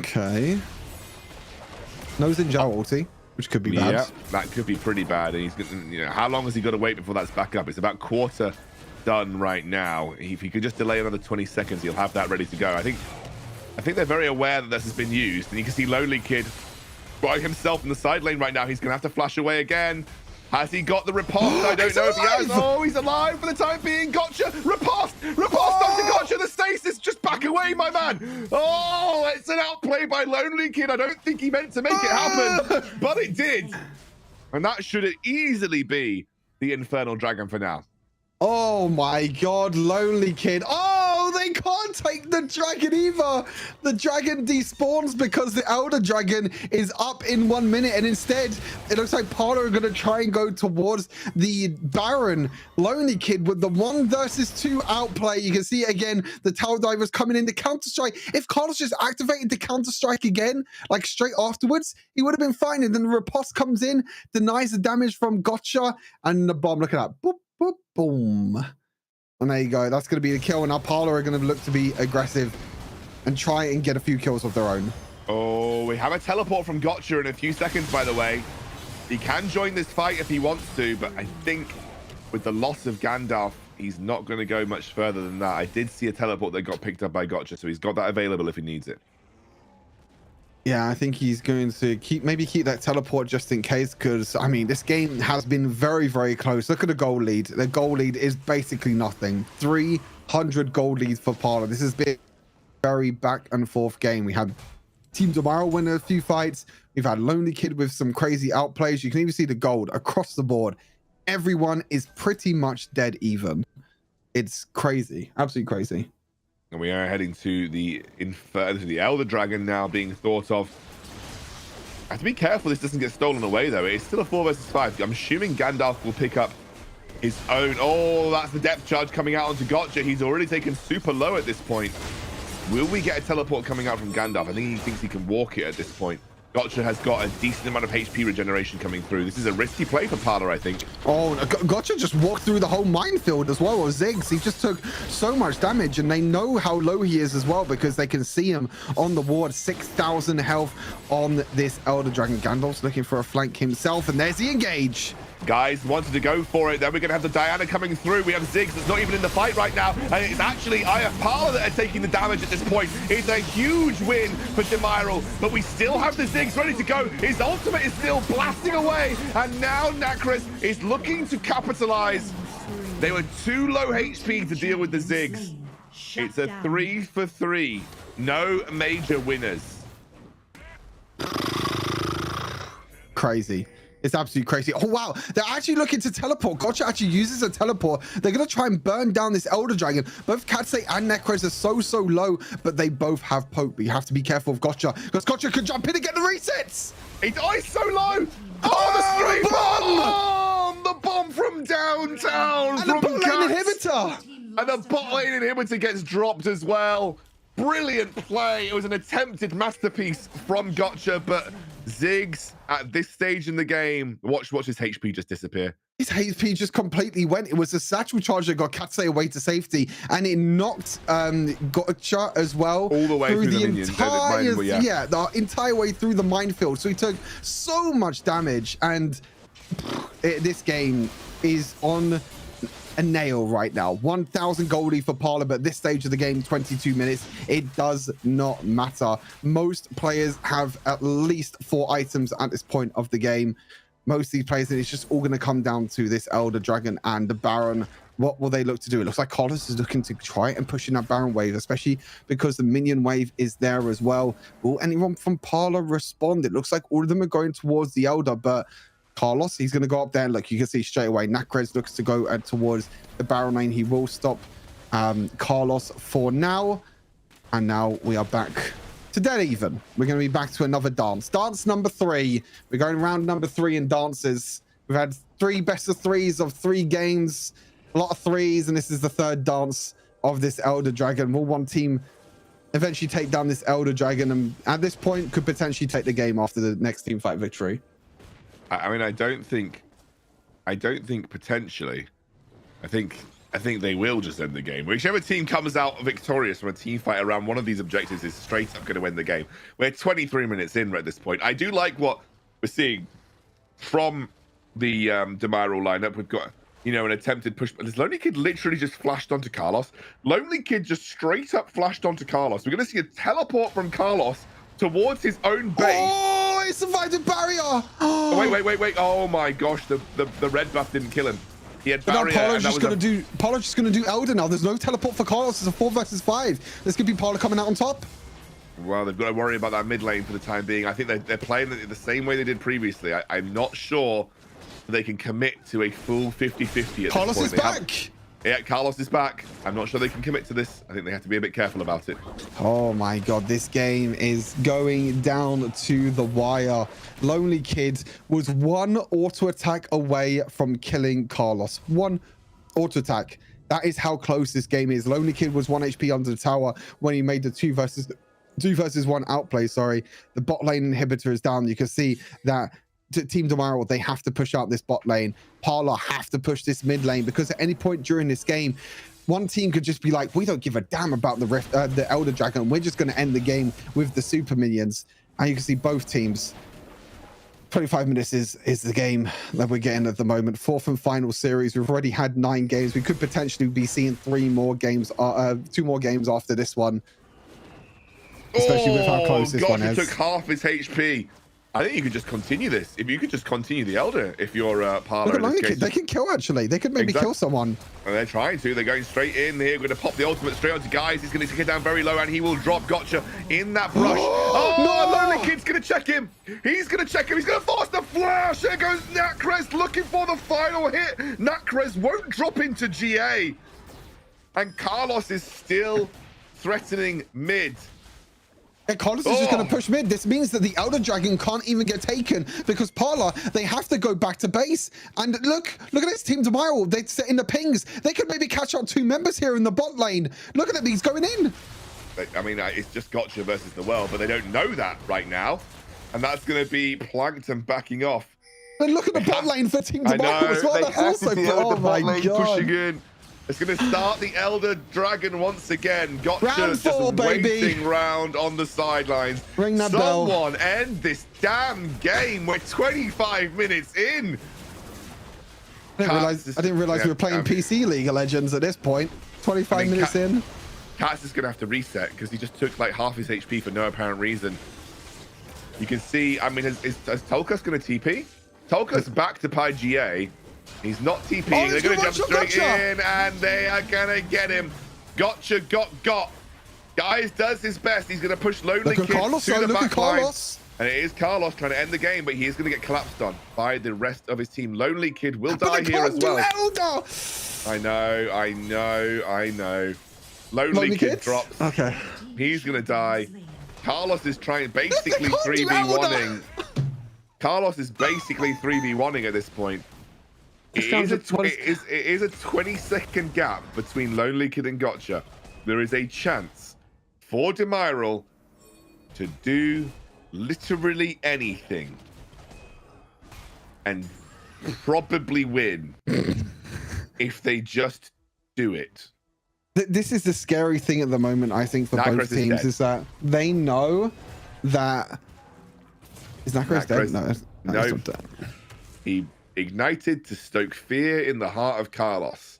Okay. No Xin Zhao ulti, which could be bad. Yeah, that could be pretty bad. And he's, you know, how long has he got to wait before that's back up? It's about quarter done right now. If he could just delay another 20 seconds, he'll have that ready to go. I think they're very aware that this has been used, and you can see Lonely Kid by himself in the side lane right now. He's gonna have to flash away again. Has he got the riposte? I don't know if he has. Oh, he's alive for the time being. Gotcha. Riposte. Riposte onto Gotcha. The stasis. Just back away, my man. Oh, it's an outplay by Lonely Kid. I don't think he meant to make it happen, but it did. And that should easily be the Infernal Dragon for now. Oh my God, Lonely Kid. Oh, they can't take the dragon either. The dragon despawns because the Elder Dragon is up in 1 minute. And instead, it looks like Parla are going to try and go towards the Baron. Lonely Kid with the 1 versus 2 outplay. You can see again, the Tower Divers coming in to Counter-Strike. If Carlos just activated the Counter-Strike again, like straight afterwards, he would have been fine. And then the riposte comes in, denies the damage from Gotcha, and the bomb. Look at that. Boop. Boop, boom. And there you go. That's going to be the kill. And now Parla are going to look to be aggressive and try and get a few kills of their own. Oh, we have a teleport from Gotcha in a few seconds, by the way. He can join this fight if he wants to, but I think with the loss of Gandalf, he's not going to go much further than that. I did see a teleport that got picked up by Gotcha, so he's got that available if he needs it. Yeah, I think he's going to maybe keep that teleport just in case, because, I mean, this game has been very, very close. Look at the goal lead. The goal lead is basically nothing. 300 goal leads for Parla. This has been a very back and forth game. We had Team Tomorrow win a few fights. We've had Lonely Kid with some crazy outplays. You can even see the gold across the board. Everyone is pretty much dead even. It's crazy. Absolutely crazy. And we are heading to the Elder Dragon now being thought of. I have to be careful this doesn't get stolen away, though. It's still a 4 versus 5. I'm assuming Gandalf will pick up his own. Oh, that's the depth charge coming out onto Gotcha. He's already taken super low at this point. Will we get a teleport coming out from Gandalf? I think he thinks he can walk it at this point. Gotcha has got a decent amount of HP regeneration coming through. This is a risky play for Parla, I think. Oh, Gotcha just walked through the whole minefield as well, or Ziggs. He just took so much damage, and they know how low he is as well because they can see him on the ward. 6,000 health on this Elder Dragon. Gandalf's looking for a flank himself, and there's the engage. Guys wanted to go for it. Then we're going to have the Diana coming through. We have Ziggs that's not even in the fight right now. And it's actually IF Parla that are taking the damage at this point. It's a huge win for Demiral, but we still have the Ziggs ready to go. His ultimate is still blasting away. And now Nacris is looking to capitalize. They were too low HP to deal with the Ziggs. It's a 3 for 3. No major winners. Crazy. It's absolutely crazy. Oh, wow. They're actually looking to teleport. Gotcha actually uses a teleport. They're going to try and burn down this Elder Dragon. Both Katsei and Necros are so low, but they both have poke. But you have to be careful of Gotcha because Gotcha could jump in and get the resets. He's so low. Oh, the straight bomb! The bomb from downtown. And the bot lane inhibitor. And the bot lane inhibitor gets dropped as well. Brilliant play. It was an attempted masterpiece from Gotcha, but Ziggs at this stage in the game, watch his HP just disappear. His HP just completely went. It was a satchel charge that got Katsei away to safety, and it knocked Gotcha as well all the way through the minions. The entire way through the minefield. So he took so much damage, and this game is on a nail right now. 1,000 goldie for Parla, but at this stage of the game, 22 minutes, it does not matter. Most players have at least 4 items at this point of the game. Most of these players, and it's just all going to come down to this Elder Dragon and the Baron. What will they look to do? It looks like Carlos is looking to try and push in that Baron wave, especially because the minion wave is there as well. Will anyone from Parla respond? It looks like all of them are going towards the Elder, but Carlos, he's going to go up there. Look, you can see straight away, Nacrez looks to go towards the Baron lane. He will stop Carlos for now. And now we are back to dead even. We're going to be back to another dance. Dance number 3. We're going round number 3 in dances. We've had 3 best of 3s of 3 games. A lot of 3s, and this is the 3rd dance of this Elder Dragon. Will one team eventually take down this Elder Dragon? And at this point, could potentially take the game after the next team fight victory. I mean, I don't think potentially. I think they will just end the game. Whichever team comes out victorious from a team fight around one of these objectives is straight up going to win the game. We're 23 minutes in at this point. I do like what we're seeing from the Demiral lineup. We've got, an attempted push. This Lonely Kid literally just flashed onto Carlos. Lonely Kid just straight up flashed onto Carlos. We're going to see a teleport from Carlos towards his own base. Oh, he survived the barrier. Oh, wait. Oh my gosh, the red buff didn't kill him. He had But now barrier. Parlo's just gonna do Elder now. There's no teleport for Carlos. It's a 4 versus 5. This could be Parlo coming out on top. Well, they've got to worry about that mid lane for the time being. I think they're playing it the same way they did previously. I'm not sure they can commit to a full 50-50 at Carlos this is point. back. Yeah, Carlos is back. I'm not sure they can commit to this. I think they have to be a bit careful about it. Oh my god, this game is going down to the wire. Lonely Kid was one auto attack away from killing Carlos. One auto attack. That is how close this game is. Lonely Kid was 1 HP under the tower when he made the 2 versus 1 outplay. Sorry, the bot lane inhibitor is down. You can see that Team Demario, they have to push out this bot lane. Parlo have to push this mid lane, because at any point during this game, one team could just be like, we don't give a damn about the Elder Dragon. We're just going to end the game with the super minions. And you can see both teams. 25 minutes is the game that we're getting at the moment. 4th and final series. We've already had 9 games. We could potentially be seeing 2 more games after this one. Especially with how close this one is. He took half his HP. I think you could just continue this. If you could just continue the Elder, if you're Parlo. Look at Lonely Kid. They can kill, actually. They could maybe kill someone. And they're trying to. They're going straight in here. Going to pop the ultimate straight onto Guys. He's going to get down very low, and he will drop Gotcha in that brush. No! Lonely Kid's going to check him. He's going to check him. He's going to force the flash. There goes Natcrest looking for the final hit. Natcrest won't drop into GA. And Carlos is still threatening mid. And Carlos is just going to push mid. This means that the Elder Dragon can't even get taken, because Parlo, they have to go back to base. And look at this Team Demario. They set in the pings. They could maybe catch out 2 members here in the bot lane. Look at him. He's going in. I mean, it's just Gotcha versus the world, but they don't know that right now. And that's going to be Plankton backing off. And look at the bot lane for Team Demario as well. They That's have also, to deal with the bot lane pushing God. in. It's going to start the Elder Dragon once again. Gotcha Round 4, just baby. waiting round on the sidelines. Ring that bell. Someone end this damn game. We're 25 minutes in. I didn't realize we were playing PC League of Legends at this point. 25 minutes in. Katz is going to have to reset because he just took like half his HP for no apparent reason. You can see, I mean, is Tolkas going to TP? Tolkas back to PyGA. He's not TPing. They're going to jump straight in, and they are going to get him. Gotcha got. Guys does his best. He's going to push Lonely Kid to the back line. And it is Carlos trying to end the game, but he is going to get collapsed on by the rest of his team. Lonely Kid will die here as well. I know. Lonely Kid drops. Okay. He's going to die. Carlos is trying, basically 3v1ing. Carlos is basically 3v1ing at this point. It is a 20-second gap between Lonely Kid and Gotcha. There is a chance for Demiral to do literally anything and probably win if they just do it. This is the scary thing at the moment, I think, for both teams, is that they know that... Is Nacros dead? No, he's not dead. He ignited to stoke fear in the heart of Carlos,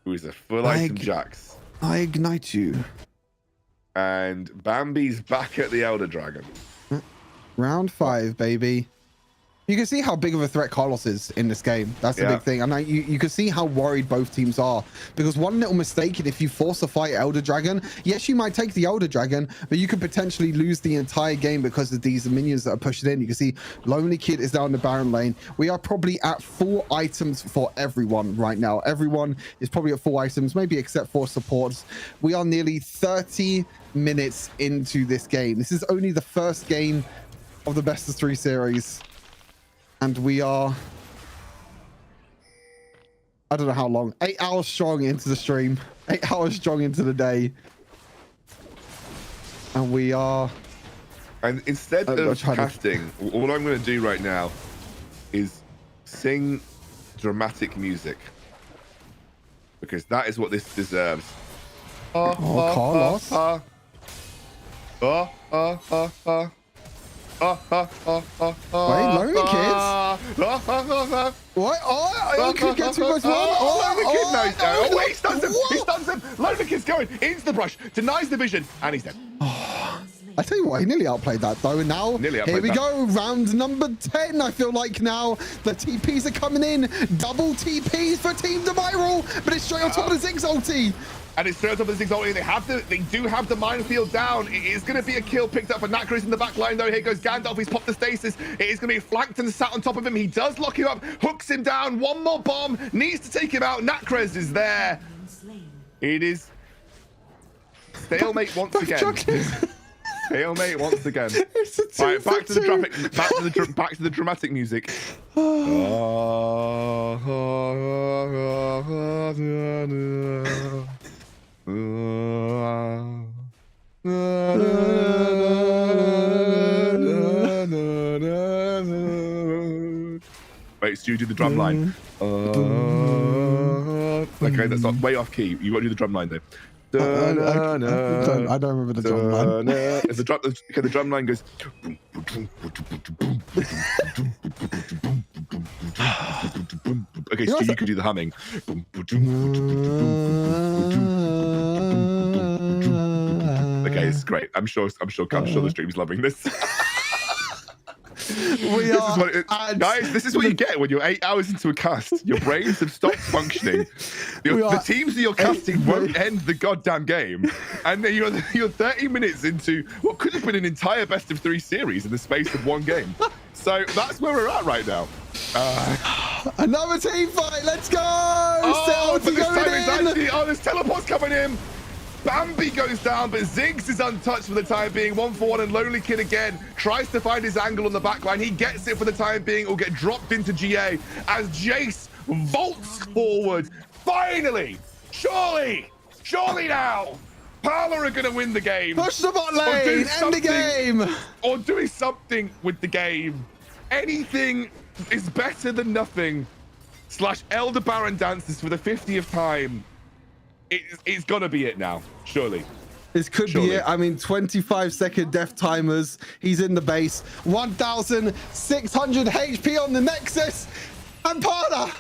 who is a full item Jax. I ignite you. And Bambi's back at the Elder Dragon. Round 5, baby. You can see how big of a threat Carlos is in this game. That's the big thing. And you can see how worried both teams are. Because one little mistake, and if you force a fight Elder Dragon, yes, you might take the Elder Dragon, but you could potentially lose the entire game because of these minions that are pushing in. You can see Lonely Kid is down the Baron lane. We are probably at full items for everyone right now. Everyone is probably at full items, maybe except for supports. We are nearly 30 minutes into this game. This is only the first game of the best of 3 series. And we are, I don't know how long, 8 hours strong into the stream, 8 hours strong into the day. And we are... And instead of casting, all I'm going to do right now is sing dramatic music. Because that is what this deserves. Carlos. Wait, Lonely Kids? What? Oh, you could get 2 versus 1? Lonely Kid knows. Oh, wait, he stuns him. He stuns him. Lonely Kid's going into the brush, denies the vision, and he's dead. I tell you what, he nearly outplayed that though. And now, here we go. Round number 10. I feel like now the TPs are coming in. Double TPs for Team Demiral, but it's straight on top of the Ziggs ulti. And it's straight on top of the Ziggs ulti. They do have the minefield down. It is going to be a kill picked up for Nakris in the back line, though. Here goes Gandalf. He's popped the stasis. It is going to be flanked and sat on top of him. He does lock him up, hooks him down. One more bomb. Needs to take him out. Nakris is there. It is stalemate once again. Stalemate once again. Right, back to the dramatic music. Wait, Stu, do the drum line. Okay, that's not way off key. You got to do the drum line though. I don't remember the drum line. The drum line goes. Okay, Stu, you could do the humming. Okay, it's great. I'm sure the stream's loving this. Guys, this is what you get when you're 8 hours into a cast. Your brains have stopped functioning. The teams that you're casting won't end the goddamn game. And then you're 30 minutes into what could have been an entire best of 3 series in the space of one game. So that's where we're at right now. Another team fight. Let's go. There's teleports coming in. Bambi goes down, but Ziggs is untouched for the time being. 1-for-1, and Lonely Kid again tries to find his angle on the backline. He gets it for the time being. Will get dropped into GA as Jace vaults forward. Finally, surely now, Parla are going to win the game. Push the bot lane, end the game. Or doing something with the game. Anything is better than nothing. / Elder Baron dances for the 50th time. It's gonna be it now, surely. This could be it. I mean, 25-second death timers. He's in the base. 1,600 HP on the Nexus. And Parla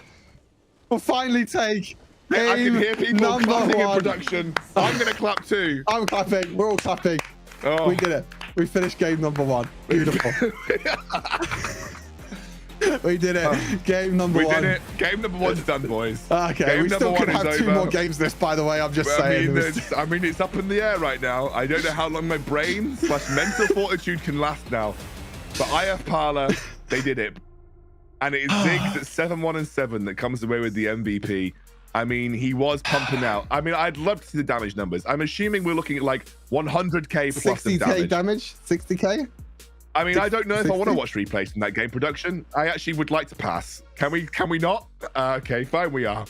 will finally take game I can hear people clapping in #1. production. I'm gonna clap too. I'm clapping. We're all clapping. Oh. We did it. We finished game #1. Beautiful. We did it. Game #1. We did it. Game #1's done, boys. Okay, game we still could have 2 over. more games this, by the way. I'm just saying. I mean, it's up in the air right now. I don't know how long my brain / mental fortitude can last now. But I have Parla. They did it. And it is Ziggs at 7-1-7 that comes away with the MVP. I mean, he was pumping out. I mean, I'd love to see the damage numbers. I'm assuming we're looking at like 100k plus 60k damage. 60k? I mean, I don't know if I want to watch replays from that game production. I actually would like to pass. Can we not? Okay, fine, we are.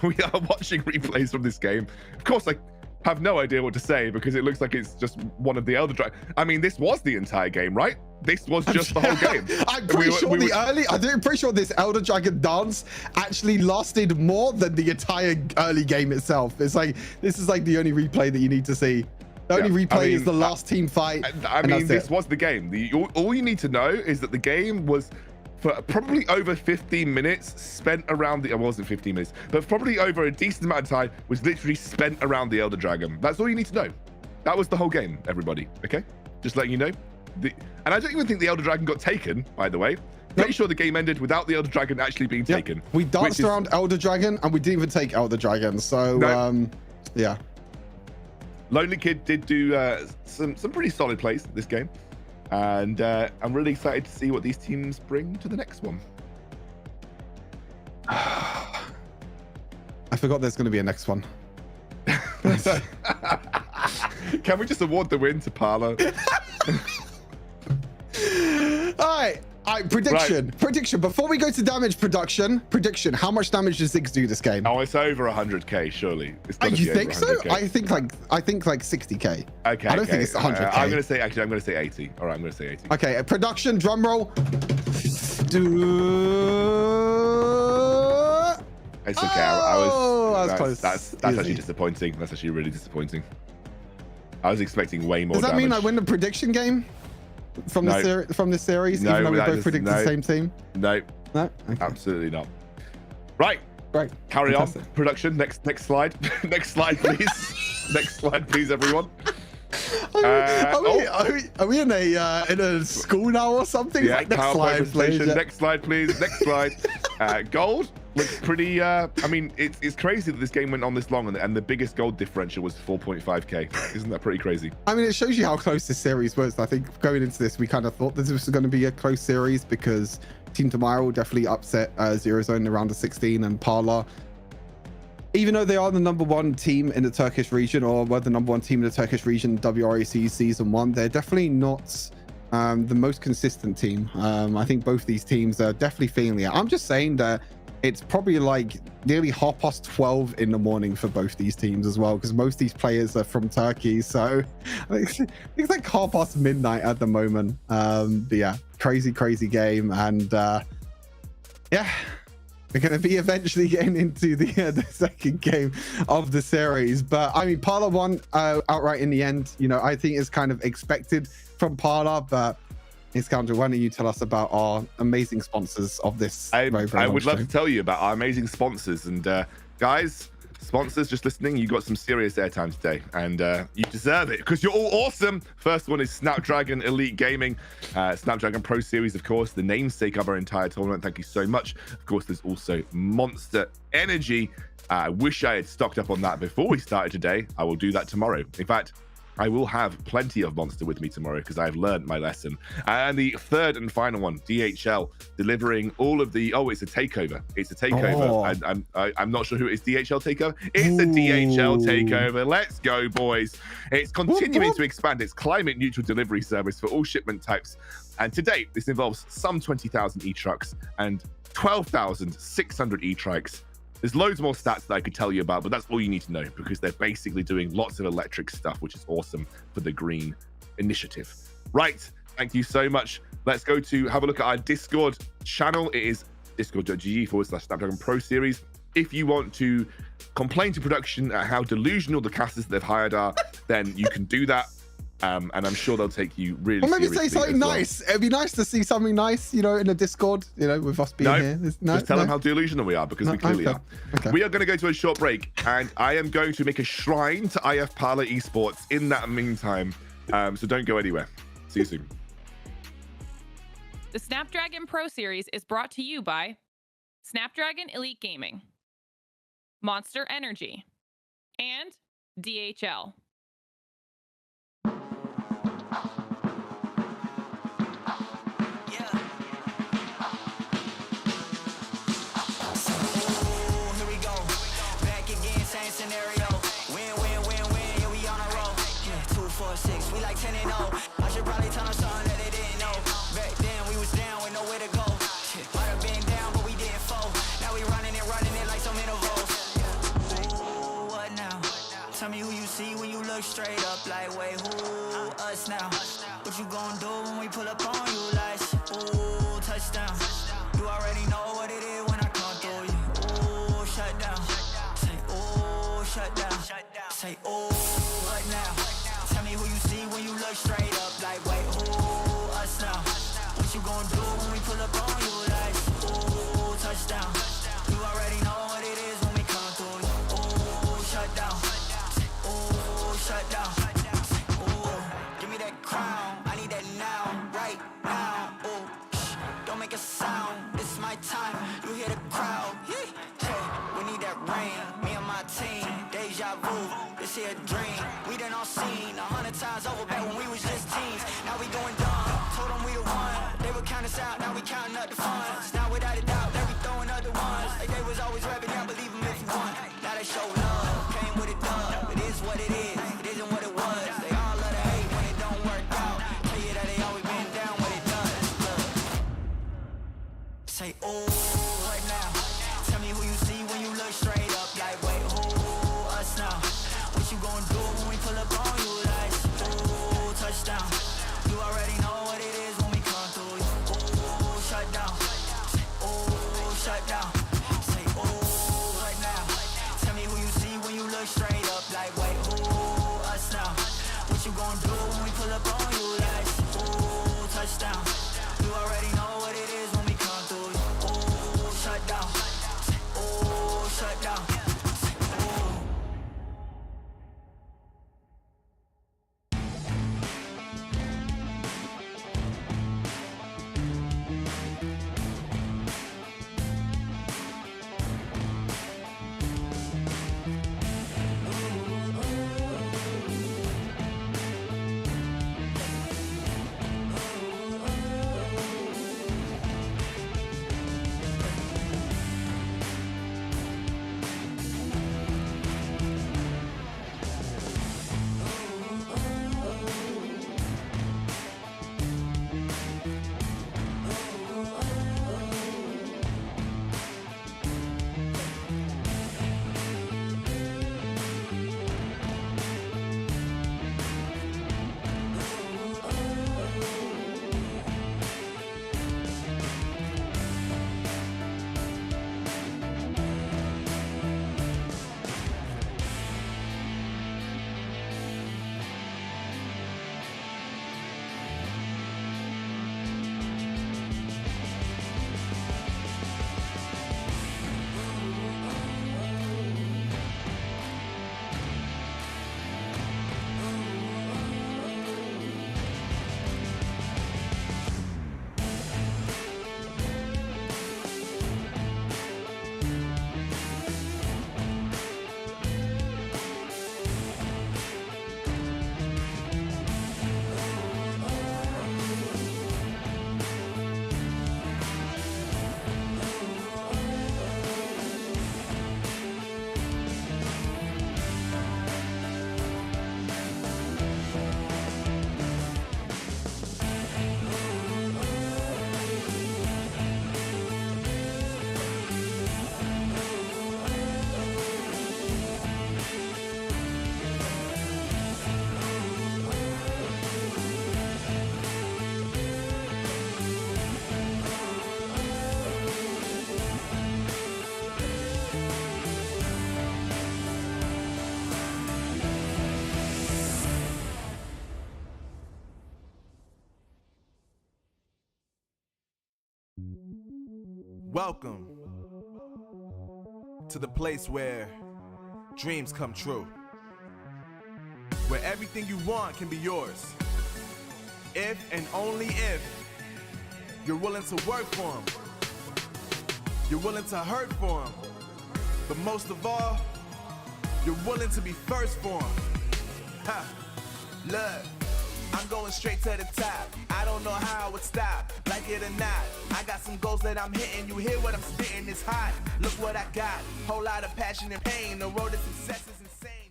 We are watching replays from this game. Of course, I have no idea what to say because it looks like it's just one of the Elder Dragon. I mean, this was the entire game, right? This was just the whole game. I'm pretty sure pretty sure this Elder Dragon dance actually lasted more than the entire early game itself. It's like, this is like the only replay that you need to see. The only replay is the last team fight. I mean, this was the game. All you need to know is that the game was for probably over 15 minutes spent around the... It wasn't 15 minutes, but probably over a decent amount of time was literally spent around the Elder Dragon. That's all you need to know. That was the whole game, everybody. Okay? Just letting you know. And I don't even think the Elder Dragon got taken, by the way. Pretty sure the game ended without the Elder Dragon actually being taken. We danced around Elder Dragon and we didn't even take Elder Dragon. So, yeah. Lonely Kid did do some pretty solid plays this game, and I'm really excited to see what these teams bring to the next one. I forgot there's going to be a next one. Can we just award the win to Parla? All right, prediction. Before we go to damage prediction, how much damage does Ziggs do this game? Oh, it's over 100k, surely. You think so? I think like 60k. Okay. I don't think it's 100k. I'm gonna say 80. All right, I'm gonna say 80. Okay, production drum roll. It's okay. I was close. That's actually disappointing. That's actually really disappointing. I was expecting way more. Does that damage. mean I win the prediction game from this series? No, even though we both predict the same team. No. Okay. Absolutely not. Right. Carry Fantastic. on. Production. Next slide. Next slide, please. Next slide, please, everyone. Are we in a school now or something? Yeah, Like, next PowerPoint slide, presentation. please. Next slide, please. Next slide. Gold looks pretty. I mean, it's crazy that this game went on this long, and the biggest gold differential was 4.5k. Isn't that pretty crazy? I mean, it shows you how close this series was. I think going into this, we kind of thought this was going to be a close series because Team Tomorrow will upset Zero Zone in the round of 16, and Parla, even though they are the #1 team in the Turkish region, or were the #1 team in the Turkish region, WREC Season 1, they're definitely not the most consistent team. I think both these teams are definitely feeling it. I'm just saying that it's probably like nearly 12:30 in the morning for both these teams as well, because most of these players are from Turkey. So it's like midnight at the moment. But yeah, crazy game. And yeah, we're going to be eventually getting into the second game of the series. But I mean, Parla won outright in the end. You know, I think it's kind of expected from Parla, but Iskander, why don't you tell us about our amazing sponsors of this? I would love to tell you about our amazing sponsors. And guys, sponsors just listening, you got some serious airtime today, and you deserve it because you're all awesome. First one is Snapdragon Elite Gaming, Snapdragon Pro Series, of course, the namesake of our entire tournament. Thank you so much. Of course, there's also Monster Energy. I wish I had stocked up on that before we started today. I will do that tomorrow. In fact, I will have plenty of Monster with me tomorrow because I've learned my lesson. And the third and final one, DHL, delivering all of the... Oh, it's a takeover. It's a takeover. Oh. I'm not sure who it is. DHL takeover? It's a DHL takeover. Let's go, boys. It's continuing to expand its climate-neutral delivery service for all shipment types. And to date, this involves some 20,000 e-trucks and 12,600 e-trikes. There's loads more stats that I could tell you about, but that's all you need to know because they're basically doing lots of electric stuff, which is awesome for the green initiative. Right. Thank you so much. Let's go to have a look at our Discord channel. It is discord.gg/Snapdragon Pro Series. If you want to complain to production at how delusional the casters they've hired are, then you can do that. And I'm sure they'll take you really seriously. Or maybe say something nice. It'd be nice to see something nice, you know, in the Discord, you know, with us being here. Just tell them how delusional we are, because we clearly are. Okay. We are going to go to a short break, and I am going to make a shrine to IF Parla Esports in that meantime. So don't go anywhere. See you soon. The Snapdragon Pro Series is brought to you by Snapdragon Elite Gaming, Monster Energy, and DHL. Scenario, win, yeah, we on a roll. Yeah, 2, 4, 6, we like 10 and 0. I should probably tell them something that they didn't know. Back then we was down with nowhere to go. Shit, might have been down, but we didn't fold. Now we running it like some intervals. Ooh, what now? Tell me who you see when you look straight up. Like, wait, who? Us now. What you gonna do when we pull up on you? Like, ooh, touchdown. You already know what it is when I come through you. Ooh, shut down. Shut down. Say, oh, what now? Tell me who you see when you look straight up. Like, wait, who? Us now. What you gonna do when we pull up on you? Like, ooh, touchdown. You already know what it is when we come through. Ooh, shut down. Ooh, shut down. Ooh, give me that crown. I need that now, right now. Ooh, don't make a sound. This is my time. You hear the crowd. Hey, we need that rain. Me and my team. Deja vu, this here a dream. We done all seen 100 times over back when we was just teens. Now we going dumb, told them we the one. They would count us out, now we counting up the funds. Now without a doubt, they be throwing other ones. Like they was always rapping, yeah, believe them if you want. Now they show love, came with a dub. It is what it is, it isn't what it was. They all love to hate when it don't work out. Tell you that they always been down when it does. Look. Say, oh, what now? Tell me who you see when you look straight up. Like, wait, who? Now, what you gonna do when we pull up on you? Like, ooh, touchdown. You already know what it is when we come through you. Ooh, shut down. Ooh, shut down. Say, ooh, what now? Tell me who you see when you look straight up. Like, wait, ooh, us now. What you gonna do when we pull up on you? Like, ooh, touchdown. You already know what it is when we come through you. Ooh, Welcome to the place where dreams come true. Where everything you want can be yours. If and only if you're willing to work for them. You're willing to hurt for them. But most of all, you're willing to be first for them. Ha! Look, I'm going straight to the top. I don't know how I would stop, like it or not. I got some goals that I'm hitting. You hear what I'm spitting? It's hot. Look what I got. Whole lot of passion and pain. The road to success is insane.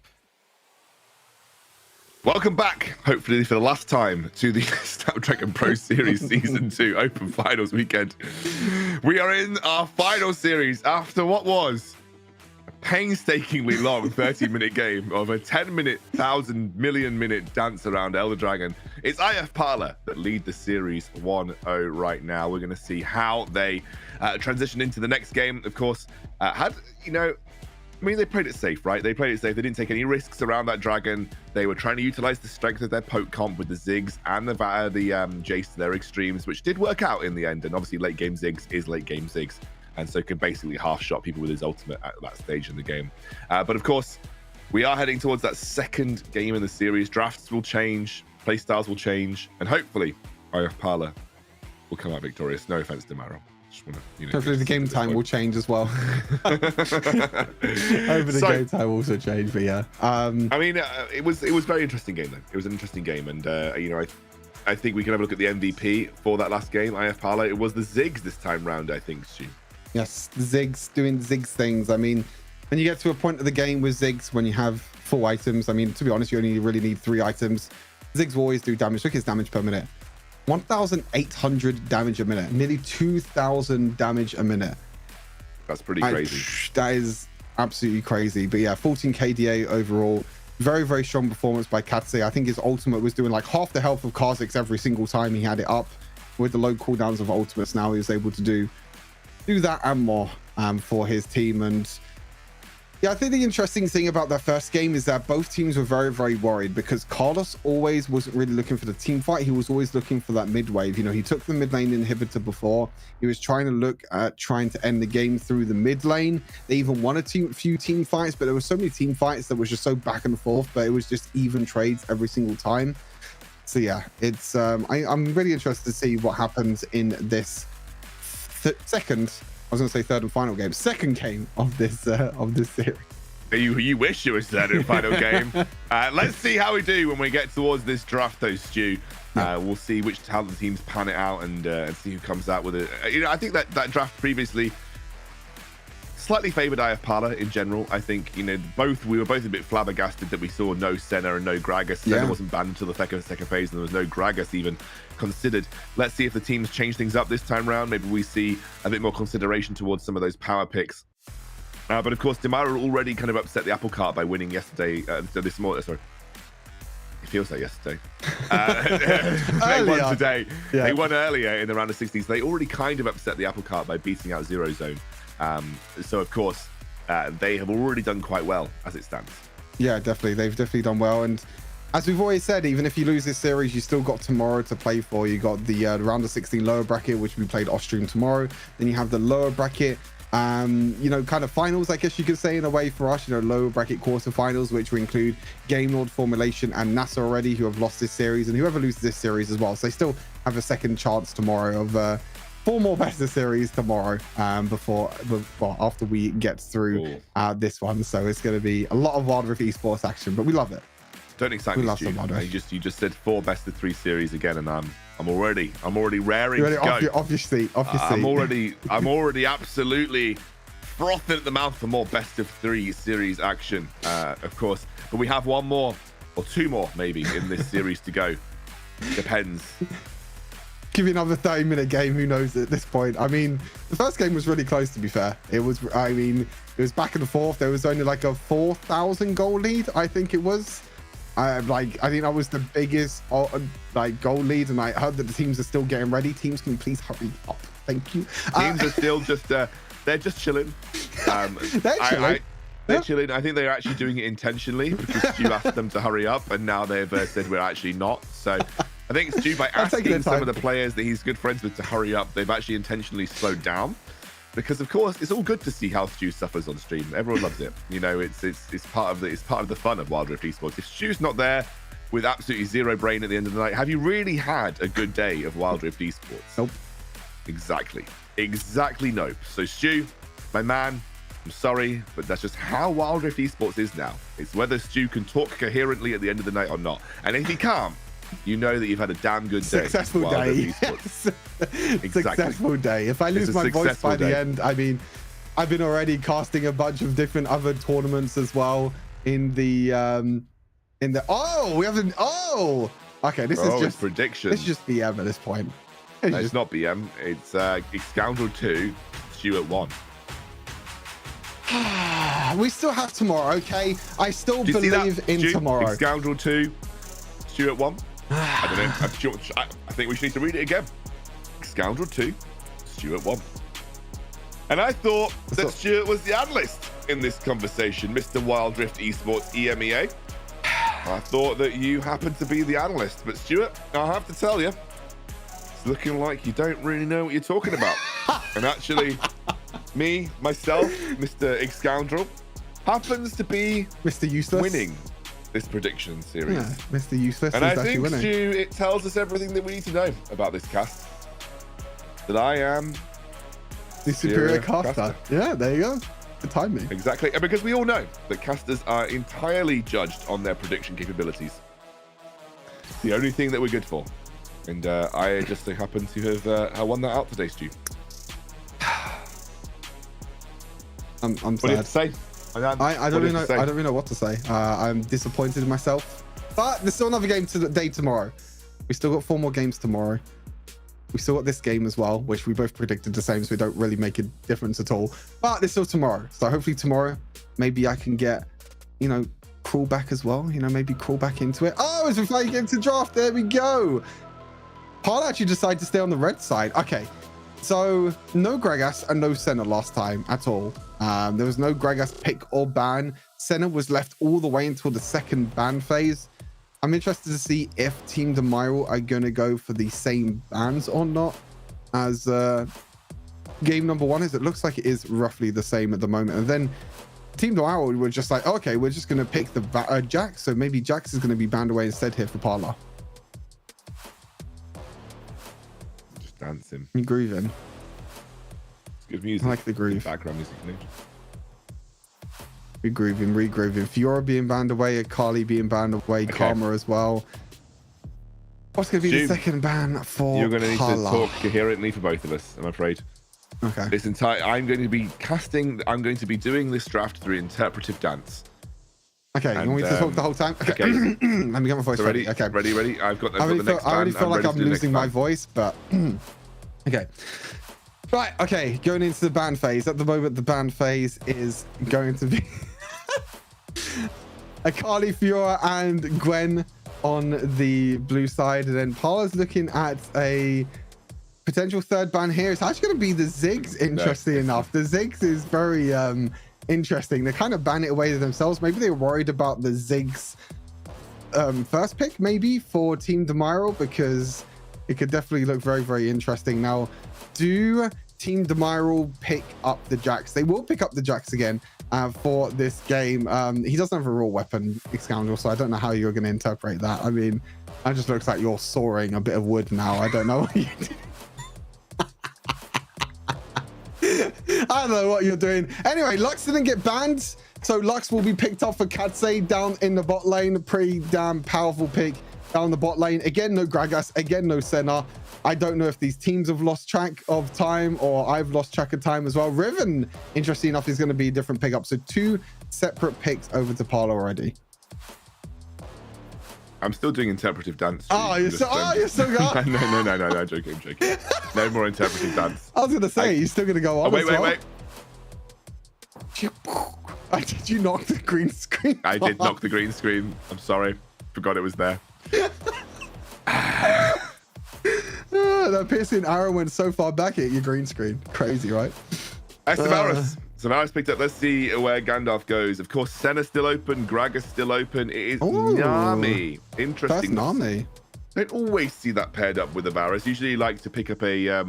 Welcome back, hopefully for the last time, to the Snapdragon Pro Series Season 2 Open Finals weekend. We are in our final series after what was a painstakingly long 30-minute game of a 10-minute, 1,000,000,000-minute dance around Elder Dragon. It's IF Parlor that lead the series 1-0 right now. We're going to see how they transition into the next game. Of course, they played it safe, right? They played it safe. They didn't take any risks around that dragon. They were trying to utilize the strength of their poke comp with the Ziggs and the Jace to their extremes, which did work out in the end. And obviously, late game Ziggs is late game Ziggs, and so can basically half shot people with his ultimate at that stage in the game. But of course, we are heading towards that second game in the series. Drafts will change, playstyles will change, and hopefully, IF Parlor will come out victorious. No offense to Maro. Hopefully the game time will change as well. Over the game time will also change, but yeah. It was a very interesting game though. It was an interesting game, and I think we can have a look at the MVP for that last game, IF Parlor. It was the Ziggs this time round, I think, Stu. Yes, the Ziggs doing Ziggs things. I mean, when you get to a point of the game with Ziggs, when you have 4 items, I mean, to be honest, you only really need 3 items. Ziggs will always do damage. Look at his damage per minute. 1,800 damage a minute, nearly 2,000 damage a minute. That's pretty crazy. That is absolutely crazy. But yeah, 14 KDA overall. Very, very strong performance by Katse. I think his ultimate was doing like half the health of Kha'Zix every single time he had it up. With the low cooldowns of ultimates, now he was able to do that and more for his team. And yeah, I think the interesting thing about that first game is that both teams were very, very worried because Carlos always wasn't really looking for the team fight. He was always looking for that mid wave. He took the mid lane inhibitor before. He was trying to look at trying to end the game through the mid lane. They even won a few team fights, but there were so many team fights that was just so back and forth, but it was just even trades every single time. So yeah, it's I'm really interested to see what happens in this second. I was going to say third and final game. Second game of this series. You wish it was third and final game. Let's see how we do when we get towards this draft, though, Stu. We'll see how the teams pan it out and see who comes out with it. I think that draft previously slightly favored IF Parlor in general. I think we were both a bit flabbergasted that we saw no Senna and no Gragas. Senna wasn't banned until the second phase, and there was no Gragas even considered. Let's see if the teams change things up this time round. Maybe we see a bit more consideration towards some of those power picks. But of course, Demara already kind of upset the apple cart by winning yesterday. This morning, sorry. It feels like yesterday. They won today. Yeah. They won earlier in the round of 16. So they already kind of upset the apple cart by beating out Zero Zone. So of course, they have already done quite well as it stands. Yeah, definitely. They've definitely done well. And as we've always said, even if you lose this series, you still got tomorrow to play for. You got the round of 16 lower bracket, which we played off stream tomorrow. Then you have the lower bracket, kind of finals, I guess you could say in a way for us, lower bracket quarterfinals, which will include Game Lord, Formulation, and NASA already, who have lost this series, and whoever loses this series as well. So they still have a second chance tomorrow of 4 more best of series tomorrow after we get through this one. So it's going to be a lot of Wild Rift Esports action, but we love it. Don't excite me, Stu. You just said 4 best of 3 series again, and I'm already raring to go. Obviously. I'm already absolutely frothing at the mouth for more best of 3 series action, of course. But we have 1 more or 2 more maybe in this series to go. Depends. Give you another 30-minute game. Who knows at this point? I mean, the first game was really close. To be fair, it was back and forth. There was only like a 4,000 goal lead. I think it was. I think that was the biggest goal lead, and I heard that the teams are still getting ready. Teams, can you please hurry up? Thank you. Teams are still just they're just chilling. They're chilling. I think they're actually doing it intentionally because Stu asked them to hurry up, and now they've said we're actually not. So I think Stu, by asking some of the players that he's good friends with to hurry up, they've actually intentionally slowed down. because of course it's all good to see how Stu suffers on stream. Everyone loves it. You know, it's part of the fun of Wild Rift Esports. If Stu's not there with absolutely zero brain at the end of the night, have you really had a good day of Wild Rift Esports? Nope. Exactly nope. So Stu, my man, I'm sorry, but that's just how Wild Rift Esports is now. It's whether Stu can talk coherently at the end of the night or not. And if he can't, you know that you've had a damn good day. Successful day. Yes. Exactly. Successful day. If I lose my voice by the end, I mean, I've been already casting a bunch of different other tournaments as well in the oh, we haven't okay, this is just prediction. This is just BM at this point. It's not BM, it's Scoundrel 2, Stu at 1. We still have tomorrow, okay? I still believe in tomorrow. Scoundrel 2, Stu at 1. I don't know. I think we should need to read it again. Scoundrel 2, Stu at 1. And I thought that Stuart was the analyst in this conversation, Mr. Wild Rift Esports EMEA. I thought that you happened to be the analyst, but Stuart, I have to tell you, it's looking like you don't really know what you're talking about. And actually, myself, Mr. Scoundrel, happens to be Mr. Useless winning this prediction series. Yeah, Mr. Useless and is I actually think, winning. Stu, it tells us everything that we need to know about this cast. That I am the superior caster. Yeah, there you go. The timing. Exactly. And because we all know that casters are entirely judged on their prediction capabilities. It's the only thing that we're good for. And I just so happen to have won that out today, Stu. I'm What do you have sad. to say? I don't really know what to say. I'm disappointed in myself. But there's still another game day tomorrow. We still got 4 more games tomorrow. We still got this game as well, which we both predicted the same, so we don't really make a difference at all. But there's still tomorrow. So hopefully tomorrow, maybe I can get, crawl back as well. Maybe crawl back into it. Oh, it's before you get to draft. There we go. Paul actually decided to stay on the red side. Okay. So no Gragas and no Senna last time at all. There was no Gragas pick or ban. Senna was left all the way until the second ban phase. I'm interested to see if Team Demiral are going to go for the same bans or not as game number 1 is. It looks like it is roughly the same at the moment. And then Team Demiral were just like, okay, we're just going to pick the Jax. So maybe Jax is going to be banned away instead here for Parla. Just dancing. I'm grooving. It's good music. I like the groove. Background music. Regrooving. Fiora being banned away, Akali being banned away, okay. Karma as well. What's going to be the second ban for You're going to need to Parla? talk coherently for both of us, I'm afraid. Okay. I'm going to be doing this draft through interpretive dance. Okay, you want me to talk the whole time? Okay. Let me get my voice ready. Okay. Ready. I've got the next ban. I already feel like I'm losing my voice, but okay. Right, okay, going into the ban phase. At the moment, the ban phase is going to be Akali, Fiora, and Gwen on the blue side. And then Parla's looking at a potential third ban here. It's actually going to be the Ziggs, interestingly enough. The Ziggs is very interesting. They kind of ban it away to themselves. Maybe they were worried about the Ziggs first pick, maybe, for Team Demiral, because it could definitely look very, very interesting. Now, do Team Demiral pick up the Jax? They will pick up the Jax again for this game. He doesn't have a raw weapon, Scoundrel, so I don't know how you're going to interpret that. I mean, it just looks like you're sawing a bit of wood now. I don't know what you do. I don't know what you're doing. Anyway, Lux didn't get banned, so Lux will be picked up for Katsei down in the bot lane. Pretty damn powerful pick down the bot lane. Again, no Gragas. Again, no Senna. I don't know if these teams have lost track of time or I've lost track of time as well. Riven, interesting enough, is going to be a different pickup. So 2 separate picks over to Parla already. I'm still doing interpretive dance. You're still going? No, joking. No more interpretive dance. I was going to say, you're still going to go on. Wait. Did you knock the green screen? I did knock the green screen. I'm sorry. Forgot it was there. That piercing arrow went so far back at your green screen. Crazy, right? Savaris picked up. Let's see where Gandalf goes. Of course, Senna's still open. Gragas still open. It is Nami. Interesting. That's Nami. Don't always see that paired up with Avaris. Usually like to pick up a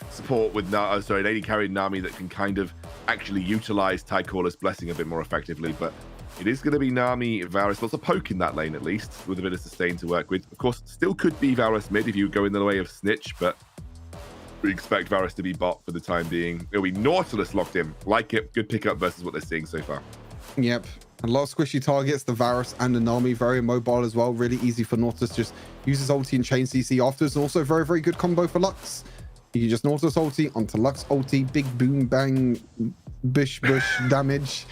support with an AD carry Nami that can kind of actually utilize Tycorless Blessing a bit more effectively. But it is going to be Nami, Varus, lots of poke in that lane at least, with a bit of sustain to work with. Of course, still could be Varus mid if you go in the way of Snitch, but we expect Varus to be bot for the time being. It'll be Nautilus locked in. Like it. Good pickup versus what they're seeing so far. Yep. A lot of squishy targets, the Varus and the Nami, very mobile as well. Really easy for Nautilus. Just uses ulti and chain CC afterwards. And also very, very good combo for Lux. You can just Nautilus ulti onto Lux ulti. Big boom, bang, bush damage.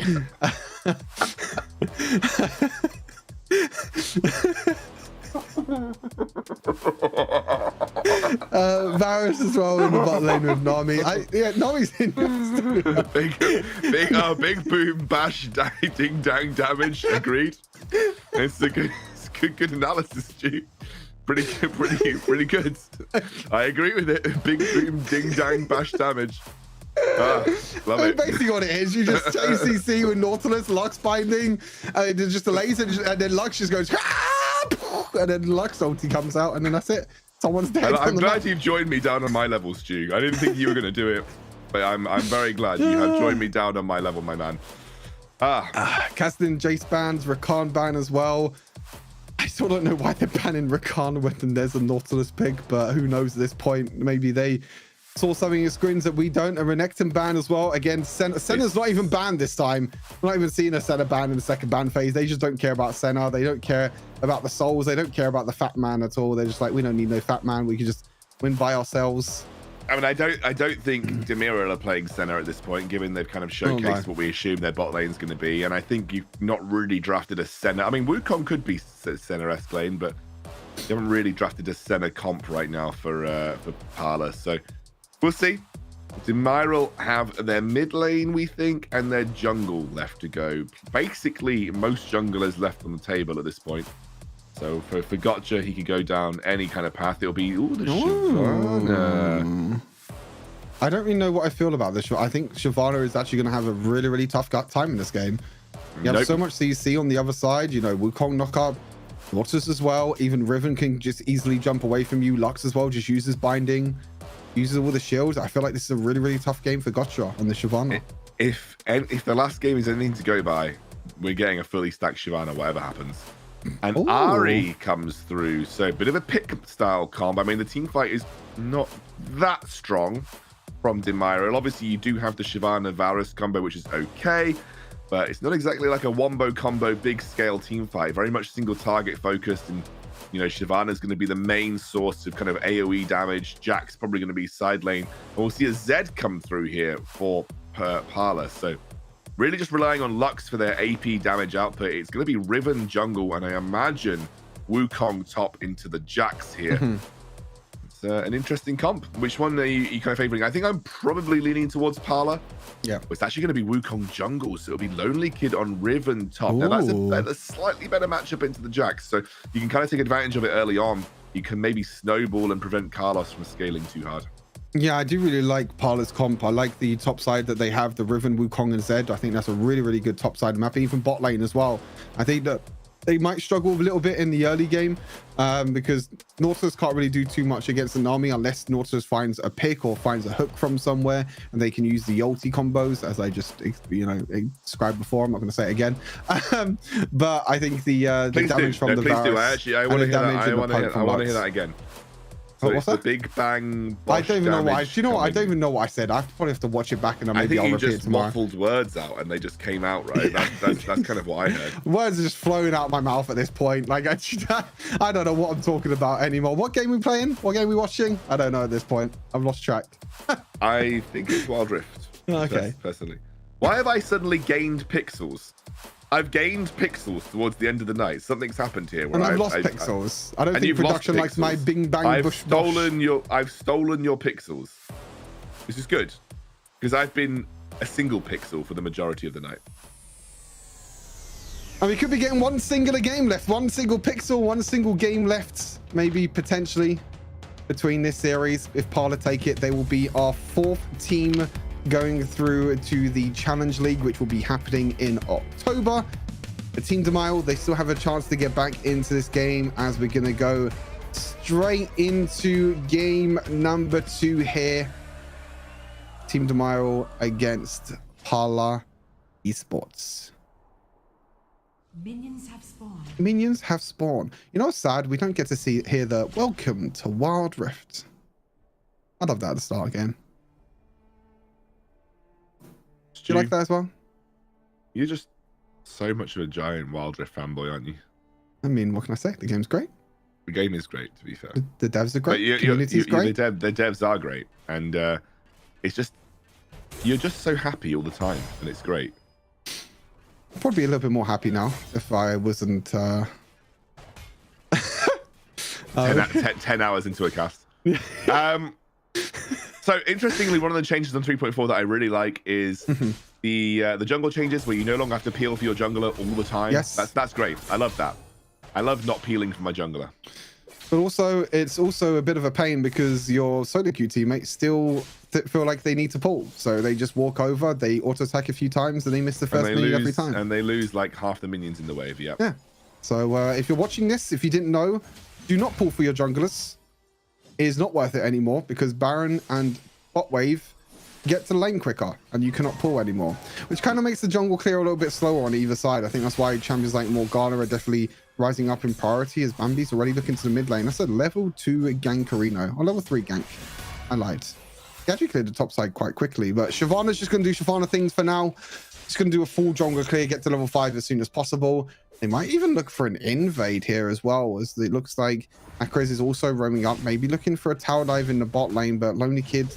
Varus as well in the bot lane with Nami. Nami's interesting. big boom bash ding dang damage. Agreed. It's a good analysis, Stu. Pretty good. I agree with it. Big boom ding dang bash damage. Love it. Basically what it is, you just chase CC with Nautilus, Lux binding, and it just delays it, and then Lux just goes, and then Lux ulti comes out, and then that's it. Someone's dead. I'm glad you've joined me down on my level, Stu. I didn't think you were going to do it, but I'm very glad you have joined me down on my level, my man. Casting Jace bans, Rakan ban as well. I still don't know why they're banning Rakan when there's a Nautilus pick, but who knows at this point. Maybe they saw something in screens that we don't. A Renekton ban as well. Again, Senna's not even banned this time. We're not even seeing a Senna ban in the second ban phase. They just don't care about Senna. They don't care about the souls. They don't care about the fat man at all. They're just like, we don't need no fat man. We can just win by ourselves. I mean, I don't think Demira are playing Senna at this point, given they've kind of showcased what we assume their bot lane's going to be. And I think you've not really drafted a Senna. I mean, Wukong could be Senna-esque lane, but you haven't really drafted a Senna comp right now for Parlor. So we'll see. Demiral have their mid lane, we think, and their jungle left to go. Basically, most junglers left on the table at this point. So for Gotcha, he could go down any kind of path. It'll be the Shyvana. I don't really know what I feel about this. I think Shyvana is actually going to have a really, really tough time in this game. You have so much CC on the other side. You know, Wukong knock up, Lotus as well. Even Riven can just easily jump away from you. Lux as well just uses binding, uses all the shields. I feel like this is a really, really tough game for Gotcha and the Shyvana. If the last game is anything to go by, we're getting a fully stacked Shyvana, whatever happens. And Ari comes through, so a bit of a pick style comp. I mean, the team fight is not that strong from Demiral. Obviously, you do have the Shyvana Varus combo, which is okay, but it's not exactly like a wombo combo big scale team fight. Very much single target focused, and you know, Shyvana is going to be the main source of kind of AoE damage. Jack's probably going to be side lane, and we'll see a Zed come through here for Parlor. So really just relying on Lux for their AP damage output. It's going to be Riven jungle, and I imagine Wukong top into the Jax here. It's an interesting comp. Which one are you kind of favoring? I think I'm probably leaning towards Parlor. Yeah. It's actually going to be Wukong jungle, so it'll be Lonely Kid on Riven top. Now that's a slightly better matchup into the Jax, so you can kind of take advantage of it early on. You can maybe snowball and prevent Carlos from scaling too hard. Yeah, I do really like Parlor's comp. I like the top side that they have, the Riven, Wukong, and Zed. I think that's a really, really good top side map, even bot lane as well. I think that they might struggle a little bit in the early game because Nautilus can't really do too much against an army unless Nautilus finds a pick or finds a hook from somewhere, and they can use the ulti combos, as I just described before. I'm not going to say it again. But I think the damage from the Varus... I want to hear that. I want to hear that again. So what's the that? Big Bang. I don't even know what. Do you know what? I don't even know what I said. I probably have to watch it back, and maybe I'll repeat it tomorrow. I think you just muffled words out, and they just came out right. That's kind of what I heard. Words are just flowing out my mouth at this point. Like I don't know what I'm talking about anymore. What game we playing? What game we watching? I don't know at this point. I've lost track. I think it's Wild Rift. Okay. Personally, why have I suddenly gained pixels? I've gained pixels towards the end of the night. Something's happened here. And I've lost pixels. I don't think production likes my bing bang I've bush. stolen your pixels. This is good because I've been a single pixel for the majority of the night. And we could be getting one singular game left, one single pixel, one single game left, maybe potentially between this series. If Parlor take it, they will be our 4th team going through to the Challenge League, which will be happening in October. The Team Demiral, they still have a chance to get back into this game, as we're going to go straight into game number 2 here. Team Demario against Parla Esports. Minions have spawned. Minions have spawned. You know what's sad? We don't get to hear the welcome to Wild Rift. I love that at the start again. Do you like that as well? You're just so much of a giant Wild Rift fanboy, aren't you? I mean, what can I say? The game's great. The game is great, to be fair. The devs are great. But Community's great. The devs are great, and it's just you're just so happy all the time, and it's great. I'd probably be a little bit more happy now if I wasn't 10 hours into a cast. So interestingly, one of the changes on 3.4 that I really like is the jungle changes, where you no longer have to peel for your jungler all the time. Yes, that's great. I love that. I love not peeling for my jungler. But also, it's also a bit of a pain because your solo queue teammates still feel like they need to pull. So they just walk over, they auto attack a few times, and they miss the first minion every time. And they lose like half the minions in the wave. Yep. Yeah. So if you're watching this, if you didn't know, do not pull for your junglers. It is not worth it anymore because Baron and bot wave get to the lane quicker and you cannot pull anymore, which kind of makes the jungle clear a little bit slower on either side. I think that's why champions like Morgana are definitely rising up in priority, as Bambi's already looking to the mid lane. That's a level 2 gankarino, or level 3 gank. I lied. He actually cleared the top side quite quickly, but Shyvana's just going to do Shyvana things for now. Just going to do a full jungle clear, get to level 5 as soon as possible. They might even look for an invade here as well, as it looks like Akres is also roaming up, maybe looking for a tower dive in the bot lane, but Lonely Kid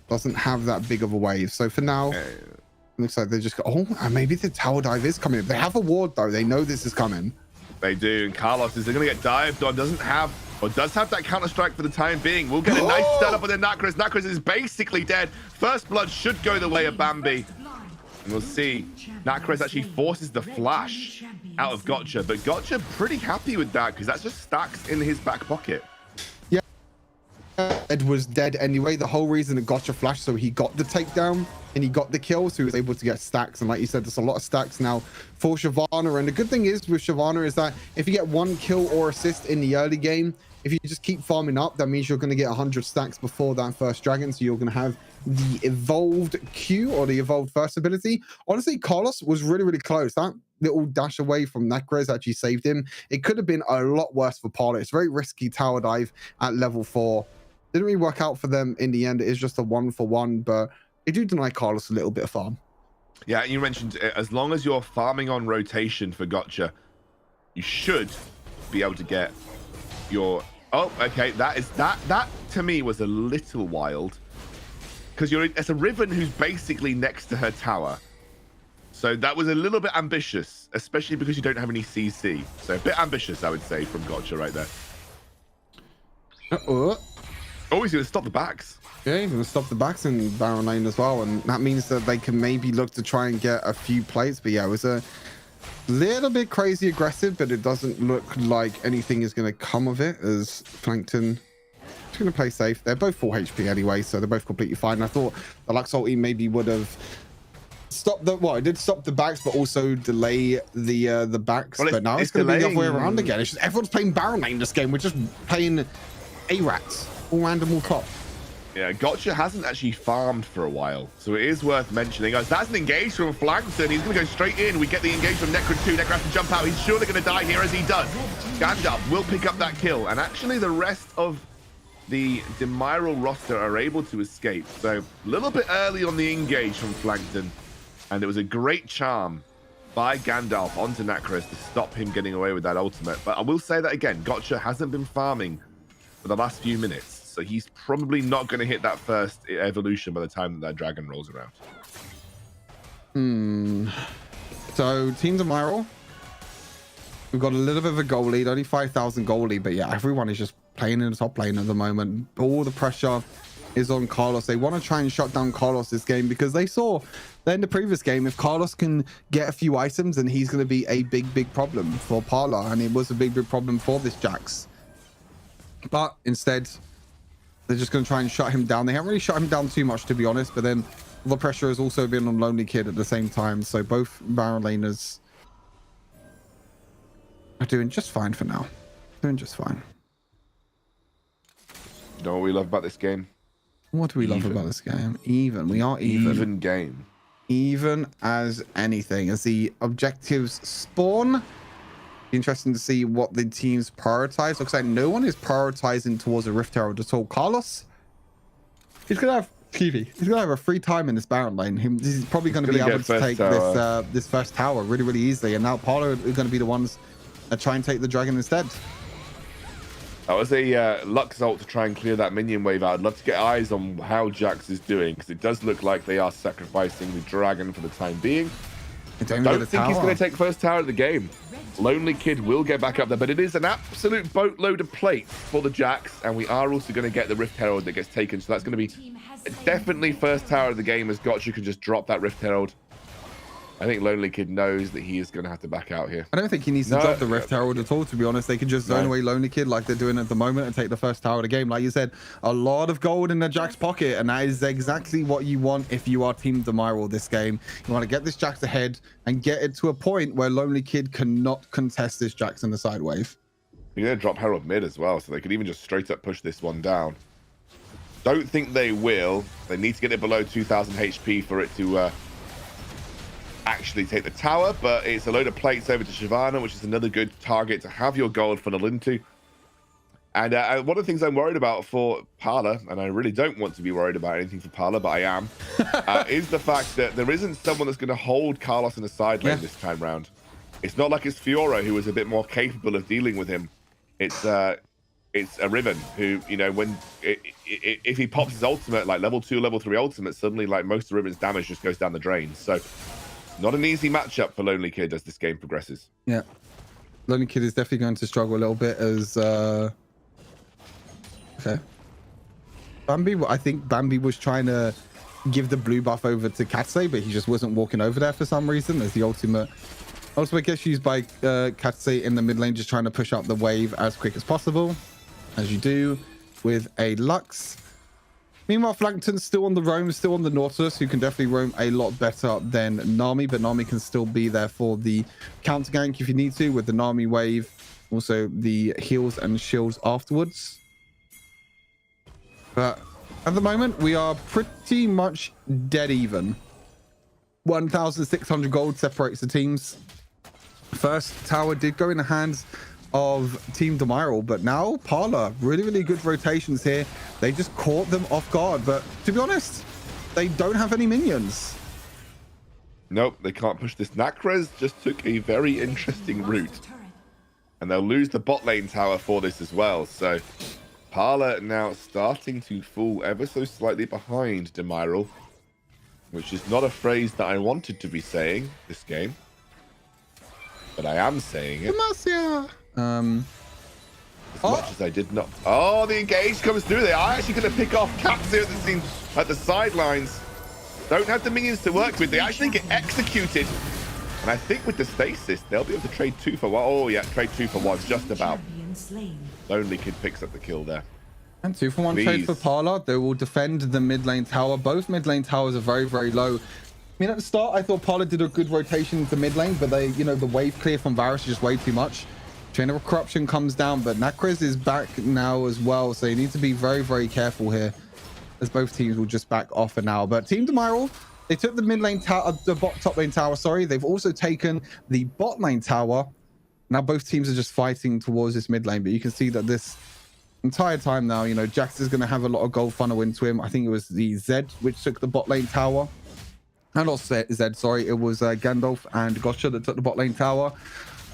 doesn't have that big of a wave. So for now, it looks like they just go, oh, and maybe the tower dive is coming. They have a ward though. They know this is coming. They do, and Carlos is going to get dived on. Does have that counter strike for the time being. We'll get a nice setup with the Nacris. Nacris is basically dead. First blood should go the way of Bambi. And we'll see. Nacris actually forces the flash out of Gotcha, but Gotcha pretty happy with that because that's just stacks in his back pocket. Yeah, Ed was dead anyway. The whole reason it Gotcha flashed, so he got the takedown and he got the kill, so he was able to get stacks. And like you said, there's a lot of stacks now for Shyvana. And the good thing is with Shyvana is that if you get 1 kill or assist in the early game, if you just keep farming up, that means you're going to get 100 stacks before that first dragon. So you're going to have the evolved Q, or the evolved first ability. Honestly, Carlos was really, really close. That little dash away from Nacres actually saved him. It could have been a lot worse for Parla. It's a very risky tower dive at level 4. Didn't really work out for them in the end. It is just a 1-for-1, but they do deny Carlos a little bit of farm. Yeah, you mentioned as long as you're farming on rotation for Gotcha, you should be able to get your... Oh, okay, that to me was a little wild, because it's a Riven who's basically next to her tower. So that was a little bit ambitious, especially because you don't have any CC. So a bit ambitious, I would say, from Gotcha right there. Oh, he's going to stop the backs. Yeah, he's going to stop the backs in Baron lane as well. And that means that they can maybe look to try and get a few plates. But yeah, it was a little bit crazy aggressive, but it doesn't look like anything is going to come of it, as Plankton is going to play safe. They're both full HP anyway, so they're both completely fine. I thought the Lux ulti maybe would have stopped the... Well, it did stop the backs, but also delay the backs. Well, but now it's going to be the other way around again. It's just everyone's playing Baron lane this game. We're just playing ARATs, all random, all top. Yeah, Gotcha hasn't actually farmed for a while, so it is worth mentioning. As that's an engage from Flankton, he's going to go straight in. We get the engage from Necro 2. Necro has to jump out. He's surely going to die here, as he does. Gandalf will pick up that kill, and actually the rest of the Demiral roster are able to escape. So a little bit early on the engage from Flankton, and it was a great charm by Gandalf onto Nacris to stop him getting away with that ultimate. But I will say that again, Gotcha hasn't been farming for the last few minutes. So he's probably not going to hit that first evolution by the time that dragon rolls around. So Team Demiral, we've got a little bit of a goal lead, only 5,000 goal lead, but yeah, everyone is just playing in the top lane at the moment. All the pressure is on Carlos. They want to try and shut down Carlos this game because they saw that in the previous game, if Carlos can get a few items, then he's going to be a big problem for Parla, and it was a big problem for this Jax. But instead, they're just going to try and shut him down. They haven't really shut him down too much, to be honest, but then the pressure has also been on Lonely Kid at the same time. So both Baron laners are doing just fine for now. Doing just fine. You know what we love about this game? What do we love about this game? Even. We are even. Even game. Even as anything. As the objectives spawn, interesting to see what the teams prioritize. Looks like no one is prioritizing towards a Rift Herald at all. Carlos, he's gonna have a free time in this Baron lane. He's probably going to be able to take this first tower really easily. And now Parlo are going to be the ones that try and take the dragon instead. That was a Lux ult to try and clear that minion wave out. I'd love to get eyes on how Jax is doing, because it does look like they are sacrificing the dragon for the time being. I don't think he's going to take first tower of the game. Lonely Kid will get back up there, but it is an absolute boatload of plates for the Jax, and we are also going to get the Rift Herald that gets taken, so that's going to be definitely first tower of the game, as Gotcha can just drop that Rift Herald. I think Lonely Kid knows that he is going to have to back out here. I don't think he needs to drop the Rift Herald at all, to be honest. They can just zone away Lonely Kid like they're doing at the moment and take the first tower of the game. Like you said, a lot of gold in the Jax pocket, and that is exactly what you want if you are Team Demiral this game. You want to get this Jax ahead and get it to a point where Lonely Kid cannot contest this Jax in the side wave. You're going to drop Herald mid as well, so they could even just straight up push this one down. Don't think they will. They need to get it below 2000 HP for it to actually take the tower, but it's a load of plates over to Shyvana, which is another good target to have your gold funnel into. And one of the things I'm worried about for Parla, and I really don't want to be worried about anything for Parla, but I am, is the fact that there isn't someone that's going to hold Carlos in the side lane this time round. It's not like it's Fiora, who is a bit more capable of dealing with him. It's a Riven who, you know, when if he pops his ultimate, like level 2, level 3 ultimate, suddenly like most of Riven's damage just goes down the drain. So not an easy matchup for Lonely Kid as this game progresses. Yeah, Lonely Kid is definitely going to struggle a little bit as okay. Bambi, I think Bambi was trying to give the blue buff over to Katsei, but he just wasn't walking over there for some reason. As the ultimate gets used by Katsei in the mid lane, just trying to push up the wave as quick as possible, as you do with a Lux. Meanwhile, Flankton's still on the roam, still on the Nautilus, who can definitely roam a lot better than Nami, but Nami can still be there for the counter gank if you need to with the Nami wave. Also, the heals and shields afterwards. But at the moment, we are pretty much dead even. 1,600 gold separates the teams. First tower did go in the hands of Team Demiral, but now Parla, really good rotations here. They just caught them off guard, but to be honest, they don't have any minions. Nope, they can't push this. Nakrez just took a very interesting route, and they'll lose the bot lane tower for this as well. So Parla now starting to fall ever so slightly behind Demiral, which is not a phrase that I wanted to be saying this game, but I am saying it. Demacia. As much as I did not. Oh, the engage comes through. They are actually going to pick off Katsu at the sidelines. Don't have the minions to work with. They actually get executed. And I think with the stasis, they'll be able to trade 2 for 1. Oh, yeah, trade 2 for 1, just about. Lonely Kid picks up the kill there. And 2 for 1 trade for Parla. They will defend the mid lane tower. Both mid lane towers are very low. I mean, at the start, I thought Parla did a good rotation into mid lane, but they, you know, the wave clear from Varus is just way too much. Chain of Corruption comes down, but Nakrez is back now as well, so you need to be very careful here, as both teams will just back off for now. But Team Demiral, they took the mid lane tower, the top lane tower, sorry. They've also taken the bot lane tower. Now both teams are just fighting towards this mid lane, but you can see that this entire time now, you know, Jax is going to have a lot of gold funnel into him. I think it was the Zed which took the bot lane tower. And not Zed, sorry, it was Gandalf and Gotcha that took the bot lane tower.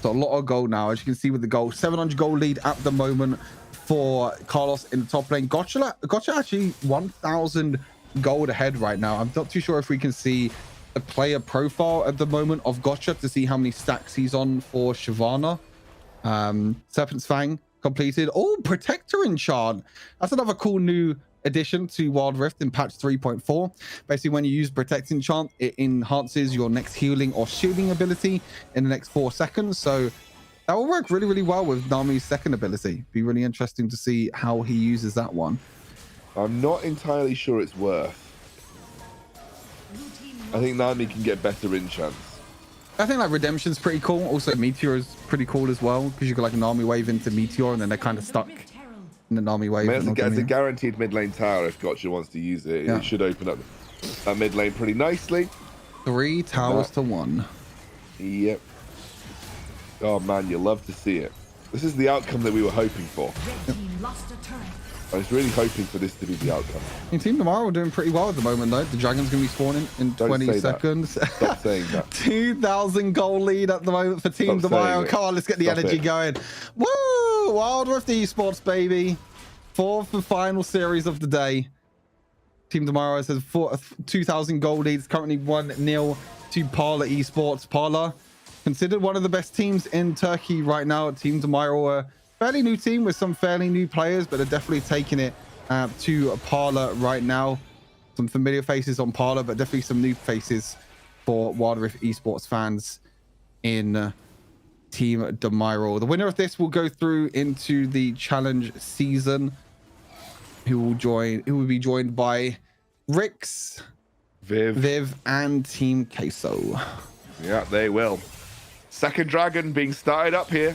So a lot of gold now, as you can see with the gold. 700 gold lead at the moment for Carlos in the top lane. Gotcha actually 1,000 gold ahead right now. I'm not too sure if we can see a player profile at the moment of Gotcha to see how many stacks he's on for Shyvana. Serpent's Fang completed. Oh, Protector enchant. That's another cool new addition to Wild Rift in patch 3.4. Basically, when you use Protect enchant, it enhances your next healing or shielding ability in the next 4 seconds. So that will work really well with Nami's second ability. Be really interesting to see how he uses that one. I'm not entirely sure it's worth. I think Nami can get better enchants. I think like Redemption's pretty cool. Also Meteor is pretty cool as well, because you got like an army wave into Meteor and then they're kind of stuck in the Nami wave. I mean, it's a guaranteed mid lane tower if Gotcha wants to use it. Yeah. It should open up that mid lane pretty nicely. 3 towers to 1. Yep. Oh man, you love to see it. This is the outcome that we were hoping for. Red team lost a turret. I was really hoping for this to be the outcome. I mean, Team Tomorrow are doing pretty well at the moment, though. The Dragon's going to be spawning in Don't 20 say that. seconds. Stop saying that. 2,000 goal lead at the moment for Team Stop Tomorrow. saying it. Come on, let's get the Stop energy it. going. Woo! Wild Rift Esports, baby. 4th and final series of the day. Team Tomorrow has 2,000 goal leads. Currently 1-0 to Parla Esports. Parla, considered one of the best teams in Turkey right now. Team Tomorrow, a fairly new team with some fairly new players, but they're definitely taking it to Parla right now. Some familiar faces on Parla, but definitely some new faces for Wild Rift Esports fans in Team Demiral. The winner of this will go through into the challenge season. Who will be joined by Rix, Viv, and Team Queso. Yeah, they will. Second dragon being started up here.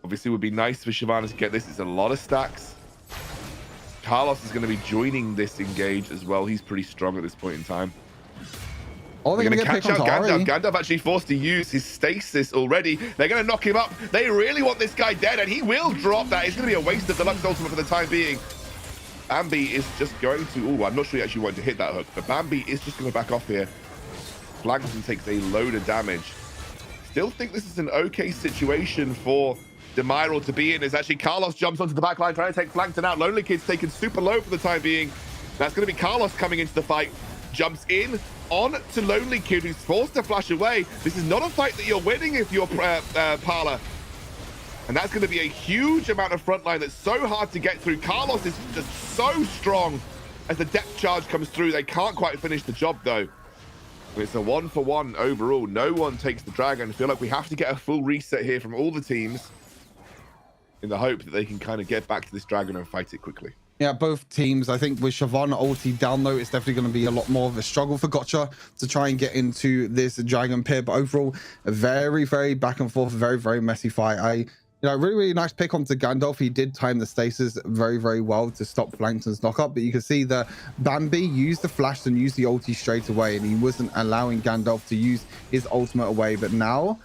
Obviously, it would be nice for Shyvana to get this. It's a lot of stacks. Carlos is going to be joining this engage as well. He's pretty strong at this point in time. Oh, They're they're going going to to catch out Ari. Gandalf. Gandalf actually forced to use his stasis already. They're going to knock him up. They really want this guy dead, and he will drop that. It's going to be a waste of Deluxe Ultimate for the time being. Bambi is just going to... Oh, I'm not sure he actually wanted to hit that hook, but Bambi is just going to back off here. Flankton takes a load of damage. Still think this is an okay situation for Demiral to be in. As actually Carlos jumps onto the back line, trying to take Flankton out. Lonely Kid's taken super low for the time being. That's going to be Carlos coming into the fight. Jumps in on to Lonely Kid, who's forced to flash away. This is not a fight that you're winning if you're Parla. And that's going to be a huge amount of frontline that's so hard to get through. Carlos is just so strong as the depth charge comes through. They can't quite finish the job, though. It's a 1-for-1 overall. No one takes the Dragon. I feel like we have to get a full reset here from all the teams in the hope that they can kind of get back to this Dragon and fight it quickly. Yeah, both teams. I think with Shyvana ulti down though, it's definitely going to be a lot more of a struggle for Gotcha to try and get into this Dragon pit. But overall, a very, very back and forth, very, very messy fight. Really, really nice pick onto Gandalf. He did time the stasis very, very well to stop Flankton's knockup. But you can see that Bambi used the flash and used the ulti straight away, and he wasn't allowing Gandalf to use his ultimate away. But now,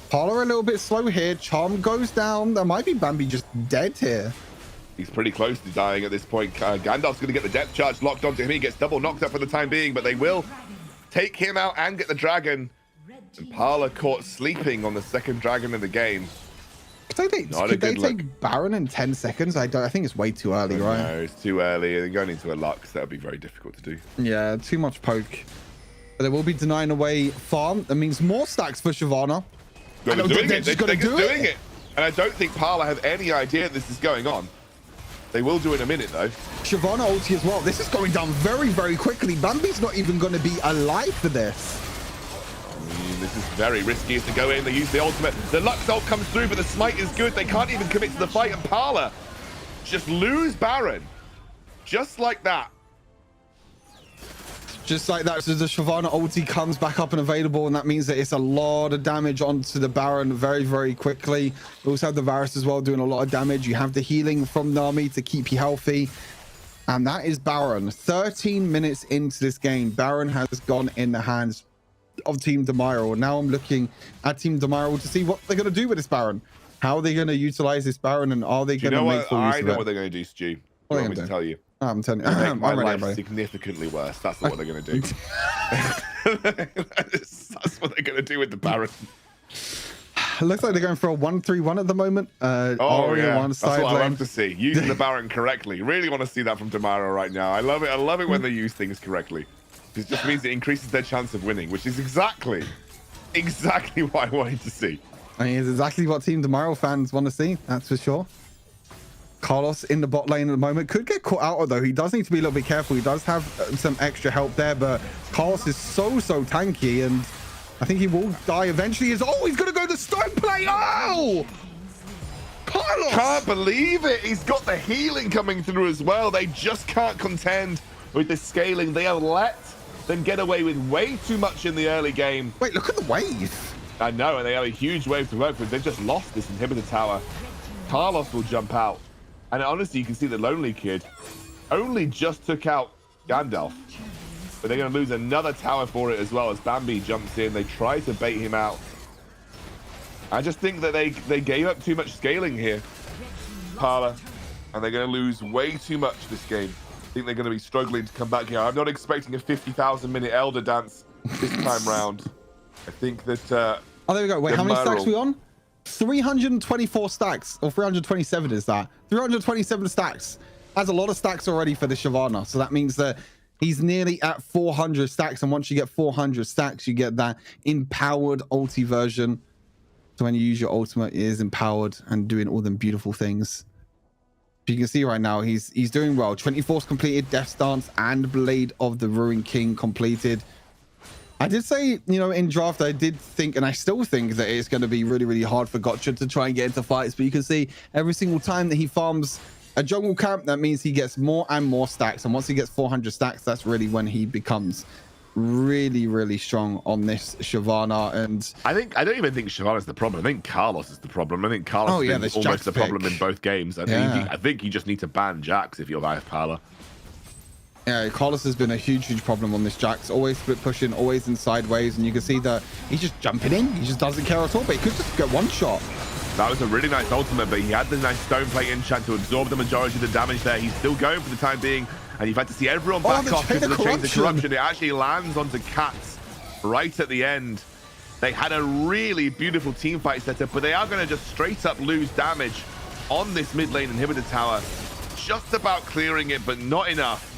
Parla a little bit slow here. Charm goes down. There might be Bambi just dead here. He's pretty close to dying at this point. Gandalf's going to get the depth charge locked onto him. He gets double knocked up for the time being, but they will take him out and get the Dragon. And Parla caught sleeping on the second Dragon of the game. Could they take Baron in 10 seconds? I think it's way too early, right? No, it's too early. They're going into a Lux. That would be very difficult to do. Yeah, too much poke. But they will be denying away farm. That means more stacks for Shyvana. They're doing it. They're just doing it. And I don't think Parla have any idea this is going on. They will do in a minute, though. Shyvana ulti as well. This is going down very, very quickly. Bambi's not even going to be alive for this. This is very risky as to go in. They use the ultimate. The Lux ult comes through, but the smite is good. They can't even commit to the fight. And Parla just lose Baron. Just like that. Just like that. So the Shyvana ulti comes back up and available, and that means that it's a lot of damage onto the Baron very, very quickly. We also have the Varus as well doing a lot of damage. You have the healing from Nami to keep you healthy. And that is Baron. 13 minutes into this game, Baron has gone in the hands of Team Demiral. Now I'm looking at Team Demiral to see what they're going to do with this Baron. How are they going to utilize this Baron, and are they going to make full use of it? I know what they're going to do, Stu. What do you want me to tell you? I'm telling you. Make my life ready. significantly worse. That's what they're going to do. That's what they're going to do with the Baron. It looks like they're going for a 1-3-1 at the moment. Ori on that's side what I lane. love to see. Using the Baron correctly. Really want to see that from Demiral right now. I love it. I love it when they use things correctly. It just means it increases their chance of winning, which is exactly what I wanted to see. I mean, it's exactly what Team Demiral fans want to see. That's for sure. Carlos in the bot lane at the moment could get caught out, though. He does need to be a little bit careful. He does have some extra help there, but Carlos is so tanky, and I think he will die eventually. He's going to go the stone play. Oh! Carlos! Can't believe it. He's got the healing coming through as well. They just can't contend with the scaling. They have let them get away with way too much in the early game. Wait, look at the wave. I know, and they have a huge wave to work with. They've just lost this inhibitor tower. Carlos will jump out. And honestly, you can see the Lonely Kid only just took out Gandalf. But they're going to lose another tower for it as well as Bambi jumps in. They try to bait him out. I just think that they gave up too much scaling here, Parla, and they're going to lose way too much this game. I think they're going to be struggling to come back here. I'm not expecting a 50,000-minute Elder Dance this time round. I think that... oh, there we go. Wait, how many stacks are we on? 324 stacks, or 327 is that? 327 stacks. That's a lot of stacks already for the Shyvana. So that means that he's nearly at 400 stacks. And once you get 400 stacks, you get that empowered ulti version. So when you use your ultimate, it is empowered and doing all them beautiful things. You can see right now, he's doing well. 24's completed, Death Dance and Blade of the Ruined King completed. I did say, you know, in draft, I did think, and I still think that it's going to be really, really hard for Gotcha to try and get into fights. But you can see every single time that he farms a jungle camp, that means he gets more and more stacks. And once he gets 400 stacks, that's really when he becomes really, really strong on this Shyvana. And I don't even think Shyvana's the problem. I think Carlos is the problem. I think Carlos is almost the problem in both games. I think you just need to ban Jax if you're Vive Parla. Yeah, Carlos has been a huge problem on this Jax. Always split pushing, always in sideways, and you can see that he's just jumping in. He just doesn't care at all, but he could just get one shot. That was a really nice ultimate, but he had the nice stone plate enchant to absorb the majority of the damage there. He's still going for the time being, and you've had to see everyone back off because of the Chains of Corruption. It actually lands onto Cats right at the end. They had a really beautiful team fight setup, but they are going to just straight up lose damage on this mid lane inhibitor tower. Just about clearing it, but not enough.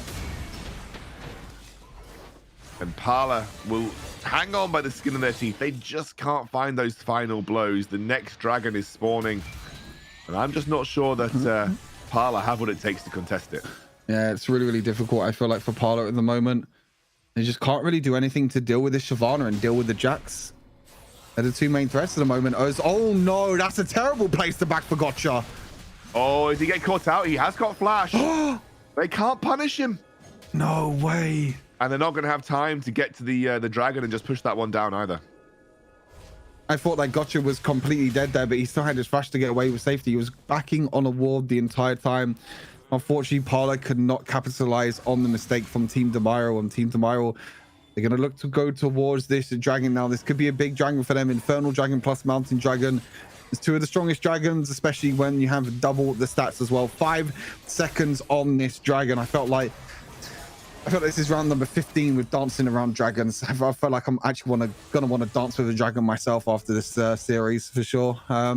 And Parla will hang on by the skin of their teeth. They just can't find those final blows. The next dragon is spawning. And I'm just not sure that Parla have what it takes to contest it. Yeah, it's really, really difficult, I feel like, for Parla at the moment. They just can't really do anything to deal with this Shyvana and deal with the Jax. They're the two main threats at the moment. Oh, no, that's a terrible place to back for Gotcha. Oh, does he get caught out? He has got flash. They can't punish him. No way. And they're not going to have time to get to the dragon and just push that one down either. I thought that Gotcha was completely dead there, but he still had his flash to get away with safety. He was backing on a ward the entire time. Unfortunately, Parla could not capitalize on the mistake from Team Demiro. And Team Demiro, they're going to look to go towards this dragon now. This could be a big dragon for them. Infernal Dragon plus Mountain Dragon. It's two of the strongest dragons, especially when you have double the stats as well. 5 seconds on this dragon. I felt like this is round number 15 with dancing around dragons. I felt like I'm actually gonna want to dance with a dragon myself after this series for sure. I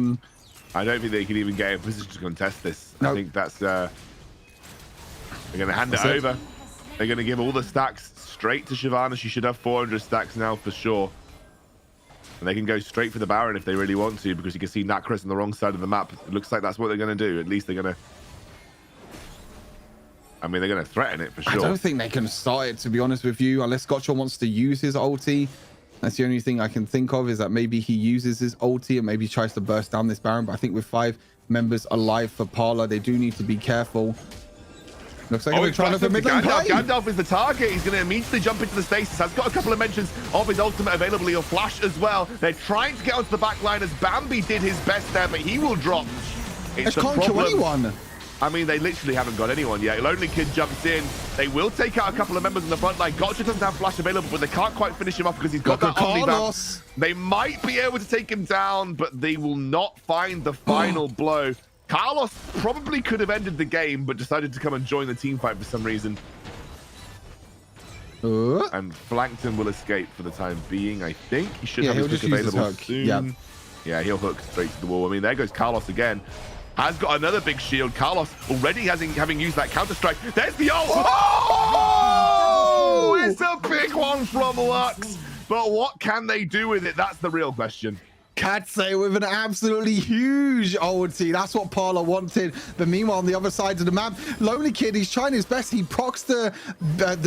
don't think they can even get in position to contest this. Nope. I think that's they're gonna hand it over. They're gonna give all the stacks straight to Shyvana. She should have 400 stacks now for sure. And they can go straight for the Baron if they really want to, because you can see Nacris on the wrong side of the map. It looks like that's what they're gonna do. At least they're gonna. I mean, they're going to threaten it for sure. I don't think they can start it, to be honest with you, unless Gotcha wants to use his ulti. That's the only thing I can think of, is that maybe he uses his ulti and maybe tries to burst down this Baron. But I think with 5 members alive for Parla, they do need to be careful. Looks like they're trying to for mid-lane play. Gandalf is the target. He's going to immediately jump into the stasis. Has got a couple of mentions of his ultimate available. He'll flash as well. They're trying to get onto the back line as Bambi did his best there, but he will drop. It's can't kill anyone. I mean, they literally haven't got anyone yet. Lonely Kid jumps in. They will take out a couple of members in the front line. Gotcha doesn't have flash available, but they can't quite finish him off because he's got that omni-bounce. They might be able to take him down, but they will not find the final blow. Carlos probably could have ended the game, but decided to come and join the team fight for some reason. And Flankton will escape for the time being, I think. He should have his hook available soon. Yeah, he'll hook straight to the wall. I mean, there goes Carlos again. Has got another big shield. Carlos already having used that counter-strike. There's the ult. Oh! It's a big one from Lux. But what can they do with it? That's the real question. Katse with an absolutely huge ulti. That's what Parla wanted. But meanwhile, on the other side of the map, Lonely Kid, he's trying his best. He procs the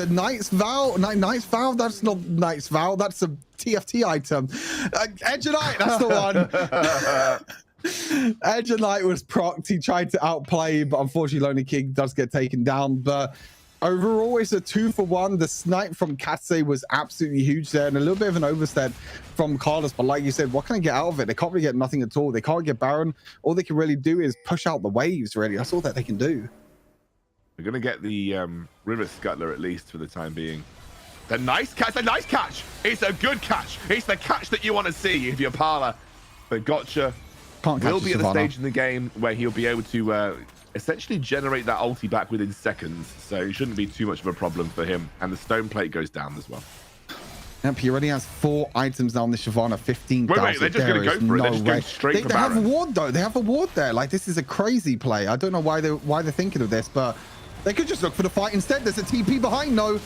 Knight's Vow. Knight's Vow? That's not Knight's Vow. That's a TFT item. Edge of Night, that's the one. Edge of Night was procced. He tried to outplay, but unfortunately Lonely King does get taken down. But overall, it's a 2-for-1. The snipe from Katse was absolutely huge there, and a little bit of an overstep from Carlos. But like you said, what can I get out of it? They can't really get nothing at all. They can't get Baron. All they can really do is push out the waves, really. That's all that they can do. We're going to get the River Scuttler at least for the time being. The nice catch, a nice catch. It's a good catch. It's the catch that you want to see if you're Parla. But Gotcha will be at the stage in the game where he'll be able to essentially generate that ulti back within seconds. So it shouldn't be too much of a problem for him. And the stone plate goes down as well. Yep, he already has 4 items now on the Shyvana, 15,000. Wait, they're just going to go for it. They're just going straight for Baron. They have a ward, though. They have a ward there. Like, this is a crazy play. I don't know why they're thinking of this, but they could just look for the fight instead. There's a TP behind, though.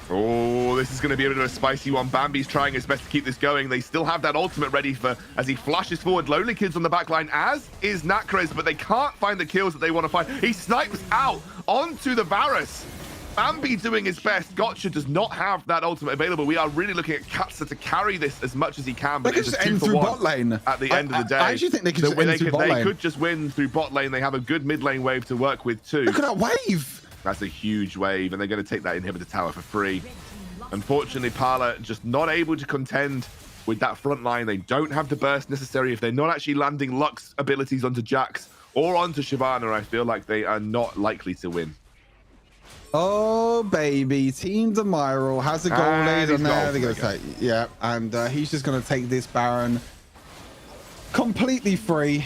Oh, this is going to be a bit of a spicy one. Bambi's trying his best to keep this going. They still have that ultimate ready for as he flashes forward. Lonely Kids on the back line, as is Nacres, but they can't find the kills that they want to find. He snipes out onto the Varus. Bambi doing his best. Gotcha does not have that ultimate available. We are really looking at Katsa to carry this as much as he can. But they could just end through bot lane at the end of the day. I actually think they could just end through bot lane. They could just win through bot lane. They have a good mid lane wave to work with too. Look at that wave. That's a huge wave, and they're going to take that inhibitor tower for free. Unfortunately, Parla just not able to contend with that front line. They don't have the burst necessary. If they're not actually landing Lux abilities onto Jax or onto Shyvana, I feel like they are not likely to win. Oh, baby. Team Demiral has a goal lead on there. They're going to take, yeah, and he's just going to take this Baron completely free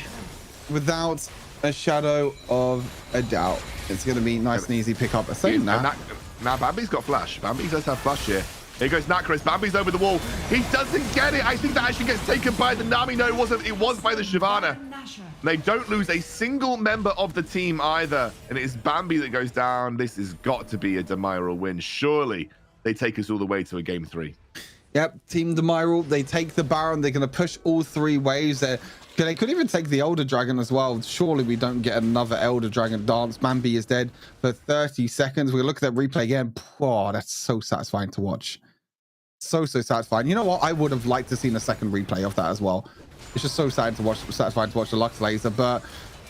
without a shadow of a doubt. It's going to be nice and easy pick up. Now Bambi's got flash. Bambi does have flash here. Here goes Nacres. Bambi's over the wall. He doesn't get it. I think that actually gets taken by the Nami. No, it wasn't. It was by the Shyvana. They don't lose a single member of the team either. And it is Bambi that goes down. This has got to be a Demiral win. Surely they take us all the way to a game 3. Yep, Team Demiral, they take the Baron. They're going to push all 3 waves there. They could even take the Elder Dragon as well. Surely we don't get another Elder Dragon dance. Bambi is dead for 30 seconds. We'll look at that replay again. Oh, that's so satisfying to watch. So satisfying. You know what? I would have liked to seen a second replay of that as well. It's just so satisfying to watch the Lux laser. But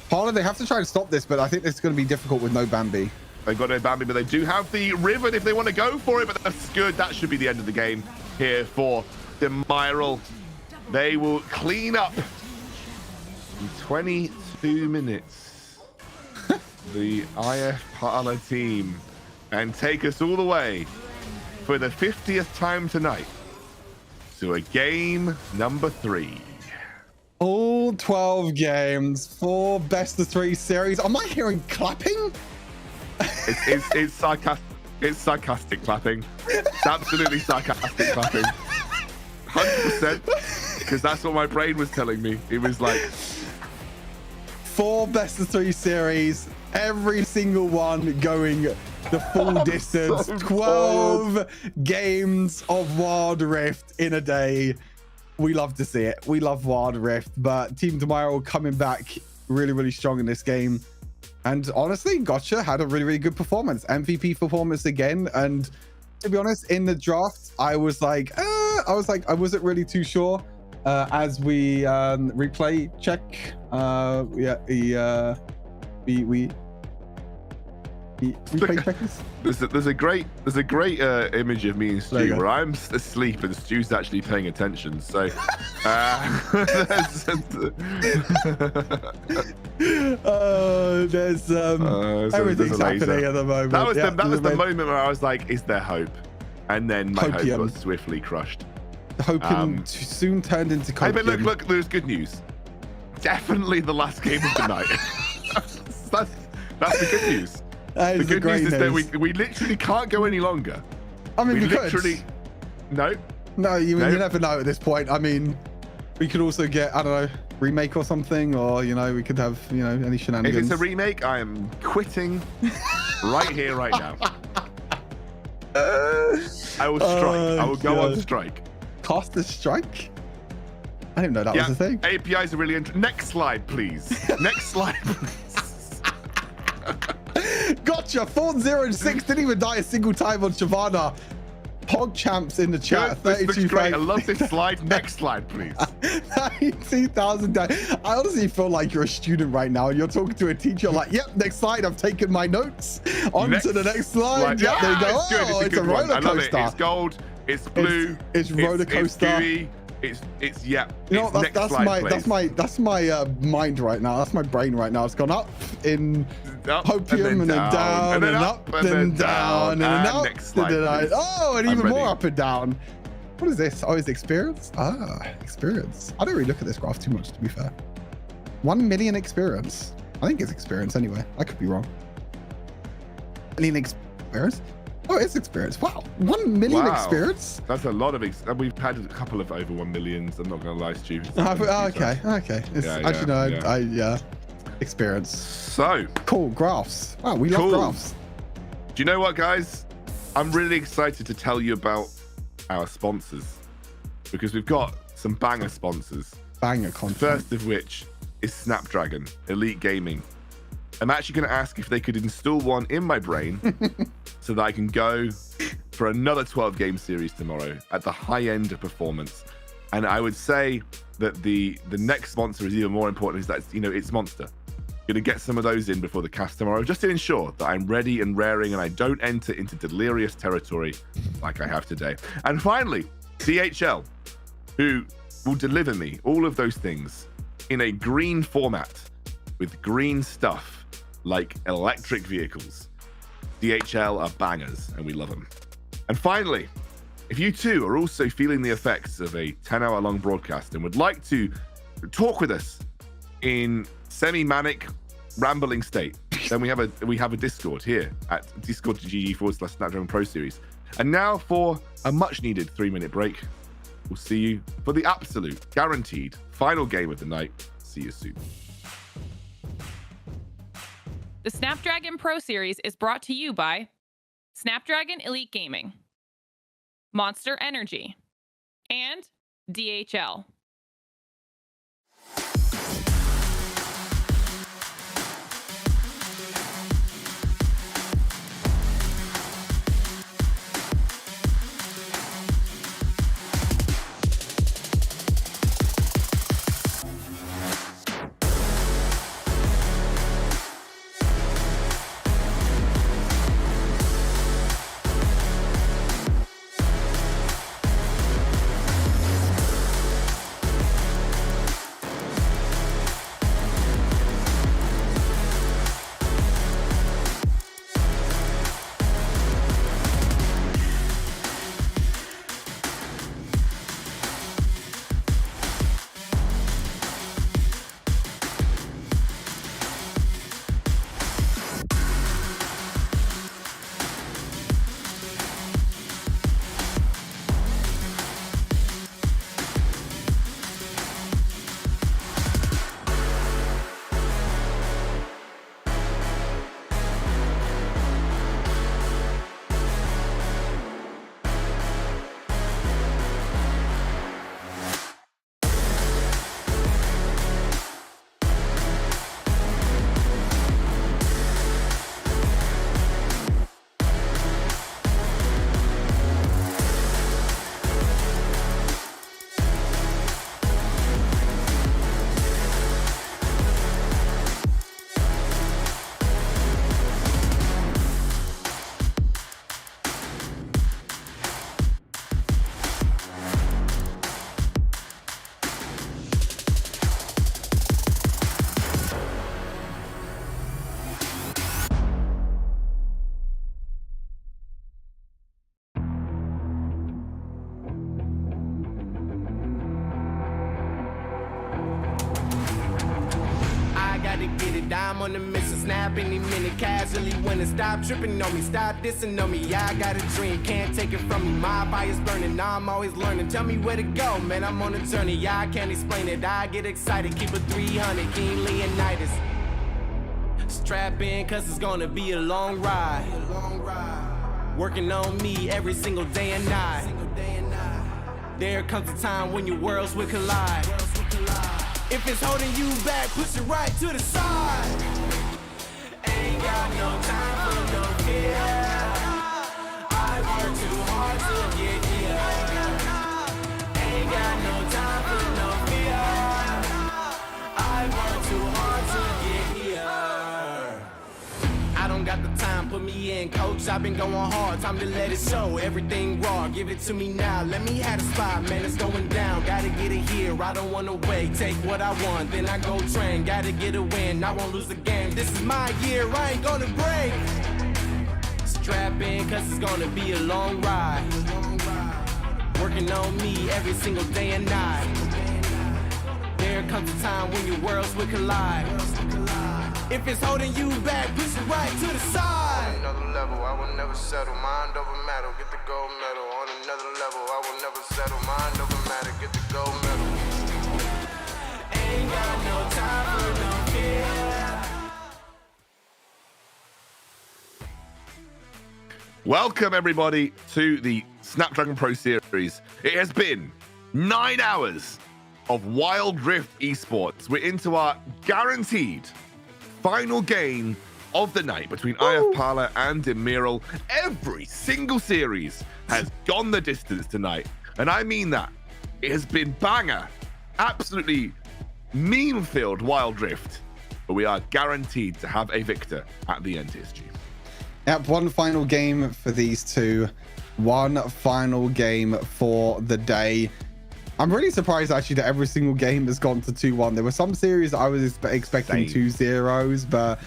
Parla, they have to try and stop this, but I think it's going to be difficult with no Bambi. They've got no Bambi, but they do have the Riven if they want to go for it. But that's good. That should be the end of the game here for Demiral. They will clean up in 22 minutes the IF Parla team and take us all the way for the 50th time tonight to a game number 3. All 12 games for best of 3 series. Am I hearing clapping? It's sarcastic. It's sarcastic clapping. It's absolutely sarcastic clapping. 100%. Because that's what my brain was telling me. It was like 4 best of 3 series, every single one going the full distance. So 12 games of Wild Rift in a day. We love to see it. We love Wild Rift, but Team Demiral coming back really strong in this game. And honestly, Gotcha had a really good performance. MVP performance again. And to be honest, in the draft, I was like, I wasn't really too sure. As we replay check, replay checkers. There's a great image of me and Stu where I'm asleep and Stu's actually paying attention. So there's everything's happening at the moment. That was the moment where I was like, is there hope? And then my hope got swiftly crushed. Hopium soon turned into copium. Hey, but look, there's good news. Definitely the last game of the night. that's the good news. The good news is that we literally can't go any longer. I mean, we literally could. No, you never know at this point. I mean, we could also get, I don't know, remake or something, or we could have any shenanigans. If it's a remake, I am quitting right here, right now. I will strike. I will go on strike. Cost a strike? I didn't know that was a thing. APIs are really interesting. Next slide, please. Next slide, please. Gotcha. 4-0-6. Didn't even die a single time on Shyvana. Pog champs in the chat. Good. This looks great. I 32,000. love this slide. Next slide, please. 32,000. I honestly feel like you're a student right now. You're talking to a teacher like, yep, next slide. I've taken my notes. On to the next slide. Yep, there you go. It's good. Oh, It's a good roller one. I love coaster. it. It's gold. It's blue. It's roller coaster. It's gooey. It's yeah. You know, It's that's my mind right now. That's my brain right now. It's gone up in hopium and then down and up and then down and then up. Next slide, please. Oh, and I'm even more ready. up and down. What is this? Oh, it's experience? Ah, experience. I don't really look at this graph too much, to be fair. 1 million experience. I think it's experience anyway. I could be wrong. 1 million experience? Oh, it's experience. Wow. 1 million experience? That's a lot of we've had a couple of over 1 millions. I'm not going to lie to you. Okay. Yeah. Experience. So Cool. Graphs. Wow, we love graphs. Do you know what, guys? I'm really excited to tell you about our sponsors because we've got some banger sponsors. Banger content. First of which is Snapdragon Elite Gaming. I'm actually going to ask if they could install one in my brain so that I can go for another 12 game series tomorrow at the high end of performance. And I would say that the next sponsor is even more important, is that it's Monster. Going to get some of those in before the cast tomorrow, just to ensure that I'm ready and raring and I don't enter into delirious territory like I have today. And finally, DHL, who will deliver me all of those things in a green format with green stuff like electric vehicles. DHL are bangers and we love them. And finally, if you too are also feeling the effects of a 10-hour-long broadcast and would like to talk with us in semi-manic rambling state, then we have a Discord here at discord.gg/Snapdragon Pro Series. And now for a much needed 3-minute break. We'll see you for the absolute guaranteed final game of the night. See you soon. The Snapdragon Pro Series is brought to you by Snapdragon Elite Gaming, Monster Energy, and DHL. I'm on the mission, snap any minute, casually winning. Stop tripping on me, stop dissing on me. Yeah, I got a dream, can't take it from me. My fire's burning, now I'm always learning. Tell me where to go, man, I'm on a journey. Yeah, I can't explain it, I get excited. Keep it 300, King Leonidas. Strap in, cause it's gonna be a long ride. Working on me every single day and night. There comes a time when your worlds will collide. If it's holding you back, push it right to the side. Ain't got no time for no fear. I work too hard. hard to get here. Ain't got no time for no fear. I work too hard to get here. I don't got the time, put me in, coach. I've been going hard, time to let it show. Everything raw, give it to me now. Let me have the spot, man, it's going down. Gotta get it here, I don't wanna wait. Take what I want, then I go train. Gotta get a win, I won't lose the game. This is my year, I ain't gonna break. Strap in, cause it's gonna be a long ride. Working on me every single day and night. There comes a time when your worlds will collide. If it's holding you back, push it right to the side. On another level, I will never settle. Mind over matter, get the gold medal. On another level, I will never settle. Mind over matter, get the gold medal. Ain't got no time for no fear. Welcome, everybody, to the Snapdragon Pro Series. It has been 9 hours of Wild Rift Esports. We're into our guaranteed final game of the night between IF Parla and Demiral. Every single series has gone the distance tonight. And I mean that. It has been banger, absolutely meme-filled Wild Rift. But we are guaranteed to have a victor at the end, TSG. Yep, one final game for these two. One final game for the day. I'm really surprised actually that every single game has gone to 2-1. There were some series I was expecting 2-0s, but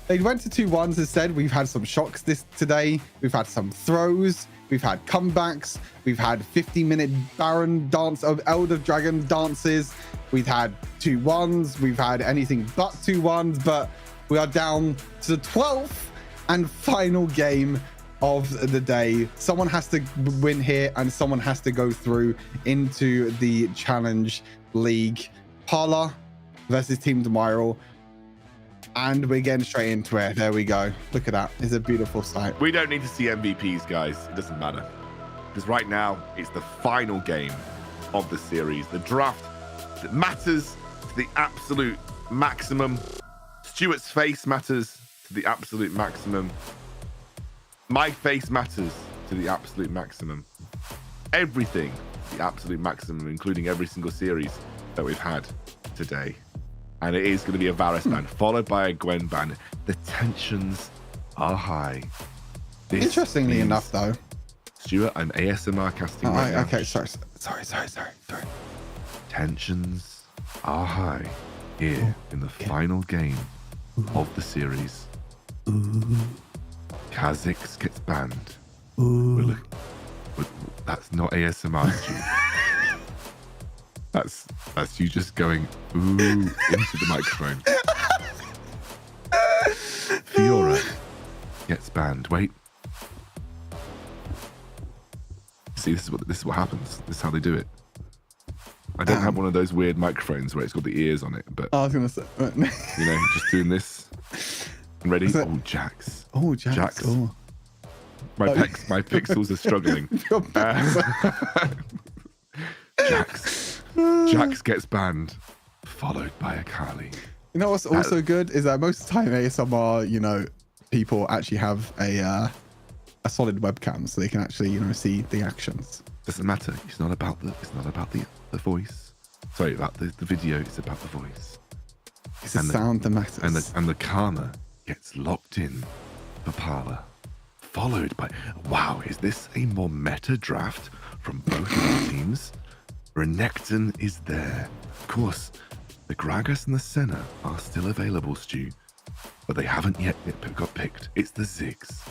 they went to 2-1s instead. We've had some shocks today. We've had some throws. We've had comebacks. We've had 50-minute Baron dance of Elder Dragon dances. We've had 2-1s. We've had anything but 2-1s, but we are down to the 12th and final game of the day. Someone has to win here and someone has to go through into the Challenge League. Parla versus Team Demiral. And we're getting straight into it. There we go. Look at that. It's a beautiful sight. We don't need to see MVPs, guys. It doesn't matter. Because right now, it's the final game of the series. The draft that matters to the absolute maximum. Stuart's face matters to the absolute maximum. My face matters to the absolute maximum. Everything to the absolute maximum, including every single series that we've had today. And it is going to be a Varus ban, followed by a Gwen ban. The tensions are high. Interestingly enough, though. Stuart, I'm ASMR casting right now. Okay, sorry. Tensions are high here in the final game of the series. Kha'Zix gets banned. That's not ASMR, Stu. That's you just going ooh into the microphone. Fiora gets banned. Wait. See, this is what happens. This is how they do it. I don't have one of those weird microphones where it's got the ears on it, but I was gonna say, you know, just doing this. Ready? Oh, Jax. Oh, Jax. Oh. My pixels are struggling. Jax gets banned, followed by a Kali. You know what's also good is that most of the time ASMR, you know, people actually have a solid webcam, so they can actually, you know, see the actions. Doesn't matter. It's not about the voice. Sorry, about the video. It's about the voice. It's the sound that matters. And the karma gets locked in for Parla, followed by, wow, is this a more meta draft from both of the teams? Renekton is there. Of course, the Gragas and the Senna are still available, Stu, but they haven't yet got picked. It's the Ziggs.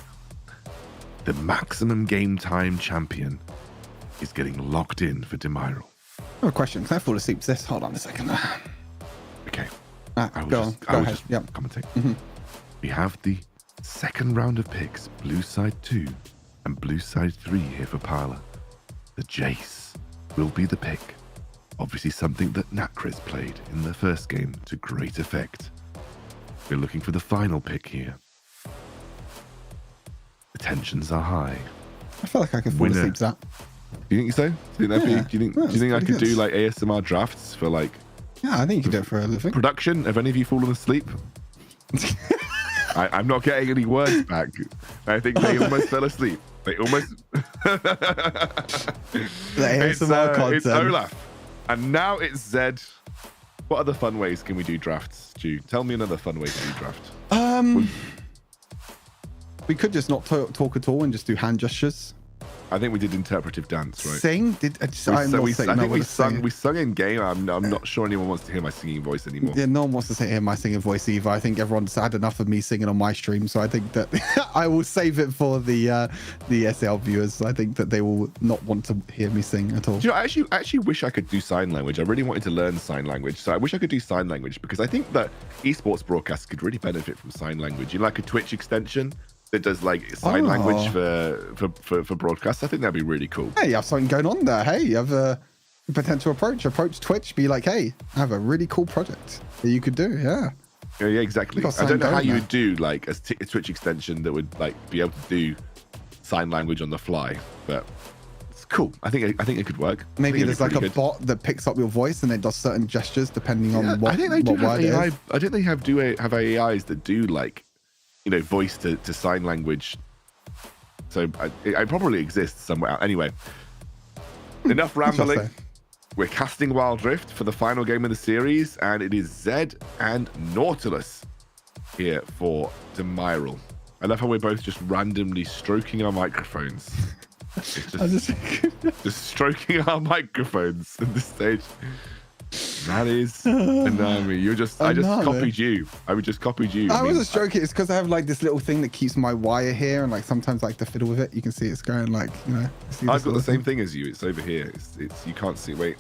The maximum game time champion is getting locked in for Demiral. I have a question. Can I fall asleep to this? Hold on a second. Okay. I will just commentate. Mm-hmm. We have the second round of picks, blue side 2 and blue side 3 here for Parla. The Jace will be the pick. Obviously something that Nakriz played in the first game to great effect. We're looking for the final pick here. The tensions are high. I feel like I can fall asleep to that. Do you think so? Do you think I could do like ASMR drafts for like? Yeah, I think you could do it for a living. Production? Have any of you fallen asleep? I'm not getting any words back. I think they almost fell asleep. They almost. It's Olaf, and now it's Zed. What other fun ways can we do drafts, Stu? Tell me another fun way to do draft. We could just not talk at all and just do hand gestures. I think we did interpretive dance, right? Sing? I think we sung in game. I'm not sure anyone wants to hear my singing voice anymore. Yeah, no one wants to hear my singing voice either. I think everyone's had enough of me singing on my stream, so I think that I will save it for the SL viewers. I think that they will not want to hear me sing at all. Do you know, I actually wish I could do sign language. I really wanted to learn sign language, so I wish I could do sign language because I think that esports broadcasts could really benefit from sign language. You know, like a Twitch extension that does like sign language for broadcasts. I think that'd be really cool. Hey, you have something going on there. Hey, you have a potential approach Twitch, be like, hey, I have a really cool project that you could do. Yeah, exactly. I don't know how you would do like a Twitch extension that would like be able to do sign language on the fly, but it's cool. I think it could work. Maybe there's like a bot that picks up your voice and it does certain gestures depending on what word it is. I think they have AIs that do like, you know, voice to sign language. So it probably exists somewhere. Anyway, enough rambling. We're casting Wild Rift for the final game of the series, and it is Zed and Nautilus here for Demiral. I love how we're both just randomly stroking our microphones. It's just stroking our microphones at this stage. That is Anami. I just copied you. I would just copied you. I wasn't stroking. It's because I have like this little thing that keeps my wire here, and like sometimes I like to fiddle with it. You can see it's going like, you know. I've got the same thing as you. It's over here. It's you can't see. Wait.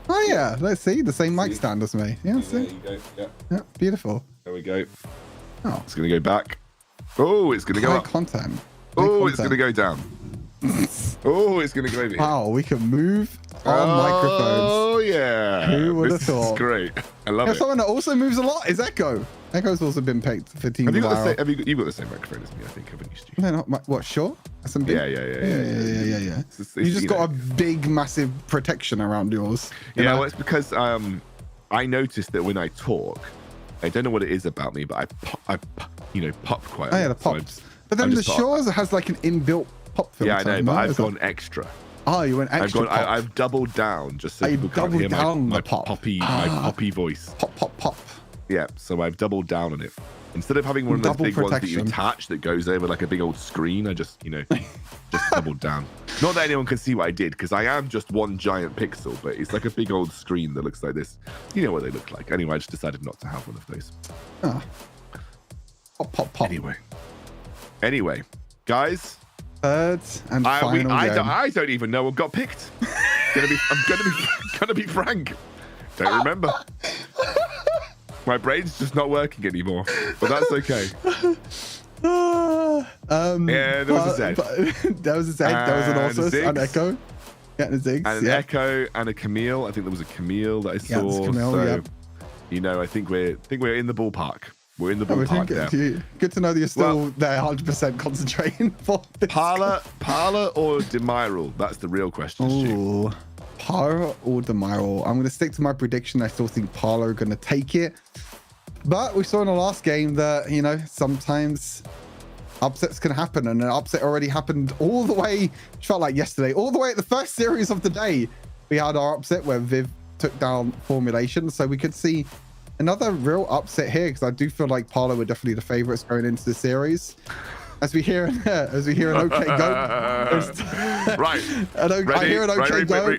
Oh yeah, let's see the same mic stand as me. Yeah, see. There you go. Yeah, beautiful. There we go. Oh, it's gonna go back. Oh, it's gonna go up. Content. Oh, it's gonna go down. Oh, it's gonna go over here. Wow, we can move our microphones. Oh yeah. Who would have thought? This is great. I love it. Someone that also moves a lot is Echo. Echo's also been picked for Team You've got the same microphone as me, I think, haven't you, Stu? No, not what? Sure. SMB? Yeah. You just got a big, massive protection around yours. Yeah, well, it's because I noticed that when I talk, I don't know what it is about me, but I pop quite a lot. Oh yeah, the pops. But then the Shores has like an inbuilt pop filter. Yeah, I know, but I've gone extra. Oh, you went extra. I've doubled down just so people can't hear my poppy voice. Pop. Yeah, so I've doubled down on it. Instead of having one of those big ones that you attach that goes over like a big old screen, I just, just doubled down. Not that anyone can see what I did, because I am just one giant pixel, but it's like a big old screen that looks like this. You know what they look like. Anyway, I just decided not to have one of those. Pop. Anyway, guys. Third and final game. I don't even know what got picked. I'm gonna be frank. Don't remember. My brain's just not working anymore, but that's okay. Yeah, there was a Zed. There was a Zed. There was an Orsus, an Echo. Yeah, and a Ziggs. And an Echo and a Camille. I think there was a Camille that I saw. Yeah, Camille, so, I think we're in the ballpark. We're in the ballpark there. Good to know that you're still there 100% concentrating for this. Parlor or Demiral? That's the real question. Ooh, Parlor or Demiral? I'm going to stick to my prediction. I still think Parlor are going to take it. But we saw in the last game that, sometimes upsets can happen. And an upset already happened all the way, felt like yesterday, all the way at the first series of the day. We had our upset where Viv took down Formulation. So we could see another real upset here, because I do feel like Parlor were definitely the favorites going into the series. As we hear an OK go. Right. I hear an OK go.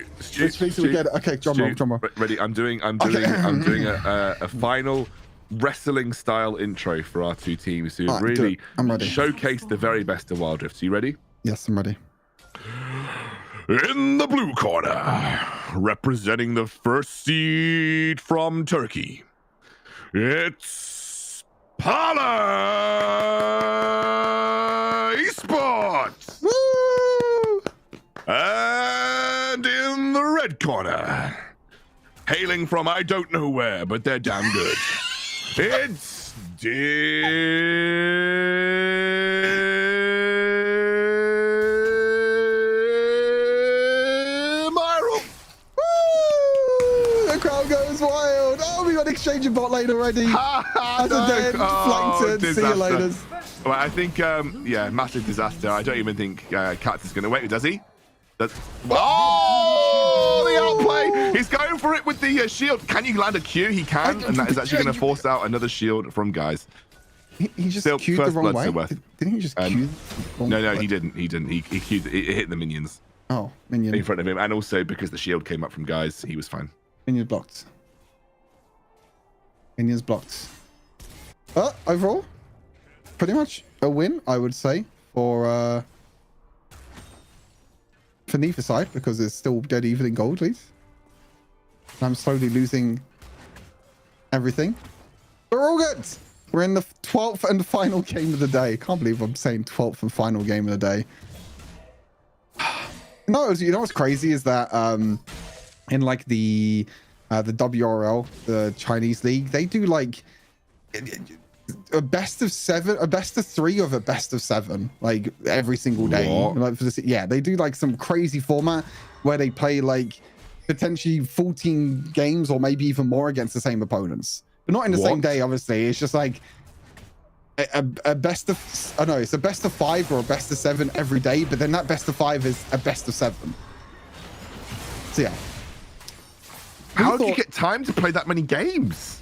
Okay, drum roll. Ready? I'm doing a final wrestling style intro for our two teams who really showcase the very best of Wild Rift. So you ready? Yes, I'm ready. In the blue corner, representing the first seed from Turkey, it's Parlor Esports. Woo! And in the red corner, hailing from I don't know where, but they're damn good, it's goes wild. Oh, we got exchange of bot lane already. As a dead flanked. See you later. Well, I think, yeah, massive disaster. I don't even think Katz is going to wait. Does he? Oh, the outplay! He's going for it with the shield. Can you land a Q? He can, and that is actually going to force out another shield from guys. He just queued the wrong way. Didn't he just queue? No, he didn't. He didn't. He queued. It hit the minions. Oh, minion in front of him, and also because the shield came up from guys, he was fine. Minions blocked. Minions blocked. Overall, pretty much a win, I would say, for neither side, because it's still dead even in gold leads. I'm slowly losing everything. We're all good. We're in the 12th and final game of the day. Can't believe I'm saying 12th and final game of the day. No, you know what's crazy is that in like the WRL, the Chinese league, they do like a best of 7, a best of 3 of a best of 7, like every single day. Like for this, yeah, they do like some crazy format where they play like potentially 14 games or maybe even more against the same opponents, but not in the same day. Obviously, it's just like a best of, I know it's a best of 5 or a best of 7 every day, but then that best of 5 is a best of 7. So yeah. How do you get time to play that many games?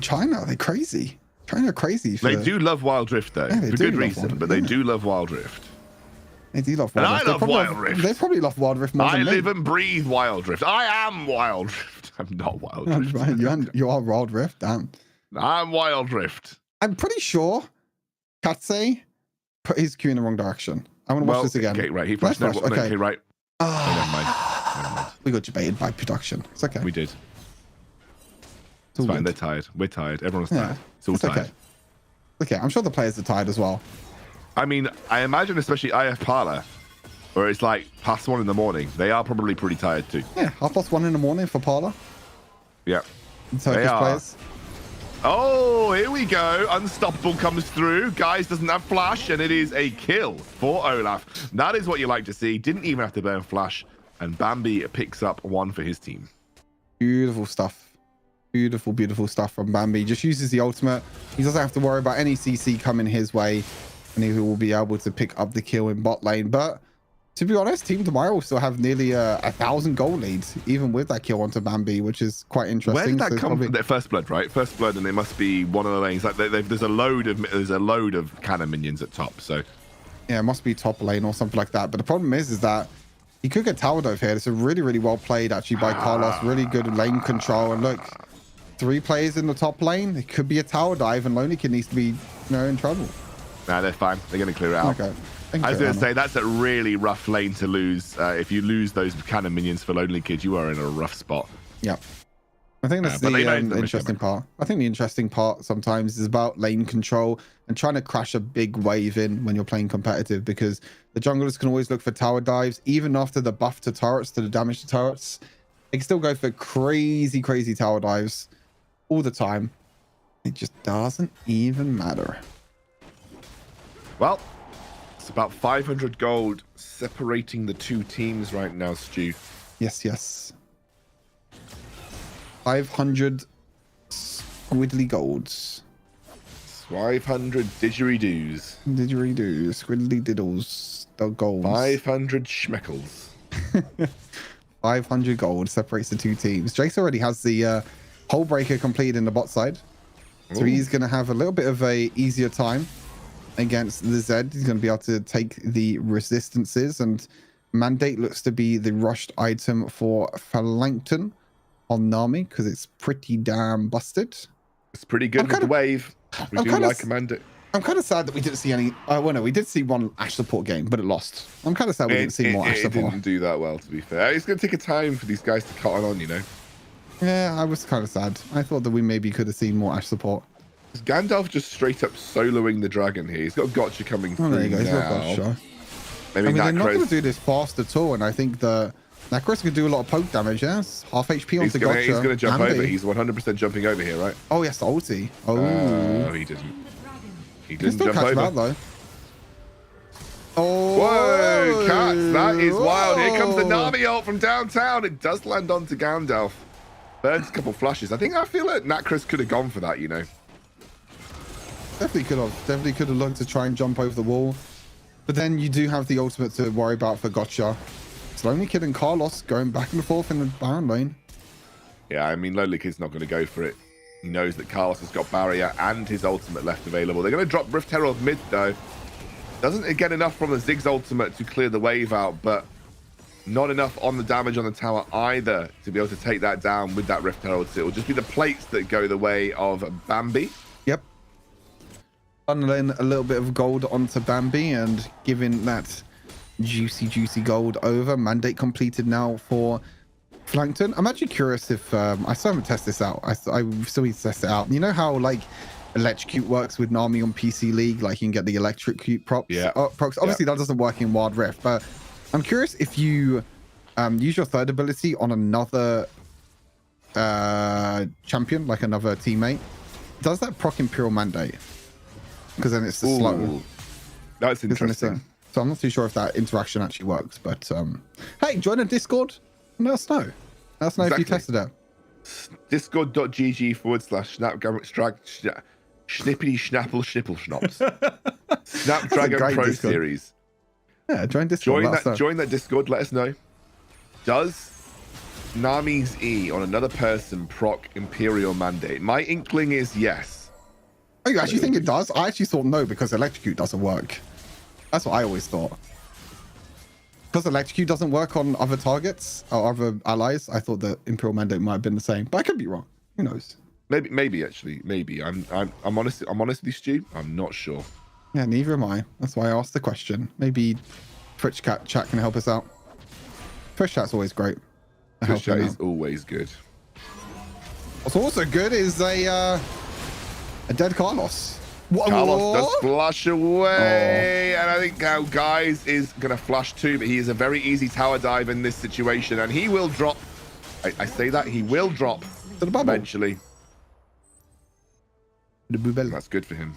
China, they're crazy. China crazy. They do love Wild Rift though, for good reason, but they do love Wild Rift. They do love Wild Rift. I love Wild Rift. They probably love Wild Rift more than me. I live and breathe Wild Rift. I am Wild Rift. I'm not Wild Rift. You are Wild Rift, damn. I'm Wild Rift. I'm pretty sure Katse put his Q in the wrong direction. I want to watch this again. Okay, right. He flashed. Okay, right. Never mind. We got debated by production. It's okay. We did. It's fine. They're tired. We're tired. Everyone's tired. It's all tired. Okay, I'm sure the players are tired as well. I mean, I imagine especially IF Parlor, where it's like past 1 in the morning. They are probably pretty tired too. Yeah, 1:30 in the morning for Parlor. Yeah. Turkish players. Oh, here we go. Unstoppable comes through. Guys doesn't have flash, and it is a kill for Olaf. That is what you like to see. Didn't even have to burn flash, and Bambi picks up 1 for his team. Beautiful stuff. Beautiful, beautiful stuff from Bambi. Just uses the ultimate. He doesn't have to worry about any CC coming his way, and he will be able to pick up the kill in bot lane. But to be honest, Team Tomorrow will still have nearly 1,000 gold leads, even with that kill onto Bambi, which is quite interesting. Where did that come from? Their first blood, right? First blood, and it must be one of the lanes. Like there's a load of cannon minions at top. So yeah, it must be top lane or something like that. But the problem is that he could get tower dive here. It's a really, really well played actually by Carlos. Really good lane control. And look, 3 players in the top lane. It could be a tower dive, and Lonely Kid needs to be, in trouble. Nah, they're fine. They're going to clear it out. Okay. I was going to say, that's a really rough lane to lose. If you lose those cannon minions for Lonely Kid, you are in a rough spot. Yeah. I think that's the interesting part. I think the interesting part sometimes is about lane control and trying to crash a big wave in when you're playing competitive, because the junglers can always look for tower dives, even after the buff to turrets, to the damage to turrets. They can still go for crazy, crazy tower dives all the time. It just doesn't even matter. Well, it's about 500 gold separating the 2 teams right now, Stu. Yes. 500 squiddly golds. 500 didgeridoos. Didgeridoos, squiddly diddles, the golds. 500 schmeckles. 500 gold separates the 2 teams. Jace already has the hole breaker complete in the bot side. So he's going to have a little bit of a easier time against the Zed. He's going to be able to take the resistances, and Mandate looks to be the rushed item for Phalanxton on Nami, because it's pretty damn busted. It's pretty good with the wave. We do like a Mandate. I'm kind of sad that we didn't see any. Well, no, we did see one Ashe support game, but it lost. I'm kind of sad we didn't see more Ashe support. It didn't do that well, to be fair. It's going to take a time for these guys to cotton on, Yeah, I was kind of sad. I thought that we maybe could have seen more Ashe support. Is Gandalf just straight up soloing the dragon here? He's got Gotcha coming through. There you go. He's got Gotcha. Maybe they're not going to do this fast at all, and I think the Nacros could do a lot of poke damage. Yes, half HP onto Gotcha. He's going to jump over. He's 100% jumping over here, right? Oh yes, the ulti. Oh, he didn't. He didn't jump over. Out, though. Oh, whoa, Cats, that is wild. Here comes the Nami ult from downtown. It does land onto Gandalf. Burns a couple flashes. I feel like Nacros could have gone for that, Definitely could have looked to try and jump over the wall. But then you do have the ultimate to worry about for Gotcha. Lonely Kid and Carlos going back and forth in the Baron lane. Yeah, I mean, Lonely Kid's not going to go for it. He knows that Carlos has got barrier and his ultimate left available. They're going to drop Rift Herald mid, though. Doesn't get enough from the Ziggs ultimate to clear the wave out, but not enough on the damage on the tower either to be able to take that down with that Rift Herald. So it will just be the plates that go the way of Bambi. Yep. Funneling a little bit of gold onto Bambi and giving that juicy gold over. Mandate completed now for Flankton. I'm actually curious if I still haven't tested this out. I still need to test it out. You know how like Electrocute works with Nami on PC League, like you can get the Electrocute props. Yeah. Procs. Obviously that doesn't work in Wild Rift, but I'm curious if you use your third ability on another champion, like another teammate, does that proc Imperial Mandate? Because then it's the slow. That's interesting. So I'm not too sure if that interaction actually works, but hey, join a Discord and let us know. Let us know if you tested it. Discord.gg/Snapdragon Schnippity Schnapple Schnipple Schnops. Snapdragon Pro Series. Yeah, join Discord. Join that Discord. Let us know. Does Nami's E on another person proc Imperial Mandate? My inkling is yes. Oh, you actually think it does? I actually thought no, because Electrocute doesn't work. That's what I always thought. Because Electrocute doesn't work on other targets or other allies, I thought that Imperial Mandate might have been the same, but I could be wrong. Who knows? Maybe actually. I'm honest with you, Stu. I'm not sure. Yeah, neither am I. That's why I asked the question. Maybe Twitch chat can help us out. Twitch chat's always great. Twitch chat is always good. What's also good is a dead Carlos. Carlos does flush away, and I think now Guys is going to flush too, but he is a very easy tower dive in this situation, and he will drop. I say that he will drop to the bubble eventually. That's good for him.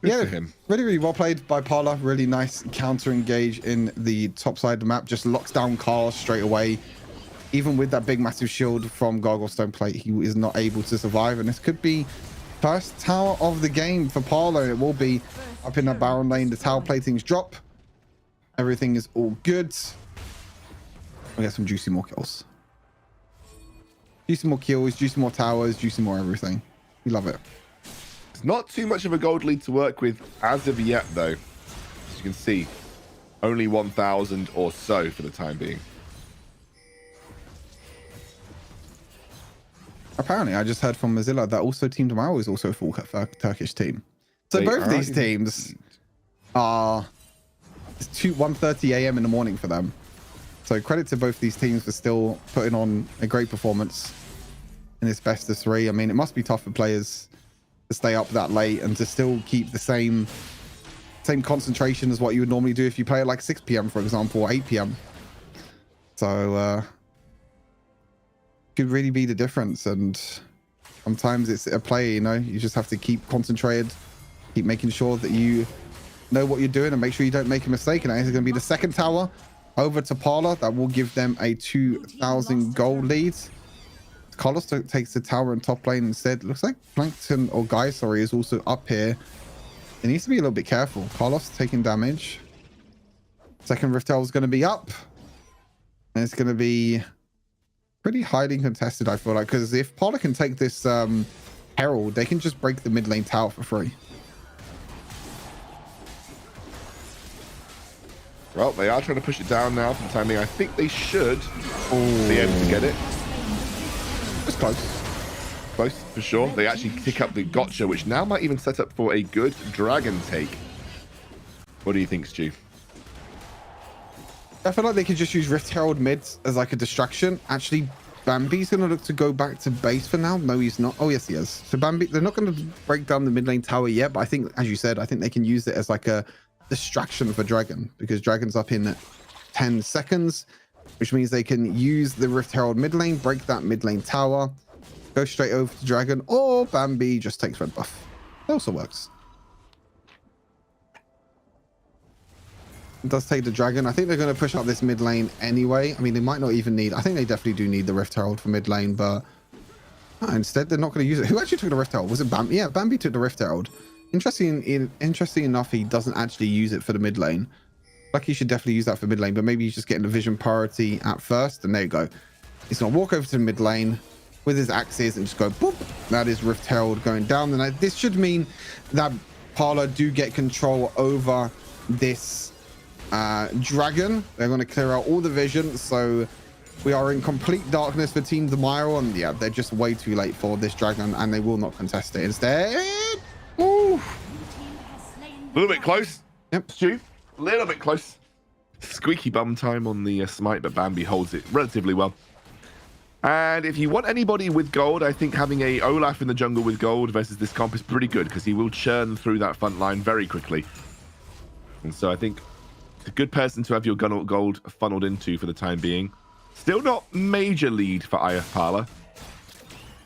Good for him. Really well played by Parla. Really nice counter engage in the top side of the map. Just locks down Carlos straight away. Even with that big massive shield from Gargoyle Stone Plate, he is not able to survive, and this could be first tower of the game for Parlo. It will be up in that Baron lane. The tower platings drop. Everything is all good. We get some juicy more kills. Juicy more kills, juicy more towers, juicy more everything. We love it. It's not too much of a gold lead to work with as of yet, though. As you can see, only 1,000 or so for the time being. Apparently, I just heard from Mozilla that also Team Tomorrow is also a full Turkish team. So both of these teams are... It's 1:30 a.m. in the morning for them. So credit to both these teams for still putting on a great performance in this best of 3. I mean, it must be tough for players to stay up that late and to still keep the same concentration as what you would normally do if you play at like 6 p.m. for example, or 8 p.m. So could really be the difference, and sometimes it's a play, you know, you just have to keep concentrated, keep making sure that you know what you're doing and make sure you don't make a mistake. And I think it's going to be the second tower over to Parla. That will give them a 2,000 gold lead. Carlos takes the tower in top lane instead. Looks like Plankton, or Guy, sorry, is also up here. It needs to be a little bit careful. Carlos taking damage. Second Rift Herald is going to be up. And it's going to be pretty highly contested, I feel like, because if Parla can take this Herald, they can just break the mid lane tower for free. Well, they are trying to push it down now for the time being. I think they should be able to get it. It's close. Close, for sure. They actually pick up the gotcha, which now might even set up for a good dragon take. What do you think, Stu? I feel like they could just use Rift Herald mid as like a distraction. Actually, Bambi's going to look to go back to base for now. No, he's not. Oh, yes, he is. So Bambi, they're not going to break down the mid lane tower yet, but I think, as you said, I think they can use it as like a distraction for Dragon, because Dragon's up in 10 seconds, which means they can use the Rift Herald mid lane, break that mid lane tower, go straight over to Dragon, or Bambi just takes red buff. That also works. It does take the Dragon. I think they're going to push up this mid lane anyway. I mean, they might not even need... I think they definitely do need the Rift Herald for mid lane, but instead they're not going to use it. Who actually took the Rift Herald? Was it Bambi? Yeah, Bambi took the Rift Herald. Interesting enough, he doesn't actually use it for the mid lane. Like he should definitely use that for mid lane, but maybe he's just getting the vision priority at first. And there you go. He's gonna walk over to the mid lane with his axes and just go boop. That is Rift Herald going down. And this should mean that Parler do get control over this dragon. They're going to clear out all the vision, so we are in complete darkness for Team Demiral, and yeah, they're just way too late for this dragon, and they will not contest it. Instead, ooh, A little bit close. Yep. Stu, a little bit close. Squeaky bum time on the smite, but Bambi holds it relatively well. And if you want anybody with gold, I think having a Olaf in the jungle with gold versus this comp is pretty good, because he will churn through that front line very quickly. And so I think it's a good person to have your gold funneled into for the time being. Still not major lead for IF Parler,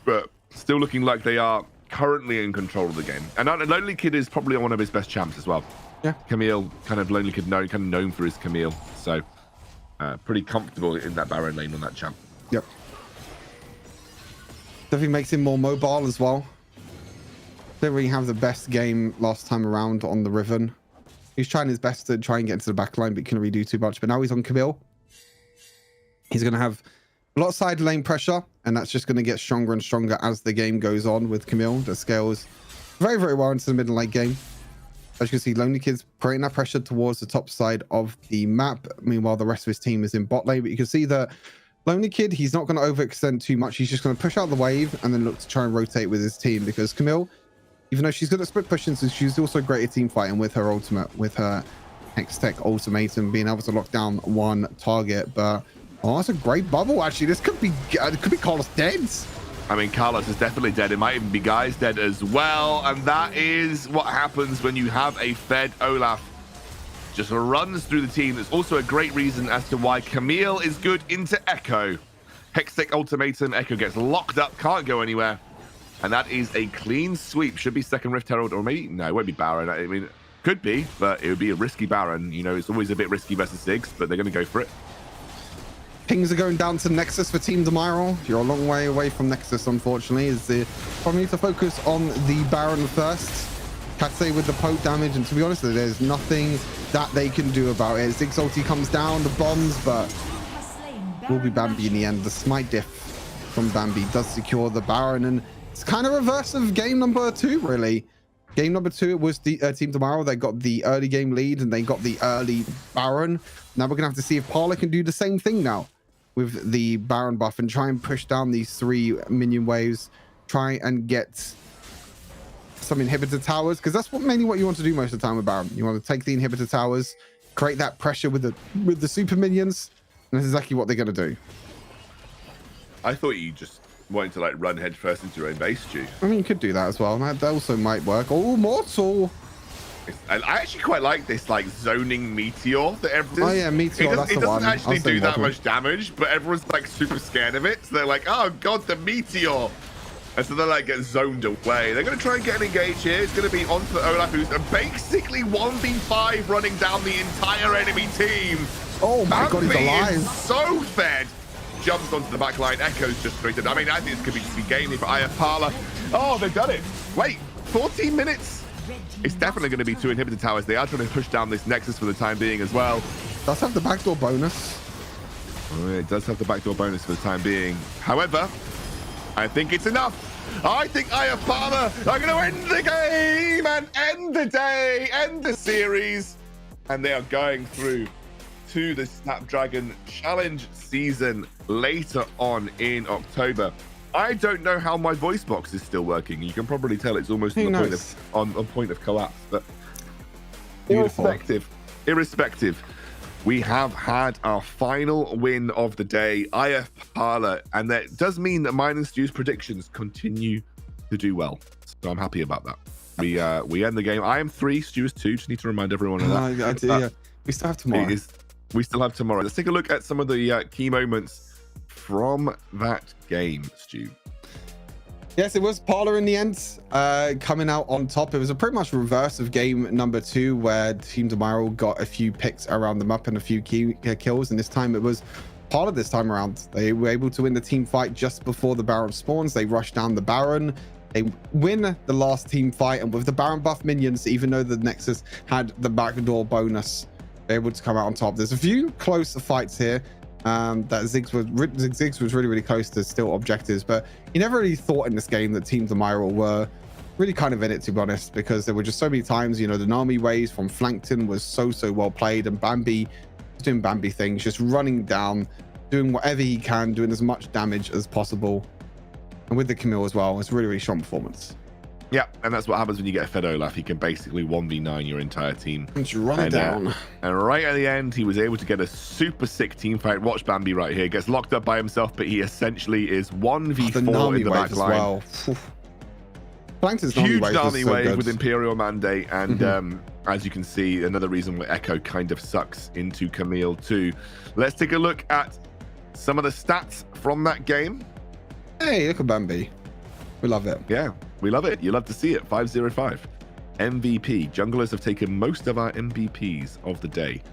but still looking like they are currently in control of the game. And Lonely Kid is probably one of his best champs as well. Yeah. Camille, kind of Lonely Kid, kind of known for his Camille. So pretty comfortable in that Baron lane on that champ. Yep. Definitely makes him more mobile as well. Didn't really have the best game last time around on the Riven. He's trying his best to try and get into the back line, but couldn't really do too much. But now he's on Camille. He's going to have a lot of side lane pressure, and that's just going to get stronger and stronger as the game goes on with Camille. The scales very, very well into the middle late game. As you can see, Lonely Kid's putting that pressure towards the top side of the map. Meanwhile, the rest of his team is in bot lane, but you can see that Lonely Kid, he's not going to overextend too much. He's just going to push out the wave and then look to try and rotate with his team, because Camille, even though she's good at split pushing, so she's also great at team fighting with her ultimate, with her Hextech ultimatum, being able to lock down one target. But oh, that's a great bubble. Actually, this could be Carlos dead. I mean, Carlos is definitely dead. It might even be Guy's dead as well. And that is what happens when you have a fed Olaf. Just runs through the team. There's also a great reason as to why Camille is good into Echo. Hextech ultimatum, Echo gets locked up, can't go anywhere. And that is a clean sweep. Should be second Rift Herald, or maybe, no, it won't be Baron. I mean, could be, but it would be a risky Baron. You know, it's always a bit risky versus Ziggs, but they're going to go for it. Pings are going down to Nexus for Team Demiral. You're a long way away from Nexus, unfortunately. Probably need to focus on the Baron first. Katsei with the poke damage, and to be honest, there's nothing that they can do about it. Ziggs ulti comes down, the bombs, but will be Bambi in the end. The smite diff from Bambi does secure the Baron, and it's kind of reverse of game number 2, really. Game number 2, it was the Team Demiral. They got the early game lead, and they got the early Baron. Now we're going to have to see if Parler can do the same thing now with the Baron buff and try and push down these 3 minion waves, try and get some inhibitor towers, because that's mainly what you want to do most of the time with Baron. You want to take the inhibitor towers, create that pressure with the super minions, and that's exactly what they're going to do. I thought you just wanted to like run headfirst into your own base, Stu. I mean, you could do that as well. That also might work. Oh, Mortal! I actually quite like this like zoning meteor that everyone. Oh yeah, meteor. It doesn't actually do that much damage, but everyone's like super scared of it. So they're like, "Oh god, the meteor!" And so they like get zoned away. They're going to try and get an engage here. It's going to be onto the Olaf, who's basically 1v5 running down the entire enemy team. Oh my god, he's alive! Is so fed. Jumps onto the back line. Echo's just created. I mean, I think this could be just be gamey for IF Parler. Oh, they've done it. Wait, 14 minutes. It's definitely going to be 2 inhibitor towers. They are trying to push down this Nexus for the time being as well. Does have the backdoor bonus. Oh, it does have the backdoor bonus for the time being. However, I think it's enough. I think IF Parler are going to end the game and end the day, end the series. And they are going through to the Snapdragon Challenge season later on in October. I don't know how my voice box is still working. You can probably tell it's almost on the point of collapse. But irrespective, we have had our final win of the day, IF Parler, and that does mean that mine and Stu's predictions continue to do well. So I'm happy about that. We end the game. I am 3, Stu is 2. Just need to remind everyone of that. I do, yeah. We still have tomorrow. We still have tomorrow. Let's take a look at some of the key moments from that game, Stu. Yes, it was Parler in the end, coming out on top. It was a pretty much reverse of game number 2, where Team Demiral got a few picks around the map and a few key kills, and this time it was Parler this time around. They were able to win the team fight just before the Baron spawns. They rushed down the Baron, They win the last team fight, and with the Baron buff minions, even though the Nexus had the backdoor bonus, they're able to come out on top. There's a few close fights here. That Ziggs was really close to still objectives, but you never really thought in this game that Team Demiral were really kind of in it, to be honest, because there were just so many times, you know, the Nami waves from Flankton was so well played, and Bambi was doing Bambi things, just running down, doing whatever he can, doing as much damage as possible. And with the Camille as well, it's really strong performance. Yeah, and that's what happens when you get a Fed Olaf. He can basically 1v9 your entire team. Just run it down. And right at the end, he was able to get a super sick team fight. Watch Bambi right here. Gets locked up by himself, but he essentially is 1v4 in the back line. Well. Plankton's huge Nami Nami wave good. with Imperial Mandate. And as you can see, another reason why Echo kind of sucks into Camille too. Let's take a look at some of the stats from that game. Hey, look at Bambi. We love it. Yeah, we love it. You love to see it. 505. MVP. Junglers have taken most of our MVPs of the day.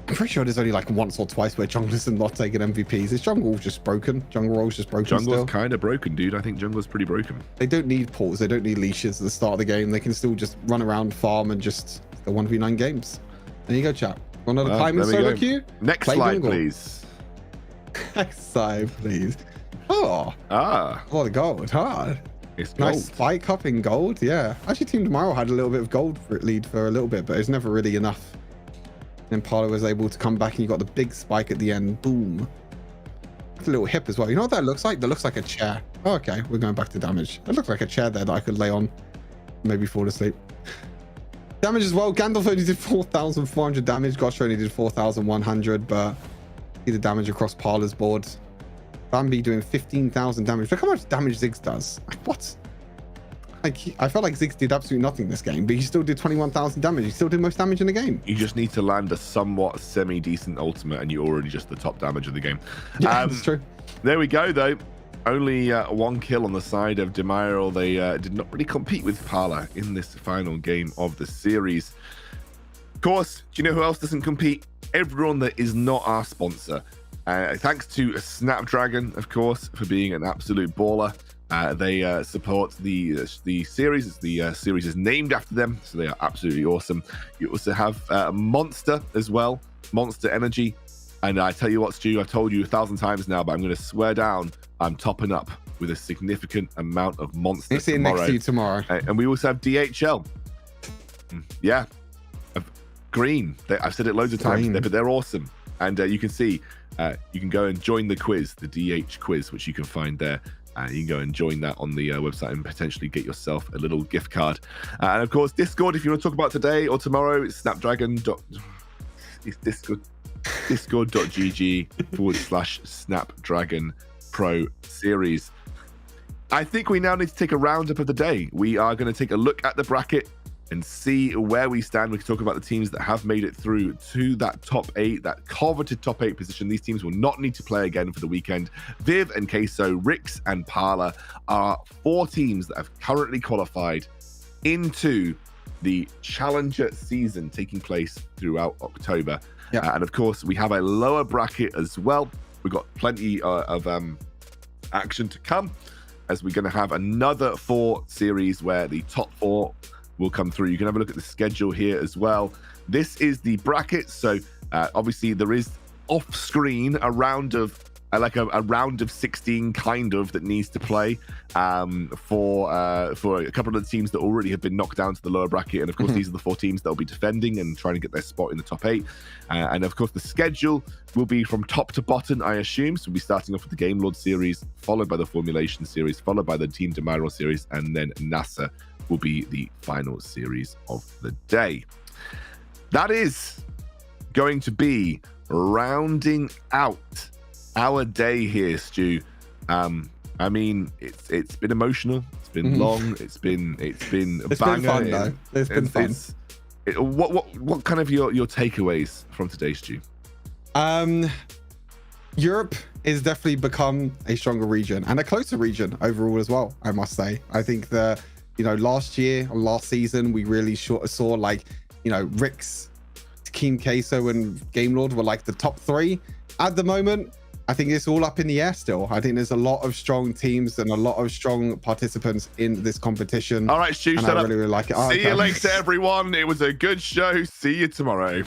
I'm pretty sure there's only like once or twice where junglers have not taken MVPs. Is jungle just broken? Jungle role's just broken. Jungle's kind of broken, dude. I think jungle's pretty broken. They don't need ports. They don't need leashes at the start of the game. They can still just run around, farm, and just the 1v9 games. There you go, chat. Want another time in solo queue? Next Play slide, jungle. please. Next slide, please. Oh, a lot of gold. Hard. It's gold. Nice spike up in gold. Yeah. Actually, Team Demiral had a little bit of gold lead for a little bit, but it's never really enough. Then Parlo was able to come back, and you got the big spike at the end. Boom. It's a little hip as well. You know what that looks like? That looks like a chair. Oh, okay, we're going back to damage. It looks like a chair there that I could lay on, maybe fall asleep. Damage as well. Gandalf only did 4,400 damage. Gotcha only did 4,100, but see the damage across Parlo's board. Bambi doing 15,000 damage. Look how much damage Ziggs does. Like, what? Like, I felt like Ziggs did absolutely nothing this game, but he still did 21,000 damage. He still did most damage in the game. You just need to land a somewhat semi-decent ultimate, and you're already just the top damage of the game. Yeah, that's true. There we go, though. Only one kill on the side of Demiral. They did not really compete with Parla in this final game of the series. Of course, do you know who else doesn't compete? Everyone that is not our sponsor. Thanks to Snapdragon, of course, for being an absolute baller. They support the series. The series is named after them, so they are absolutely awesome. You also have Monster as well, Monster Energy. And I tell you what, Stu, I've told you 1,000 times now, but I'm going to swear down, I'm topping up with a significant amount of Monster It's next to you tomorrow. And we also have DHL. Yeah, green. I've said it loads of times, but they're awesome. And you can see, you can go and join the quiz, the DH quiz, which you can find there. You can go and join that on the website and potentially get yourself a little gift card. And of course, Discord, if you want to talk about today or tomorrow, it's discord.gg/Snapdragon Pro Series. I think we now need to take a roundup of the day. We are going to take a look at the bracket and see where we stand. We can talk about the teams that have made it through to that top 8, that coveted top 8 position. These teams will not need to play again for the weekend. Viv and Queso, Rix and Parla are 4 teams that have currently qualified into the Challenger season taking place throughout October. Yeah. And of course, we have a lower bracket as well. We've got plenty of action to come, as we're going to have another 4 series where the top 4 will come through. You can have a look at the schedule here as well. This is the bracket, so obviously there is off screen a round of a round of 16 kind of that needs to play for a couple of the teams that already have been knocked down to the lower bracket. And of course, these are the 4 teams that will be defending and trying to get their spot in the top 8. And of course, the schedule will be from top to bottom, I assume. So we'll be starting off with the Game Lord series, followed by the Formulation series, followed by the Team Demiral series, and then NASA will be the final series of the day. That is going to be rounding out our day here, Stu. I mean, it's been emotional. It's been long. It's been a banger. Fun, though. It's been fun. What kind of your takeaways from today, Stu? Europe is definitely become a stronger region and a closer region overall as well, I must say. I think last year or last season, we really saw like, Rix, Team Queso and Game Lord were like the top 3. At the moment, I think it's all up in the air still. I think there's a lot of strong teams and a lot of strong participants in this competition. All right, Stu, and shut I up. really like it. See you later, everyone. It was a good show. See you tomorrow.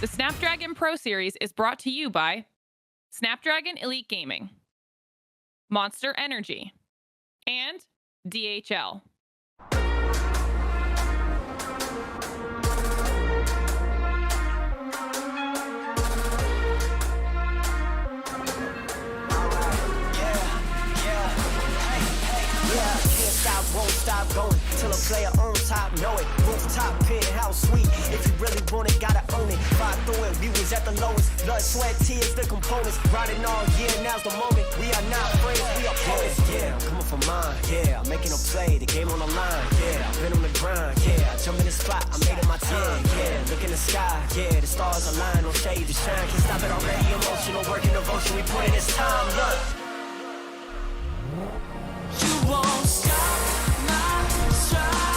The Snapdragon Pro Series is brought to you by Snapdragon Elite Gaming, Monster Energy, and DHL. Won't stop going till a player on top know it. Rooftop, penthouse suite. If you really want it, gotta own it. Fight through it, we was at the lowest. Blood, sweat, tears, the components. Riding all year, now's the moment. We are not friends, we are opponents. Yeah, I'm coming for mine. Yeah, I'm making a play, the game on the line. Yeah, I've been on the grind. Yeah, I jump in the spot, I made it my time. Yeah, look in the sky. Yeah, the stars align, no shade to shine. Can't stop it already. Emotional work and devotion, we put in this time. Look, you won't stop my stride.